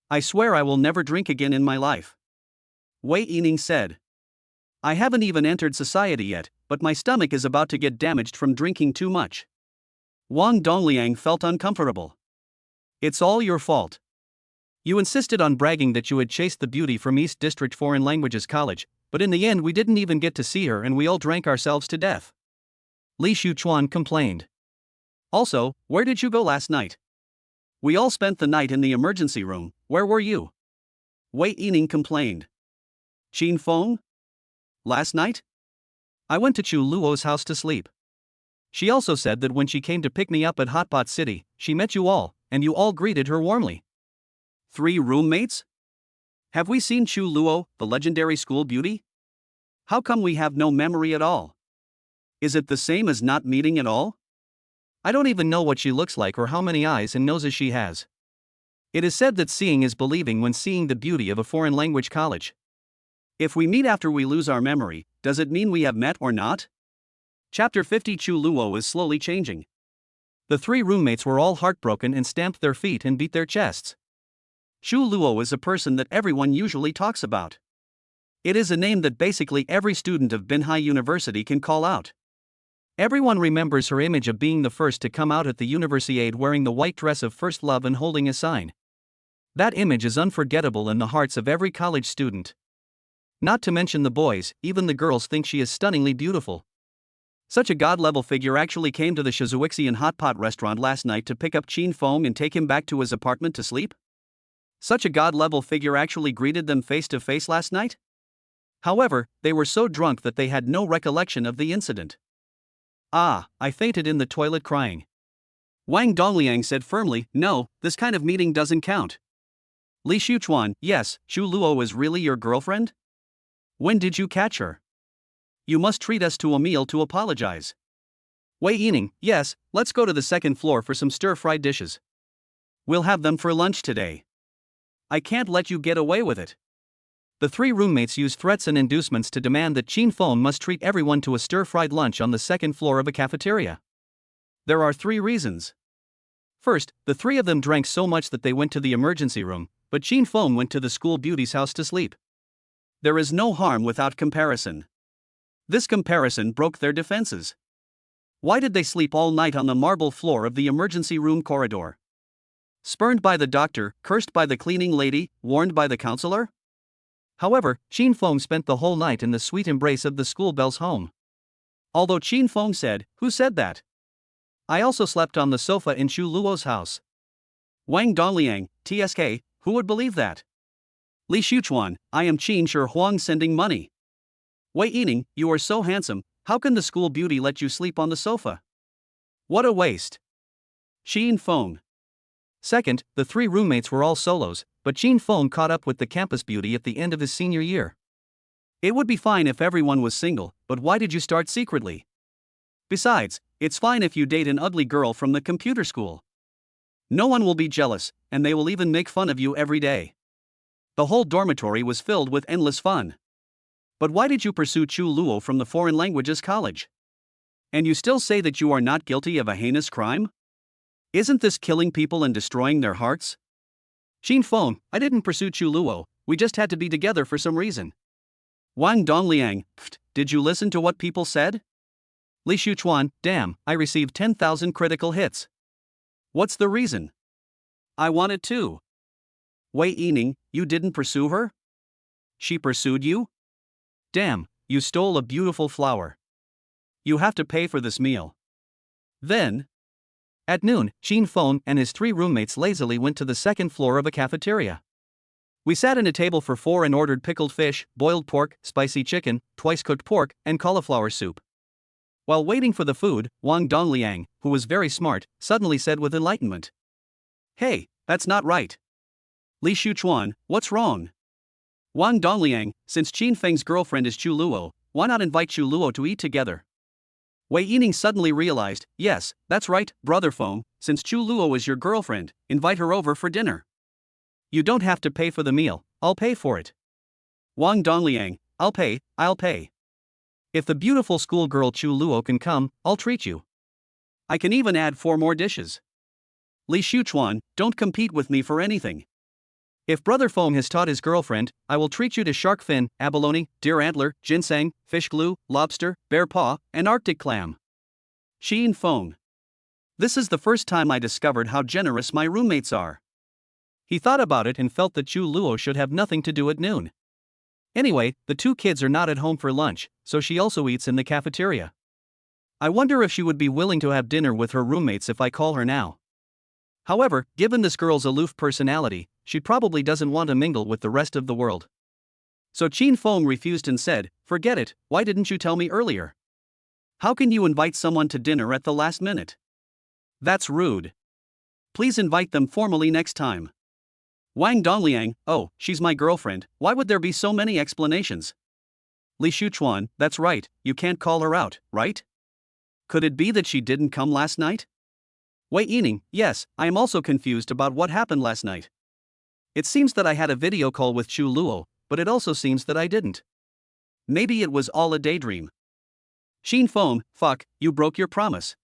I swear I will never drink again in my life. Wei Yining said. I haven't even entered society yet, but my stomach is about to get damaged from drinking too much. Wang Dongliang felt uncomfortable. It's all your fault. You insisted on bragging that you had chased the beauty from East District Foreign Languages College, but in the end we didn't even get to see her and we all drank ourselves to death. Li Shuchuan complained. Also, where did you go last night? We all spent the night in the emergency room, where were you? Wei Yining complained. Qin Feng? Last night? I went to Chu Luo's house to sleep. She also said that when she came to pick me up at Hotpot City, she met you all, and you all greeted her warmly. 3 roommates? Have we seen Chu Luo, the legendary school beauty? How come we have no memory at all? Is it the same as not meeting at all? I don't even know what she looks like or how many eyes and noses she has. It is said that seeing is believing when seeing the beauty of a foreign language college. If we meet after we lose our memory, does it mean we have met or not? Chapter 50 Chu Luo is slowly changing. The 3 roommates were all heartbroken and stamped their feet and beat their chests. Chu Luo is a person that everyone usually talks about. It is a name that basically every student of Binhai University can call out. Everyone remembers her image of being the first to come out at the Universiade wearing the white dress of first love and holding a sign. That image is unforgettable in the hearts of every college student. Not to mention the boys, even the girls think she is stunningly beautiful. Such a god-level figure actually came to the Shizuixian Hot Pot restaurant last night to pick up Qin Feng and take him back to his apartment to sleep? Such a god-level figure actually greeted them face-to-face last night? However, they were so drunk that they had no recollection of the incident. Ah, I fainted in the toilet crying. Wang Dongliang said firmly, no, this kind of meeting doesn't count. Li Shuchuan, yes, Chu Luo is really your girlfriend? When did you catch her? You must treat us to a meal to apologize. Wei Yining, yes, let's go to the 2nd floor for some stir-fried dishes. We'll have them for lunch today. I can't let you get away with it. The 3 roommates used threats and inducements to demand that Qin Feng must treat everyone to a stir-fried lunch on the 2nd floor of a cafeteria. There are 3 reasons. First, the 3 of them drank so much that they went to the emergency room, but Qin Feng went to the school beauty's house to sleep. There is no harm without comparison. This comparison broke their defenses. Why did they sleep all night on the marble floor of the emergency room corridor? Spurned by the doctor, cursed by the cleaning lady, warned by the counselor? However, Qin Feng spent the whole night in the sweet embrace of the schoolbell's home. Although Qin Feng said, who said that? I also slept on the sofa in Chu Luo's house. Wang Dongliang, TSK, who would believe that? Li Shuchuan, I am Qin Shi Huang sending money. Wei Yining, you are so handsome, how can the school beauty let you sleep on the sofa? What a waste. Qin Feng. Second, the 3 roommates were all solos, but Qin Feng caught up with the campus beauty at the end of his senior year. It would be fine if everyone was single, but why did you start secretly? Besides, it's fine if you date an ugly girl from the computer school. No one will be jealous, and they will even make fun of you every day. The whole dormitory was filled with endless fun. But why did you pursue Chu Luo from the Foreign Languages College? And you still say that you are not guilty of a heinous crime? Isn't this killing people and destroying their hearts? Qin Feng, I didn't pursue Chu Luo, we just had to be together for some reason. Wang Dongliang, did you listen to what people said? Li Shuchuan, damn, I received 10,000 critical hits. What's the reason? I wanted to. Wei Yining, you didn't pursue her? She pursued you? Damn, you stole a beautiful flower. You have to pay for this meal. Then, at noon, Qin Feng and his 3 roommates lazily went to the 2nd floor of a cafeteria. We sat at a table for 4 and ordered pickled fish, boiled pork, spicy chicken, twice-cooked pork, and cauliflower soup. While waiting for the food, Wang Dongliang, who was very smart, suddenly said with enlightenment, "Hey, that's not right." Li Shuchuan, what's wrong? Wang Dongliang, since Qin Feng's girlfriend is Chu Luo, why not invite Chu Luo to eat together? Wei Yining suddenly realized, yes, that's right, brother Feng, since Chu Luo is your girlfriend, invite her over for dinner. You don't have to pay for the meal, I'll pay for it. Wang Dongliang, I'll pay. If the beautiful schoolgirl Chu Luo can come, I'll treat you. I can even add 4 more dishes. Li Shuchuan, don't compete with me for anything. If Brother Feng has taught his girlfriend, I will treat you to shark fin, abalone, deer antler, ginseng, fish glue, lobster, bear paw, and Arctic clam. Xin Feng. This is the first time I discovered how generous my roommates are. He thought about it and felt that Chu Luo should have nothing to do at noon. Anyway, the 2 kids are not at home for lunch, so she also eats in the cafeteria. I wonder if she would be willing to have dinner with her roommates if I call her now. However, given this girl's aloof personality, she probably doesn't want to mingle with the rest of the world. So Qin Feng refused and said, "Forget it, why didn't you tell me earlier? How can you invite someone to dinner at the last minute? That's rude. Please invite them formally next time." Wang Dongliang, "Oh, she's my girlfriend, why would there be so many explanations?" Li Shuchuan, "That's right, you can't call her out, right? Could it be that she didn't come last night?" Wei Yining, "Yes, I am also confused about what happened last night. It seems that I had a video call with Chu Luo, but it also seems that I didn't. Maybe it was all a daydream." Xin Feng, "Fuck, you broke your promise.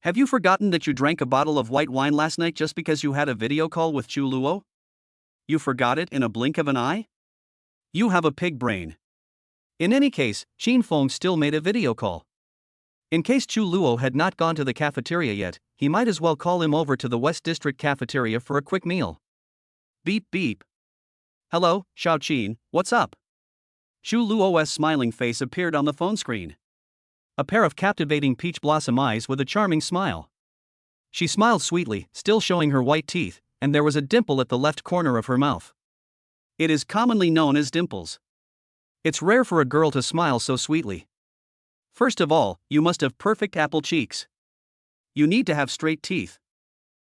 Have you forgotten that you drank a bottle of white wine last night just because you had a video call with Chu Luo? You forgot it in a blink of an eye? You have a pig brain." In any case, Xin Feng still made a video call. In case Chu Luo had not gone to the cafeteria yet, he might as well call him over to the West District cafeteria for a quick meal. Beep beep. "Hello, Xiao Qin, what's up?" Chu Luo's smiling face appeared on the phone screen. A pair of captivating peach blossom eyes with a charming smile. She smiled sweetly, still showing her white teeth, and there was a dimple at the left corner of her mouth. It is commonly known as dimples. It's rare for a girl to smile so sweetly. First of all, you must have perfect apple cheeks. You need to have straight teeth.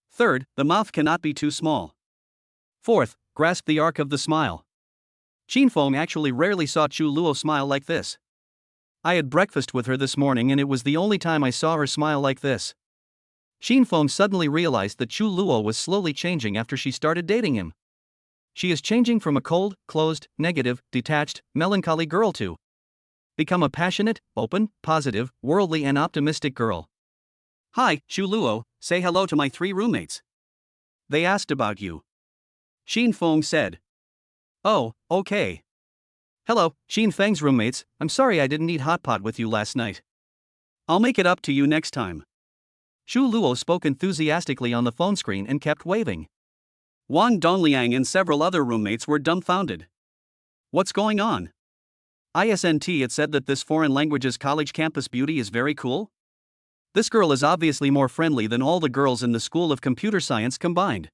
Third, the mouth cannot be too small. Fourth, grasp the arc of the smile. Qin Feng actually rarely saw Chu Luo smile like this. I had breakfast with her this morning and it was the only time I saw her smile like this. Qin Feng suddenly realized that Chu Luo was slowly changing after she started dating him. She is changing from a cold, closed, negative, detached, melancholy girl to become a passionate, open, positive, worldly and optimistic girl. "Hi, Chu Luo, say hello to my 3 roommates. They asked about you." Xin Feng said. "Oh, okay. Hello, Xin Feng's roommates, I'm sorry I didn't eat hot pot with you last night. I'll make it up to you next time." Chu Luo spoke enthusiastically on the phone screen and kept waving. Wang Dongliang and several other roommates were dumbfounded. What's going on? ISNT, it said that this foreign languages college campus beauty is very cool? This girl is obviously more friendly than all the girls in the School of Computer Science combined.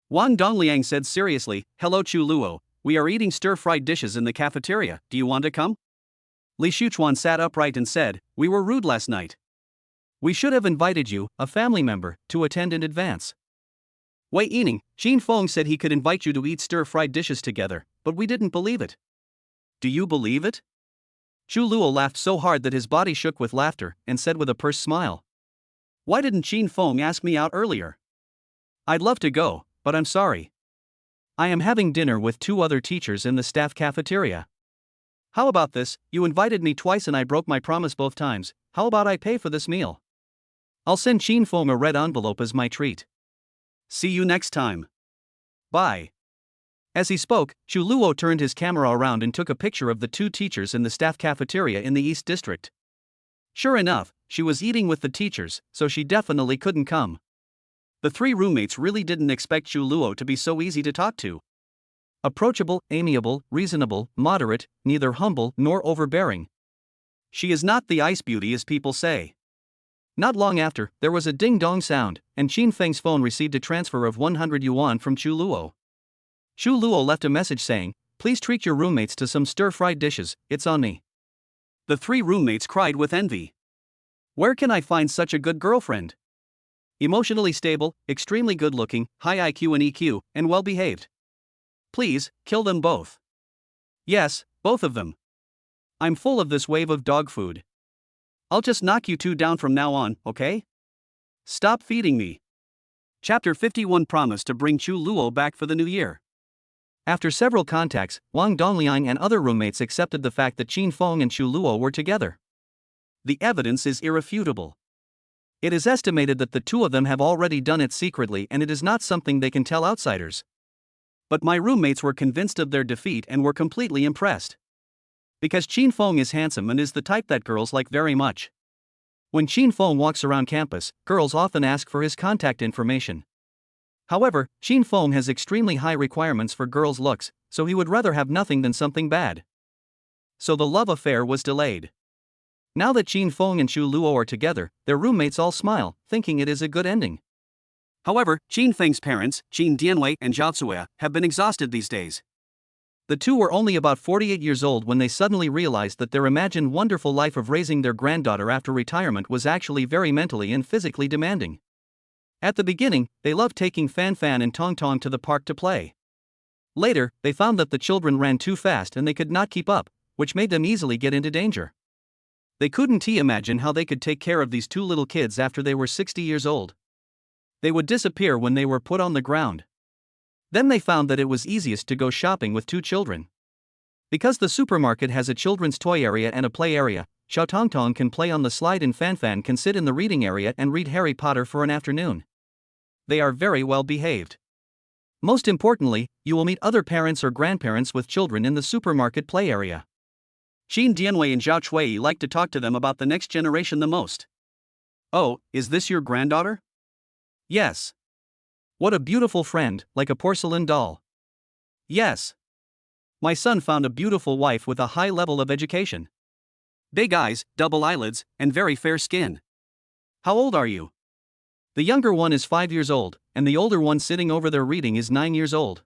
Wang Dongliang said seriously, "Hello Chu Luo, we are eating stir-fried dishes in the cafeteria, do you want to come?" Li Shuchuan sat upright and said, "We were rude last night. We should have invited you, a family member, to attend in advance." Wei Yining, Qin Feng said he could invite you to eat stir-fried dishes together, but we didn't believe it. Do you believe it? Chu Luo laughed so hard that his body shook with laughter, and said with a pursed smile, "Why didn't Qin Feng ask me out earlier? I'd love to go, but I'm sorry. I am having dinner with 2 other teachers in the staff cafeteria. How about this, you invited me twice and I broke my promise both times, how about I pay for this meal? I'll send Qin Feng a red envelope as my treat. See you next time. Bye." As he spoke, Chu Luo turned his camera around and took a picture of the 2 teachers in the staff cafeteria in the East District. Sure enough, she was eating with the teachers, so she definitely couldn't come. The 3 roommates really didn't expect Chu Luo to be so easy to talk to. Approachable, amiable, reasonable, moderate, neither humble nor overbearing. She is not the ice beauty as people say. Not long after, there was a ding-dong sound, and Qin Feng's phone received a transfer of 100 yuan from Chu Luo. Chu Luo left a message saying, "Please treat your roommates to some stir-fried dishes, it's on me." The 3 roommates cried with envy. Where can I find such a good girlfriend? Emotionally stable, extremely good-looking, high IQ and EQ, and well-behaved. Please, kill them both. Yes, both of them. I'm full of this wave of dog food. I'll just knock you 2 down from now on, okay? Stop feeding me. Chapter 51 Promise to bring Chu Luo back for the new year. After several contacts, Wang Dongliang and other roommates accepted the fact that Qin Feng and Chu Luo were together. The evidence is irrefutable. It is estimated that the two of them have already done it secretly, and it is not something they can tell outsiders. But my roommates were convinced of their defeat and were completely impressed. Because Qin Feng is handsome and is the type that girls like very much. When Qin Feng walks around campus, girls often ask for his contact information. However, Qin Feng has extremely high requirements for girls' looks, so he would rather have nothing than something bad. So the love affair was delayed. Now that Qin Feng and Chu Luo are together, their roommates all smile, thinking it is a good ending. However, Qin Feng's parents, Qin Dianwei and Zhao Cue, have been exhausted these days. The two were only about 48 years old when they suddenly realized that their imagined wonderful life of raising their granddaughter after retirement was actually very mentally and physically demanding. At the beginning, they loved taking Fan Fan and Tong Tong to the park to play. Later, they found that the children ran too fast and they could not keep up, which made them easily get into danger. They couldn't imagine how they could take care of these two little kids after they were 60 years old. They would disappear when they were put on the ground. Then they found that it was easiest to go shopping with two children. Because the supermarket has a children's toy area and a play area, Xiao Tongtong can play on the slide and Fan Fan can sit in the reading area and read Harry Potter for an afternoon. They are very well behaved. Most importantly, you will meet other parents or grandparents with children in the supermarket play area. Qin Dianwei and Zhao Cui like to talk to them about the next generation the most. Oh, is this your granddaughter? Yes. What a beautiful friend, like a porcelain doll. Yes. My son found a beautiful wife with a high level of education. Big eyes, double eyelids, and very fair skin. How old are you? The younger one is 5 years old, and the older one sitting over there reading is 9 years old.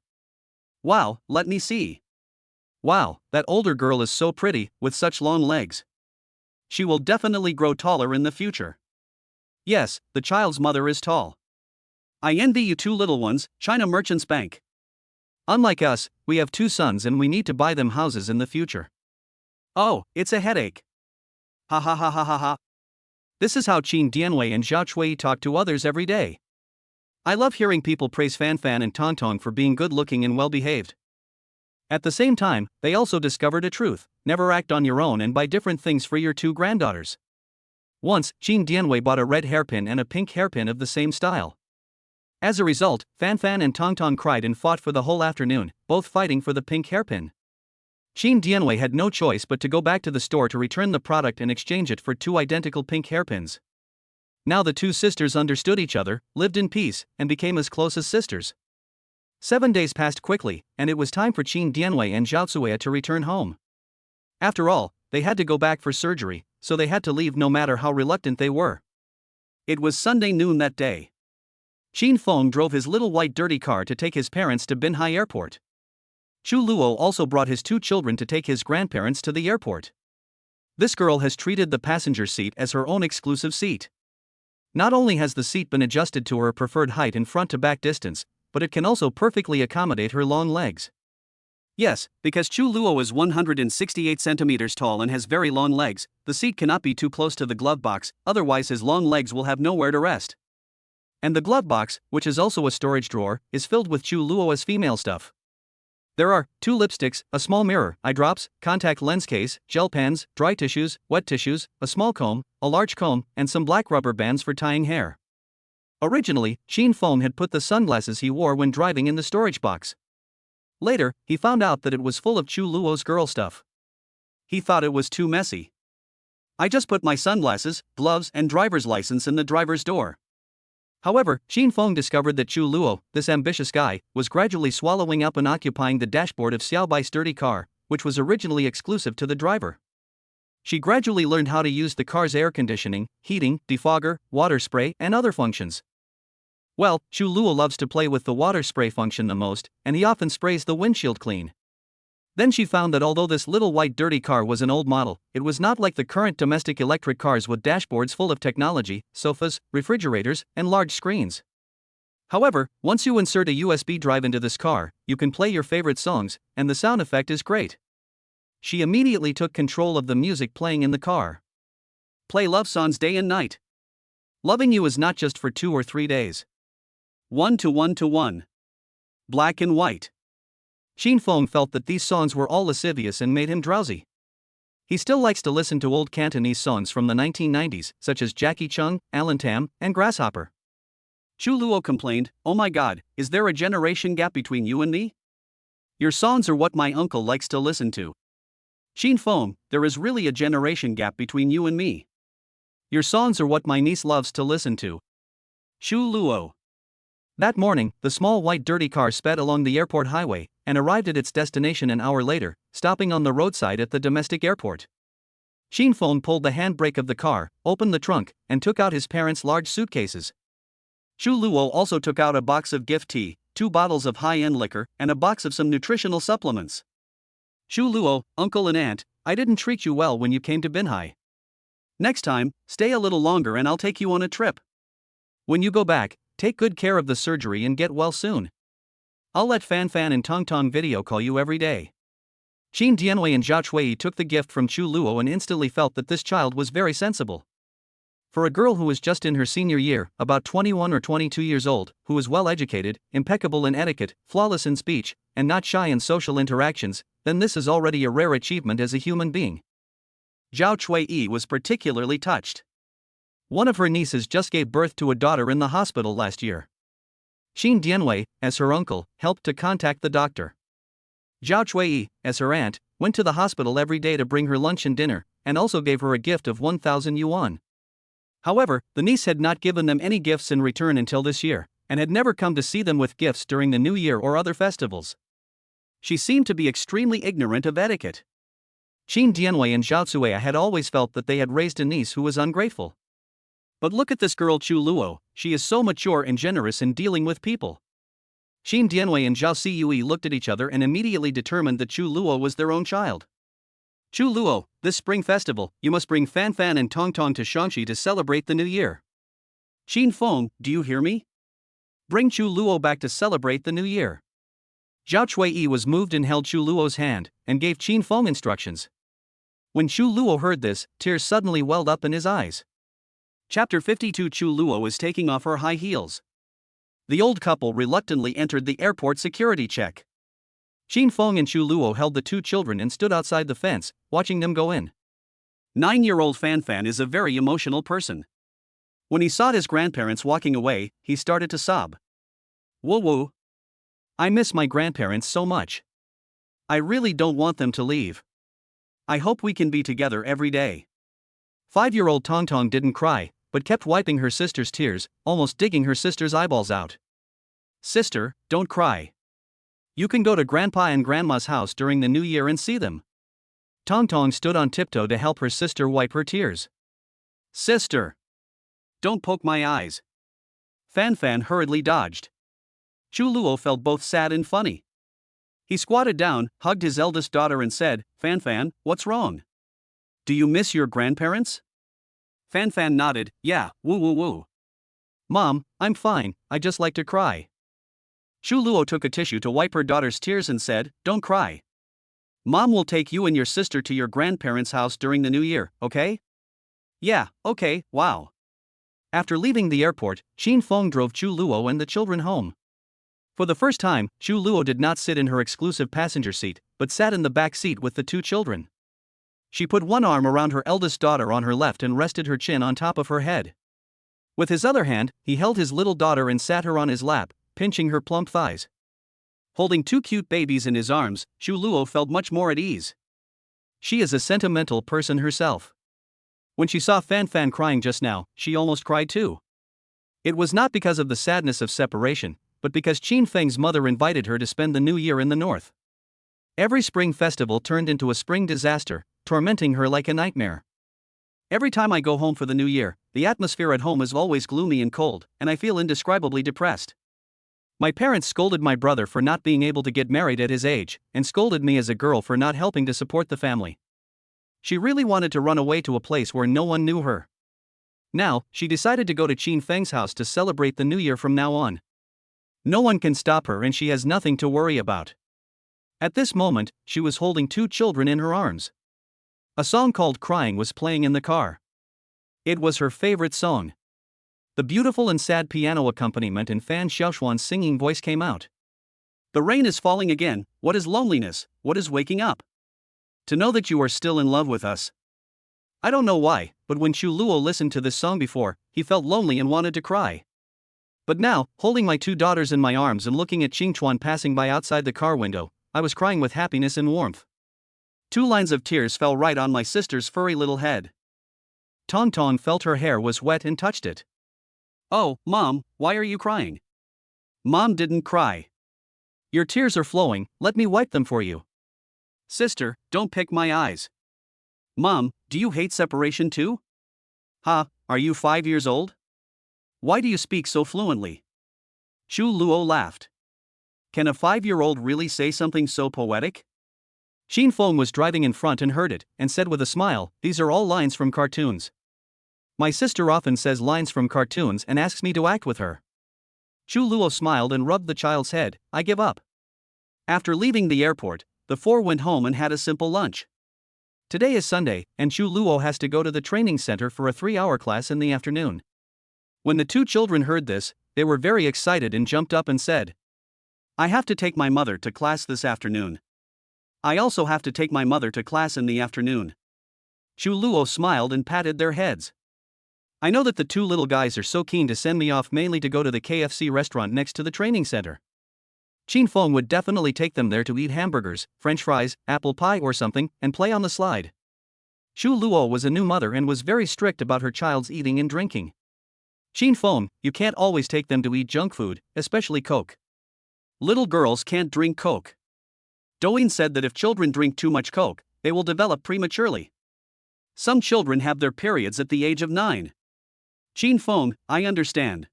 Wow, let me see. Wow, that older girl is so pretty, with such long legs. She will definitely grow taller in the future. Yes, the child's mother is tall. I envy you two little ones, China Merchants Bank. Unlike us, we have two sons and we need to buy them houses in the future. Oh, it's a headache. Ha ha ha ha ha ha. This is how Qin Dianwei and Zhao Cui talk to others every day. I love hearing people praise Fan Fan and Tong Tong for being good looking and well behaved. At the same time, they also discovered a truth: never act on your own and buy different things for your two granddaughters. Once, Qin Dianwei bought a red hairpin and a pink hairpin of the same style. As a result, Fan Fan and Tong Tong cried and fought for the whole afternoon, both fighting for the pink hairpin. Qin Dianwei had no choice but to go back to the store to return the product and exchange it for two identical pink hairpins. Now the two sisters understood each other, lived in peace, and became as close as sisters. 7 days passed quickly, and it was time for Qin Dianwei and Zhao Cue to return home. After all, they had to go back for surgery, so they had to leave no matter how reluctant they were. It was Sunday noon that day. Qin Feng drove his little white dirty car to take his parents to Binhai Airport. Chu Luo also brought his two children to take his grandparents to the airport. This girl has treated the passenger seat as her own exclusive seat. Not only has the seat been adjusted to her preferred height and front to back distance, but it can also perfectly accommodate her long legs. Yes, because Chu Luo is 168 centimeters tall and has very long legs, the seat cannot be too close to the glove box, otherwise his long legs will have nowhere to rest. And the glove box, which is also a storage drawer, is filled with Chu Luo's female stuff. There are 2 lipsticks, a small mirror, eye drops, contact lens case, gel pens, dry tissues, wet tissues, a small comb, a large comb, and some black rubber bands for tying hair. Originally, Qin Feng had put the sunglasses he wore when driving in the storage box. Later, he found out that it was full of Chu Luo's girl stuff. He thought it was too messy. I just put my sunglasses, gloves, and driver's license in the driver's door. However, Qin Feng discovered that Chu Luo, this ambitious guy, was gradually swallowing up and occupying the dashboard of Xiaobai's dirty car, which was originally exclusive to the driver. She gradually learned how to use the car's air conditioning, heating, defogger, water spray, and other functions. Well, Chu Luo loves to play with the water spray function the most, and he often sprays the windshield clean. Then she found that although this little white dirty car was an old model, it was not like the current domestic electric cars with dashboards full of technology, sofas, refrigerators, and large screens. However, once you insert a USB drive into this car, you can play your favorite songs, and the sound effect is great. She immediately took control of the music playing in the car. Play love songs day and night. Loving you is not just for 2 or 3 days. 1 to 1 to 1. Black and White. Xin Feng felt that these songs were all lascivious and made him drowsy. He still likes to listen to old Cantonese songs from the 1990s, such as Jackie Chung, Alan Tam, and Grasshopper. Chu Luo complained, "Oh my god, is there a generation gap between you and me? Your songs are what my uncle likes to listen to." Xin Feng, there is really a generation gap between you and me. Your songs are what my niece loves to listen to. Chu Luo. That morning, the small white dirty car sped along the airport highway and arrived at its destination an hour later, stopping on the roadside at the domestic airport. Xin Feng pulled the handbrake of the car, opened the trunk, and took out his parents' large suitcases. Chu Luo also took out a box of gift tea, 2 bottles of high-end liquor, and a box of some nutritional supplements. Chu Luo, uncle and aunt, I didn't treat you well when you came to Binhai. Next time, stay a little longer and I'll take you on a trip. When you go back, take good care of the surgery and get well soon. I'll let Fan Fan and Tong Tong video call you every day. Qin Dianwei and Zhao Chui took the gift from Chu Luo and instantly felt that this child was very sensible. For a girl who was just in her senior year, about 21 or 22 years old, who was well educated, impeccable in etiquette, flawless in speech, and not shy in social interactions, then this is already a rare achievement as a human being. Zhao Chui was particularly touched. One of her nieces just gave birth to a daughter in the hospital last year. Qin Dianwei, as her uncle, helped to contact the doctor. Zhao Chui, as her aunt, went to the hospital every day to bring her lunch and dinner, and also gave her a gift of 1,000 yuan. However, the niece had not given them any gifts in return until this year, and had never come to see them with gifts during the New Year or other festivals. She seemed to be extremely ignorant of etiquette. Qin Dianwei and Zhao Cui had always felt that they had raised a niece who was ungrateful. But look at this girl Chu Luo, she is so mature and generous in dealing with people. Qin Dianwei and Zhao Cui looked at each other and immediately determined that Chu Luo was their own child. Chu Luo, this spring festival, you must bring Fan Fan and Tong Tong to Shaanxi to celebrate the new year. Xin Feng, do you hear me? Bring Chu Luo back to celebrate the new year. Zhao Chui was moved and held Chu Luo's hand, and gave Xin Feng instructions. When Chu Luo heard this, tears suddenly welled up in his eyes. Chapter 52. Chu Luo is taking off her high heels. The old couple reluctantly entered the airport security check. Xin Feng and Chu Luo held the 2 children and stood outside the fence, watching them go in. 9-year-old Fan Fan is a very emotional person. When he saw his grandparents walking away, he started to sob. Woo woo. I miss my grandparents so much. I really don't want them to leave. I hope we can be together every day. 5-year-old Tong Tong didn't cry, but kept wiping her sister's tears, almost digging her sister's eyeballs out. Sister, don't cry. You can go to Grandpa and Grandma's house during the new year and see them. Tong Tong stood on tiptoe to help her sister wipe her tears. Sister! Don't poke my eyes. Fan Fan hurriedly dodged. Chu Luo felt both sad and funny. He squatted down, hugged his eldest daughter and said, Fan Fan, what's wrong? Do you miss your grandparents? Fan Fan nodded, yeah, woo woo woo. Mom, I'm fine, I just like to cry. Chu Luo took a tissue to wipe her daughter's tears and said, don't cry. Mom will take you and your sister to your grandparents' house during the new year, okay? Yeah, okay, wow. After leaving the airport, Xin Feng drove Chu Luo and the children home. For the first time, Chu Luo did not sit in her exclusive passenger seat, but sat in the back seat with the 2 children. She put one arm around her eldest daughter on her left and rested her chin on top of her head. With his other hand, he held his little daughter and sat her on his lap, pinching her plump thighs. Holding 2 cute babies in his arms, Chu Luo felt much more at ease. She is a sentimental person herself. When she saw Fan Fan crying just now, she almost cried too. It was not because of the sadness of separation, but because Qin Feng's mother invited her to spend the new year in the north. Every spring festival turned into a spring disaster, tormenting her like a nightmare. Every time I go home for the new year, the atmosphere at home is always gloomy and cold, and I feel indescribably depressed. My parents scolded my brother for not being able to get married at his age, and scolded me as a girl for not helping to support the family. She really wanted to run away to a place where no one knew her. Now, she decided to go to Qin Feng's house to celebrate the new year from now on. No one can stop her and she has nothing to worry about. At this moment, she was holding 2 children in her arms. A song called Crying was playing in the car. It was her favorite song. The beautiful and sad piano accompaniment and Fan Xiaoshuan's singing voice came out. The rain is falling again. What is loneliness? What is waking up? To know that you are still in love with us. I don't know why, but when Chu Luo listened to this song before, he felt lonely and wanted to cry. But now, holding my two daughters in my arms and looking at Qingchuan passing by outside the car window, I was crying with happiness and warmth. 2 lines of tears fell right on my sister's furry little head. Tong Tong felt her hair was wet and touched it. Oh, Mom, why are you crying? Mom didn't cry. Your tears are flowing, let me wipe them for you. Sister, don't pick my eyes. Mom, do you hate separation too? Ha, are you 5 years old? Why do you speak so fluently? Chu Luo laughed. Can a 5-year-old really say something so poetic? Xin Feng was driving in front and heard it, and said with a smile, these are all lines from cartoons. My sister often says lines from cartoons and asks me to act with her. Chu Luo smiled and rubbed the child's head, I give up. After leaving the airport, the 4 went home and had a simple lunch. Today is Sunday, and Chu Luo has to go to the training center for a 3-hour class in the afternoon. When the 2 children heard this, they were very excited and jumped up and said, I have to take my mother to class this afternoon. I also have to take my mother to class in the afternoon. Chu Luo smiled and patted their heads. I know that the 2 little guys are so keen to send me off mainly to go to the KFC restaurant next to the training center. Qin Feng would definitely take them there to eat hamburgers, french fries, apple pie or something, and play on the slide. Chu Luo was a new mother and was very strict about her child's eating and drinking. Qin Feng, you can't always take them to eat junk food, especially Coke. Little girls can't drink Coke. Douyin said that if children drink too much Coke, they will develop prematurely. Some children have their periods at the age of 9. Qin Feng, I understand.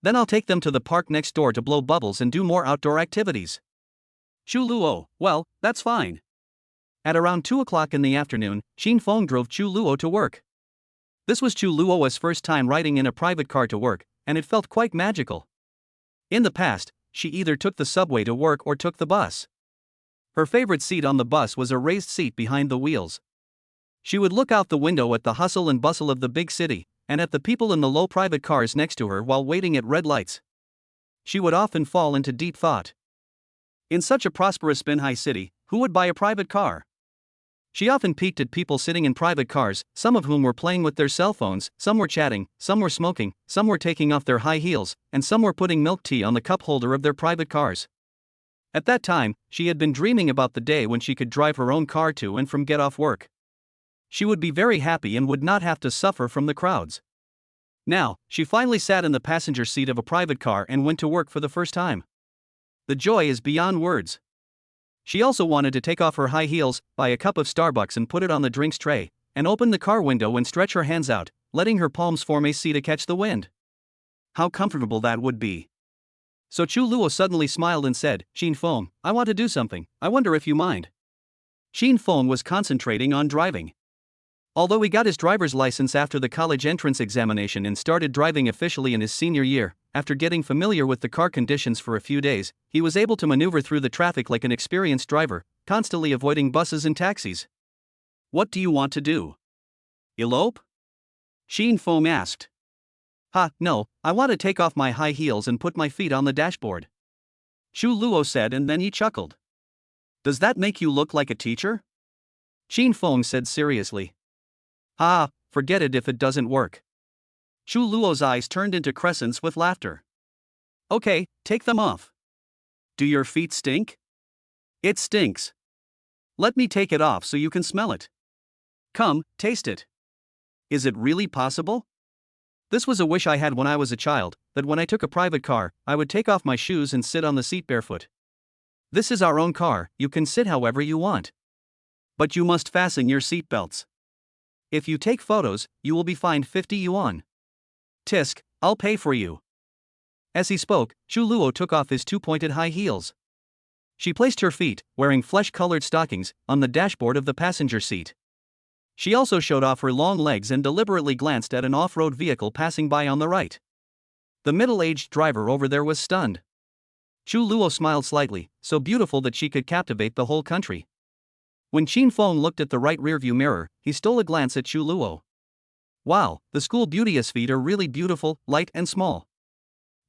Then I'll take them to the park next door to blow bubbles and do more outdoor activities. Chu Luo, well, that's fine. At around 2 o'clock in the afternoon, Qin Feng drove Chu Luo to work. This was Chu Luo's first time riding in a private car to work, and it felt quite magical. In the past, she either took the subway to work or took the bus. Her favorite seat on the bus was a raised seat behind the wheels. She would look out the window at the hustle and bustle of the big city, and at the people in the low private cars next to her while waiting at red lights. She would often fall into deep thought. In such a prosperous Binhai city, who would buy a private car? She often peeked at people sitting in private cars, some of whom were playing with their cell phones, some were chatting, some were smoking, some were taking off their high heels, and some were putting milk tea on the cup holder of their private cars. At that time, she had been dreaming about the day when she could drive her own car to and from get off work. She would be very happy and would not have to suffer from the crowds. Now, she finally sat in the passenger seat of a private car and went to work for the first time. The joy is beyond words. She also wanted to take off her high heels, buy a cup of Starbucks and put it on the drinks tray, and open the car window and stretch her hands out, letting her palms form a C to catch the wind. How comfortable that would be. So Chu Luo suddenly smiled and said, Xin Feng, I want to do something, I wonder if you mind. Xin Feng was concentrating on driving. Although he got his driver's license after the college entrance examination and started driving officially in his senior year, after getting familiar with the car conditions for a few days, he was able to maneuver through the traffic like an experienced driver, constantly avoiding buses and taxis. What do you want to do? Elope? Xin Feng asked. No, I want to take off my high heels and put my feet on the dashboard. Chu Luo said, and then he chuckled. Does that make you look like a teacher? Xin Feng said seriously. Forget it if it doesn't work. Chu Luo's eyes turned into crescents with laughter. Okay, take them off. Do your feet stink? It stinks. Let me take it off so you can smell it. Come, taste it. Is it really possible? This was a wish I had when I was a child, that when I took a private car, I would take off my shoes and sit on the seat barefoot. This is our own car, you can sit however you want. But you must fasten your seat belts. If you take photos, you will be fined 50 yuan. Tisk, I'll pay for you. As he spoke, Chu Luo took off his 2-pointed high heels. She placed her feet, wearing flesh-colored stockings, on the dashboard of the passenger seat. She also showed off her long legs and deliberately glanced at an off-road vehicle passing by on the right. The middle-aged driver over there was stunned. Chu Luo smiled slightly, so beautiful that she could captivate the whole country. When Qin Feng looked at the right rearview mirror, he stole a glance at Chu Luo. Wow, the school beauty's feet are really beautiful, light and small.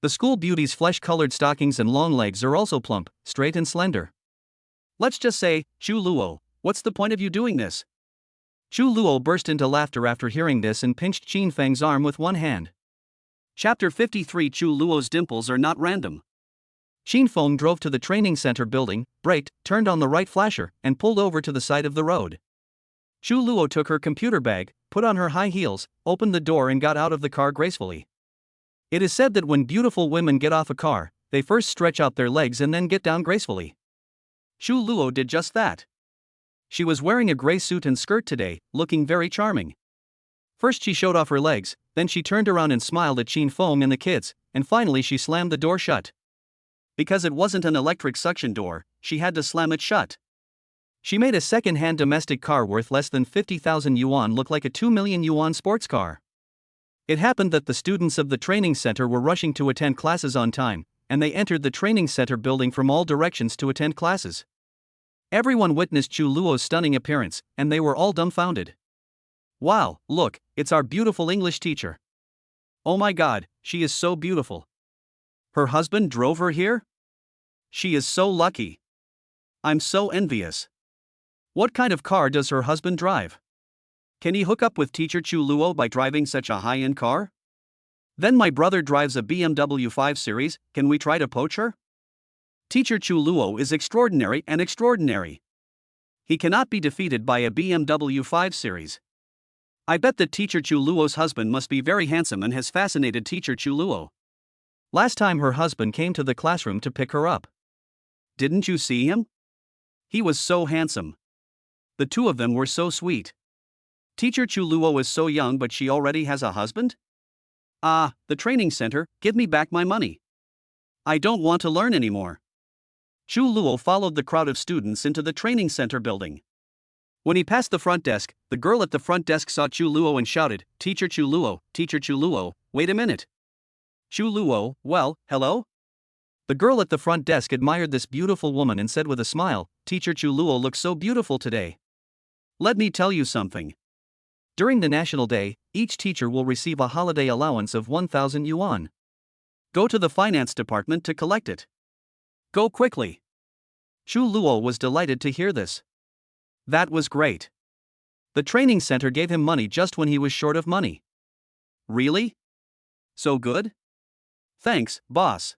The school beauty's flesh-colored stockings and long legs are also plump, straight and slender. Let's just say, Chu Luo, what's the point of you doing this? Chu Luo burst into laughter after hearing this and pinched Qin Feng's arm with one hand. Chapter 53 Chu Luo's dimples are not random. Qin Feng drove to the training center building, braked, turned on the right flasher, and pulled over to the side of the road. Chu Luo took her computer bag, put on her high heels, opened the door and got out of the car gracefully. It is said that when beautiful women get off a car, they first stretch out their legs and then get down gracefully. Chu Luo did just that. She was wearing a gray suit and skirt today, looking very charming. First she showed off her legs, then she turned around and smiled at Qin Feng and the kids, and finally she slammed the door shut. Because it wasn't an electric suction door, she had to slam it shut. She made a second-hand domestic car worth less than 50,000 yuan look like a 2 million yuan sports car. It happened that the students of the training center were rushing to attend classes on time, and they entered the training center building from all directions to attend classes. Everyone witnessed Chu Luo's stunning appearance, and they were all dumbfounded. Wow, look, it's our beautiful English teacher. Oh my god, she is so beautiful. Her husband drove her here? She is so lucky. I'm so envious. What kind of car does her husband drive? Can he hook up with teacher Chu Luo by driving such a high-end car? Then my brother drives a BMW 5 Series, can we try to poach her? Teacher Chu Luo is extraordinary and extraordinary. He cannot be defeated by a BMW 5 Series. I bet that teacher Chu Luo's husband must be very handsome and has fascinated teacher Chu Luo. Last time her husband came to the classroom to pick her up. Didn't you see him? He was so handsome. The two of them were so sweet. Teacher Chu Luo is so young but she already has a husband? Ah, the training center, give me back my money. I don't want to learn anymore. Chu Luo followed the crowd of students into the training center building. When he passed the front desk, the girl at the front desk saw Chu Luo and shouted, Teacher Chu Luo, wait a minute. Chu Luo, well, hello? The girl at the front desk admired this beautiful woman and said with a smile, Teacher Chu Luo looks so beautiful today. Let me tell you something. During the National Day, each teacher will receive a holiday allowance of 1,000 yuan. Go to the finance department to collect it. Go quickly. Chu Luo was delighted to hear this. That was great. The training center gave him money just when he was short of money. Really? So good? Thanks, boss.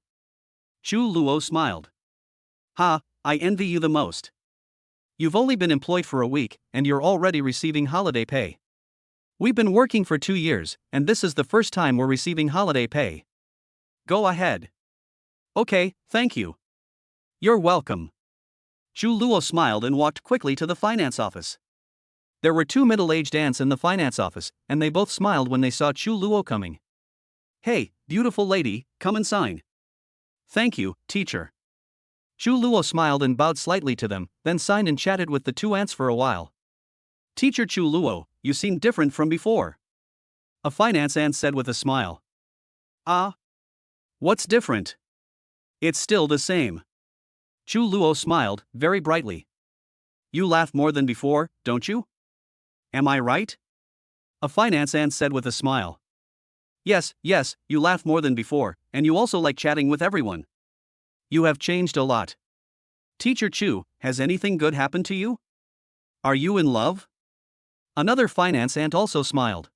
Chu Luo smiled. Ha, I envy you the most. You've only been employed for a week, and you're already receiving holiday pay. We've been working for 2 years, and this is the first time we're receiving holiday pay. Go ahead. Okay, thank you. You're welcome. Chu Luo smiled and walked quickly to the finance office. There were 2 middle-aged aunts in the finance office, and they both smiled when they saw Chu Luo coming. Hey, beautiful lady, come and sign. Thank you, teacher. Chu Luo smiled and bowed slightly to them, then signed and chatted with the 2 aunts for a while. Teacher Chu Luo, you seem different from before. A finance aunt said with a smile. Ah? What's different? It's still the same. Chu Luo smiled, very brightly. You laugh more than before, don't you? Am I right? A finance aunt said with a smile. Yes, you laugh more than before, and you also like chatting with everyone. You have changed a lot. Teacher Chu, has anything good happened to you? Are you in love? Another finance aunt also smiled.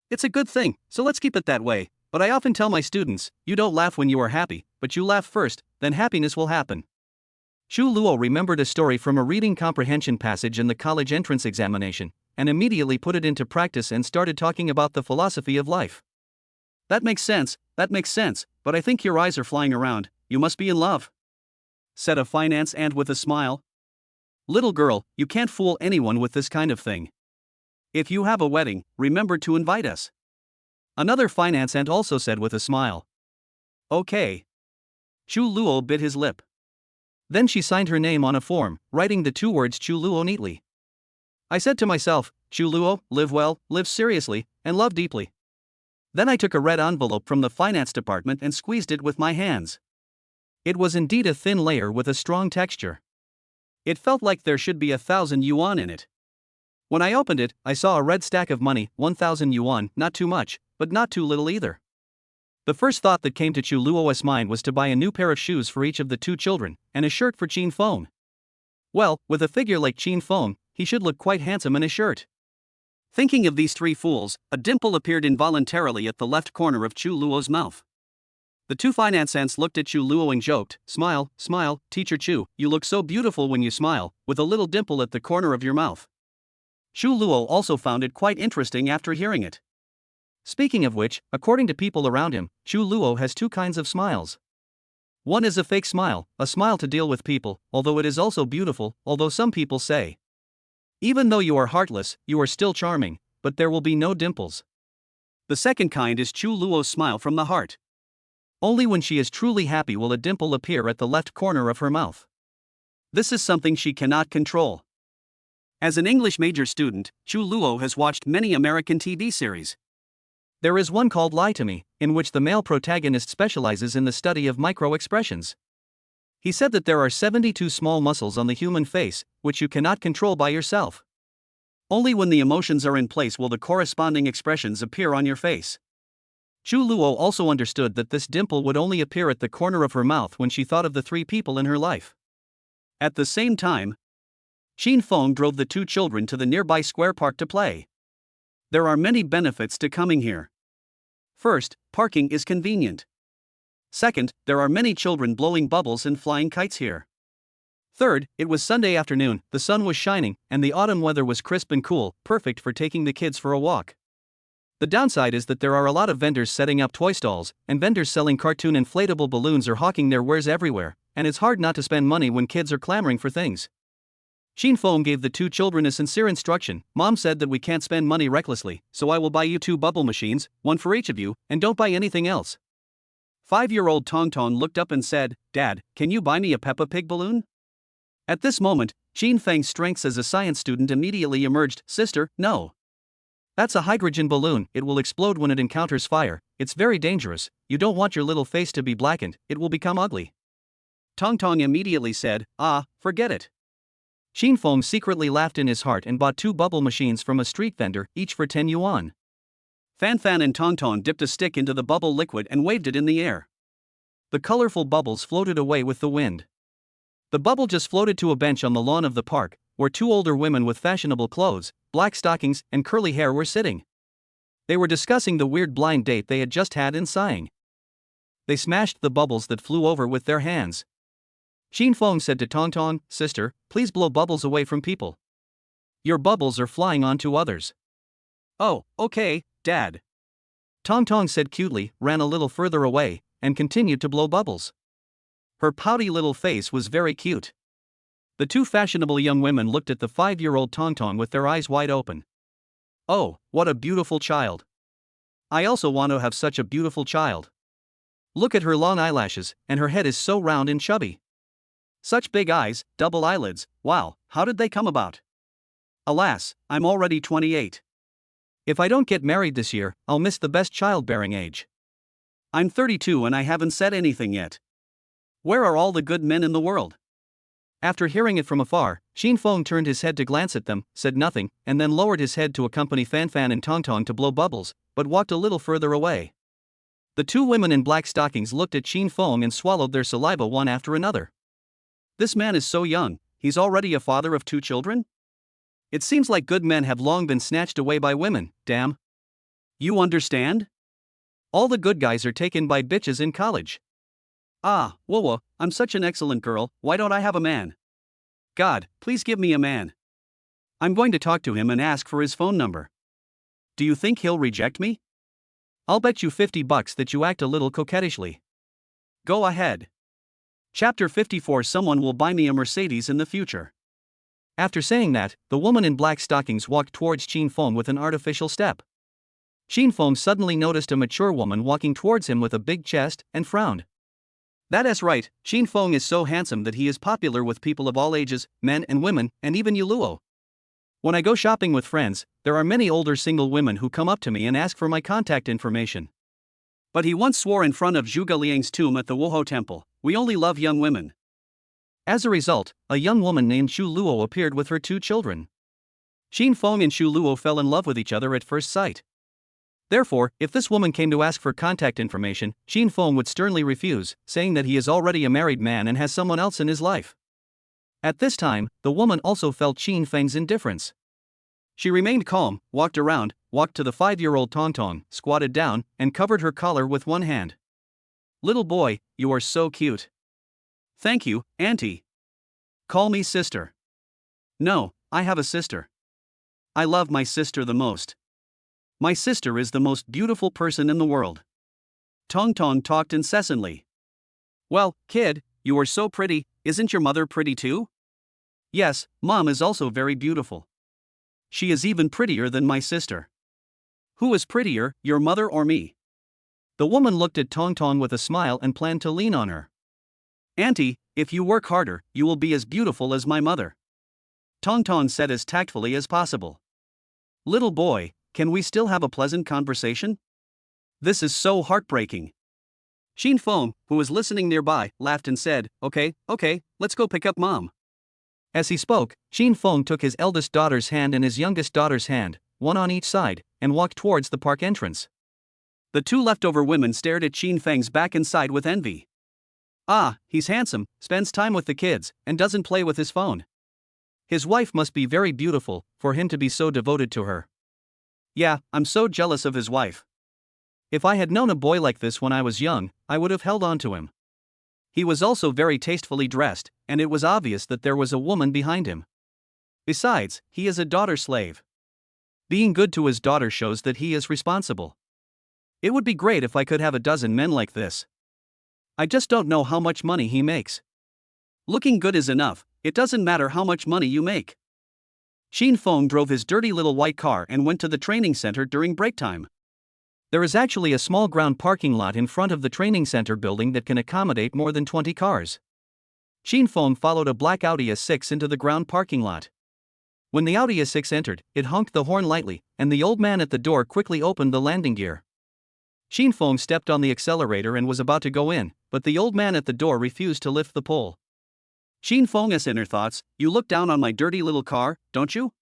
It's a good thing, so let's keep it that way, but I often tell my students, you don't laugh when you are happy, but you laugh first, then happiness will happen. Chu Luo remembered a story from a reading comprehension passage in the college entrance examination, and immediately put it into practice and started talking about the philosophy of life. That makes sense, but I think your eyes are flying around, you must be in love, said a finance aunt with a smile. Little girl, you can't fool anyone with this kind of thing. If you have a wedding, remember to invite us. Another finance aunt also said with a smile. Okay. Chu Luo bit his lip. Then she signed her name on a form, writing the 2 words Chu Luo neatly. I said to myself, Chu Luo, live well, live seriously, and love deeply. Then I took a red envelope from the finance department and squeezed it with my hands. It was indeed a thin layer with a strong texture. It felt like there should be 1,000 yuan in it. When I opened it, I saw a red stack of money, 1,000 yuan, not too much, but not too little either. The first thought that came to Chu Luo's mind was to buy a new pair of shoes for each of the two children, and a shirt for Qin Feng. Well, with a figure like Qin Feng, he should look quite handsome in a shirt. Thinking of these three fools, a dimple appeared involuntarily at the left corner of Chu Luo's mouth. The two finance ants looked at Chu Luo and joked, "Smile, smile, Teacher Chu, you look so beautiful when you smile, with a little dimple at the corner of your mouth." Chu Luo also found it quite interesting after hearing it. Speaking of which, according to people around him, Chu Luo has two kinds of smiles. One is a fake smile, a smile to deal with people, although it is also beautiful, although some people say, "Even though you are heartless, you are still charming, but there will be no dimples." The second kind is Chu Luo's smile from the heart. Only when she is truly happy will a dimple appear at the left corner of her mouth. This is something she cannot control. As an English major student, Chu Luo has watched many American TV series. There is one called Lie to Me, in which the male protagonist specializes in the study of micro-expressions. He said that there are 72 small muscles on the human face, which you cannot control by yourself. Only when the emotions are in place will the corresponding expressions appear on your face. Chu Luo also understood that this dimple would only appear at the corner of her mouth when she thought of the three people in her life. At the same time, Qin Feng drove the two children to the nearby square park to play. There are many benefits to coming here. First, parking is convenient. Second, there are many children blowing bubbles and flying kites here. Third, it was Sunday afternoon, the sun was shining, and the autumn weather was crisp and cool, perfect for taking the kids for a walk. The downside is that there are a lot of vendors setting up toy stalls, and vendors selling cartoon inflatable balloons are hawking their wares everywhere, and it's hard not to spend money when kids are clamoring for things. Qin Feng gave the two children a sincere instruction. "Mom said that we can't spend money recklessly, so I will buy you 2 bubble machines, one for each of you, and don't buy anything else." 5-year-old Tong Tong looked up and said, "Dad, can you buy me a Peppa Pig balloon?" At this moment, Qin Feng's strengths as a science student immediately emerged. "Sister, no. That's a hydrogen balloon, it will explode when it encounters fire, it's very dangerous, you don't want your little face to be blackened, it will become ugly." Tong Tong immediately said, "Forget it." Qin Feng secretly laughed in his heart and bought 2 bubble machines from a street vendor, each for 10 yuan. Fan Fan and Tong Tong dipped a stick into the bubble liquid and waved it in the air. The colorful bubbles floated away with the wind. The bubble just floated to a bench on the lawn of the park, where 2 older women with fashionable clothes, black stockings, and curly hair were sitting. They were discussing the weird blind date they had just had and sighing. They smashed the bubbles that flew over with their hands. Qin Feng said to Tong Tong, "Sister, please blow bubbles away from people. Your bubbles are flying onto others." "Oh, okay, Dad." Tong Tong said cutely, ran a little further away, and continued to blow bubbles. Her pouty little face was very cute. The 2 fashionable young women looked at the 5-year-old Tong Tong with their eyes wide open. "Oh, what a beautiful child. I also want to have such a beautiful child. Look at her long eyelashes, and her head is so round and chubby. Such big eyes, double eyelids, wow, how did they come about? Alas, I'm already 28. If I don't get married this year, I'll miss the best childbearing age. I'm 32 and I haven't said anything yet. Where are all the good men in the world?" After hearing it from afar, Qin Feng turned his head to glance at them, said nothing, and then lowered his head to accompany Fan Fan and Tong Tong to blow bubbles, but walked a little further away. The 2 women in black stockings looked at Qin Feng and swallowed their saliva one after another. This man is so young, he's already a father of 2 children? It seems like good men have long been snatched away by women, damn. You understand? All the good guys are taken by bitches in college. Whoa, I'm such an excellent girl, why don't I have a man? God, please give me a man. I'm going to talk to him and ask for his phone number. Do you think he'll reject me? I'll bet you $50 that you act a little coquettishly. Go ahead. Chapter 54. Someone will buy me a Mercedes in the future. After saying that, the woman in black stockings walked towards Qin Feng with an artificial step. Qin Feng suddenly noticed a mature woman walking towards him with a big chest, and frowned. That is right, Qin Feng is so handsome that he is popular with people of all ages, men and women, and even Yuluo. When I go shopping with friends, there are many older single women who come up to me and ask for my contact information. But he once swore in front of Zhuge Liang's tomb at the Wuhou temple, "We only love young women." As a result, a young woman named Chu Luo appeared with her 2 children. Xin Feng and Xu Luo fell in love with each other at first sight. Therefore, if this woman came to ask for contact information, Xin Feng would sternly refuse, saying that he is already a married man and has someone else in his life. At this time, the woman also felt Xin Feng's indifference. She remained calm, walked to the 5-year-old Tong Tong, squatted down, and covered her collar with one hand. "Little boy, you are so cute." "Thank you, Auntie." "Call me sister." "No, I have a sister. I love my sister the most. My sister is the most beautiful person in the world." Tong Tong talked incessantly. "Well, kid, you are so pretty, isn't your mother pretty too?" "Yes, Mom is also very beautiful. She is even prettier than my sister." "Who is prettier, your mother or me?" The woman looked at Tong Tong with a smile and planned to lean on her. "Auntie, if you work harder, you will be as beautiful as my mother," Tong Tong said as tactfully as possible. "Little boy, can we still have a pleasant conversation? This is so heartbreaking." Xin Feng, who was listening nearby, laughed and said, Okay, let's go pick up Mom." As he spoke, Xin Feng took his eldest daughter's hand and his youngest daughter's hand, one on each side, and walked towards the park entrance. The two leftover women stared at Xin Feng's back and side with envy. "Ah, he's handsome, spends time with the kids, and doesn't play with his phone. His wife must be very beautiful, for him to be so devoted to her. Yeah, I'm so jealous of his wife. If I had known a boy like this when I was young, I would have held on to him." He was also very tastefully dressed, and it was obvious that there was a woman behind him. Besides, he is a daughter slave. Being good to his daughter shows that he is responsible. It would be great if I could have a dozen men like this. I just don't know how much money he makes. Looking good is enough, it doesn't matter how much money you make. Xin Feng drove his dirty little white car and went to the training center during break time. There is actually a small ground parking lot in front of the training center building that can accommodate more than 20 cars. Xin Feng followed a black Audi A6 into the ground parking lot. When the Audi A6 entered, it honked the horn lightly, and the old man at the door quickly opened the landing gear. Xin Feng stepped on the accelerator and was about to go in, but the old man at the door refused to lift the pole. Xin Feng's inner thoughts, "You look down on my dirty little car, don't you?"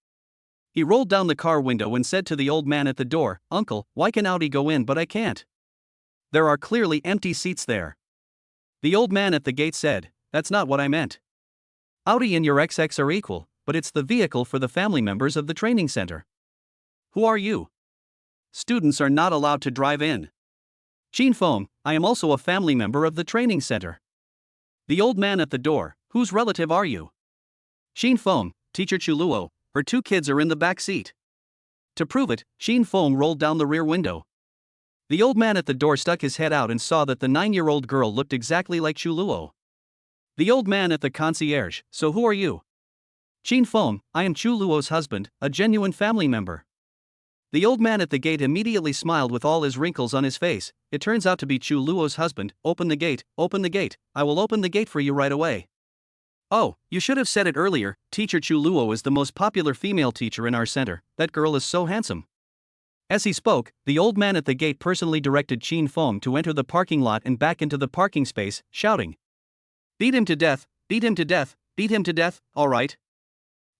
He rolled down the car window and said to the old man at the door, "Uncle, why can Audi go in but I can't? There are clearly empty seats there." The old man at the gate said, "That's not what I meant. Audi and your XX are equal, but it's the vehicle for the family members of the training center. Who are you? Students are not allowed to drive in." "Xin Feng, I am also a family member of the training center." The old man at the door, "Whose relative are you?" "Xin Feng, Teacher Chu Luo. Her 2 kids are in the back seat." To prove it, Xin Feng rolled down the rear window. The old man at the door stuck his head out and saw that the 9-year-old girl looked exactly like Chu Luo. The old man at the concierge, "So who are you?" "Xin Feng, I am Chu Luo's husband, a genuine family member." The old man at the gate immediately smiled with all his wrinkles on his face. "It turns out to be Chu Luo's husband. Open the gate, I will open the gate for you right away." "Oh, you should have said it earlier, Teacher Chu Luo is the most popular female teacher in our center, that girl is so handsome." As he spoke, the old man at the gate personally directed Xin Feng to enter the parking lot and back into the parking space, shouting, "Beat him to death, beat him to death, beat him to death, all right."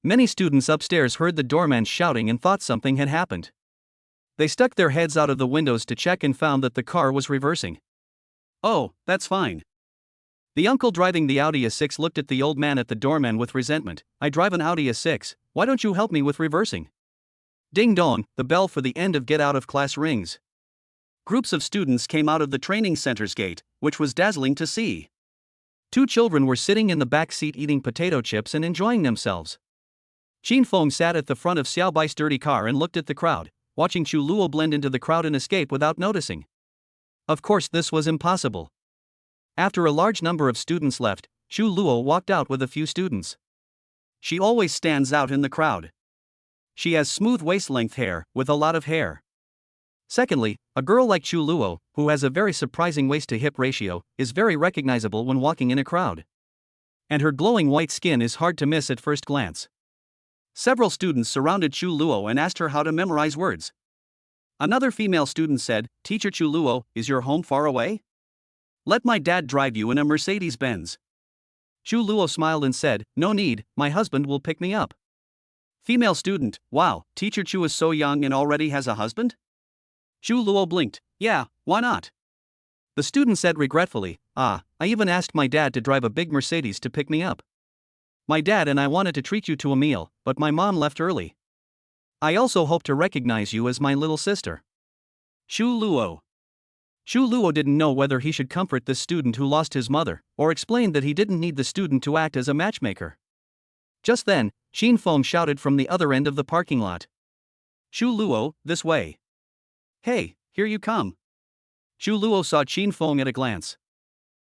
Many students upstairs heard the doorman shouting and thought something had happened. They stuck their heads out of the windows to check and found that the car was reversing. "Oh, that's fine." The uncle driving the Audi A6 looked at the old man at the doorman with resentment. "I drive an Audi A6, why don't you help me with reversing?" Ding dong, the bell for the end of get out of class rings. Groups of students came out of the training center's gate, which was dazzling to see. 2 children were sitting in the back seat eating potato chips and enjoying themselves. Xin Feng sat at the front of Xiao Bai's dirty car and looked at the crowd, watching Chu Luo blend into the crowd and escape without noticing. Of course this was impossible. After a large number of students left, Chu Luo walked out with a few students. She always stands out in the crowd. She has smooth waist-length hair, with a lot of hair. Secondly, a girl like Chu Luo, who has a very surprising waist-to-hip ratio, is very recognizable when walking in a crowd. And her glowing white skin is hard to miss at first glance. Several students surrounded Chu Luo and asked her how to memorize words. Another female student said, "Teacher Chu Luo, is your home far away? Let my dad drive you in a Mercedes-Benz." Chu Luo smiled and said, "No need, my husband will pick me up." Female student, wow, teacher Chu is so young and already has a husband? Chu Luo blinked, yeah, why not? The student said regretfully, I even asked my dad to drive a big Mercedes to pick me up. My dad and I wanted to treat you to a meal, but my mom left early. I also hope to recognize you as my little sister. Chu Luo. Chu Luo didn't know whether he should comfort this student who lost his mother, or explain that he didn't need the student to act as a matchmaker. Just then, Qin Feng shouted from the other end of the parking lot. Chu Luo, this way. Hey, here you come. Chu Luo saw Qin Feng at a glance.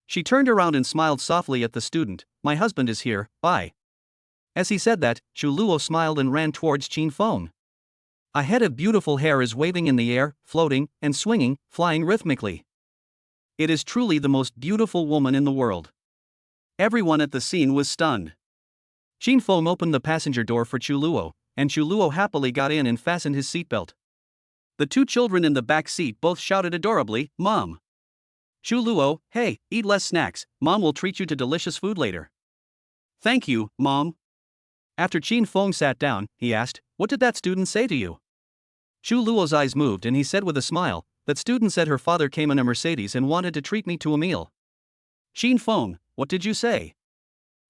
She turned around and smiled softly at the student. My husband is here, bye. As he said that, Chu Luo smiled and ran towards Qin Feng. A head of beautiful hair is waving in the air, floating, and swinging, flying rhythmically. It is truly the most beautiful woman in the world. Everyone at the scene was stunned. Qin Feng opened the passenger door for Chu Luo, and Chu Luo happily got in and fastened his seatbelt. The two children in the back seat both shouted adorably, Mom. Chu Luo, hey, eat less snacks, Mom will treat you to delicious food later. Thank you, Mom. After Qin Feng sat down, he asked, what did that student say to you? Chu Luo's eyes moved and he said with a smile, that student said her father came in a Mercedes and wanted to treat me to a meal. Qin Feng, what did you say?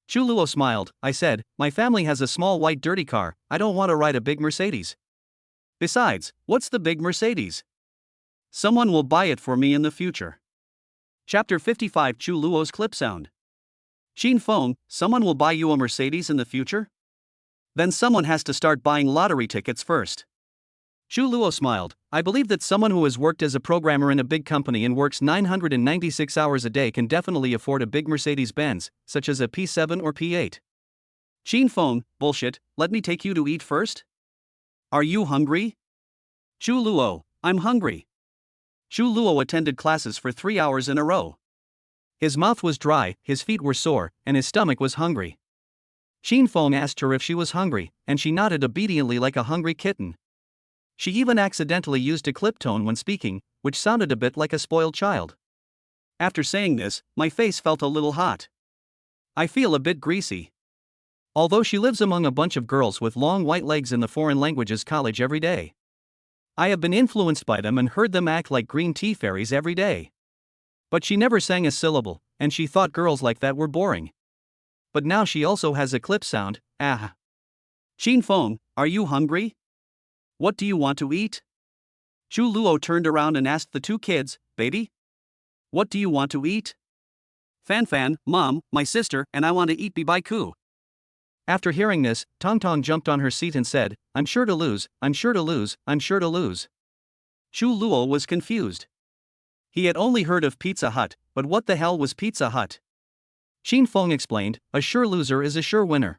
Chu Luo smiled, I said, my family has a small white dirty car, I don't want to ride a big Mercedes. Besides, what's the big Mercedes? Someone will buy it for me in the future. Chapter 55 Chu Luo's clip sound. Qin Feng, someone will buy you a Mercedes in the future? Then someone has to start buying lottery tickets first. Chu Luo smiled, I believe that someone who has worked as a programmer in a big company and works 996 hours a day can definitely afford a big Mercedes-Benz, such as a P7 or P8. Qin Feng, bullshit, let me take you to eat first? Are you hungry? Chu Luo, I'm hungry. Chu Luo attended classes for 3 hours in a row. His mouth was dry, his feet were sore, and his stomach was hungry. Qin Feng asked her if she was hungry, and she nodded obediently like a hungry kitten. She even accidentally used a clip tone when speaking, which sounded a bit like a spoiled child. After saying this, my face felt a little hot. I feel a bit greasy. Although she lives among a bunch of girls with long white legs in the foreign languages college every day. I have been influenced by them and heard them act like green tea fairies every day. But she never sang a syllable, and she thought girls like that were boring. But now she also has a clip sound, ah. Qin Feng, are you hungry? What do you want to eat? Chu Luo turned around and asked the two kids, baby? What do you want to eat? Fan Fan, Mom, my sister, and I want to eat Bibaiku. After hearing this, Tong Tong jumped on her seat and said, I'm sure to lose, I'm sure to lose, I'm sure to lose. Chu Luo was confused. He had only heard of Pizza Hut, but what the hell was Pizza Hut? Qin Feng explained, a sure loser is a sure winner.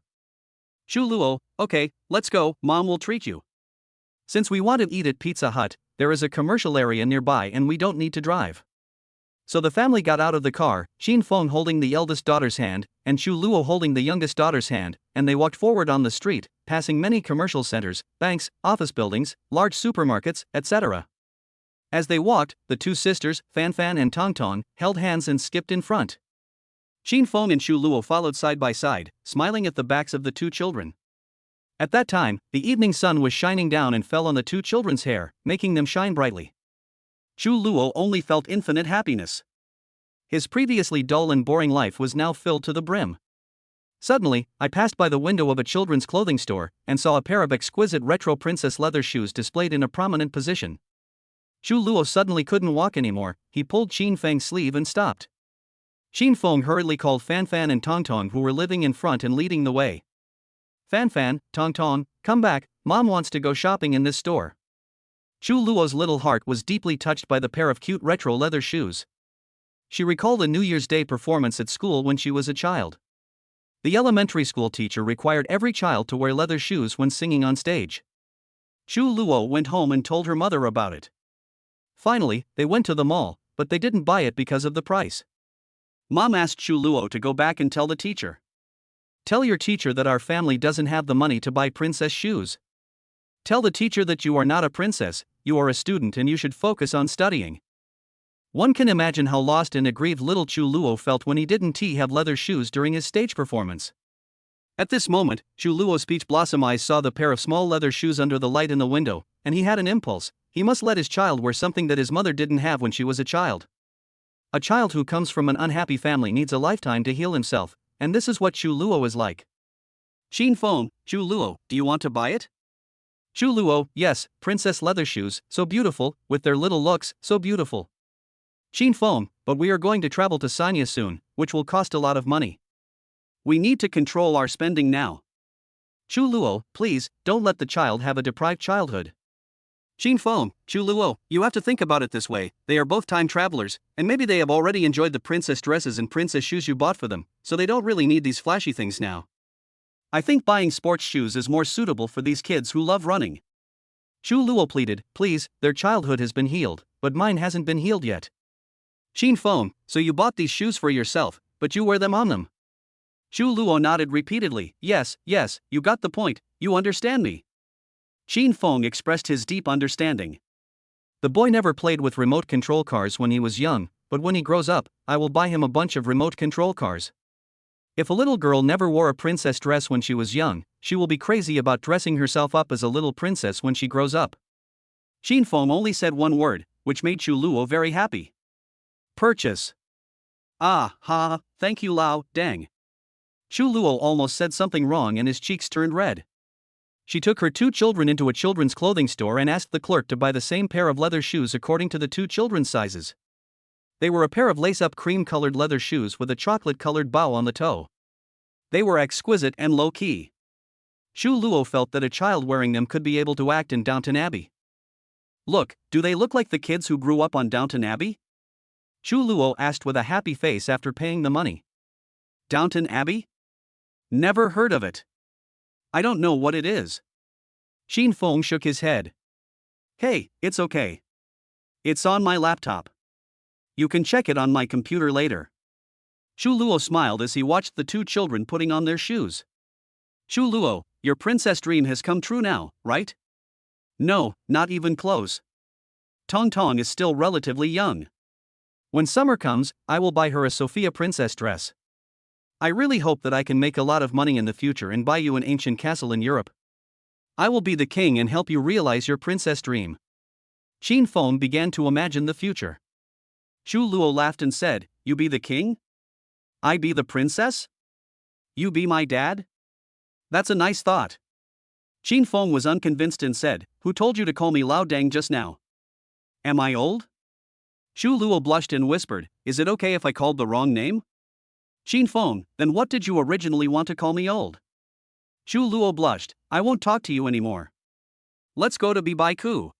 Chu Luo, okay, let's go, Mom will treat you. Since we want to eat at Pizza Hut, there is a commercial area nearby and we don't need to drive. So the family got out of the car, Qin Feng holding the eldest daughter's hand, and Chu Luo holding the youngest daughter's hand, and they walked forward on the street, passing many commercial centers, banks, office buildings, large supermarkets, etc. As they walked, the two sisters, Fan Fan and Tong Tong, held hands and skipped in front. Qin Feng and Chu Luo followed side by side, smiling at the backs of the two children. At that time, the evening sun was shining down and fell on the two children's hair, making them shine brightly. Chu Luo only felt infinite happiness. His previously dull and boring life was now filled to the brim. Suddenly, I passed by the window of a children's clothing store and saw a pair of exquisite retro princess leather shoes displayed in a prominent position. Chu Luo suddenly couldn't walk anymore, he pulled Qin Feng's sleeve and stopped. Qin Feng hurriedly called Fan Fan and Tong Tong who were living in front and leading the way. Fan Fan, Tong Tong, come back, Mom wants to go shopping in this store. Chu Luo's little heart was deeply touched by the pair of cute retro leather shoes. She recalled a New Year's Day performance at school when she was a child. The elementary school teacher required every child to wear leather shoes when singing on stage. Chu Luo went home and told her mother about it. Finally, they went to the mall, but they didn't buy it because of the price. Mom asked Chu Luo to go back and tell the teacher. Tell your teacher that our family doesn't have the money to buy princess shoes. Tell the teacher that you are not a princess, you are a student and you should focus on studying. One can imagine how lost and aggrieved little Chu Luo felt when he didn't have leather shoes during his stage performance. At this moment, Chu Luo's peach blossom eyes saw the pair of small leather shoes under the light in the window, and he had an impulse. He must let his child wear something that his mother didn't have when she was a child. A child who comes from an unhappy family needs a lifetime to heal himself, and this is what Chu Luo is like. Xin Feng, Chu Luo, do you want to buy it? Chu Luo, yes, princess leather shoes, so beautiful, with their little looks, so beautiful. Xin Feng, but we are going to travel to Sanya soon, which will cost a lot of money. We need to control our spending now. Chu Luo, please, don't let the child have a deprived childhood. Xin Feng, Chu Luo, you have to think about it this way, they are both time travelers, and maybe they have already enjoyed the princess dresses and princess shoes you bought for them, so they don't really need these flashy things now. I think buying sports shoes is more suitable for these kids who love running. Chu Luo pleaded, please, their childhood has been healed, but mine hasn't been healed yet. Xin Feng, so you bought these shoes for yourself, but you wear them on them. Chu Luo nodded repeatedly, yes, you got the point, you understand me. Xin Feng expressed his deep understanding. The boy never played with remote control cars when he was young, but when he grows up, I will buy him a bunch of remote control cars. If a little girl never wore a princess dress when she was young, she will be crazy about dressing herself up as a little princess when she grows up. Xin Feng only said one word, which made Chu Luo very happy. Purchase. Ah, ha, thank you Lao, dang. Chu Luo almost said something wrong and his cheeks turned red. She took her two children into a children's clothing store and asked the clerk to buy the same pair of leather shoes according to the two children's sizes. They were a pair of lace-up cream-colored leather shoes with a chocolate-colored bow on the toe. They were exquisite and low-key. Chu Luo felt that a child wearing them could be able to act in Downton Abbey. Look, do they look like the kids who grew up on Downton Abbey? Chu Luo asked with a happy face after paying the money. Downton Abbey? Never heard of it. I don't know what it is. Xin Feng shook his head. Hey, it's okay. It's on my laptop. You can check it on my computer later. Chu Luo smiled as he watched the two children putting on their shoes. Chu Luo, your princess dream has come true now, right? No, not even close. Tong Tong is still relatively young. When summer comes, I will buy her a Sophia princess dress. I really hope that I can make a lot of money in the future and buy you an ancient castle in Europe. I will be the king and help you realize your princess dream. Xin Feng began to imagine the future. Chu Luo laughed and said, you be the king? I be the princess? You be my dad? That's a nice thought. Xin Feng was unconvinced and said, who told you to call me Lao Dang just now? Am I old? Chu Luo blushed and whispered, is it okay if I called the wrong name? Xin Feng, then what did you originally want to call me old? Chu Luo blushed, I won't talk to you anymore. Let's go to Bibaiku.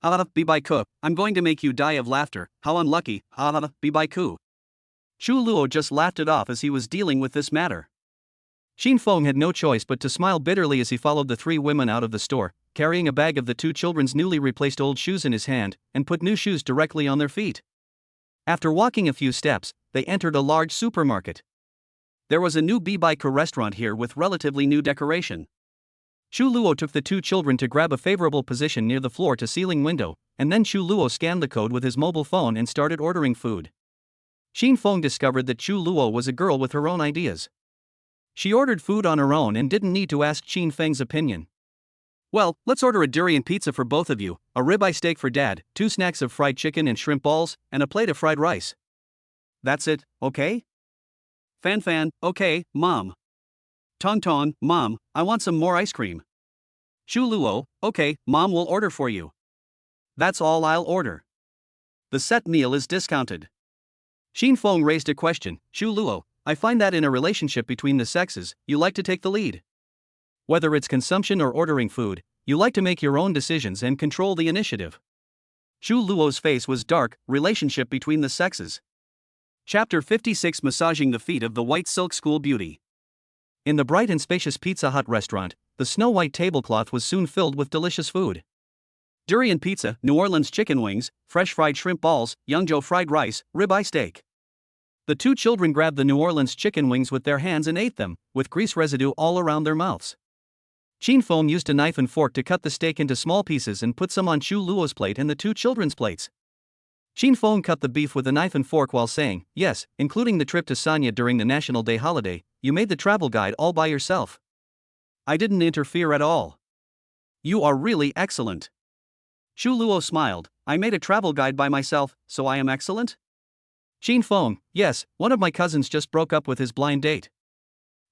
Bibaiku, I'm going to make you die of laughter, how unlucky, Bibaiku. Chu Luo just laughed it off as he was dealing with this matter. Xin Feng had no choice but to smile bitterly as he followed the three women out of the store, carrying a bag of the two children's newly replaced old shoes in his hand, and put new shoes directly on their feet. After walking a few steps, they entered a large supermarket. There was a new Bibaiku restaurant here with relatively new decoration. Chu Luo took the two children to grab a favorable position near the floor-to-ceiling window, and then Chu Luo scanned the code with his mobile phone and started ordering food. Xin Feng discovered that Chu Luo was a girl with her own ideas. She ordered food on her own and didn't need to ask Xin Feng's opinion. Well, let's order a durian pizza for both of you, a ribeye steak for Dad, 2 snacks of fried chicken and shrimp balls, and a plate of fried rice. That's it, okay? Fan, okay, Mom. Tong, Mom, I want some more ice cream. Chu Luo, okay, Mom will order for you. That's all I'll order. The set meal is discounted. Xin Feng raised a question, Chu Luo, I find that in a relationship between the sexes, you like to take the lead. Whether it's consumption or ordering food, you like to make your own decisions and control the initiative. Chu Luo's face was dark, relationship between the sexes. Chapter 56 Massaging the Feet of the White Silk School Beauty. In the bright and spacious Pizza Hut restaurant, the snow-white tablecloth was soon filled with delicious food. Durian pizza, New Orleans chicken wings, fresh fried shrimp balls, Yangzhou fried rice, ribeye steak. The two children grabbed the New Orleans chicken wings with their hands and ate them, with grease residue all around their mouths. Xin Feng used a knife and fork to cut the steak into small pieces and put some on Chu Luo's plate and the two children's plates. Xin Feng cut the beef with a knife and fork while saying, yes, including the trip to Sanya during the National Day holiday, you made the travel guide all by yourself. I didn't interfere at all. You are really excellent. Xu Luo smiled, I made a travel guide by myself, so I am excellent? Xin Feng, yes, one of my cousins just broke up with his blind date.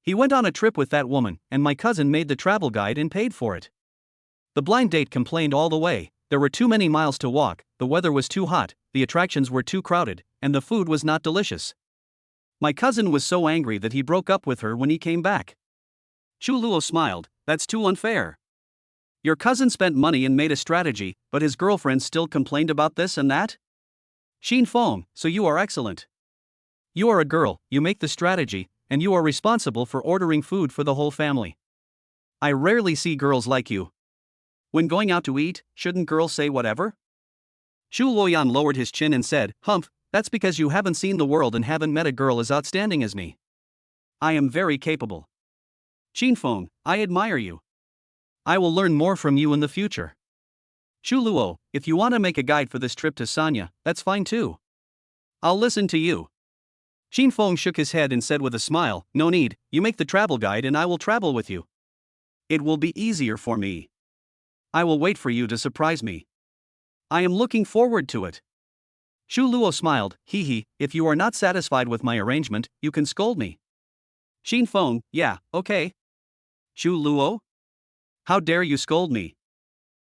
He went on a trip with that woman, and my cousin made the travel guide and paid for it. The blind date complained all the way, there were too many miles to walk, the weather was too hot, the attractions were too crowded, and the food was not delicious. My cousin was so angry that he broke up with her when he came back. Xu Luo smiled, that's too unfair. Your cousin spent money and made a strategy, but his girlfriend still complained about this and that? Xin Feng, so you are excellent. You are a girl, you make the strategy, and you are responsible for ordering food for the whole family. I rarely see girls like you. When going out to eat, shouldn't girls say whatever? Xu Luoyan lowered his chin and said, Humph, that's because you haven't seen the world and haven't met a girl as outstanding as me. I am very capable. Xin Feng, I admire you. I will learn more from you in the future. Xu Luo, if you want to make a guide for this trip to Sanya, that's fine too. I'll listen to you. Xin Feng shook his head and said with a smile, no need, you make the travel guide and I will travel with you. It will be easier for me. I will wait for you to surprise me. I am looking forward to it. Xu Luo smiled, hee hee, if you are not satisfied with my arrangement, you can scold me. Xin Feng, yeah, okay. Xu Luo? How dare you scold me?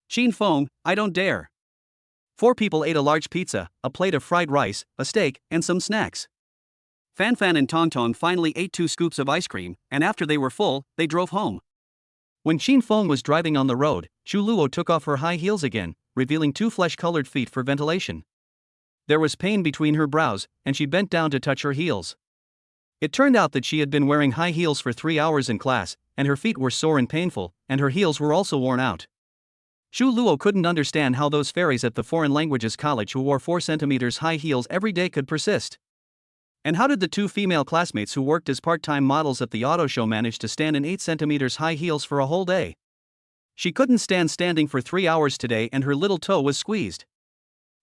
Xin Feng, I don't dare. 4 people ate a large pizza, a plate of fried rice, a steak, and some snacks. Fan Fan and Tong Tong finally ate 2 scoops of ice cream, and after they were full, they drove home. When Xin Feng was driving on the road, Xu Luo took off her high heels again, revealing 2 flesh-colored feet for ventilation. There was pain between her brows, and she bent down to touch her heels. It turned out that she had been wearing high heels for 3 hours in class, and her feet were sore and painful, and her heels were also worn out. Xu Luo couldn't understand how those fairies at the foreign languages college who wore 4 centimeters high heels every day could persist. And how did the 2 female classmates who worked as part-time models at the auto show manage to stand in 8 centimeters high heels for a whole day? She couldn't stand standing for 3 hours today and her little toe was squeezed.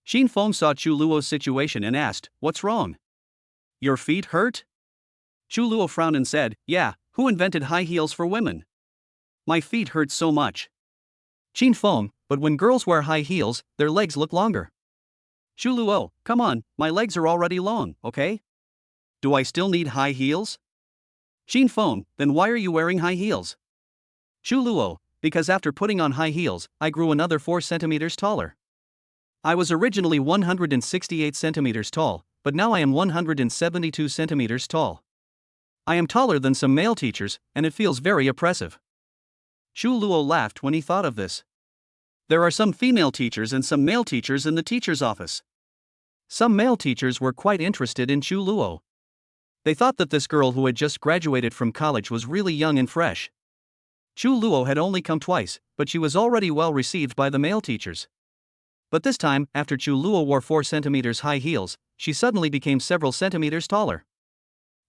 Xin Feng saw Xu Luo's situation and asked, what's wrong? Your feet hurt? Xu Luo frowned and said, yeah, who invented high heels for women? My feet hurt so much. Xin Feng, but when girls wear high heels, their legs look longer. Xu Luo, come on, my legs are already long, okay? Do I still need high heels? Xin Feng, then why are you wearing high heels? Xu Luo, because after putting on high heels, I grew another 4 centimeters taller. I was originally 168 centimeters tall, but now I am 172 centimeters tall. I am taller than some male teachers, and it feels very oppressive. Xu Luo laughed when he thought of this. There are some female teachers and some male teachers in the teacher's office. Some male teachers were quite interested in Xu Luo. They thought that this girl who had just graduated from college was really young and fresh. Xu Luo had only come twice, but she was already well received by the male teachers. But this time, after Xu Luo wore 4 centimeters high heels, she suddenly became several centimeters taller.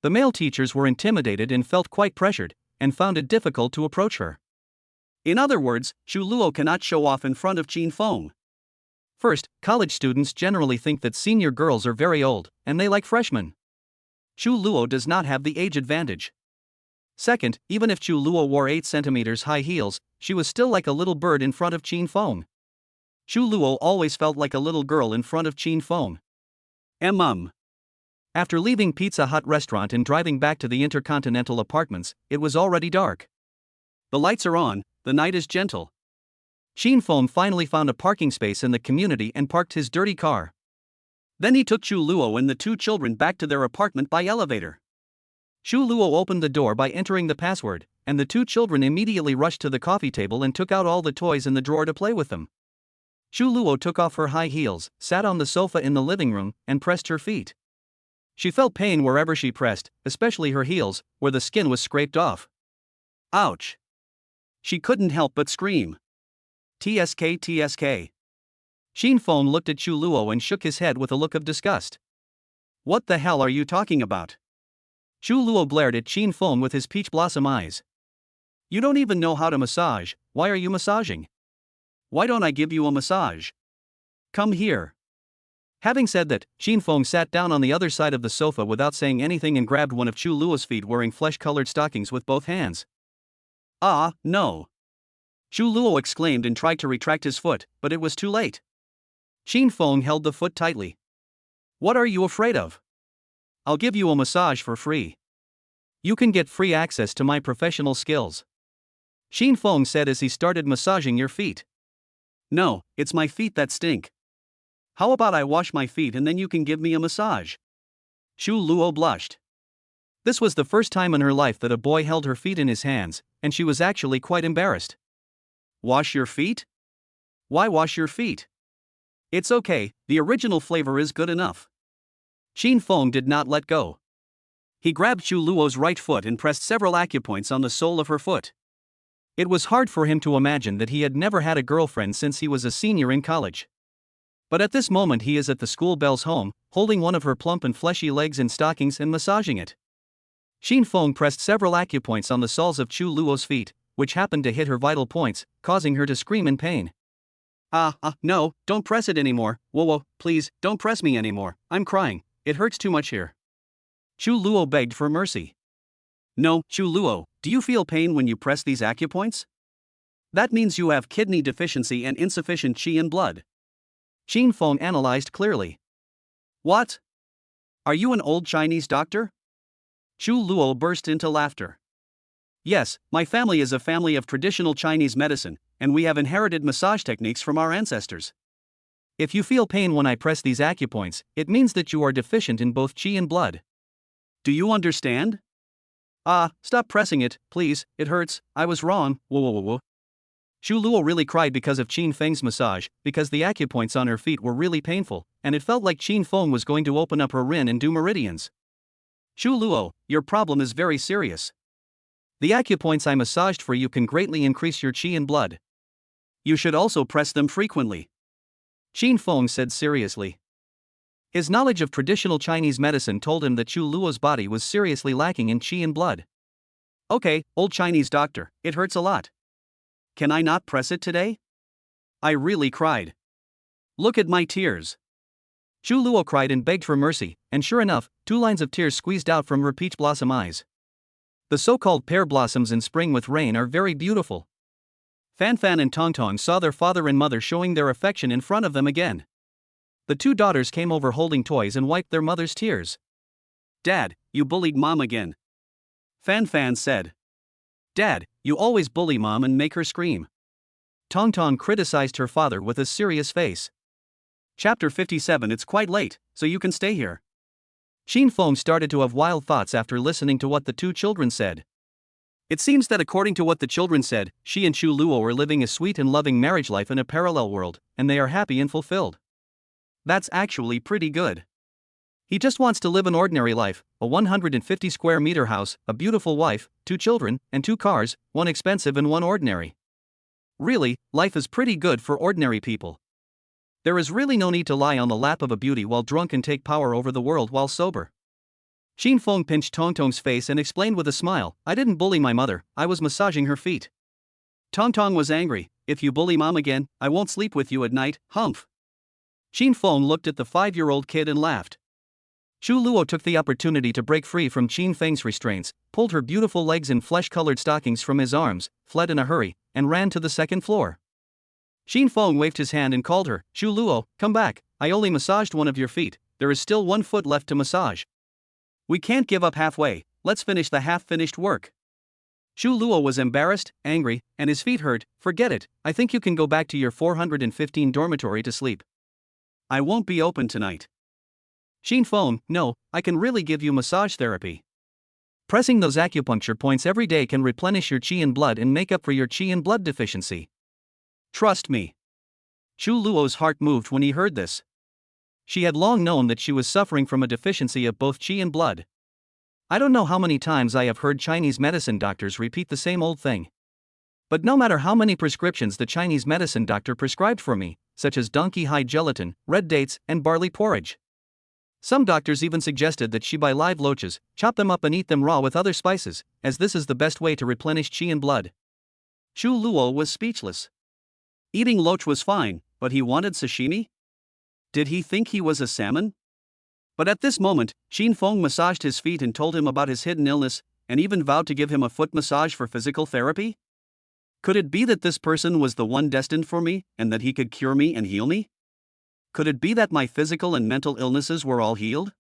The male teachers were intimidated and felt quite pressured, and found it difficult to approach her. In other words, Xu Luo cannot show off in front of Xin Feng. First, college students generally think that senior girls are very old, and they like freshmen. Xu Luo does not have the age advantage. Second, even if Xu Luo wore 8 centimeters high heels, she was still like a little bird in front of Xin Feng. Xu Luo always felt like a little girl in front of Xin Feng. After leaving Pizza Hut restaurant and driving back to the Intercontinental apartments, it was already dark. The lights are on, the night is gentle. Xin Feng finally found a parking space in the community and parked his dirty car. Then he took Xu Luo and the 2 children back to their apartment by elevator. Xu Luo opened the door by entering the password, and the 2 children immediately rushed to the coffee table and took out all the toys in the drawer to play with them. Xu Luo took off her high heels, sat on the sofa in the living room, and pressed her feet. She felt pain wherever she pressed, especially her heels, where the skin was scraped off. Ouch! She couldn't help but scream. TSK TSK. Xin Feng looked at Xu Luo and shook his head with a look of disgust. What the hell are you talking about? Xu Luo glared at Xin Feng with his peach blossom eyes. You don't even know how to massage, why are you massaging? Why don't I give you a massage? Come here. Having said that, Xin Feng sat down on the other side of the sofa without saying anything and grabbed one of Chu Luo's feet wearing flesh-colored stockings with both hands. Ah, no! Chu Luo exclaimed and tried to retract his foot, but it was too late. Xin Feng held the foot tightly. What are you afraid of? I'll give you a massage for free. You can get free access to my professional skills. Xin Feng said as he started massaging your feet. No, it's my feet that stink. How about I wash my feet and then you can give me a massage? Chu Luo blushed. This was the first time in her life that a boy held her feet in his hands, and she was actually quite embarrassed. Wash your feet? Why wash your feet? It's okay, the original flavor is good enough. Xin Feng did not let go. He grabbed Chu Luo's right foot and pressed several acupoints on the sole of her foot. It was hard for him to imagine that he had never had a girlfriend since he was a senior in college. But at this moment he is at the school bell's home, holding one of her plump and fleshy legs in stockings and massaging it. Xin Feng pressed several acupoints on the soles of Chu Luo's feet, which happened to hit her vital points, causing her to scream in pain. No, don't press it anymore. Whoa, please, don't press me anymore. I'm crying. It hurts too much here. Chu Luo begged for mercy. No, Chu Luo, do you feel pain when you press these acupoints? That means you have kidney deficiency and insufficient qi in blood. Xin Feng analyzed clearly. What? Are you an old Chinese doctor? Chu Luo burst into laughter. Yes, my family is a family of traditional Chinese medicine, and we have inherited massage techniques from our ancestors. If you feel pain when I press these acupoints, it means that you are deficient in both qi and blood. Do you understand? Stop pressing it, please, it hurts, I was wrong, whoa. Chu Luo really cried because of Xin Feng's massage, because the acupoints on her feet were really painful, and it felt like Xin Feng was going to open up her rin and do meridians. Chu Luo, your problem is very serious. The acupoints I massaged for you can greatly increase your qi and blood. You should also press them frequently. Xin Feng said seriously. His knowledge of traditional Chinese medicine told him that Chu Luo's body was seriously lacking in qi and blood. Okay, old Chinese doctor, it hurts a lot. Can I not press it today? I really cried. Look at my tears. Chu Luo cried and begged for mercy, and sure enough, 2 lines of tears squeezed out from her peach blossom eyes. The so-called pear blossoms in spring with rain are very beautiful. Fan Fan and Tong Tong saw their father and mother showing their affection in front of them again. The 2 daughters came over holding toys and wiped their mother's tears. Dad, you bullied Mom again. Fan Fan said. Dad, you always bully Mom and make her scream. Tong Tong criticized her father with a serious face. Chapter 57. It's quite late, so you can stay here. Xin Feng started to have wild thoughts after listening to what the 2 children said. It seems that according to what the children said, she and Chu Luo are living a sweet and loving marriage life in a parallel world, and they are happy and fulfilled. That's actually pretty good. He just wants to live an ordinary life, a 150 square meter house, a beautiful wife, 2 children, and 2 cars, 1 expensive and 1 ordinary. Really, life is pretty good for ordinary people. There is really no need to lie on the lap of a beauty while drunk and take power over the world while sober. Xin Feng pinched Tong Tong's face and explained with a smile, I didn't bully my mother, I was massaging her feet. Tong Tong was angry, if you bully Mom again, I won't sleep with you at night, humph. Xin Feng looked at the 5-year-old kid and laughed. Chu Luo took the opportunity to break free from Xin Feng's restraints, pulled her beautiful legs in flesh-colored stockings from his arms, fled in a hurry, and ran to the 2nd floor. Xin Feng waved his hand and called her, Chu Luo, come back, I only massaged one of your feet, there is still 1 foot left to massage. We can't give up halfway, let's finish the half-finished work. Chu Luo was embarrassed, angry, and his feet hurt. Forget it, I think you can go back to your 415 dormitory to sleep. I won't be open tonight. Xin Feng, no, I can really give you massage therapy. Pressing those acupuncture points every day can replenish your qi and blood and make up for your qi and blood deficiency. Trust me. Chu Luo's heart moved when he heard this. She had long known that she was suffering from a deficiency of both qi and blood. I don't know how many times I have heard Chinese medicine doctors repeat the same old thing. But no matter how many prescriptions the Chinese medicine doctor prescribed for me, such as donkey hide gelatin, red dates, and barley porridge. Some doctors even suggested that she buy live loaches, chop them up and eat them raw with other spices, as this is the best way to replenish qi and blood. Chu Luo was speechless. Eating loach was fine, but he wanted sashimi? Did he think he was a salmon? But at this moment, Qin Feng massaged his feet and told him about his hidden illness, and even vowed to give him a foot massage for physical therapy? Could it be that this person was the one destined for me, and that he could cure me and heal me? Could it be that my physical and mental illnesses were all healed?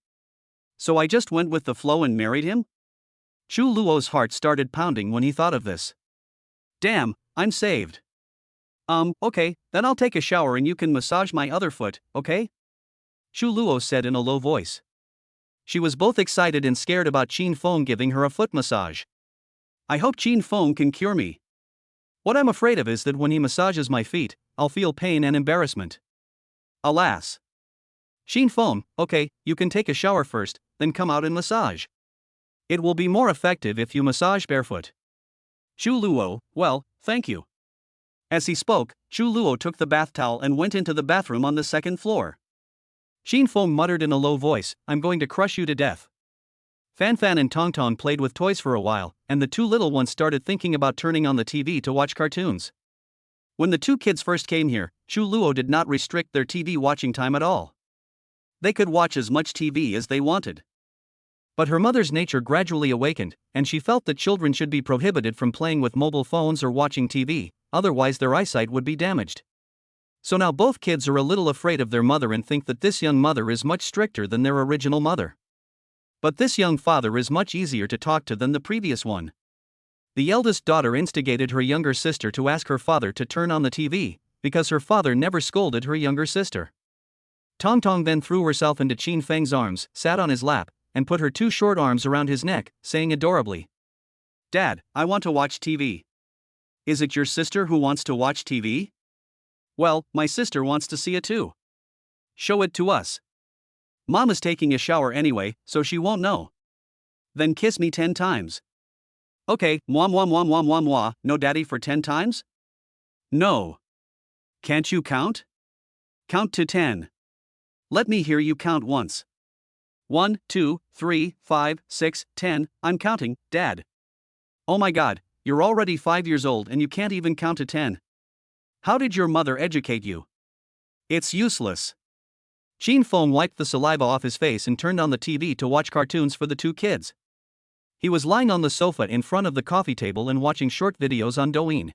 So I just went with the flow and married him? Chu Luo's heart started pounding when he thought of this. Damn, I'm saved. Okay, then I'll take a shower and you can massage my other foot, okay? Chu Luo said in a low voice. She was both excited and scared about Qin Feng giving her a foot massage. I hope Qin Feng can cure me. What I'm afraid of is that when he massages my feet, I'll feel pain and embarrassment. Alas. Qin Feng, okay, you can take a shower first, then come out and massage. It will be more effective if you massage barefoot. Chu Luo, well, thank you. As he spoke, Chu Luo took the bath towel and went into the bathroom on the second floor. Qin Feng muttered in a low voice, I'm going to crush you to death. Fan Fan and Tong Tong played with toys for a while, and the two little ones started thinking about turning on the TV to watch cartoons. When the two kids first came here, Chu Luo did not restrict their TV watching time at all. They could watch as much TV as they wanted. But her mother's nature gradually awakened, and she felt that children should be prohibited from playing with mobile phones or watching TV, otherwise their eyesight would be damaged. So now both kids are a little afraid of their mother and think that this young mother is much stricter than their original mother. But this young father is much easier to talk to than the previous one. The eldest daughter instigated her younger sister to ask her father to turn on the TV, because her father never scolded her younger sister. Tong Tong then threw herself into Qin Feng's arms, sat on his lap, and put her two short arms around his neck, saying adorably, Dad, I want to watch TV. Is it your sister who wants to watch TV? Well, my sister wants to see it too. Show it to us. Mom is taking a shower anyway, so she won't know. Then kiss me 10 times. Okay, mwah mwah mwah mwah mwah mwah, no daddy for 10 times? No. Can't you count? Count to 10. Let me hear you count once. 1, 2, 3, 5, 6, 10, I'm counting, Dad. Oh my god, you're already 5 years old and you can't even count to 10. How did your mother educate you? It's useless. Qin Feng wiped the saliva off his face and turned on the TV to watch cartoons for the two kids. He was lying on the sofa in front of the coffee table and watching short videos on Douyin.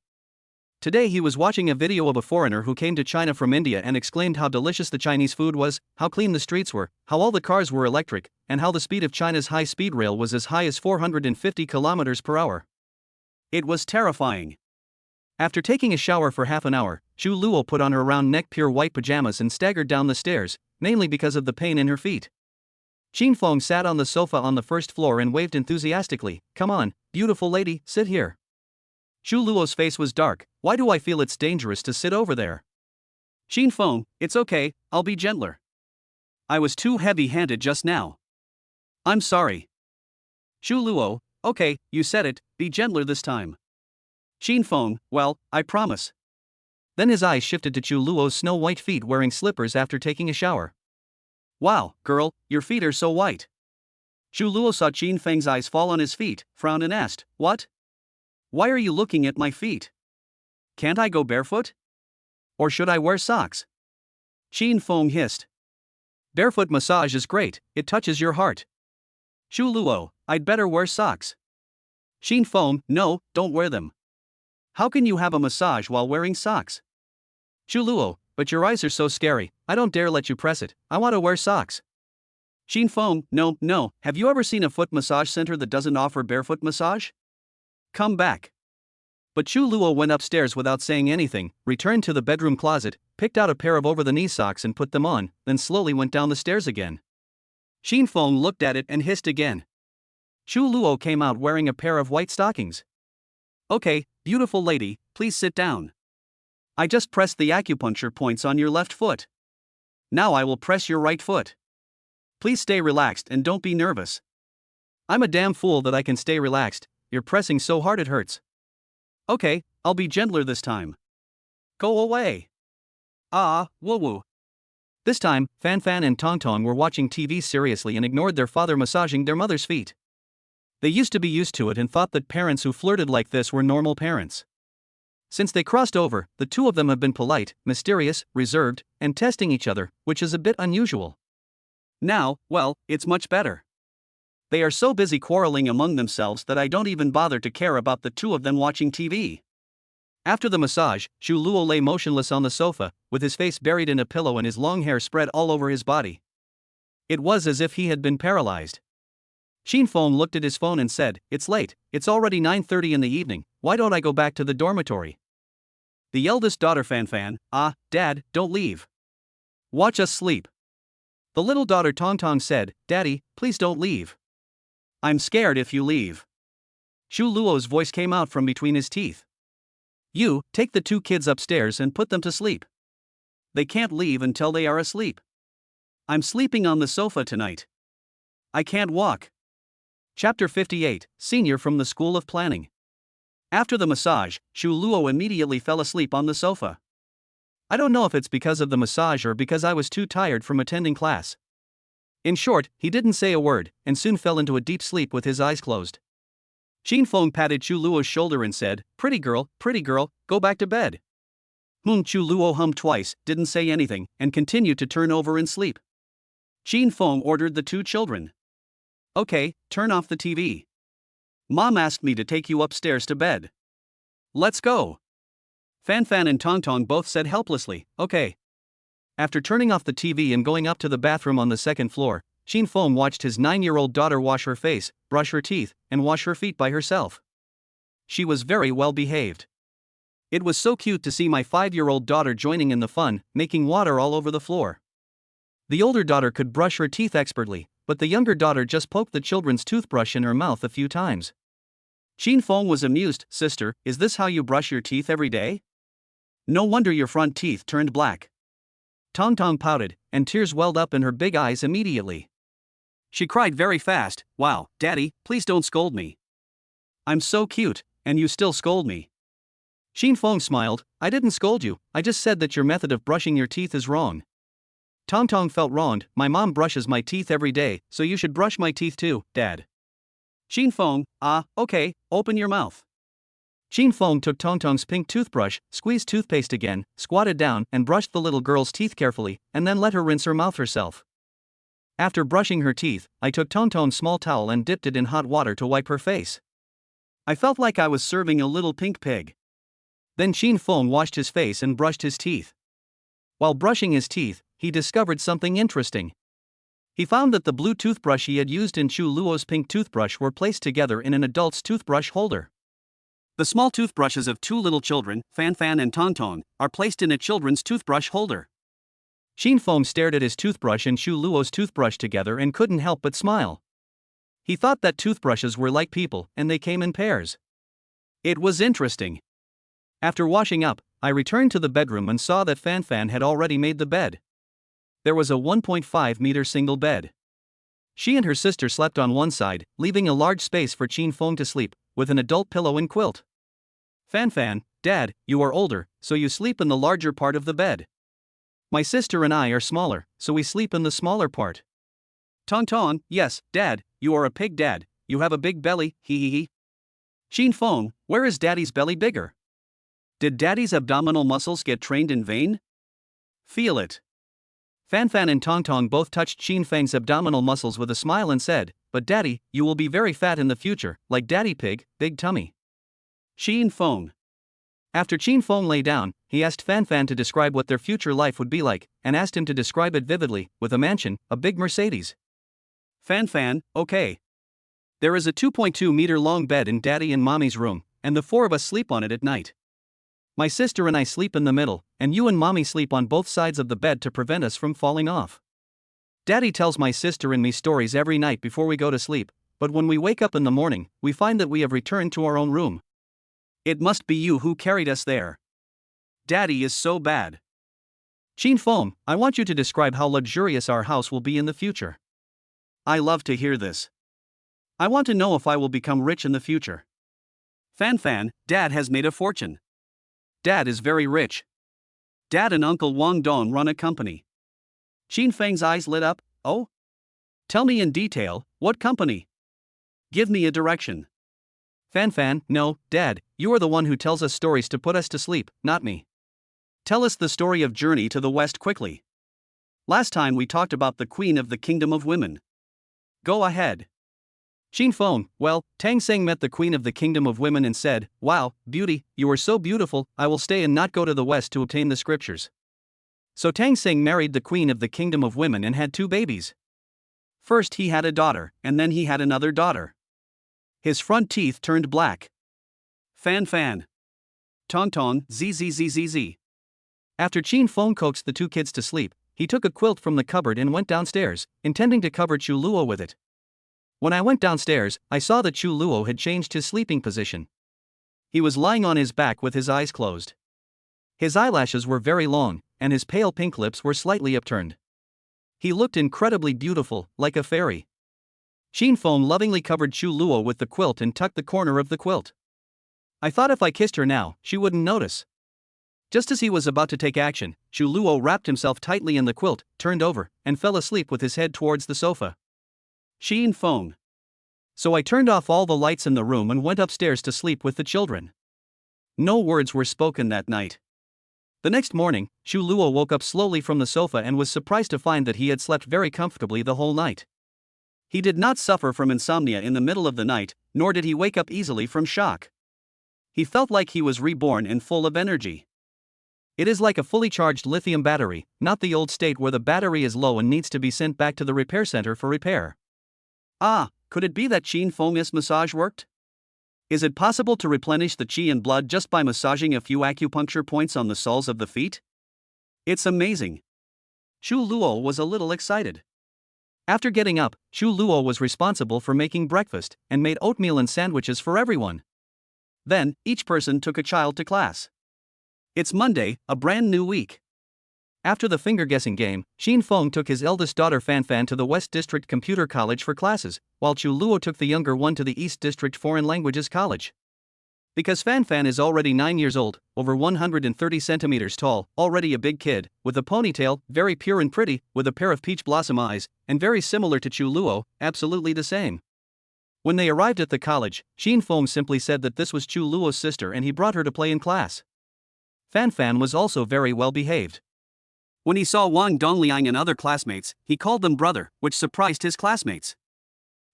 Today he was watching a video of a foreigner who came to China from India and exclaimed how delicious the Chinese food was, how clean the streets were, how all the cars were electric, and how the speed of China's high-speed rail was as high as 450 kilometers per hour. It was terrifying. After taking a shower for half an hour, Chu Luo put on her round-neck pure white pajamas and staggered down the stairs, mainly because of the pain in her feet. Qin Feng sat on the sofa on the first floor and waved enthusiastically, Come on, beautiful lady, sit here. Chu Luo's face was dark. Why do I feel it's dangerous to sit over there? Qin Feng, it's okay, I'll be gentler. I was too heavy-handed just now. I'm sorry. Chu Luo, okay, you said it, be gentler this time. Qin Feng, well, I promise. Then his eyes shifted to Chu Luo's snow-white feet wearing slippers after taking a shower. Wow, girl, your feet are so white. Chu Luo saw Qin Feng's eyes fall on his feet, frowned and asked, What? Why are you looking at my feet? Can't I go barefoot? Or should I wear socks? Qin Feng hissed. Barefoot massage is great, it touches your heart. Chu Luo, I'd better wear socks. Qin Feng, no, don't wear them. How can you have a massage while wearing socks? Chu Luo, but your eyes are so scary, I don't dare let you press it, I want to wear socks. Qin Feng, no, have you ever seen a foot massage center that doesn't offer barefoot massage? Come back. But Chu Luo went upstairs without saying anything, returned to the bedroom closet, picked out a pair of over-the-knee socks and put them on, then slowly went down the stairs again. Qin Feng looked at it and hissed again. Chu Luo came out wearing a pair of white stockings. Okay, beautiful lady, please sit down. I just pressed the acupuncture points on your left foot. Now I will press your right foot. Please stay relaxed and don't be nervous. I'm a damn fool that I can stay relaxed, you're pressing so hard it hurts. Okay, I'll be gentler this time. Go away. Woo-woo. This time, Fan Fan and Tong Tong were watching TV seriously and ignored their father massaging their mother's feet. They used to be used to it and thought that parents who flirted like this were normal parents. Since they crossed over, the two of them have been polite, mysterious, reserved, and testing each other, which is a bit unusual. Now, well, it's much better. They are so busy quarreling among themselves that I don't even bother to care about the two of them watching TV. After the massage, Shu Luo lay motionless on the sofa, with his face buried in a pillow and his long hair spread all over his body. It was as if he had been paralyzed. Xin Feng looked at his phone and said, "It's late, it's already 9:30 in the evening, why don't I go back to the dormitory?" The eldest daughter Fan Fan, Dad, don't leave. Watch us sleep. The little daughter Tong Tong said, "Daddy, please don't leave. I'm scared if you leave." Shu Luo's voice came out from between his teeth. "You, take the two kids upstairs and put them to sleep. They can't leave until they are asleep. I'm sleeping on the sofa tonight. I can't walk." Chapter 58, Senior from the School of Planning. After the massage, Shu Luo immediately fell asleep on the sofa. I don't know if it's because of the massage or because I was too tired from attending class. In short, he didn't say a word, and soon fell into a deep sleep with his eyes closed. Xin Feng patted Shu Luo's shoulder and said, pretty girl, go back to bed." Shu Luo hummed twice, didn't say anything, and continued to turn over in sleep. Xin Feng ordered the two children. "Okay, turn off the TV. Mom asked me to take you upstairs to bed. Let's go." Fan Fan and Tong Tong both said helplessly, "Okay." After turning off the TV and going up to the bathroom on the second floor, Xin Feng watched his 9-year-old daughter wash her face, brush her teeth, and wash her feet by herself. She was very well behaved. It was so cute to see my 5-year-old daughter joining in the fun, making water all over the floor. The older daughter could brush her teeth expertly, but the younger daughter just poked the children's toothbrush in her mouth a few times. Xin Feng was amused. "Sister, is this how you brush your teeth every day? No wonder your front teeth turned black." Tong Tong pouted, and tears welled up in her big eyes immediately. She cried very fast, "Wow, Daddy, please don't scold me. I'm so cute, and you still scold me." Xin Feng smiled, "I didn't scold you, I just said that your method of brushing your teeth is wrong." Tong Tong felt wronged. "My mom brushes my teeth every day, so you should brush my teeth too, Dad." Xin Feng, okay, open your mouth." Xin Feng took Tong Tong's pink toothbrush, squeezed toothpaste again, squatted down and brushed the little girl's teeth carefully, and then let her rinse her mouth herself. After brushing her teeth, I took Tong Tong's small towel and dipped it in hot water to wipe her face. I felt like I was serving a little pink pig. Then Xin Feng washed his face and brushed his teeth. While brushing his teeth, he discovered something interesting. He found that the blue toothbrush he had used in Shu Luo's pink toothbrush were placed together in an adult's toothbrush holder. The small toothbrushes of two little children, Fan Fan and Tong Tong, are placed in a children's toothbrush holder. Xin Feng stared at his toothbrush and Shu Luo's toothbrush together and couldn't help but smile. He thought that toothbrushes were like people and they came in pairs. It was interesting. After washing up, I returned to the bedroom and saw that Fan Fan had already made the bed. There was a 1.5-meter single bed. She and her sister slept on one side, leaving a large space for Xin Feng to sleep, with an adult pillow and quilt. Fan Fan, "Dad, you are older, so you sleep in the larger part of the bed. My sister and I are smaller, so we sleep in the smaller part." Tong Tong, "Yes, Dad, you are a pig Dad, you have a big belly, hee. Xin Feng, where is Daddy's belly bigger? Did Daddy's abdominal muscles get trained in vain? Feel it." Fan Fan and Tong Tong both touched Xin Feng's abdominal muscles with a smile and said, "But Daddy, you will be very fat in the future, like Daddy Pig, big tummy." Xin Feng. After Xin Feng lay down, he asked Fan Fan to describe what their future life would be like, and asked him to describe it vividly, with a mansion, a big Mercedes. Fan Fan, "Okay. There is a 2.2-meter long bed in Daddy and Mommy's room, and the four of us sleep on it at night. My sister and I sleep in the middle, and you and Mommy sleep on both sides of the bed to prevent us from falling off. Daddy tells my sister and me stories every night before we go to sleep, but when we wake up in the morning, we find that we have returned to our own room. It must be you who carried us there. Daddy is so bad." Xin Feng, "I want you to describe how luxurious our house will be in the future." I love to hear this. I want to know if I will become rich in the future. Fan Fan, "Dad has made a fortune. Dad is very rich. Dad and Uncle Wang Dong run a company." Xin Feng's eyes lit up. "Oh? Tell me in detail, what company? Give me a direction." Fan Fan, no, Dad, you are the one who tells us stories to put us to sleep, not me. Tell us the story of Journey to the West quickly. Last time we talked about the Queen of the Kingdom of Women. Go ahead. Xin Feng, well, Tang Seng met the Queen of the Kingdom of Women and said, "Wow, beauty, you are so beautiful, I will stay and not go to the West to obtain the scriptures." So Tang Seng married the Queen of the Kingdom of Women and had 2 babies. First he had a daughter, and then he had another daughter. His front teeth turned black. Fan Fan. Tong Tong, zzzzz. After Xin Feng coaxed the 2 kids to sleep, he took a quilt from the cupboard and went downstairs, intending to cover Chu Luo with it. When I went downstairs, I saw that Chu Luo had changed his sleeping position. He was lying on his back with his eyes closed. His eyelashes were very long, and his pale pink lips were slightly upturned. He looked incredibly beautiful, like a fairy. Xin Feng lovingly covered Chu Luo with the quilt and tucked the corner of the quilt. I thought if I kissed her now, she wouldn't notice. Just as he was about to take action, Chu Luo wrapped himself tightly in the quilt, turned over, and fell asleep with his head towards the sofa. Xin Feng. So I turned off all the lights in the room and went upstairs to sleep with the children. No words were spoken that night. The next morning, Chu Luo woke up slowly from the sofa and was surprised to find that he had slept very comfortably the whole night. He did not suffer from insomnia in the middle of the night, nor did he wake up easily from shock. He felt like he was reborn and full of energy. It is like a fully charged lithium battery, not the old state where the battery is low and needs to be sent back to the repair center for repair. Ah, could it be that Xin Feng's massage worked? Is it possible to replenish the qi and blood just by massaging a few acupuncture points on the soles of the feet? It's amazing. Chu Luo was a little excited. After getting up, Chu Luo was responsible for making breakfast and made oatmeal and sandwiches for everyone. Then, each person took a child to class. It's Monday, a brand new week. After the finger-guessing game, Xin Feng took his eldest daughter Fan Fan to the West District Computer College for classes, while Chu Luo took the younger one to the East District Foreign Languages College. Because Fan Fan is already 9 years old, over 130 centimeters tall, already a big kid, with a ponytail, very pure and pretty, with a pair of peach blossom eyes, and very similar to Chu Luo, absolutely the same. When they arrived at the college, Xin Feng simply said that this was Chu Luo's sister and he brought her to play in class. Fan Fan was also very well behaved. When he saw Wang Dongliang and other classmates, he called them brother, which surprised his classmates.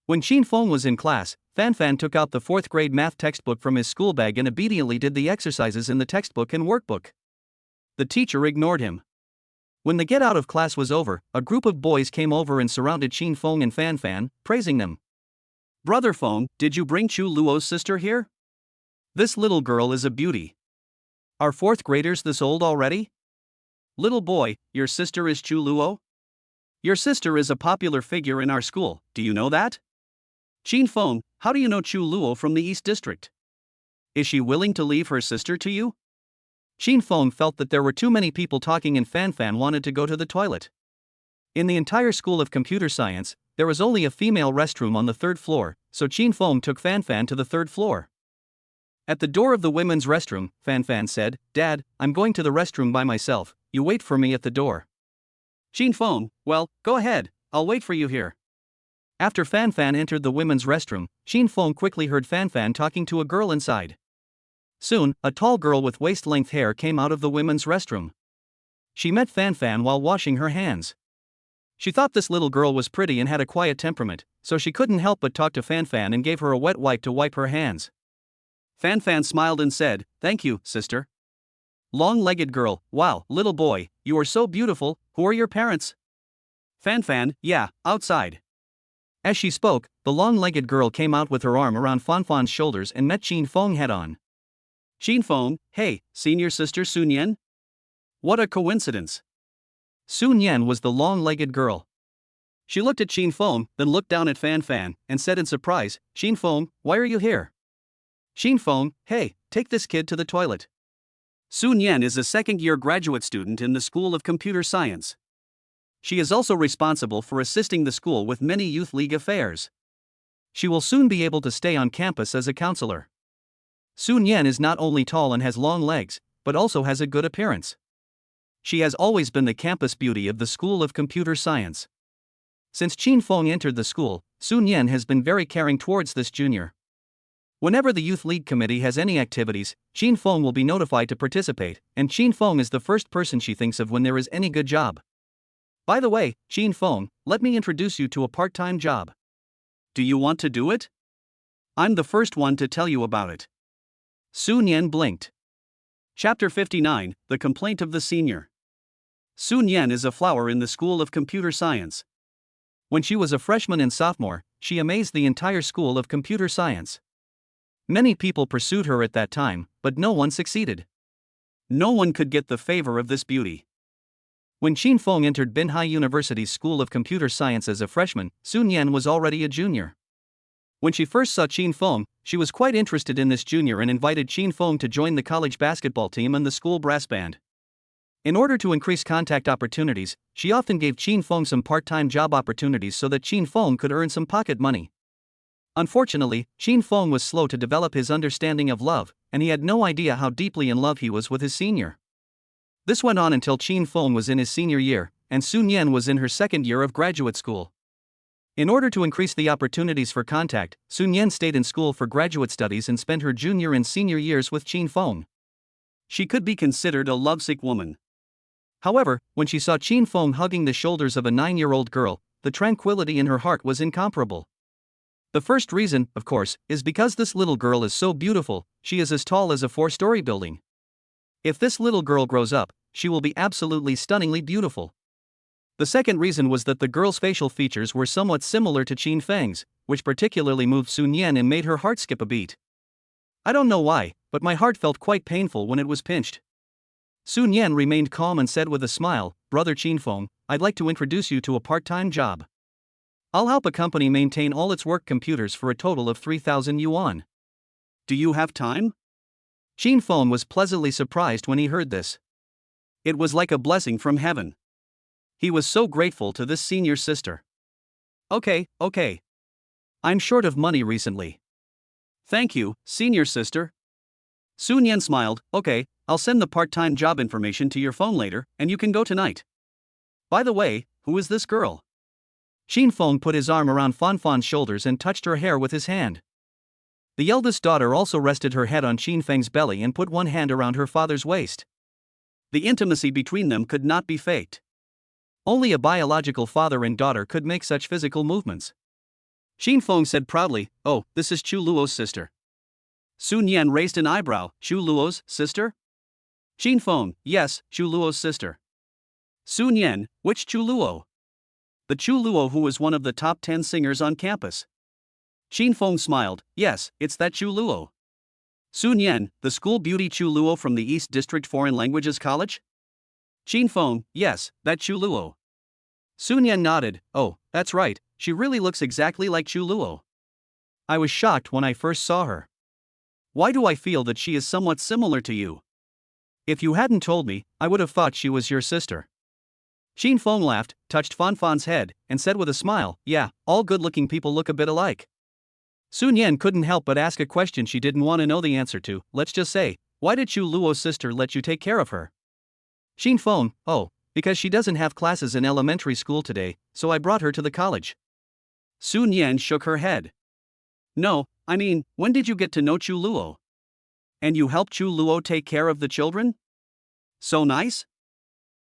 When Xin Feng was in class, Fan Fan took out the 4th grade math textbook from his school bag and obediently did the exercises in the textbook and workbook. The teacher ignored him. When the get out of class was over, a group of boys came over and surrounded Xin Feng and Fan Fan, praising them. "Brother Feng, did you bring Chu Luo's sister here? This little girl is a beauty. Are 4th graders this old already? Little boy, your sister is Chu Luo? Your sister is a popular figure in our school, do you know that? Xin Feng, how do you know Chu Luo from the East District? Is she willing to leave her sister to you?" Xin Feng felt that there were too many people talking and Fan Fan wanted to go to the toilet. In the entire School of Computer Science, there was only a female restroom on the 3rd floor, so Xin Feng took Fan Fan to the 3rd floor. At the door of the women's restroom, Fan Fan said, "Dad, I'm going to the restroom by myself, you wait for me at the door." Xin Feng, well, go ahead, I'll wait for you here. After Fan Fan entered the women's restroom, Xin Feng quickly heard Fan Fan talking to a girl inside. Soon, a tall girl with waist-length hair came out of the women's restroom. She met Fan Fan while washing her hands. She thought this little girl was pretty and had a quiet temperament, so she couldn't help but talk to Fan Fan and gave her a wet wipe to wipe her hands. Fan Fan smiled and said, "Thank you, sister." Long-legged girl, wow, little boy, you are so beautiful, who are your parents? Fan Fan, yeah, outside. As she spoke, the long-legged girl came out with her arm around Fan Fan's shoulders and met Xin Feng head-on. Xin Feng, hey, seen your sister Sun Yan? What a coincidence. Sun Yan was the long-legged girl. She looked at Xin Feng, then looked down at Fan Fan, and said in surprise, "Xin Feng, why are you here?" Xin Feng, hey, take this kid to the toilet. Sun Yan is a second-year graduate student in the School of Computer Science. She is also responsible for assisting the school with many youth league affairs. She will soon be able to stay on campus as a counselor. Sun Yan is not only tall and has long legs, but also has a good appearance. She has always been the campus beauty of the School of Computer Science. Since Xin Feng entered the school, Sun Yan has been very caring towards this junior. Whenever the Youth League Committee has any activities, Qin Feng will be notified to participate, and Qin Feng is the first person she thinks of when there is any good job. By the way, Qin Feng, let me introduce you to a part-time job. Do you want to do it? I'm the first one to tell you about it. Su Nian blinked. Chapter 59, The Complaint of the Senior. Su Nian is a flower in the School of Computer Science. When she was a freshman and sophomore, she amazed the entire School of Computer Science. Many people pursued her at that time, but no one succeeded. No one could get the favor of this beauty. When Qin Feng entered Binhai University's School of Computer Science as a freshman, Su Nian was already a junior. When she first saw Qin Feng, she was quite interested in this junior and invited Qin Feng to join the college basketball team and the school brass band. In order to increase contact opportunities, she often gave Qin Feng some part-time job opportunities so that Qin Feng could earn some pocket money. Unfortunately, Qin Feng was slow to develop his understanding of love, and he had no idea how deeply in love he was with his senior. This went on until Qin Feng was in his senior year, and Su Nian was in her second year of graduate school. In order to increase the opportunities for contact, Su Nian stayed in school for graduate studies and spent her junior and senior years with Qin Feng. She could be considered a lovesick woman. However, when she saw Qin Feng hugging the shoulders of a 9-year-old girl, the tranquility in her heart was incomparable. The first reason, of course, is because this little girl is so beautiful. She is as tall as a 4-story building. If this little girl grows up, she will be absolutely stunningly beautiful. The second reason was that the girl's facial features were somewhat similar to Qin Feng's, which particularly moved Su Nian and made her heart skip a beat. I don't know why, but my heart felt quite painful when it was pinched. Su Nian remained calm and said with a smile, "Brother Qin Feng, I'd like to introduce you to a part-time job. I'll help a company maintain all its work computers for a total of 3,000 yuan. Do you have time?" Qin Feng was pleasantly surprised when he heard this. It was like a blessing from heaven. He was so grateful to this senior sister. Okay. I'm short of money recently. Thank you, senior sister. Su Nian smiled. Okay, I'll send the part-time job information to your phone later, and you can go tonight. By the way, who is this girl? Qin Feng put his arm around Fan Fan's shoulders and touched her hair with his hand. The eldest daughter also rested her head on Qin Feng's belly and put one hand around her father's waist. The intimacy between them could not be faked. Only a biological father and daughter could make such physical movements. Qin Feng said proudly, "Oh, this is Chu Luo's sister." Su Nian raised an eyebrow. Chu Luo's sister? Qin Feng, yes, Chu Luo's sister. Su Nian, which Chu Luo? The Chu Luo who was one of the top 10 singers on campus. Qin Feng smiled. Yes, it's that Chu Luo. Su Nian, the school beauty Chu Luo from the East District Foreign Languages College? Qin Feng, yes, that Chu Luo. Su Nian nodded. Oh, that's right, she really looks exactly like Chu Luo. I was shocked when I first saw her. Why do I feel that she is somewhat similar to you? If you hadn't told me, I would have thought she was your sister. Qin Feng laughed, touched Fan Fan's head, and said with a smile, "Yeah, all good-looking people look a bit alike." Su Nian couldn't help but ask a question she didn't want to know the answer to. Let's just say, why did Chu Luo's sister let you take care of her? Qin Feng, oh, because she doesn't have classes in elementary school today, so I brought her to the college. Su Nian shook her head. No, I mean, when did you get to know Chu Luo? And you helped Chu Luo take care of the children? So nice?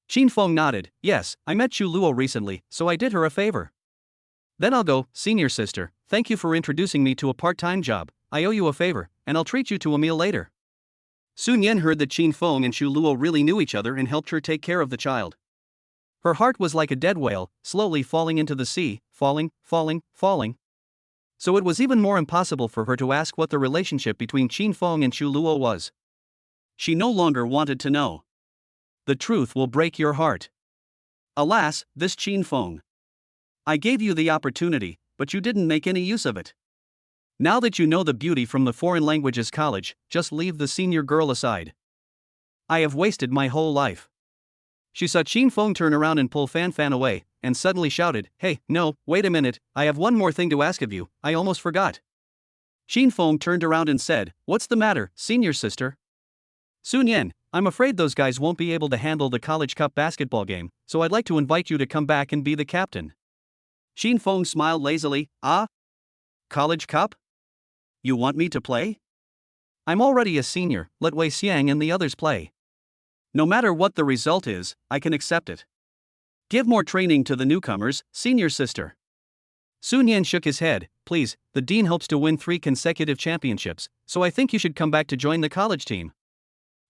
Qin Feng nodded. Yes, I met Chu Luo recently, so I did her a favor. Then I'll go, senior sister, thank you for introducing me to a part-time job. I owe you a favor, and I'll treat you to a meal later. Su Nian heard that Qin Feng and Chu Luo really knew each other and helped her take care of the child. Her heart was like a dead whale, slowly falling into the sea, falling. So it was even more impossible for her to ask what the relationship between Qin Feng and Chu Luo was. She no longer wanted to know. The truth will break your heart. Alas, this Qin Feng. I gave you the opportunity, but you didn't make any use of it. Now that you know the beauty from the Foreign Languages College, just leave the senior girl aside. I have wasted my whole life. She saw Qin Feng turn around and pull Fan Fan away, and suddenly shouted, "Hey, no, wait a minute, I have one more thing to ask of you, I almost forgot." Qin Feng turned around and said, "What's the matter, senior sister?" Su Nian, I'm afraid those guys won't be able to handle the College Cup basketball game, so I'd like to invite you to come back and be the captain. Qin Feng smiled lazily. Ah? College Cup? You want me to play? I'm already a senior, let Wei Xiang and the others play. No matter what the result is, I can accept it. Give more training to the newcomers, senior sister. Sun Yan shook his head. Please, the dean hopes to win 3 consecutive championships, so I think you should come back to join the college team.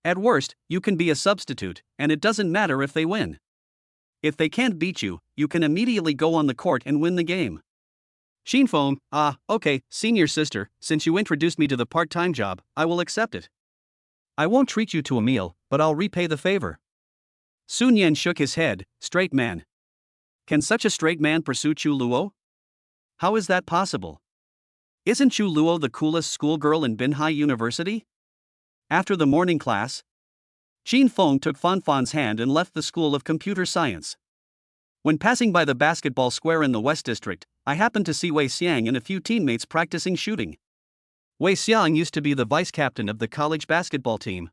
At worst, you can be a substitute, and it doesn't matter if they win. If they can't beat you, you can immediately go on the court and win the game. Xinfeng, okay, senior sister, since you introduced me to the part-time job, I will accept it. I won't treat you to a meal, but I'll repay the favor. Sun Yan shook his head. Straight man. Can such a straight man pursue Chu Luo? How is that possible? Isn't Chu Luo the coolest schoolgirl in Binhai University? After the morning class, Xinfeng took Fanfan's hand and left the School of Computer Science. When passing by the basketball square in the West District, I happened to see Wei Xiang and a few teammates practicing shooting. Wei Xiang used to be the vice-captain of the college basketball team.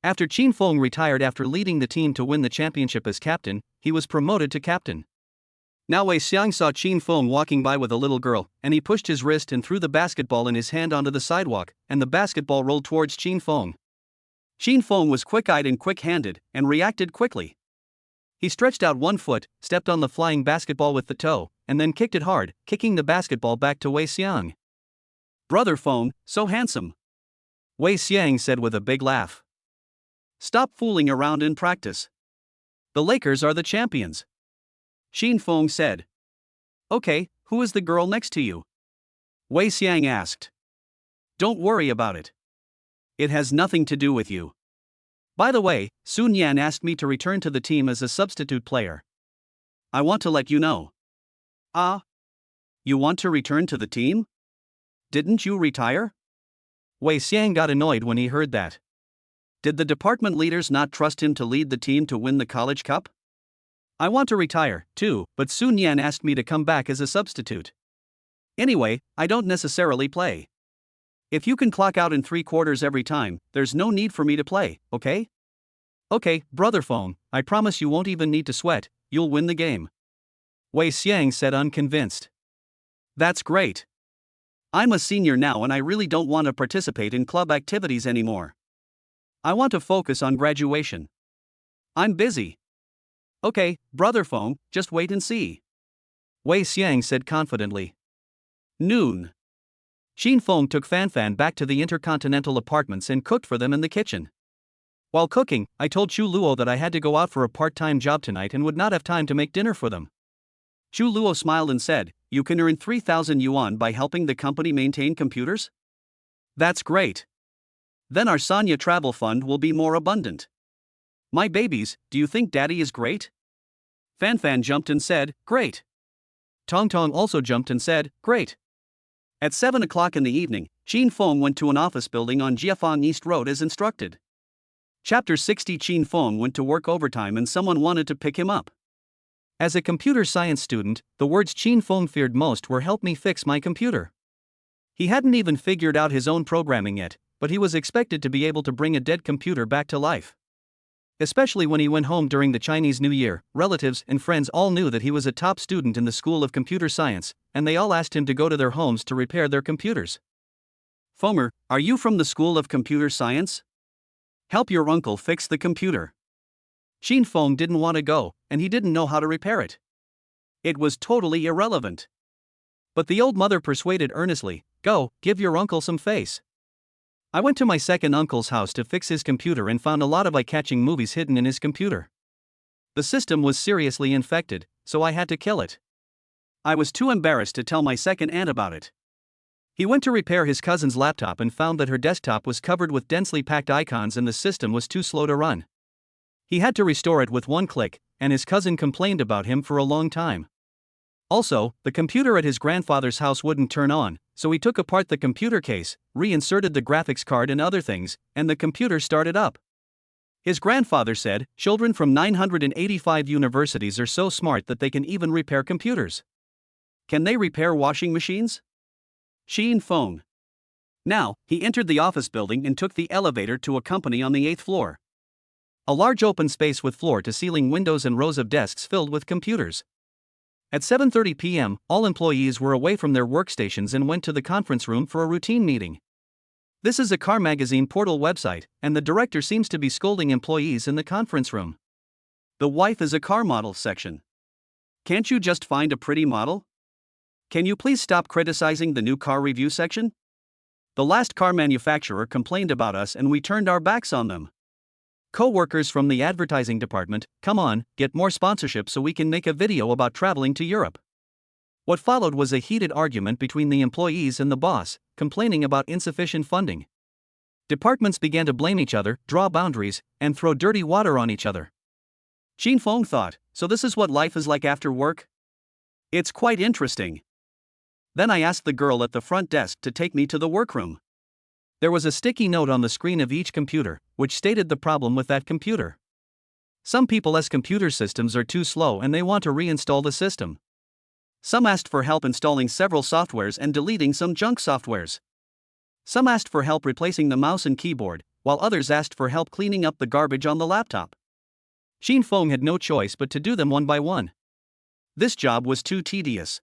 After Xinfeng retired after leading the team to win the championship as captain, he was promoted to captain. Now Wei Xiang saw Xinfeng walking by with a little girl, and he pushed his wrist and threw the basketball in his hand onto the sidewalk, and the basketball rolled towards Xinfeng. Xinfeng was quick-eyed and quick-handed, and reacted quickly. He stretched out one foot, stepped on the flying basketball with the toe, and then kicked it hard, kicking the basketball back to Wei Xiang. Brother Feng, so handsome. Wei Xiang said with a big laugh. Stop fooling around in practice. The Lakers are the champions. Xinfeng said. Okay, who is the girl next to you? Wei Xiang asked. Don't worry about it. It has nothing to do with you. By the way, Sun Yan asked me to return to the team as a substitute player. I want to let you know. You want to return to the team? Didn't you retire? Wei Xiang got annoyed when he heard that. Did the department leaders not trust him to lead the team to win the college cup? I want to retire, too, but Sun Yan asked me to come back as a substitute. Anyway, I don't necessarily play. If you can clock out in 3/4 every time, there's no need for me to play, okay? Okay, Brother Feng, I promise you won't even need to sweat, you'll win the game. Wei Xiang said unconvinced. That's great. I'm a senior now and I really don't want to participate in club activities anymore. I want to focus on graduation. I'm busy. Okay, Brother Feng, just wait and see. Wei Xiang said confidently. Noon. Xinfeng took Fanfan back to the Intercontinental Apartments and cooked for them in the kitchen. While cooking, I told Chu Luo that I had to go out for a part-time job tonight and would not have time to make dinner for them. Chu Luo smiled and said, You can earn 3,000 yuan by helping the company maintain computers? That's great. Then our Sanya travel fund will be more abundant. My babies, do you think Daddy is great? Fanfan jumped and said, Great. Tong Tong also jumped and said, Great. At 7 o'clock in the evening, Xinfeng went to an office building on Jiafang East Road as instructed. Chapter 60. Xinfeng went to work overtime and someone wanted to pick him up. As a computer science student, the words Xinfeng feared most were help me fix my computer. He hadn't even figured out his own programming yet, but he was expected to be able to bring a dead computer back to life. Especially when he went home during the Chinese New Year, relatives and friends all knew that he was a top student in the School of Computer Science, and they all asked him to go to their homes to repair their computers. Fomer, are you from the School of Computer Science? Help your uncle fix the computer. Xinfeng didn't want to go, and he didn't know how to repair it. It was totally irrelevant. But the old mother persuaded earnestly, Go, give your uncle some face. I went to my second uncle's house to fix his computer and found a lot of eye-catching movies hidden in his computer. The system was seriously infected, so I had to kill it. I was too embarrassed to tell my second aunt about it. He went to repair his cousin's laptop and found that her desktop was covered with densely packed icons and the system was too slow to run. He had to restore it with one click, and his cousin complained about him for a long time. Also, the computer at his grandfather's house wouldn't turn on, so he took apart the computer case, reinserted the graphics card and other things, and the computer started up. His grandfather said, Children from 985 universities are so smart that they can even repair computers. Can they repair washing machines? Xinfeng. Now, he entered the office building and took the elevator to a company on the 8th floor. A large open space with floor-to-ceiling windows and rows of desks filled with computers. At 7:30 p.m., all employees were away from their workstations and went to the conference room for a routine meeting. This is a car magazine portal website, and the director seems to be scolding employees in the conference room. The wife is a car model section. Can't you just find a pretty model? Can you please stop criticizing the new car review section? The last car manufacturer complained about us and we turned our backs on them. Co-workers from the advertising department, come on, get more sponsorship so we can make a video about traveling to Europe. What followed was a heated argument between the employees and the boss, complaining about insufficient funding. Departments began to blame each other, draw boundaries, and throw dirty water on each other. Xin Feng thought, so this is what life is like after work? It's quite interesting. Then I asked the girl at the front desk to take me to the workroom. There was a sticky note on the screen of each computer, which stated the problem with that computer. Some people's computer systems are too slow and they want to reinstall the system. Some asked for help installing several softwares and deleting some junk softwares. Some asked for help replacing the mouse and keyboard, while others asked for help cleaning up the garbage on the laptop. Xin Feng had no choice but to do them one by one. This job was too tedious.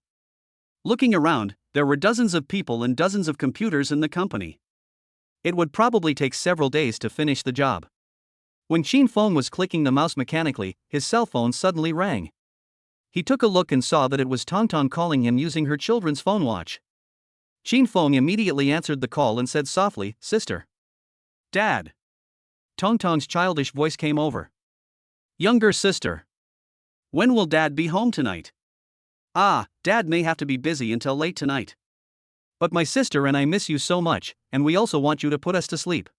Looking around, there were dozens of people and dozens of computers in the company. It would probably take several days to finish the job. When Xin Feng was clicking the mouse mechanically, his cell phone suddenly rang. He took a look and saw that it was Tongtong calling him using her children's phone watch. Xin Feng immediately answered the call and said softly, "Sister." "Dad." Tongtong's childish voice came over. "Younger sister. When will Dad be home tonight?" "Ah, Dad may have to be busy until late tonight. But my sister and I miss you so much, and we also want you to put us to sleep.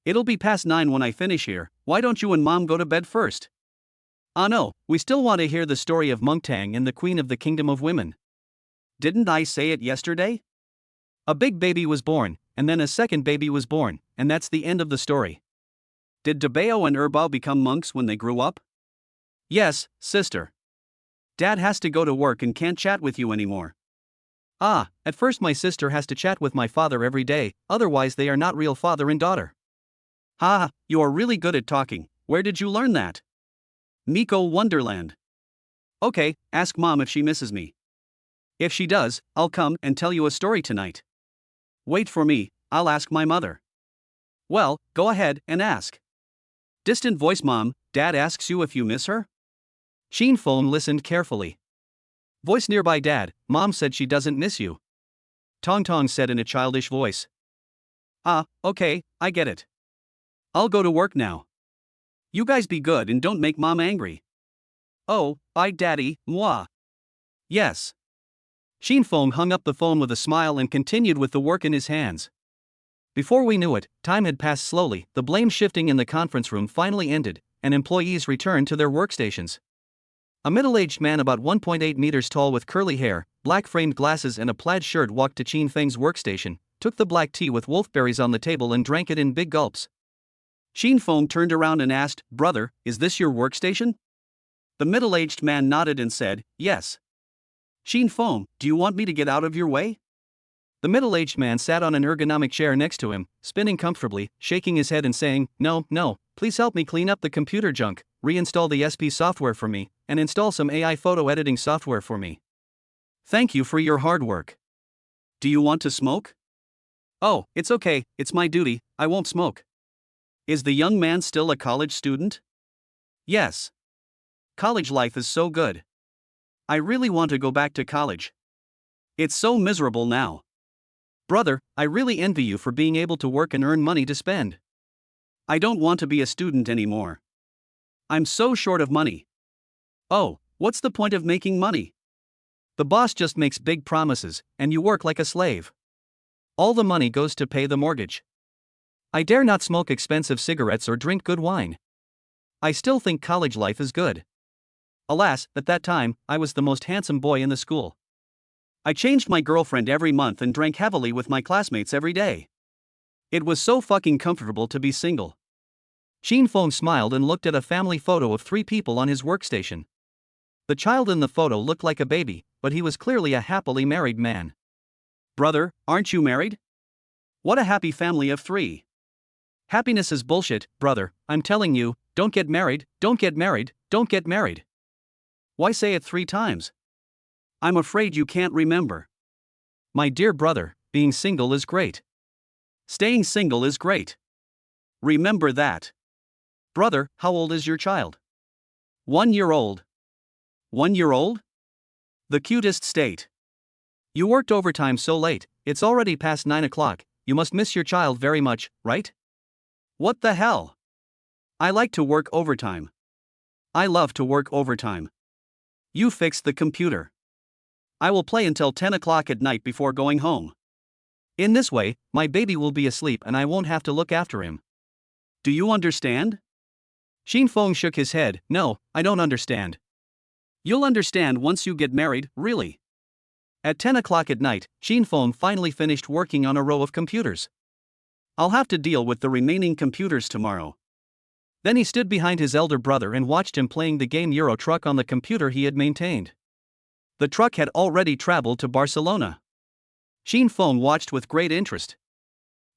It'll be past 9 when I finish here, why don't you and Mom go to bed first?" "Ah no, we still want to hear the story of Mengtang and the Queen of the Kingdom of Women. Didn't I say it yesterday? A big baby was born, and then a second baby was born, and that's the end of the story." "Did Dabao and Erbao become monks when they grew up?" "Yes, sister. Dad has to go to work and can't chat with you anymore." "Ah, at first my sister has to chat with my father every day, otherwise they are not real father and daughter." "Ha, you are really good at talking, where did you learn that?" "Miko Wonderland." "Okay, ask Mom if she misses me. If she does, I'll come and tell you a story tonight." "Wait for me, I'll ask my mother." "Well, go ahead and ask." Distant voice. "Mom, Dad asks you if you miss her?" Xin Feng listened carefully. Voice nearby. "Dad, Mom said she doesn't miss you." Tongtong said in a childish voice. "Ah, okay, I get it. I'll go to work now. You guys be good and don't make Mom angry." "Oh, bye Daddy, moi." "Yes." Xin Feng hung up the phone with a smile and continued with the work in his hands. Before we knew it, time had passed slowly, the blame shifting in the conference room finally ended, and employees returned to their workstations. A middle-aged man about 1.8 meters tall with curly hair, black-framed glasses and a plaid shirt walked to Xin Feng's workstation, took the black tea with wolfberries on the table and drank it in big gulps. Xin Feng turned around and asked, "Brother, is this your workstation?" The middle-aged man nodded and said, "Yes." "Xin Feng, do you want me to get out of your way?" The middle-aged man sat on an ergonomic chair next to him, spinning comfortably, shaking his head and saying, No, please help me clean up the computer junk, reinstall the SP software for me, and install some AI photo editing software for me. Thank you for your hard work. Do you want to smoke?" "Oh, it's okay, it's my duty, I won't smoke." Is the young man still a college student? "Yes. College life is so good. I really want to go back to college. It's so miserable now. Brother, I really envy you for being able to work and earn money to spend. I don't want to be a student anymore. I'm so short of money." "Oh, what's the point of making money? The boss just makes big promises, and you work like a slave. All the money goes to pay the mortgage. I dare not smoke expensive cigarettes or drink good wine. I still think college life is good. Alas, at that time, I was the most handsome boy in the school. I changed my girlfriend every month and drank heavily with my classmates every day. It was so fucking comfortable to be single." Xin Feng smiled and looked at a family photo of 3 people on his workstation. The child in the photo looked like a baby, but he was clearly a happily married man. "Brother, aren't you married? What a happy family of 3. "Happiness is bullshit, brother, I'm telling you, don't get married, don't get married, don't get married." "Why say it 3 times? I'm afraid you can't remember. My dear brother, being single is great. Staying single is great. Remember that. Brother, how old is your child? 1 year old. 1 year old? The cutest state. You worked overtime so late, it's already past 9 o'clock, you must miss your child very much, right? What the hell? I like to work overtime. I love to work overtime. You fix the computer. I will play until 10 o'clock at night before going home. In this way, my baby will be asleep and I won't have to look after him. Do you understand? Xin Feng shook his head. No, I don't understand. You'll understand once you get married, really. At 10 o'clock at night, Xin Feng finally finished working on a row of computers. I'll have to deal with the remaining computers tomorrow. Then he stood behind his elder brother and watched him playing the game Euro Truck on the computer he had maintained. The truck had already traveled to Barcelona. Xin Feng watched with great interest.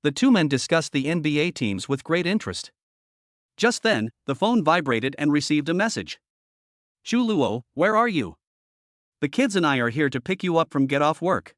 The two men discussed the NBA teams with great interest. Just then, the phone vibrated and received a message. Xu Luo, where are you? The kids and I are here to pick you up from get off work.